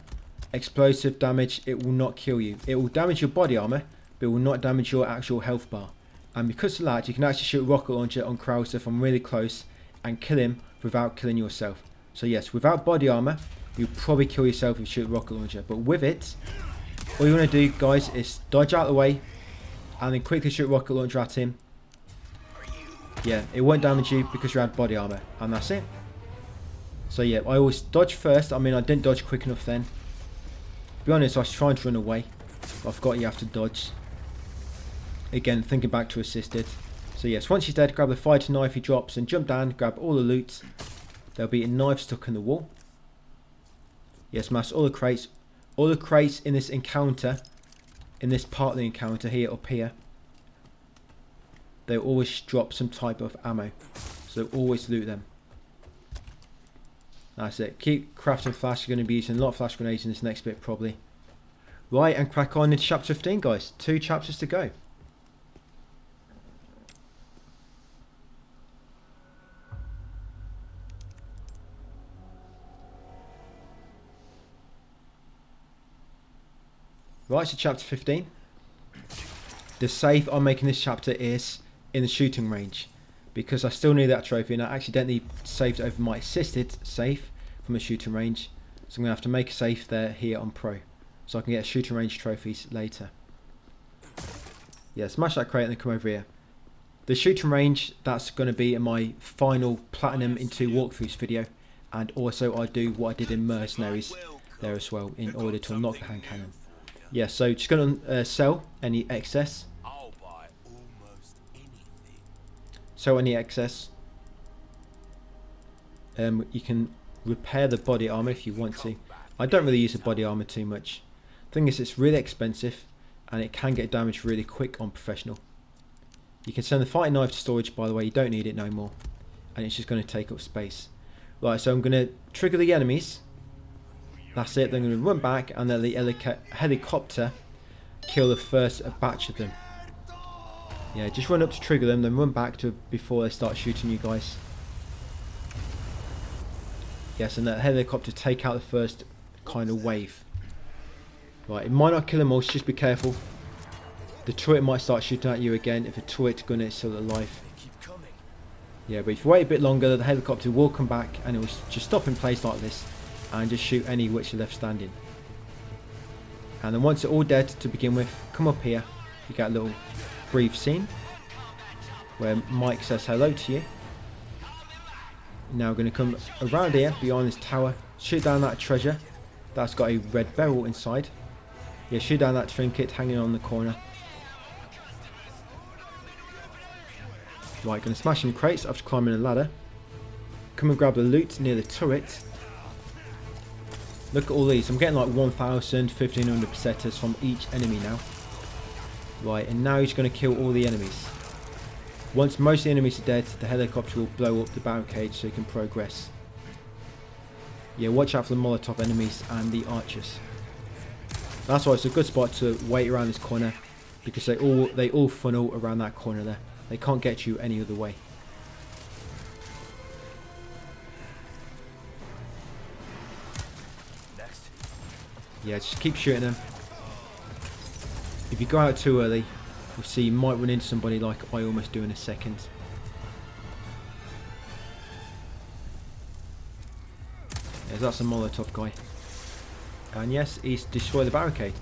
explosive damage, it will not kill you. It will damage your body armor, but it will not damage your actual health bar. And because of that, you can actually shoot a rocket launcher on Krauser from really close and kill him without killing yourself. So yes, without body armor, you'll probably kill yourself if you shoot a rocket launcher. But with it, all you want to do, guys, is dodge out of the way and then quickly shoot a rocket launcher at him. Yeah, it won't damage you because you had body armor, and that's it. So yeah, I always dodge first. I mean, I didn't dodge quick enough then. To be honest, I was trying to run away, but I forgot you have to dodge. Again, thinking back to assisted. So yes, once he's dead, grab the fighting knife he drops and jump down, grab all the loot. There'll be a knife stuck in the wall. Yes, smash all the crates. All the crates in this encounter, in this part of the encounter here, up here, they always drop some type of ammo. So always loot them. That's it. Keep crafting flash. You're going to be using a lot of flash grenades in this next bit probably. Right, and crack on into chapter 15, guys. 2 chapters to go. Right, so chapter 15. The safe I'm making this chapter is in the shooting range, because I still need that trophy and I accidentally saved over my assisted safe from the shooting range. So I'm going to have to make a safe there here on pro, so I can get shooting range trophies later. Yeah, smash that crate and then come over here. The shooting range, that's going to be in my final Platinum in 2 walkthroughs video, and also I do what I did in Mercenaries there as well in order to unlock the hand cannon. Yeah, so just going to sell any excess. I'll buy almost anything. Sell any excess. You can repair the body armor if you want to. I don't really use the body armor too much. Thing is, it's really expensive, and it can get damaged really quick on professional. You can send the fighting knife to storage, by the way, you don't need it no more, and it's just going to take up space. Right, so I'm going to trigger the enemies. That's it. They're going to run back, and then the helicopter kill the first batch of them. Yeah, just run up to trigger them, then run back to before they start shooting you guys. Yes, and that helicopter take out the first kind of wave. Right, it might not kill them all, so just be careful. The turret might start shooting at you again if a turret gunner is still alive. Yeah, but if you wait a bit longer, the helicopter will come back and it will just stop in place like this and just shoot any which are left standing. And then once they're all dead to begin with, come up here. You get a little brief scene where Mike says hello to you. Now we're going to come around here behind this tower, shoot down that treasure that's got a red barrel inside. Yeah, shoot down that trinket hanging on the corner. Right, going to smash some crates after climbing a ladder. Come and grab the loot near the turret. Look at all these. I'm getting like 1,000, 1,500 pesetas from each enemy now. Right, and now he's going to kill all the enemies. Once most of the enemies are dead, the helicopter will blow up the barricade so you can progress. Yeah, watch out for the Molotov enemies and the archers. That's why it's a good spot to wait around this corner, because they all funnel around that corner there. They can't get you any other way. Next. Yeah, just keep shooting them. If you go out too early, you'll see you might run into somebody like I almost do in a second. Yeah, that's a Molotov guy. And yes, he's destroyed the barricade.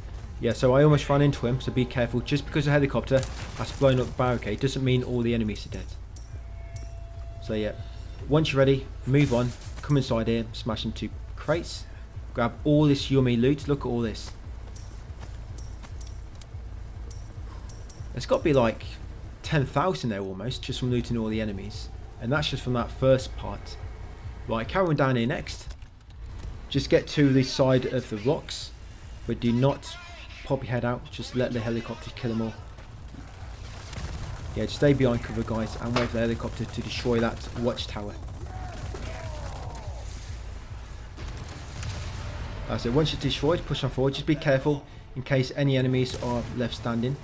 Yeah, so I almost ran into him, so be careful. Just because a helicopter has blown up the barricade doesn't mean all the enemies are dead. So yeah, once you're ready, move on. Come inside here, smash into crates. Grab all this yummy loot. Look at all this. There's got to be like 10,000 there almost, just from looting all the enemies. And that's just from that first part. Right, carry on down here next. Just get to the side of the rocks, but do not pop your head out. Just let the helicopter kill them all. Yeah, just stay behind cover, guys, and wait for the helicopter to destroy that watchtower. That's it. Once it's destroyed, push on forward. Just be careful in case any enemies are left standing.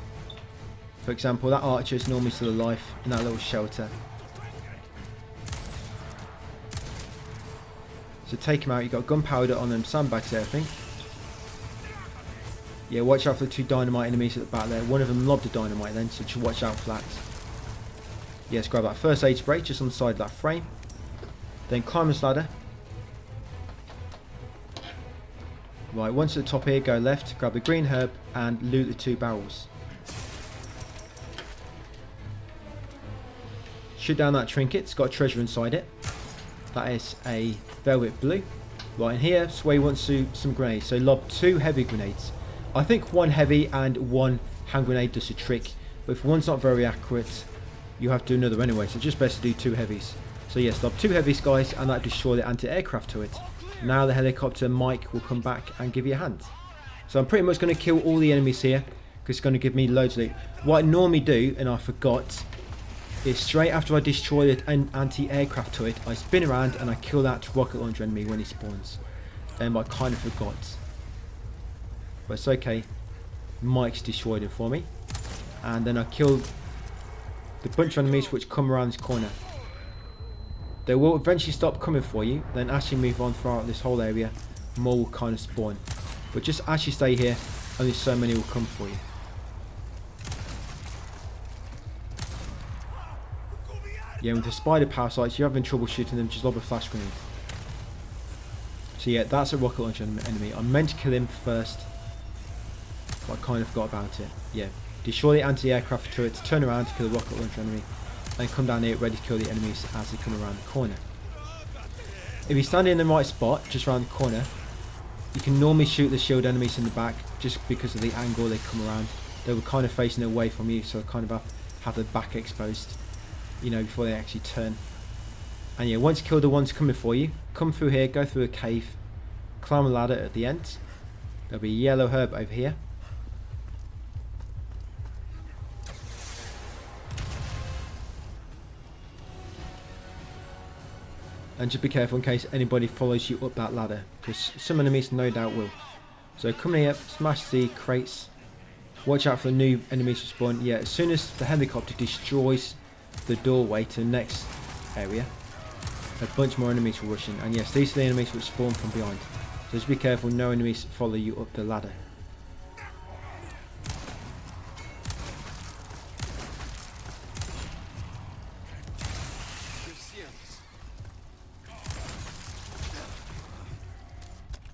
For example, that archer is normally still alive in that little shelter. So take him out. You've got gunpowder on them sandbags there, I think. Yeah, watch out for the two dynamite enemies at the back there. One of them lobbed a dynamite then, so just watch out for that. Yes, grab that first aid spray just on the side of that frame. Then climb this ladder. Right, once at the top here, go left, grab the green herb and loot the two barrels. Shoot down that trinket, it's got a treasure inside it. That is a velvet blue. Right, in here, Sway wants some grenades, so lob 2 heavy grenades. I think 1 heavy and 1 hand grenade does a trick, but if one's not very accurate, you have to do another anyway, so just best to do 2 heavies. So yes, lob 2 heavies, guys, and that destroy the anti-aircraft turret. Now the helicopter Mike will come back and give you a hand. So I'm pretty much going to kill all the enemies here, because it's going to give me loads of loot. What I normally do, and I forgot, is straight after I destroy the anti-aircraft turret, I spin around and I kill that rocket launcher enemy when he spawns. I kind of forgot. But it's okay. Mike's destroyed it for me. And then I kill the bunch of enemies which come around this corner. They will eventually stop coming for you. Then as you move on throughout this whole area, more will kind of spawn. But just as you stay here, only so many will come for you. Yeah, with the spider parasites, you're having trouble shooting them, just lob a flash grenade. So yeah, that's a rocket launcher enemy. I meant to kill him first, but I kind of forgot about it. Yeah, destroy the anti-aircraft turrets, turn around to kill the rocket launcher enemy, and come down here ready to kill the enemies as they come around the corner. If you stand in the right spot, just around the corner, you can normally shoot the shield enemies in the back, just because of the angle they come around. They were kind of facing away from you, so I kind of have their back exposed, you know, before they actually turn. And yeah, once you kill the ones coming for you, come through here, go through a cave, climb a ladder at the end. There'll be a yellow herb over here. And just be careful in case anybody follows you up that ladder, because some enemies no doubt will. So come here, smash the crates. Watch out for the new enemies to spawn. Yeah, as soon as the helicopter destroys the doorway to the next area, a bunch more enemies will rush in. And yes, these are the enemies which spawn from behind. So just be careful, no enemies follow you up the ladder.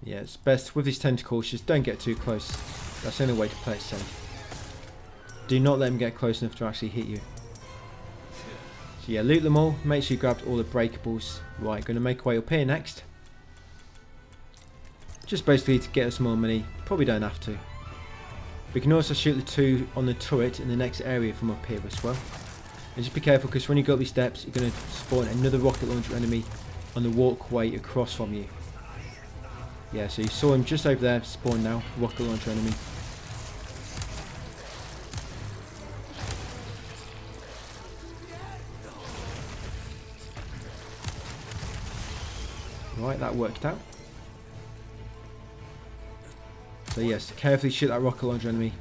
Yeah, it's best with these tentacles, just don't get too close. That's the only way to play it safe. Do not let them get close enough to actually hit you. So yeah, loot them all. Make sure you grabbed all the breakables. Right, going to make our way up here next. Just basically to get us more money. Probably don't have to. We can also shoot the two on the turret in the next area from up here as well. And just be careful, because when you go up these steps, you're going to spawn another rocket launcher enemy on the walkway across from you. Yeah, so you saw him just over there, spawn now, rocket launcher enemy. Right, that worked out. So yes, carefully shoot that rocket launcher enemy.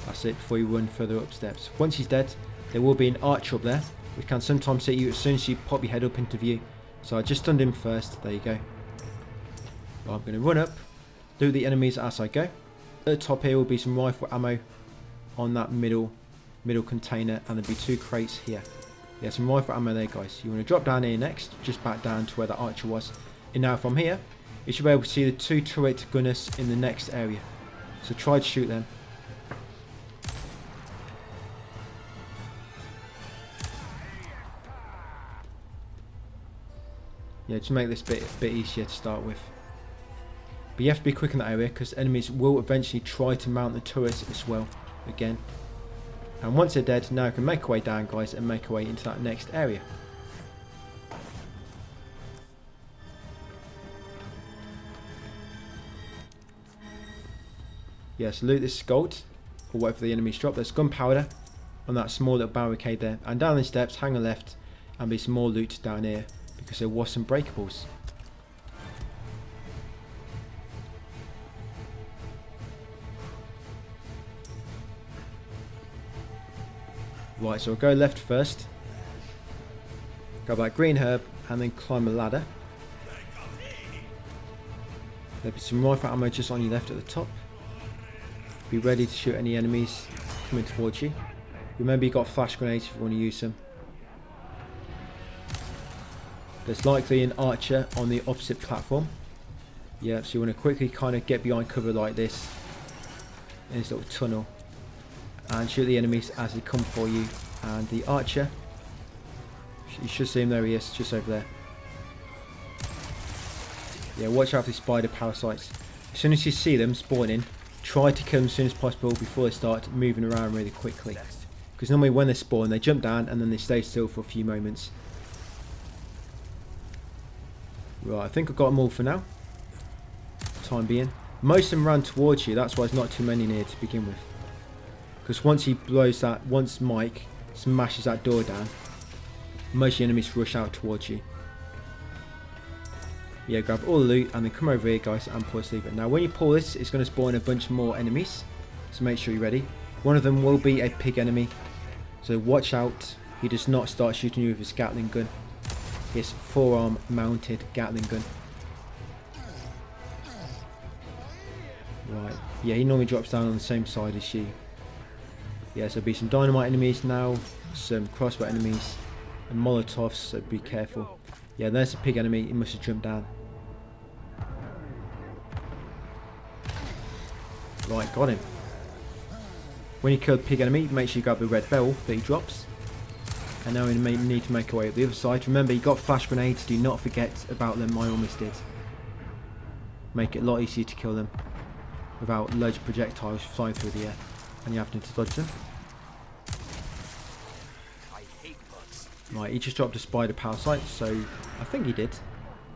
That's it, before you run further up steps. Once he's dead, there will be an archer up there, which can sometimes hit you as soon as you pop your head up into view. So I just stunned him first, there you go. Well, I'm going to run up, loot the enemies as I go. At the top here will be some rifle ammo on that middle container, and there'll be 2 crates here. Yeah, some rifle ammo there, guys. You want to drop down here next, just back down to where the archer was. And now from here, you should be able to see the 2 turret gunners in the next area. So try to shoot them. Yeah, just make this bit easier to start with. But you have to be quick in that area, because enemies will eventually try to mount the turrets as well, again. And once they're dead, now I can make our way down, guys, and make our way into that next area. Yes, loot this gold, or whatever the enemies drop. There's gunpowder on that small little barricade there. And down the steps, hang a left, and be some more loot down here, because there was some breakables. Right, so we'll go left first. Grab that green herb and then climb a ladder. There'll be some rifle ammo just on your left at the top. Be ready to shoot any enemies coming towards you. Remember, you've got flash grenades if you want to use them. There's likely an archer on the opposite platform. Yeah, so you want to quickly kind of get behind cover like this in this little tunnel and shoot the enemies as they come for you. And the archer, you should see him, there he is, just over there. Yeah, watch out for these spider parasites. As soon as you see them spawning, try to kill them as soon as possible before they start moving around really quickly. Because normally when they spawn, they jump down and then they stay still for a few moments. Right, I think I've got them all for now. Time being. Most of them ran towards you, that's why there's not too many near to begin with. Because once he blows that, once Mike smashes that door down, most of the enemies rush out towards you. Yeah, grab all the loot and then come over here, guys, and pull sleeper. Now when you pull this, it's going to spawn a bunch more enemies, so make sure you're ready. One of them will be a pig enemy, so watch out. He does not start shooting you with his Gatling gun. His forearm mounted Gatling gun. Right, yeah, he normally drops down on the same side as you. Yeah, so there'll be some dynamite enemies now, some crossbow enemies, and molotovs, so be careful. Yeah, there's a pig enemy, he must have jumped down. Right, got him. When you kill the pig enemy, make sure you grab the red bell that he drops. And now we need to make our way up the other side. Remember, you got flash grenades, do not forget about them, I almost did. Make it a lot easier to kill them without loads of projectiles flying through the air and you having to dodge them. Right, he just dropped a spider parasite, so I think he did.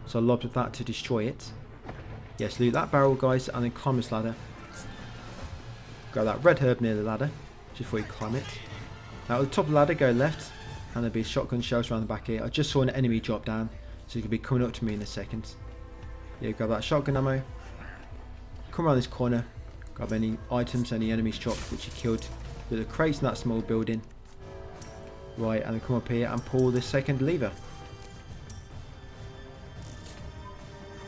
So I lobbed that to destroy it. Yes, loot that barrel, guys, and then climb this ladder. Grab that red herb near the ladder, just before you climb it. Now at the top of the ladder, go left, and there'll be shotgun shells around the back here. I just saw an enemy drop down, So you can be coming up to me in a second. Yeah, grab that shotgun ammo. Come around this corner. Grab any items, any enemies dropped which you killed. With the crates in that small building. Right, and then come up here and pull the second lever.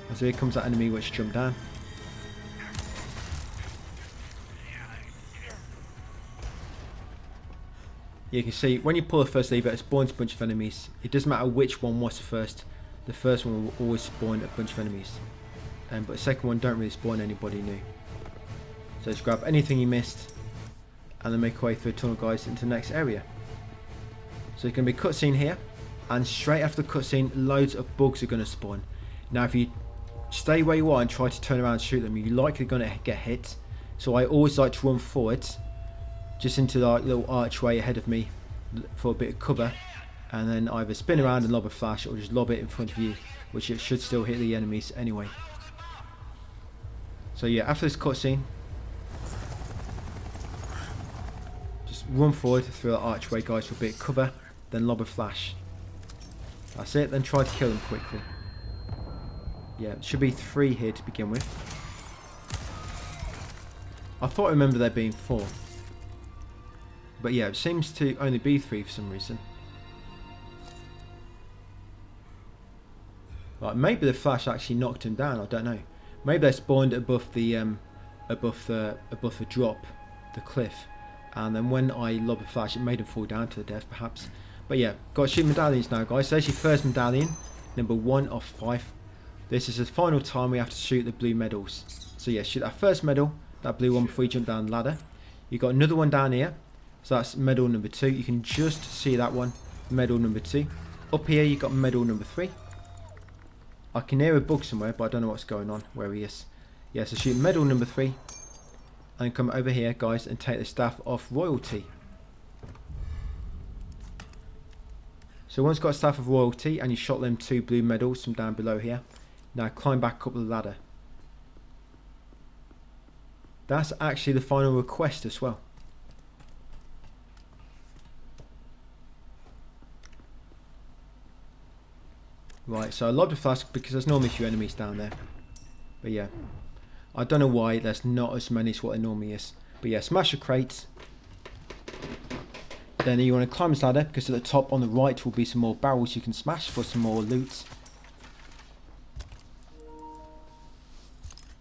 And so here comes that enemy which jumped down. You can see when you pull the first lever, it spawns a bunch of enemies. It doesn't matter which one was first. The first one will always spawn a bunch of enemies. But the second one don't really spawn anybody new. So just grab anything you missed and then make your way through a tunnel, guys, into the next area. So it's going to be a cutscene here, and straight after the cutscene loads of bugs are going to spawn. Now if you stay where you are and try to turn around and shoot them, you're likely going to get hit. So I always like to run forward just into the little archway ahead of me for a bit of cover, and then either spin around and lob a flash or just lob it in front of you, which it should still hit the enemies anyway. So yeah, after this cutscene, just run forward through the archway, guys, for a bit of cover, then lob a flash. That's it, then try to kill them quickly. Yeah, it should be 3 here to begin with. I thought I remember there being 4. But yeah, it seems to only be 3 for some reason. Right, maybe the flash actually knocked him down, I don't know. Maybe they spawned above the drop, the cliff. And then when I lob a flash, it made him fall down to the death, perhaps. But yeah, got to shoot medallions now, guys. So there's your first medallion, number 1 of 5. This is the final time we have to shoot the blue medals. So yeah, shoot that first medal, that blue one, before you jump down the ladder. You got another one down here. So that's medal number 2. You can just see that one, medal number 2. Up here you got medal number 3. I can hear a bug somewhere, but I don't know what's going on, where he is. Yeah, so shoot medal number 3. And come over here, guys, and take the staff of royalty. So once you've got staff of royalty and you shot them 2 blue medals from down below here, now climb back up the ladder. That's actually the final request as well. Right, so I lobbed a flask because there's normally a few enemies down there. But yeah, I don't know why there's not as many as what there normally is. But yeah, smash the crates. Then you want to climb this ladder, because at the top on the right will be some more barrels you can smash for some more loot.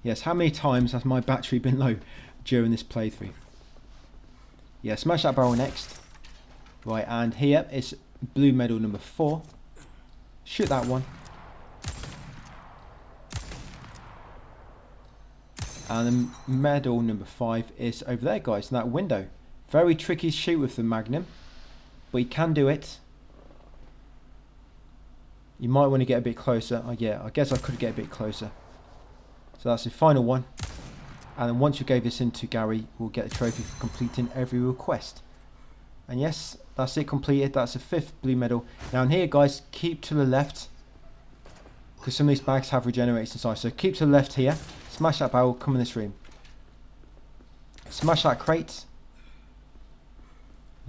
Yes, how many times has my battery been low during this playthrough? Yeah, smash that barrel next. Right, and here is blue medal number 4. Shoot that one. And then medal number 5 is over there, guys, in that window. Very tricky to shoot with the Magnum, but you can do it. You might want to get a bit closer. Oh yeah, I guess I could get a bit closer. So that's the final one. And then once you gave this in to Gary, we'll get a trophy for completing every request. And yes, that's it completed. That's the 5th blue medal. Now in here, guys, keep to the left, because some of these bags have regenerators inside. So keep to the left here. Smash that barrel. Come in this room. Smash that crate.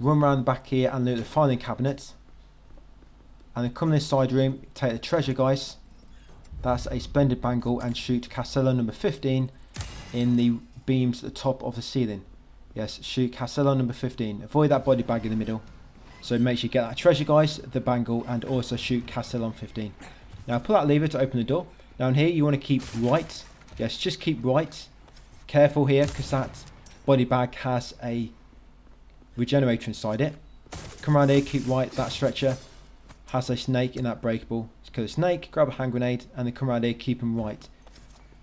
Run around the back here and loot the filing cabinet. And then come in this side room. Take the treasure, guys. That's a splendid bangle, and shoot Castello number 15 in the beams at the top of the ceiling. Yes, shoot Castello number 15. Avoid that body bag in the middle. So make sure you get that treasure, guys, the bangle, and also shoot Castello 15. Now pull that lever to open the door. Down here you want to keep right. Yes, just keep right. Careful here, because that body bag has a regenerator inside it. Come around here, keep right. That stretcher has a snake in that breakable. Just kill the snake, grab a hand grenade, and then come around here, keep them right.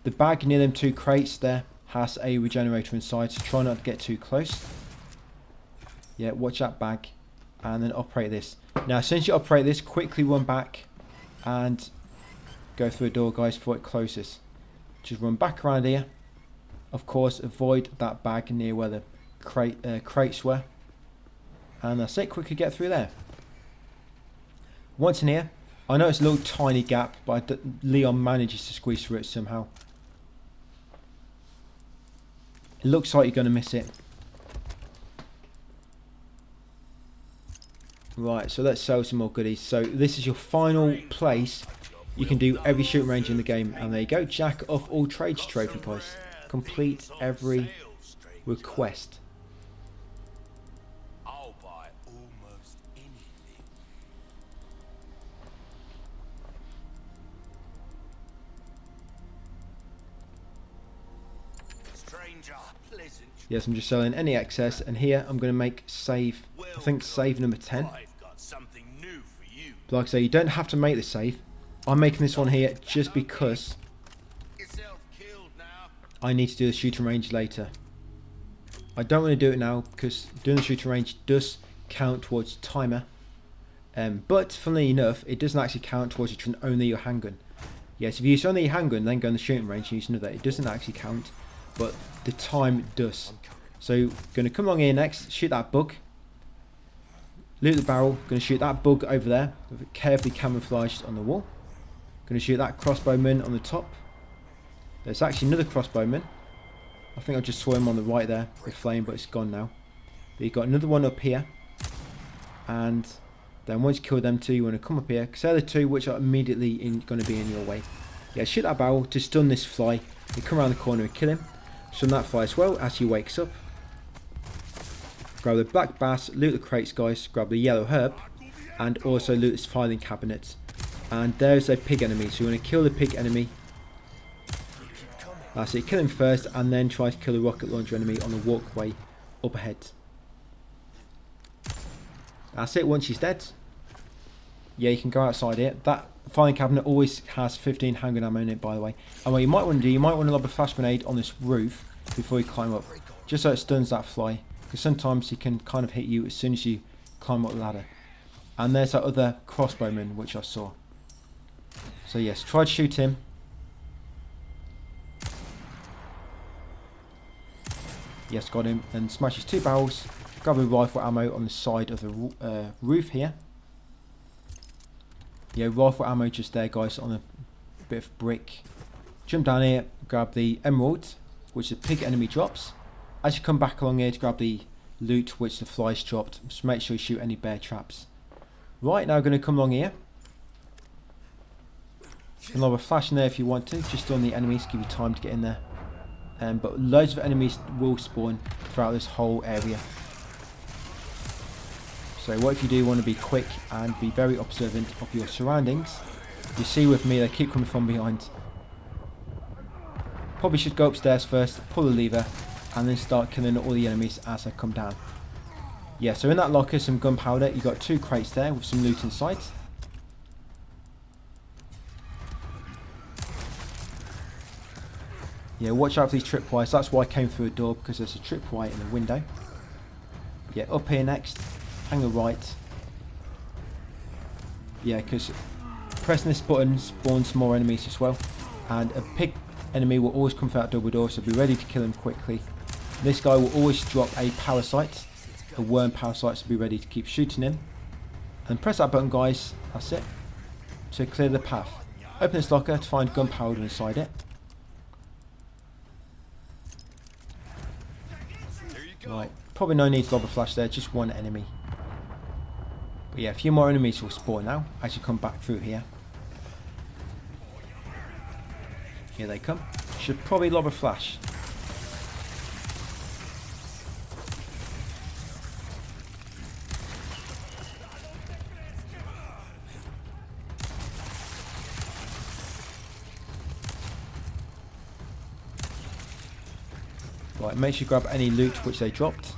The bag near them 2 crates there has a regenerator inside, so try not to get too close. Yeah, watch that bag, and then operate this. Now since you operate this, quickly run back and go through the door, guys, before it closes. Just run back around here. Of course, avoid that bag near where the crates were, and that's it. Quickly get through there. Once in here, I know it's a little tiny gap, but Leon manages to squeeze through it somehow. It looks like you're going to miss it. Right, so let's sell some more goodies. So this is your final place you can do every shooting range in the game. And there you go, Jack of all trades trophy, guys. Complete every request. I'll buy almost anything. Stranger, pleasant. Yes, I'm just selling any excess, and here I'm going to make save, I think save number 10. I've got something new for you. But like I say, you don't have to make the save. I'm making this one here just because Yourself killed now. I need to do the shooting range later. I don't want to do it now because doing the shooting range does count towards timer. But funnily enough, it doesn't actually count towards only your handgun. Yes, if you use only your handgun, then go in the shooting range and use another. It doesn't actually count, but the time does. So, going to come along here next, shoot that bug. Loot the barrel, going to shoot that bug over there, with it carefully camouflaged on the wall. Going to shoot that crossbowman on the top. There's actually another crossbowman. I think I just saw him on the right there with flame, but it's gone now. But you've got another one up here. And then once you kill them two, you want to come up here, because they're the two which are immediately going to be in your way. Yeah, shoot that barrel to stun this fly. You come around the corner and kill him. Stun that fly as well as he wakes up. Grab the black bass, loot the crates, guys. Grab the yellow herb, and also loot this filing cabinet. And there's a pig enemy, so you want to kill the pig enemy. That's it, kill him first, and then try to kill the rocket launcher enemy on the walkway up ahead. That's it, once he's dead. Yeah, you can go outside here. That filing cabinet always has 15 handgun ammo in it, by the way. And what you might want to do, you might want to lob a flash grenade on this roof before you climb up, just so it stuns that fly. Because sometimes he can kind of hit you as soon as you climb up the ladder. And there's that other crossbowman which I saw. So yes, try to shoot him. Yes, got him. And smashes two barrels. Grab a rifle ammo on the side of the roof here. Yeah, rifle ammo just there, guys, on a bit of brick. Jump down here, grab the emerald, which the pig enemy drops. As you come back along here to grab the loot which the flies dropped, just make sure you shoot any bear traps. Right, now going to come along here. You can lob a flash in there if you want to, just on the enemies, give you time to get in there. But loads of enemies will spawn throughout this whole area. So what if you do want to be quick and be very observant of your surroundings. You see with me, they keep coming from behind. Probably should go upstairs first, pull the lever, and then start killing all the enemies as they come down. Yeah, so in that locker, some gunpowder. You've got two crates there with some loot inside. Yeah, watch out for these tripwires. That's why I came through a door, because there's a tripwire in the window. Yeah, up here next. Hang a right. Yeah, because pressing this button spawns more enemies as well. And a pig enemy will always come through that double door, so be ready to kill him quickly. This guy will always drop a parasite, a worm parasite, so be ready to keep shooting him. And press that button, guys. That's it. To clear the path. Open this locker to find gunpowder inside it. Right, probably no need to lob a flash there, just one enemy. But yeah, a few more enemies will spawn now as you come back through here. Here they come. Should probably lob a flash. Right, make sure you grab any loot which they dropped.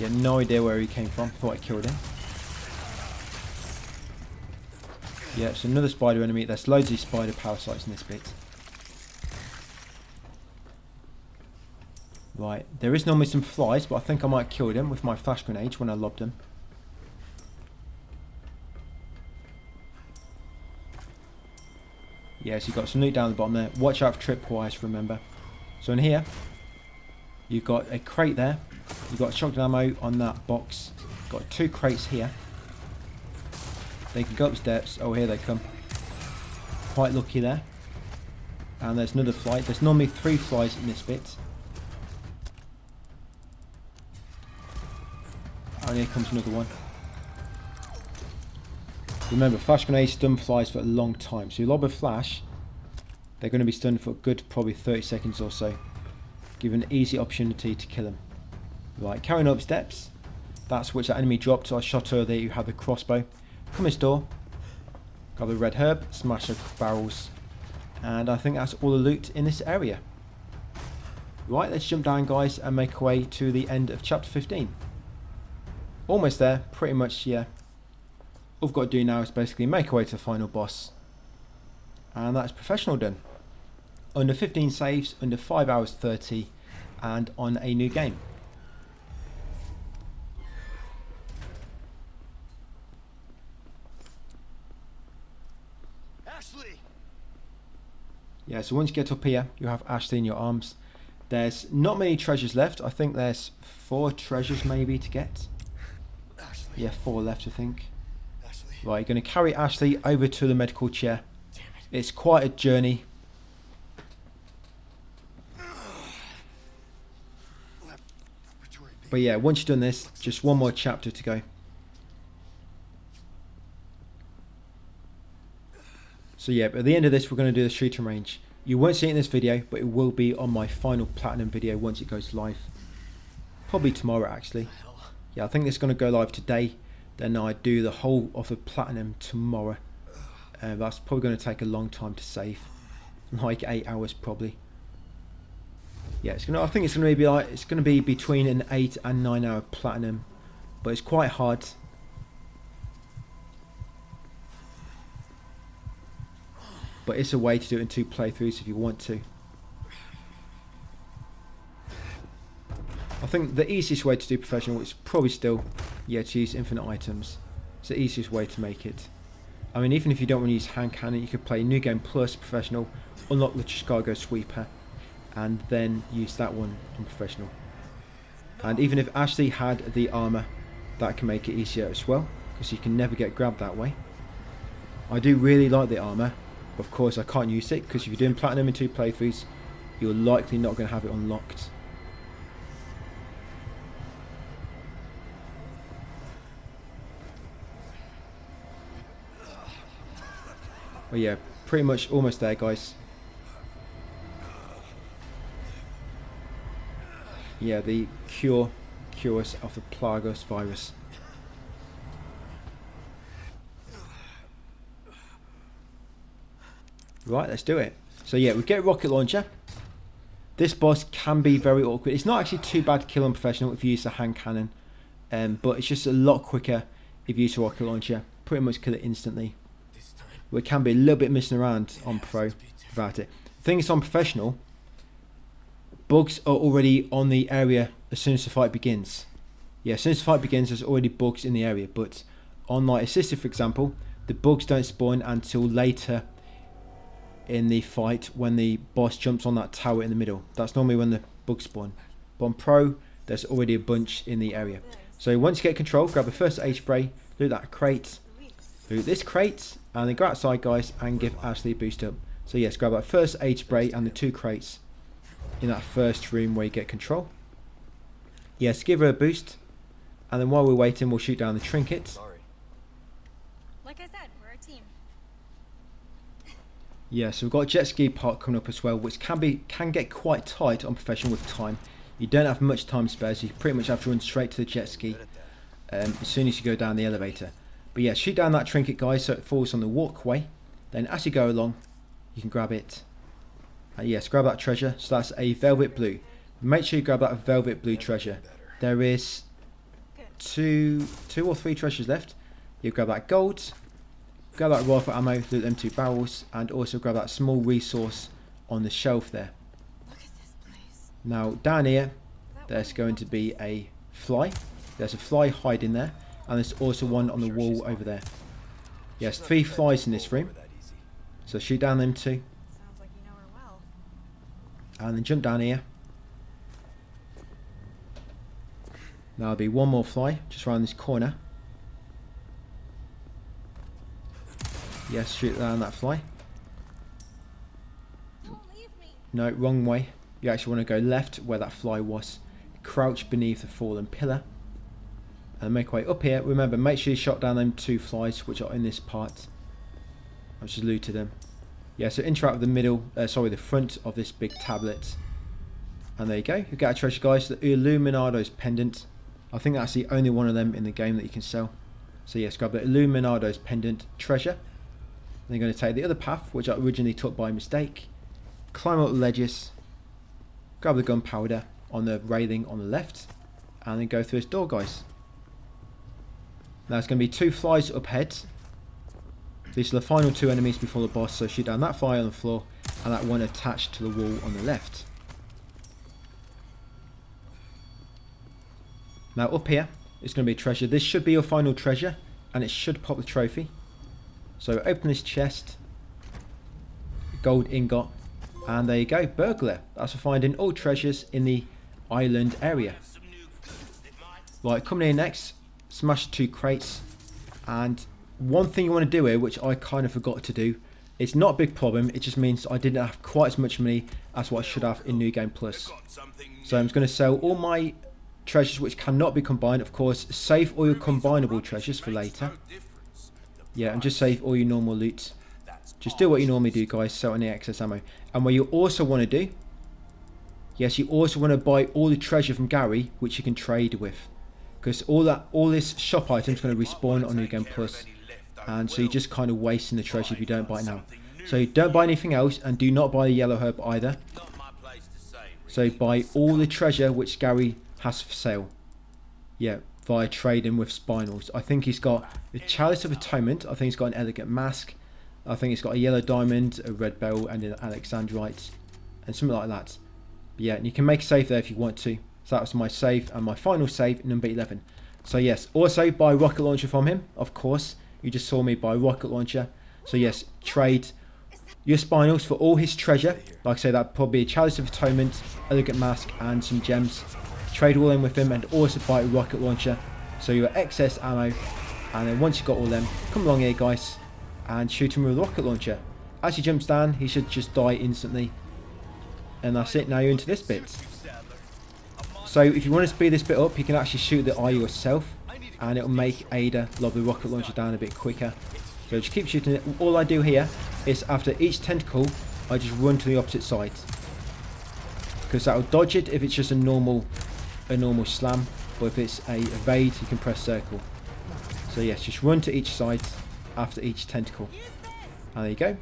Yeah, no idea where he came from. Thought I killed him. Yeah, it's another spider enemy. There's loads of spider parasites in this bit. Right, there is normally some flies, but I think I might have killed him with my flash grenades when I lobbed him. Yeah, so you've got some loot down the bottom there. Watch out for tripwires, remember. So in here, you've got a crate there. You've got shotgun ammo on that box. Got two crates here. They can go up steps. Oh, here they come. Quite lucky there. And there's another fly. There's normally 3 flies in this bit. And here comes another one. Remember, flash grenades stun flies for a long time. So you lob a flash, they're going to be stunned for a good probably 30 seconds or so. Give an easy opportunity to kill them. Right, carrying up steps. That's which that enemy dropped. So I shot her there. You have the crossbow. Come this door. Got the red herb. Smash the barrels. And I think that's all the loot in this area. Right, let's jump down, guys, and make our way to the end of chapter 15. Almost there. Pretty much, yeah. All we've got to do now is basically make our way to the final boss. And that's professional done. Under 15 saves, under 5 hours 30, and on a new game. Ashley! Yeah, so once you get up here, you have Ashley in your arms. There's not many treasures left. I think there's 4 treasures maybe to get. Ashley. Yeah, 4 left, I think. Ashley. Right, you're going to carry Ashley over to the medical chair. Damn it. It's quite a journey. But yeah, once you've done this, just one more chapter to go. So yeah, but at the end of this, we're going to do the shooting range. You won't see it in this video, but it will be on my final platinum video once it goes live. Probably tomorrow, actually. Yeah, I think it's going to go live today. Then I do the whole of the platinum tomorrow. That's probably going to take a long time to save, like 8 hours probably. Yeah, it's gonna. I think it's going to be like it's going to be between an 8 and 9 hour platinum, but it's quite hard. But it's a way to do it in 2 playthroughs if you want to. I think the easiest way to do professional is probably still, yeah, to use infinite items. It's the easiest way to make it. I mean, even if you don't want to use hand cannon, you could play New Game Plus Professional, unlock the Chicago Sweeper, and then use that one on Professional. And even if Ashley had the armour, that can make it easier as well, because you can never get grabbed that way. I do really like the armour. Of course, I can't use it, because if you're doing Platinum in 2 playthroughs, you're likely not going to have it unlocked. But yeah, pretty much almost there, guys. Yeah, the cure us of the Plagas virus. Right, let's do it. So yeah, we get a rocket launcher. This boss can be very awkward. It's not actually too bad to kill on Professional if you use a hand cannon, but it's just a lot quicker if you use a rocket launcher. Pretty much kill it instantly. It can be a little bit messing around on Pro about it. The thing is, on Professional, bugs are already on the area as soon as the fight begins. Yeah, as soon as the fight begins, there's already bugs in the area. But on like Assisted, for example, the bugs don't spawn until later in the fight when the boss jumps on that tower in the middle. That's normally when the bugs spawn. But on Pro, there's already a bunch in the area. So once you get control, grab the first aid spray, loot that crate, loot this crate, and then go outside, guys, and give Ashley a boost up. So yes, grab that first aid spray and the 2 crates in that first room where you get control. Yes, give her a boost, and then while we're waiting, we'll shoot down the trinket. Sorry. Like I said, we're a team. Yeah, so we've got a jet ski part coming up as well, which can get quite tight on Professional with time. You don't have much time spare, so you pretty much have to run straight to the jet ski as soon as you go down the elevator. But yeah, shoot down that trinket, guys, so it falls on the walkway. Then as you go along, you can grab it. Yes, grab that treasure. So that's a velvet blue. Make sure you grab that velvet blue treasure. There is two or three treasures left. You grab that gold, grab that rifle ammo, loot them 2 barrels, and also grab that small resource on the shelf there. Look at this place. Now down here, there's going to be a fly. There's a fly hiding there, and there's also one on the wall over there. Yes, 3 flies in this room. So shoot down them 2, Sounds like you know her well. and then jump down here. Now there'll be one more fly just around this corner. Yes, shoot down that fly. Don't leave me. No, wrong way. You actually want to go left where that fly was. Crouch beneath the fallen pillar. and make our way up here. Remember, make sure you shot down them 2 flies which are in this part. I've just looted them. Yeah, so interact with the middle, the front of this big tablet. And there you go. You get a treasure, guys. The Illuminado's pendant. I think that's the only one of them in the game that you can sell. So yes, grab the Illuminado's pendant treasure. Then you're going to take the other path, which I originally took by mistake. Climb up the ledges. Grab the gunpowder on the railing on the left. And then go through this door, guys. Now it's going to be 2 flies up ahead. These are the final 2 enemies before the boss. So shoot down that fly on the floor and that one attached to the wall on the left. Now up here, it's going to be a treasure. This should be your final treasure, and it should pop the trophy. So open this chest, gold ingot, and there you go, burglar. That's for finding all treasures in the island area. Right, coming here next, smash 2 crates, and one thing you want to do here, which I kind of forgot to do, it's not a big problem, it just means I didn't have quite as much money as what I should have in New Game Plus. So I'm just going to sell all my treasures which cannot be combined. Of course, save all your combinable treasures for later. Yeah, and just save all your normal loot. Just do what you normally do, guys, sell any excess ammo. And what you also want to do, yes, you also want to buy all the treasure from Gary, which you can trade with. Because all this shop item is going to respawn on New Game Plus. And so you're just kind of wasting the treasure if you don't buy it now. So don't buy anything else, and do not buy the yellow herb either. So buy all the treasure which Gary has for sale. Yeah, via trading with spinels. I think he's got the Chalice of Atonement. I think he's got an elegant mask. I think he's got a yellow diamond, a red bell, and an alexandrite, and something like that. But yeah, and you can make a save there if you want to. So that was my save, and my final save, number 11. So yes, also buy rocket launcher from him, of course. You just saw me buy rocket launcher. So yes, trade your spinels for all his treasure. Like I say, that probably a Chalice of Atonement, elegant mask, and some gems. Trade all in with him, and also buy a rocket launcher. So your excess ammo, and then once you've got all them, come along here, guys, and shoot him with a rocket launcher. As he jumps down, he should just die instantly. And that's it, now you're into this bit. So if you want to speed this bit up, you can actually shoot the eye yourself, and it'll make Ada lob the rocket launcher down a bit quicker. So just keep shooting it. All I do here is after each tentacle, I just run to the opposite side, because that'll dodge it if it's just a normal slam, but if it's a evade, you can press circle. So yes, just run to each side after each tentacle. And there you go.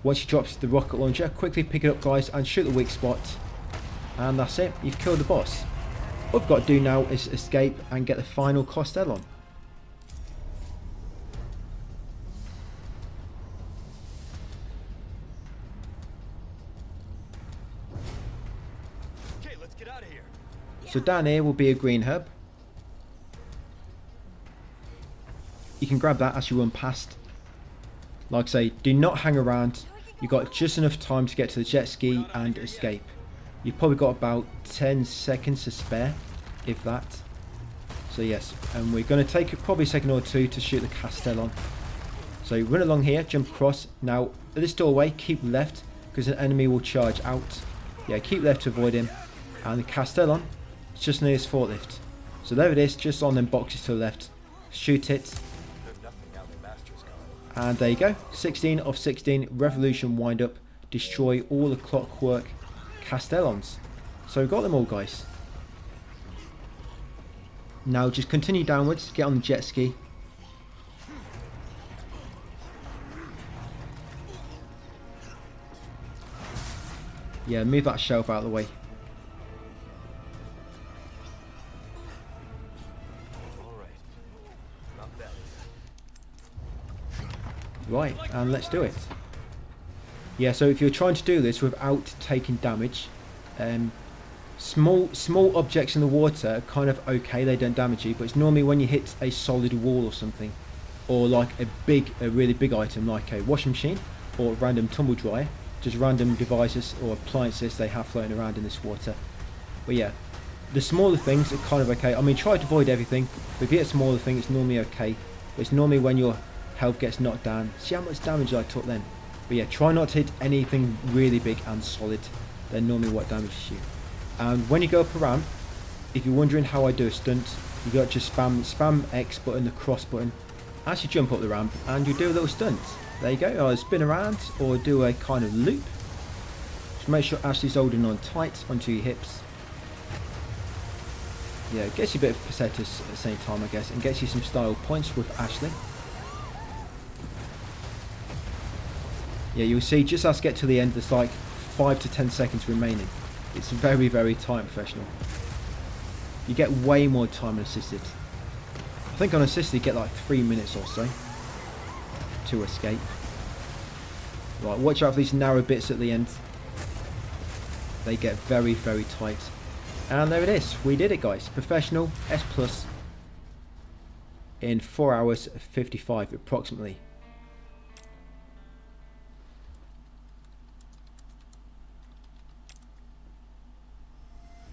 Once he drops the rocket launcher, quickly pick it up, guys, and shoot the weak spot. And that's it, you've killed the boss. All I've got to do now is escape and get the final Costellon. Okay, let's get out of here. So down here will be a green herb. You can grab that as you run past. Like I say, do not hang around. You've got just enough time to get to the jet ski and escape. You've probably got about 10 seconds to spare, if that. So yes, and we're going to take probably a second or two to shoot the Castellon. So run along here, jump across. Now at this doorway, keep left, because an enemy will charge out. Yeah, keep left to avoid him. And the Castellon is just near this forklift. So there it is, just on them boxes to the left. Shoot it. And there you go, 16 of 16 revolution wind up, destroy all the clockwork Castellons. So we've got them all, guys. Now just continue downwards, get on the jet ski. Yeah, move that shelf out of the way. Right, and let's do it. Yeah, so if you're trying to do this without taking damage, small objects in the water are kind of okay, they don't damage you, but it's normally when you hit a solid wall or something, or like a really big item like a washing machine or a random tumble dryer, just random devices or appliances they have floating around in this water. But yeah, the smaller things are kind of okay. I mean, try to avoid everything, but if you hit a smaller thing, it's normally okay. But it's normally when your health gets knocked down. See how much damage I took then. But yeah, try not to hit anything really big and solid. They're normally what damages you. And when you go up a ramp, if you're wondering how I do a stunt, You got to just spam X button, the cross button, as you jump up the ramp, and you do a little stunt. There you go, either spin around or do a kind of loop. Just make sure Ashley's holding on tight onto your hips. Yeah, it gets you a bit of pesetas at the same time, I guess, and gets you some style points with Ashley. Yeah, you'll see just as I get to the end, there's like 5 to 10 seconds remaining. It's very, very time professional. You get way more time on assisted. I think on assisted you get like 3 minutes or so to escape. Right, watch out for these narrow bits at the end. They get very, very tight. And there it is. We did it, guys. Professional S Plus in 4 hours 55 approximately.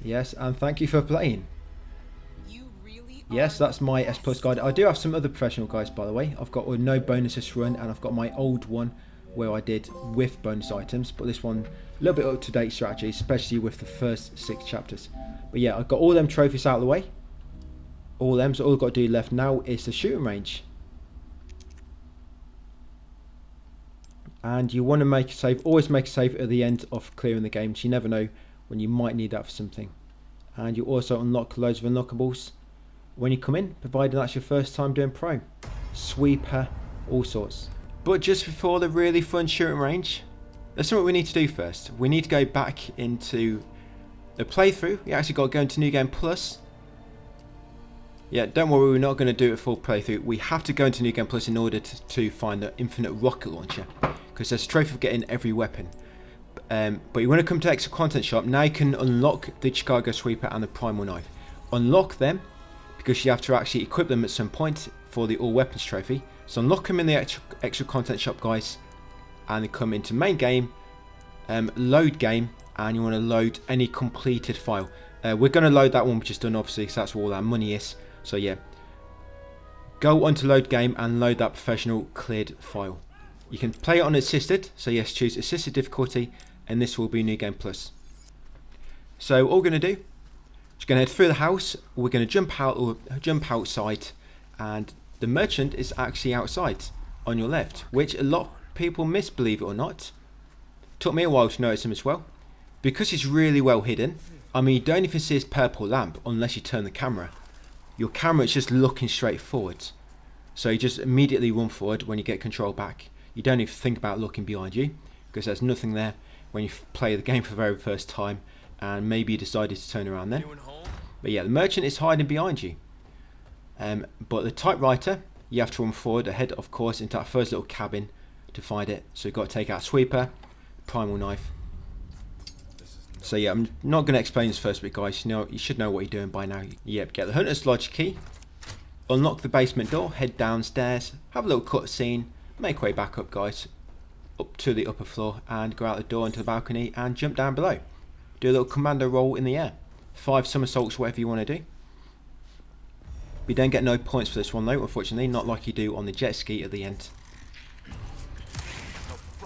Yes, and thank you for playing. Yes, that's my S Plus guide. I do have some other professional guides, by the way. I've got a no bonuses run, and I've got my old one where I did with bonus items, but this one a little bit up to date strategy, especially with the first 6 chapters. But yeah, I've got all them trophies out of the way. All them, so all I've got to do left now is the shooting range. And you want to make a save, always make a save at the end of clearing the game, so you never know when you might need that for something. And you also unlock loads of unlockables when you come in, provided that's your first time doing pro. Sweeper, all sorts. But just before the really fun shooting range, there's something we need to do first. We need to go back into the playthrough. You actually got to go into New Game Plus. Yeah, don't worry, we're not going to do a full playthrough. We have to go into New Game Plus in order to find the infinite rocket launcher, because there's a trophy for getting every weapon. But you want to come to extra content shop. Now you can unlock the Chicago Sweeper and the Primal Knife. Unlock them, because you have to actually equip them at some point for the all weapons trophy. So unlock them in the extra content shop, guys, and then come into main game, load game, and you want to load any completed file. We're going to load that one we just done, obviously, because that's where all our money is. So yeah, go onto load game and load that professional cleared file. You can play it on assisted, so yes, choose assisted difficulty, and this will be New Game Plus. So all we're going to do, just going to head through the house. We're going to jump out or jump outside, and the merchant is actually outside on your left, which a lot of people miss, believe it or not. Took me a while to notice him as well, because he's really well hidden. I mean, you don't even see his purple lamp unless you turn the camera. Your camera is just looking straight forward, so you just immediately run forward when you get control back. You don't even think about looking behind you, because there's nothing there when you play the game for the very first time, and maybe you decided to turn around then. But yeah, the merchant is hiding behind you. But the typewriter, you have to run forward ahead, of course, into that first little cabin to find it. So you've got to take out Sweeper, Primal Knife. So yeah, I'm not going to explain this first bit, guys. You should know what you're doing by now. Yep, get the Hunter's Lodge key, unlock the basement door, head downstairs, have a little cutscene, make way back up, guys, up to the upper floor, and go out the door into the balcony and jump down below. Do a little commando roll in the air. 5 somersaults, whatever you want to do. We don't get no points for this one though, unfortunately, not like you do on the jet ski at the end.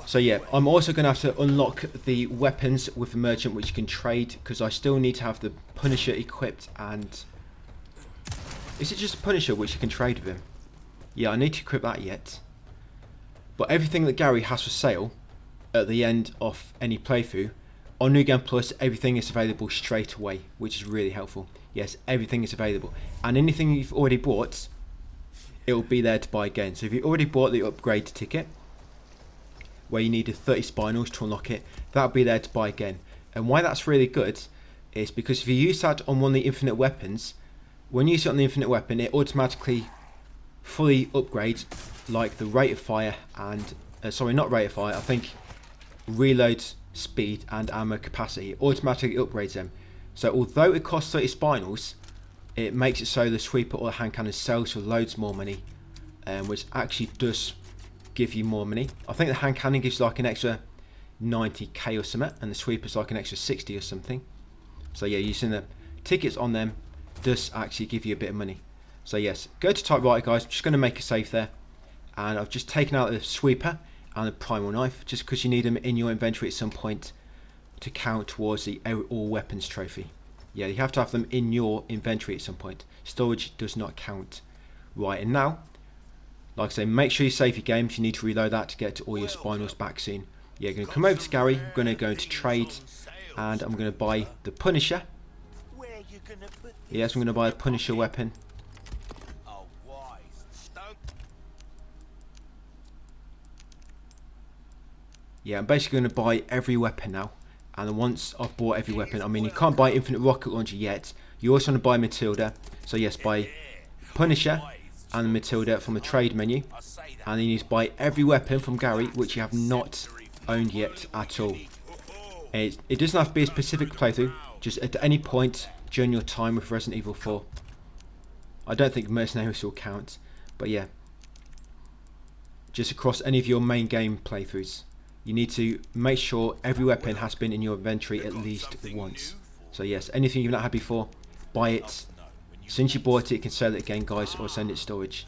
So yeah, I'm also going to have to unlock the weapons with the merchant, which you can trade, because I still need to have the Punisher equipped. And is it just a Punisher which you can trade with him? Yeah, I need to equip that yet. But everything that Gary has for sale at the end of any playthrough, on New Game Plus, everything is available straight away, which is really helpful. Yes, everything is available. And anything you've already bought, it will be there to buy again. So if you already bought the upgrade ticket, where you needed 30 spinals to unlock it, that'll be there to buy again. And why that's really good is because if you use that on one of the infinite weapons, when you use it on the infinite weapon, it automatically fully upgrades, like the rate of fire and, sorry, not rate of fire, I think reload speed and ammo capacity. It automatically upgrades them. So although it costs 30 spinals, it makes it so the Sweeper or the hand cannon sells for loads more money, which actually does give you more money. I think the hand cannon gives like an extra 90k or something, and the Sweeper's like an extra 60 or something. So yeah, using the tickets on them does actually give you a bit of money. So yes, go to typewriter, guys. I'm just going to make a save there, and I've just taken out the Sweeper and the Primal Knife just because you need them in your inventory at some point to count towards the all weapons trophy. Yeah, you have to have them in your inventory at some point. Storage does not count. Right, and now, like I say, make sure you save your game if you need to reload that to get all your spinals back soon. Yeah, going to come over to Gary, I'm going to go into trade, and I'm going to buy the Punisher. Yes, I'm going to buy a Punisher weapon. Yeah, I'm basically going to buy every weapon now. And once I've bought every weapon, I mean, you can't buy Infinite Rocket Launcher yet. You also want to buy Matilda. So yes, buy Punisher and Matilda from the trade menu. And then you need to buy every weapon from Gary, which you have not owned yet at all. It doesn't have to be a specific playthrough, just at any point during your time with Resident Evil 4. I don't think Mercenaries will count, but yeah. Just across any of your main game playthroughs. You need to make sure every weapon has been in your inventory at least once. So yes, anything you've not had before, buy it. Since you bought it, you can sell it again, guys, or send it to storage.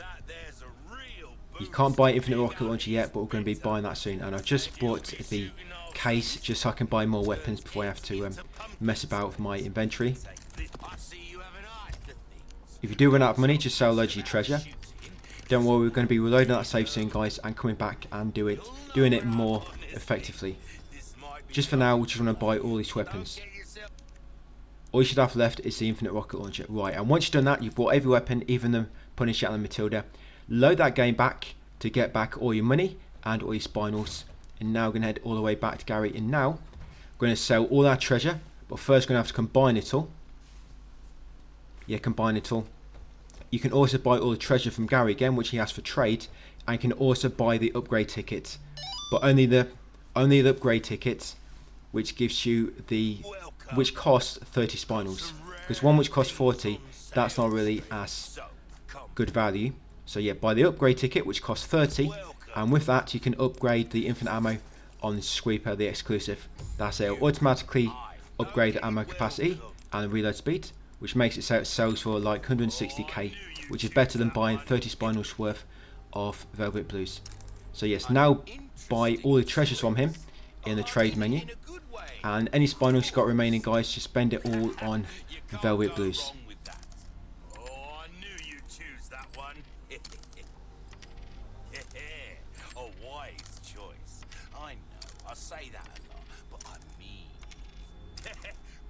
You can't buy Infinite Rocket Launcher yet, but we're going to be buying that soon. And I've just bought the case just so I can buy more weapons before I have to mess about with my inventory. If you do run out of money, just sell loads of your treasure. Don't worry, we're going to be reloading that save soon, guys, and coming back and doing it more effectively. Just for now, we just want to buy all these weapons. All you should have left is the Infinite Rocket Launcher. Right, and once you've done that, you've bought every weapon, even the Punisher and the Matilda. Load that game back to get back all your money and all your spinals. And now we're going to head all the way back to Gary. And now we're going to sell all our treasure, but first we're going to have to combine it all. Yeah, combine it all. You can also buy all the treasure from Gary again, which he has for trade, and you can also buy the upgrade ticket, but only the upgrade ticket, which gives you which costs 30 spinals. Because one which costs 40, that's not really as good value. So yeah, buy the upgrade ticket, which costs 30, and with that you can upgrade the infinite ammo on the Sweeper, the exclusive. That's it. It'll automatically upgrade the ammo capacity and the reload speed, which makes it so it sells for like 160k, which is better than buying 30 spinals worth of Velvet Blues. So yes, now buy all the treasures from him in the trade menu, and any spinals you've got remaining, guys, just spend it all on Velvet Blues. Oh, I knew you'd choose that one. A wise choice. I know, I say that a lot, but I mean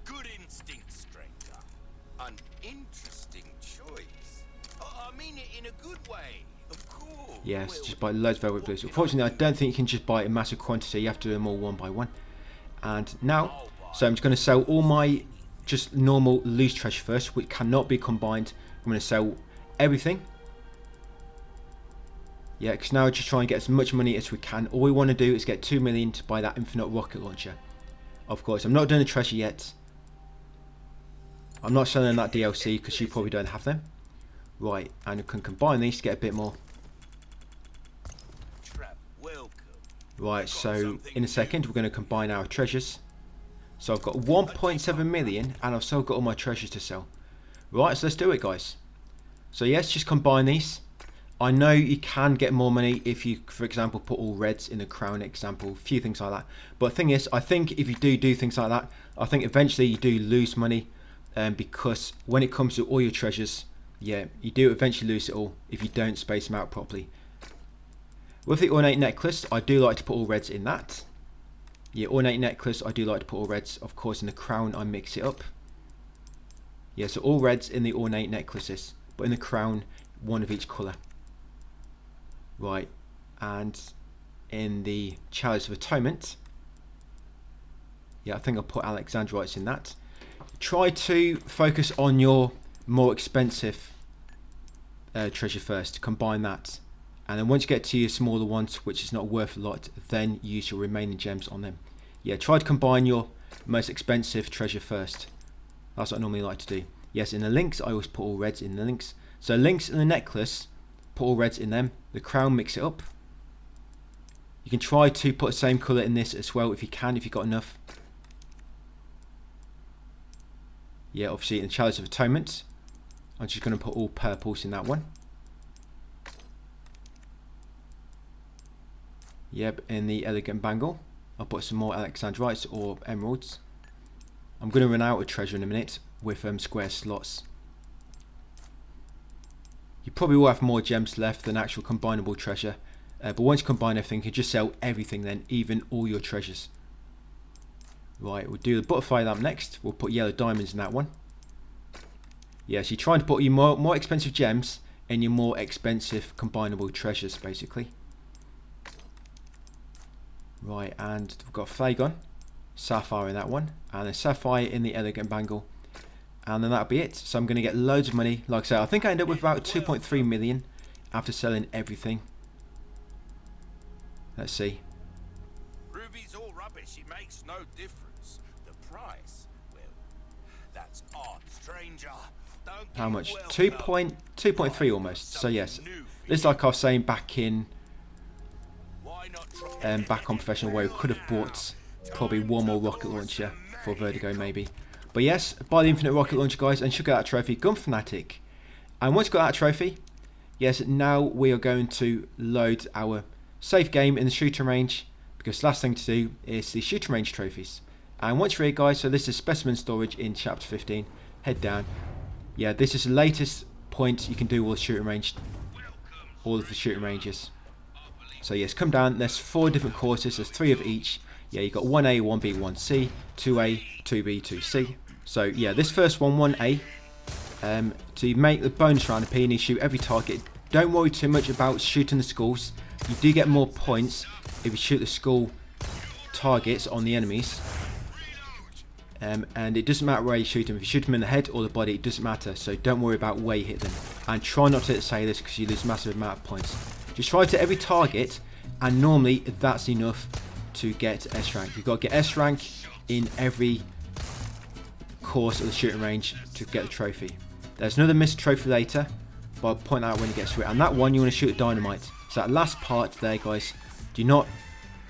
good instinct, stranger. An interesting choice. I mean it in a good way, of course. Yes, just buy loads of Velvet Blues. Unfortunately, I don't think you can just buy it in massive quantity. You have to do them all one by one. And now, so I'm just going to sell all my just normal loose treasure first, which cannot be combined. I'm going to sell everything. Yeah, because now we're just trying to get as much money as we can. All we want to do is get 2 million to buy that Infinite Rocket Launcher. Of course, I'm not doing the treasure yet. I'm not selling that DLC because you probably don't have them. Right, and we can combine these to get a bit more. Right, so in a second we're going to combine our treasures. So I've got 1.7 million and I've still got all my treasures to sell. Right, so let's do it, guys. So yes, just combine these. I know you can get more money if you, for example, put all reds in the crown example, a few things like that. But the thing is, I think if you do things like that, I think eventually you do lose money, because when it comes to all your treasures, yeah, you do eventually lose it all if you don't space them out properly. With the ornate necklace, I do like to put all reds in that. Yeah, ornate necklace, I do like to put all reds. Of course, in the crown, I mix it up. Yeah, so all reds in the ornate necklaces, but in the crown, one of each colour. Right, and in the Chalice of Atonement, yeah, I think I'll put Alexandrites in that. Try to focus on your more expensive treasure first, combine that. And then once you get to your smaller ones, which is not worth a lot, then use your remaining gems on them. Yeah, try to combine your most expensive treasure first. That's what I normally like to do. Yes, in the links, I always put all reds in the links. So links in the necklace, put all reds in them. The crown, mix it up. You can try to put the same colour in this as well if you can, if you've got enough. Yeah, obviously in the Chalice of Atonement, I'm just going to put all purples in that one. Yep, in the Elegant Bangle, I'll put some more Alexandrites or emeralds. I'm going to run out of treasure in a minute, with square slots. You probably will have more gems left than actual combinable treasure, but once you combine everything, you can just sell everything then, even all your treasures. Right, we'll do the butterfly lamp next. We'll put yellow diamonds in that one. Yeah, so you're trying to put your more expensive gems in your more expensive combinable treasures, basically. Right, and we've got flagon, sapphire in that one, and a sapphire in the elegant bangle. And then that'll be it. So I'm going to get loads of money. Like I say, I think I end up with about 2.3 million after selling everything. Let's see. Ruby's all rubbish. It makes no difference. The price, well, that's art, stranger. Don't How get much? well 2.3 almost. So yes, this is like I was saying back in Why not try back on Professional, where we could have bought probably one more rocket launcher for Vertigo maybe. But yes, buy the infinite rocket launcher, guys, and should get that trophy, Gun Fanatic. And once you got that trophy, yes, now we are going to load our save game in the shooting range, because last thing to do is the shooting range trophies. And once you're here, guys, so this is specimen storage in chapter 15. Head down. Yeah, this is the latest point you can do all the shooting range, all of the shooting ranges. So yes, come down. There's 4 different courses. There's 3 of each. Yeah, you got 1A, 1B, 1C, 2A, 2B, 2C. So yeah, this first one, 1A. To make the bonus round of P, you need to shoot every target. Don't worry too much about shooting the skulls. You do get more points if you shoot the skull targets on the enemies. And it doesn't matter where you shoot them. If you shoot them in the head or the body, it doesn't matter. So don't worry about where you hit them. And try not to hit the sailors, because you lose a massive amount of points. Just try to hit every target, and normally that's enough to get S rank. You've got to get S rank in every course of the shooting range to get the trophy. There's another missed trophy later, but I'll point out when you get to it. And that one, you want to shoot a dynamite. So that last part there, guys, do not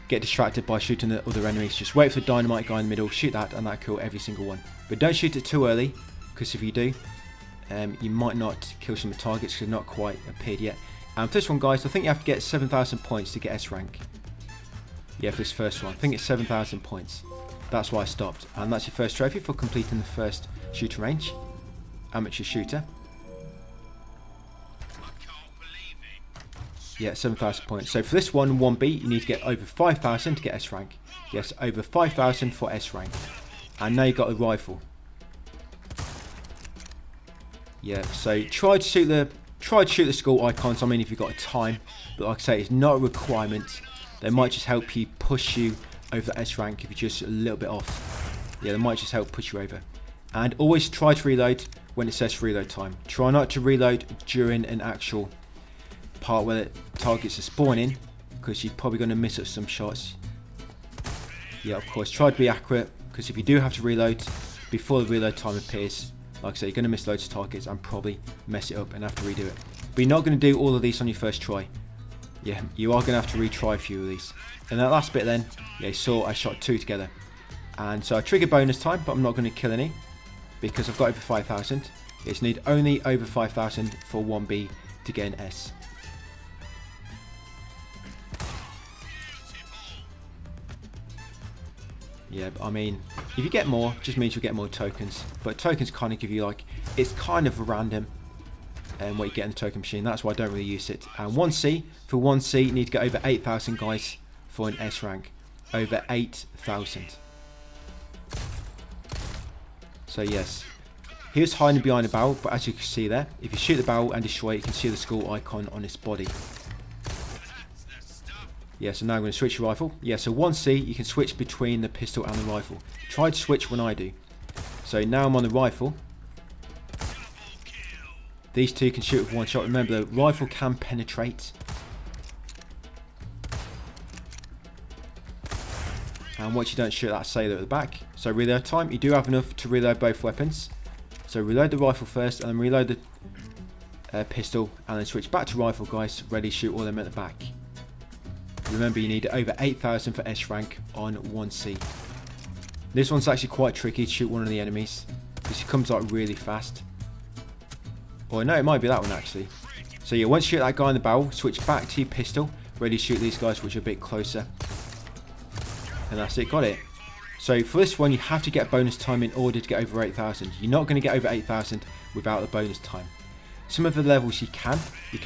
get distracted by shooting the other enemies. Just wait for the dynamite guy in the middle, shoot that, and that'll kill every single one. But don't shoot it too early, because if you do, you might not kill some of the targets because they've not quite appeared yet. And for this one, guys, I think you have to get 7,000 points to get S rank. Yeah, for this first one, I think it's 7,000 points. That's why I stopped. And that's your first trophy for completing the first shooting range. Amateur shooter. Yeah, 7,000 points. So for this one, 1B, you need to get over 5,000 to get S rank. Yes, over 5,000 for S rank. And now you've got a rifle. Yeah, so try to shoot the skull icons. I mean, if you've got a time, but like I say, it's not a requirement. They might just help you push you over the S rank if you're just a little bit off. Yeah, they might just help push you over. And always try to reload when it says reload time. Try not to reload during an actual part where the targets are spawning, because you're probably going to miss some shots. Yeah, of course, try to be accurate, because if you do have to reload before the reload time appears, like I say, you're going to miss loads of targets and probably mess it up and have to redo it. But you're not going to do all of these on your first try. Yeah, you are going to have to retry a few of these. And that last bit then, yeah, you saw I shot 2 together. And so I triggered bonus time, but I'm not going to kill any, because I've got over 5,000. It's need only over 5,000 for 1B to get an S. Yeah, but I mean, if you get more, just means you'll get more tokens. But tokens kind of give you like, it's kind of random what you get in the token machine. That's why I don't really use it. And 1C, for 1C, you need to get over 8,000, guys, for an S rank. Over 8,000. So yes, here's hiding behind a barrel, but as you can see there, if you shoot the barrel and destroy it, you can see the skull icon on its body. Yeah, so now I'm going to switch your rifle. Yeah, so 1C, you can switch between the pistol and the rifle. Try to switch when I do. So now I'm on the rifle. These two can shoot with one shot. Remember, the rifle can penetrate. And once you don't shoot that sailor at the back. So reload time, you do have enough to reload both weapons. So reload the rifle first, and then reload the pistol, and then switch back to rifle, guys. Ready to shoot all them at the back. Remember, you need over 8,000 for S rank on 1C. This one's actually quite tricky to shoot one of the enemies, because he comes out really fast. Or no, it might be that one actually. So yeah, once you shoot that guy in the barrel, switch back to your pistol, ready to shoot these guys which are a bit closer. And that's it, got it. So for this one, you have to get bonus time in order to get over 8,000. You're not going to get over 8,000 without the bonus time. Some of the levels you can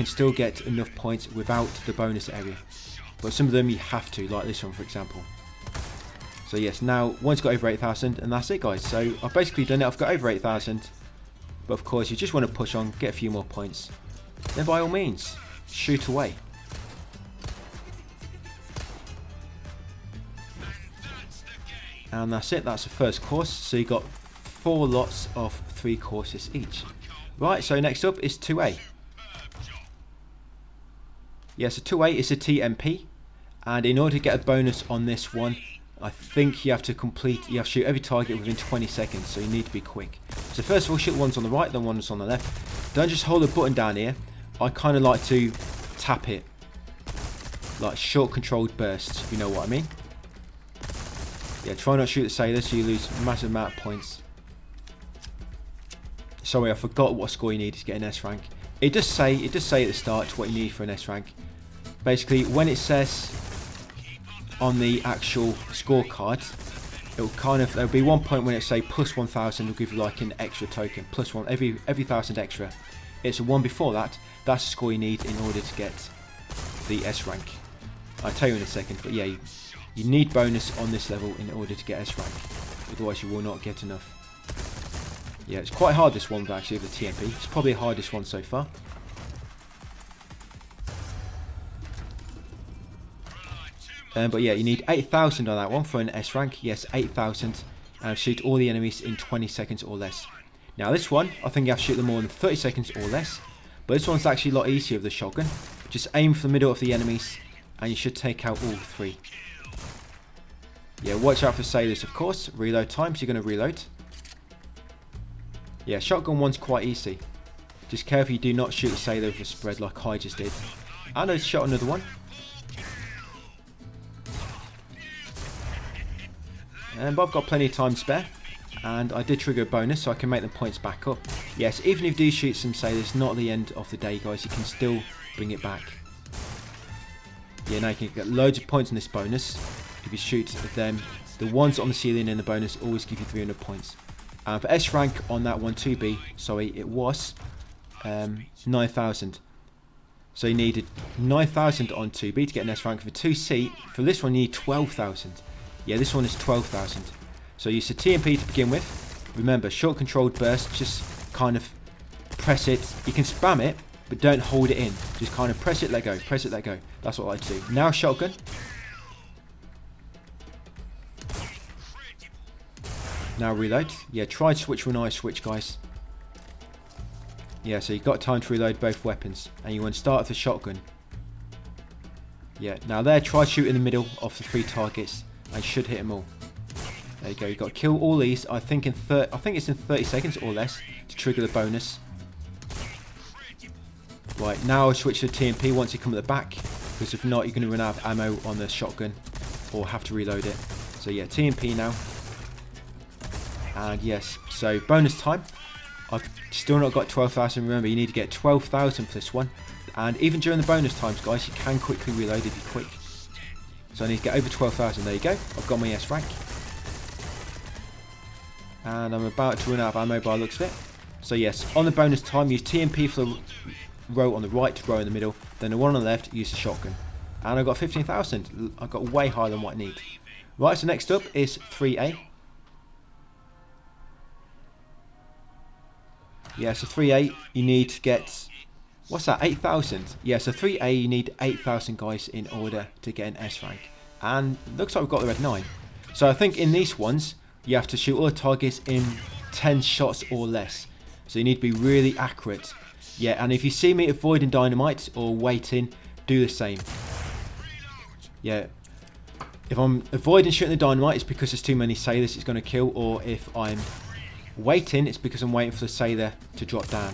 still get enough points without the bonus area. But some of them you have to, like this one for example. So yes, now one's got over 8,000 and that's it guys. So I've basically done it, I've got over 8,000. But of course you just want to push on, get a few more points. Then by all means, shoot away. And that's it, that's the first course. So you got 4 lots of 3 courses each. Right, so next up is 2A. Yeah, so 2A is a TMP. And in order to get a bonus on this one, I think you have to shoot every target within 20 seconds. So you need to be quick. So first of all, shoot the ones on the right, then ones on the left. Don't just hold the button down here. I kind of like to tap it. Like short controlled bursts, if you know what I mean. Yeah, try not to shoot the sailor so you lose a massive amount of points. Sorry, I forgot what score you need to get an S rank. It does say at the start what you need for an S rank. Basically, when it says on the actual scorecard, there'll be one point when it say plus 1,000, it'll give you like an extra token. Plus one every 1,000 extra. It's a one before that. That's the score you need in order to get the S rank. I'll tell you in a second, but yeah. You need bonus on this level in order to get S rank, otherwise you will not get enough. Yeah, it's quite hard this one actually with the TMP. It's probably the hardest one so far. But yeah, you need 8,000 on that one for an S rank. Yes, 8,000, and shoot all the enemies in 20 seconds or less. Now this one, I think you have to shoot them more in 30 seconds or less. But this one's actually a lot easier with the shotgun. Just aim for the middle of the enemies, and you should take out all 3. Yeah, watch out for sailors, of course. Reload time, so you're going to reload. Yeah, shotgun one's quite easy. Just careful you do not shoot a sailor with a spread like I just did. And I shot another one. But I've got plenty of time spare. And I did trigger a bonus, so I can make the points back up. Yes, even if you do shoot some sailors, not at the end of the day, guys. You can still bring it back. Yeah, now you can get loads of points on this bonus. If you shoot them, the ones on the ceiling in the bonus always give you 300 points. And for S rank on that one 2B, sorry, it was 9,000. So you needed 9,000 on 2B to get an S rank. For 2C, for this one you need 12,000. Yeah, this one is 12,000. So use the TMP to begin with. Remember, short controlled burst, just kind of press it. You can spam it, but don't hold it in. Just kind of press it, let go, press it, let go. That's what I like to do. Now shotgun. Now reload. Yeah, try and switch when I switch, guys. Yeah, so you've got time to reload both weapons. And you want to start with the shotgun. Yeah, now there, try shoot in the middle of the 3 targets. And should hit them all. There you go, you've got to kill all these. I think it's in 30 seconds or less to trigger the bonus. Right, now I'll switch to TMP once you come at the back. Because if not, you're going to run out of ammo on the shotgun. Or have to reload it. So yeah, TMP now. And yes, so bonus time. I've still not got 12,000. Remember, you need to get 12,000 for this one. And even during the bonus times, guys, you can quickly reload if you're quick. So I need to get over 12,000. There you go. I've got my S rank. And I'm about to run out of ammo by the looks of it. So yes, on the bonus time, use TMP for the row on the right, row in the middle. Then the one on the left, use the shotgun. And I've got 15,000. I've got way higher than what I need. Right, so next up is 3A. Yeah, so 3A, you need to get, what's that, 8,000? Yeah, so 3A, you need 8,000 guys in order to get an S rank. And looks like we've got the red 9. So I think in these ones, you have to shoot all the targets in 10 shots or less. So you need to be really accurate. Yeah, and if you see me avoiding dynamite or waiting, do the same. Yeah, if I'm avoiding shooting the dynamite, it's because there's too many sailors it's going to kill. Or if I'm waiting, it's because I'm waiting for the sailor to drop down.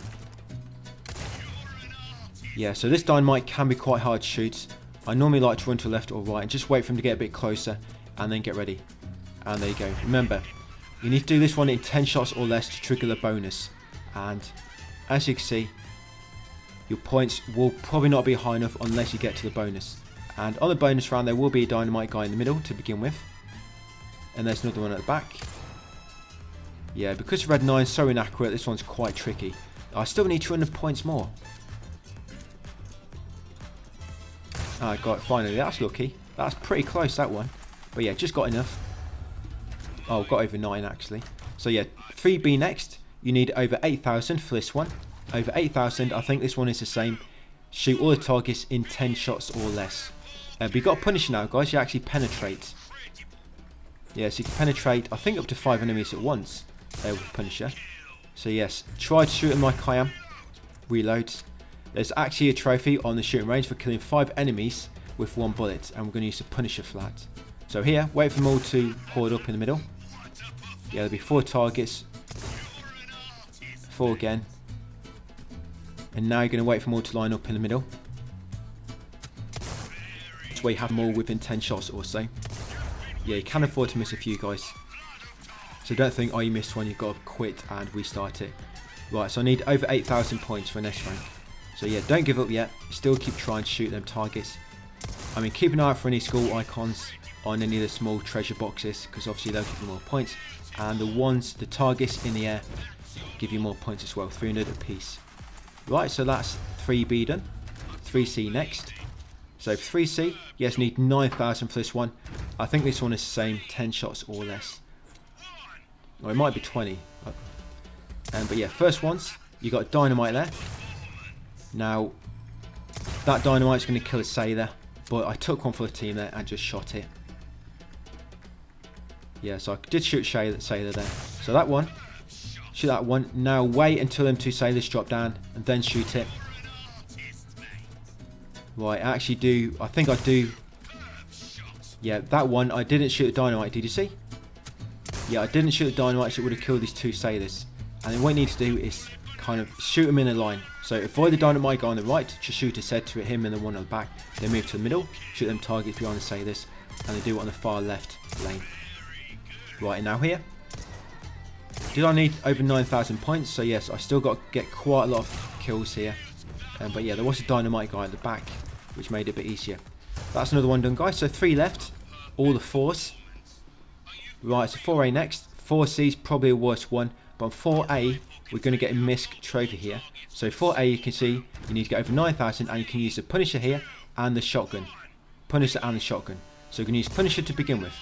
Yeah, so this dynamite can be quite hard to shoot. I normally like to run to the left or right and just wait for him to get a bit closer and then get ready. And there you go. Remember, you need to do this one in 10 shots or less to trigger the bonus. And as you can see, your points will probably not be high enough unless you get to the bonus. And on the bonus round, there will be a dynamite guy in the middle to begin with. And there's another one at the back. Yeah, because red 9 is so inaccurate, this one's quite tricky. I still need 200 points more. I got it finally. That's lucky. That's pretty close, that one. But yeah, just got enough. Oh, got over 9 actually. So yeah, 3B next. You need over 8,000 for this one. Over 8,000. I think this one is the same. Shoot all the targets in 10 shots or less. But you got a Punisher now, guys. You actually penetrate. Yeah, so you can penetrate, I think, up to 5 enemies at once. With Punisher. So yes, try to shoot them like I am. Reload. There's actually a trophy on the shooting range for killing 5 enemies with 1 bullet, and we're going to use the Punisher for that. So here, wait for them all to horde up in the middle. Yeah, there'll be 4 targets. 4 again. And now you're going to wait for them all to line up in the middle. That's where you have them all within 10 shots or so. Yeah, you can afford to miss a few, guys. So don't think, oh, you missed one, you've got to quit and restart it. Right, so I need over 8,000 points for an S rank. So yeah, don't give up yet. Still keep trying to shoot them targets. I mean, keep an eye out for any skull icons on any of the small treasure boxes, because obviously they'll give you more points. And the ones, the targets in the air, give you more points as well, 300 apiece. Right, so that's 3B done. 3C next. So 3C, yes, need 9,000 for this one. I think this one is the same, 10 shots or less. Or it might be 20. But yeah, first ones, you got dynamite there. Now, that dynamite's going to kill a sailor, but I took one for the team there and just shot it. Yeah, so I did shoot sailor there. So that one, shoot that one. Now wait until them 2 sailors drop down and then shoot it. Right, I actually do, I think I do. Yeah, that one, I didn't shoot the dynamite, did you see? Yeah, I didn't shoot the dynamite, so it would have killed these 2 sailors. And then what you need to do is kind of shoot them in a line. So avoid the dynamite guy on the right, just shoot his head to him and the one on the back. Then move to the middle, shoot them targets behind the sailors, and they do it on the far left lane. Right, and now here. Did I need over 9,000 points? So yes, I still got to get quite a lot of kills here. But yeah, there was a dynamite guy at the back, which made it a bit easier. That's another one done, guys. So 3 left, all the 4s. Right, so 4A next. 4C is probably a worse one, but on 4A, we're going to get a misc trophy here. So 4A, you can see, you need to get over 9,000, and you can use the Punisher here and the shotgun. Punisher and the shotgun. So you can use Punisher to begin with.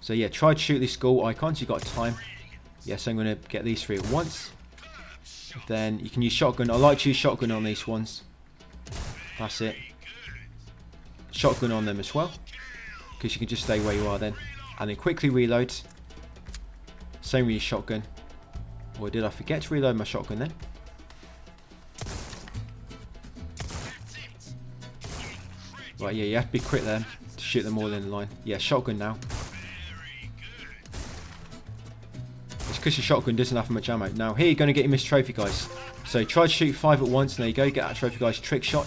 So yeah, try to shoot these skull icons, you've got time. Yes, I'm going to get these 3 at once. Then you can use shotgun. I like to use shotgun on these ones. That's it. Shotgun on them as well, because you can just stay where you are then. And then quickly reload. Same with your shotgun. Or did I forget to reload my shotgun then? Right, yeah, you have to be quick then to shoot them all in the line. Yeah, shotgun now. It's because your shotgun doesn't have much ammo. Now here you're going to get your missed trophy, guys. So try to shoot 5 at once, and there you go, get that trophy, guys. Trick shot.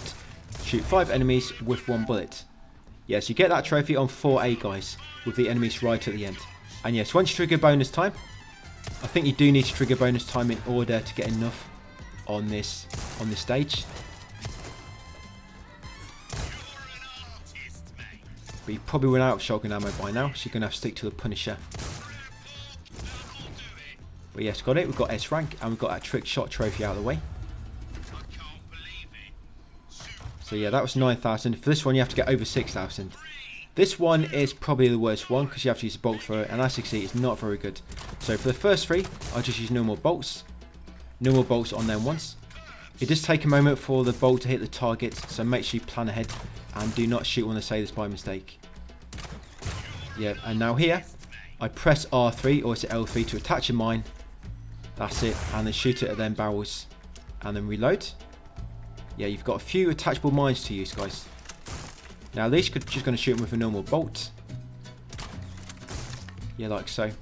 Shoot 5 enemies with 1 bullet. Yes, you get that trophy on 4A, guys, with the enemies right at the end. And yes, once you trigger bonus time, I think you do need to trigger bonus time in order to get enough on this stage. But you probably run out of shotgun ammo by now, so you're going to have to stick to the Punisher. But yes, got it. We've got S rank, and we've got that trick shot trophy out of the way. So yeah, that was 9,000. For this one, you have to get over 6,000. This one is probably the worst one, because you have to use a bolt thrower, and as you can see, it's not very good. So for the first 3, I'll just use normal bolts. Normal bolts on them once. It does take a moment for the bolt to hit the target, so make sure you plan ahead and do not shoot when I say this by mistake. Yeah, and now here, I press R3, or is it L3, to attach a mine. That's it, and then shoot it at them barrels, and then reload. Yeah, you've got a few attachable mines to use, guys. Now these could just going to shoot them with a normal bolt. Yeah, like so.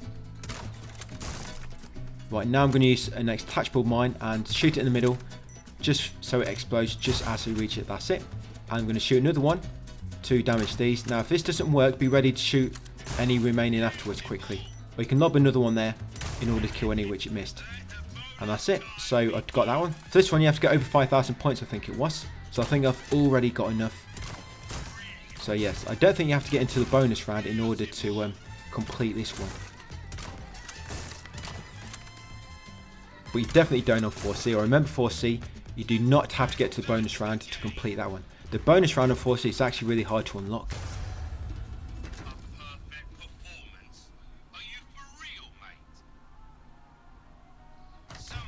Right, now I'm going to use an attachable mine and shoot it in the middle, just so it explodes just as we reach it. That's it. And I'm going to shoot another one to damage these. Now if this doesn't work, be ready to shoot any remaining afterwards quickly. Or you can lob another one there in order to kill any which it missed. And that's it. So I've got that one. For this one you have to get over 5,000 points, I think it was. So I think I've already got enough. So yes, I don't think you have to get into the bonus round in order to complete this one. But you definitely don't on 4C. Or remember 4C, you do not have to get to the bonus round to complete that one. The bonus round on 4C is actually really hard to unlock.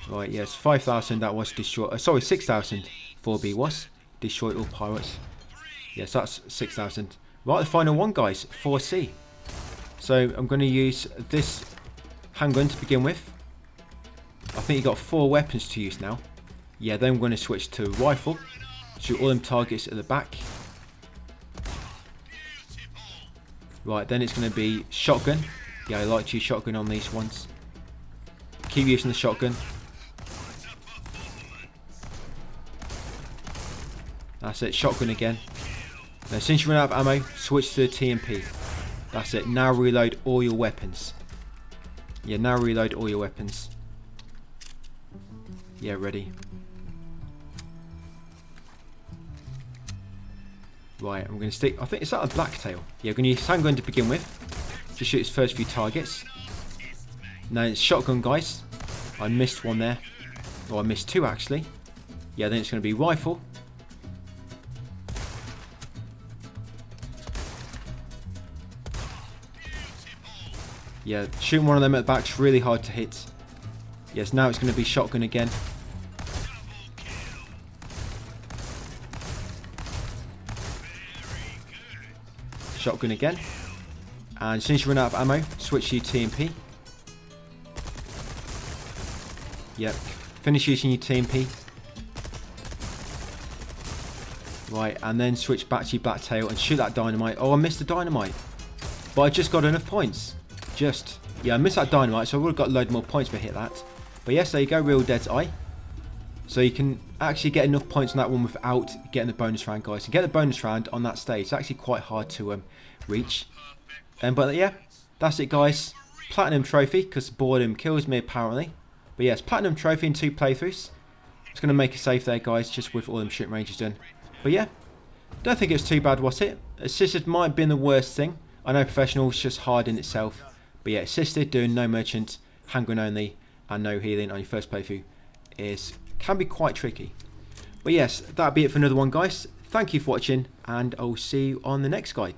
Right, yes, 5,000 that was destroyed. Sorry, 6,000 4B was. Destroy all pirates. Yes, that's 6,000. Right, the final one, guys, 4C. So I'm going to use this handgun to begin with. I think you got 4 weapons to use now. Yeah, then I'm going to switch to rifle. Shoot all them targets at the back. Right, then it's going to be shotgun. Yeah, I like to use shotgun on these ones. Keep using the shotgun. That's it, shotgun again. Now since you run out of ammo, switch to the TMP. That's it, now reload all your weapons. Yeah, now reload all your weapons. Yeah, ready. Right, I'm going to stick, I think, is that a blacktail? Yeah, I'm going to use handgun to begin with. To shoot its first few targets. Now it's shotgun, guys. I missed one there. Or I missed 2 actually. Yeah, then it's going to be rifle. Yeah, shooting one of them at the back's really hard to hit. Yes, now it's going to be shotgun again. Shotgun again. And as soon as you run out of ammo, switch to your TMP. Yep, finish using your TMP. Right, and then switch back to your blacktail and shoot that dynamite. Oh, I missed the dynamite. But I just got enough points. Yeah, I missed that dynamite, so I would have got a load more points if I hit that. But yes, there you go, Real Dead's Eye. So you can actually get enough points on that one without getting the bonus round, guys. And get the bonus round on that stage. It's actually quite hard to reach. But yeah, that's it, guys. Platinum trophy, because boredom kills me apparently. But yes, platinum trophy in 2 playthroughs. It's going to make a save there, guys, just with all them shooting ranges done. But yeah, don't think it's too bad, was it? Assisted might have been the worst thing. I know professional's just hard in itself. But yeah, assisted, doing no merchant, handgun only, and no healing on your first playthrough can be quite tricky. But yes, that'll be it for another one, guys. Thank you for watching, and I'll see you on the next guide.